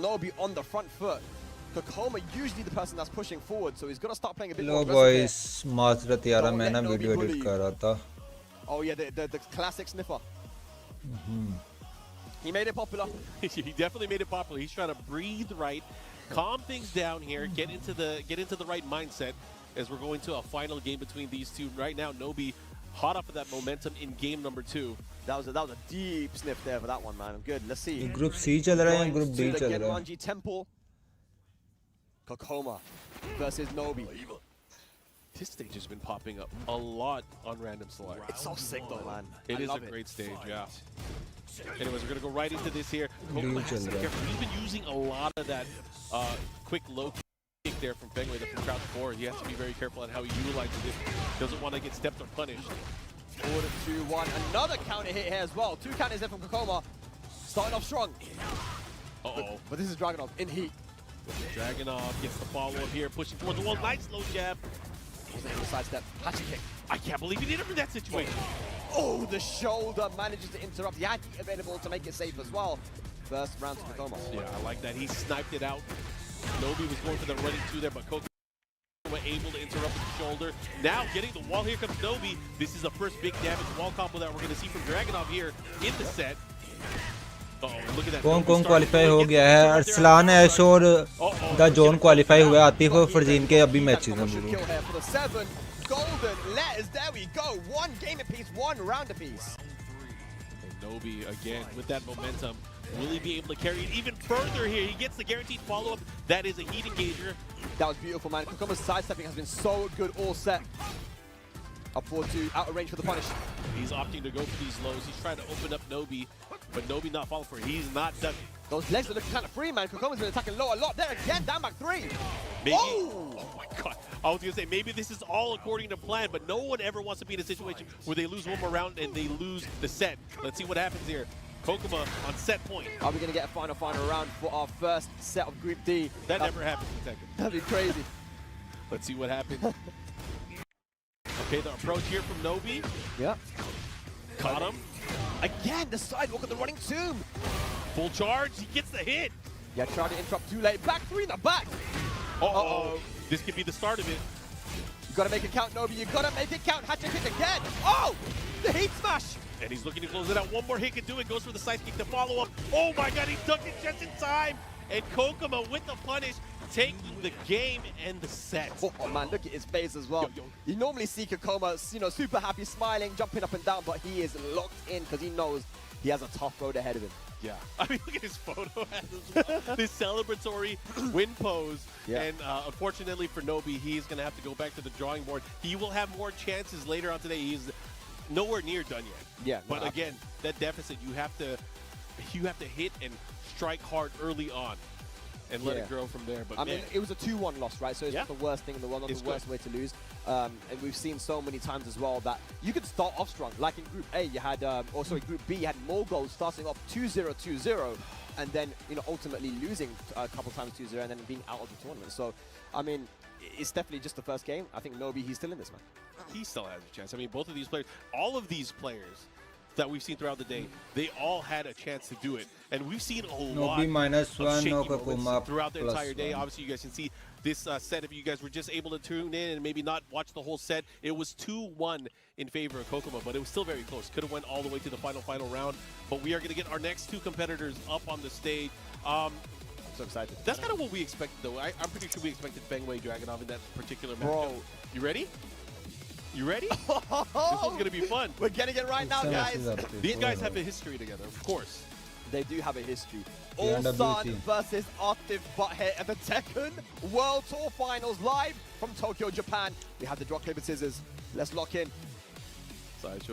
[SPEAKER 6] Nobi on the front foot. Kkokkoma usually the person that's pushing forward, so he's got to start playing a bit
[SPEAKER 5] Hello
[SPEAKER 6] more aggressive
[SPEAKER 5] boys, माजरत यार मैं ना video edit कर रहा था.
[SPEAKER 6] Oh yeah, the classic sniffer. He made it popular.
[SPEAKER 2] He definitely made it popular. He's trying to breathe right, calm things down here, get into the right mindset as we're going to a final game between these two. Right now, Nobi hot off of that momentum in game number 2.
[SPEAKER 6] That was a deep sniff there for that one, man. Good. Let's see.
[SPEAKER 5] Group C चल रहा है, Group D चल रहा है.
[SPEAKER 6] Genranji Temple. Kkokkoma versus Nobi.
[SPEAKER 2] This stage has been popping up a lot on Random Select.
[SPEAKER 6] It's so sick though, man.
[SPEAKER 2] It is a great stage, yeah. Anyways, we're going to go right into this here. Kkokkoma has to be careful. He's been using a lot of that quick low kick there from Fengwei, from crouch forward. He has to be very careful on how he utilizes it. Doesn't want to get stepped or punished.
[SPEAKER 6] Forward of 2-1. Another counter hit here as well. 2 counters there from Kkokkoma. Starting off strong. But this is Dragunov in heat.
[SPEAKER 2] Dragunov gets the follow-up here, pushing towards the wall. Nice low jab.
[SPEAKER 6] Wasn't able to sidestep. Hachi kick.
[SPEAKER 2] I can't believe he did it from that situation.
[SPEAKER 6] Oh, the shoulder manages to interrupt. He had heat available to make it safe as well. First round to Kkokkoma.
[SPEAKER 2] Yeah, I like that. He sniped it out. Nobi was going for the running 2 there, but Kkokkoma able to interrupt with the shoulder. Now getting the wall. Here comes Nobi. This is the first big damage wall combo that we're going to see from Dragunov here in the set. Look at that.
[SPEAKER 5] कौन qualify हो गया है? अरसलान ऐश और the zone qualify हुए. आतिफ और फरजीन के अभी matches हैं.
[SPEAKER 6] Golden letters, there we go. 1 game apiece, 1 round apiece.
[SPEAKER 2] Nobi again with that momentum. Will he be able to carry it even further here? He gets the guaranteed follow-up. That is a heat engager.
[SPEAKER 6] That was beautiful, man. Kkokoma's sidestepping has been so good all set. Up forward 2, out of range for the punish.
[SPEAKER 2] He's opting to go for these lows. He's trying to open up Nobi, but Nobi not falling for it. He's not done.
[SPEAKER 6] Those legs are looking kind of free, man. Kkokoma's been attacking low a lot. There again, down back 3.
[SPEAKER 2] Maybe, oh my God. I was going to say, maybe this is all according to plan, but no one ever wants to be in a situation where they lose one more round and they lose the set. Let's see what happens here. Kkokkoma on set point.
[SPEAKER 6] Are we going to get a final round for our first set of Group D?
[SPEAKER 2] That never happens in Tekken.
[SPEAKER 6] That'd be crazy.
[SPEAKER 2] Let's see what happens. Okay, the approach here from Nobi.
[SPEAKER 6] Yeah.
[SPEAKER 2] Caught him.
[SPEAKER 6] Again, the sidewalk of the running tomb.
[SPEAKER 2] Full charge, he gets the hit.
[SPEAKER 6] Yeah, tried to interrupt too late. Back 3 in the back.
[SPEAKER 2] Uh-oh. This could be the start of it.
[SPEAKER 6] You gotta make it count, Nobi. You gotta make it count. Hatchet kick again. Oh! The heat smash!
[SPEAKER 2] And he's looking to close it out. One more hit can do it. Goes for the side kick to follow up. Oh my God, he ducked it just in time. And Kkokkoma with the punish, taking the game and the set.
[SPEAKER 6] Oh man, look at his face as well. You normally see Kkokkoma, super happy, smiling, jumping up and down, but he is locked in because he knows he has a tough road ahead of him.
[SPEAKER 2] Yeah, I mean, look at his photo as well. This celebratory win pose. Yeah. And unfortunately for Nobi, he's going to have to go back to the drawing board. He will have more chances later on today. He's nowhere near done yet.
[SPEAKER 6] Yeah.
[SPEAKER 2] But again, that deficit, you have to hit and strike hard early on and let it grow from there. But
[SPEAKER 6] I mean, it was a 2-1 loss, right? So it's not the worst thing in the world, not
[SPEAKER 2] it's
[SPEAKER 6] the worst way to lose. And we've seen so many times as well that you could start off strong. Like in Group A, you had, Group B, you had Mulgold starting off 2-0, 2-0, and then, ultimately losing a couple times 2-0 and then being out of the tournament. So, I mean, it's definitely just the first game. I think Nobi, he's still in this, man.
[SPEAKER 2] He still has a chance. I mean, both of these players, all of these players that we've seen throughout the day, they all had a chance to do it. And we've seen a lot of shaky moments throughout the entire day. Obviously, you guys can see this set. If you guys were just able to tune in and maybe not watch the whole set, it was 2-1 in favor of Kkokkoma, but it was still very close. Could have went all the way to the final round. But we are going to get our next 2 competitors up on the stage.
[SPEAKER 6] I'm so excited.
[SPEAKER 2] That's kind of what we expected, though. I'm pretty sure we expected Fengwei Dragunov in that particular matchup.
[SPEAKER 6] Bro.
[SPEAKER 2] You ready? You ready? This one's going to be fun.
[SPEAKER 6] We're getting it right now, guys.
[SPEAKER 2] These guys have a history together, of course.
[SPEAKER 6] They do have a history. Arslan versus Atif Butthead at the Tekken World Tour Finals live from Tokyo, Japan. We have the draw, paper, scissors. Let's lock in.
[SPEAKER 2] Okay.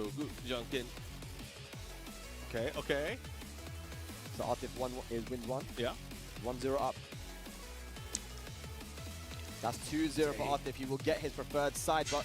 [SPEAKER 6] So Atif wins 1.
[SPEAKER 2] Yeah.
[SPEAKER 6] 1-0 up. That's 2-0 for Atif. He will get his preferred side, but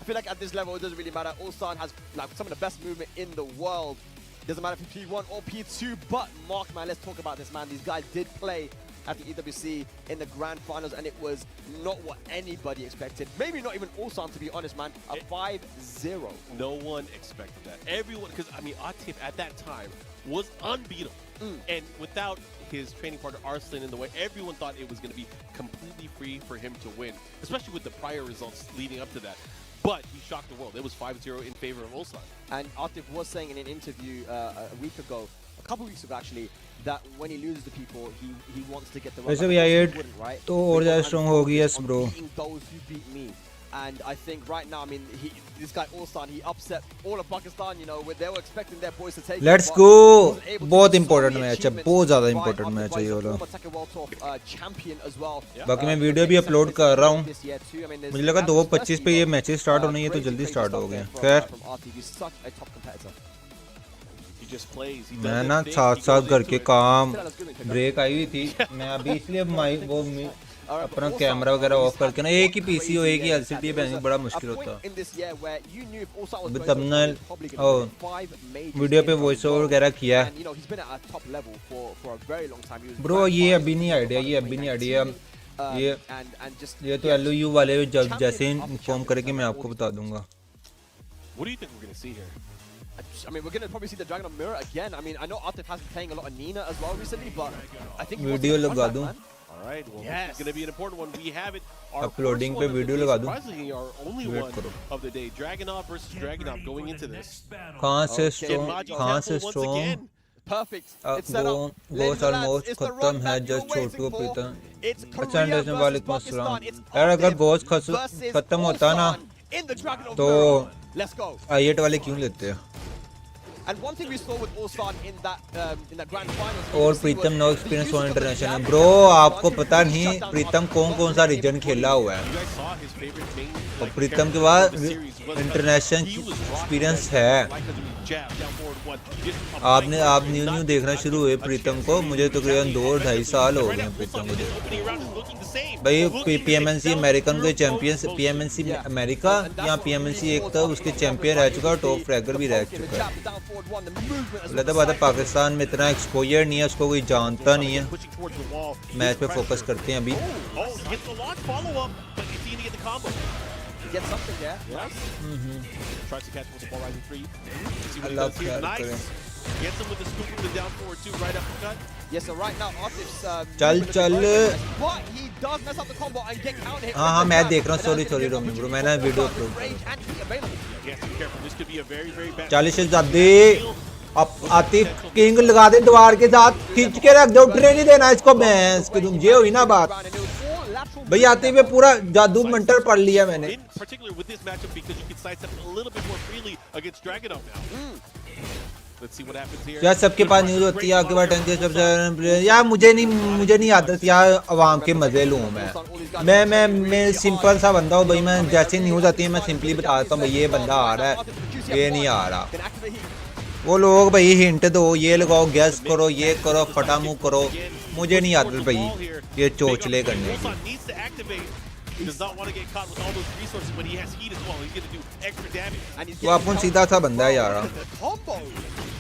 [SPEAKER 6] I feel like at this level, it doesn't really matter. Arslan has some of the best movement in the world. Doesn't matter if it's P1 or P2, but Mark, man, let's talk about this, man. These guys did play at the EWC in the grand finals, and it was not what anybody expected. Maybe not even Arslan, to be honest, man. A 5-0.
[SPEAKER 2] No one expected that. Everyone, because, I mean, Atif at that time was unbeatable. And without his training partner Arslan in the way, everyone thought it was going to be completely free for him to win, especially with the prior results leading up to that. But he shocked the world. It was 5-0 in favor of Ulsan.
[SPEAKER 6] And Atif was saying in an interview a week ago, a couple weeks ago actually, that when he loses to people, he wants to get the
[SPEAKER 5] वैसे भी यार तो और ज़्यादा strong होगी yes bro.
[SPEAKER 6] Those who beat me. And I think right now, I mean, this guy Ulsan, he upset all of Pakistan, you know, where they were expecting their boys to take it.
[SPEAKER 5] Let's go. बहुत important match है, बहुत ज़्यादा important match है ये वाला. बाकी मैं video भी अपलोड कर रहा हूँ. मुझे लगा 2:25 पे ये मैचेस स्टार्ट होने, ये तो जल्दी स्टार्ट हो गए. खैर मैं ना साथ करके काम ब्रेक आई हुई थी. मैं अभी इसलिए वो अपना कैमरा वगैरह ऑफ करके ना, एक ही पीसी हो, एक ही एलसीडी है, बड़ा मुश्किल होता. थंबनेल वीडियो पे वॉइस ओवर वगैरह किया है ब्रो. ये अभी नहीं आइडिया, ये तो LOU वाले जब जैसे इन्फॉर्म करेंगे मैं आपको बता दूंगा.
[SPEAKER 6] I mean, we're going to probably see the Dragon of Mirror again. I mean, I know Atif has been playing a lot of Nina as well recently, but I think
[SPEAKER 5] video लगा दूं.
[SPEAKER 2] All right, well, yes. It's going to be an important one. We have it.
[SPEAKER 5] Uploading पे video लगा दूं.
[SPEAKER 2] Surprisingly, our only one of the day. Dragunov versus Dragunov going into this.
[SPEAKER 5] कहाँ से strong?
[SPEAKER 6] Perfect.
[SPEAKER 5] Goals almost खत्म है just छोटू प्रीतम. अच्छा understand. वालेकुम अस्सलाम. यार अगर गोल्स खत्म होता ना तो I8 वाले क्यों लेते हैं?
[SPEAKER 6] And one thing we saw with Ulsan in that grand final.
[SPEAKER 5] और Pritam no experience for international. Bro आपको पता नहीं प्रीतम कौन सा रीजन खेला हुआ है, और प्रीतम के बाद इंटरनेशनल एक्सपीरियंस है. आप न्यू देखना शुरू हुए प्रीतम को. मुझे तो तकरीबन 2-2.5 साल हो गए प्रीतम को. भाई PMNC अमेरिकन के चैंपियंस, PMNC अमेरिका या PMNC एक था, उसके चैंपियन रह चुका, टॉप फ्रैगर भी रह चुका है. लगता बात है पाकिस्तान में इतना एक्सपोजर नहीं है, उसको कोई जानता नहीं है. मैच पे फोकस करते हैं अभी. अल्लाह ख्याल करे. चल हाँ मैं देख रहा हूँ. सॉरी रोमी ब्रो, मैंने वीडियो अपलोड. 40 शहजादे आतिफ किंग लगा दे दीवार के साथ, खींच के रख दो, उठने नहीं देना इसको. भैंस की तुम ये हुई ना बात. भाई आतिफ पे पूरा जादू मंटर पढ़ लिया मैंने. यार सबके पास न्यूज़ होती है, आपके पास यार मुझे नहीं आदत यार आवाम के मजे लूँ. मैं सिंपल सा बंदा हूँ भाई. मैं जैसे न्यूज़ आती है मैं सिंपली बता देता हूँ भाई ये बंदा आ रहा है, ये नहीं आ रहा. वो लोग भाई हिंट दो, ये लगाओ, गैस करो, ये करो, फटा मुँह करो. मुझे नहीं आदत भाई ये चोचले करने की. वो अपन सीधा सा बंदा है यार.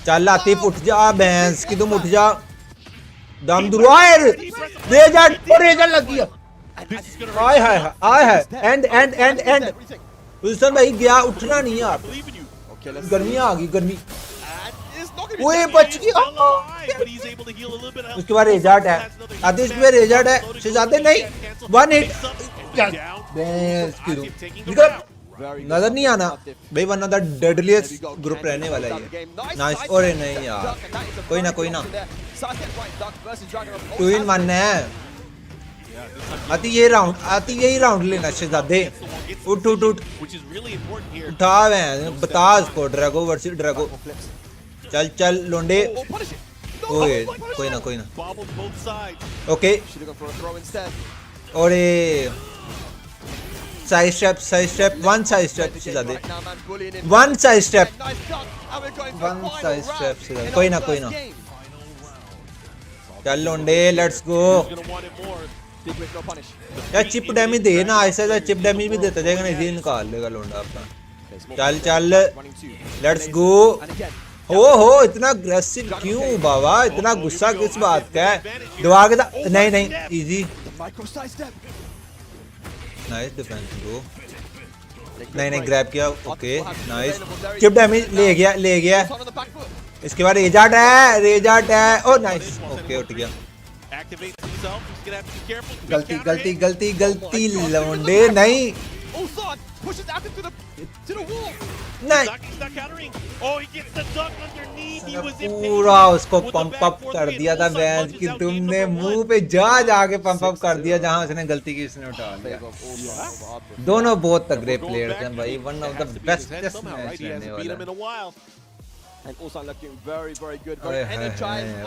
[SPEAKER 5] चल आतिफ उठ जा, भैंस की तुम उठ जा. दम दुआर रेजर लग गया. आय है एंड उल्सन भाई गया, उठना नहीं यार. गर्मी आ गई, गर्मी. ओए बच गया. उसके बाद रेजर्ट है आतिश पे, रेजर्ट है शहजादे नहीं. 1 हिट नजर नहीं आना भाई, वरना द डेडलीस्ट ग्रुप रहने वाला है. नाइस. और नहीं यार, कोई ना 2-in-1 है. आती यही राउंड लेना शहजादे. उठ उठा बता इसको. Drago versus Drago. चल लोंडे. ओए कोई ना ओके. और साइड स्टेप 1 साइड स्टेप से ज्यादा. 1 साइड स्टेप से कोई ना. चल लोंडे लेट्स गो. यार चिप डैमेज दे ना, ऐसा चिप डैमेज भी देता जाएगा ना, इसी निकाल लेगा लोंडा अपना. चल लेट्स गो. हो इतना अग्रेसिव क्यों बाबा, इतना गुस्सा किस बात का है? दवा के साथ नहीं इजी. Nice defence bro. नहीं ग्रैब किया. Okay nice. चिप डैमेज ले गया. इसके बाद रेजार्ट है ओ नाइस ओके उठ गया गलती लौंडे नहीं पूरा उसको पंप अप कर दिया था बैंस कि तुमने मुंह पे जाके पंप अप कर दिया जहां उसने गलती की उसने उठा लिया दोनों बहुत तगड़े प्लेयर थे भाई one of the bestest match रहने वाला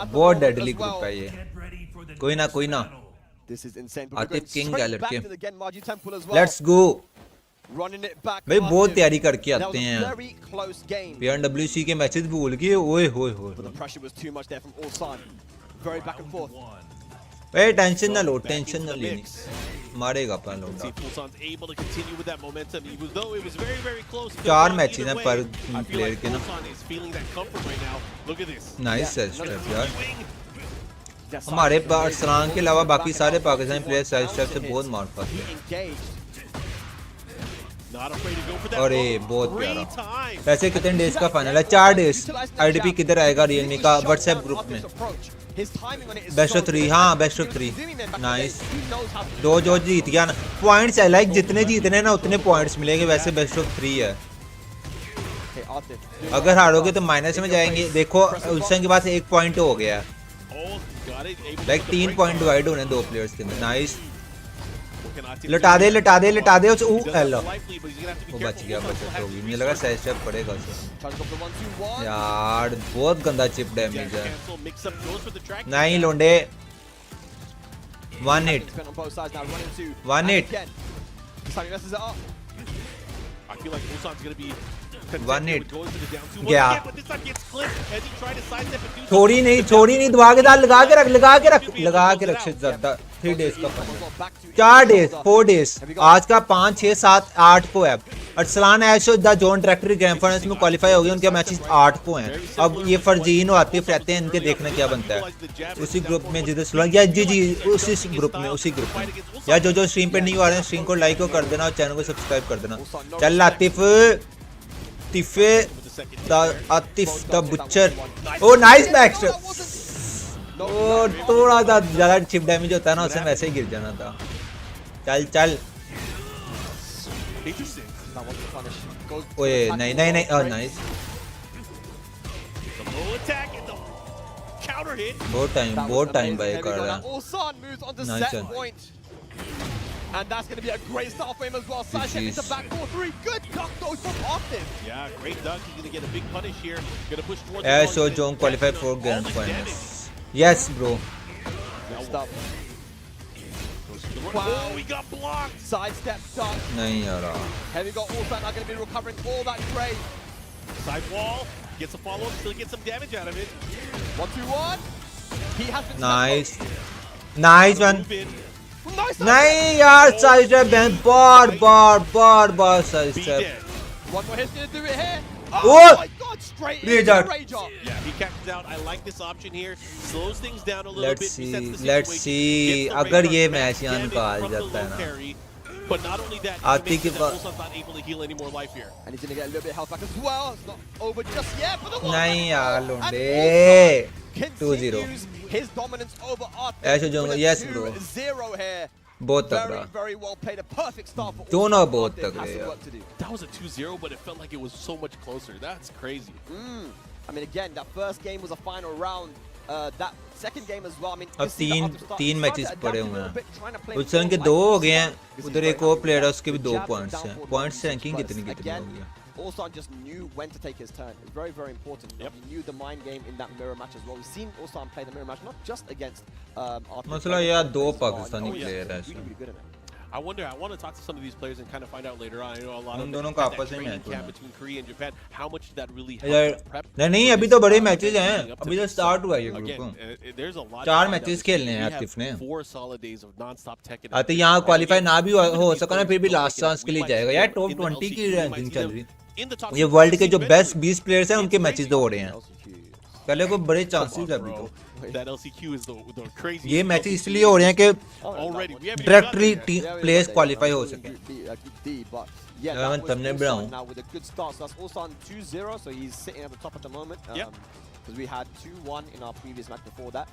[SPEAKER 5] बहुत डेडली ग्रुप है ये कोई ना आतिफ किंग गैलर के लेट्स गो भाई बहुत तैयारी करके आते हैं PMGC के मैचेस भूल गए ओए होए भाई टेंशन ना लो लेनी मारेगा अपन लोग 4 मैचेस हैं पर प्लेयर के ना नाइस स्टेप यार हमारे अरसलान के अलावा बाकी सारे पाकिस्तानी प्लेयर साइड स्टेप से बहुत मार पाते हैं अरे बहुत प्यारा वैसे कितने डेज का फाइनल है 4 डेज IDP किधर आएगा रियलमी का व्हाट्सएप ग्रुप में बेस्ट ऑफ 3 हाँ बेस्ट ऑफ 3 नाइस दो जो जीत गया ना पॉइंट्स है लाइक जितने जीतने ना उतने पॉइंट्स मिलेंगे वैसे बेस्ट ऑफ 3 है अगर हारोगे तो माइनस में जाएंगे देखो उल्सन के पास 1 पॉइंट हो गया लाइक 3 पॉइंट डिवाइड होने 2 प्लेयर्स के अंदर नाइस लटा दे उसे हेलो वो बच गया होगी मुझे लगा साइड स्टेप पड़ेगा उसे यार बहुत गंदा चिप डैमेज है नहीं लोंडे 1 हिट गया छोड़ी नहीं दबा के डाल लगा के रख ज्यादा 3 डेज का 4 डेज 4 डेज आज का 5 6 7 8 को है Arslan Ash the zone director grand finals में क्वालिफाई हो गए उनके मैचेस 8 को हैं अब ये फरजीन और आतिफ रहते हैं इनके देखना क्या बनता है उसी ग्रुप में जिधर सुलह या जी उसी ग्रुप में या जो स्ट्रीम पे नहीं आ रहे हैं स्ट्रीम को लाइक कर देना और चैनल को सब्सक्राइब कर देना चल Atif Atif the butcher oh nice back ओ थोड़ा सा ज्यादा चिप डैमेज होता है ना उससे वैसे ही गिर जाना था चल ओए नहीं ओह नाइस बहुत टाइम भाई कर रहा है nice
[SPEAKER 6] And that's going to be a great start for him as well. Sidestep into back 4-3. Good duck though from Atif.
[SPEAKER 2] Yeah, great duck. He's going to get a big punish here. Going to push towards
[SPEAKER 5] the so John qualify for grand finals. Yes, bro.
[SPEAKER 6] Good stuff. Wow,
[SPEAKER 2] we got blocked.
[SPEAKER 6] Sidestep duck.
[SPEAKER 5] Nahi yaar.
[SPEAKER 6] Heavy got Arslan now going to be recovering all that trade.
[SPEAKER 2] Side wall. Gets a follow-up. Still gets some damage out of it.
[SPEAKER 6] 1-2-1. He has been
[SPEAKER 5] Nice one. नहीं यार side step ban बार side step
[SPEAKER 6] one more hit's gonna do it here
[SPEAKER 5] oh
[SPEAKER 6] my god straight
[SPEAKER 5] Rage-out.
[SPEAKER 2] Yeah, he catches out. I like this option here. Slows things down a little bit.
[SPEAKER 5] Let's see अगर ये match यहाँ निकाल जाता है ना
[SPEAKER 2] But not only that,
[SPEAKER 5] Atif के पास
[SPEAKER 2] not able to heal any more life here.
[SPEAKER 6] And he's gonna get a little bit of health back as well. It's not over just yet for the one.
[SPEAKER 5] नहीं यार लोंडे 2-0
[SPEAKER 6] his dominance over Atif.
[SPEAKER 5] ऐसे जो yes bro
[SPEAKER 6] 0 here.
[SPEAKER 5] बहुत तगड़ा
[SPEAKER 6] very well played. A perfect start for
[SPEAKER 5] दोनों बहुत तगड़े यार
[SPEAKER 2] That was a 2-0 but it felt like it was so much closer. That's crazy.
[SPEAKER 6] I mean again that first game was a final round. That second game as well. I mean
[SPEAKER 5] अब तीन matches पड़े हुए हैं उल्सन के 2 हो गए हैं उधर एक और प्लेयर है उसके भी 2 पॉइंट्स हैं पॉइंट्स रैंकिंग कितनी होगी
[SPEAKER 6] Arslan just knew when to take his turn. It's very, very important. He knew the mind game in that mirror match as well. We've seen Arslan play the mirror match not just against Atif.
[SPEAKER 5] मसला यार 2 Pakistani player हैं
[SPEAKER 2] I want to talk to some of these players and kind of find out later on. I know a lot of
[SPEAKER 5] दोनों का आपस में match
[SPEAKER 2] है between Korea and Japan. How much did that really help?
[SPEAKER 5] नहीं अभी तो बड़े matches हैं अभी तो स्टार्ट हुआ है ये ग्रुप 4 मैचेस खेलने हैं आतिफ ने
[SPEAKER 2] 4 solid days of non-stop Tekken.
[SPEAKER 5] आते यहाँ क्वालीफाई ना भी हो सका ना फिर भी लास्ट चांस के लिए जाएगा यार टॉप 20 की रैंकिंग चल रही ये वर्ल्ड के जो बेस्ट 20 प्लेयर्स हैं उनके मैचेस हो रहे हैं पहले को बड़े चांसेस अभी तो ये मैचेस इसलिए हो रहे हैं कि डायरेक्टली प्लेयर्स क्वालीफाई हो सके मैं तुमने बनाऊं
[SPEAKER 6] because we had 2-1 in our previous match before that.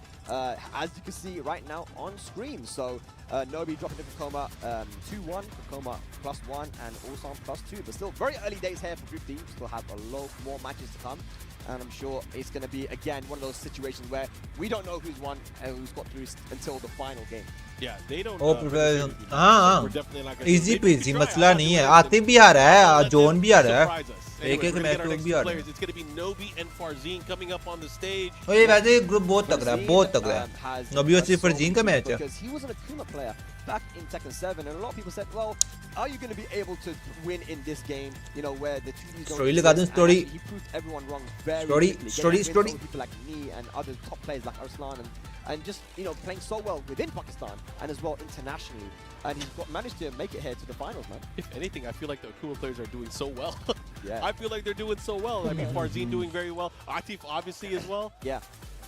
[SPEAKER 6] As you can see right now on screen, so Nobi dropping to Kkokkoma 2-1, Kkokkoma +1, and Ulsan +2. But still very early days here for Group D. Still have a lot more matches to come. And I'm sure it's going to be, again, one of those situations where we don't know who's won and who's got through until the final game.
[SPEAKER 2] Yeah, they don't.
[SPEAKER 5] हाँ easy peasy मसला नहीं है आतिफ भी आ रहा है zone भी आ रहा है एक मैच लोग भी आ रहे हैं
[SPEAKER 2] It's going to be Nobi and Farzeen coming up on the stage.
[SPEAKER 5] और ये वैसे ग्रुप बहुत तगड़ा है नोबी और Farzeen का मैच है
[SPEAKER 6] Because he was an Akuma player back in Tekken 7 and a lot of people said, well, are you going to be able to win in this game, you know, where the 2Ds don't
[SPEAKER 5] story लगा दूं story
[SPEAKER 6] he proved everyone wrong very
[SPEAKER 5] story
[SPEAKER 6] people like me and other top players like Arslan and just, you know, playing so well within Pakistan and as well internationally. And he's managed to make it here to the finals, man.
[SPEAKER 2] If anything, I feel like the Akuma players are doing so well.
[SPEAKER 6] Yeah.
[SPEAKER 2] I feel like they're doing so well. I mean, Farzeen doing very well. Atif obviously as well.
[SPEAKER 6] Yeah.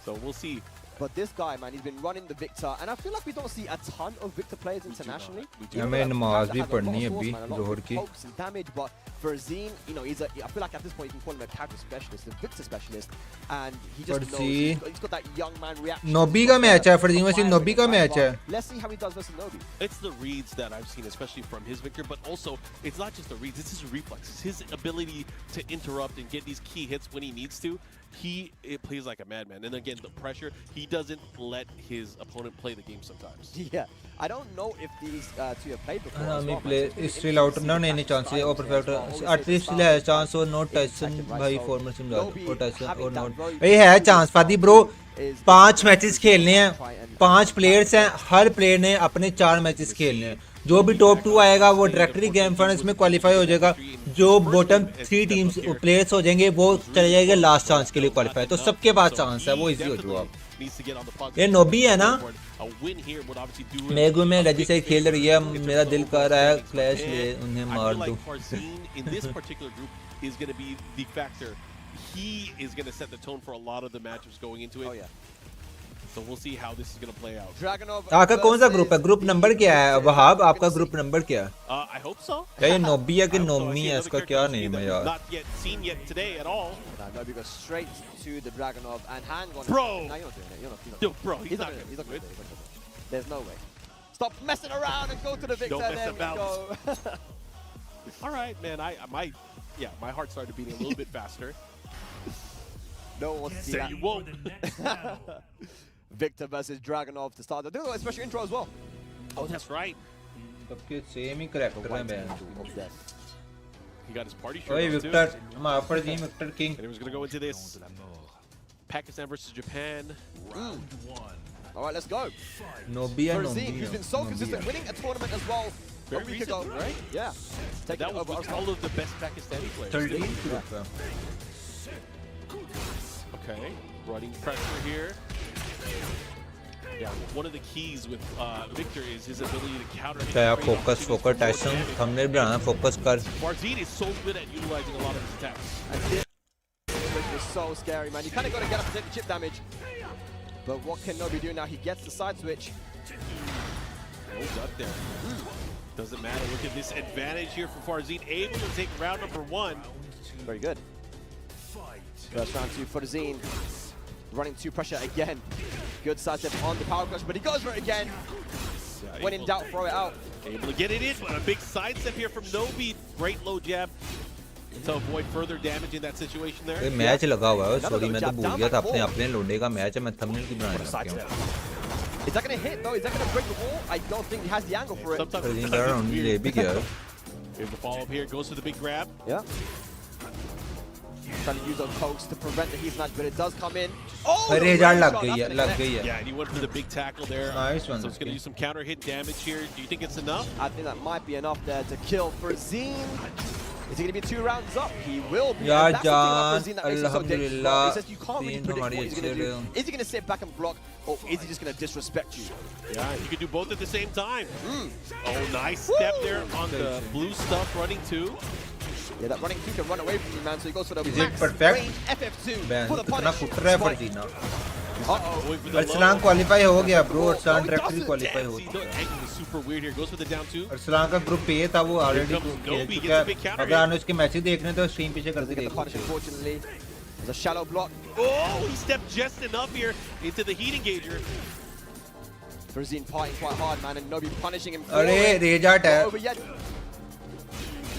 [SPEAKER 2] So we'll see.
[SPEAKER 6] But this guy, man, he's been running the Victor, and I feel like we don't see a ton of Victor players internationally.
[SPEAKER 5] हमें नमाज भी पढ़नी है अभी जोहर की.
[SPEAKER 6] Damage, but Farzeen, you know, he's I feel like at this point you can call him a character specialist, a Victor specialist, and he just knows. He's got that young man reaction.
[SPEAKER 5] Nobi का match है Farzeen वैसे Nobi का match है.
[SPEAKER 6] Let's see how he does versus Nobi.
[SPEAKER 2] It's the reads that I've seen, especially from his Victor, but also it's not just the reads; it's his reflexes, his ability to interrupt and get these key hits when he needs to. It plays like a madman, and again the pressure. He doesn't let his opponent play the game sometimes.
[SPEAKER 6] Yeah, I don't know if these two have played before.
[SPEAKER 5] हाँ मैं play still out ना नहीं chance है और perfect Atif still है chance और no Tyson भाई former से मिला और Tyson और not ये है chance फादी bro 5 मैचेस खेलने हैं 5 प्लेयर्स हैं हर प्लेयर ने अपने 4 मैचेस खेलने हैं जो भी टॉप 2 आएगा वो डायरेक्टली गेम फाइनल्स में क्वालिफाई हो जाएगा जो बॉटम 3 टीम्स प्लेयर्स हो जाएंगे वो चले जाएंगे लास्ट चांस के लिए क्वालिफाई तो सबके पास चांस है वो इजी हो जाएगा ये नोबी है ना मेरे में रजी से खेल रही है मेरा दिल कर रहा है क्लैश ले उन्हें मार दूं
[SPEAKER 2] He is going to set the tone for a lot of the matchups going into it.
[SPEAKER 6] Oh yeah.
[SPEAKER 2] So we'll see how this is going to play out.
[SPEAKER 5] आपका कौन सा ग्रुप है ग्रुप नंबर क्या है वहाब आपका group number क्या है
[SPEAKER 2] I hope so.
[SPEAKER 5] क्या ये नोबी है कि नोमी है इसका क्या नेम है यार
[SPEAKER 2] Not yet seen yet today at all.
[SPEAKER 6] Nobi goes straight to the Dragonov and hang on.
[SPEAKER 2] Bro.
[SPEAKER 6] No, you're not doing it. You're not.
[SPEAKER 2] Bro, he's not
[SPEAKER 6] good. He's not good. There's no way. Stop messing around and go to the Victor.
[SPEAKER 2] Don't mess
[SPEAKER 6] there
[SPEAKER 2] about.
[SPEAKER 6] we go.
[SPEAKER 2] All right, man. My heart started beating a little bit faster.
[SPEAKER 6] No one wants to see
[SPEAKER 2] Say
[SPEAKER 6] that.
[SPEAKER 2] you won't.
[SPEAKER 6] Victor versus Dragonov to start. They're doing a special intro as well.
[SPEAKER 2] Oh, that's right.
[SPEAKER 5] सबके same ही character हैं man
[SPEAKER 2] He got his party shirt
[SPEAKER 5] ओए
[SPEAKER 2] on
[SPEAKER 5] Victor
[SPEAKER 2] too.
[SPEAKER 5] हमारा Farzeen Victor king
[SPEAKER 2] And he was going to go into this Pakistan versus Japan round 1.
[SPEAKER 6] All right, let's go.
[SPEAKER 5] Nobi and
[SPEAKER 6] Farzeen,
[SPEAKER 5] Nobi
[SPEAKER 6] who's been so consistent, winning a tournament as well.
[SPEAKER 2] Very
[SPEAKER 6] a week
[SPEAKER 2] recent,
[SPEAKER 6] ago,
[SPEAKER 2] right?
[SPEAKER 6] Yeah.
[SPEAKER 2] That was with all of the best Pakistani players.
[SPEAKER 5] 13 group है
[SPEAKER 2] Okay, running pressure here. Yeah, one of the keys with Victor is his ability to counter.
[SPEAKER 5] क्या focus Tyson हमने बनाना focus कर
[SPEAKER 2] Farzeen is so good at utilizing a lot of his attacks.
[SPEAKER 6] It's so scary, man. You kind of got to get up to take the chip damage. But what can Nobi do now? He gets the side switch.
[SPEAKER 2] Goes up there. Doesn't matter. Look at this advantage here for Farzeen. Able to take round number 1.
[SPEAKER 6] Very good. First round to Farzeen. Running to pressure again. Good side step on the power crush, but he goes for it again.
[SPEAKER 2] Yeah,
[SPEAKER 6] when in doubt, throw it out.
[SPEAKER 2] Able to get it in, but a big side step here from Nobi. Great low jab to avoid further damage in that situation there.
[SPEAKER 5] ये match लगा हुआ है sorry मैं तो भूल गया था अपने लोडे का मैच है मैं थंबनेल की बनाने लगा
[SPEAKER 6] Is that going to hit though? Is that going to break the wall? I don't think he has the angle for it.
[SPEAKER 2] Sometimes
[SPEAKER 5] ले भी गया
[SPEAKER 2] Here's the follow up here, goes for the big grab.
[SPEAKER 6] Yeah. Trying to use those pokes to prevent the heat smash, but it does come in. Oh!
[SPEAKER 5] अरे हजार लग गई है
[SPEAKER 2] Yeah, and he went for the big tackle there.
[SPEAKER 5] Nice one.
[SPEAKER 2] So it's going to use some counter hit damage here. Do you think it's enough?
[SPEAKER 6] I think that might be enough there to kill Farzeen. Is he going to be 2 rounds up? He will be.
[SPEAKER 5] Ya
[SPEAKER 6] And that's the thing about Farzeen that makes him so dangerous.
[SPEAKER 5] Alhamdulillah.
[SPEAKER 6] He says you can't really predict what he's going to do. Is he going to sit back and block, or is he just going to disrespect you?
[SPEAKER 2] Yeah, you can do both at the same time. Oh, nice step there on the blue stuff running 2.
[SPEAKER 6] Yeah, that running 2 can run away from you, man. So he goes for the
[SPEAKER 5] Is it
[SPEAKER 6] max
[SPEAKER 5] perfect?
[SPEAKER 6] range FF2
[SPEAKER 5] Ben
[SPEAKER 6] for the
[SPEAKER 5] कितना
[SPEAKER 6] punish.
[SPEAKER 5] Foot रहा है Farzeen
[SPEAKER 6] Uh-oh.
[SPEAKER 5] Arsalan qualify हो गया bro Arsalan directly qualify हो
[SPEAKER 2] See, the angle is super weird here. Goes for the down 2.
[SPEAKER 5] Arsalan का group A था वो already खेल चुका है अगर आपने उसके मैचेस देखने तो स्ट्रीम पीछे करके देखो
[SPEAKER 6] Unfortunately, There's a shallow block.
[SPEAKER 2] Oh, he stepped just enough here into the heat engager.
[SPEAKER 6] Farzeen fighting quite hard, man, and Nobi punishing him.
[SPEAKER 5] अरे रेजाट है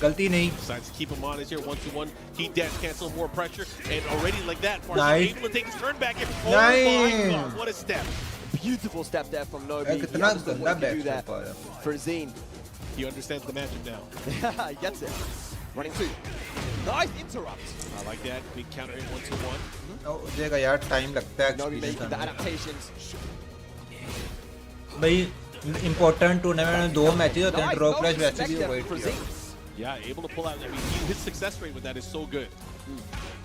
[SPEAKER 5] गलती नहीं
[SPEAKER 2] Decides to keep him honest here. 1-2-1. Heat dash cancel, more pressure, and already like that, Farzeen
[SPEAKER 5] Nice.
[SPEAKER 2] able to take his turn back here. Oh
[SPEAKER 5] Nice.
[SPEAKER 2] my God, what a step!
[SPEAKER 6] Beautiful step there from Nobi. He
[SPEAKER 5] कितना
[SPEAKER 6] understood what he could do there. Farzeen.
[SPEAKER 2] He understands the matchup now.
[SPEAKER 6] He gets it. Running two. Nice interrupt.
[SPEAKER 2] I like that. Big counter hit 1-2-1.
[SPEAKER 5] हो जाएगा यार time लगता है
[SPEAKER 6] Nobi
[SPEAKER 5] experience
[SPEAKER 6] making the adaptations.
[SPEAKER 5] भाई important tournament में 2 matches होते हैं draw flash वैसे भी अवॉइड किया
[SPEAKER 2] Yeah, able to pull out. I mean, his success rate with that is so good.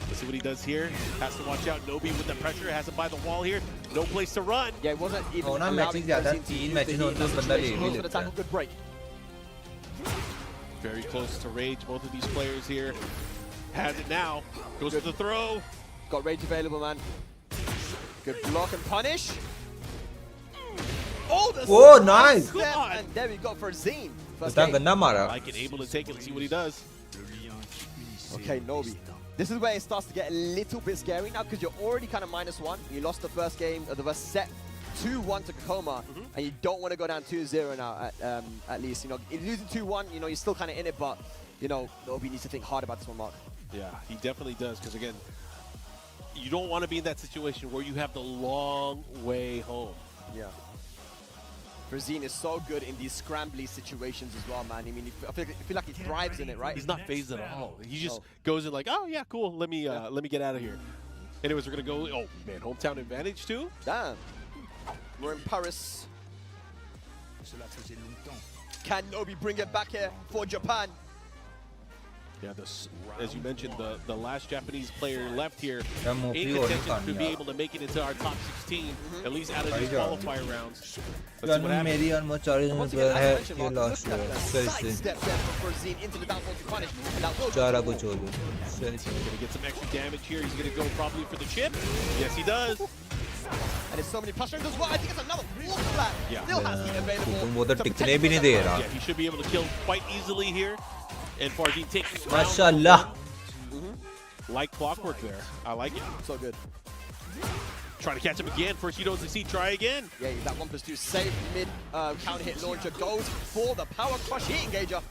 [SPEAKER 2] Let's see what he does here. Has to watch out. Nobi with the pressure. Has him by the wall here. No place to run.
[SPEAKER 6] Yeah, it wasn't even
[SPEAKER 5] होना
[SPEAKER 6] allowing
[SPEAKER 5] matches ज्यादा
[SPEAKER 6] Farzeen to
[SPEAKER 5] 3
[SPEAKER 6] use
[SPEAKER 5] matches
[SPEAKER 6] the
[SPEAKER 5] होते हैं
[SPEAKER 6] heat.
[SPEAKER 5] बंदा ले
[SPEAKER 6] Goes
[SPEAKER 5] भी
[SPEAKER 6] for the
[SPEAKER 5] लेता
[SPEAKER 6] tackle,
[SPEAKER 5] है
[SPEAKER 6] good break.
[SPEAKER 2] Very close to Rage. Both of these players here. Has it now. Goes for the throw.
[SPEAKER 6] Got Rage available, man. Good block and punish. Oh, the
[SPEAKER 5] Oh, nice.
[SPEAKER 6] step, and there we go for Farzeen. First
[SPEAKER 5] इतना
[SPEAKER 6] game.
[SPEAKER 5] गंदा मारा
[SPEAKER 2] Like it, able to take it. Let's see what he does.
[SPEAKER 6] Okay, Nobi. This is where it starts to get a little bit scary now because you're already kind of -1. You lost the first game, the first set 2-1 to Kkokkoma, and you don't want to go down 2-0 now at least. You know, losing 2-1, you know, you're still kind of in it, but, you know, Nobi needs to think hard about this one, Mark.
[SPEAKER 2] Yeah, he definitely does. Because again, you don't want to be in that situation where you have the long way home.
[SPEAKER 6] Yeah. Farzeen is so good in these scrambly situations as well, man. I mean, I feel like he thrives in it, right?
[SPEAKER 2] He's not phased at all. He just goes in like, oh yeah, cool. Let me get out of here. Anyways, we're gonna go. Oh man, hometown advantage too.
[SPEAKER 6] Damn. We're in Paris. Can Nobi bring it back here for Japan?
[SPEAKER 2] Yeah, as you mentioned, the last Japanese player left here
[SPEAKER 5] Yeah, more
[SPEAKER 2] in
[SPEAKER 5] pure
[SPEAKER 2] contention to be
[SPEAKER 5] yeah.
[SPEAKER 2] able to make it into our top 16, at least out of these qualifier rounds. Let's see what
[SPEAKER 5] यार
[SPEAKER 2] happens.
[SPEAKER 5] मेरी almost 40 minute पर है ये last है सही से
[SPEAKER 6] Sidestep there from Farzeen into the downfall to punish. And that will
[SPEAKER 5] चारा कुछ हो गया सही से
[SPEAKER 2] He's gonna get some extra damage here. He's gonna go probably for the chip. Yes, he does.
[SPEAKER 6] And there's so many plus strings as well. I think it's another wall flat.
[SPEAKER 2] Yeah.
[SPEAKER 6] Still has heat available.
[SPEAKER 5] तुम वो तो
[SPEAKER 6] to
[SPEAKER 5] टिकने भी नहीं
[SPEAKER 6] protect
[SPEAKER 5] दे
[SPEAKER 6] himself.
[SPEAKER 5] रहा
[SPEAKER 2] Yeah, he should be able to kill quite easily here. And Farzeen takes
[SPEAKER 5] माशाल्लाह
[SPEAKER 2] like clockwork there. I like it.
[SPEAKER 6] So good.
[SPEAKER 2] Trying to catch him again. First you don't succeed, try again.
[SPEAKER 6] Yeah, that 1+2 safe mid counter hit launcher goes for the power crush heat engager.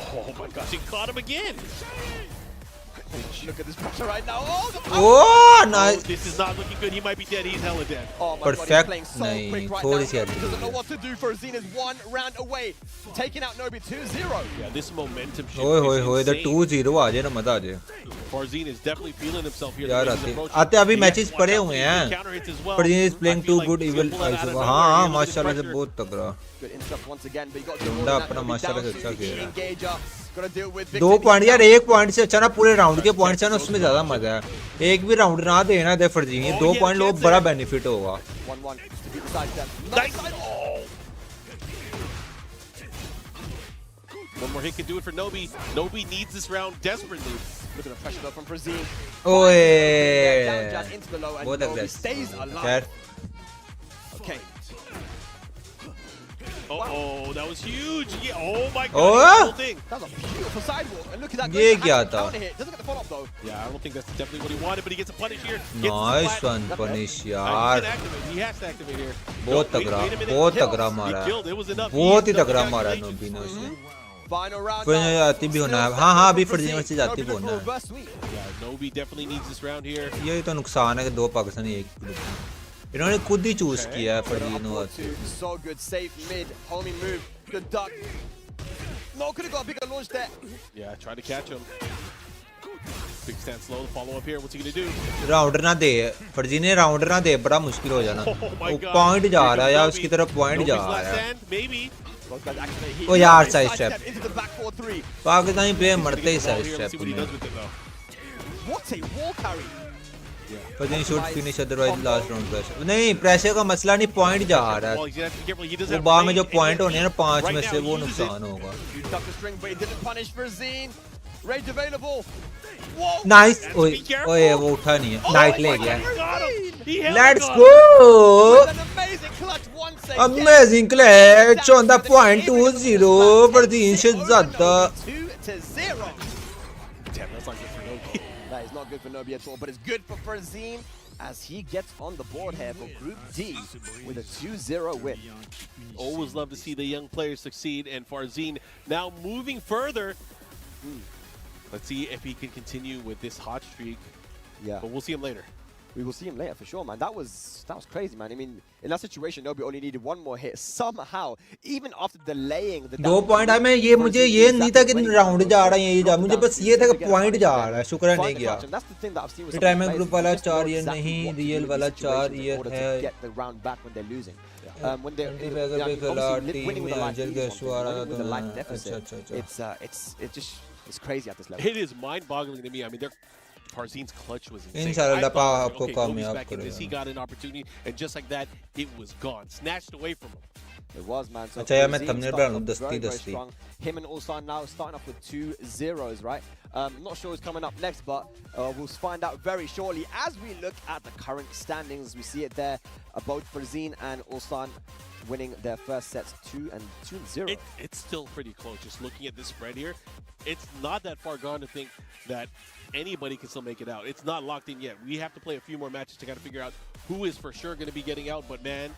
[SPEAKER 2] Oh my gosh, he caught him again.
[SPEAKER 6] Look at this pressure right now. Oh, the power
[SPEAKER 5] Oh, nice.
[SPEAKER 2] This is not looking good. He might be dead. He's hella dead.
[SPEAKER 6] Oh my
[SPEAKER 5] Perfect.
[SPEAKER 6] God, he's playing so
[SPEAKER 5] Nahin,
[SPEAKER 6] quick right
[SPEAKER 5] thodi
[SPEAKER 6] now.
[SPEAKER 5] si
[SPEAKER 6] He
[SPEAKER 5] aadmi
[SPEAKER 6] doesn't know what to do. Farzeen is 1 round away. Taking out Nobi 2-0.
[SPEAKER 2] Yeah, this momentum shift
[SPEAKER 5] ओए होए
[SPEAKER 2] is
[SPEAKER 5] होए इधर
[SPEAKER 2] insane.
[SPEAKER 5] 2-0 आ जाए ना मजा आ जाए
[SPEAKER 2] Farzeen is definitely feeling himself here.
[SPEAKER 5] यार
[SPEAKER 2] the way he's
[SPEAKER 5] आते
[SPEAKER 2] approaching.
[SPEAKER 5] आते अभी
[SPEAKER 2] He has
[SPEAKER 5] मैचेस
[SPEAKER 2] to
[SPEAKER 5] पड़े
[SPEAKER 2] watch out
[SPEAKER 5] हुए
[SPEAKER 2] for
[SPEAKER 5] हैं
[SPEAKER 2] the counter hits as well.
[SPEAKER 5] Farzeen is
[SPEAKER 2] I
[SPEAKER 5] playing
[SPEAKER 2] feel
[SPEAKER 5] too
[SPEAKER 2] like
[SPEAKER 5] good
[SPEAKER 2] he's
[SPEAKER 5] evil
[SPEAKER 2] gonna pull that out of
[SPEAKER 5] हाँ
[SPEAKER 2] nowhere.
[SPEAKER 5] हाँ
[SPEAKER 2] Able to
[SPEAKER 5] माशाल्लाह से
[SPEAKER 2] pressure.
[SPEAKER 5] बहुत तगड़ा
[SPEAKER 6] Good interrupt once again, but you got to
[SPEAKER 5] बंदा अपना माशाल्लाह से अच्छा खेल रहा है
[SPEAKER 6] engager. Got to deal with
[SPEAKER 5] 2 point यार 1 पॉइंट से अच्छा ना पूरे राउंड के पॉइंट्स है ना उसमें ज्यादा मजा है एक भी राउंड ना देना दे फर्जीन 2 पॉइंट लो बड़ा बेनिफिट होगा
[SPEAKER 6] 1-1 to be decided then.
[SPEAKER 2] Nice. One more hit can do it for Nobi. Nobi needs this round desperately.
[SPEAKER 6] Look at the pressure though from Farzeen.
[SPEAKER 5] ओए
[SPEAKER 6] Down jab into the low and
[SPEAKER 5] बहुत
[SPEAKER 6] Nobi
[SPEAKER 5] aggressive
[SPEAKER 6] stays alive.
[SPEAKER 5] खैर
[SPEAKER 6] Okay.
[SPEAKER 2] Oh, that was huge. Yeah. Oh my God.
[SPEAKER 5] Oh!
[SPEAKER 2] The whole thing.
[SPEAKER 6] That was a beautiful sidewalk. And look at that.
[SPEAKER 5] ये
[SPEAKER 6] great
[SPEAKER 5] क्या
[SPEAKER 6] action
[SPEAKER 5] था?
[SPEAKER 6] counter hit. Doesn't get the follow up though.
[SPEAKER 2] Yeah, I don't think that's definitely what he wanted, but he gets a punish here. Gets
[SPEAKER 5] nice
[SPEAKER 2] the
[SPEAKER 5] one
[SPEAKER 2] flat.
[SPEAKER 5] Punish
[SPEAKER 2] He
[SPEAKER 5] यार
[SPEAKER 2] can activate. He has to activate here.
[SPEAKER 5] बहुत
[SPEAKER 2] No, wait
[SPEAKER 5] तगड़ा
[SPEAKER 2] a minute.
[SPEAKER 5] बहुत
[SPEAKER 2] Kills.
[SPEAKER 5] तगड़ा
[SPEAKER 2] He
[SPEAKER 5] मारा
[SPEAKER 2] killed. It was enough.
[SPEAKER 5] बहुत ही
[SPEAKER 2] He
[SPEAKER 5] तगड़ा
[SPEAKER 2] did
[SPEAKER 5] मारा
[SPEAKER 2] the
[SPEAKER 5] नोबी ने उसने
[SPEAKER 6] Final round.
[SPEAKER 5] फिर
[SPEAKER 6] now.
[SPEAKER 5] आती भी होना है
[SPEAKER 6] Still
[SPEAKER 5] हाँ हाँ
[SPEAKER 6] seven
[SPEAKER 5] अभी
[SPEAKER 6] for
[SPEAKER 5] फर्जीन
[SPEAKER 6] Farzeen.
[SPEAKER 5] से जाती
[SPEAKER 6] Nobi
[SPEAKER 5] भी
[SPEAKER 6] looking
[SPEAKER 5] होना
[SPEAKER 6] for
[SPEAKER 5] है
[SPEAKER 6] reverse sweep.
[SPEAKER 2] Yeah, Nobi definitely needs this round here.
[SPEAKER 5] यही तो नुकसान है कि 2 पाकिस्तानी एक ग्रुप में इन्होंने खुद ही चूज किया है फर्जीन और
[SPEAKER 6] So good, safe mid, homing move, good duck. No, could have got a bigger launch there.
[SPEAKER 2] Yeah, trying to catch him. Big stand slow. Follow up here. What's he gonna do?
[SPEAKER 5] Rounder ना दे फर्जीन ने rounder ना दे बड़ा मुश्किल हो जाना
[SPEAKER 2] Oh my
[SPEAKER 5] वो
[SPEAKER 2] God.
[SPEAKER 5] Point जा रहा है या
[SPEAKER 2] Nobi.
[SPEAKER 5] उसकी तरफ पॉइंट जा
[SPEAKER 2] Nobi's
[SPEAKER 5] रहा
[SPEAKER 2] last
[SPEAKER 5] है
[SPEAKER 2] stand, maybe.
[SPEAKER 6] Both guys activate heat.
[SPEAKER 5] ओ यार
[SPEAKER 6] Nice
[SPEAKER 5] side
[SPEAKER 6] side
[SPEAKER 5] step
[SPEAKER 6] step into the back 4-3.
[SPEAKER 5] Pakistani player मरते ही
[SPEAKER 2] Ball
[SPEAKER 5] side
[SPEAKER 2] here. Let's see
[SPEAKER 5] step
[SPEAKER 2] what he
[SPEAKER 5] में
[SPEAKER 2] does with it though.
[SPEAKER 6] What a wall carry.
[SPEAKER 5] Farzeen should finish otherwise last round pressure नहीं pressure का मसला नहीं point जा रहा
[SPEAKER 2] Well,
[SPEAKER 5] है
[SPEAKER 2] he's gonna have to be careful. He does
[SPEAKER 5] वो
[SPEAKER 2] have
[SPEAKER 5] बाद में जो
[SPEAKER 2] range,
[SPEAKER 5] पॉइंट
[SPEAKER 2] and
[SPEAKER 5] होने हैं ना 5
[SPEAKER 2] right
[SPEAKER 5] में
[SPEAKER 2] now
[SPEAKER 5] से वो
[SPEAKER 2] he uses it.
[SPEAKER 5] नुकसान होगा
[SPEAKER 6] You ducked the string, but he didn't punish Farzeen. Rage available. Whoa.
[SPEAKER 5] Nice
[SPEAKER 2] Has to
[SPEAKER 5] ओए
[SPEAKER 2] be careful.
[SPEAKER 5] ओए वो उठा नहीं है नाइट ले गया
[SPEAKER 2] Got him. He held
[SPEAKER 5] let's
[SPEAKER 2] him.
[SPEAKER 5] Go
[SPEAKER 6] With an amazing clutch once again.
[SPEAKER 5] Amazing clutch on the point 2-0 Farzeen Shahzada
[SPEAKER 6] 2-0.
[SPEAKER 2] Damn, that's not good for Nobi.
[SPEAKER 6] That is good for Nobi at all, but it's good for Farzeen as he gets on the board here for Group D with a 2-0 win.
[SPEAKER 2] Always love to see the young players succeed, and Farzeen now moving further. Let's see if he can continue with this hot streak.
[SPEAKER 6] Yeah.
[SPEAKER 2] But we'll see him later.
[SPEAKER 6] We will see him later for sure, man. That was crazy, man. I mean, in that situation, Nobi only needed one more hit somehow, even after delaying the
[SPEAKER 5] 2 point है मैं ये मुझे ये नहीं था कि round जा रहा है ये जा मुझे बस ये था कि पॉइंट जा रहा है शुक्र है नहीं गया रिटायरमेंट ग्रुप वाला 4 ईयर नहीं रियल वाला 4 ईयर है
[SPEAKER 6] when they're winning with a life it's crazy at this level.
[SPEAKER 2] It is mind-boggling to me. I mean, Farzeen's clutch was insane.
[SPEAKER 5] Inshallah,
[SPEAKER 2] okay, Nobi's back in this. He got an opportunity, and just like that, it was gone, snatched away from him.
[SPEAKER 6] It was, man. So
[SPEAKER 5] अच्छा यार मैं thumbnail बना लूँ
[SPEAKER 6] very strong. Him and Arslan now starting off with 2 zeros, right? Not sure who's coming up next, but we'll find out very shortly as we look at the current standings. We see it there, both Farzeen and Arslan winning their first sets 2-0.
[SPEAKER 2] It's still pretty close. Just looking at this spread here, it's not that far gone to think that anybody can still make it out. It's not locked in yet. We have to play a few more matches to kind of figure out who is for sure going to be getting out. But man,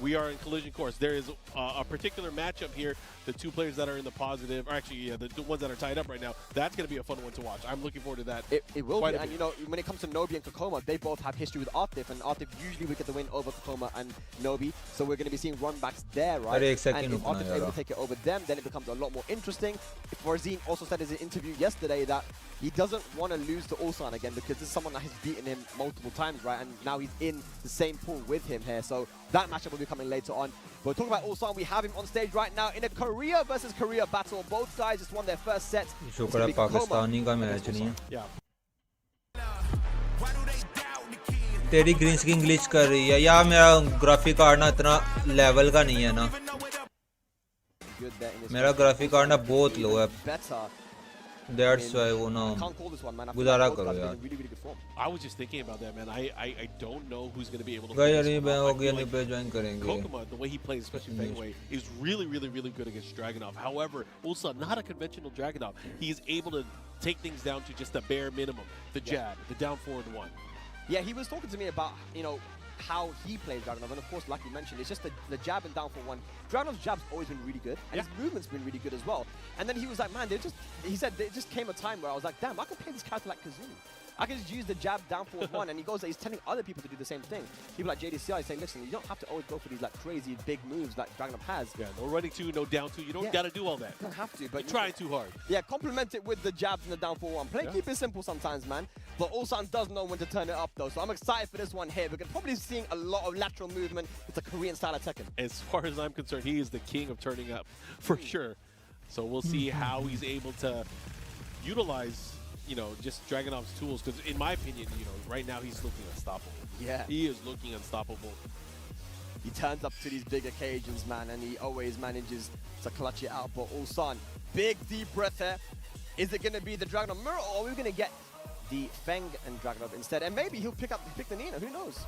[SPEAKER 2] we are in collision course. There is a particular matchup here. The 2 players that are in the positive, or actually, yeah, the ones that are tied up right now. That's going to be a fun one to watch. I'm looking forward to that.
[SPEAKER 6] It will be. And you know, when it comes to Nobi and Kkokkoma, they both have history with Atif, and Atif usually would get the win over Kkokkoma and Nobi. So we're going to be seeing run-backs there, right? And if Atif is able to take it over them, then it becomes a lot more interesting. Farzeen also said in his interview yesterday that he doesn't want to lose to Arslan again because this is someone that has beaten him multiple times, right? And now he's in the same pool with him here. So that matchup will be coming later on. But talking about Arslan, we have him on stage right now in a Korea versus Korea battle. Both guys just won their first sets.
[SPEAKER 5] शुक्र है पाकिस्तानी का match नहीं है तेरी green screen glitch कर रही है या मेरा ग्राफिक कार्ड ना इतना लेवल का नहीं है ना मेरा ग्राफिक कार्ड ना बहुत लो है That's why वो ना गुजारा करो यार
[SPEAKER 2] I was just thinking about that, man. I don't know who's going to be able to.
[SPEAKER 5] Guys ये मैं हो गया नहीं पे ज्वाइन करेंगे
[SPEAKER 2] Kkokkoma, the way he plays, especially Fengway, is really good against Dragunov. However, also not a conventional Dragunov. He is able to take things down to just the bare minimum. The jab, the down forward one.
[SPEAKER 6] Yeah, he was talking to me about, you know, how he plays Dragunov, and of course, like you mentioned, it's just the jab and down for one. Dragunov's jab's always been really good, and his movement's been really good as well. And then he was like, man, he said there just came a time where I was like, damn, I could play this character like Kazumi. I can just use the jab down forward one, and he goes, he's telling other people to do the same thing. People like JDCI saying, listen, you don't have to always go for these like crazy big moves like Dragunov has.
[SPEAKER 2] Yeah, no running 2, no down 2. You don't got to do all that.
[SPEAKER 6] You don't have to, but
[SPEAKER 2] you're trying too hard.
[SPEAKER 6] Yeah, complement it with the jabs and the down forward one. Keep it simple sometimes, man. But Arslan does know when to turn it up, though. So I'm excited for this one here. We're probably seeing a lot of lateral movement. It's a Korean style of Tekken.
[SPEAKER 2] As far as I'm concerned, he is the king of turning up for sure. So we'll see how he's able to utilize, you know, just Dragunov's tools. Because in my opinion, you know, right now he's looking unstoppable.
[SPEAKER 6] Yeah.
[SPEAKER 2] He is looking unstoppable.
[SPEAKER 6] He turns up to these big occasions, man, and he always manages to clutch it out. But Arslan, big deep breath here. Is it going to be the Dragunov mirror, or are we going to get the Feng and Dragunov instead? And maybe he'll pick the Nina, who knows?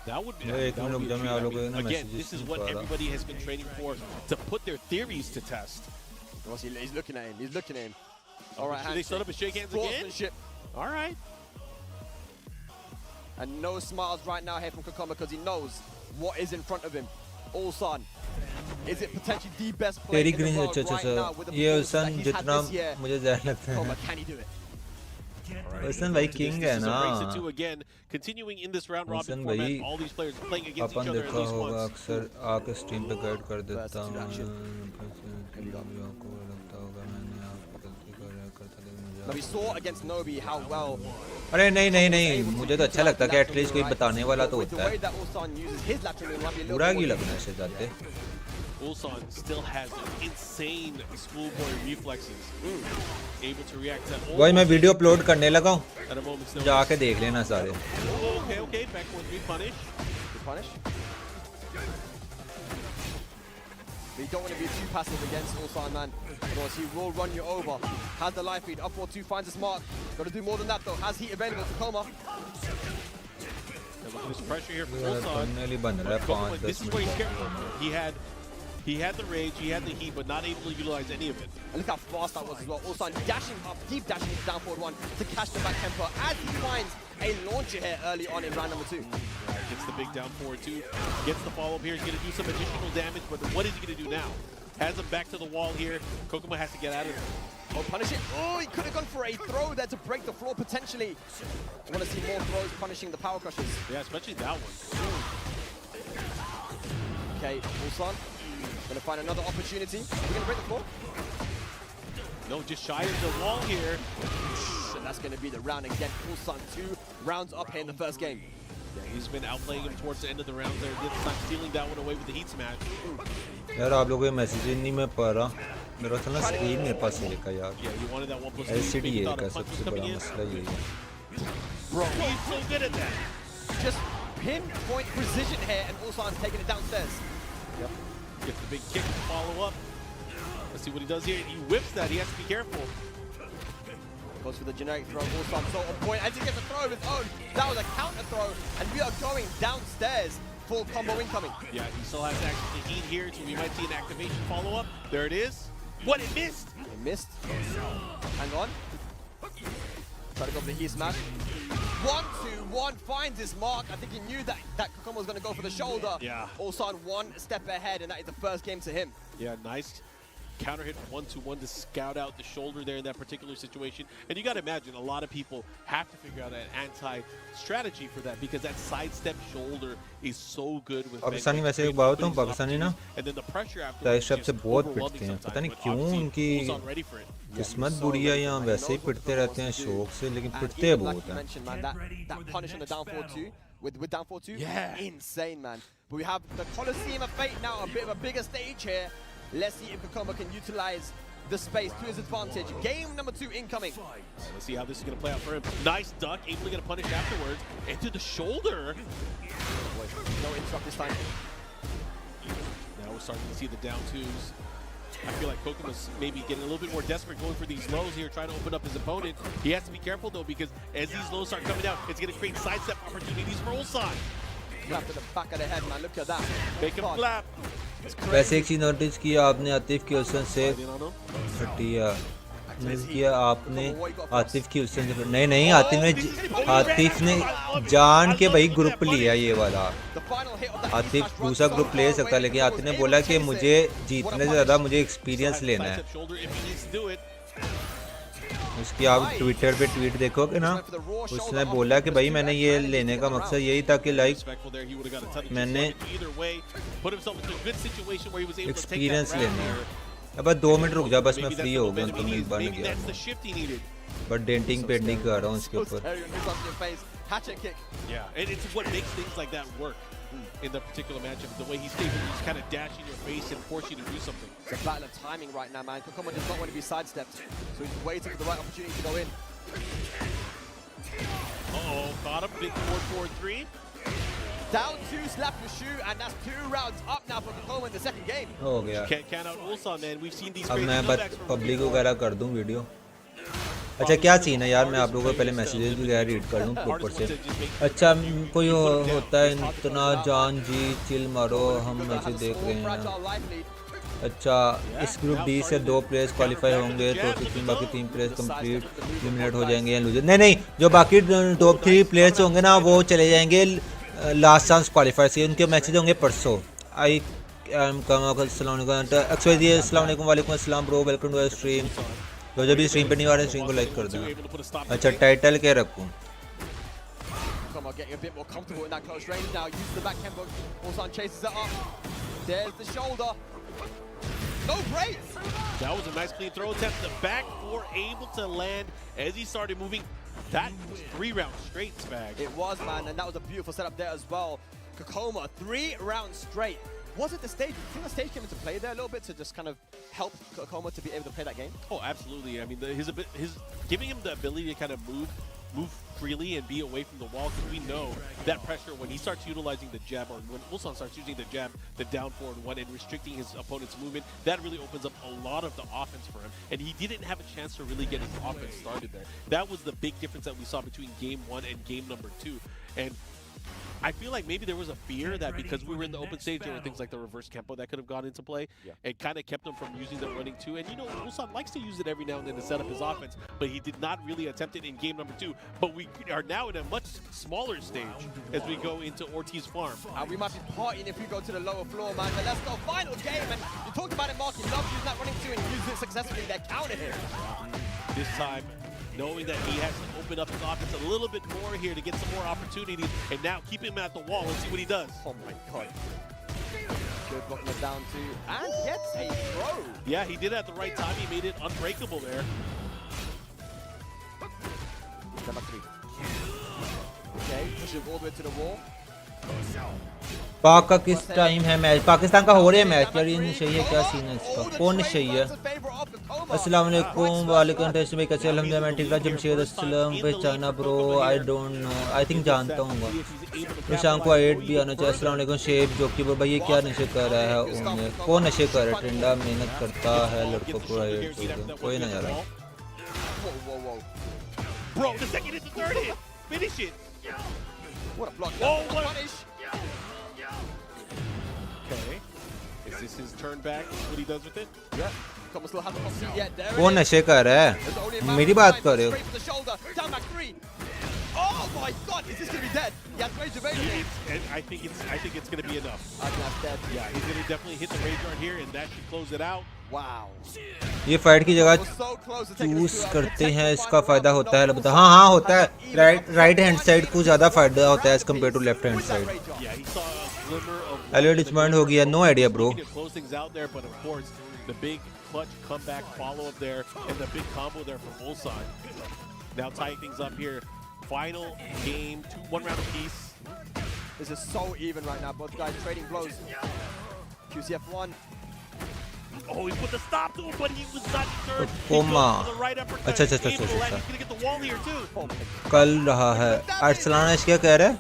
[SPEAKER 2] That would be, again, this is what everybody has been training for, to put their theories to test.
[SPEAKER 6] He's looking at him. He's looking at him. All right,
[SPEAKER 2] they set up a shake hands again? All right.
[SPEAKER 6] And no smiles right now here from Kkokkoma because he knows what is in front of him. Arslan, is it potentially the best player in the world right now with the performance that he's had this year? Kkokkoma, can he do it?
[SPEAKER 5] Arslan भाई king है ना
[SPEAKER 2] again, continuing in this round robin format, all these players playing against each other at least once.
[SPEAKER 5] अक्सर आके stream पे guide कर देता हूं
[SPEAKER 6] Now we saw against Nobi how well.
[SPEAKER 5] अरे नहीं मुझे तो अच्छा लगता है कि एटलीस्ट कोई बताने वाला तो होता है बुरा क्यों लगना है इससे जाते
[SPEAKER 2] Arslan still has insane schoolboy reflexes, able to react to all.
[SPEAKER 5] भाई मैं वीडियो अपलोड करने लगा हूं जाके देख लेना सारे
[SPEAKER 2] Okay, back with me punish.
[SPEAKER 6] But you don't want to be too passive against Arslan, man. Otherwise, he will run you over. Has the life feed. Up 4-2 finds his mark. Got to do more than that, though. Has heat available to Kkokkoma.
[SPEAKER 2] Look at this pressure here from Arslan. This is where he's careful. He had He had the rage, he had the heat, but not able to utilize any of it.
[SPEAKER 6] And look how fast that was as well. Also, dashing up, deep dashing into down forward 1 to catch the back tempo as he finds a launcher here early on in round number 2.
[SPEAKER 2] Gets the big down forward 2, gets the follow-up here. He's going to do some additional damage, but what is he going to do now? Has him back to the wall here. Kkokkoma has to get out of it.
[SPEAKER 6] Oh, punish it. Oh, he could have gone for a throw there to break the floor potentially. I want to see more throws punishing the power crushers.
[SPEAKER 2] Yeah, especially that one.
[SPEAKER 6] Okay, Ulsan going to find another opportunity. We're going to break the floor.
[SPEAKER 2] No, just shy of the wall here.
[SPEAKER 6] And that's going to be the round again. Ulsan 2 rounds up here in the first game.
[SPEAKER 2] Yeah, he's been outplaying him towards the end of the round there. This time stealing that one away with the heat smash.
[SPEAKER 5] यार आप लोगों के message नहीं मैं पढ़ रहा मेरा था ना स्क्रीन मेरे पास ही लिखा यार LCD है का सबसे बड़ा मसला यही है
[SPEAKER 2] Bro, he's so good at that.
[SPEAKER 6] Just pinpoint precision here, and Ulsan's taking it downstairs.
[SPEAKER 2] Yep. Gets the big kick to follow up. Let's see what he does here. He whips that. He has to be careful.
[SPEAKER 6] Goes for the generic throw. Ulsan so on point as he gets a throw of his own. That was a counter throw, and we are going downstairs. Full combo incoming.
[SPEAKER 2] Yeah, he still has access to heat here, so we might see an activation follow-up. There it is. What, it missed?
[SPEAKER 6] It missed. Hang on. Try to go for the heat smash. 1-2-1 finds his mark. I think he knew that Kkokkoma was going to go for the shoulder.
[SPEAKER 2] Yeah.
[SPEAKER 6] Ulsan 1 step ahead, and that is the first game to him.
[SPEAKER 2] Yeah, nice counter hit 1-2-1 to scout out the shoulder there in that particular situation. And you got to imagine a lot of people have to figure out an anti-strategy for that because that sidestep shoulder is so good with
[SPEAKER 5] Pakistani वैसे एक बात बताऊं पाकिस्तानी ना
[SPEAKER 2] and then the pressure after
[SPEAKER 5] type से बहुत पिटते हैं पता नहीं क्यों उनकी किस्मत बुरी है या वैसे ही पिटते रहते हैं शौक से लेकिन पिटते बहुत हैं
[SPEAKER 6] that punish on the down 4-2 with down 4-2 insane man. But we have the Colosseum of Fate now, a bit of a bigger stage here. Let's see if Kkokkoma can utilize the space to his advantage. Game number 2 incoming.
[SPEAKER 2] Let's see how this is going to play out for him. Nice duck, able to get a punish afterwards. Into the shoulder.
[SPEAKER 6] No interrupt this time.
[SPEAKER 2] Now we're starting to see the down 2s. I feel like Kokkoma's maybe getting a little bit more desperate going for these lows here, trying to open up his opponent. He has to be careful though, because as these lows start coming out, it's going to create sidestep opportunities for Ulsan.
[SPEAKER 6] Clap to the back of the head, man. Look at that.
[SPEAKER 2] Make him clap.
[SPEAKER 5] वैसे एक चीज notice किया आपने आतिफ की हुसन से हटिया किया आपने आतिफ की हुसन से नहीं आतिफ ने जान के भाई ग्रुप लिया ये वाला आतिफ दूसरा ग्रुप ले सकता लेकिन आतिफ ने बोला कि मुझे जीतने से ज़्यादा मुझे एक्सपीरियंस लेना है उसकी आप ट्विटर पे ट्वीट देखोगे ना उसने बोला कि भाई मैंने ये लेने का मकसद यही था कि लाइक मैंने एक्सपीरियंस लेना है अब 2 मिनट रुक जा बस मैं फ्री हो गया तो मैं बन गया बट डेंटिंग पेंटिंग कर रहा हूँ इसके ऊपर
[SPEAKER 2] Yeah, and it's what makes things like that work in the particular matchup. The way he's able to just kind of dash in your face and force you to do something.
[SPEAKER 6] It's a battle of timing right now, man. Kkokkoma does not want to be sidestepped, so he's waiting for the right opportunity to go in.
[SPEAKER 2] Uh-oh, caught him. Big 4-4-3.
[SPEAKER 6] Down 2, slap your shoe, and that's 2 rounds up now for Kkokkoma in the second game.
[SPEAKER 5] हो गया
[SPEAKER 2] Can't count out Ulsan, man. We've seen these
[SPEAKER 5] अब
[SPEAKER 2] crazy
[SPEAKER 5] मैं
[SPEAKER 2] comebacks from
[SPEAKER 5] public वगैरह कर दूं video अच्छा क्या scene है यार मैं आप लोगों को पहले मैसेजेस वगैरह रीड कर लूं प्रॉपर से अच्छा कोई होता है इतना जान जी चिल मारो हम मैच देख रहे हैं अच्छा इस ग्रुप डी से 2 प्लेयर्स क्वालिफाई होंगे तो बाकी 3 प्लेयर्स कंप्लीट एलिमिनेट हो जाएंगे या लूजर नहीं जो बाकी टॉप 3 प्लेयर्स होंगे ना वो चले जाएंगे लास्ट चांस क्वालिफाई से उनके मैचेज होंगे परसों आई अस्सलाम वालेकुम वालेकुम अस्सलाम bro welcome to our stream तो जब भी स्ट्रीम पे नहीं आ रहे स्ट्रीम को लाइक कर देना अच्छा टाइटल क्या रखूं
[SPEAKER 6] getting a bit more comfortable in that close range now. Uses the back tempo. Ulsan chases it up. There's the shoulder. No breaks.
[SPEAKER 2] That was a nice clean throw attempt. The back 4 able to land as he started moving. That was 3 rounds straight, Spag.
[SPEAKER 6] It was, man, and that was a beautiful setup there as well. Kkokkoma, 3 rounds straight. Was it the stage? Do you think the stage came into play there a little bit to just kind of help Kkokkoma to be able to play that game?
[SPEAKER 2] Oh, absolutely. I mean, his giving him the ability to kind of move freely and be away from the wall, because we know that pressure when he starts utilizing the jab, or when Ulsan starts using the jab, the down forward 1 and restricting his opponent's movement, that really opens up a lot of the offense for him. And he didn't have a chance to really get his offense started there. That was the big difference that we saw between game 1 and game number 2. And I feel like maybe there was a fear that because we were in the open stage, there were things like the reverse Kempo that could have gone into play and kind of kept them from using the running two. And you know, Ulsan likes to use it every now and then to set up his offense, but he did not really attempt it in game number 2. But we are now in a much smaller stage as we go into Ortiz Farm.
[SPEAKER 6] We might be partying if we go to the lower floor, man. But let's go, final game. And you talked about it, Mark. He loves using that running two and uses it successfully. They're counter here.
[SPEAKER 2] This time, knowing that he has to open up his offense a little bit more here to get some more opportunities, and now keep him at the wall and see what he does.
[SPEAKER 6] Oh my god. Good blocking it down too, and gets a throw.
[SPEAKER 2] Yeah, he did it at the right time. He made it unbreakable there.
[SPEAKER 6] Okay, pushing all the way to the wall.
[SPEAKER 5] पाक का किस time है match? Pakistan का हो रहा है match यार, ये नहीं सही है, क्या सीन है इसका? कौन नहीं सही है? अस्सलाम वालेकुम, वालेकुम टेस्ट में कैसे? अल्हम्दुलिल्लाह मैं ठीक हूं। जमशेद अस्सलाम पहचाना bro? I don't know, I think जानता हूँगा। तो शाम को 8 भी आना चाहिए। अस्सलाम वालेकुम शेब जो कि भाई ये क्या नशे कर रहा है? उन्हें कौन नशे कर रहा है? ट्रेंडा मेहनत करता है लड़कों को, कोई ना जा रहा।
[SPEAKER 2] Bro, the second is the third hit. Finish it.
[SPEAKER 6] What a block.
[SPEAKER 2] Oh, what a punish. Okay. Is this his turn back? What he does with it?
[SPEAKER 6] Yeah. Still hasn't complete yet. There
[SPEAKER 5] कौन नशे कर रहा है? मेरी बात कर रहे हो?
[SPEAKER 6] Oh my god, is this going to be dead? Yeah, Rage evading.
[SPEAKER 2] I think it's going to be enough.
[SPEAKER 6] I think that's dead.
[SPEAKER 2] Yeah, he's going to definitely hit the rage guard here, and that should close it out.
[SPEAKER 6] Wow.
[SPEAKER 5] ये fight की जगह choose करते हैं, इसका फायदा होता है लगता है। हाँ हाँ होता है, राइट हैंड साइड को ज्यादा फायदा होता है as compare to left hand side. एलियो डिसमाइंड हो गया, no idea bro.
[SPEAKER 2] The big clutch comeback follow up there and the big combo there from Ulsan. Now tying things up here. Final game, 1 round apiece.
[SPEAKER 6] This is so even right now. Both guys trading blows. QCF1.
[SPEAKER 2] Oh, he put the stop to him, but he was not deterred.
[SPEAKER 5] Kkokkoma. अच्छा। कल रहा है। अरसलान एश क्या कह रहा है?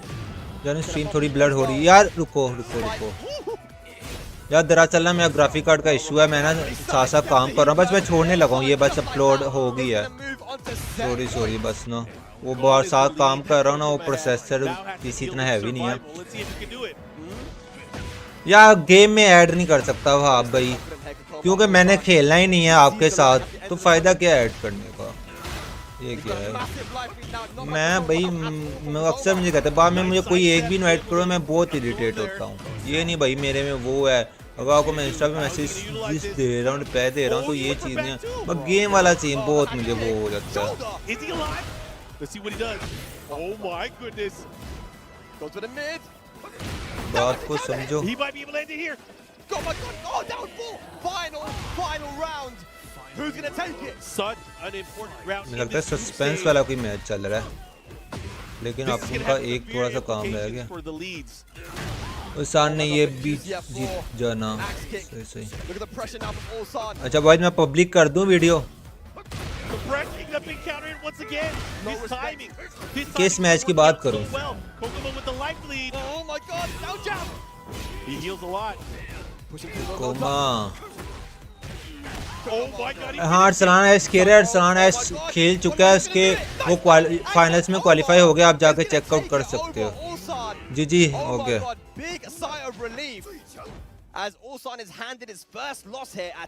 [SPEAKER 5] जाने stream थोड़ी ब्लड हो रही है यार। रुको यार, दरअसल मेरा ग्राफिक कार्ड का इशू है। मैं ना साथ काम कर रहा हूँ, बस मैं छोड़ने लगा हूँ। ये बस अपलोड हो गई है। सॉरी बस ना, वो बहुत साथ काम कर रहा हूँ ना, वो प्रोसेसर पीसी इतना हैवी नहीं है यार। गेम में ऐड नहीं कर सकता वहाँ भाई, क्योंकि मैंने खेलना ही नहीं है आपके साथ, तो फायदा क्या ऐड करने का? ये क्या है? मैं भाई अक्सर मुझे कहते बाद में मुझे कोई एक भी इनवाइट करो, मैं बहुत इरिटेट होता हूँ। ये नहीं भाई मेरे में वो है, अगर आपको मैं इंस्टा पे मैसेज दे रहा हूँ, रिप्लाई दे रहा हूँ, तो ये चीज़ नहीं है। बस गेम वाला सीन बहुत मुझे वो हो जाता है। बात को समझो।
[SPEAKER 6] Oh my god, oh down 4! Final round! Who's gonna take it?
[SPEAKER 2] Such an important round.
[SPEAKER 5] मुझे लगता है सस्पेंस वाला कोई मैच चल रहा है, लेकिन अब उनका एक थोड़ा सा काम रह गया। उसान ने ये भी जीत जाना। सही। अच्छा भाई मैं पब्लिक कर दूं वीडियो? किस मैच की बात करूं? कोमा। हाँ अरसलान एश कह रहे हैं, अरसलान एश खेल चुका है, उसके वो फाइनल्स में क्वालिफाई हो गया, आप जाके चेकआउट कर सकते हो। जी हो गया।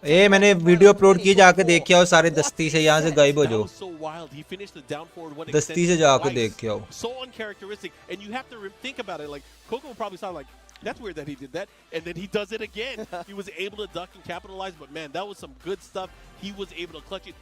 [SPEAKER 5] ए मैंने वीडियो अपलोड की, जाके देख आओ सारे दस्ती से, यहाँ से गायब हो जाओ, दस्ती से जाके देख आओ।
[SPEAKER 2] That's weird that he did that, and then he does it again. He was able to duck and capitalize, but man, that was some good stuff. He was able to clutch it.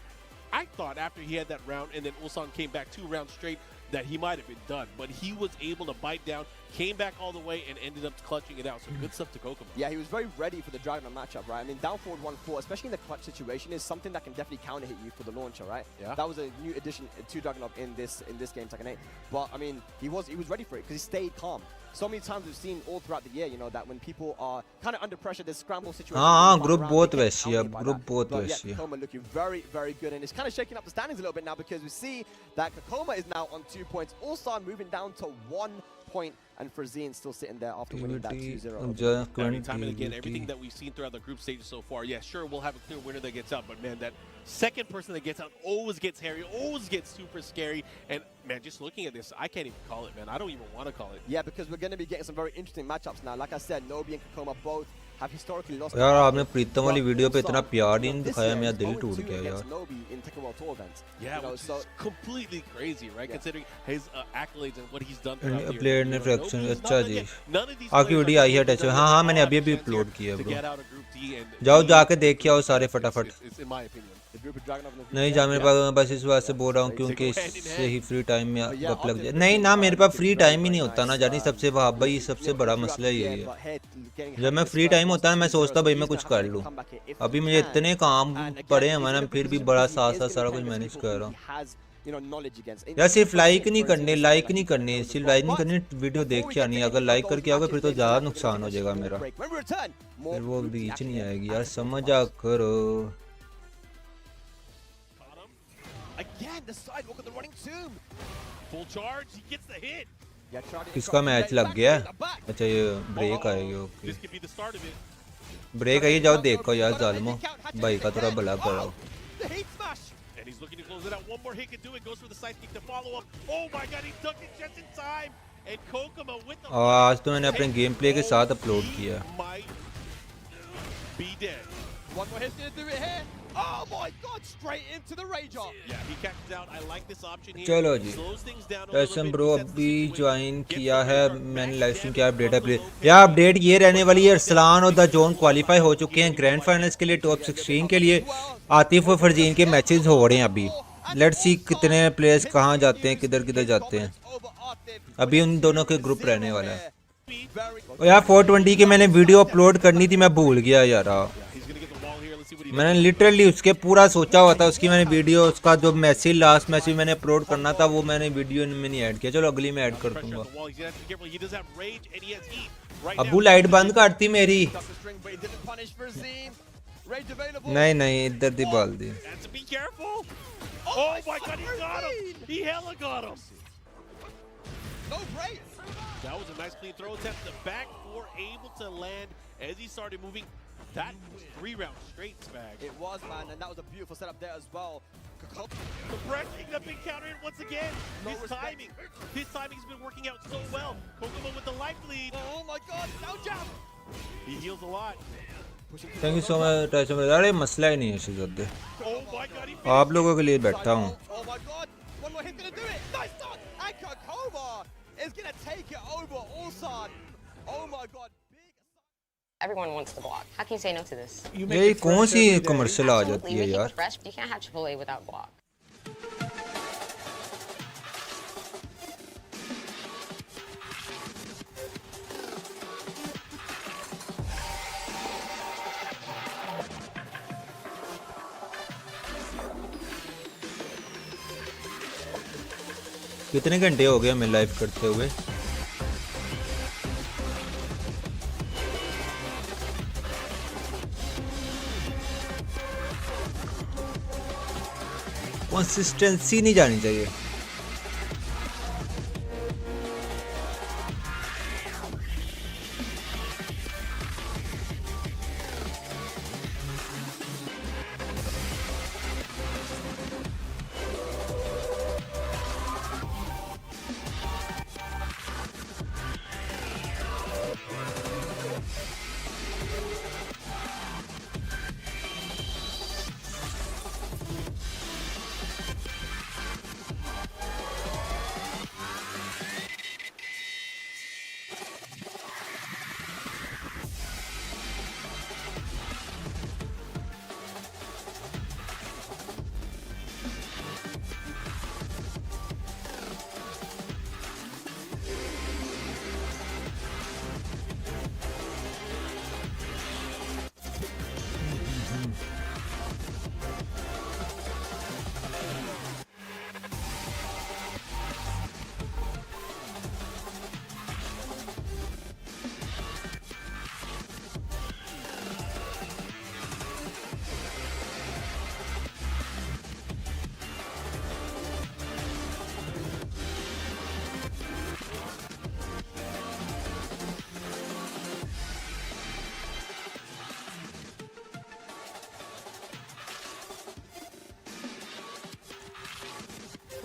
[SPEAKER 2] I thought after he had that round, and then Ulsan came back 2 rounds straight, that he might have been done, but he was able to bite down, came back all the way, and ended up clutching it out. So good stuff to Kkokkoma.
[SPEAKER 6] Yeah, he was very ready for the Dragon matchup, right? I mean, down forward 1-4, especially in the clutch situation, is something that can definitely counter hit you for the launcher, right?
[SPEAKER 2] Yeah.
[SPEAKER 6] That was a new addition to Dragon in this game, Tekken 8. But I mean, he was ready for it because he stayed calm. So many times we've seen all throughout the year, you know, that when people are kind of under pressure, there's scramble situations.
[SPEAKER 5] हाँ group बहुत वैसी है, group बहुत वैसी है।
[SPEAKER 6] Kkokkoma looking very, very good, and it's kind of shaking up the standings a little bit now because we see that Kkokkoma is now on 2 points. Ulsan moving down to 1 point, and Farzeen still sitting there after winning that 2-0.
[SPEAKER 2] Time and again, everything that we've seen throughout the group stages so far, yeah, sure, we'll have a clear winner that gets out, but man, that second person that gets out always gets hairy, always gets super scary, and man, just looking at this, I can't even call it, man. I don't even want to call it.
[SPEAKER 6] Yeah, because we're going to be getting some very interesting matchups now. Like I said, Nobi and Kkokkoma both have historically lost.
[SPEAKER 5] यार आपने प्रीतम वाली video पे इतना प्यार नहीं दिखाया, मेरा दिल टूट गया यार.
[SPEAKER 2] Yeah, which is completely crazy, right? Considering his accolades and what he's done.
[SPEAKER 5] Player ने फ्रैक्शन अच्छा जी. आपकी वीडियो आई है टच में. हाँ मैंने अभी अपलोड किया ब्रो. जाओ जाके देख के आओ सारे फटाफट. नहीं जा मेरे पास, बस इस बात से बोल रहा हूँ क्योंकि इससे ही फ्री टाइम में गप लग जाए. नहीं ना, मेरे पास फ्री टाइम ही नहीं होता ना जानी. सबसे भाई सबसे बड़ा मसला यही है. जब मैं फ्री टाइम होता है मैं सोचता भाई मैं कुछ कर लूँ. अभी मुझे इतने काम पड़े हैं मैंने, फिर भी बड़ा साथ सारा कुछ मैनेज कर रहा हूँ. यार सिर्फ लाइक नहीं करने सिर्फ लाइक नहीं करनी, वीडियो देख के आनी. अगर लाइक करके आओगे फिर तो ज़्यादा नुकसान हो जाएगा मेरा, फिर वो बीच नहीं आएगी यार. समझा करो.
[SPEAKER 2] Again, the sidewalk of the running tomb. Full charge, he gets the hit.
[SPEAKER 5] किसका मैच लग गया? अच्छा ये ब्रेक आएगी. ओके ब्रेक आई, जाओ देखो यार जालमो, भाई का थोड़ा भला करो.
[SPEAKER 2] And he's looking to close it out. One more hit can do it. Goes for the sidekick to follow up. Oh my God, he took it just in time. And Kkokkoma with the.
[SPEAKER 5] आज तो मैंने अपने game play के साथ upload किया.
[SPEAKER 2] Be dead.
[SPEAKER 6] One more hit's gonna do it here. Oh my God, straight into the Rager.
[SPEAKER 2] Yeah, he catches out. I like this option here.
[SPEAKER 5] चलो जी. Tyson bro अभी join किया है मैंने. Live stream क्या update है please? यार update ये रहने वाली है, अरसलान और द जोन क्वालिफाई हो चुके हैं ग्रैंड फाइनल्स के लिए. टॉप 16 के लिए आतिफ और फरजीन के मैचेस हो रहे हैं अभी. लेट्स सी कितने प्लेयर्स कहाँ जाते हैं, किधर किधर जाते हैं. अभी उन दोनों के ग्रुप रहने वाला है. यार 420 की मैंने वीडियो अपलोड करनी थी, मैं भूल गया यार. मैंने लिटरली उसके पूरा सोचा हुआ था उसकी. मैंने वीडियो उसका जो मैसेज लास्ट मैसेज मैंने अपलोड करना था वो मैंने वीडियो में नहीं ऐड किया. चलो अगली में ऐड कर दूंगा. अबू लाइट बंद करती मेरी. नहीं इधर दी बाल दी.
[SPEAKER 2] That was a nice clean throw attempt. The back four able to land as he started moving. That was 3 rounds straight, Spag.
[SPEAKER 6] It was, man, and that was a beautiful setup there as well.
[SPEAKER 2] The pressing up been countered once again. His timing's been working out so well. Kkokkoma with the life lead.
[SPEAKER 6] Oh my God, now jab.
[SPEAKER 2] He heals a lot.
[SPEAKER 5] Thank you so much Tyson bro. अरे मसला ही नहीं है शिज़ादे, आप लोगों के लिए बैठा हूँ.
[SPEAKER 6] Oh my God, one more hit gonna do it. Nice start. And Kkokkoma is gonna take it over Arslan. Oh my God.
[SPEAKER 8] Everyone wants to block. How can you say no to this?
[SPEAKER 5] ये कौन सी commercial आ जाती है यार?
[SPEAKER 8] You can't have AAA without block.
[SPEAKER 5] कितने घंटे हो गए हमें लाइव करते हुए? कंसिस्टेंसी नहीं जानी चाहिए.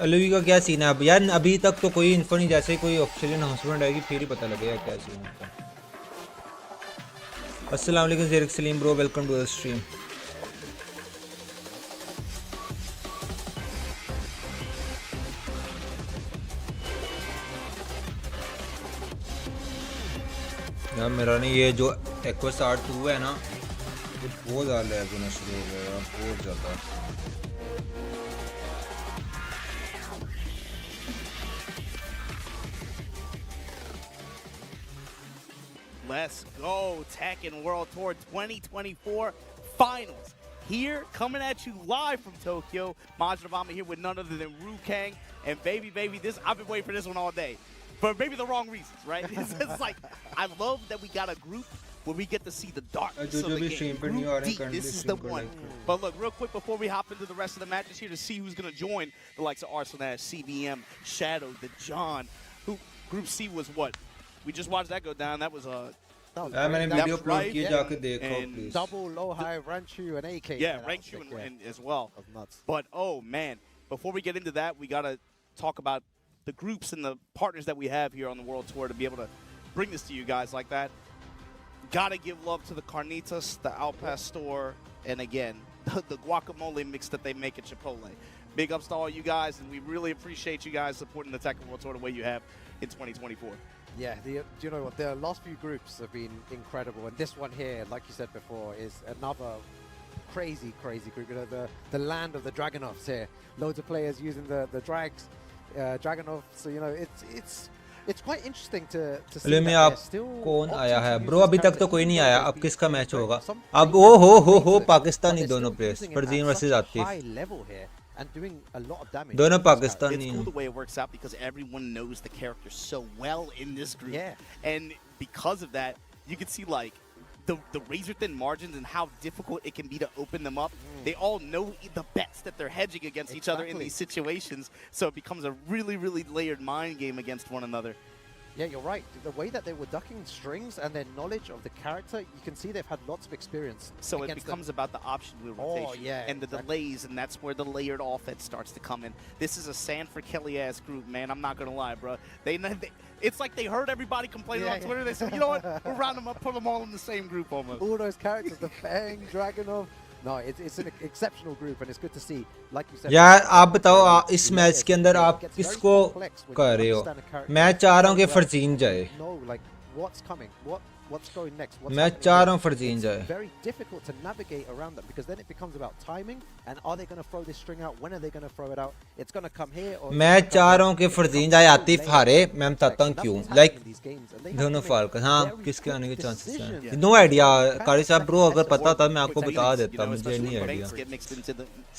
[SPEAKER 5] अलवी का क्या सीन है अब यार? अभी तक तो कोई इन्फो नहीं, जैसे कोई ऑफिशियल अनाउंसमेंट आएगी फिर ही पता लगेगा क्या सीन है। अस्सलाम वालेकुम ज़ेरिक Saleem bro, welcome to the stream. यार मेरा नहीं ये जो एक्वस आर्ट 2 है ना, ये बहुत ज़्यादा लैग होना शुरू हो गया यार, बहुत ज़्यादा।
[SPEAKER 11] Let's go, Tekken World Tour 2024 Finals. Here, coming at you live from Tokyo. Majorama here with none other than Rukang. And baby, this I've been waiting for this one all day. For maybe the wrong reasons, right? It's like, I love that we got a group where we get to see the darkness of the game. Group D, this is the one. But look, real quick before we hop into the rest of the matches here to see who's going to join the likes of Arslan Ash, CBM, Shadow, the John. Who Group C was what? We just watched that go down. That was a...
[SPEAKER 5] मैंने video upload किए, जाके देखो please.
[SPEAKER 18] Double LowHigh, Rangchu and AK.
[SPEAKER 11] Yeah, Rangchu and as well. But oh man, before we get into that, we got to talk about the groups and the partners that we have here on the World Tour to be able to bring this to you guys like that. Gotta give love to the Carnitas, the Al Pastor, and again, the guacamole mix that they make at Chipotle. Big ups to all you guys, and we really appreciate you guys supporting the Tekken World Tour the way you have in 2024.
[SPEAKER 18] Yeah, do you know what? The last few groups have been incredible, and this one here, like you said before, is another crazy group. You know, the land of the Dragunovs here. Loads of players using the drags, Dragunov. So you know, it's quite interesting to see
[SPEAKER 5] में
[SPEAKER 18] that
[SPEAKER 5] आप कौन आया है bro? अभी तक तो कोई नहीं आया, अब किसका मैच होगा? अब ओ हो पाकिस्तानी दोनों प्लेयर्स, फरजीन वर्सेस आतिफ, दोनों पाकिस्तानी हैं।
[SPEAKER 11] It's cool the way it works out because everyone knows the characters so well in this group. And because of that, you can see like the razor thin margins and how difficult it can be to open them up. They all know the bets that they're hedging against each other in these situations, so it becomes a really layered mind game against one another.
[SPEAKER 18] Yeah, you're right. The way that they were ducking strings and their knowledge of the character, you can see they've had lots of experience.
[SPEAKER 11] So it becomes about the option wheel rotation and the delays, and that's where the layered offense starts to come in. This is a Sanford Kelly-ass group, man. I'm not going to lie, bro. It's like they heard everybody complaining on Twitter. They said, you know what? We'll round them up, put them all in the same group almost.
[SPEAKER 18] All those characters, the Fang, Dragunov. No, it's an exceptional group, and it's good to see. Like you said,
[SPEAKER 5] यार आप बताओ इस match के अंदर आप किसको कर रहे हो? मैं चाह रहा हूँ कि फरजीन जाए। मैं चाह रहा हूँ फरजीन जाए।
[SPEAKER 18] Very difficult to navigate around that because then it becomes about timing and are they going to throw this string out? When are they going to throw it out? It's going to come here or
[SPEAKER 5] मैं चाह रहा हूँ कि फरजीन जाए, आतिफ हारे। मैं बताता हूँ क्यों। लाइक दोनों फाल्कन, हाँ किसके आने के चांसेस हैं? नो आइडिया कारी साहब ब्रो, अगर पता होता मैं आपको बता देता, मुझे नहीं आइडिया।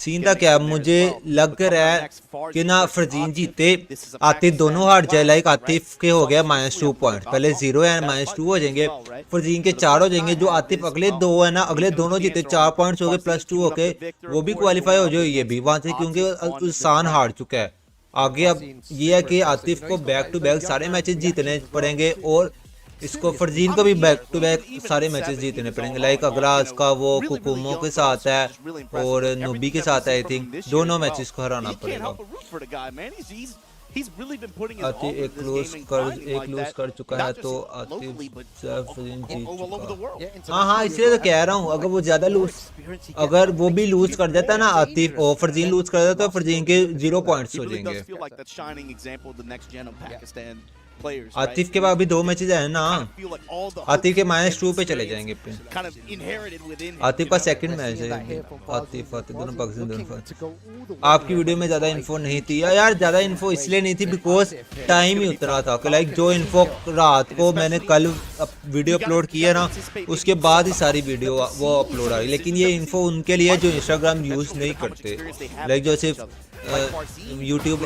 [SPEAKER 5] सीधा क्या मुझे लग रहा है कि ना फरजीन जीते, आतिफ दोनों हार जाए। लाइक आतिफ के हो गया -2 पॉइंट, पहले 0 है -2 हो जाएंगे, फरजीन के 4 हो जाएंगे। जो आतिफ अगले 2 है ना, अगले दोनों जीते 4 पॉइंट्स हो गए +2 होके, वो भी क्वालिफाई हो जाए ये भी वहां से, क्योंकि उसान हार चुका है। आगे अब ये है कि आतिफ को बैक टू बैक सारे मैचेस जीतने पड़ेंगे और इसको फरजीन को भी बैक टू बैक सारे मैचेस जीतने पड़ेंगे। लाइक अगला इसका वो कोकोमो के साथ है और नोबी के साथ है, आई थिंक दोनों मैचेस को हराना पड़ेगा। आतिफ एक लूज कर चुका है तो आतिफ फरजीन जीत चुका। हाँ इसलिए तो कह रहा हूँ, अगर वो ज्यादा अगर वो भी लूज कर देता ना आतिफ और फरजीन लूज कर देता तो फरजीन के 0 पॉइंट्स हो जाएंगे। आतिफ के बाद अभी 2 मैचेस है ना, आतिफ के -2 पे चले जाएंगे। आतिफ का सेकंड मैच है। आतिफ दोनों पाकिस्तान दोनों। आपकी वीडियो में ज्यादा इन्फो नहीं थी यार, ज्यादा इन्फो इसलिए नहीं थी बिकॉज टाइम ही उतना था। लाइक जो इन्फो रात को मैंने कल वीडियो अपलोड किया ना, उसके बाद ही सारी वीडियो वो अपलोड आ गई। लेकिन ये इन्फो उनके लिए जो इंस्टाग्राम यूज नहीं करते, लाइक जो सिर्फ यूट्यूब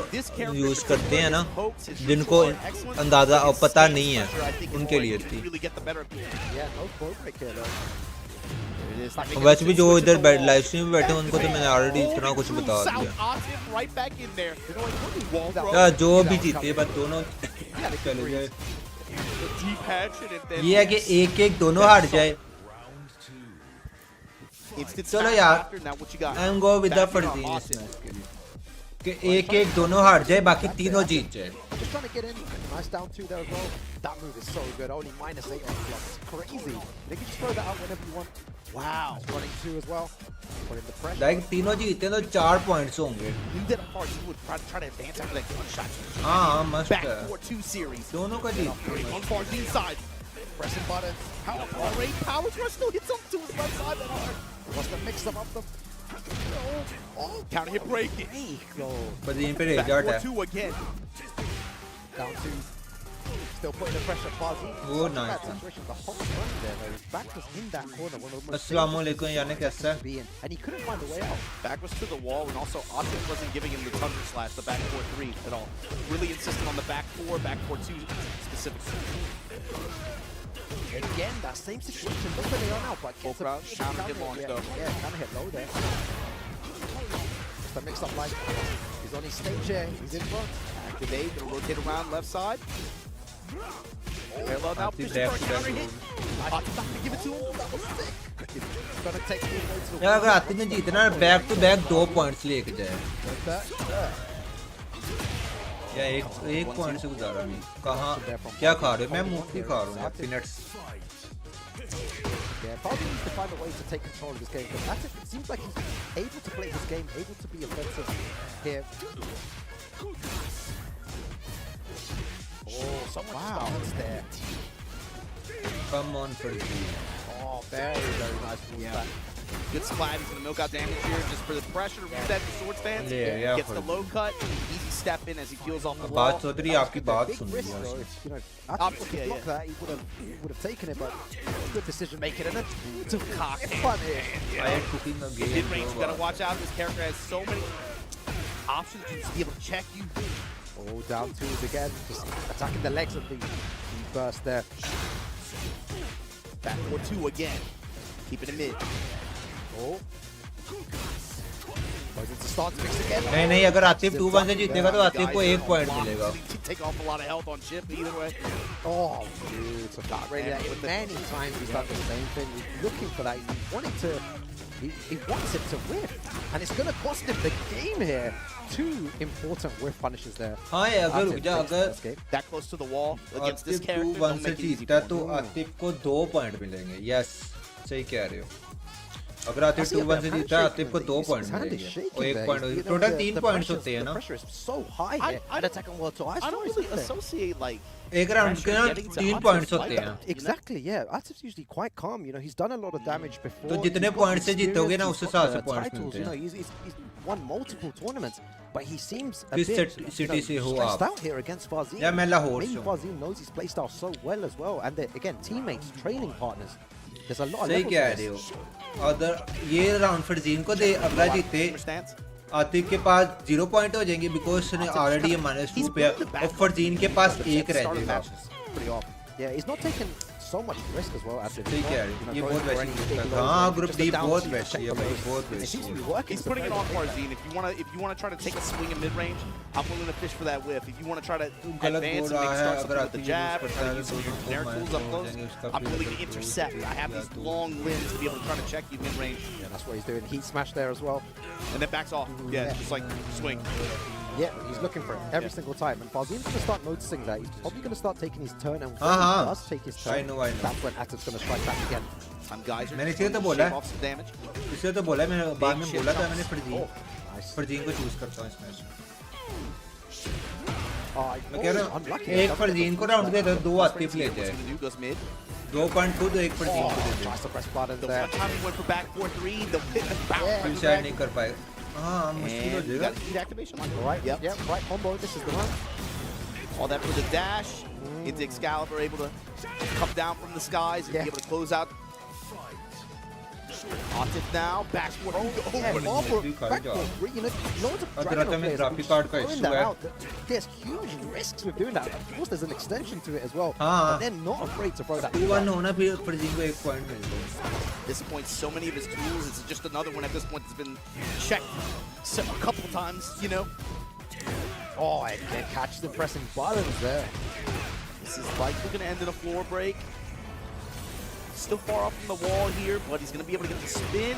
[SPEAKER 5] यूज करते हैं ना, जिनको अंदाजा और पता नहीं है, उनके लिए थी। वैसे भी जो इधर लाइव स्ट्रीम में बैठे उनको तो मैंने ऑलरेडी इतना कुछ बता दिया। या जो भी जीते बस दोनों चले जाए। ये है कि एक दोनों हार जाए। चलो यार, आई am go with the Farzeen इस मैच के लिए। कि एक दोनों हार जाए बाकी तीनों जीत जाए.
[SPEAKER 18] Just trying to get in. Nice down 2 there as well. That move is so good. Only -8 on blocks. Crazy. They can just throw that out whenever you want. Wow. Running 2 as well. Putting the pressure.
[SPEAKER 5] Like तीनों जीते तो 4 points होंगे.
[SPEAKER 11] He did a part. He would try to advance after that gunshot.
[SPEAKER 5] हाँ मस्त
[SPEAKER 11] Back
[SPEAKER 5] है.
[SPEAKER 11] 4-2 series.
[SPEAKER 5] दोनों का जीत.
[SPEAKER 11] On Farzeen side. Pressing buttons. Already power rush still hits him to his left side. That hard. Wants to mix them up. Oh, counter hit break.
[SPEAKER 5] Farzeen पे rage out है.
[SPEAKER 11] 4-2 again.
[SPEAKER 18] Down 2. Still putting the pressure. Farzeen.
[SPEAKER 5] Oh, nice one.
[SPEAKER 18] The whole run there, though. His back was in that corner. One of the most
[SPEAKER 5] Assalamualaikum यानी कैसा है?
[SPEAKER 18] and he couldn't find a way out.
[SPEAKER 11] Back was to the wall, and also Atif wasn't giving him the thunder slash, the back 4-3 at all. Really insisting on the back 4, back 4-2 specifically.
[SPEAKER 18] Again, that same situation. Look where they are now, but gets
[SPEAKER 11] Both rounds, counter hit launch though.
[SPEAKER 18] Yeah, counter hit low there. Just a mix-up like he's on his stage here. He's in front.
[SPEAKER 11] Activate, gonna rotate around left side. Hello now, pushing for a counter hit. Atif not gonna give it to him. That was sick.
[SPEAKER 18] It's gonna take me away to the
[SPEAKER 5] यार अगर आतिफ ने जीतना है back to back 2 points लेके जाए. या एक point से गुजारा नहीं. कहाँ क्या खा रहे हो? मैं मूंगफली खा रहा हूँ यार. Peanuts.
[SPEAKER 18] Yeah, Farzeen needs to find a way to take control of this game. But Atif, it seems like he's able to play his game, able to be offensive here. Oh, someone starts there.
[SPEAKER 5] Come on, Farzeen.
[SPEAKER 18] Oh, very, very nice move back.
[SPEAKER 11] Good splat. He's gonna milk out damage here just for the pressure to reset the sword stance.
[SPEAKER 5] Yeah,
[SPEAKER 11] Gets the low cut. Easy step in as he peels off the wall.
[SPEAKER 5] बात चौधरी आपकी बात सुन रही है.
[SPEAKER 18] You know, Atif could block that. He would have taken it, but good decision making and a cock fun here.
[SPEAKER 5] I am cooking a game.
[SPEAKER 11] Mid range, you gotta watch out. This character has so many options to just be able to check you.
[SPEAKER 18] Oh, down 2s again. Just attacking the legs of the burst there.
[SPEAKER 11] Back 4-2 again. Keeping it mid.
[SPEAKER 18] Oh. Goes into start mix again.
[SPEAKER 5] नहीं अगर आतिफ 2-1 से जीतेगा तो आतिफ को 1 point मिलेगा.
[SPEAKER 11] Take off a lot of health on chip either way.
[SPEAKER 18] Oh, dude, so that really many times he's done the same thing. He's looking for that. He wants it to win, and it's going to cost him the game here. 2 important whiff punishes there.
[SPEAKER 5] हाँ ये अगर
[SPEAKER 11] that close to the wall against this character,
[SPEAKER 5] 2-1 से जीता तो आतिफ को 2 point मिलेंगे. Yes, सही कह रहे हो. अगर आतिफ 2-1 से जीता आतिफ को 2 points मिलेंगे और 1 point टोटल 3 points होते हैं ना.
[SPEAKER 18] So high here. I don't really
[SPEAKER 11] associate like
[SPEAKER 5] एक राउंड के ना 3 points होते हैं.
[SPEAKER 18] Exactly, yeah. Atif's usually quite calm. You know, he's done a lot of damage before.
[SPEAKER 5] तो जितने points से जीतोगे ना उस हिसाब से points मिलते
[SPEAKER 18] You know,
[SPEAKER 5] हैं.
[SPEAKER 18] he's won multiple tournaments, but he seems a
[SPEAKER 5] किस
[SPEAKER 18] bit
[SPEAKER 5] city से हो
[SPEAKER 18] stressed
[SPEAKER 5] आप?
[SPEAKER 18] out here against Farzeen.
[SPEAKER 5] या मैं लाहौर से
[SPEAKER 18] Maybe
[SPEAKER 5] हूँ.
[SPEAKER 18] Farzeen knows his playstyle so well as well, and they're, again, teammates, training partners. There's a lot of
[SPEAKER 5] सही
[SPEAKER 18] levels
[SPEAKER 5] कह
[SPEAKER 18] to
[SPEAKER 5] रहे हो.
[SPEAKER 18] this.
[SPEAKER 5] अगर ये राउंड फरजीन को दे अगला जीते आतिफ के पास 0 point हो जाएंगे because उसने already ये -2 पे और फरजीन के पास 1 रह जाएगा.
[SPEAKER 18] Pretty off. Yeah, he's not taking so much risk as well. Atif.
[SPEAKER 5] सही कह रहे हो. ये बहुत वैसी है. हाँ ग्रुप डी बहुत वैसी है भाई बहुत वैसी है.
[SPEAKER 11] He's putting it on Farzeen. If you wanna try to take a swing in mid range, I'm willing to fish for that whiff. If you wanna try to advance and maybe start something with the jab or try to use some generic tools up close, I'm willing to intercept. I have these long limbs to be able to try to check you mid range.
[SPEAKER 18] Yeah, that's what he's doing. Heat smash there as well.
[SPEAKER 11] And then backs off. Yeah, just like swing.
[SPEAKER 18] Yeah, he's looking for it every single time. And Farzeen's going to start noticing that. He's probably going to start taking his turn. And when he does take his turn,
[SPEAKER 5] I know.
[SPEAKER 18] that's when Atif's going to strike back again.
[SPEAKER 11] Some guys are
[SPEAKER 5] मैंने इसे तो बोला है. इसे तो बोला है. मैंने बाद में बोला था मैंने फरजीन को चूज करता हूँ इसमें. मैं कह रहा हूँ एक फरजीन को राउंड दे दो 2 आतिफ ले जाए. 2 point खुद 1 फरजीन को दे दो. फिर शायद नहीं कर पाएगा. हाँ मुश्किल हो जाएगा.
[SPEAKER 18] Right, yep, right combo. This is the one.
[SPEAKER 11] All that for the dash. Into Excalibur, able to come down from the skies and be able to close out. Atif now, back forward.
[SPEAKER 18] You know, loads of Dragon players throwing that out. There's huge risks with doing that. Of course, there's an extension to it as well. But they're not afraid to throw that.
[SPEAKER 5] 2-1 होना फिर फरजीन को 1 point मिलेगा.
[SPEAKER 11] Disappoints so many of his tools. It's just another one at this point that's been checked a couple times, you know.
[SPEAKER 18] Oh, I can't catch the pressing buttons there.
[SPEAKER 11] This is likely going to end in a floor break. Still far off from the wall here, but he's going to be able to get the spin.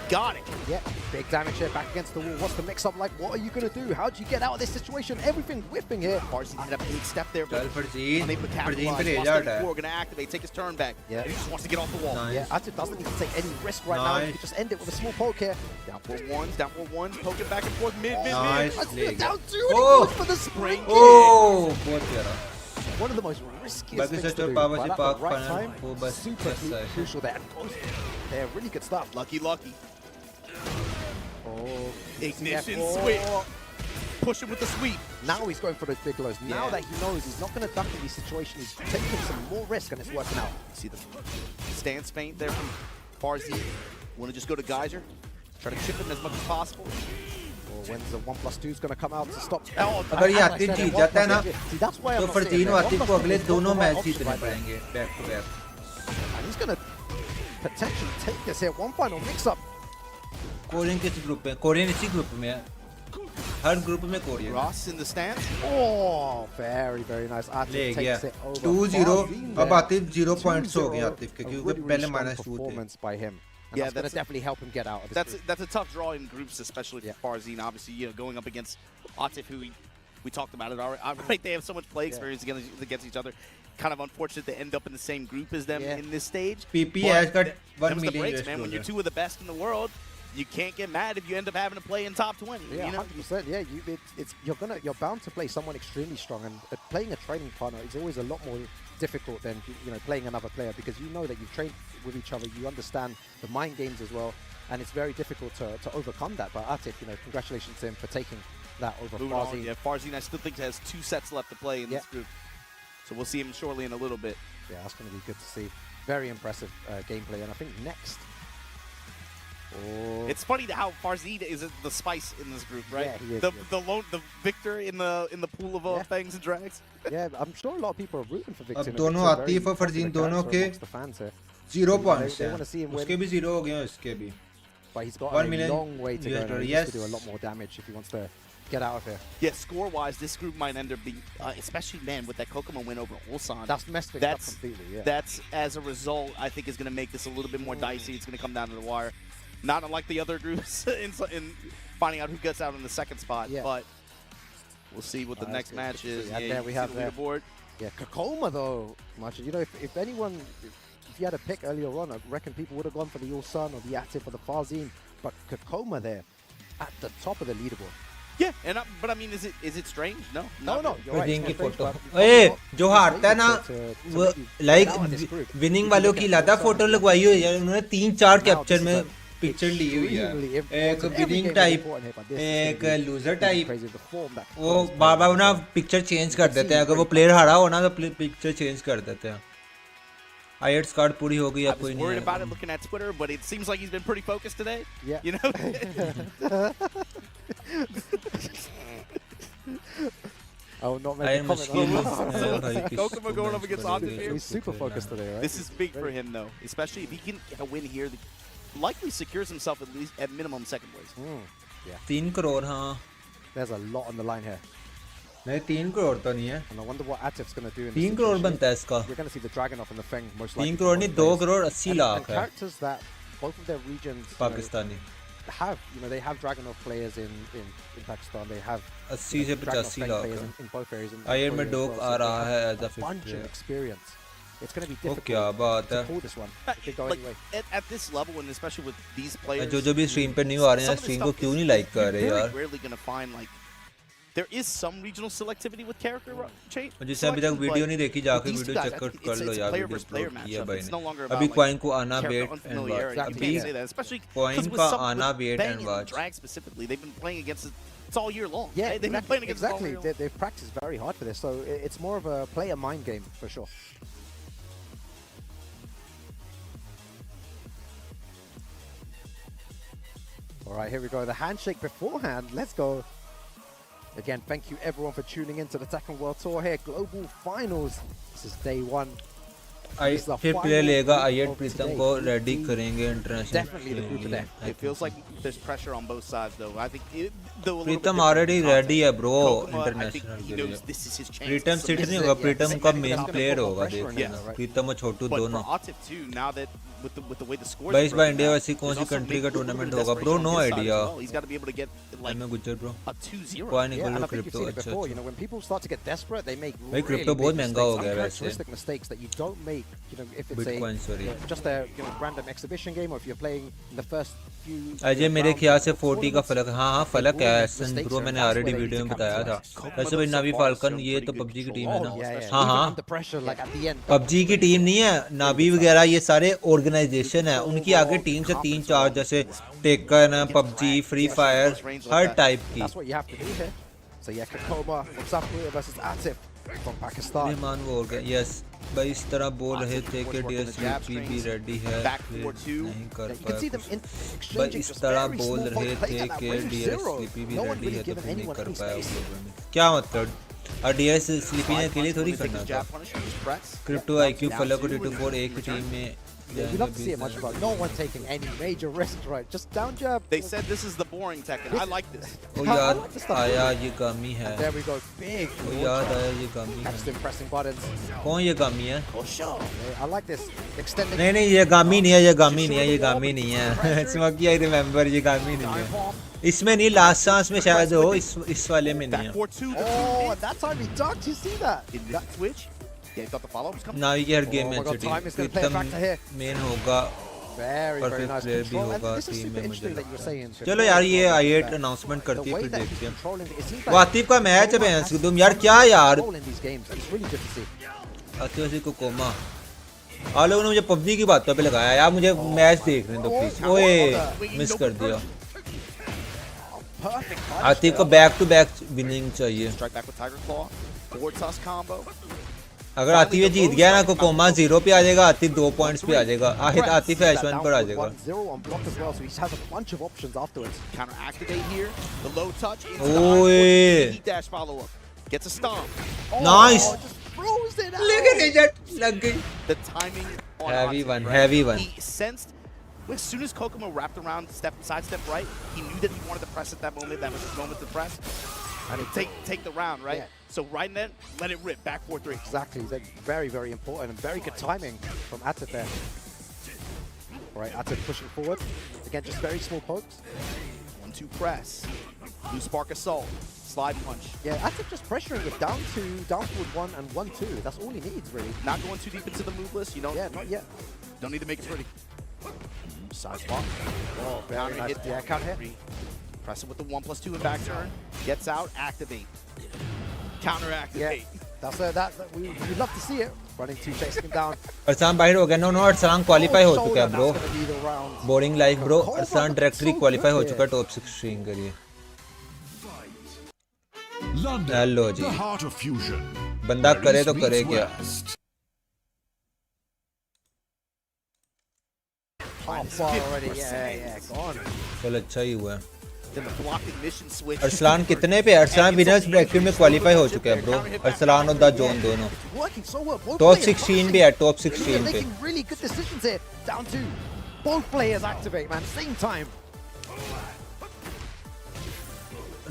[SPEAKER 11] got it.
[SPEAKER 18] Yeah, big damage here back against the wall. What's the mix-up like? What are you going to do? How do you get out of this situation? Everything whipping here.
[SPEAKER 11] Farzeen had a big step there, but
[SPEAKER 5] Farzeen.
[SPEAKER 11] unable to capitalize. Going to activate, take his turn back.
[SPEAKER 18] Yeah.
[SPEAKER 11] And he just wants to get off the wall.
[SPEAKER 18] Yeah, Atif doesn't need to take any risk right now. He could just end it with a small poke here. Down for one, poking back and forth, mid. Down two, and he goes for the spring kick. One of the most riskiest things to do, but at the right time, super crucial there. They're really good stuff.
[SPEAKER 11] Lucky.
[SPEAKER 18] Oh,
[SPEAKER 11] ignition sweep. Push him with the sweep.
[SPEAKER 18] Now he's going for those big lows. Now that he knows he's not going to duck in these situations, he's taking some more risk and it's working out.
[SPEAKER 11] See the stance feint there from Farzeen. Want to just go to Geyser? Try to chip him as much as possible.
[SPEAKER 18] When's the 1+2 is going to come out to stop?
[SPEAKER 5] अगर ये आतिफ जीत जाता है ना तो फरजीन और आतिफ को अगले दोनों मैच जीतने पड़ेंगे back to back.
[SPEAKER 18] And he's going to potentially take this here. One final mix-up.
[SPEAKER 5] Korean किस ग्रुप में? कोरियन इसी ग्रुप में है. हर ग्रुप में Korean.
[SPEAKER 11] Ross in the stance.
[SPEAKER 18] Oh, very nice. Atif takes it over.
[SPEAKER 5] 2-0. अब Atif 0 points हो गए आतिफ के क्योंकि पहले -2 थे.
[SPEAKER 18] By him. And that's going to definitely help him get out of this.
[SPEAKER 11] That's a tough draw in groups, especially for Farzeen. Obviously, going up against Atif, who we talked about it already. They have so much play experience against each other. Kind of unfortunate to end up in the same group as them in this stage.
[SPEAKER 5] PP has got 1 million
[SPEAKER 11] breaks, man. When you're two of the best in the world, you can't get mad if you end up having to play in top 20.
[SPEAKER 18] Yeah,
[SPEAKER 11] you know?
[SPEAKER 18] 100%. Yeah, you're bound to play someone extremely strong, and playing a training partner is always a lot more difficult than playing another player, because you know that you've trained with each other, you understand the mind games as well, and it's very difficult to overcome that. But Atif, congratulations to him for taking that over Farzeen.
[SPEAKER 11] Yeah, Farzeen I still think has 2 sets left to play in this group, so we'll see him shortly in a little bit.
[SPEAKER 18] Yeah, that's going to be good to see. Very impressive gameplay, and I think next.
[SPEAKER 11] It's funny how Farzeen is the spice in this group, right?
[SPEAKER 18] Yeah, he is.
[SPEAKER 11] The victor in the pool of fangs and drags.
[SPEAKER 18] Yeah, I'm sure a lot of people are rooting for Victor.
[SPEAKER 5] अब दोनों आतिफ और फरजीन दोनों के 0 points हैं. उसके भी 0 हो गए हैं इसके भी.
[SPEAKER 18] But he's got a long way to go. He has to do a lot more damage if he wants to get out of here.
[SPEAKER 11] Yeah, score-wise, this group might end up being, especially, man, with that Kkokkoma win over Ulsan.
[SPEAKER 18] That's messed things up completely, yeah.
[SPEAKER 11] That's, as a result, I think is going to make this a little bit more dicey. It's going to come down to the wire. Not unlike the other groups in finding out who gets out in the second spot. Yeah. But we'll see what the next match is.
[SPEAKER 18] Yeah, there we have the leaderboard. Yeah, Kkokkoma, though, much. If anyone... If you had a pick earlier on, I reckon people would have gone for the Ulsan or the Atif or the Farzeen, but Kkokkoma there at the top of the leaderboard.
[SPEAKER 11] Yeah, but I mean, is it strange? No.
[SPEAKER 18] You're right.
[SPEAKER 5] जो हारता है ना वो like winning वालों की लादा photo लगवाई हुई है उन्होंने 3-4 कैप्चर में पिक्चर ली हुई है एक विनिंग टाइप एक लूजर टाइप वो बार-बार ना पिक्चर चेंज कर देते हैं अगर वो प्लेयर हारा हो ना तो पिक्चर चेंज कर देते हैं IELTS card पूरी हो गई अब कोई नहीं
[SPEAKER 11] worried about it looking at Twitter, but it seems like he's been pretty focused today.
[SPEAKER 18] Yeah.
[SPEAKER 11] You know?
[SPEAKER 18] I will not make a comment.
[SPEAKER 11] Kkokkoma going up against Atif here.
[SPEAKER 18] He's super focused today, right?
[SPEAKER 11] This is big for him, though, especially if he can get a win here. Likely secures himself at least at minimum second place.
[SPEAKER 18] Yeah.
[SPEAKER 5] 3 crore, हाँ.
[SPEAKER 18] There's a lot on the line here.
[SPEAKER 5] नहीं 3 करोड़ तो नहीं है.
[SPEAKER 18] And I wonder what Atif's going to do in
[SPEAKER 5] 3 crore बनता है इसका.
[SPEAKER 18] You're going to see the Dragunov and the Feng most likely.
[SPEAKER 5] 3 crore नहीं 2 करोड़ 80 लाख है.
[SPEAKER 18] Characters that both of their regions
[SPEAKER 5] Pakistani
[SPEAKER 18] have, they have Dragunov players in Pakistan. They have
[SPEAKER 5] 80 से 85 lakh
[SPEAKER 18] in both areas.
[SPEAKER 5] आयर में डोक आ रहा है as a
[SPEAKER 18] bunch of experience. It's going to be difficult
[SPEAKER 5] क्या बात है.
[SPEAKER 18] to pull this one.
[SPEAKER 11] At this level, and especially with these players,
[SPEAKER 5] जो भी स्ट्रीम पे नहीं आ रहे हैं स्ट्रीम को क्यों नहीं लाइक कर रहे यार.
[SPEAKER 11] Rarely going to find there is some regional selectivity with character change.
[SPEAKER 5] जिससे अभी तक वीडियो नहीं देखी जाके वीडियो चेक कर लो यार वीडियो अपलोड किया भाई ने. अभी कॉइन को आना वेट एंड वॉच. अभी कॉइन का आना wait and watch.
[SPEAKER 11] Drag specifically, they've been playing against it. It's all year long.
[SPEAKER 18] Yeah,
[SPEAKER 11] they've been playing against it all year long.
[SPEAKER 18] They've practiced very hard for this, so it's more of a player mind game for sure. All right, here we go. The handshake beforehand. Let's go. Again, thank you everyone for tuning in to the Tekken World Tour here. Global Finals. This is day 1.
[SPEAKER 5] फिर player लेगा आयट प्रीतम को ready करेंगे international
[SPEAKER 11] Definitely the group of them. It feels like there's pressure on both sides, though. I think
[SPEAKER 5] Pritam already ready है bro international के लिए प्रीतम seat नहीं होगा प्रीतम का मेन प्लेयर होगा देखना प्रीतम और छोटू दोनों भाई इस बार इंडिया वैसी कौन सी कंट्री का टूर्नामेंट होगा ब्रो नो आइडिया मैं गुजर ब्रो कोई नहीं बोलो क्रिप्टो अच्छा भाई क्रिप्टो बहुत महंगा हो गया वैसे बिटकॉइन सॉरी अजय मेरे ख्याल से 40 का फलक हाँ फलक है एसन ब्रो मैंने ऑलरेडी वीडियो में बताया था वैसे भाई नावी फाल्कन ये तो पबजी की टीम है ना हाँ पबजी की टीम नहीं है नावी वगैरह ये सारे ऑर्गेनाइजेशन है उनकी आगे टीम से 3-4 जैसे टेकन है पबजी फ्री फायर हर टाइप की मेहमान वो हो गया यस भाई इस तरह बोल रहे थे कि डीएसपी भी रेडी है नहीं कर पाया भाई इस तरह बोल रहे थे कि डीएसपी भी रेडी है तो नहीं कर पाया क्या मतलब और डीएस स्लीपी ने के लिए थोड़ी करना था क्रिप्टो आईक्यू फलक और T24 एक टीम में
[SPEAKER 18] You love to see it much, but no one taking any major risks, right? Just down jab.
[SPEAKER 11] They said this is the boring Tekken. I like this.
[SPEAKER 5] Oh यार आया ये गामी है
[SPEAKER 18] There we go, big.
[SPEAKER 5] Oh यार आया ये गामी है
[SPEAKER 18] Just pressing buttons.
[SPEAKER 5] कौन ये गामी है
[SPEAKER 18] Oh sure. I like this. Extending.
[SPEAKER 5] नहीं नहीं ये गामी नहीं है ये गामी नहीं है ये गामी नहीं है स्मोकी आई रिमेंबर ये गामी नहीं है इसमें नहीं लास्ट सांस में शायद हो इस वाले में नहीं है
[SPEAKER 18] Oh, that time he ducked. You see that?
[SPEAKER 11] In that twitch. Yeah, got the follow-ups coming.
[SPEAKER 5] नावी की हर गेम में अच्छी टीम मेन होगा
[SPEAKER 18] परफेक्ट
[SPEAKER 5] प्लेयर भी होगा टीम में मुझे चलो यार ये आईएट अनाउंसमेंट करती है फिर देखते हैं वो आतिफ का मैच है भैंस तुम यार क्या यार आतिफ से कोकोमा आप लोगों ने मुझे पबजी की बातों पे लगाया यार मुझे मैच देखने दो प्लीज ओए मिस कर दिया आतिफ को बैक टू बैक विनिंग चाहिए अगर आतिफ ये जीत गया ना कोकोमा 0 पे आ जाएगा आतिफ 2 पॉइंट्स पे आ जाएगा आतिफ H1 पर आ जाएगा ओए नाइस लग गई heavy one
[SPEAKER 11] As soon as Kkokkoma wrapped around, sidestep right, he knew that he wanted to press at that moment. That was his moment to press. And take the round, right?
[SPEAKER 18] Yeah.
[SPEAKER 11] So right then, let it rip. Back 4-3.
[SPEAKER 18] Exactly. That's very, very important and very good timing from Atif there. All right, Atif pushing forward. Again, just very small pokes.
[SPEAKER 11] 1-2 press. Blue spark assault. Slide punch.
[SPEAKER 18] Yeah, Atif just pressuring it down forward 1 and 1-2. That's all he needs, really.
[SPEAKER 11] Not going too deep into the move list. You don't.
[SPEAKER 18] Yeah, not yet.
[SPEAKER 11] Don't need to make it pretty. Side swap.
[SPEAKER 18] Oh, very nice. Yeah, count hit.
[SPEAKER 11] Press it with the 1+2 and back turn. Gets out, activate. Counter activate.
[SPEAKER 18] Yeah, we love to see it. Running 2, chasing him down.
[SPEAKER 5] अरसान बाहर हो गया no अरसान qualify हो चुका है bro boring life bro Arslan directly qualify हो चुका है top 16 के लिए हेलो जी बंदा करे तो करे क्या चल अच्छा ही हुआ है अरसलान कितने पे अरसलान विनर्स ब्रैकेट में क्वालीफाई हो चुके हैं ब्रो अरसलान और द जोन दोनों टॉप 16 भी है टॉप 16 पे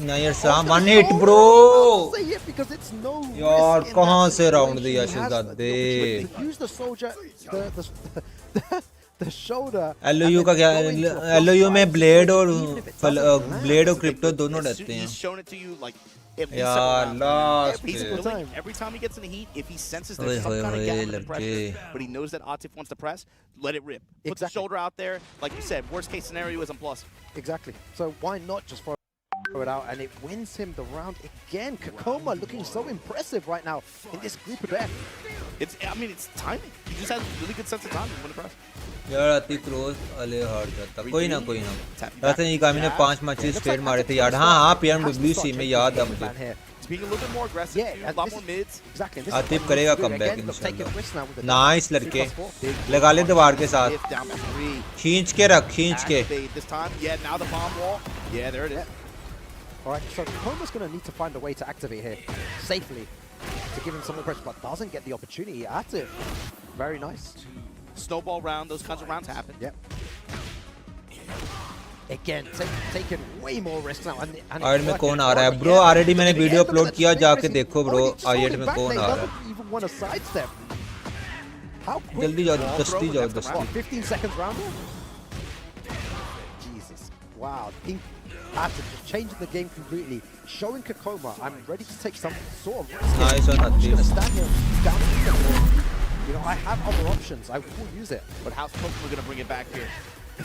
[SPEAKER 5] नहीं अरसलान 1 हिट ब्रो यार कहां से राउंड दिया शहजादे
[SPEAKER 18] The shoulder.
[SPEAKER 5] LOU का क्या LOU में ब्लेड और क्रिप्टो दोनों रहते हैं यार last
[SPEAKER 11] every time he gets in the heat if he senses there's some kind of gap in the pressure but he knows that Atif wants to press let it rip put the shoulder out there like you said worst case scenario is a plus
[SPEAKER 18] exactly so why not just throw it out and it wins him the round again. Kkokkoma looking so impressive right now in this group of death.
[SPEAKER 11] It's timing. He just has really good sense of timing when to press.
[SPEAKER 5] यार अति close अले हार जाता कोई ना रात ये कामी ने 5 मैचेस स्ट्रेट मारे थे यार हां PMWC में याद है मुझे आतिफ करेगा कमबैक इंशाल्लाह नाइस लड़के लगा ले दीवार के साथ खींच के रख खींच के
[SPEAKER 18] Alright, so Kkokoma's going to need to find a way to activate here safely to give him some more pressure, but doesn't get the opportunity. Atif Very nice.
[SPEAKER 11] Snowball round, those kinds of rounds happen.
[SPEAKER 18] Yep. Again, taking way more risks now. And
[SPEAKER 5] आयट में कौन आ रहा है bro? Already मैंने video upload किया, जाके देखो bro आयट में कौन आ रहा है. जल्दी जाओ, दस्ती जाओ, दस्ती.
[SPEAKER 18] 15 seconds round. Jesus. Wow. Atif just changing the game completely. Showing Kkokkoma, I'm ready to take some sort of risk.
[SPEAKER 5] Nice one,
[SPEAKER 18] I'm just going to
[SPEAKER 5] Atif.
[SPEAKER 18] stand here down. You know, I have other options. I will use it.
[SPEAKER 11] But how's Kkokkoma going to bring it back here?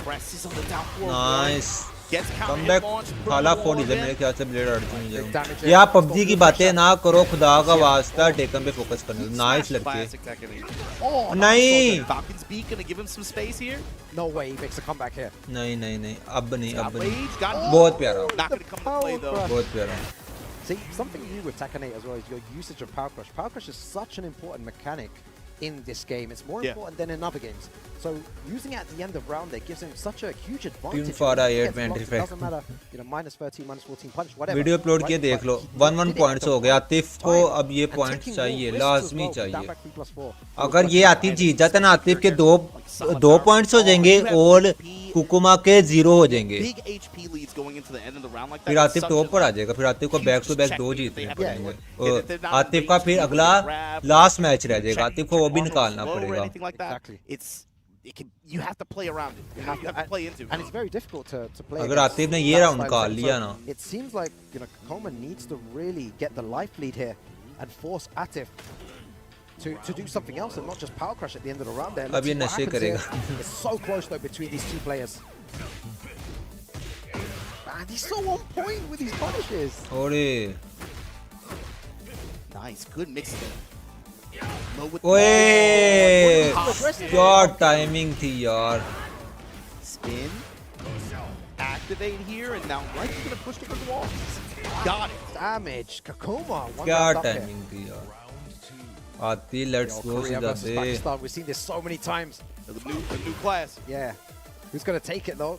[SPEAKER 11] Presses on the down four.
[SPEAKER 5] Nice.
[SPEAKER 11] Gets counter
[SPEAKER 5] Comeback.
[SPEAKER 11] launch.
[SPEAKER 5] थाला 4 इधर मेरे ख्याल से blade अड़ती नहीं जाएगी. ये आप PUBG की बातें ना करो, खुदा का वास्ता टेकन पे फोकस करने. नाइस लड़के.
[SPEAKER 11] Oh,
[SPEAKER 5] नहीं.
[SPEAKER 11] Falcon's Beak going to give him some space here.
[SPEAKER 18] No way he makes a comeback here.
[SPEAKER 5] नहीं नहीं नहीं, अब नहीं, अब नहीं.
[SPEAKER 11] Got
[SPEAKER 5] बहुत प्यारा.
[SPEAKER 11] Not going to come to play though.
[SPEAKER 5] बहुत प्यारा.
[SPEAKER 18] See, something new with Tekken 8 as well is your usage of Power Crush. Power Crush is such an important mechanic in this game. It's more important than in other games. So using it at the end of round, it gives him such a huge advantage. It doesn't matter, you know, minus 13, minus 14 punch, whatever.
[SPEAKER 5] Video upload किए देख लो. 1 points हो गया. आतिफ को अब ये points चाहिए, लाजमी चाहिए. अगर ये आतिफ जीत जाता ना, आतिफ के दो पॉइंट्स हो जाएंगे और कुकुमा के 0 हो जाएंगे. फिर आतिफ टॉप पर आ जाएगा. फिर आतिफ को बैक टू बैक 2 जीतने पड़ेंगे. आतिफ का फिर अगला लास्ट मैच रह जाएगा. आतिफ को वो भी निकालना पड़ेगा.
[SPEAKER 11] You have to play around it. You have to play into it.
[SPEAKER 18] And it's very difficult to play.
[SPEAKER 5] अगर आतिफ ने ये राउंड निकाल लिया ना,
[SPEAKER 18] it seems like, you know, Kkokkoma needs to really get the life lead here and force Atif to do something else and not just power crush at the end of the round there.
[SPEAKER 5] अब ये नशे करेगा.
[SPEAKER 18] It's so close though between these two players. And he's so on point with his punishes.
[SPEAKER 5] ओरे.
[SPEAKER 11] Nice, good mix there.
[SPEAKER 5] ओए क्या timing थी यार.
[SPEAKER 11] Spin, activate here, and now Rangchu's gonna push to the wall. Got it.
[SPEAKER 18] Damage. Kkokkoma.
[SPEAKER 5] क्या timing थी यार. आती let's go सीधे.
[SPEAKER 18] We've seen this so many times.
[SPEAKER 11] The new class.
[SPEAKER 18] Yeah. Who's gonna take it though?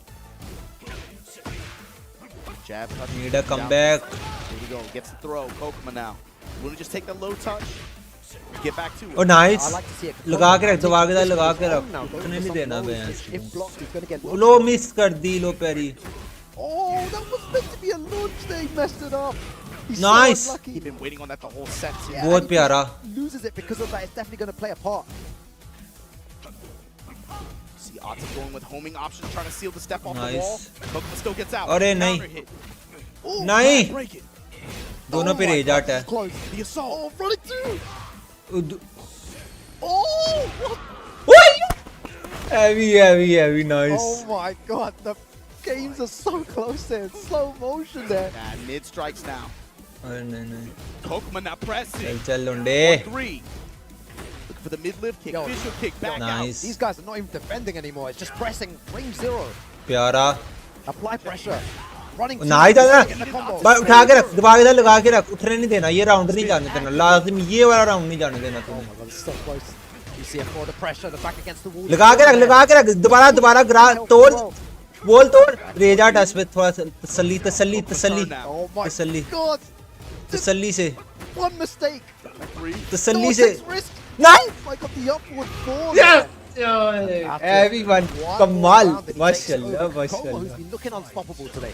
[SPEAKER 11] Jab.
[SPEAKER 5] Need a comeback.
[SPEAKER 11] Here we go. Gets the throw. Kkokkoma now. Want to just take the low touch? Get back to it.
[SPEAKER 5] Oh nice. लगा के रख, दबा के लगा के रख. उन्हें नहीं देना भैंस. लो मिस कर दी, लो पैरी.
[SPEAKER 18] Oh, that was meant to be a launch. They messed it up.
[SPEAKER 5] Nice.
[SPEAKER 18] So unlucky.
[SPEAKER 11] He's been waiting on that the whole set.
[SPEAKER 18] Yeah,
[SPEAKER 5] बहुत प्यारा.
[SPEAKER 18] Loses it because of that. It's definitely going to play a part.
[SPEAKER 11] See Atif going with homing options, trying to seal the step off
[SPEAKER 5] Nice.
[SPEAKER 11] the wall. Kkokkoma still gets out.
[SPEAKER 5] अरे नहीं. नहीं. दोनों पे raise out है.
[SPEAKER 11] Close. The assault.
[SPEAKER 18] Oh, running through.
[SPEAKER 11] Oh!
[SPEAKER 5] What? Heavy, nice.
[SPEAKER 18] Oh my god, the games are so close there. Slow motion there.
[SPEAKER 11] And mid strikes now.
[SPEAKER 5] नहीं.
[SPEAKER 11] Kkokkoma now pressing.
[SPEAKER 5] चल लुंडे.
[SPEAKER 11] 3. Looking for the mid lift kick. Visual kick back
[SPEAKER 5] Nice.
[SPEAKER 18] These guys are not even defending anymore. It's just pressing. Range 0.
[SPEAKER 5] प्यारा.
[SPEAKER 18] Apply pressure. Running.
[SPEAKER 5] नहीं जाना. उठा के रख, दबा के लगा के रख. उठने नहीं देना. ये राउंड नहीं जाने देना. लाजिम ये वाला राउंड नहीं जाने देना तुम्हें.
[SPEAKER 18] Oh my god, it's so close. You see for the pressure, the back against the wall.
[SPEAKER 5] लगा के रख. दोबारा ग्रा तोड़. बोल तोड़. रेजा टच पे थोड़ा तसल्ली.
[SPEAKER 18] Oh my god.
[SPEAKER 5] तसल्ली से.
[SPEAKER 18] One mistake.
[SPEAKER 5] तसल्ली से.
[SPEAKER 18] Nice. I got the upward fall.
[SPEAKER 5] Yes. Everyone, कमाल. माशाल्लाह.
[SPEAKER 18] Who's been looking unstoppable today.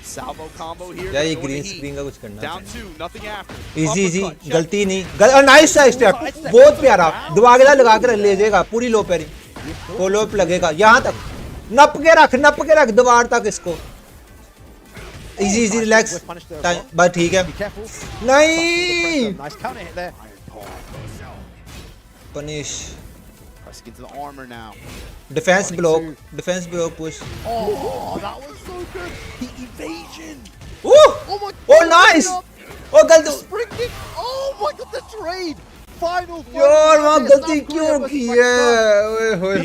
[SPEAKER 11] Salvo combo here.
[SPEAKER 5] यार ये ग्रीन स्क्रीन का कुछ करना.
[SPEAKER 11] Down 2, nothing after.
[SPEAKER 5] Easy. गलती नहीं. Nice step. बहुत प्यारा. दबा के लगा के ले जाएगा. पूरी लो पैरी. फॉलो अप लगेगा. यहाँ तक. नप के रख. दबार तक इसको. Easy, relax. बस ठीक है. नहीं.
[SPEAKER 18] Nice counter hit there.
[SPEAKER 5] Punish.
[SPEAKER 11] Pressing into the armor now.
[SPEAKER 5] Defense block push.
[SPEAKER 18] Oh, that was so good. The evasion.
[SPEAKER 5] Oh
[SPEAKER 18] my god.
[SPEAKER 5] Oh nice. Oh गलती.
[SPEAKER 18] Spring kick. Oh my god, the trade. Final.
[SPEAKER 5] यार वहाँ गलती क्यों की है? ओए.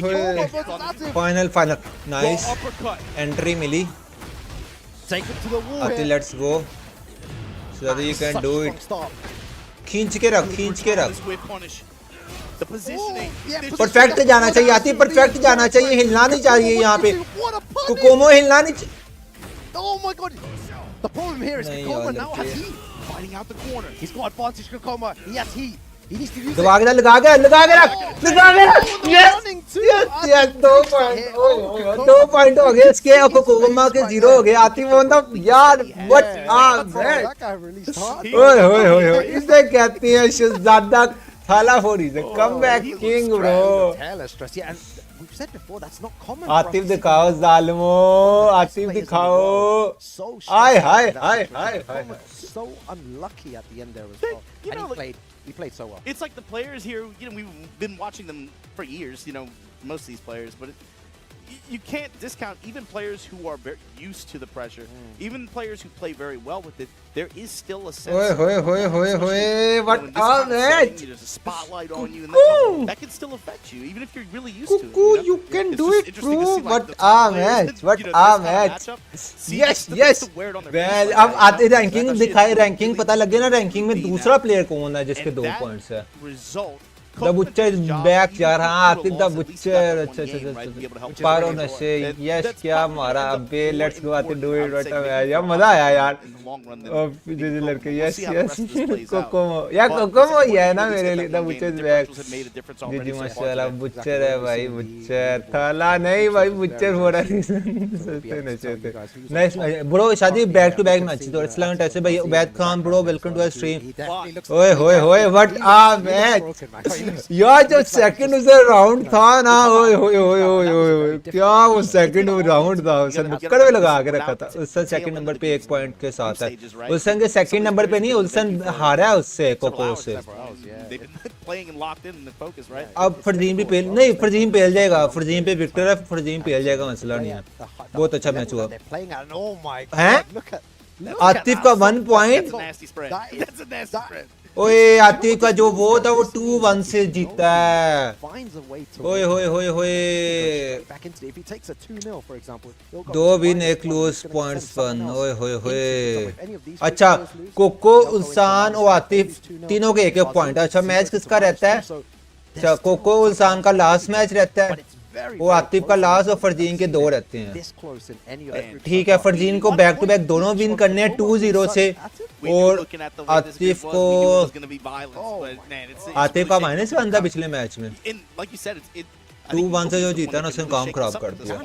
[SPEAKER 5] Final. Nice. Entry milli.
[SPEAKER 18] Take it to the wall.
[SPEAKER 5] Ati, let's go. So that you can do it. खींच के रख.
[SPEAKER 11] The positioning.
[SPEAKER 5] परफेक्ट जाना चाहिए. आती परफेक्ट जाना चाहिए. हिलना नहीं चाहिए यहाँ पे. Kkokkoma हिलना नहीं चाहिए.
[SPEAKER 18] Oh my god. The problem here is Kkokkoma now has heat.
[SPEAKER 11] Fighting out the corner.
[SPEAKER 18] He's got advantage, Kkokkoma. He has heat.
[SPEAKER 5] लगा के रख यस 2 पॉइंट 2 पॉइंट हो गए इसके कोकोमा के 0 हो गए आतिफ बंदा यार व्हाट ओए इसे कहते हैं शहजादा थाला फोड़ी से comeback king bro
[SPEAKER 18] we've said before that's not common.
[SPEAKER 5] Atif दिखाओ जालिमो आतिफ दिखाओ हाय
[SPEAKER 18] so unlucky at the end there as well. And he played so well.
[SPEAKER 11] It's like the players here, we've been watching them for years, most of these players, but you can't discount even players who are very used to the pressure, even players who play very well with it. There is still a sense
[SPEAKER 5] what are that?
[SPEAKER 11] There's a spotlight on you, and that can still affect you, even if you're really used to it.
[SPEAKER 5] You can do it, bro. What match? Yes. Well, अब आते ranking दिखाए ranking पता लगे ना ranking में दूसरा player कौन है जिसके 2 पॉइंट्स है The Butcher is back यार हाँ आतिफ The Butcher अच्छा पारो नशे यस क्या मारा अबे let's go Atif do it what यार मजा आया यार पीछे से लड़के यस कोकोमो यार कोकोमो ही है ना मेरे लिए The Butcher is back जी माशाल्लाह Butcher है भाई Butcher थाला नहीं भाई Butcher हो रहा है सोचते नशे थे नाइस ब्रो शादी बैक टू बैक मैच तो अस्सलाम टैसे भाई Ubaid Khan bro welcome to our stream ओए व्हाट आ मैच यार जो सेकंड उसे राउंड था ना ओए क्या वो सेकंड राउंड था उसे नुक्कड़ में लगा के रखा था उल्सन सेकंड नंबर पे 1 पॉइंट के साथ है उल्सन के सेकंड नंबर पे नहीं उल्सन हारा है उससे कोको से अब फरजीन भी पेल नहीं फरजीन पेल जाएगा फरजीन पे विक्टर है फरजीन पेल जाएगा मसला नहीं है बहुत अच्छा मैच हुआ हैं आतिफ का 1 पॉइंट ओए आतिफ का जो वो था वो 2-1 से जीता है ओए दो विन एक लूज पॉइंट्स फन ओए अच्छा कोको उल्सान और आतिफ तीनों के 1-1 पॉइंट अच्छा मैच किसका रहता है अच्छा कोको उल्सान का लास्ट मैच रहता है वो आतिफ का लास्ट और फरजीन के 2 रहते हैं ठीक है फरजीन को बैक टू बैक दोनों विन करने हैं 2-0 से और आतिफ को आतिफ का -1 था पिछले मैच में 2-1 से जो जीता ना उसने काम खराब कर दिया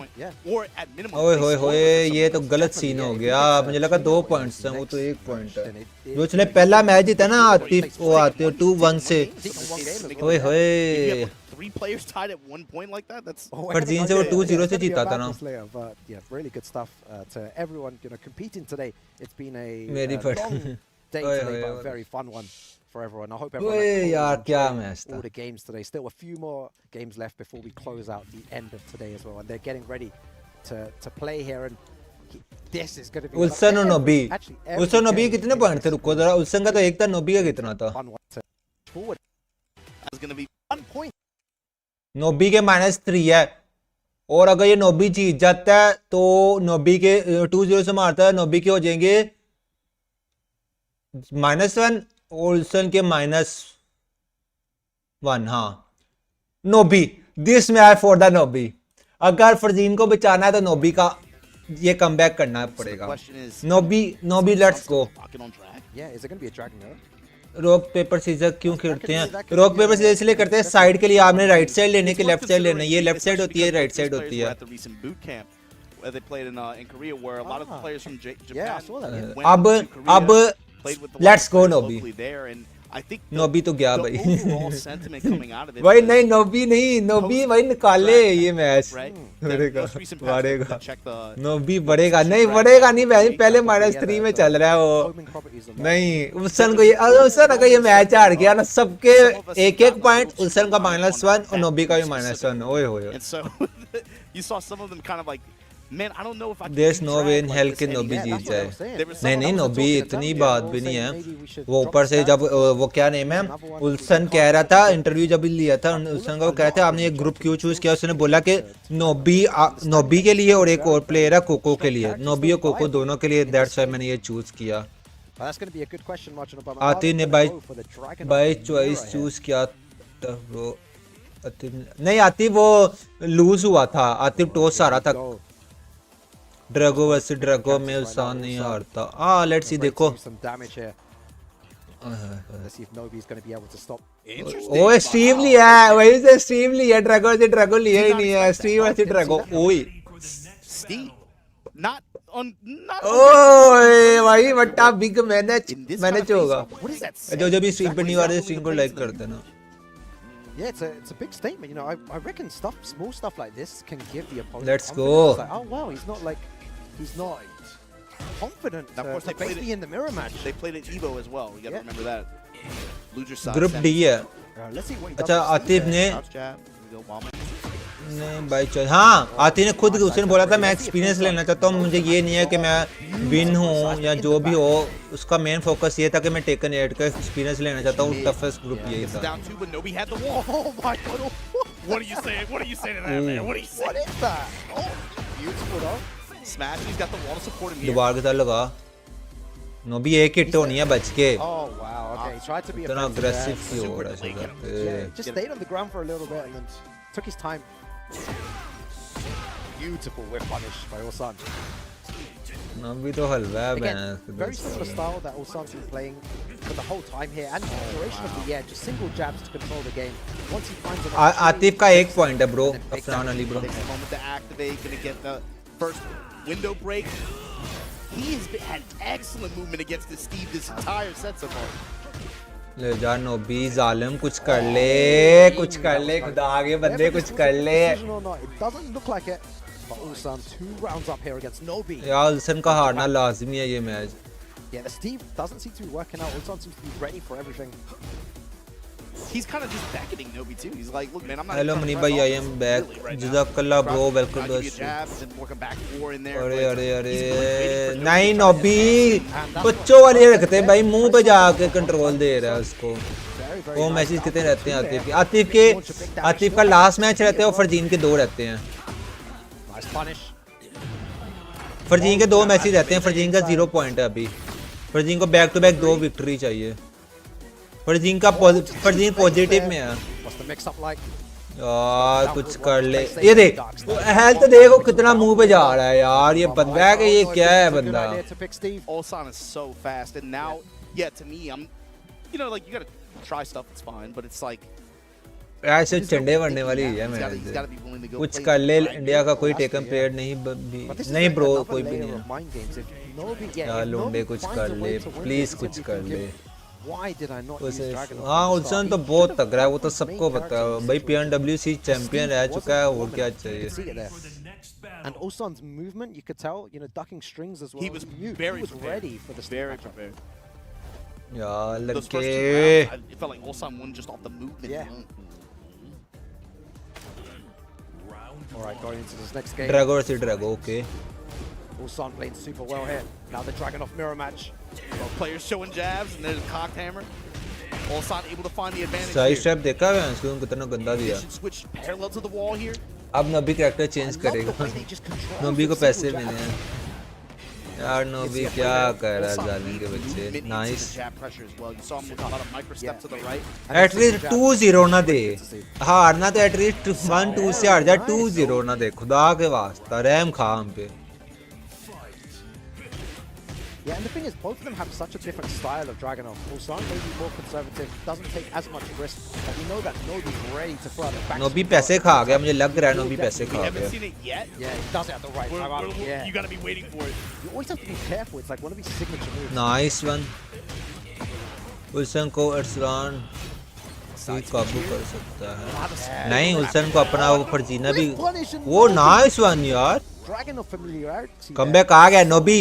[SPEAKER 5] ओए ये तो गलत सीन हो गया मुझे लगा 2 पॉइंट्स थे वो तो 1 पॉइंट है जो उसने पहला मैच जीता ना आतिफ वो आते 2-1 से ओए
[SPEAKER 11] 3 players tied at 1 point like that. That's
[SPEAKER 5] Farzeen से वो 2-0 से जीता था ना
[SPEAKER 18] yeah, really good stuff to everyone competing today. It's been a long day today, but a very fun one for everyone. I hope everyone
[SPEAKER 5] यार क्या match था
[SPEAKER 18] all the games today. Still a few more games left before we close out the end of today as well, and they're getting ready to play here and this is going to be
[SPEAKER 5] उल्सन और नोबी कितने point थे रुको जरा उल्सन का तो 1 था नोबी का कितना था
[SPEAKER 11] It's going to be 1 point
[SPEAKER 5] नोबी के -3 है और अगर ये नोबी जीत जाता है तो नोबी के 2-0 से मारता है नोबी के हो जाएंगे -1 ओल्सन के -1 हाँ नोबी दिस मैच फॉर द नोबी अगर फरजीन को बचाना है तो नोबी का ये कमबैक करना पड़ेगा Nobi let's go rock paper scissor क्यों खेलते हैं रॉक पेपर सीजर इसलिए करते हैं साइड के लिए आपने राइट साइड लेने के लेफ्ट साइड लेना ये लेफ्ट साइड होती है राइट साइड होती है अब लेट्स गो नोबी नोबी तो गया भाई भाई नहीं नोबी भाई निकाले ये मैच बढ़ेगा नोबी बढ़ेगा नहीं भाई पहले -3 में चल रहा है वो नहीं उल्सन को उल्सन अगर ये मैच हार गया ना सबके 1-1 पॉइंट उल्सन का -1 और नोबी का भी -1 ओए
[SPEAKER 11] Man, I don't know if I
[SPEAKER 5] There's no way in hell कि नोबी जीत जाए नहीं नोबी इतनी बात भी नहीं है वो ऊपर से जब वो क्या नेम है उल्सन कह रहा था इंटरव्यू जब लिया था उल्सन का वो कहते हैं आपने ये ग्रुप क्यों चूज किया उसने बोला कि नोबी के लिए और एक और प्लेयर है कोको के लिए नोबी और कोको दोनों के लिए दैट्स व्हाई मैंने ये चूज किया आतिफ ने बाय चॉइस चूज किया था वो नहीं आतिफ वो लूज हुआ था आतिफ टॉस आ रहा था ड्रैगो वर्सेस ड्रैगो में उल्सान नहीं हारता लेट्स सी देखो ओ स्ट्रीम लिया है वही से स्ट्रीम लिया ड्रैगन लिया ही नहीं है स्ट्रीम वर्सेस ड्रैगन ओए
[SPEAKER 11] Steve not
[SPEAKER 5] ओए भाई बट्टा बिग मैनेज होगा जो भी स्ट्रीम पे नहीं आ रहे स्ट्रीम को लाइक कर देना
[SPEAKER 18] Yeah, it's a big statement. You know, I reckon small stuff like this can give the opponent.
[SPEAKER 5] Let's
[SPEAKER 18] confidence.
[SPEAKER 5] go.
[SPEAKER 18] Like, oh wow, he's not confident.
[SPEAKER 11] Now, of course, they played
[SPEAKER 18] it in the mirror match.
[SPEAKER 11] They played at Evo as well. You got to remember that. Loser side.
[SPEAKER 5] Group D है.
[SPEAKER 18] Let's see what he does.
[SPEAKER 5] अच्छा आतिफ ने नहीं by choice हाँ आतिफ ने खुद उसने बोला था मैं एक्सपीरियंस लेना चाहता हूँ मुझे ये नहीं है कि मैं विन हूँ या जो भी हो उसका मेन फोकस ये था कि मैं टेकन 8 का एक्सपीरियंस लेना चाहता हूँ टफेस्ट ग्रुप यही था
[SPEAKER 11] Oh my god.
[SPEAKER 2] What are you saying? What are you saying to that, man? What are you saying?
[SPEAKER 18] What is that? Oh, beautiful though.
[SPEAKER 11] Smash, he's got the wall to support him here.
[SPEAKER 5] दोबारा के साथ लगा नोबी एक hit होनी है बच के
[SPEAKER 18] Oh wow, okay. He tried to be
[SPEAKER 5] इतना
[SPEAKER 18] aggressive
[SPEAKER 5] aggressive क्यों हो रहा है
[SPEAKER 18] Yeah, just stayed on the ground for a little bit and then took his time. Beautiful whip punish by Ulsan.
[SPEAKER 5] नोबी तो हलवा है
[SPEAKER 18] Again, very similar style that Ulsan's been playing for the whole time here and the duration of the year. Just single jabs to control the game. Once he finds an
[SPEAKER 5] Atif का एक point है bro Afran Ali bro
[SPEAKER 11] Takes a moment to activate, gonna get the first window break. He has had excellent movement against this Steve this entire set so far.
[SPEAKER 5] ले जा नोबी जालिम कुछ कर ले खुदा आगे बंदे कुछ कर ले
[SPEAKER 18] It doesn't look like it. But Ulsan 2 rounds up here against Nobi.
[SPEAKER 5] यार उल्सन का हारना लाजिमी है ये match
[SPEAKER 18] Yeah, the Steve doesn't seem to be working out. Ulsan seems to be ready for everything.
[SPEAKER 11] He's kind of just beckoning Nobi too. He's like, look, man, I'm not.
[SPEAKER 5] Hello, Mani bhai, I am back. Jazakallah, bro. Welcome to the show. अरे नहीं नोबी बच्चों वाले रखते हैं भाई मुंह पे जाके कंट्रोल दे रहा है उसको वो मैचेस कितने रहते हैं आतिफ का लास्ट मैच रहते हैं और फरजीन के 2 रहते हैं फरजीन के 2 मैचेस रहते हैं फरजीन का 0 पॉइंट है अभी फरजीन को बैक टू बैक 2 विक्ट्री चाहिए फरजीन पॉजिटिव में है यार कुछ कर ले ये देख हेल्थ देखो कितना मुंह पे जा रहा है यार ये बंदा है कि ये क्या है बंदा
[SPEAKER 11] Ulsan is so fast and now yeah to me I'm you know like you got to try stuff it's fine but it's like
[SPEAKER 5] ऐसे चंडे बनने वाली है मैं कुछ कर ले इंडिया का कोई टेकन प्लेयर नहीं ब्रो कोई भी नहीं है यार लोंडे कुछ कर ले प्लीज कुछ कर ले हाँ उल्सन तो बहुत तगड़ा है वो तो सबको पता है भाई PNWC चैंपियन रह चुका है और क्या चाहिए
[SPEAKER 18] And Ulsan's movement, you could tell, you know, ducking strings as well.
[SPEAKER 11] He was very
[SPEAKER 18] ready for the
[SPEAKER 11] very prepared.
[SPEAKER 5] यार
[SPEAKER 11] लड़के it felt like Ulsan won just off the movement.
[SPEAKER 18] Yeah. All right, going into this next game.
[SPEAKER 5] Drago versus Drago, okay.
[SPEAKER 18] Ulsan playing super well here. Now the Dragon off mirror match.
[SPEAKER 11] Well, players showing jabs and there's a cocked hammer. Ulsan able to find the advantage.
[SPEAKER 5] Side step देखा है उसको कितना गंदा दिया.
[SPEAKER 11] Switch parallel to the wall here.
[SPEAKER 5] अब नोबी character change करेगा. नोबी को पैसे मिले हैं. यार नोबी क्या कर रहा है जालिम के बच्चे. Nice. एटलीस्ट 2-0 ना दे. हारना तो एटलीस्ट 1-2 से हार जा 2-0 ना दे. खुदा के वास्ता रहम खा हम पे.
[SPEAKER 18] Yeah, and the thing is, both of them have such a different style of Dragunov. Ulsan may be more conservative, doesn't take as much risk, but we know that Nobi's ready to throw the back.
[SPEAKER 5] Nobi पैसे खा गया मुझे लग रहा है Nobi पैसे खा
[SPEAKER 11] गया. We haven't
[SPEAKER 5] गया.
[SPEAKER 11] seen it yet.
[SPEAKER 18] Yeah, he does it at the right time. Yeah.
[SPEAKER 11] You gotta be waiting for it.
[SPEAKER 18] You always have to be careful. It's like one of his signature moves.
[SPEAKER 5] Nice one. उल्सन को अरसलान ही काबू कर सकता है. नहीं उल्सन को अपना वो फरजीना भी. वो nice one यार.
[SPEAKER 18] Dragon of familiarity.
[SPEAKER 5] Comeback आ गया Nobi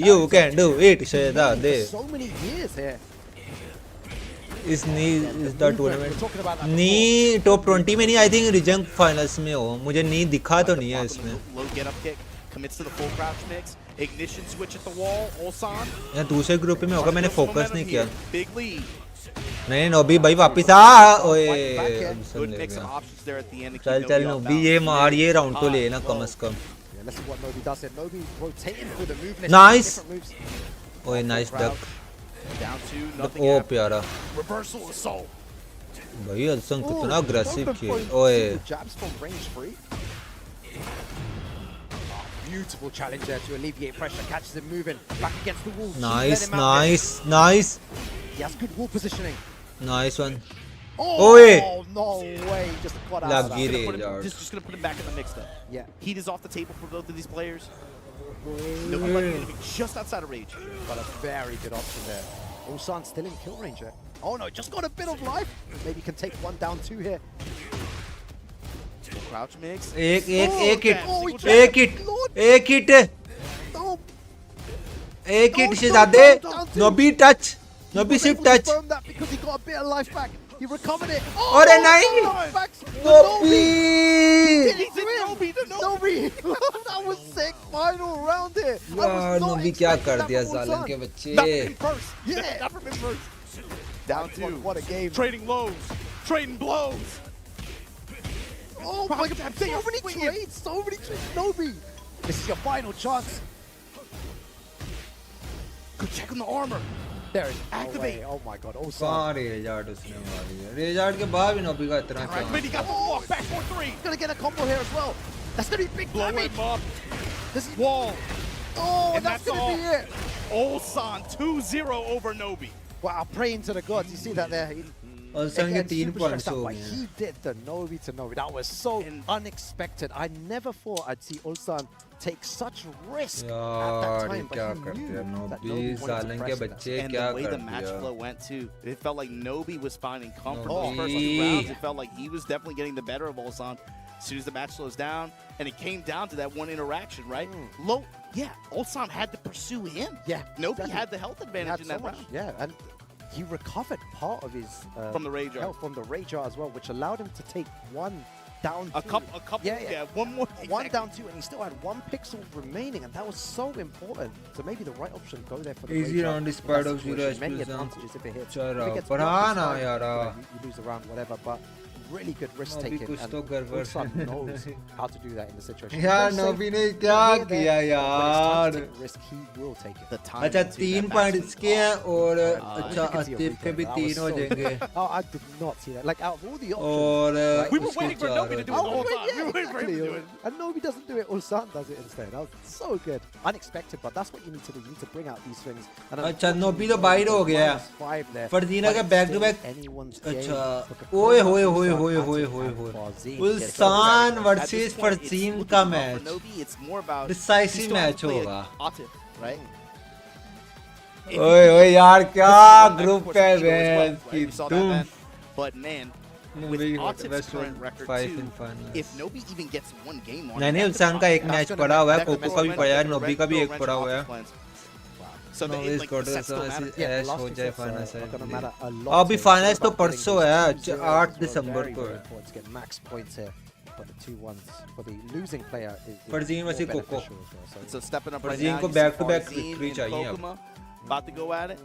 [SPEAKER 5] you can do it शेदा they.
[SPEAKER 18] So many years here.
[SPEAKER 5] इस नी इस द टूर्नामेंट नी टॉप 20 में नहीं आई थिंक रीजन फाइनल्स में हो मुझे नी दिखा तो नहीं है इसमें. या दूसरे ग्रुप में होगा मैंने फोकस नहीं किया. नहीं नोबी भाई वापिस आ ओए चल नोबी ये मार ये राउंड तो ले ना कम से कम. नाइस ओए नाइस डक ओ प्यारा भाई अल्सन कितना अग्रेसिव खेल ओए.
[SPEAKER 18] Beautiful challenge there to alleviate pressure, catches him moving back against the wall.
[SPEAKER 5] Nice.
[SPEAKER 18] He has good wall positioning.
[SPEAKER 5] Nice one.
[SPEAKER 18] Oh,
[SPEAKER 5] Oi!
[SPEAKER 18] no way. Just got out of
[SPEAKER 5] Lucky
[SPEAKER 18] that.
[SPEAKER 5] Rage.
[SPEAKER 11] This is just going to put him back in the mix, though.
[SPEAKER 18] Yeah.
[SPEAKER 11] Heat is off the table for both of these players. Nobi might be just outside of Rage.
[SPEAKER 18] But a very good option there. Ulsan still in kill range here. Oh no, just got a bit of life. Maybe can take 1 down 2 here.
[SPEAKER 11] Crouch mix.
[SPEAKER 5] एक hit. एक hit से ज़्यादा. Nobi touch. Nobi shift touch.
[SPEAKER 18] That because he got a bit of life back. He recovered it.
[SPEAKER 5] अरे नहीं. Nobi.
[SPEAKER 18] Nobi. That was sick. Final round here.
[SPEAKER 5] यार Nobi क्या कर दिया सालन के बच्चे.
[SPEAKER 18] Yeah.
[SPEAKER 11] Not from him first. Down 2.
[SPEAKER 18] What a game.
[SPEAKER 11] Trading lows. Trading blows.
[SPEAKER 18] Oh my god, so many trades, Nobi. This is your final chance.
[SPEAKER 11] Good check on the armor.
[SPEAKER 18] There it is.
[SPEAKER 11] Activate.
[SPEAKER 18] Oh my god, oh
[SPEAKER 5] कहाँ रेजार्ड उसने मारी है. रेजार्ड के बाद भी Nobi का इतना
[SPEAKER 11] Right, he got the walk back 4-3.
[SPEAKER 18] Gonna get a combo here as well. That's gonna be big
[SPEAKER 11] Blow
[SPEAKER 18] damage.
[SPEAKER 11] him up.
[SPEAKER 18] This is
[SPEAKER 11] Wall.
[SPEAKER 18] Oh,
[SPEAKER 11] And
[SPEAKER 18] that's gonna
[SPEAKER 11] all.
[SPEAKER 18] be it.
[SPEAKER 11] Ulsan 2-0 over Nobi.
[SPEAKER 18] Wow, praying to the gods. You see that there?
[SPEAKER 5] Ulsan के 3
[SPEAKER 18] super
[SPEAKER 5] points
[SPEAKER 18] stressed out,
[SPEAKER 5] हो
[SPEAKER 18] but
[SPEAKER 5] गए.
[SPEAKER 18] he did the Nobi to Nobi. That was so unexpected. I never thought I'd see Ulsan take such risk at that
[SPEAKER 5] यार
[SPEAKER 18] time,
[SPEAKER 5] क्या
[SPEAKER 18] but
[SPEAKER 5] करते
[SPEAKER 18] he
[SPEAKER 5] हैं
[SPEAKER 18] knew that
[SPEAKER 5] Nobi
[SPEAKER 18] Nobi wanted to
[SPEAKER 5] सालन
[SPEAKER 18] press
[SPEAKER 5] के
[SPEAKER 18] that.
[SPEAKER 5] बच्चे
[SPEAKER 11] And
[SPEAKER 5] क्या
[SPEAKER 11] the way
[SPEAKER 5] कर
[SPEAKER 11] the match
[SPEAKER 5] दिया.
[SPEAKER 11] flow went too, it felt like Nobi was finding comfort
[SPEAKER 5] Nobi.
[SPEAKER 11] in the first 2 rounds. It felt like he was definitely getting the better of Ulsan as soon as the match slows down. And it came down to that one interaction, right? Ulsan had to pursue him.
[SPEAKER 18] Yeah,
[SPEAKER 11] Nobi
[SPEAKER 18] exactly.
[SPEAKER 11] had the health
[SPEAKER 18] He
[SPEAKER 11] advantage
[SPEAKER 18] had
[SPEAKER 11] in
[SPEAKER 18] so
[SPEAKER 11] that
[SPEAKER 18] much,
[SPEAKER 11] round.
[SPEAKER 18] yeah, and he recovered part of his
[SPEAKER 11] From the Rage Art.
[SPEAKER 18] health from the Rage Art as well, which allowed him to take 1 down.
[SPEAKER 11] A couple, one more.
[SPEAKER 18] 1 down 2, and he still had 1 pixel remaining, and that was so important. So maybe the right option, go there for the
[SPEAKER 5] Easy
[SPEAKER 18] Rage Art
[SPEAKER 5] round
[SPEAKER 18] in
[SPEAKER 5] despite
[SPEAKER 18] that
[SPEAKER 5] of 0
[SPEAKER 18] situation. Many
[SPEAKER 5] explosion.
[SPEAKER 18] advantages if it hits.
[SPEAKER 5] चलो,
[SPEAKER 18] If it gets
[SPEAKER 5] पर
[SPEAKER 18] blocked,
[SPEAKER 5] हाँ
[SPEAKER 18] it's
[SPEAKER 5] ना
[SPEAKER 18] fine.
[SPEAKER 5] यार.
[SPEAKER 18] You lose the round, whatever, but really good risk
[SPEAKER 5] Nobi
[SPEAKER 18] taking,
[SPEAKER 5] कुछ
[SPEAKER 18] and
[SPEAKER 5] तो गड़बड़
[SPEAKER 18] Ulsan
[SPEAKER 5] है.
[SPEAKER 18] knows how to do that in the situation.
[SPEAKER 5] यार
[SPEAKER 18] Very safe.
[SPEAKER 5] Nobi ने क्या
[SPEAKER 18] Here, there,
[SPEAKER 5] किया
[SPEAKER 18] but when it's time
[SPEAKER 5] यार.
[SPEAKER 18] to take risk, he will take it.
[SPEAKER 5] अच्छा 3 पॉइंट इसके हैं और अच्छा आतिफ के भी 3 हो जाएंगे.
[SPEAKER 18] Oh, I did not see that. Like out of all the options,
[SPEAKER 5] और
[SPEAKER 18] right,
[SPEAKER 11] We were
[SPEAKER 5] उसके
[SPEAKER 11] waiting for
[SPEAKER 5] 4
[SPEAKER 11] Nobi to do it the whole time. We were waiting for him to do it.
[SPEAKER 18] And Nobi doesn't do it. Ulsan does it instead. That was so good, unexpected, but that's what you need to do. You need to bring out these things. And
[SPEAKER 5] अच्छा Nobi तो बाहर हो गया.
[SPEAKER 18] -5 there.
[SPEAKER 5] फरजीना का back to back.
[SPEAKER 18] Anyone's
[SPEAKER 5] अच्छा
[SPEAKER 18] game.
[SPEAKER 5] ओए होए होए होए होए होए होए. Ulsan versus Farzeen का मैच. Decisive मैच होगा.
[SPEAKER 11] Right?
[SPEAKER 5] ओए ओए यार क्या ग्रुप है बहन की तुम.
[SPEAKER 11] But man, with Atif's current record too, if Nobi even gets 1 game on,
[SPEAKER 5] नहीं नहीं Ulsan का एक मैच पड़ा हुआ है. कोको का भी पड़ा है. Nobi का भी एक पड़ा हुआ है.
[SPEAKER 11] So
[SPEAKER 5] Nobi's
[SPEAKER 11] like,
[SPEAKER 5] quarter
[SPEAKER 11] the sets still matter.
[SPEAKER 5] ऐश हो जाए फाइनल्स है.
[SPEAKER 18] Gonna matter a lot
[SPEAKER 5] अभी
[SPEAKER 18] here.
[SPEAKER 5] फाइनल्स तो
[SPEAKER 18] About
[SPEAKER 5] परसों
[SPEAKER 18] getting
[SPEAKER 5] है.
[SPEAKER 18] this 2-0
[SPEAKER 5] 8
[SPEAKER 18] is
[SPEAKER 5] दिसंबर
[SPEAKER 18] very,
[SPEAKER 5] को
[SPEAKER 18] very
[SPEAKER 5] है.
[SPEAKER 18] important to get max points here. But the 2-1s for the losing player is
[SPEAKER 5] Farzeen
[SPEAKER 18] more
[SPEAKER 5] versus Koko.
[SPEAKER 18] beneficial as well. So
[SPEAKER 11] So stepping up right
[SPEAKER 5] Farzeen
[SPEAKER 11] now,
[SPEAKER 5] को
[SPEAKER 11] you see
[SPEAKER 5] back to back
[SPEAKER 11] Farzeen
[SPEAKER 5] victory
[SPEAKER 11] and
[SPEAKER 5] चाहिए अब.
[SPEAKER 11] Kkokkoma about to go at it.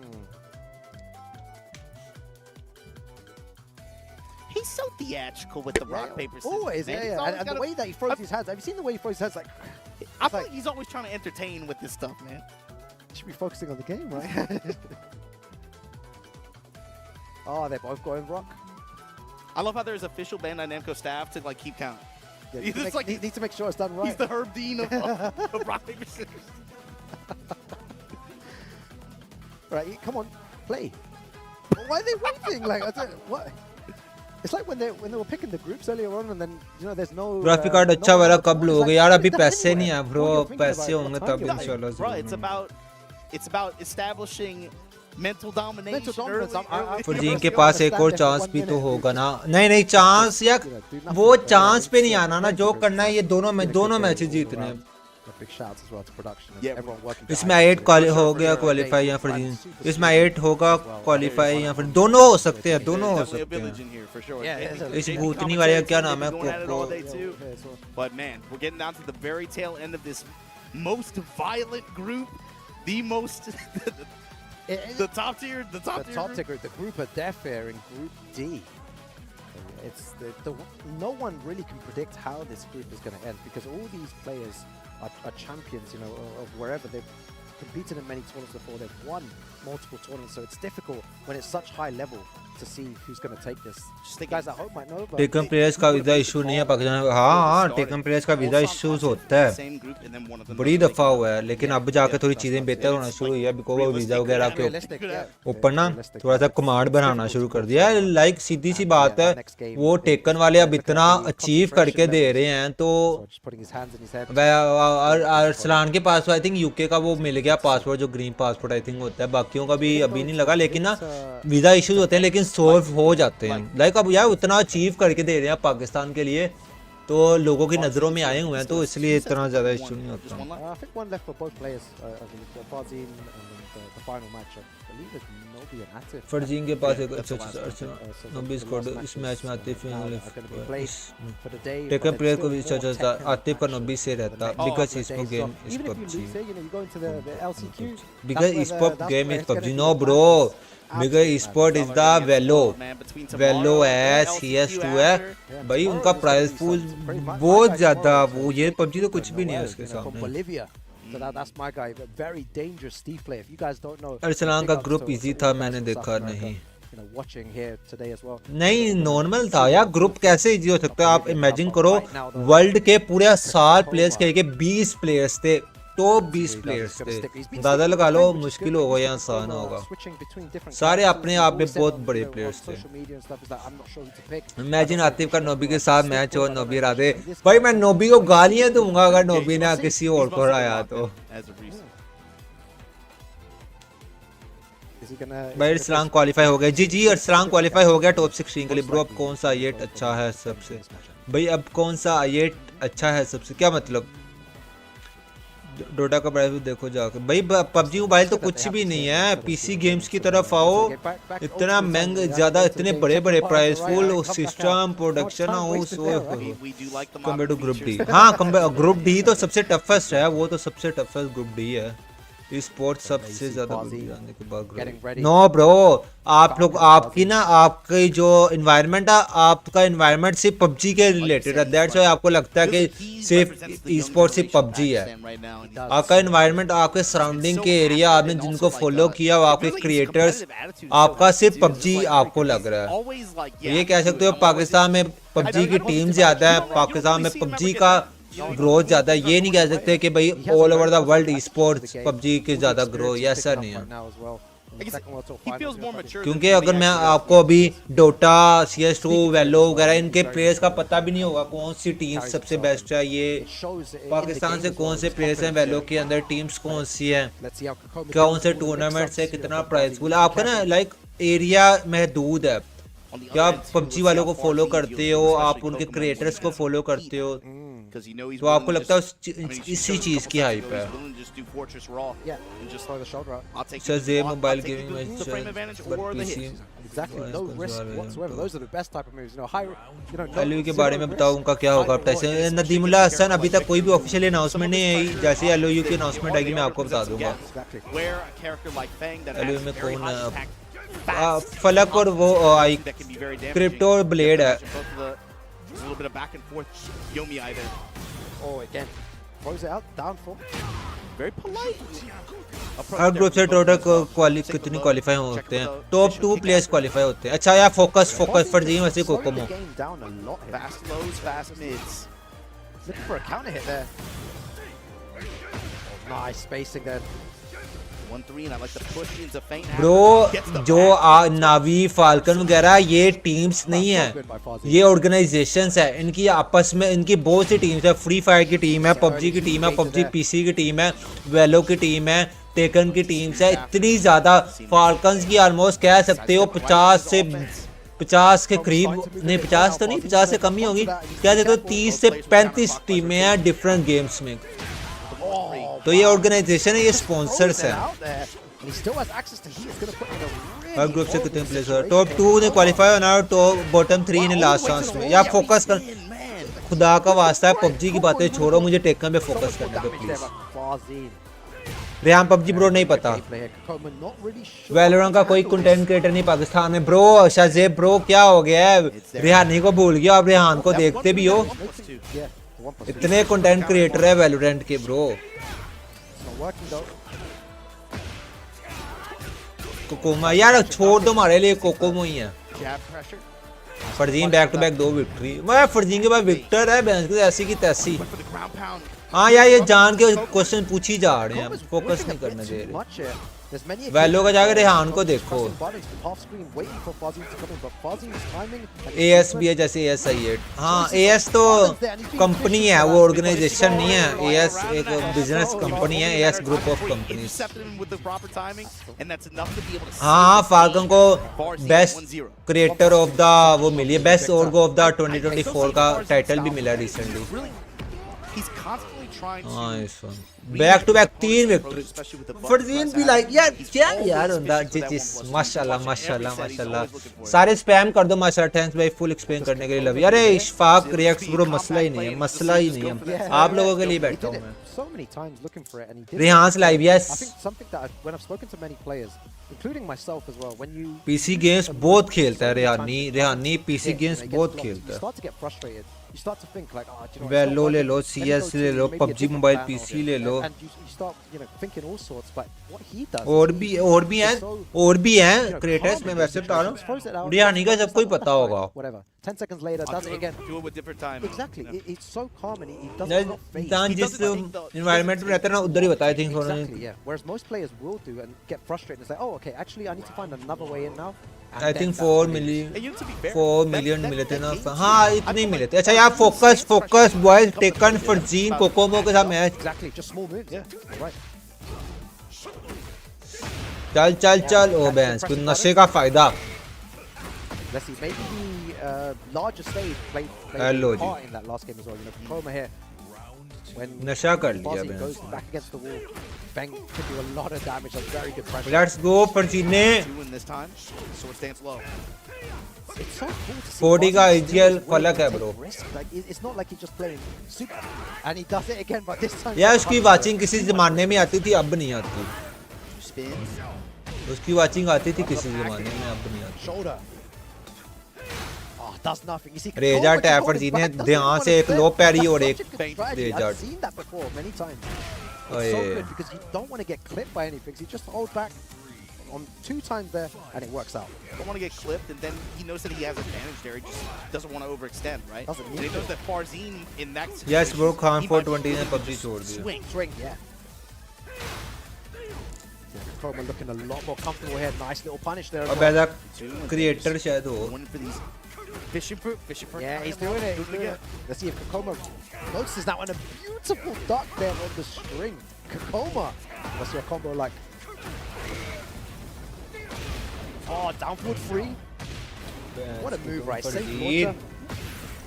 [SPEAKER 11] He's so theatrical with the rock paper scissors.
[SPEAKER 18] Always,
[SPEAKER 11] man. He's
[SPEAKER 18] yeah.
[SPEAKER 11] always
[SPEAKER 18] And
[SPEAKER 11] gotta-
[SPEAKER 18] the way that he throws his hands. Have you seen the way he throws his hands? Like,
[SPEAKER 11] I feel like he's always trying to entertain with this stuff, man.
[SPEAKER 18] you should be focusing on the game, right? Oh, they're both going rock.
[SPEAKER 11] I love how there's official Bandai Namco staff to like keep count.
[SPEAKER 18] Yeah,
[SPEAKER 11] He's
[SPEAKER 18] need,
[SPEAKER 11] just
[SPEAKER 18] to
[SPEAKER 11] like-
[SPEAKER 18] make, need to make sure it's done right.
[SPEAKER 11] He's the Herb Dean of rock paper scissors.
[SPEAKER 18] Right, come on, play. Why are they waiting? Like, I don't, what? It's like when they were picking the groups earlier on, and then there's no.
[SPEAKER 5] Graphic card अच्छा वाला कब लोगे यार. अभी पैसे नहीं है bro.
[SPEAKER 18] All you're thinking
[SPEAKER 5] पैसे
[SPEAKER 18] about
[SPEAKER 5] होंगे
[SPEAKER 18] is
[SPEAKER 5] तब
[SPEAKER 18] what time
[SPEAKER 5] इंशाल्लाह.
[SPEAKER 11] Bro, it's about establishing mental domination.
[SPEAKER 18] dominance,
[SPEAKER 11] early.
[SPEAKER 5] Farzeen के पास एक और चांस भी तो होगा ना. नहीं नहीं चांस या वो चांस पे नहीं आना ना. जो करना है ये दोनों मैचेस जीतने हैं.
[SPEAKER 18] Big shouts as well to production. And everyone working.
[SPEAKER 5] इसमें 8 हो गया क्वालीफाई या फरजीन. इसमें 8 होगा क्वालीफाई या फिर दोनों हो सकते हैं. दोनों हो सकते हैं. इस भूतनी वाले का क्या नाम है? Cocoa.
[SPEAKER 11] But man, we're getting down to the very tail end of this most violent group, the most the top tier
[SPEAKER 18] group, the group of death here in Group D. It's no one really can predict how this group is going to end, because all these players are champions, of wherever they've competed in many tournaments before. They've won multiple tournaments, so it's difficult when it's such high level to see who's going to take this. Just guys at home might know, but
[SPEAKER 5] taken players का visa issue नहीं है पाकिस्तान में। हाँ taken players का visa issues होता है, बड़ी दफ़ा हुआ है, लेकिन अब जाके थोड़ी चीज़ें बेहतर होना शुरू हुई है बिकॉज वो वीज़ा वगैरह के ऊपर ना थोड़ा सा कमांड बनाना शुरू कर दिया है। लाइक सीधी सी बात है, वो टेकन वाले अब इतना अचीव करके दे रहे हैं, तो अरसलान के पास आई थिंक यूके का वो मिल गया पासपोर्ट, जो ग्रीन पासपोर्ट आई थिंक होता है, बाकियों का भी अभी नहीं लगा, लेकिन ना वीज़ा इश्यूज होते हैं लेकिन सॉल्व हो जाते हैं। लाइक अब यार उतना अचीव करके दे रहे हैं पाकिस्तान के लिए, तो लोगों की नज़रों में आए हुए हैं, तो इसलिए इतना ज़्यादा इशू नहीं होता।
[SPEAKER 18] I think one left for both players. Farzeen and the final match. I believe it's Nobi and Atif.
[SPEAKER 5] Farzeen के पास एक अच्छा नोबी स्क्वाड इस मैच में आतिफ टेकन प्लेयर को भी अच्छा था, आतिफ का नोबी से रहता बिकॉज़ इसको game is PUBG, because is pub game is PUBG. No bro, because eSport is the Velo है, CS2 है भाई, उनका प्राइस पूल बहुत ज्यादा, वो ये पबजी तो कुछ भी नहीं है उसके सामने।
[SPEAKER 18] So that's my guy, but very dangerous Steve player. If you guys don't know,
[SPEAKER 5] Arsalan का ग्रुप इजी था, मैंने देखा नहीं।
[SPEAKER 18] watching here today as well.
[SPEAKER 5] नहीं नॉर्मल था यार, ग्रुप कैसे इजी हो सकता है? आप इमेजिन करो वर्ल्ड के पूरे साल प्लेयर्स के 20 प्लेयर्स थे, टॉप 20 प्लेयर्स थे, अंदाजा लगा लो मुश्किल होगा या आसान होगा, सारे अपने आप में बहुत बड़े प्लेयर्स थे। इमेजिन आतिफ का नोबी के साथ मैच हो, नोबी हरा दे भाई, मैं नोबी को गालियां दूंगा अगर नोबी ने किसी और को हराया तो। भाई अरसलान क्वालिफाई हो गए, जी अरसलान क्वालिफाई हो गया टॉप 16 के लिए। ब्रो अब कौन सा आईएट अच्छा है सबसे? भाई अब कौन सा आईएट अच्छा है सबसे, क्या मतलब? डोटा का प्राइस भी देखो जाके भाई, पबजी मोबाइल तो कुछ भी नहीं है, पीसी गेम्स की तरफ आओ, इतना महंगा ज्यादा, इतने बड़े बड़े prize full system production house compare to group D. हाँ ग्रुप डी तो सबसे टफेस्ट है, वो तो सबसे टफेस्ट ग्रुप डी है। स्पोर्ट्स सबसे ज्यादा जाने के बाद नो ब्रो, आप लोग आपकी ना आपकी जो इन्वायरमेंट है, आपका इन्वायरमेंट सिर्फ पबजी के रिलेटेड है, दैट्स व्हाई आपको लगता है कि सिर्फ ई-स्पोर्ट्स सिर्फ पबजी है। आपका इन्वायरमेंट, आपके सराउंडिंग के एरिया, आपने जिनको फॉलो किया, आपके क्रिएटर्स, आपका सिर्फ पबजी आपको लग रहा है। ये कह सकते हो पाकिस्तान में पबजी की टीम ज्यादा है, पाकिस्तान में पबजी का ग्रोथ ज्यादा है, ये नहीं कह सकते कि भाई all over the world esports PUBG के ज्यादा ग्रो, ये ऐसा नहीं है। क्योंकि अगर मैं आपको अभी डोटा, CS2, वेलो वगैरह इनके प्लेयर्स का पता भी नहीं होगा कौन सी टीम सबसे बेस्ट है, ये पाकिस्तान से कौन से प्लेयर्स हैं वेलो के अंदर, टीम्स कौन सी है, कौन से टूर्नामेंट से कितना प्राइस पूल, आपका ना लाइक एरिया महदूद है। क्या आप पबजी वालों को फॉलो करते हो, आप उनके क्रिएटर्स को फॉलो करते हो, तो आपको लगता है इसी चीज की हाइप है। सर मोबाइल गेमिंग में के बारे में बताओ, उनका क्या होगा? नदीमुल्लाह हसन अभी तक कोई भी ऑफिशियल अनाउंसमेंट नहीं आई, जैसे LOU की अनाउंसमेंट आएगी मैं आपको बता दूंगा। LOU में कौन फलक और वो आई क्रिप्टो और ब्लेड है। हर ग्रुप से टोटल कितनी क्वालिफाई होते हैं? टॉप 2 प्लेयर्स क्वालिफाई होते हैं। अच्छा यार फोकस फरजीन वैसे कोकोमो ब्रो, जो नावी फाल्कन वगैरह ये टीम्स नहीं है, ये ऑर्गेनाइजेशंस है, इनकी आपस में इनकी बहुत सी टीम्स है। फ्री फायर की टीम है, पबजी की टीम है, पबजी पीसी की टीम है, वेलो की टीम है, टेकन की टीम्स है, इतनी ज्यादा। फाल्कन्स की ऑलमोस्ट कह सकते हो 50 के करीब, नहीं 50 तो नहीं, 50 से कम ही होगी, कह सकते हो 30 से 35 टीमें हैं डिफरेंट गेम्स में। तो ये ऑर्गेनाइजेशन है, ये स्पॉन्सर्स है। हर ग्रुप से कितने प्लेयर्स? टॉप 2 ने क्वालिफाई होना और टॉप बॉटम 3 ने लास्ट चांस में। या फोकस कर, खुदा का वास्ता है पबजी की बातें छोड़ो, मुझे टेकन पे फोकस करने दो प्लीज। रेहान पबजी ब्रो नहीं पता, वैलोरेंट का कोई कंटेंट क्रिएटर नहीं पाकिस्तान में। ब्रो शाजेब ब्रो क्या हो गया है? रेहान को भूल गया, आप रेहान को देखते भी हो? इतने कंटेंट क्रिएटर है वैलोरेंट के ब्रो। कोकोमा यार छोड़ दो, हमारे लिए कोकोमो ही है।
[SPEAKER 11] Jab pressure.
[SPEAKER 5] Farzeen back to back 2 victory. मैं फरजीन के पास विक्टर है बेंच के ऐसी की तैसी। हाँ यार ये जान के क्वेश्चन पूछी जा रहे हैं, फोकस नहीं करने दे रहे। वैलो का जाकर रेहान को देखो, AS भी है जैसे AS आई है। हाँ AS तो कंपनी है, वो ऑर्गेनाइजेशन नहीं है। AS एक बिजनेस कंपनी है, AS ग्रुप ऑफ कंपनीज। हाँ फाल्कन को बेस्ट क्रिएटर ऑफ द वो मिली है, बेस्ट ऑर्गो ऑफ द 2024 का टाइटल भी मिला recently. Back to back 3 victory. Farzeen भी लाइक यार क्या यार होता जिस माशाल्लाह माशाल्लाह माशाल्लाह। सारे स्पैम कर दो माशाल्लाह। थैंक्स भाई फुल एक्सप्लेन करने के लिए लव। अरे इशफाक रिएक्ट्स ब्रो मसला ही नहीं है, मसला ही नहीं है, आप लोगों के लिए बैठा हूं मैं। Rehan live yes. PC games बहुत खेलता है रेहानी पीसी गेम्स बहुत खेलता है। वेलो ले लो, CS ले लो, PUBG मोबाइल PC ले लो, और भी हैं क्रिएटर्स में वैसे बता रहा हूँ। रेहानी का सबको ही पता होगा।
[SPEAKER 18] 10 seconds later, does it again.
[SPEAKER 11] Do it with different timing.
[SPEAKER 18] Exactly. It's so calm and he doesn't not fade.
[SPEAKER 5] जिस environment में रहता है ना उधर ही बताया I think।
[SPEAKER 18] Exactly, yeah. Whereas most players will do and get frustrated and say, oh, okay, actually I need to find another way in now.
[SPEAKER 5] I think 4 million मिले थे ना। हाँ इतने मिले थे। अच्छा यार focus boys taken Farzeen Kokomo के साथ match.
[SPEAKER 18] Exactly, just small moves. Yeah, right.
[SPEAKER 5] चल ओ बेंस कुछ नशे का फायदा।
[SPEAKER 18] Let's see, maybe the larger stage played a part in that last game as well. You know, Kkokkoma here, when
[SPEAKER 5] नशा कर लिया
[SPEAKER 18] Farzeen goes back against the wall, Bang could do a lot of damage. That's very good pressure.
[SPEAKER 5] Let's go Farzeen
[SPEAKER 11] this time. Sword stance low.
[SPEAKER 18] It's so cool to see
[SPEAKER 5] 40 का IGL फलक है bro।
[SPEAKER 18] Like it's not like he's just playing super, and he does it again, but this time.
[SPEAKER 5] यार उसकी watching किसी जमाने में आती थी, अब नहीं आती। उसकी वाचिंग आती थी किसी जमाने में, अब नहीं आती।
[SPEAKER 18] Shoulder. Does nothing. You see,
[SPEAKER 5] रेजा टैप फरजीन ने ध्यान से एक लो पैरी और एक रेजा।
[SPEAKER 18] I've seen that before many times. It's so good because you don't want to get clipped by anything. So you just hold back on 2 times there, and it works out.
[SPEAKER 11] Don't want to get clipped, and then he knows that he has advantage there. He just doesn't want to overextend, right?
[SPEAKER 18] Doesn't
[SPEAKER 11] he knows that Farzeen in that situation.
[SPEAKER 5] Yes, bro. Khan 420 ने PUBG छोड़ दिया।
[SPEAKER 18] Swing, yeah. Kkokkoma looking a lot more comfortable here. Nice little punish there.
[SPEAKER 5] अब ऐसा creator शायद हो।
[SPEAKER 11] Fishing for.
[SPEAKER 18] Yeah, he's doing it. Let's see if Kkokkoma notices that one. A beautiful duck there on the string. Kkokkoma. Let's see a combo like. Oh, down forward free. What a move, right? Safe launcher.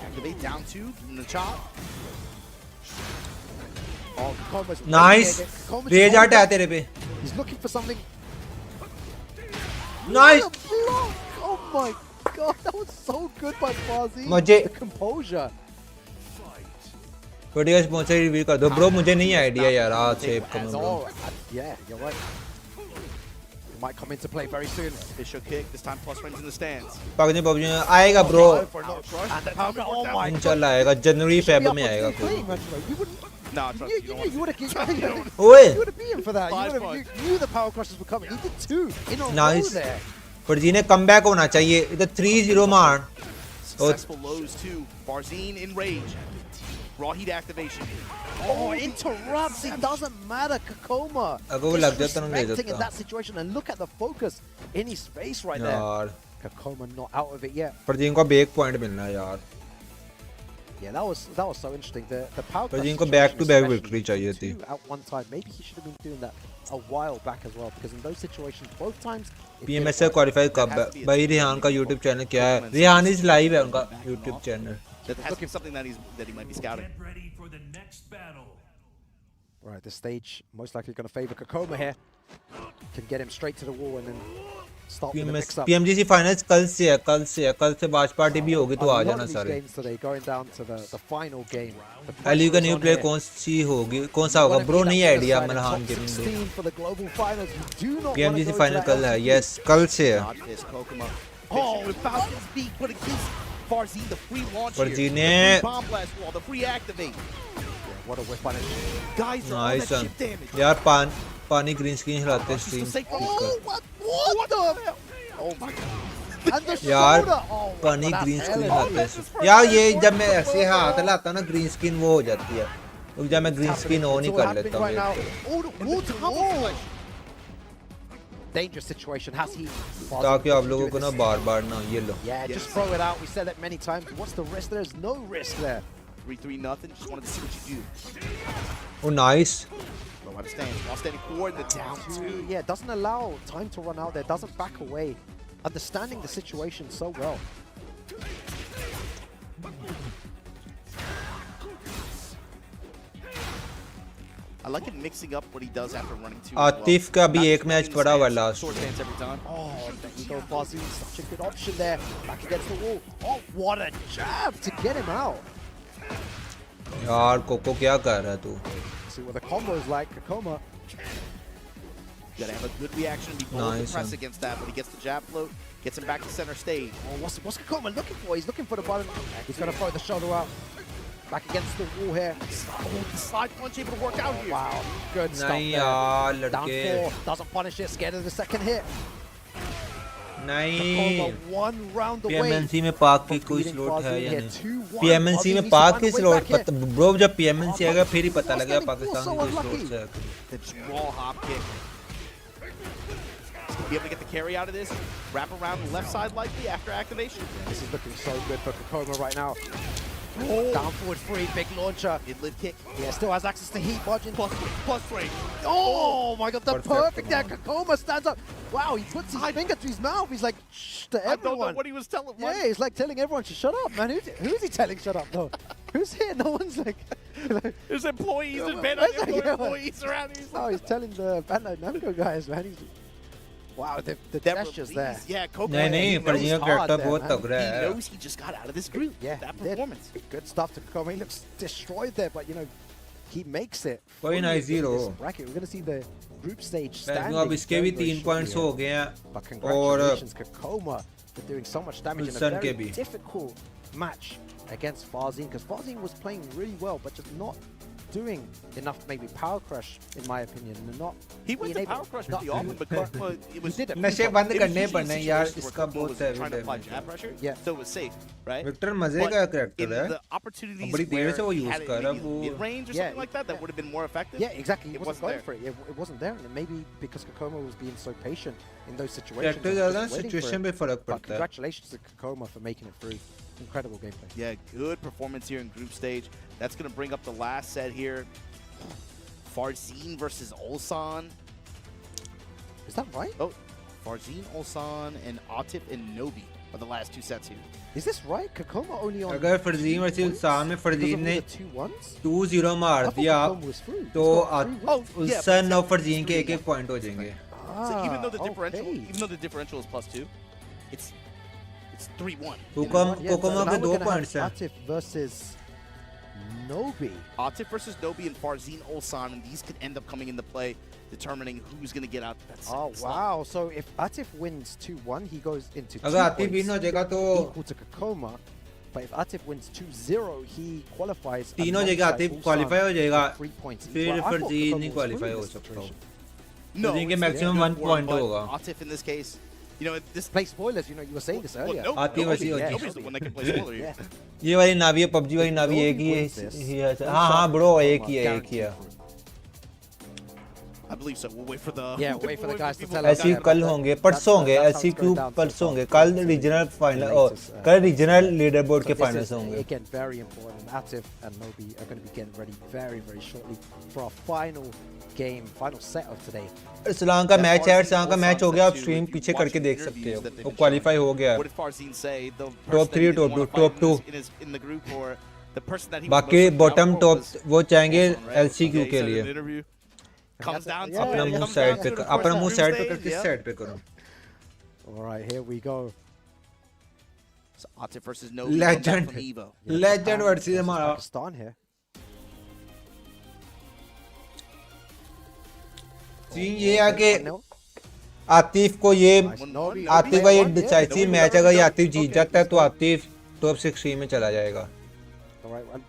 [SPEAKER 11] Activate down 2 in the chop.
[SPEAKER 18] Oh, Kkokoma's
[SPEAKER 5] nice. Rage out है तेरे पे.
[SPEAKER 18] He's looking for something.
[SPEAKER 5] Nice.
[SPEAKER 18] Oh my God, that was so good by Farzeen.
[SPEAKER 5] मुझे
[SPEAKER 18] the composure.
[SPEAKER 5] Video sponsor reveal कर दो bro, मुझे नहीं idea यार। आज से
[SPEAKER 18] Yeah, you're right. It might come into play very soon.
[SPEAKER 11] Official kick, this time plus friends in the stands.
[SPEAKER 5] PUBG आएगा bro.
[SPEAKER 18] Oh
[SPEAKER 5] इंशाल्लाह आएगा, जनवरी फेब में आएगा कोई।
[SPEAKER 11] No, trust me,
[SPEAKER 18] you would have
[SPEAKER 5] ओए
[SPEAKER 18] beaten for that. You knew the power crushes were coming. He did 2 in a row there.
[SPEAKER 5] Farzeen ने comeback होना चाहिए। इधर 3-0 मार।
[SPEAKER 11] Successful lows too. Farzeen in rage. Raw heat activation.
[SPEAKER 18] Oh, interrupts. It doesn't matter. Kkokkoma.
[SPEAKER 5] अगर वो लग जाता ना ले
[SPEAKER 18] Disrespecting in
[SPEAKER 5] जाता।
[SPEAKER 18] that situation, and look at the focus in his face right there.
[SPEAKER 5] यार
[SPEAKER 18] Kkokkoma not out of it yet.
[SPEAKER 5] Farzeen को back point मिलना है यार।
[SPEAKER 18] Yeah, that was so interesting. The power.
[SPEAKER 5] Farzeen को बैक टू बैक विक्ट्री चाहिए थी।
[SPEAKER 18] At one time, maybe he should have been doing that a while back as well, because in those situations, both times.
[SPEAKER 5] PMS से qualify कब है भाई? रेहान का YouTube channel क्या है? रेहान इज लाइव है उनका YouTube channel.
[SPEAKER 11] That has to be something that he might be scouting.
[SPEAKER 18] Right, the stage most likely going to favor Kkokkoma here. Can get him straight to the wall and then start with the mix up.
[SPEAKER 5] PMGC finals कल से कल से बाच party भी होगी तो आ जाना सारे।
[SPEAKER 18] Games today going down to the final game.
[SPEAKER 5] LU का न्यू प्लेयर कौन सी होगी, कौन सा होगा ब्रो? नहीं आइडिया मलहान गेमिंग
[SPEAKER 18] दो। for the global finals. You do not
[SPEAKER 5] PMGC final कल है। यस कल से है।
[SPEAKER 11] Oh, without his feet, but against Farzeen, the free launch
[SPEAKER 5] Farzeen
[SPEAKER 11] here, the free bomb blast wall, the free activate.
[SPEAKER 18] Yeah, what a whip punish.
[SPEAKER 11] Guys are on that chip damage.
[SPEAKER 5] यार पानी green screen हिलाते हैं stream.
[SPEAKER 11] Oh, what the? Oh my God.
[SPEAKER 18] And the
[SPEAKER 5] यार
[SPEAKER 18] shoulder. Oh,
[SPEAKER 5] पानी
[SPEAKER 18] that's
[SPEAKER 5] green screen
[SPEAKER 18] hell.
[SPEAKER 5] आते हैं यार ये जब मैं ऐसे हाथ लाता हूँ ना ग्रीन स्क्रीन वो हो जाती है तो जब मैं ग्रीन स्क्रीन ऑन ही कर लेता हूँ
[SPEAKER 18] Dangerous situation. Has he?
[SPEAKER 5] ताकि आप लोगों को ना बार-बार ना ये लो
[SPEAKER 18] Yeah, just throw it out. We said that many times. What's the risk? There's no risk there.
[SPEAKER 11] 3-3 nothing. Just wanted to see what you do.
[SPEAKER 5] Oh, nice.
[SPEAKER 11] Low out of stance. While standing forward, the down two.
[SPEAKER 18] Yeah, doesn't allow time to run out there. Doesn't back away. Understanding the situation so well.
[SPEAKER 11] I like him mixing up what he does after running two.
[SPEAKER 5] Atif का भी एक match पड़ा हुआ last
[SPEAKER 11] Sword stance every time.
[SPEAKER 18] Oh, there you go, Farzeen. Such a good option there. Back against the wall. Oh, what a jab to get him out.
[SPEAKER 5] यार cocoa क्या कर रहा है तू
[SPEAKER 18] See what the combo is like. Kkokkoma.
[SPEAKER 11] Gotta have a good reaction and be bold to press against that, but he gets the jab float, gets him back to center stage.
[SPEAKER 18] Oh, what's Kkokkoma looking for? He's looking for the button. He's gonna throw the shoulder out. Back against the wall here.
[SPEAKER 11] Oh, the side punch able to work out here.
[SPEAKER 18] Wow, good stuff
[SPEAKER 5] नहीं
[SPEAKER 18] there.
[SPEAKER 5] यार
[SPEAKER 18] Down
[SPEAKER 5] लड़के
[SPEAKER 18] 4, doesn't punish it, scared of the second hit.
[SPEAKER 5] नहीं
[SPEAKER 18] Kkokkoma one round away.
[SPEAKER 5] PMNC में पाक की कोई slot है या नहीं PMNC में पाक की स्लॉट ब्रो जब PMNC आएगा फिर ही पता लगेगा पाकिस्तान में कोई स्लॉट है
[SPEAKER 11] The draw hop kick. Be able to get the carry out of this, wrap around the left side likely after activation.
[SPEAKER 18] This is looking so good for Kkokkoma right now. Oh. Down forward free, big launcher.
[SPEAKER 11] Mid-lid kick.
[SPEAKER 18] Yeah, still has access to heat, Bodgin.
[SPEAKER 11] Plus free.
[SPEAKER 18] Oh my god, the perfect there. Kkokkoma stands up. Wow, he puts his finger to his mouth. He's like, shh to everyone.
[SPEAKER 11] I don't know what he was telling.
[SPEAKER 18] Yeah, he's like telling everyone to shut up, man. Who's he telling shut up, though? Who's here? No one's like...
[SPEAKER 11] There's employees and Bandai employees around here.
[SPEAKER 18] Oh, he's telling the Bandai Namco guys, man. Wow, the gestures there.
[SPEAKER 11] Yeah, Kkokkoma.
[SPEAKER 5] नहीं Farzeen का character बहुत तगड़ा है.
[SPEAKER 11] He knows he just got out of this group.
[SPEAKER 18] Yeah,
[SPEAKER 11] that performance.
[SPEAKER 18] Good stuff to Kkokkoma. He looks destroyed there, but you know, he makes it.
[SPEAKER 5] कोई ना 0.
[SPEAKER 18] Bracket. We're gonna see the group stage
[SPEAKER 5] standing.
[SPEAKER 18] standing.
[SPEAKER 5] अब इसके भी 3 points हो गए हैं.
[SPEAKER 18] But congratulations, Kkokkoma, for doing so much damage in a very difficult match against Farzeen, because Farzeen was playing really well, but just not doing enough, maybe power crush, in my opinion. Not
[SPEAKER 11] he went to power crush pretty often, but it was
[SPEAKER 5] नशे बंद करने पड़ने यार इसका बहुत है
[SPEAKER 11] trying to apply jab pressure, so it was safe, right?
[SPEAKER 5] Victor मजे का character है.
[SPEAKER 11] The opportunities
[SPEAKER 5] बड़ी देर से वो use कर रहा है वो
[SPEAKER 11] mid range or something like that would have been more effective.
[SPEAKER 18] Yeah, exactly. He wasn't going for it. It wasn't there, and maybe because Kkokkoma was being so patient in those situations.
[SPEAKER 5] Situation पे फर्क पड़ता है.
[SPEAKER 18] Congratulations to Kkokkoma for making it through. Incredible gameplay.
[SPEAKER 11] Yeah, good performance here in group stage. That's going to bring up the last set here. Farzeen versus Ulsan.
[SPEAKER 18] Is that right?
[SPEAKER 11] Oh, Farzeen, Ulsan, and Atif and Nobi are the last 2 sets here.
[SPEAKER 18] Is this right? Kkokkoma only on...
[SPEAKER 5] अगर Farzeen versus Ulsan में Farzeen ने 2-0 मार दिया तो Ulsan और Farzeen के 1-1 point हो जाएंगे.
[SPEAKER 11] So even though the differential is +2, it's 3-1.
[SPEAKER 5] Kkokkoma के 2 points हैं.
[SPEAKER 18] Atif versus Nobi.
[SPEAKER 11] Atif versus Nobi and Farzeen Ulsan, and these could end up coming into play, determining who's going to get out.
[SPEAKER 18] Oh wow! So if Atif wins 2-1, he goes into 2
[SPEAKER 5] अगर Atif win हो जाएगा तो
[SPEAKER 18] equal to Kkokkoma. But if Atif wins 2-0, he qualifies.
[SPEAKER 5] तीनों जगह Atif qualify हो जाएगा.
[SPEAKER 18] 3 points.
[SPEAKER 5] फिर Farzeen नहीं qualify हो सकता.
[SPEAKER 11] No,
[SPEAKER 5] Farzeen के maximum 1 point होगा.
[SPEAKER 11] Atif in this case. You know, this
[SPEAKER 18] play spoilers. You know, you were saying this earlier.
[SPEAKER 11] Nobody's the one that can play spoiler here.
[SPEAKER 5] ये वाली नावी है PUBG वाली नावी एक ही है. हाँ bro एक ही है.
[SPEAKER 11] I believe so. We'll wait for the
[SPEAKER 18] wait for the guys to tell us.
[SPEAKER 5] ऐसी कल होंगे परसों होंगे ऐसी क्यूब परसों होंगे कल रीजनल फाइनल और कल रीजनल लीडरबोर्ड के फाइनल्स होंगे.
[SPEAKER 18] Again, very important. Atif and Nobi are going to be getting ready very, very shortly for our final game, final set of today.
[SPEAKER 5] Arsalan का मैच है. अरसलान का मैच हो गया. आप स्ट्रीम पीछे करके देख सकते हो. वो क्वालीफाई हो गया. टॉप 3 टॉप 2 बाकी बॉटम टॉप वो चाहेंगे LCQ के लिए. अपना मुंह साइड पे करके साइड पे करो.
[SPEAKER 18] All right, here we go.
[SPEAKER 11] So Atif versus Nobi.
[SPEAKER 5] Legend versus हमारा
[SPEAKER 18] Pakistan here.
[SPEAKER 5] सीन ये है कि आतिफ को ये आतिफ का ये डिसाइसिव मैच अगर ये आतिफ जीत जाता है तो आतिफ टॉप 16 में चला जाएगा.
[SPEAKER 18] right? And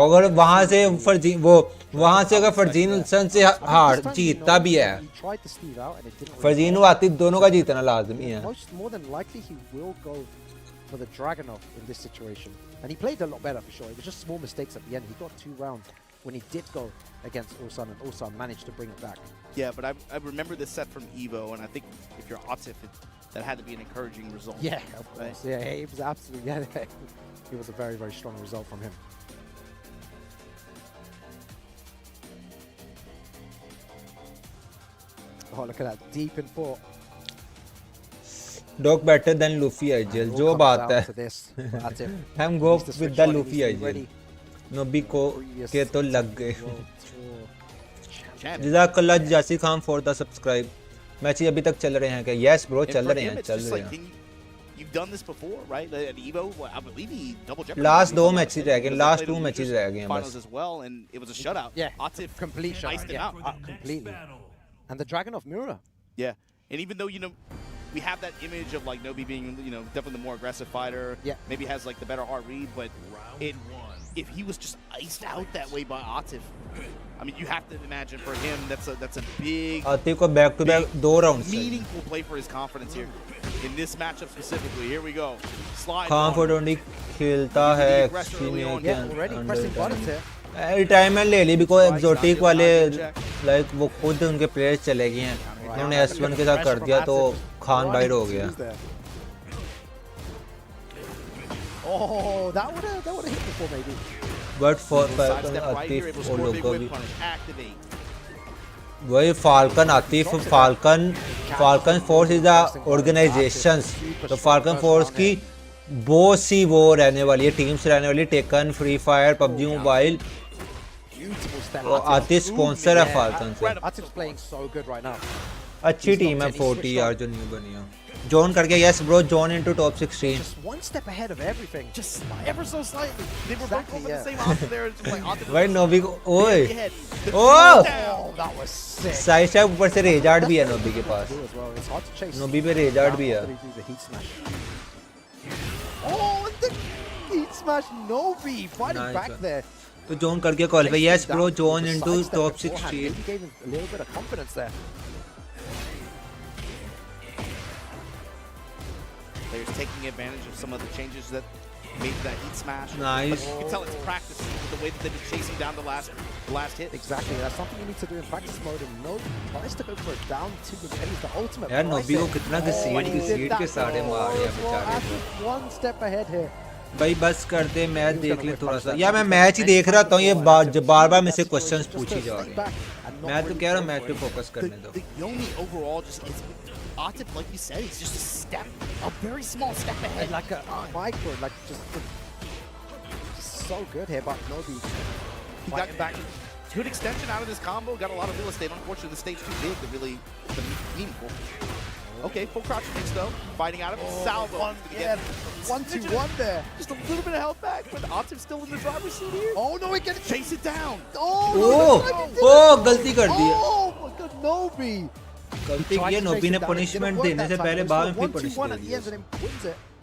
[SPEAKER 5] अगर वहां से फरजीन वो वहां से अगर फरजीन सन से हार जीतता भी है
[SPEAKER 18] he tried to Steve out and it didn't
[SPEAKER 5] Farzeen और आतिफ दोनों का जीतना लाजमी है
[SPEAKER 18] more than likely he will go for the Dragunov in this situation. And he played a lot better for sure. It was just small mistakes at the end. He got 2 rounds when he did go against Ulsan, and Ulsan managed to bring it back.
[SPEAKER 11] Yeah, but I remember this set from Evo, and I think if you're Atif, that had to be an encouraging result.
[SPEAKER 18] Yeah, of course. Yeah, it was absolutely, it was a very, very strong result from him. Oh, look at that, deep in 4.
[SPEAKER 5] Dog better than Luffy IGL. जो बात है हम go with the Luffy IGL. Nobi को के तो लग गए. जज़ाकल्लाह जासी Khan for the subscribe. Match अभी तक चल रहे हैं क्या? Yes bro, चल रहे हैं.
[SPEAKER 11] You've done this before, right? At Evo, I believe he double jeopardy.
[SPEAKER 5] Last 2 matches रह गए. Last 2 matches रह गए हैं
[SPEAKER 11] finals as well, and it was a shutout.
[SPEAKER 18] Yeah,
[SPEAKER 11] Atif
[SPEAKER 18] complete shutout.
[SPEAKER 11] Yeah,
[SPEAKER 18] completely. And the Dragunov mirror.
[SPEAKER 11] Yeah, and even though we have that image of like Nobi being definitely the more aggressive fighter.
[SPEAKER 18] Yeah,
[SPEAKER 11] maybe has like the better heart read, but if he was just iced out that way by Atif, I mean, you have to imagine for him that's a big
[SPEAKER 5] Atif को back to back 2 rounds
[SPEAKER 11] meaningful play for his confidence here in this matchup specifically. Here we go. Slide.
[SPEAKER 5] Confidently खेलता है
[SPEAKER 18] already pressing buttons here.
[SPEAKER 5] Retirement ले ली because exotic वाले like वो खुद उनके players चले गए हैं उन्होंने S1 के साथ कर दिया तो खान बाइट हो गया
[SPEAKER 18] Oh, that would have hit before maybe.
[SPEAKER 5] But for Atif और लोगों को भी वही falcon Atif falcon force is the organisations तो फाल्कन फोर्स की बहुत सी वो रहने वाली है टीम्स रहने वाली taken free fire PUBG mobile Atif sponsor है फाल्कन से अच्छी टीम है 40 यार जो न्यू बनी है John कर गया yes bro John into top 16
[SPEAKER 18] just one step ahead of everything
[SPEAKER 11] just ever so slightly they were both over the same option there it's like Atif
[SPEAKER 5] भाई नोबी को ओए
[SPEAKER 18] that was sick
[SPEAKER 5] side step ऊपर से रेजार्ड भी है नोबी के पास नोबी पे रेजार्ड भी है
[SPEAKER 18] oh the heat smash Nobi fighting back there
[SPEAKER 5] तो John कर गया qualify yes bro John into top 16
[SPEAKER 18] he gave him a little bit of confidence there
[SPEAKER 11] Players taking advantage of some of the changes that made that heat smash.
[SPEAKER 5] Nice.
[SPEAKER 11] But you can tell it's practice with the way that they've been chasing down the last hit.
[SPEAKER 18] Exactly. That's something you need to do in practice mode. And Nobi tries to go for a down 2 with Eddie's the ultimate.
[SPEAKER 5] यार नोबी को कितना घसीट के सारे मार दिया बेचारे
[SPEAKER 18] को. One step ahead here.
[SPEAKER 5] भाई बस करते मैच देख ले थोड़ा सा यार मैं मैच ही देख रहा था ये बार-बार मुझसे क्वेश्चंस पूछी जा रहे हैं मैं तो कह रहा हूं मैच पे फोकस करने दो
[SPEAKER 11] The only overall just is Atif, like you said, he's just a very small step ahead.
[SPEAKER 18] Like a micro, like just so good here, but Nobi.
[SPEAKER 11] He got back. Good extension out of this combo. Got a lot of real estate. Unfortunately, the stage's too big to really be meaningful. Okay, full crouch mix though. Fighting out of it. Salvo.
[SPEAKER 18] 1-2-1 there.
[SPEAKER 11] Just a little bit of health back, but Atif's still in the driver's seat here.
[SPEAKER 18] Oh no, he can
[SPEAKER 11] chase it down.
[SPEAKER 5] Oh, गलती कर दी.
[SPEAKER 18] Oh my God, Nobi.
[SPEAKER 5] गलती की है नोबी ने punishment देने से पहले बाद में फिर पनिशमेंट दिया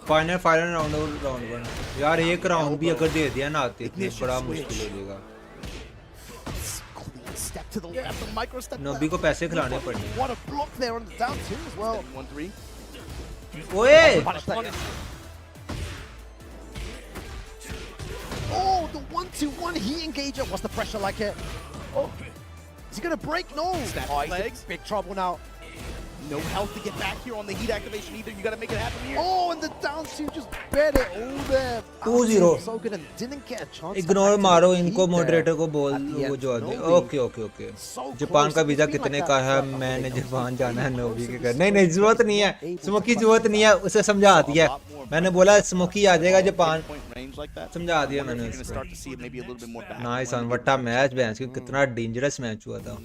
[SPEAKER 5] फाइनल राउंड 1 यार एक राउंड भी अगर दे दिया ना आते इतने बड़ा मुश्किल हो जाएगा नोबी को पैसे खिलाने पड़ेंगे ओए
[SPEAKER 18] Oh, the 1-2-1 heat engager. What's the pressure like here? Oh. Is he gonna break? No.
[SPEAKER 11] Oh, legs.
[SPEAKER 18] Big trouble now.
[SPEAKER 11] No health to get back here on the heat activation either. You gotta make it happen here.
[SPEAKER 18] Oh, and the down two just bet it all there.
[SPEAKER 5] 2-0.
[SPEAKER 18] So good and didn't get a chance.
[SPEAKER 5] Ignore मारो इनको moderator को बोल वो जो दे okay Japan का visa कितने का है मैंने जापान जाना है नोबी के घर नहीं जरूरत नहीं है स्मोकी जरूरत नहीं है उसे समझा दिया मैंने बोला स्मोकी आ जाएगा जापान समझा दिया मैंने नाइस ऑन वट्टा मैच बेंच के कितना डेंजरस मैच हुआ था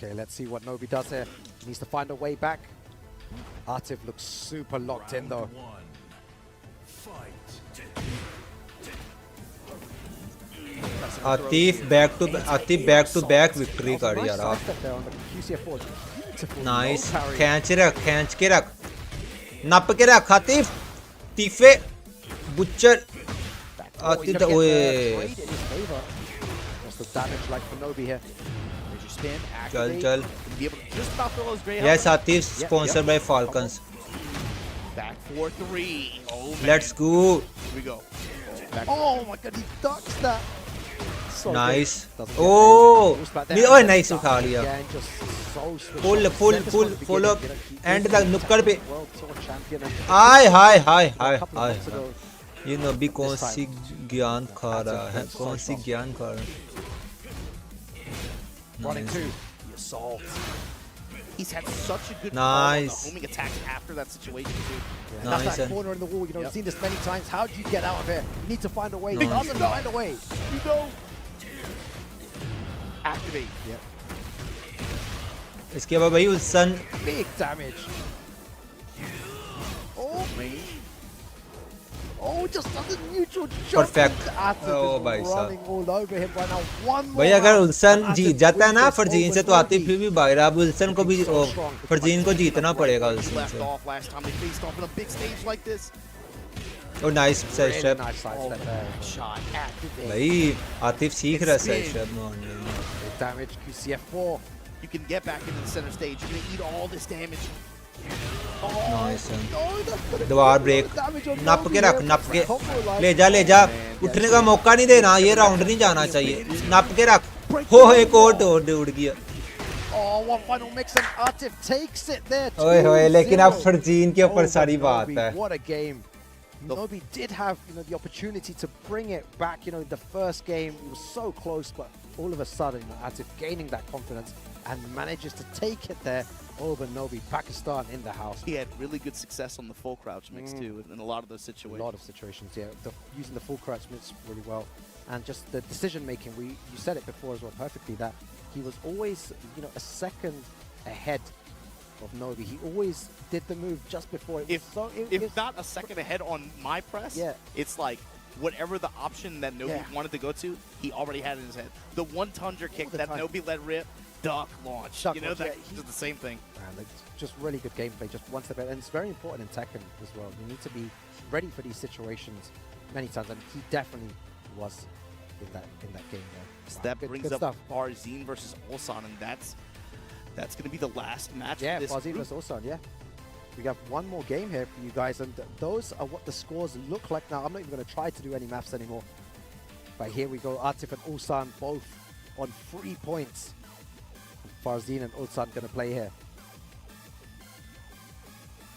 [SPEAKER 18] Okay, let's see what Nobi does here. He needs to find a way back. Atif looks super locked in though.
[SPEAKER 5] Atif back to back victory कर यार nice खींच के रख नप के रख Atif तीफे Butcher.
[SPEAKER 18] Oh, he's
[SPEAKER 5] Atif
[SPEAKER 18] gonna get
[SPEAKER 5] oye.
[SPEAKER 18] the trade in his favor. What's the damage like for Nobi here?
[SPEAKER 11] There's your spin,
[SPEAKER 5] Chal
[SPEAKER 11] activate.
[SPEAKER 5] chal.
[SPEAKER 11] Gonna be able to just about fill those gray
[SPEAKER 5] Yes,
[SPEAKER 11] helmets.
[SPEAKER 5] Atif sponsored by Falcons.
[SPEAKER 11] Back 4-3. Oh, man.
[SPEAKER 5] Let's go.
[SPEAKER 11] Here we go. Back
[SPEAKER 18] Oh my god, he ducks that. So
[SPEAKER 5] Nice.
[SPEAKER 18] good. Doesn't get
[SPEAKER 5] Oh.
[SPEAKER 18] phased. But
[SPEAKER 5] Oh,
[SPEAKER 18] then
[SPEAKER 5] nice उठा लिया.
[SPEAKER 18] again, just so switched
[SPEAKER 5] Full
[SPEAKER 18] on.
[SPEAKER 5] full
[SPEAKER 18] Said this
[SPEAKER 5] full
[SPEAKER 18] from the
[SPEAKER 5] full up.
[SPEAKER 18] beginning, you know, he
[SPEAKER 5] End
[SPEAKER 18] is
[SPEAKER 5] तक
[SPEAKER 18] the
[SPEAKER 5] नुक्कड़ पे.
[SPEAKER 18] World Tour champion and
[SPEAKER 5] hi hi hi
[SPEAKER 18] a
[SPEAKER 5] hi
[SPEAKER 18] couple of
[SPEAKER 5] hi.
[SPEAKER 18] months ago,
[SPEAKER 5] ये नबी कौन
[SPEAKER 18] this
[SPEAKER 5] C
[SPEAKER 18] time.
[SPEAKER 5] ज्ञान खा रहा है?
[SPEAKER 18] So
[SPEAKER 5] कौन सी
[SPEAKER 18] strong.
[SPEAKER 5] ज्ञान खा रहा है?
[SPEAKER 11] running
[SPEAKER 5] Nice.
[SPEAKER 11] two. The assault. He's had such a good
[SPEAKER 5] Nice.
[SPEAKER 11] call on the homing attacks after that situation too.
[SPEAKER 18] Yeah.
[SPEAKER 5] Nice,
[SPEAKER 18] That's that
[SPEAKER 5] and-
[SPEAKER 18] corner in the wall. You know,
[SPEAKER 11] Yep.
[SPEAKER 18] we've seen this many times. How do you get out of here? You need to find a way.
[SPEAKER 5] Nice.
[SPEAKER 18] You need to find a way.
[SPEAKER 11] You go. Activate.
[SPEAKER 5] इसके बाद भाई उल्सन
[SPEAKER 18] Big damage. Oh, oh, just doesn't neutral jump.
[SPEAKER 5] Perfect.
[SPEAKER 18] Atif
[SPEAKER 5] Oh,
[SPEAKER 18] is
[SPEAKER 5] भाई साहब.
[SPEAKER 18] running all over him right now. One more
[SPEAKER 5] भाई अगर
[SPEAKER 18] round,
[SPEAKER 5] उल्सन
[SPEAKER 18] and
[SPEAKER 5] Jeet
[SPEAKER 18] Atif
[SPEAKER 5] जाता है
[SPEAKER 18] wins
[SPEAKER 5] ना
[SPEAKER 18] this
[SPEAKER 5] फरजीन
[SPEAKER 18] over
[SPEAKER 5] से तो आतिफ
[SPEAKER 18] Nobi.
[SPEAKER 5] फिर भी बाहर अब उल्सन को भी
[SPEAKER 18] So strong.
[SPEAKER 5] फरजीन को जीतना पड़ेगा उल्सन
[SPEAKER 11] Left
[SPEAKER 5] से.
[SPEAKER 11] off last time they faced off in a big stage like this.
[SPEAKER 5] Oh nice side
[SPEAKER 18] Really
[SPEAKER 5] step.
[SPEAKER 18] nice side step there.
[SPEAKER 11] Shot. Activate.
[SPEAKER 5] भाई आतिफ सीख रहा है साइड
[SPEAKER 11] Spin.
[SPEAKER 5] स्टेप मारने में.
[SPEAKER 18] Big damage. QCF4.
[SPEAKER 11] You can get back into the center stage. You're gonna eat all this damage.
[SPEAKER 5] Nice.
[SPEAKER 18] Oh, that's gonna
[SPEAKER 5] दोबारा
[SPEAKER 18] be
[SPEAKER 5] break.
[SPEAKER 18] damage on
[SPEAKER 5] नप
[SPEAKER 18] Nobi
[SPEAKER 5] के रख
[SPEAKER 18] here.
[SPEAKER 5] नप के.
[SPEAKER 18] Combo like-
[SPEAKER 5] ले जा ले जा. उठने का मौका नहीं देना. ये राउंड नहीं जाना चाहिए. नप के रख. हो एक और उड़ गया.
[SPEAKER 18] Oh, one final mix and Atif takes it there.
[SPEAKER 5] ओए होए लेकिन अब
[SPEAKER 18] 2-0
[SPEAKER 5] फरजीन के ऊपर
[SPEAKER 18] over
[SPEAKER 5] सारी बात
[SPEAKER 18] Nobi.
[SPEAKER 5] है.
[SPEAKER 18] What a game. Nobi did have, you know, the opportunity to bring it back. You know, the first game he was so close, but all of a sudden, you know, Atif gaining that confidence and manages to take it there over Nobi. Pakistan in the house.
[SPEAKER 11] He had really good success on the full crouch mix too, in a lot of those situations.
[SPEAKER 18] A lot of situations, yeah. Using the full crouch mix really well, and just the decision making. You said it before as well perfectly that he was always, you know, a second ahead of Nobi. He always did the move just before. It was
[SPEAKER 11] If not a second ahead on my press,
[SPEAKER 18] Yeah.
[SPEAKER 11] it's like whatever the option that Nobi
[SPEAKER 18] Yeah.
[SPEAKER 11] wanted to go to, he already had in his head. The one tundra kick
[SPEAKER 18] the
[SPEAKER 11] that
[SPEAKER 18] time.
[SPEAKER 11] Nobi let rip, duck launch.
[SPEAKER 18] Duck
[SPEAKER 11] you know,
[SPEAKER 18] launch,
[SPEAKER 11] that
[SPEAKER 18] yeah,
[SPEAKER 11] just the same thing.
[SPEAKER 18] Man, like, just really good gameplay, just one step ahead. And it's very important in Tekken as well. You need to be ready for these situations many times, and he definitely was in that game there.
[SPEAKER 11] So
[SPEAKER 18] Wow,
[SPEAKER 11] that
[SPEAKER 18] good-
[SPEAKER 11] brings
[SPEAKER 18] good
[SPEAKER 11] up
[SPEAKER 18] stuff.
[SPEAKER 11] Farzeen versus Ulsan, and that's going to be the last match
[SPEAKER 18] Yeah,
[SPEAKER 11] of this
[SPEAKER 18] Farzeen
[SPEAKER 11] group.
[SPEAKER 18] versus Ulsan, yeah. We have one more game here for you guys, and those are what the scores look like now. I'm not even going to try to do any maths anymore. But here we go, Atif and Ulsan both on 3 points. Farzeen and Ulsan going to play here.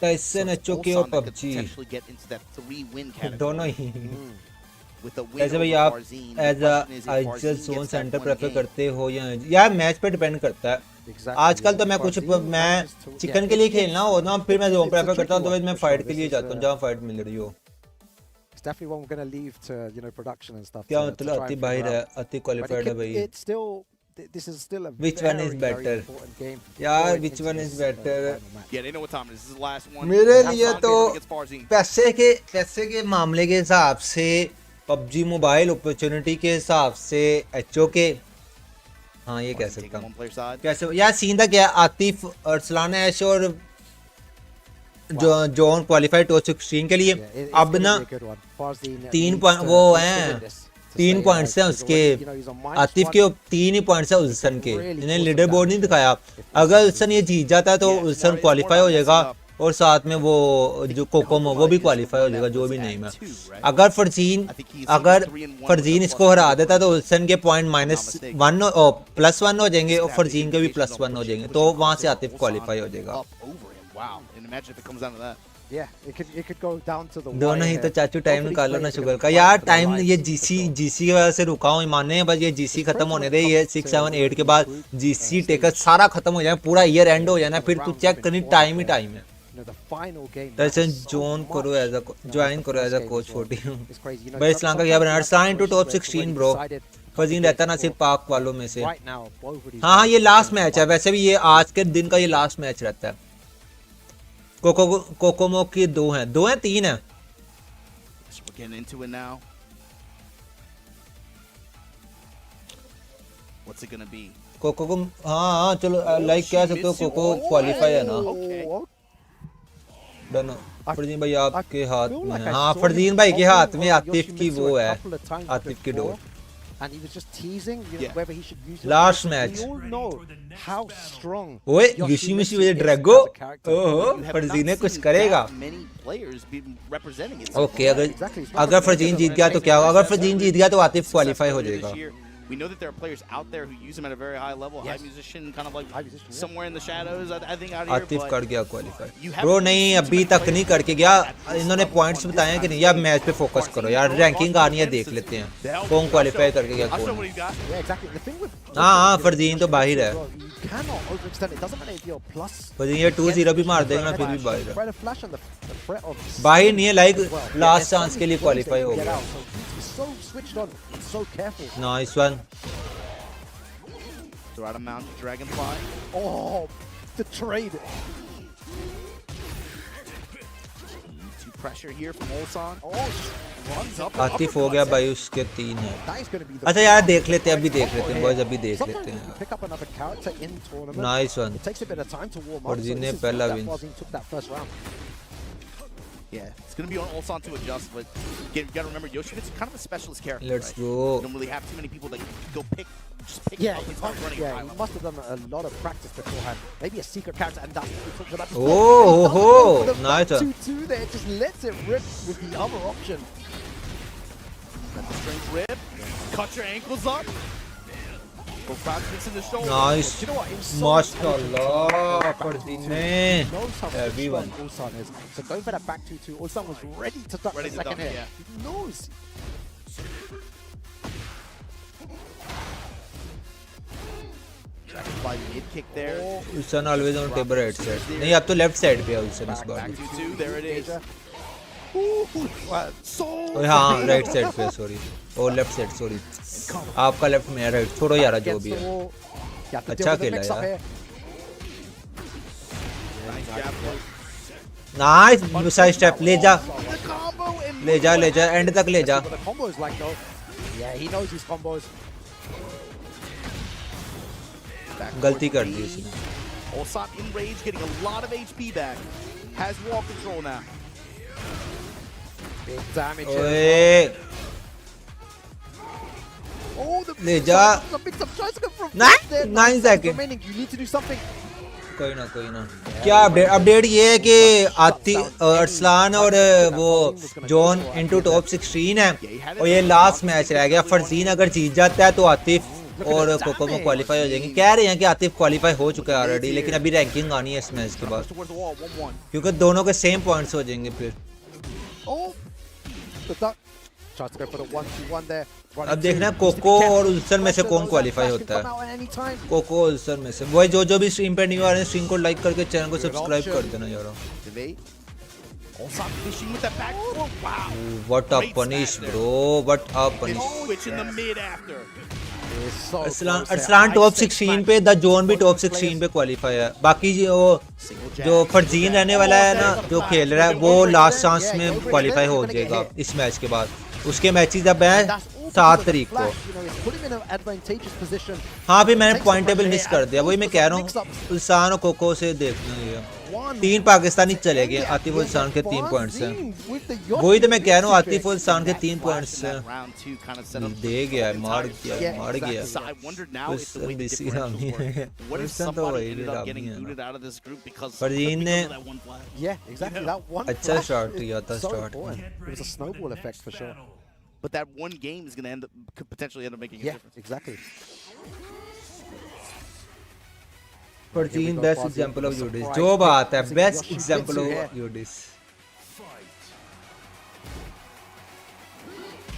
[SPEAKER 5] Tyson HOK और
[SPEAKER 11] Ulsan that could
[SPEAKER 5] PUBG
[SPEAKER 11] potentially get into that 3-win category.
[SPEAKER 5] दोनों ही.
[SPEAKER 11] With a win
[SPEAKER 5] ऐसे भाई
[SPEAKER 11] over
[SPEAKER 5] आप
[SPEAKER 11] Farzeen, the
[SPEAKER 5] as a
[SPEAKER 11] question is if
[SPEAKER 5] आइजल
[SPEAKER 11] Farzeen
[SPEAKER 5] जोन
[SPEAKER 11] gets that
[SPEAKER 5] centre
[SPEAKER 11] one
[SPEAKER 5] prefer
[SPEAKER 11] game.
[SPEAKER 5] करते हो या यार मैच पे डिपेंड करता है. आजकल तो मैं कुछ मैं चिकन के लिए खेलना हो ना फिर मैं जोन प्रेफर करता हूं तो मैं फाइट के लिए जाता हूं जहां फाइट मिल रही हो.
[SPEAKER 18] It's definitely one we're going to leave to, you know, production and stuff.
[SPEAKER 5] क्या
[SPEAKER 18] to
[SPEAKER 5] मतलब
[SPEAKER 18] try
[SPEAKER 5] अति
[SPEAKER 18] and
[SPEAKER 5] बाहर
[SPEAKER 18] figure
[SPEAKER 5] है
[SPEAKER 18] out.
[SPEAKER 5] अति
[SPEAKER 18] But
[SPEAKER 5] क्वालिफाइड है भाई.
[SPEAKER 18] it's still, this is still a
[SPEAKER 5] Which one is
[SPEAKER 18] very,
[SPEAKER 5] better?
[SPEAKER 18] very important game.
[SPEAKER 5] यार
[SPEAKER 18] going
[SPEAKER 5] which
[SPEAKER 18] into
[SPEAKER 5] one is
[SPEAKER 18] this,
[SPEAKER 5] better?
[SPEAKER 18] final match.
[SPEAKER 11] Yeah, they know what time it is. This is the last one.
[SPEAKER 5] मेरे
[SPEAKER 11] Ulsan
[SPEAKER 5] लिए तो
[SPEAKER 11] against Farzeen.
[SPEAKER 5] पैसे के मामले के हिसाब से पबजी मोबाइल अपॉर्चुनिटी के हिसाब से एचओके हाँ ये कह सकता हूँ. कैसे यार सीन था क्या आतिफ अरसलान ऐश और जॉन क्वालिफाइड टू 16 के लिए अब ना 3 पॉइंट वो हैं 3 पॉइंट्स हैं उसके आतिफ के 3 ही पॉइंट्स हैं उल्सन के. इन्हें लीडर बोर्ड नहीं दिखाया. अगर उल्सन ये जीत जाता है तो उल्सन क्वालिफाई हो जाएगा और साथ में वो जो कोकोमो वो भी क्वालिफाई हो जाएगा जो भी नहीं है. अगर फरजीन इसको हरा देता तो उल्सन के पॉइंट -1 और +1 हो जाएंगे और फरजीन के भी +1 हो जाएंगे तो वहां से आतिफ क्वालिफाई हो जाएगा.
[SPEAKER 11] Wow, and imagine if it comes down to that.
[SPEAKER 18] Yeah, it could go down to the
[SPEAKER 5] दोनों ही तो चाचू टाइम निकालो ना शुगर का यार. टाइम ये जीसी की वजह से रुका हूँ माने बस ये जीसी खत्म होने दे. ये 6 7 8 के बाद जीसी टेकर सारा खत्म हो जाए पूरा ईयर एंड हो जाना फिर तू चेक करनी टाइम ही टाइम है. दर्शन ज्वाइन करो एज अ कोच 14 भाई इस्लाम का क्या बना sign to top 16 bro. Farzeen रहता ना सिर्फ पाक वालों में से. हाँ ये लास्ट मैच है वैसे भी ये आज के दिन का ये लास्ट मैच रहता है. कोकोमो की 2 हैं 3 हैं.
[SPEAKER 11] We're getting into it now. What's it gonna be?
[SPEAKER 5] कोको हाँ चलो लाइक कह सकते हो कोको क्वालिफाई है ना. डन फरजीन भाई आपके हाथ में है। हाँ फरजीन भाई के हाथ में आतिफ की वो है, आतिफ की door.
[SPEAKER 18] And he was just teasing whether he should use
[SPEAKER 5] Last match.
[SPEAKER 18] We all know how strong.
[SPEAKER 5] ओए योशिमिशी with ड्रैगो। ओहो फरजीन ने कुछ करेगा। ओके अगर फरजीन जीत गया तो क्या होगा? अगर फरजीन जीत गया तो आतिफ क्वालीफाई हो जाएगा।
[SPEAKER 11] We know that there are players out there who use him at a very high level. High musician, kind of like somewhere in the shadows. I think out here.
[SPEAKER 5] Atif कर गया क्वालीफाई। ब्रो नहीं अभी तक नहीं करके गया, इन्होंने points बताए हैं कि नहीं। यार मैच पे फोकस करो यार, रैंकिंग आनी है देख लेते हैं कौन क्वालीफाई करके गया कौन। हाँ फरजीन तो बाहर है। फरजीन ये 2-0 भी मार देगा ना फिर भी बाहर है। बाहर नहीं है, लाइक लास्ट चांस के लिए क्वालीफाई हो गया।
[SPEAKER 18] So switched on, so careful.
[SPEAKER 5] Nice one.
[SPEAKER 11] Throw out a mount, Dragonfly.
[SPEAKER 18] Oh, the trade. To pressure here from Ulsan. Oh, runs up.
[SPEAKER 5] Atif हो गया भाई, उसके 3 है। अच्छा यार देख लेते हैं, अभी देख लेते हैं बॉयज, अभी देख लेते हैं।
[SPEAKER 18] Pick up another character in tournament.
[SPEAKER 5] Nice one.
[SPEAKER 18] It takes a bit of time to warm up.
[SPEAKER 5] Farzeen ने पहला win.
[SPEAKER 18] Took that first round.
[SPEAKER 11] Yeah, it's going to be on Ulsan to adjust, but again, you got to remember, Yoshimitsu's kind of a specialist character.
[SPEAKER 5] Let's
[SPEAKER 11] right?
[SPEAKER 5] go.
[SPEAKER 11] You don't really have too many people that go just pick him up and start running.
[SPEAKER 18] Yeah, he must have done a lot of practice beforehand. Maybe a secret character, and that's what we talked about.
[SPEAKER 5] Oh, nice.
[SPEAKER 18] 2-2 there, just lets it rip with the other option.
[SPEAKER 11] Let the strength rip, cut your ankles up.
[SPEAKER 5] Nice. Mashallah, Farzeen ne. Everyone.
[SPEAKER 18] Ulsan is. So going for that back 2-2. Ulsan was ready to duck the second hit. He knows.
[SPEAKER 11] By mid kick there.
[SPEAKER 5] Ulsan always on table right side. नहीं अब तो left side पे है Ulsan इस बार।
[SPEAKER 11] Back 2-2. There it is.
[SPEAKER 5] हाँ right side पे sorry, ओ left side sorry, आपका left में राइट, छोड़ो यार जो भी है। अच्छा खेला यार, नाइस साइड स्टेप, ले जा ले जा ले जा, एंड तक ले जा। गलती कर दी उसने।
[SPEAKER 11] Ulsan in rage, getting a lot of HP back. Has wall control now.
[SPEAKER 18] Big damage.
[SPEAKER 5] Oh, ले जा। 9 second.
[SPEAKER 18] You need to do something.
[SPEAKER 5] कोई ना क्या अपडेट ये है कि अरसलान और वो जॉन इनटू टॉप 16 है और ये लास्ट मैच रह गया। फरजीन अगर जीत जाता है तो आतिफ और कोकोमा क्वालीफाई हो जाएंगे। कह रहे हैं कि आतिफ क्वालीफाई हो चुका है ऑलरेडी, लेकिन अभी रैंकिंग आनी है इस मैच के बाद, क्योंकि दोनों के सेम पॉइंट्स हो जाएंगे फिर। अब देखना कोको और उल्सन में से कौन क्वालीफाई होता है। कोको उल्सन में से। वही जो भी स्ट्रीम पे न्यू आ रहे हैं स्ट्रीम को लाइक करके चैनल को सब्सक्राइब कर देना यार। What a punish bro, what a punish. Arsalan top 16 पे, द जोन भी टॉप 16 पे क्वालीफाई है। बाकी जो फरजीन रहने वाला है ना जो खेल रहा है वो लास्ट चांस में क्वालीफाई हो जाएगा इस मैच के बाद। उसके मैचेस अब हैं 7 तारीख को। हाँ भी मैंने पॉइंट टेबल मिस कर दिया, वही मैं कह रहा हूँ उल्सान और कोको से देखना ये 3 पाकिस्तानी चले गए। आतिफ उल्सान के 3 पॉइंट्स हैं, वही तो मैं कह रहा हूँ आतिफ उल्सान के 3 पॉइंट्स हैं। दे गया मार गया उल्सन तो वही फरजीन ने अच्छा स्टार्ट किया था।
[SPEAKER 11] But that one game is going to end up, could potentially end up making a difference.
[SPEAKER 18] Exactly.
[SPEAKER 5] Farzeen best example of Jeondding. जो बात है best example of Jeondding.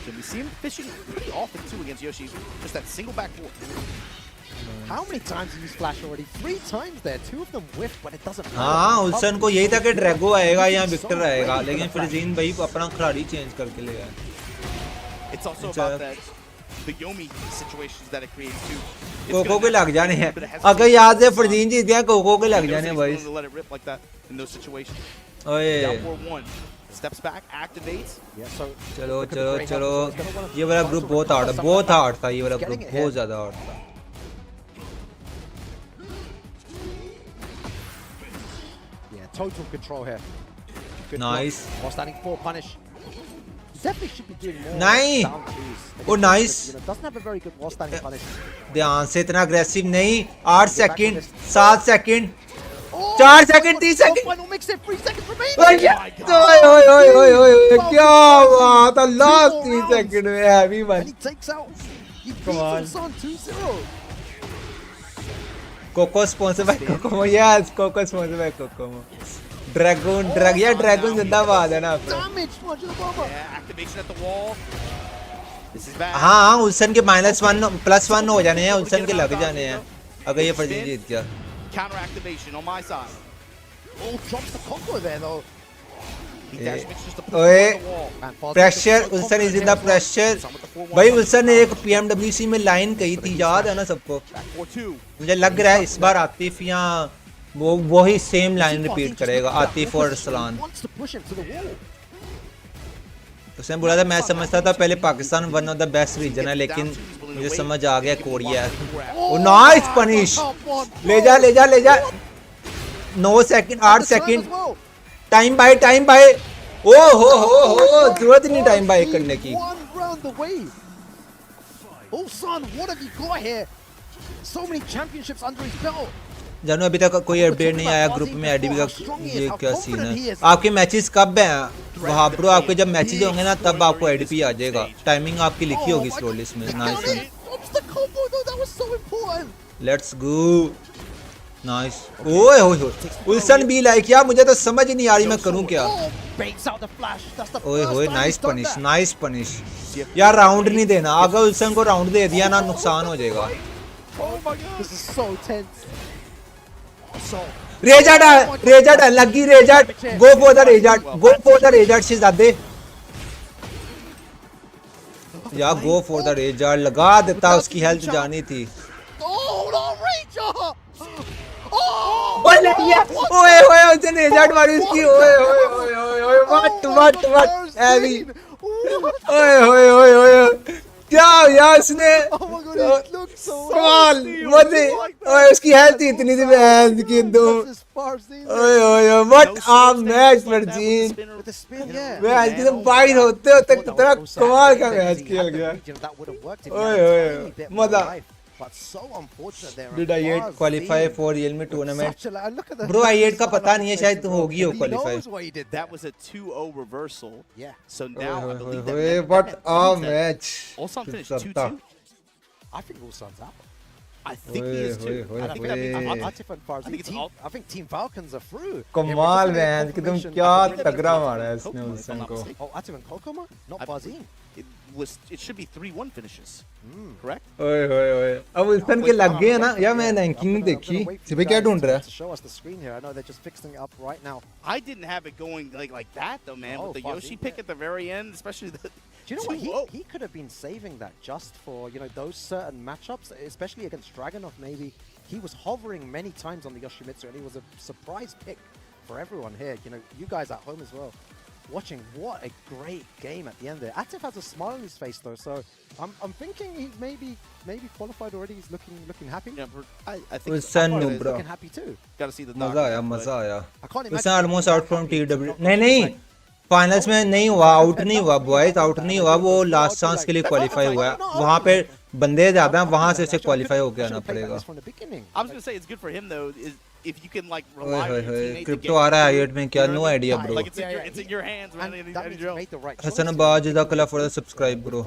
[SPEAKER 11] So we see him fishing pretty often too against Yoshi. Just that single back four.
[SPEAKER 18] How many times have you flashed already? 3 times there. 2 of them whiffed, but it doesn't matter.
[SPEAKER 5] हाँ उल्सन को यही था कि Drago आएगा या Victor आएगा, लेकिन फरजीन भाई अपना खिलाड़ी चेंज करके ले गए।
[SPEAKER 11] It's also about that the Yomi situations that it creates too.
[SPEAKER 5] कोको के लग जाने हैं, अगर याद है फरजीन जीत गया कोको के लग जाने भाई।
[SPEAKER 11] Let it rip like that in those situations.
[SPEAKER 5] ओए
[SPEAKER 11] Down 4-1. Steps back, activates.
[SPEAKER 5] चलो ये वाला ग्रुप बहुत हार्ड था, ये वाला ग्रुप बहुत ज्यादा हार्ड था।
[SPEAKER 18] Yeah, total control here.
[SPEAKER 4] Good
[SPEAKER 5] Nice.
[SPEAKER 4] block. While standing 4 punish. Definitely should be doing more.
[SPEAKER 5] Nice.
[SPEAKER 4] Down twos.
[SPEAKER 5] Oh, nice.
[SPEAKER 4] You know, doesn't have a very good while standing punish.
[SPEAKER 5] ध्यान से इतना aggressive नहीं. 8 second, 7 second, 4 second, 3 second.
[SPEAKER 4] Final mix it. 3 seconds remaining.
[SPEAKER 5] ओए क्या बात है. Last 3 second में heavy one.
[SPEAKER 4] And he takes out. He
[SPEAKER 5] Come
[SPEAKER 4] beats
[SPEAKER 5] on.
[SPEAKER 4] Ulsan 2-0.
[SPEAKER 5] Koko sponsored by Kkokkoma. Yes, Koko sponsored by Kkokkoma. Dragon, Dragon जिंदाबाद है ना आपको.
[SPEAKER 11] Activation at the wall. This is bad.
[SPEAKER 5] हाँ उल्सन के -1 +1 हो जाने हैं. उल्सन के लग जाने हैं अगर ये फर्जीन जीत गया.
[SPEAKER 11] Counter activation on my side.
[SPEAKER 4] Oh, drops the combo there though.
[SPEAKER 5] ओए pressure. Ulsan is in the pressure. भाई उल्सन ने एक PMWC में लाइन कही थी, याद है ना सबको. मुझे लग रहा है इस बार आतिफ या वो ही सेम लाइन रिपीट करेगा. आतिफ और अरसलान. उसने बोला था मैं समझता था पहले Pakistan one of the best region है, लेकिन मुझे समझ आ गया कोरिया है. Oh nice punish. ले जा 9 सेकंड, 8 सेकंड. Time bye. ओ हो जरूरत नहीं टाइम बाय करने की.
[SPEAKER 4] Ulsan, what have you got here? So many championships under his belt.
[SPEAKER 5] जानू अभी तक कोई अपडेट नहीं आया ग्रुप में एडीबी का. ये क्या सीन है? आपके मैचेस कब हैं वहाँ ब्रो? आपके जब मैचेस होंगे ना तब आपको एडीपी आ जाएगा. टाइमिंग आपकी लिखी होगी स्लो लिस्ट में. नाइस. Let's go. नाइस. ओए होए उल्सन भी लाइक यार मुझे तो समझ ही नहीं आ रही मैं करूं क्या. ओए होए नाइस पनिश. यार राउंड नहीं देना. अगर उल्सन को राउंड दे दिया ना नुकसान हो जाएगा. रेजर्ड लगी. रेजर्ड गो फॉर द रेजर्ड शहजादे. यार गो फॉर द रेजर्ड लगा देता. उसकी हेल्थ जानी थी. ओए उसने रेजर्ड मारी उसकी. ओए व्हाट हैवी. ओए क्या यार उसने कमाल मजे. ओए उसकी हेल्थ इतनी थी बहन की तुम. ओए what a match Farzeen. Match की तो बाहर होते कितना कमाल का मैच खेल गया. ओए मजा.
[SPEAKER 4] But so unfortunate there.
[SPEAKER 5] Did I8 qualify for Realme tournament? Bro, I8 का पता नहीं है, शायद तो होगी वो qualify.
[SPEAKER 11] That was a 2-0 reversal.
[SPEAKER 4] Yeah.
[SPEAKER 11] So now I believe that.
[SPEAKER 5] What a match.
[SPEAKER 11] Ulsan finished 2-2.
[SPEAKER 4] I think Ulsan's out.
[SPEAKER 11] I think he is too.
[SPEAKER 4] I think that means Atif and Farzeen. I think Team Falcons are through.
[SPEAKER 5] कमाल man कि तुम क्या तगड़ा मारा है इसने उल्सन को.
[SPEAKER 4] Oh, Atif and Kkokkoma, not Farzeen.
[SPEAKER 11] It should be 3-1 finishes. Correct?
[SPEAKER 5] ओए अब उल्सन के लग गए ना. यार मैं रैंकिंग नहीं देखी. सिर्फ क्या ढूंढ रहा है?
[SPEAKER 4] Show us the screen here. I know they're just fixing it up right now.
[SPEAKER 11] I didn't have it going like that though, man. With the Yoshi pick at the very end, especially the.
[SPEAKER 4] Do you know what? He could have been saving that just for, you know, those certain matchups, especially against Dragunov. Maybe he was hovering many times on the Yoshimitsu, and he was a surprise pick for everyone here. You know, you guys at home as well. Watching, what a great game at the end there. Atif has a smile on his face though, so I'm thinking he's maybe qualified already. He's looking happy.
[SPEAKER 11] Yeah, I think
[SPEAKER 5] he's
[SPEAKER 4] looking happy too.
[SPEAKER 11] Gotta see the.
[SPEAKER 5] मजा आया.
[SPEAKER 4] I can't imagine.
[SPEAKER 5] It's almost out from TW. नहीं finals में नहीं हुआ. Out नहीं हुआ boys. Out नहीं हुआ. वो लास्ट चांस के लिए क्वालिफाई हुआ है. वहाँ पे बंदे ज्यादा हैं. वहाँ से उसे क्वालिफाई होके आना पड़ेगा.
[SPEAKER 11] I was gonna say it's good for him though. If you can like rely on your teammate
[SPEAKER 5] Crypto आ रहा है I8 में क्या. No idea bro.
[SPEAKER 11] Like it's in your hands, man.
[SPEAKER 5] Hasan Abbas जज़ाकल्लाह for the subscribe bro.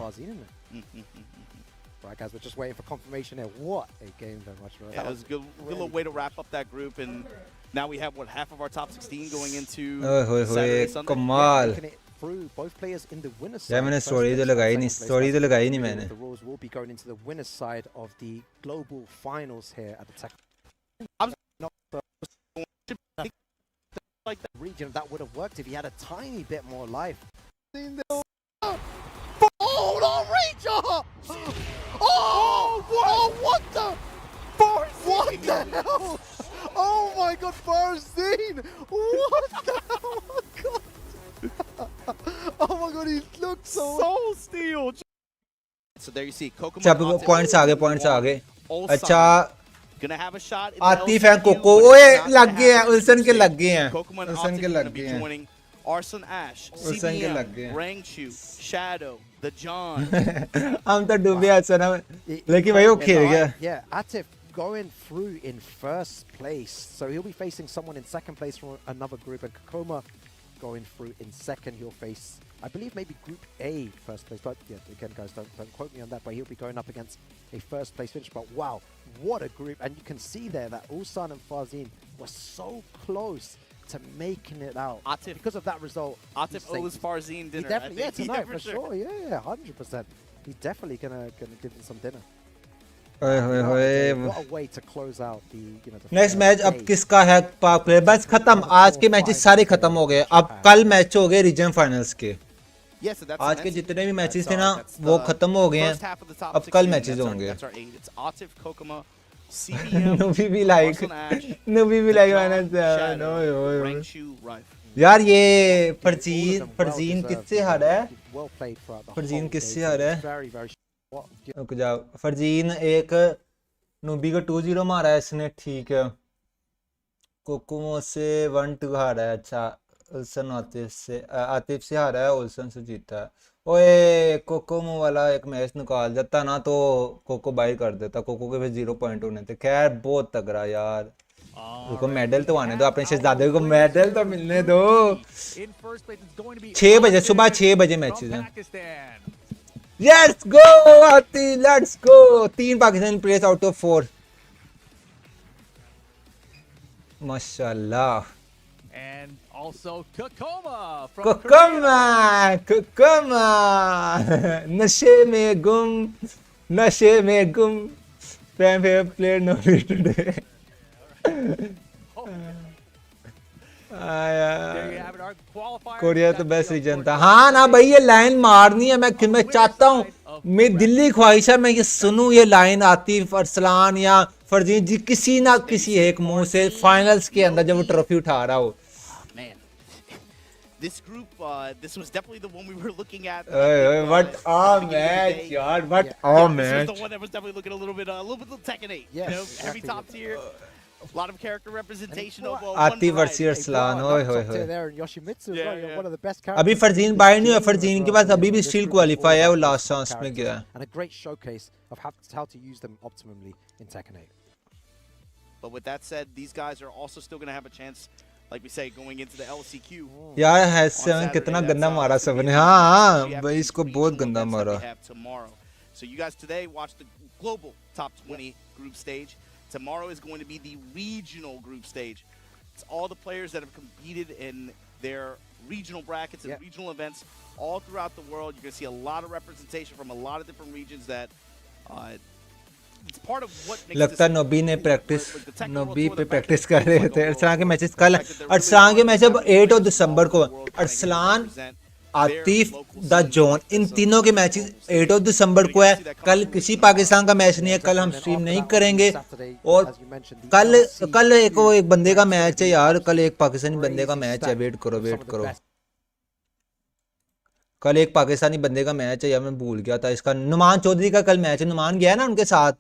[SPEAKER 4] Right guys, we're just waiting for confirmation here. What a game very much. Right?
[SPEAKER 11] Yeah, it was a good little way to wrap up that group, and now we have what half of our top 16 going into Saturday, Sunday.
[SPEAKER 5] कमाल.
[SPEAKER 4] Through both players in the winner's side.
[SPEAKER 5] यार मैंने story तो लगाई नहीं मैंने.
[SPEAKER 4] The rules will be going into the winner's side of the global finals here at the Tekken.
[SPEAKER 11] Like that
[SPEAKER 4] region that would have worked if he had a tiny bit more life.
[SPEAKER 11] Hold on, Rangchu! Oh, what the? What the hell?
[SPEAKER 4] Oh my God, Farzeen! What the hell? Oh my God! Oh my God, he looks so
[SPEAKER 11] steal. So there you see, Kkokkoma.
[SPEAKER 5] चलो points आ गए. अच्छा.
[SPEAKER 11] Gonna have a shot.
[SPEAKER 5] Atif है cocoa. ओए लग गए हैं. उल्सन के लग गए हैं. उल्सन के लग गए हैं.
[SPEAKER 11] Arslan Ash,
[SPEAKER 5] Arslan के लग गए।
[SPEAKER 11] CBM, Rangchu, Shadow, the John.
[SPEAKER 5] हम तो डूबे आसना में, लेकिन भाई वो खेल गया।
[SPEAKER 18] Yeah, Atif going through in first place, so he'll be facing someone in second place from another group, and Kkokkoma going through in second. He'll face, I believe, maybe Group A first place, but yeah, again, guys, don't quote me on that. But he'll be going up against a first place finish. But wow, what a group! And you can see there that Ulsan and Farzeen were so close to making it out.
[SPEAKER 11] Atif,
[SPEAKER 18] because of that result,
[SPEAKER 11] Atif owes Farzeen dinner.
[SPEAKER 18] He definitely,
[SPEAKER 11] I think.
[SPEAKER 18] tonight for sure. Yeah, 100%. He's definitely gonna give him some dinner. What a way to close out the, you know, the
[SPEAKER 5] next match अब किसका है पाक player? बस खत्म, आज के matches सारे खत्म हो गए। अब कल मैच हो गए रीजन फाइनल्स के। आज के जितने भी मैचेस थे ना वो खत्म हो गए हैं, अब कल मैचेस होंगे। नोबी भी लाइक यार ये फरजीन किससे हारा है? फरजीन किससे हारा है? रुक जाओ, फरजीन एक नूबी को 2-0 मारा है इसने, ठीक है। कोकोमो से 1-2 हारा है। अच्छा, उल्सन आतिफ से हारा है, उल्सन से जीता है। ओए कोकोमो वाला एक मैच निकाल देता ना तो कोको बाई कर देता, कोको के फिर 0 पॉइंट होने थे। खैर बहुत तगड़ा यार, उनको मेडल तो आने दो, अपने शहजादे को मेडल तो मिलने दो। 6 बजे सुबह 6 बजे मैचेस हैं। Let's go Ati, let's go. 3 Pakistan players out of 4. Mashallah.
[SPEAKER 1] And also Kkokkoma from
[SPEAKER 5] Kkokkoma. Nashe mein gum. Fan favorite player Nobi today. Korea तो बेस्ट रीजन था। हाँ ना भाई, ये लाइन मारनी है। मैं चाहता हूँ, मेरी दिल्ली ख्वाहिश है मैं ये सुनूं, ये लाइन आतिफ, अरसलान या फरजीन जी किसी ना किसी एक मुंह से फाइनल्स के अंदर जब वो ट्रॉफी उठा रहा हो।
[SPEAKER 11] This group, this was definitely the one we were looking at.
[SPEAKER 5] What a match, yaar! What a match!
[SPEAKER 11] This was the one that was definitely looking a little bit Tekken 8.
[SPEAKER 18] Yes,
[SPEAKER 11] you know, every top tier, a lot of character representation of
[SPEAKER 5] Atif versus Arslan,
[SPEAKER 18] one of the best characters.
[SPEAKER 5] अभी Farzeen bye नहीं हुआ, फरजीन के पास अभी भी still qualify है, वो last chance में गया है।
[SPEAKER 18] And a great showcase of how to use them optimally in Tekken 8.
[SPEAKER 11] But with that said, these guys are also still going to have a chance, like we say, going into the LCQ.
[SPEAKER 5] यार Hesson कितना गंदा मारा सबने। हाँ भाई इसको बहुत गंदा मारा।
[SPEAKER 11] So you guys today watch the global top 20 group stage. Tomorrow is going to be the regional group stage. It's all the players that have competed in their regional brackets and regional events all throughout the world. You're going to see a lot of representation from a lot of different regions that it's part of what makes
[SPEAKER 5] लगता है नोबी पे practice कर रहे थे। अरसलान के matches कल, अरसलान के match अब 8 दिसंबर को। अरसलान, आतिफ, द जॉन, इन तीनों के मैचेस 8 दिसंबर को है। कल किसी पाकिस्तान का मैच नहीं है, कल हम स्ट्रीम नहीं करेंगे। और कल एक बंदे का मैच है यार, कल एक पाकिस्तानी बंदे का मैच है। वेट करो कल एक पाकिस्तानी बंदे का मैच है यार, मैं भूल गया था इसका। नुमान चौधरी का कल मैच है, नुमान गया ना उनके साथ।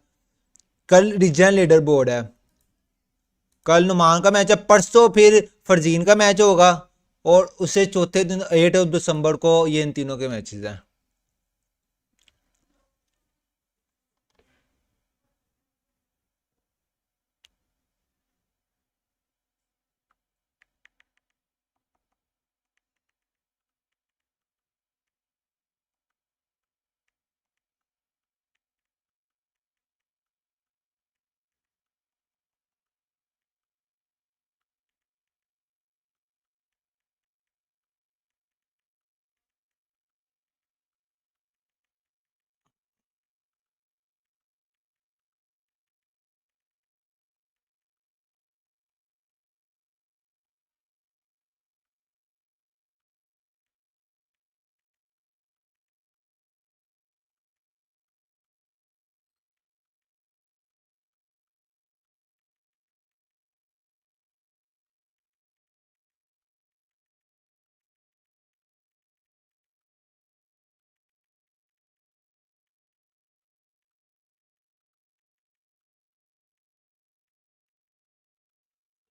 [SPEAKER 5] कल रीजनल लीडर बोर्ड है, कल नुमान का मैच है। परसों फिर फरजीन का मैच होगा और उससे चौथे दिन 8 दिसंबर को ये इन तीनों के मैचेस हैं।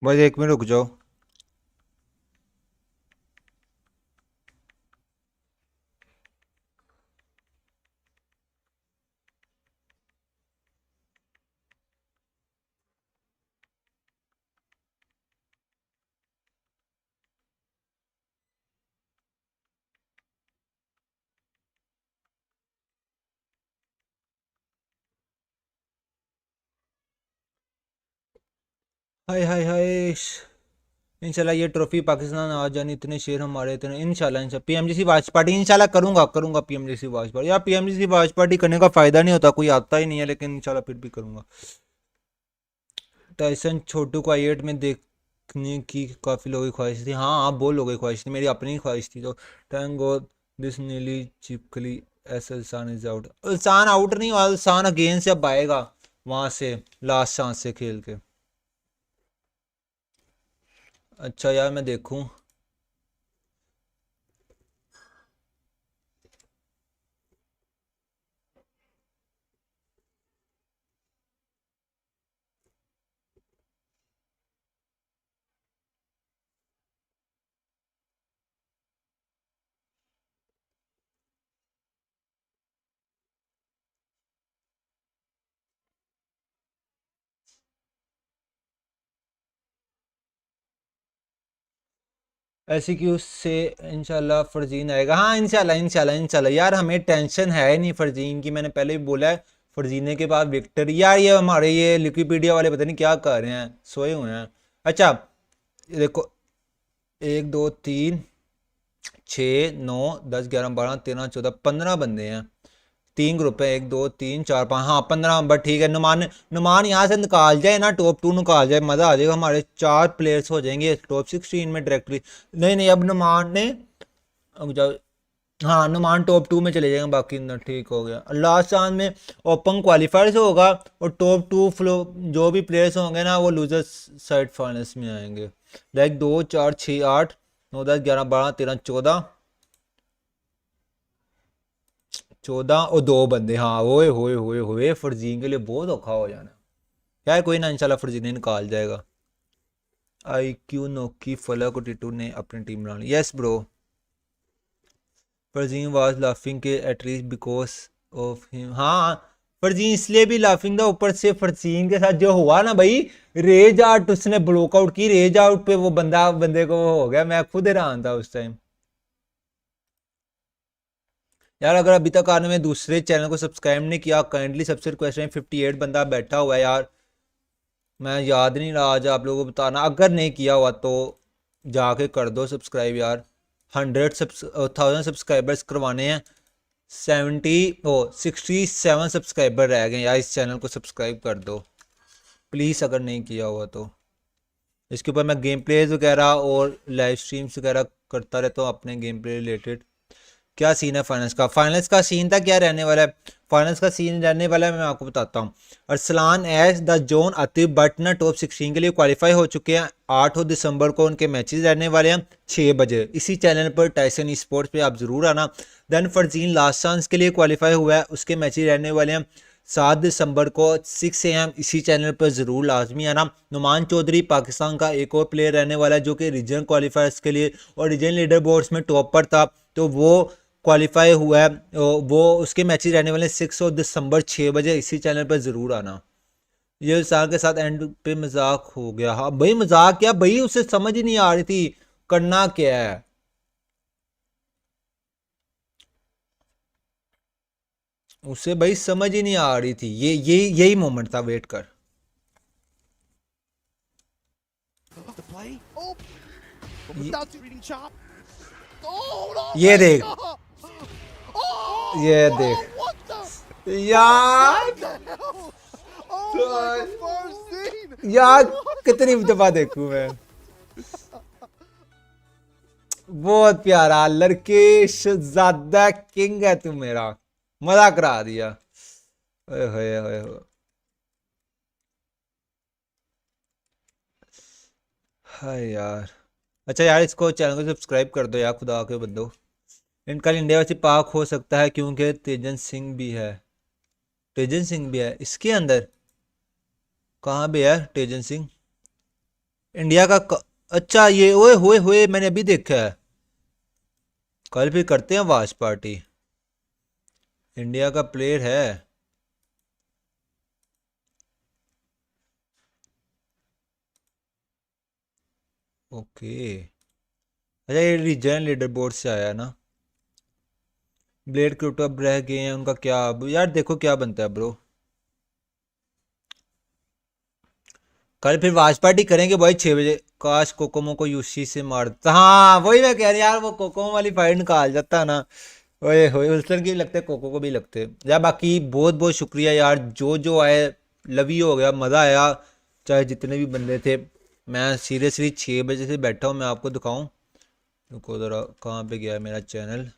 [SPEAKER 5] बस 1 मिनट रुक जाओ। हाय हाय हाय। इंशाल्लाह ये ट्रॉफी पाकिस्तान आ जानी, इतने शेर हमारे, इतने इंशाल्लाह पीएमजीसी वॉच पार्टी इंशाल्लाह करूंगा पीएमजीसी वॉच पार्टी। यार पीएमजीसी वॉच पार्टी करने का फायदा नहीं होता, कोई आता ही नहीं है, लेकिन इंशाल्लाह फिर भी करूंगा। टाइसन छोटू को आई8 में देखने की काफ़ी लोगों की ख्वाहिश थी। हाँ आप बहुत लोगों की ख्वाहिश थी, मेरी अपनी ख्वाहिश थी। तो थैंक गॉड दिस नीली चिपकली एस अल्सान इज आउट। अल्सान आउट नहीं हुआ, अल्सान अगेन से अब आएगा वहाँ से लास्ट चांस से खेल के। अच्छा यार मैं देखूँ। ऐसी क्यों से इंशाल्लाह फरजीन आएगा। हाँ इंशाल्लाह यार हमें टेंशन है नहीं फरजीन की, मैंने पहले भी बोला है फरजीने के बाद विक्टर। यार ये हमारे ये विकिपीडिया वाले पता नहीं क्या कर रहे हैं, सोए हुए हैं। अच्छा देखो 1 2 3 6 9 10 11 12 13 14 15 बंदे हैं, 3 ग्रुप है, 1 2 3 4 5, हाँ 15 नंबर ठीक है। नुमान यहाँ से निकाल जाए ना, टॉप 2 निकाल जाए, मज़ा आ जाएगा, हमारे 4 प्लेयर्स हो जाएंगे टॉप 16 में डायरेक्टली। नहीं अब नुमान ने हाँ नुमान टॉप 2 में चले जाएंगे, बाकी ना ठीक हो गया। लास्ट चांस में ओपन क्वालिफायर से होगा और टॉप 2 फ्लो जो भी प्लेयर्स होंगे ना वो लूजर्स साइड फाइनल्स में आएंगे। लाइक 2 4 6 8 9 10 11 12 13 14 और 2 बंदे। हाँ ओए होए फरजीन के लिए बहुत औखा हो जाना यार, कोई ना इंशाल्लाह फरजीन निकाल जाएगा। IQ नोकी फलक और टिटू ने अपनी टीम बना ली। Yes bro Farzeen was laughing के एटलीस्ट बिकॉज ऑफ हिम। हाँ फरजीन इसलिए भी लाफिंग था, ऊपर से फरजीन के साथ जो हुआ ना भाई, रेज आउट उसने ब्लॉकआउट की, रेज आउट पे वो बंदे को हो गया, मैं खुद हैरान था उस टाइम। यार अगर अभी तक आपने में दूसरे चैनल को सब्सक्राइब नहीं किया, काइंडली सबसे रिक्वेस्ट है, 58 बंदा बैठा हुआ है यार, मैं याद नहीं रहा आज आप लोगों को बताना, अगर नहीं किया हुआ तो जाके कर दो सब्सक्राइब यार। 100,000 सब्सक्राइबर्स करवाने हैं, 67 सब्सक्राइबर रह गए यार, इस चैनल को सब्सक्राइब कर दो प्लीज़ अगर नहीं किया हुआ तो। इसके ऊपर मैं गेम प्लेज वगैरह और लाइव स्ट्रीम्स वगैरह करता रहता हूँ अपने गेम प्ले रिलेटेड। क्या सीन है फाइनल्स का सीन था क्या रहने वाला है, फाइनल्स का सीन रहने वाला है मैं आपको बताता हूँ। Arsalan Ash the zone Atif but ना टॉप 16 के लिए क्वालिफाई हो चुके हैं। 8 दिसंबर को उनके मैचेस रहने वाले हैं 6 बजे इसी चैनल पर टाइसन स्पोर्ट्स पे आप ज़रूर आना। देन फरजीन लास्ट चांस के लिए क्वालिफाई हुआ है, उसके मैचेस रहने वाले हैं 7 दिसंबर को 6 AM इसी चैनल पर ज़रूर लाजमी आना। नुमान चौधरी पाकिस्तान का एक और प्लेयर रहने वाला है जो कि रीजन क्वालिफायर्स के लिए और रीजन लीडर बोर्ड्स में टॉप पर था, तो वो क्वालिफाई हुआ है, वो उसके मैचेस रहने वाले 6 दिसंबर 6 बजे इसी चैनल पर ज़रूर आना। ये साल के साथ एंड पे मजाक हो गया। हाँ भाई मजाक क्या भाई, उसे समझ ही नहीं आ रही थी करना क्या है। उसे भाई समझ ही नहीं आ रही थी, यही मोमेंट था, वेट कर। ये देख ये देख यार यार कितनी दफा देखूं मैं, बहुत प्यारा लड़के शहजादा किंग है तू मेरा, मजा करा दिया। ओए होए होए होए हाय यार। अच्छा यार इसको चैनल को सब्सक्राइब कर दो यार खुदा के बंदो। इनका इंडिया वैसे पाक हो सकता है क्योंकि तेजन सिंह भी है। तेजन सिंह भी है इसके अंदर, कहाँ पे है तेजन सिंह इंडिया का अच्छा ये ओए होए होए मैंने अभी देखा है, कल फिर करते हैं वॉच पार्टी। इंडिया का प्लेयर है, ओके। अच्छा ये रीजनल लीडर बोर्ड से आया ना। ब्लेड क्रिप्टो अब रह गए हैं उनका क्या, अब यार देखो क्या बनता है ब्रो। कल फिर वाच पार्टी करेंगे भाई 6 बजे। काश कोकोमो को यूशी से मारता। हाँ वही मैं कह रहा यार, वो कोकोमो वाली फाइट निकाल जाता ना। ओए होए, उल्सन की भी लगते, कोको को भी लगते यार। बाकी बहुत बहुत शुक्रिया यार, जो आए, लवी हो गया, मज़ा आया, चाहे जितने भी बंदे थे। मैं सीरियसली 6 बजे से बैठा हूँ। मैं आपको दिखाऊँ, रुको ज़रा, कहाँ पे गया है मेरा चैनल।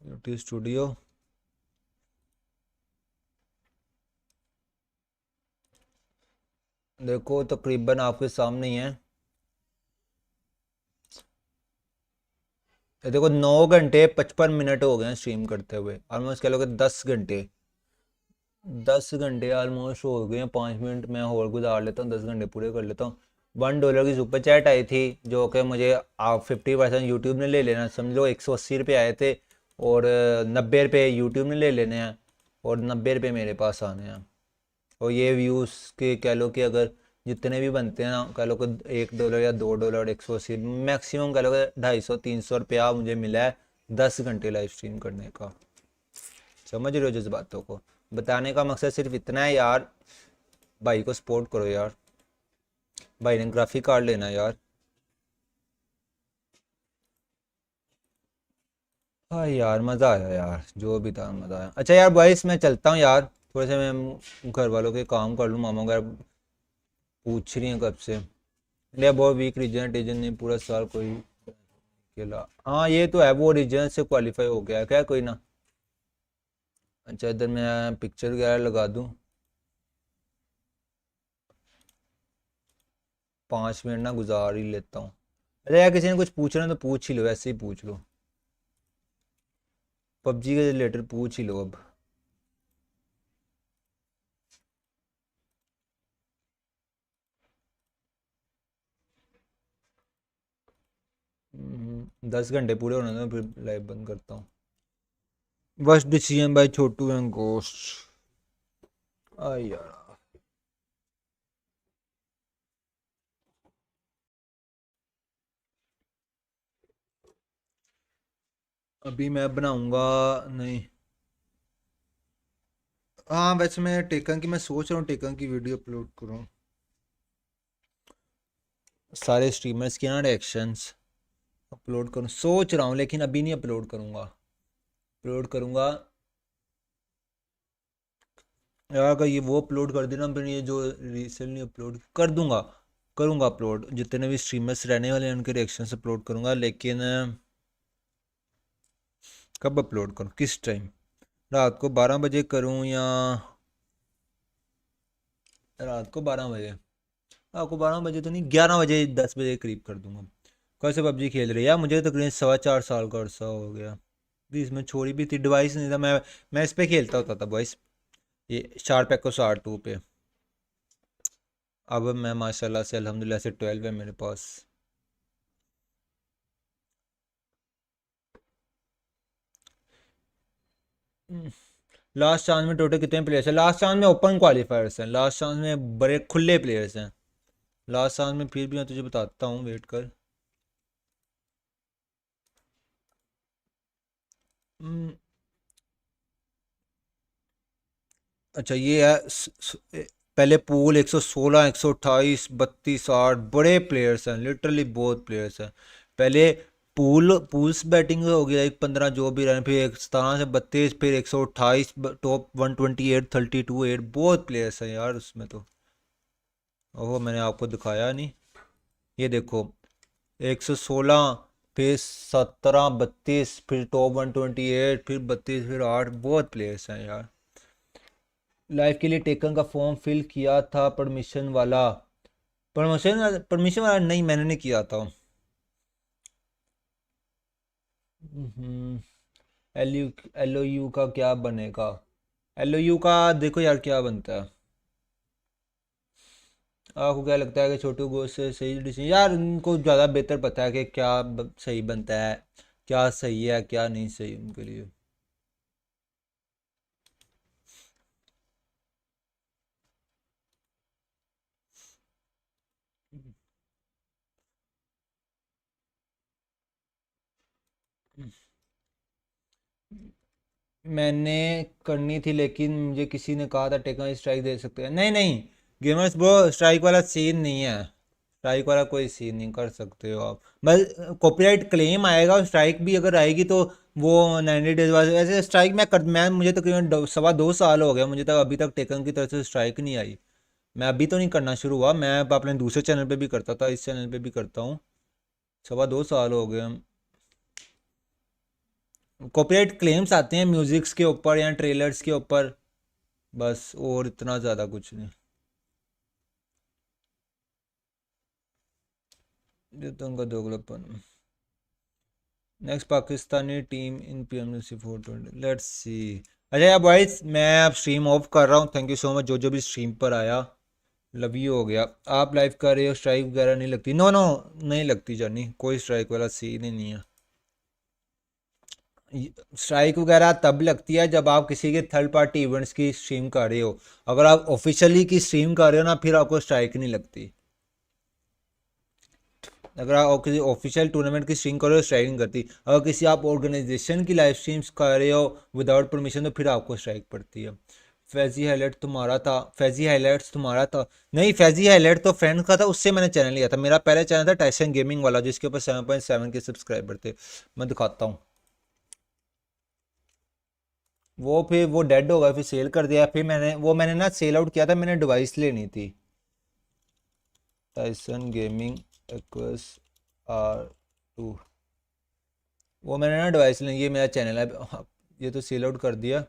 [SPEAKER 5] यूट्यूब स्टूडियो, देखो तकरीबन आपके सामने ही है। ये देखो 9 घंटे 55 मिनट हो गए हैं स्ट्रीम करते हुए। ऑलमोस्ट कह लो कि 10 घंटे, 10 घंटे ऑलमोस्ट हो गए हैं। 5 मिनट मैं और गुजार लेता हूँ, 10 घंटे पूरे कर लेता हूँ। $1 की सुपर चैट आई थी, जो कि मुझे 50% यूट्यूब ने ले लेना, समझ लो। 180 रुपये आए थे और 90 रुपये यूट्यूब ने ले लेने हैं और 90 रुपये मेरे पास आने हैं। और ये व्यूज़ के कह लो कि अगर जितने भी बनते हैं ना, कह लो कि $1 या $2, 180 मैक्सिमम, कह लो कि 250-300 रुपया मुझे मिला है 10 घंटे लाइव स्ट्रीम करने का। समझ रहे हो जज्बातों को? बताने का मकसद सिर्फ इतना है यार, भाई को सपोर्ट करो यार। भाई ने ग्राफिक कार्ड लेना यार। हाँ यार मज़ा आया यार, जो भी था मज़ा आया। अच्छा यार बॉयस, मैं चलता हूँ यार, थोड़े से मैं घर वालों के काम कर लूँ। मामा वगैरह पूछ रही हैं कब से। इंडिया बहुत वीक रीजन, रीजन नहीं पूरा साल कोई खेला। हाँ ये तो है, वो रीजन से क्वालिफाई हो गया है क्या, कोई ना। अच्छा इधर मैं पिक्चर वगैरह लगा दूँ, 5 मिनट ना गुजार ही लेता हूँ। अरे यार किसी ने कुछ पूछना है तो पूछ ही लो, ऐसे ही पूछ लो, पबजी के रिलेटेड पूछ ही लो अब। हम्म, 10 घंटे पूरे होने दो, फिर लाइव बंद करता हूँ। बस decision by Chhotu and ghost. I यार अभी मैं बनाऊंगा नहीं। हाँ वैसे मैं टेकन की, मैं सोच रहा हूँ टेकन की वीडियो अपलोड करूँ, सारे स्ट्रीमर्स की ना रिएक्शंस अपलोड करूँ सोच रहा हूँ, लेकिन अभी नहीं अपलोड करूँगा। अपलोड करूँगा यार, अगर ये वो अपलोड कर देना, फिर ये जो रिसेंटली अपलोड कर दूंगा, करूँगा अपलोड। जितने भी स्ट्रीमर्स रहने वाले हैं उनके रिएक्शंस अपलोड करूँगा, लेकिन कब अपलोड करूँ, किस टाइम, रात को 12 बजे करूँ या रात को 12 बजे, रात को 12 बजे तो नहीं, 11 बजे 10 बजे के करीब कर दूंगा। कल से पबजी खेल रही है यार, मुझे तकरीबन 4.25 साल का अरसा हो गया। भी इसमें छोड़ी भी थी, डिवाइस नहीं था, मैं इस पे खेलता होता था बॉयस, ये शार्प एक्को 62 पे। अब मैं माशाल्लाह से अल्हम्दुलिल्लाह से 12 है मेरे पास। लास्ट चांस में टोटल कितने प्लेयर्स हैं? लास्ट चांस में ओपन क्वालिफायर्स हैं, लास्ट चांस में बड़े खुले प्लेयर्स हैं। लास्ट चांस में फिर भी मैं तुझे बताता हूँ, वेट कर। हम्म, अच्छा ये है पहले पूल 116, 128, 32, 8 बड़े प्लेयर्स हैं, लिटरली बहुत प्लेयर्स हैं। पहले पूल्स बैटिंग हो गया, एक 15 जो भी रहे, फिर 17 से 32, फिर 128, टॉप 128, 32, 8 बहुत प्लेयर्स हैं यार उसमें तो। ओहो मैंने आपको दिखाया नहीं, ये देखो 116, फिर 17, 32, फिर टॉप 128, फिर 32, फिर 8 बहुत प्लेयर्स हैं यार। लाइफ के लिए टेकन का फॉर्म फिल किया था परमिशन वाला, परमिशन वाला नहीं, मैंने नहीं किया था। एल ओ यू का क्या बनेगा? एल ओ यू का देखो यार क्या बनता है। आपको क्या लगता है कि छोटू गोश्त से सही डिसीजन? यार उनको ज़्यादा बेहतर पता है कि क्या सही बनता है, क्या सही है क्या नहीं सही उनके लिए। मैंने करनी थी लेकिन मुझे किसी ने कहा था टेकन स्ट्राइक दे सकते हैं। नहीं नहीं गेमर्स ब्रो, स्ट्राइक वाला सीन नहीं है, स्ट्राइक वाला कोई सीन नहीं कर सकते हो आप। बस कॉपीराइट क्लेम आएगा और स्ट्राइक भी अगर आएगी तो वो 90 डेज बाद। ऐसे स्ट्राइक मैं मुझे तकरीबन 2.25 साल हो गया, मुझे तक अभी तक टेकन की तरफ से स्ट्राइक नहीं आई। मैं अभी तो नहीं करना शुरू हुआ, मैं अपने दूसरे चैनल पे भी करता था, इस चैनल पे भी करता हूँ। 2.25 साल हो गए। कॉपीराइट क्लेम्स आते हैं म्यूजिक्स के ऊपर या ट्रेलर्स के ऊपर, बस, और इतना ज़्यादा कुछ नहीं। का दोगलापन। Next Pakistani team in PMG 420, let's see. अच्छा यार बॉयज, मैं अब स्ट्रीम ऑफ कर रहा हूँ। थैंक यू सो मच जो भी स्ट्रीम पर आया, लव यू हो गया। आप लाइव कर रहे हो, स्ट्राइक वगैरह नहीं लगती? नो नो नहीं लगती जानी, कोई स्ट्राइक वाला सीन ही नहीं है। स्ट्राइक वगैरह तब लगती है जब आप किसी के थर्ड पार्टी इवेंट्स की स्ट्रीम कर रहे हो। अगर आप ऑफिशियली की स्ट्रीम कर रहे हो ना, फिर आपको स्ट्राइक नहीं लगती। अगर आप किसी ऑफिशियल टूर्नामेंट की स्ट्रीम कर रहे हो, स्ट्राइक नहीं करती। अगर किसी आप ऑर्गेनाइजेशन की लाइव स्ट्रीम्स कर रहे हो विदाउट परमिशन, तो फिर आपको स्ट्राइक पड़ती है। फैजी हाईलाइट तुम्हारा था? फैजी हाईलाइट्स तुम्हारा था? नहीं, फैजी हाईलाइट तो फ्रेंड का था, उससे मैंने चैनल लिया था। मेरा पहला चैनल था टाइसन गेमिंग वाला, जिसके ऊपर 7.7 के सब्सक्राइबर थे। मैं दिखाता हूँ। वो फिर वो डेड हो गया, फिर सेल कर दिया। फिर मैंने ना सेल आउट किया था, मैंने डिवाइस लेनी थी। टाइसन गेमिंग एक्वस R2, वो मैंने ना डिवाइस लेनी। ये मेरा चैनल है, ये तो सेल आउट कर दिया।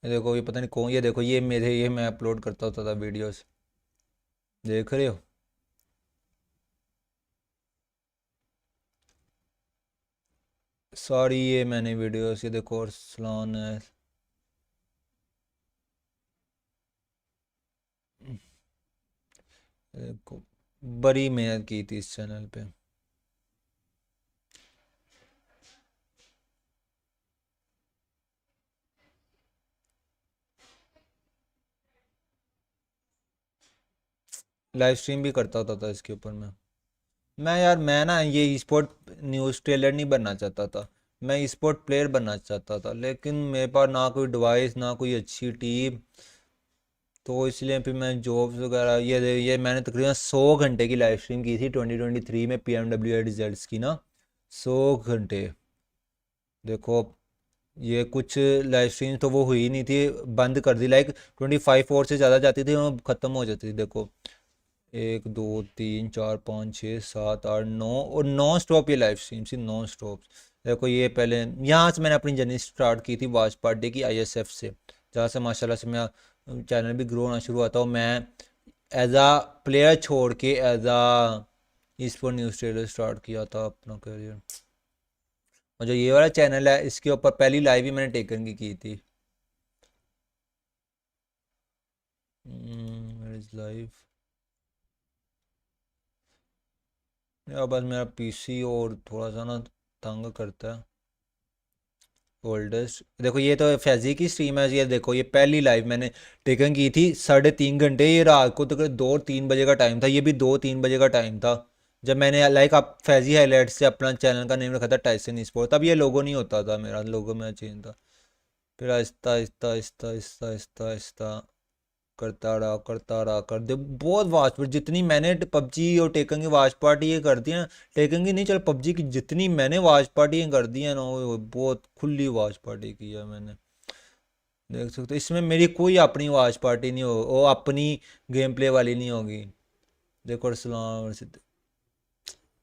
[SPEAKER 5] ये देखो, ये पता नहीं कौन, ये देखो, ये मैं अपलोड करता होता था वीडियोस, देख रहे हो? सॉरी, ये मैंने वीडियोस, ये देखो अरसलान है। देखो, बड़ी मेहनत की थी इस चैनल पे। लाइव स्ट्रीम भी करता होता था इसके ऊपर मैं ना ये ई स्पोर्ट न्यूज़ ट्रेलर नहीं बनना चाहता था, मैं ई स्पोर्ट प्लेयर बनना चाहता था। लेकिन मेरे पास ना कोई डिवाइस, ना कोई अच्छी टीम, तो इसलिए फिर मैं जॉब्स वगैरह, ये मैंने तकरीबन 100 घंटे की लाइव स्ट्रीम की थी 2023 में PMWA रिजल्ट्स की ना, 100 घंटे। देखो, ये कुछ लाइव स्ट्रीम तो वो हुई नहीं थी, बंद कर दी। लाइक 25 आवर से ज़्यादा जाती थी, वो ख़त्म हो जाती थी। देखो 1 2 3 4 5 6 7 8 9, और नॉन स्टॉप ये लाइव स्ट्रीम थी, नॉन स्टॉप। देखो, ये पहले यहाँ से मैंने अपनी जर्नी स्टार्ट की थी वॉच पार्टी की ISF से, जहाँ से माशाल्लाह से मेरा चैनल भी ग्रो होना शुरू हुआ था। और मैं एज आ प्लेयर छोड़ के as a sport news trailer start किया था अपना करियर। और जो ये वाला चैनल है, इसके ऊपर पहली लाइव ही मैंने टेकन की थी। लाइव यार, बस मेरा PC और थोड़ा सा ना तंग करता है। ओल्डेस्ट, देखो ये तो फैजी की स्ट्रीम है। ये देखो, ये पहली लाइव मैंने टेकन की थी 3.5 घंटे। ये रात को तक 2-3 बजे का टाइम था, ये भी 2-3 बजे का टाइम था जब मैंने लाइक आप फैजी हाईलाइट से अपना चैनल का नेम रखा था टाइसन स्पोर्ट। तब ये लोगो नहीं होता था, मेरा लोगो मेरा चेंज था। फिर आहिस्ता आहिस्ता आहिस्ता आहिस्ता आहिस्ता आहिस्ता करता रहा कर दे। बहुत वाच पार्टी जितनी मैंने पबजी और टेकन की वाच पार्टी ये कर दी है, टेकन की नहीं, चल पबजी की जितनी मैंने वाच पार्टी कर दी है ना, वो बहुत खुली वाच पार्टी की है मैंने। देख सकते हो, इसमें मेरी कोई अपनी वाच पार्टी नहीं हो, वो अपनी गेम प्ले वाली नहीं होगी। देखो अरसलान,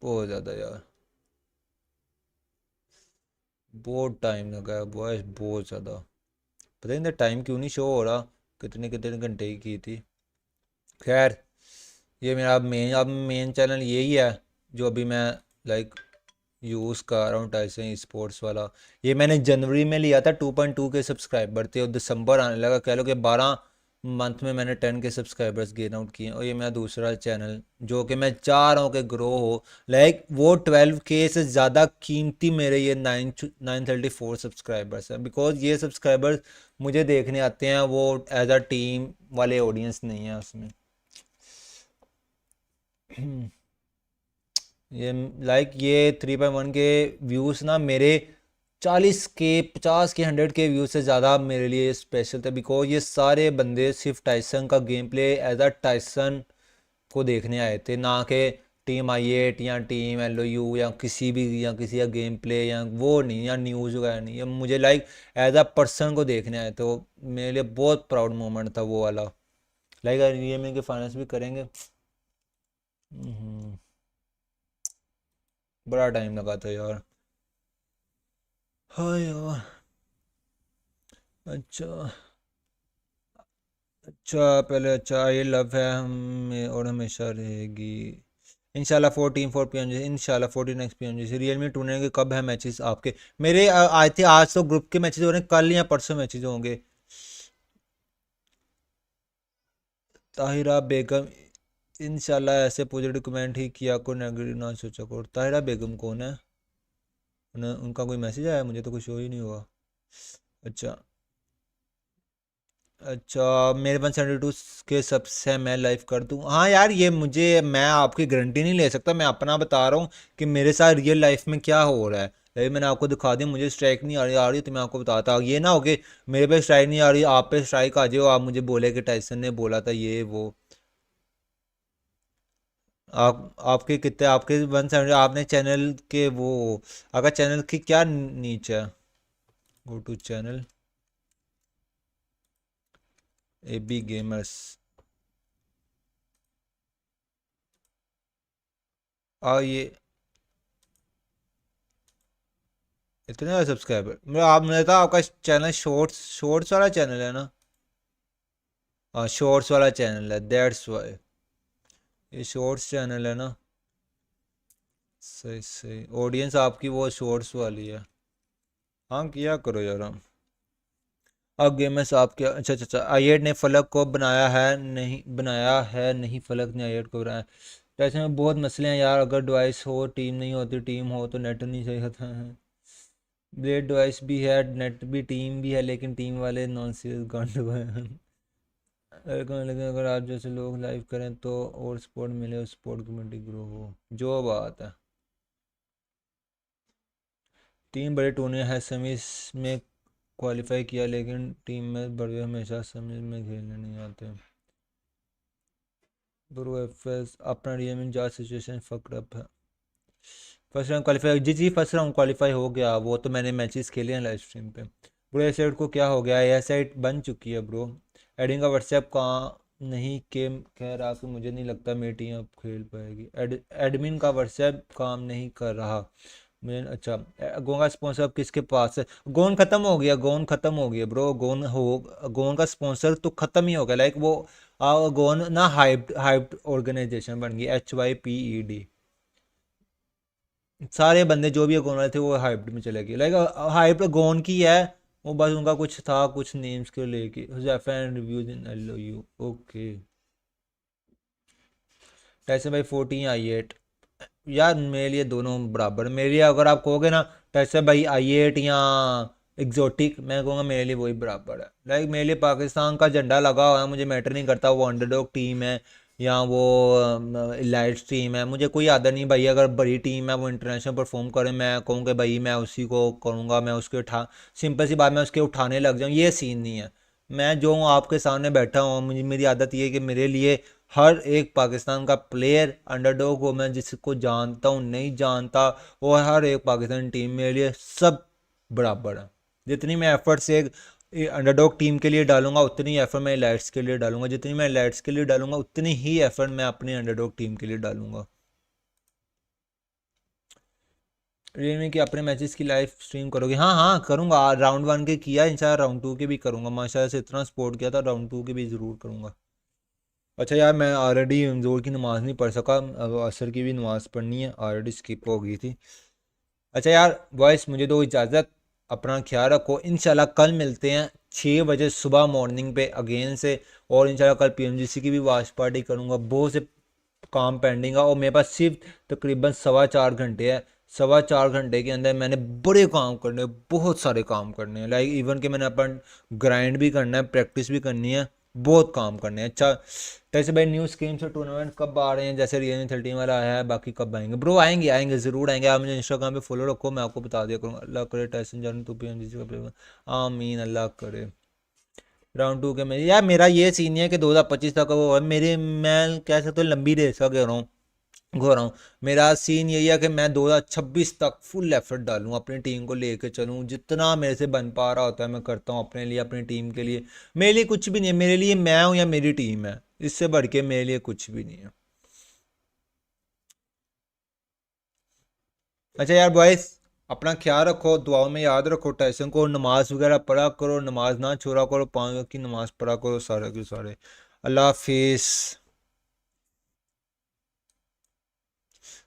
[SPEAKER 5] बहुत ज़्यादा यार, बहुत टाइम लगा है बॉयस, बहुत ज़्यादा। पता नहीं टाइम क्यों नहीं शो हो रहा, कितने कितने घंटे की थी। खैर, ये मेरा मेन चैनल यही है जो अभी मैं लाइक यूज़ कर रहा हूँ, टाइसन स्पोर्ट्स वाला। ये मैंने जनवरी में लिया था, 2.2 के सब्सक्राइबर थे, और दिसंबर आने लगा, कह लो कि 12 मंथ में मैंने 10 के सब्सक्राइबर्स गेन आउट किए। और ये मेरा दूसरा चैनल जो कि मैं चाह रहा हूँ कि ग्रो हो। लाइक वो 12K से ज़्यादा कीमती मेरे ये 934 सब्सक्राइबर्स हैं, बिकॉज ये सब्सक्राइबर्स मुझे देखने आते हैं, वो एज अ टीम वाले ऑडियंस नहीं है उसमें। ये लाइक ये 3.1 के व्यूज़ ना मेरे 40K 50K 100K व्यू से ज़्यादा मेरे लिए स्पेशल था, बिकॉज ये सारे बंदे सिर्फ टाइसन का game play as a Tyson को देखने आए थे, ना कि टीम I8 या टीम LOU या किसी भी या किसी का गेम प्ले या वो नहीं, या न्यूज़ वगैरह नहीं, या मुझे लाइक एज अ पर्सन को देखने आए। तो मेरे लिए बहुत प्राउड मोमेंट था वो वाला। लाइक रियलमी के फाइनेंस भी करेंगे। बड़ा टाइम लगा था यार। हाँ यार। अच्छा पहले अच्छा ये लव है हम और हमेशा रहेगी इंशाल्लाह। 14 PMGC इंशाल्लाह 14 PMGC। रियलमी टूर्नामेंट के कब है मैचेस आपके? मेरे आए थे आज, तो ग्रुप के मैचेस हो रहे हैं, कल या परसों मैचेस होंगे। ताहिरा बेगम इंशाल्लाह ऐसे पॉजिटिव कमेंट ही किया को नेगेटिव ना सोचा करो। ताहिरा बेगम कौन है? उनका कोई मैसेज आया? मुझे तो कुछ शो ही नहीं हुआ। अच्छा मेरे 172 के सबसे मैं लाइव कर दूं? हाँ यार, ये मुझे मैं आपकी गारंटी नहीं ले सकता, मैं अपना बता रहा हूँ कि मेरे साथ रियल लाइफ में क्या हो रहा है। लाइक मैंने आपको दिखा दी, मुझे स्ट्राइक नहीं आ रही तो मैं आपको बताता। ये ना हो कि मेरे पे स्ट्राइक नहीं आ रही, आप पे स्ट्राइक आ जाओ, आप मुझे बोले कि टाइसन ने बोला था ये वो। आपके कितने, आपके 170 आपने चैनल के वो, अगर चैनल की क्या नीचे है, go to channel AB gamers. ये इतने ज़्यादा सब्सक्राइबर? मुझे था आपका चैनल शॉर्ट्स वाला चैनल है ना? हाँ शॉर्ट्स वाला चैनल है, दैट्स वाई ये शॉर्ट्स चैनल है ना। सही सही, ऑडियंस आपकी वो शॉर्ट्स वाली है। हाँ किया करो यार। हम अब गेमर्स आपके अच्छा I8 ने फलक को बनाया है नहीं फलक ने I8 को बनाया। तो ऐसे में बहुत मसले हैं यार, अगर डिवाइस हो टीम नहीं होती, टीम हो तो नेट नहीं सही होता है। ब्लेड डिवाइस भी है, नेट भी, टीम भी है, लेकिन टीम वाले नॉन सीरियस गांडू हैं। लेकिन अगर आप जैसे लोग लाइव करें तो और सपोर्ट मिले और सपोर्ट कम्युनिटी ग्रो हो, जो बात है। टीम बड़े टूर्नामेंट है, सेमीज में क्वालिफाई किया, लेकिन टीम में बड़े हमेशा सेमीज में खेलने नहीं आते। ब्रो एफएस अपना रियल जा सिचुएशन फक्ड अप है। फर्स्ट राउंड क्वालिफाई जी फर्स्ट राउंड क्वालिफाई हो गया, वो तो मैंने मैचेस खेले हैं लाइव स्ट्रीम पे। ब्रो ये साइट को क्या हो गया? यह साइट बन चुकी है ब्रो। एडिंग का व्हाट्सएप कहाँ नहीं के कह रहा कि मुझे नहीं लगता मेरी टीम अब खेल पाएगी। एडमिन का व्हाट्सएप काम नहीं कर रहा मुझे। अच्छा गोन का स्पॉन्सर अब किसके पास है? गोन खत्म हो गया, गोन खत्म हो गया ब्रो। गोन का स्पॉन्सर तो खत्म ही हो गया। लाइक वो गोन ना हाइप्ड ऑर्गेनाइजेशन बन गई, HYPED। सारे बंदे जो भी गोन वाले थे वो हाइप्ड में चले गए। लाइक हाइप्ड गोन की है वो, बस उनका कुछ था, कुछ नेम्स के लेके रिव्यूज इन LOU। ओके टाइसन भाई 14 I8 यार मेरे लिए दोनों बराबर। मेरे लिए अगर आप कहोगे ना टाइसन भाई I8 या एग्जोटिक, मैं कहूँगा मेरे लिए वही बराबर है। लाइक मेरे लिए पाकिस्तान का झंडा लगा हुआ है, मुझे मैटर नहीं करता वो अंडरडॉग टीम है या वो इलाइट्स टीम है, मुझे कोई आदर नहीं भाई। अगर बड़ी टीम है वो इंटरनेशनल परफॉर्म करे, मैं कहूँ कि भाई मैं उसी को करूँगा, मैं उसके सिंपल सी बात, मैं उसके उठाने लग जाऊँ, ये सीन नहीं है। मैं जो हूँ आपके सामने बैठा हूँ, मुझे मेरी आदत ये है कि मेरे लिए हर एक पाकिस्तान का प्लेयर अंडरडॉग हो, मैं जिसको जानता हूँ नहीं जानता, और हर एक पाकिस्तान टीम मेरे लिए सब बराबर है। जितनी मैं एफर्ट्स एक अंडरडॉग टीम के लिए डालूंगा उतनी एफर्ट मैं इलाइट्स के लिए डालूंगा, जितनी मैं इलाइट्स के लिए डालूंगा उतनी ही एफर्ट मैं अपनी अंडरडॉग टीम के लिए डालूंगा। रियलमी के अपने मैचेस की लाइव स्ट्रीम करोगे? हाँ हाँ करूँगा। राउंड 1 के किया, इंशाल्लाह राउंड 2 के भी करूँगा। माशाल्लाह से इतना सपोर्ट किया था, राउंड 2 के भी ज़रूर करूँगा। अच्छा यार मैं ऑलरेडी जोर की नमाज़ नहीं पढ़ सका, अब असर की भी नमाज़ पढ़नी है, ऑलरेडी स्किप हो गई थी। अच्छा यार वॉइस मुझे दो इजाज़त, अपना ख्याल रखो। इंशाल्लाह कल मिलते हैं 6 बजे सुबह मॉर्निंग पे अगेन से, और इंशाल्लाह कल PMGC की भी वॉच पार्टी करूँगा। बहुत से काम पेंडिंग है और मेरे पास सिर्फ तकरीबन 4.25 घंटे है। 4.25 घंटे के अंदर मैंने बड़े काम करने, बहुत सारे काम करने हैं। लाइक इवन के मैंने अपन ग्राइंड भी करना है, प्रैक्टिस भी करनी है, बहुत काम करने हैं। अच्छा जैसे भाई न्यू स्कीम से टूर्नामेंट कब आ रहे हैं, जैसे रियल 13 वाला आया है, बाकी कब आएंगे ब्रो? आएंगे आएंगे ज़रूर आएंगे। आप मुझे इंस्टाग्राम पे फॉलो रखो, मैं आपको बता दिया करूँगा। अल्लाह करे टाइसन जान तू पीएमजीसी का प्लेयर, आमीन अल्लाह करे। राउंड 2 के में यार मेरा ये सीन है कि 2025 तक वो मेरे मैं कह सकता हूँ लंबी रेस का कह रहा हूँ। मेरा सीन यही है कि मैं 2026 तक फुल एफर्ट डालूँ, अपनी टीम को लेके चलूँ, जितना मेरे से बन पा रहा होता है मैं करता हूँ अपने लिए, अपनी टीम के लिए। मेरे लिए कुछ भी नहीं है, मेरे लिए मैं हूँ या मेरी टीम है, इससे बढ़ के मेरे लिए कुछ भी नहीं है। अच्छा यार बॉयस अपना ख्याल रखो, दुआओं में याद रखो टाइसन को, नमाज वगैरह पढ़ा करो, नमाज ना छोड़ा करो, 5 वक्त की नमाज पढ़ा करो सारे के सारे। अल्लाह हाफिज़।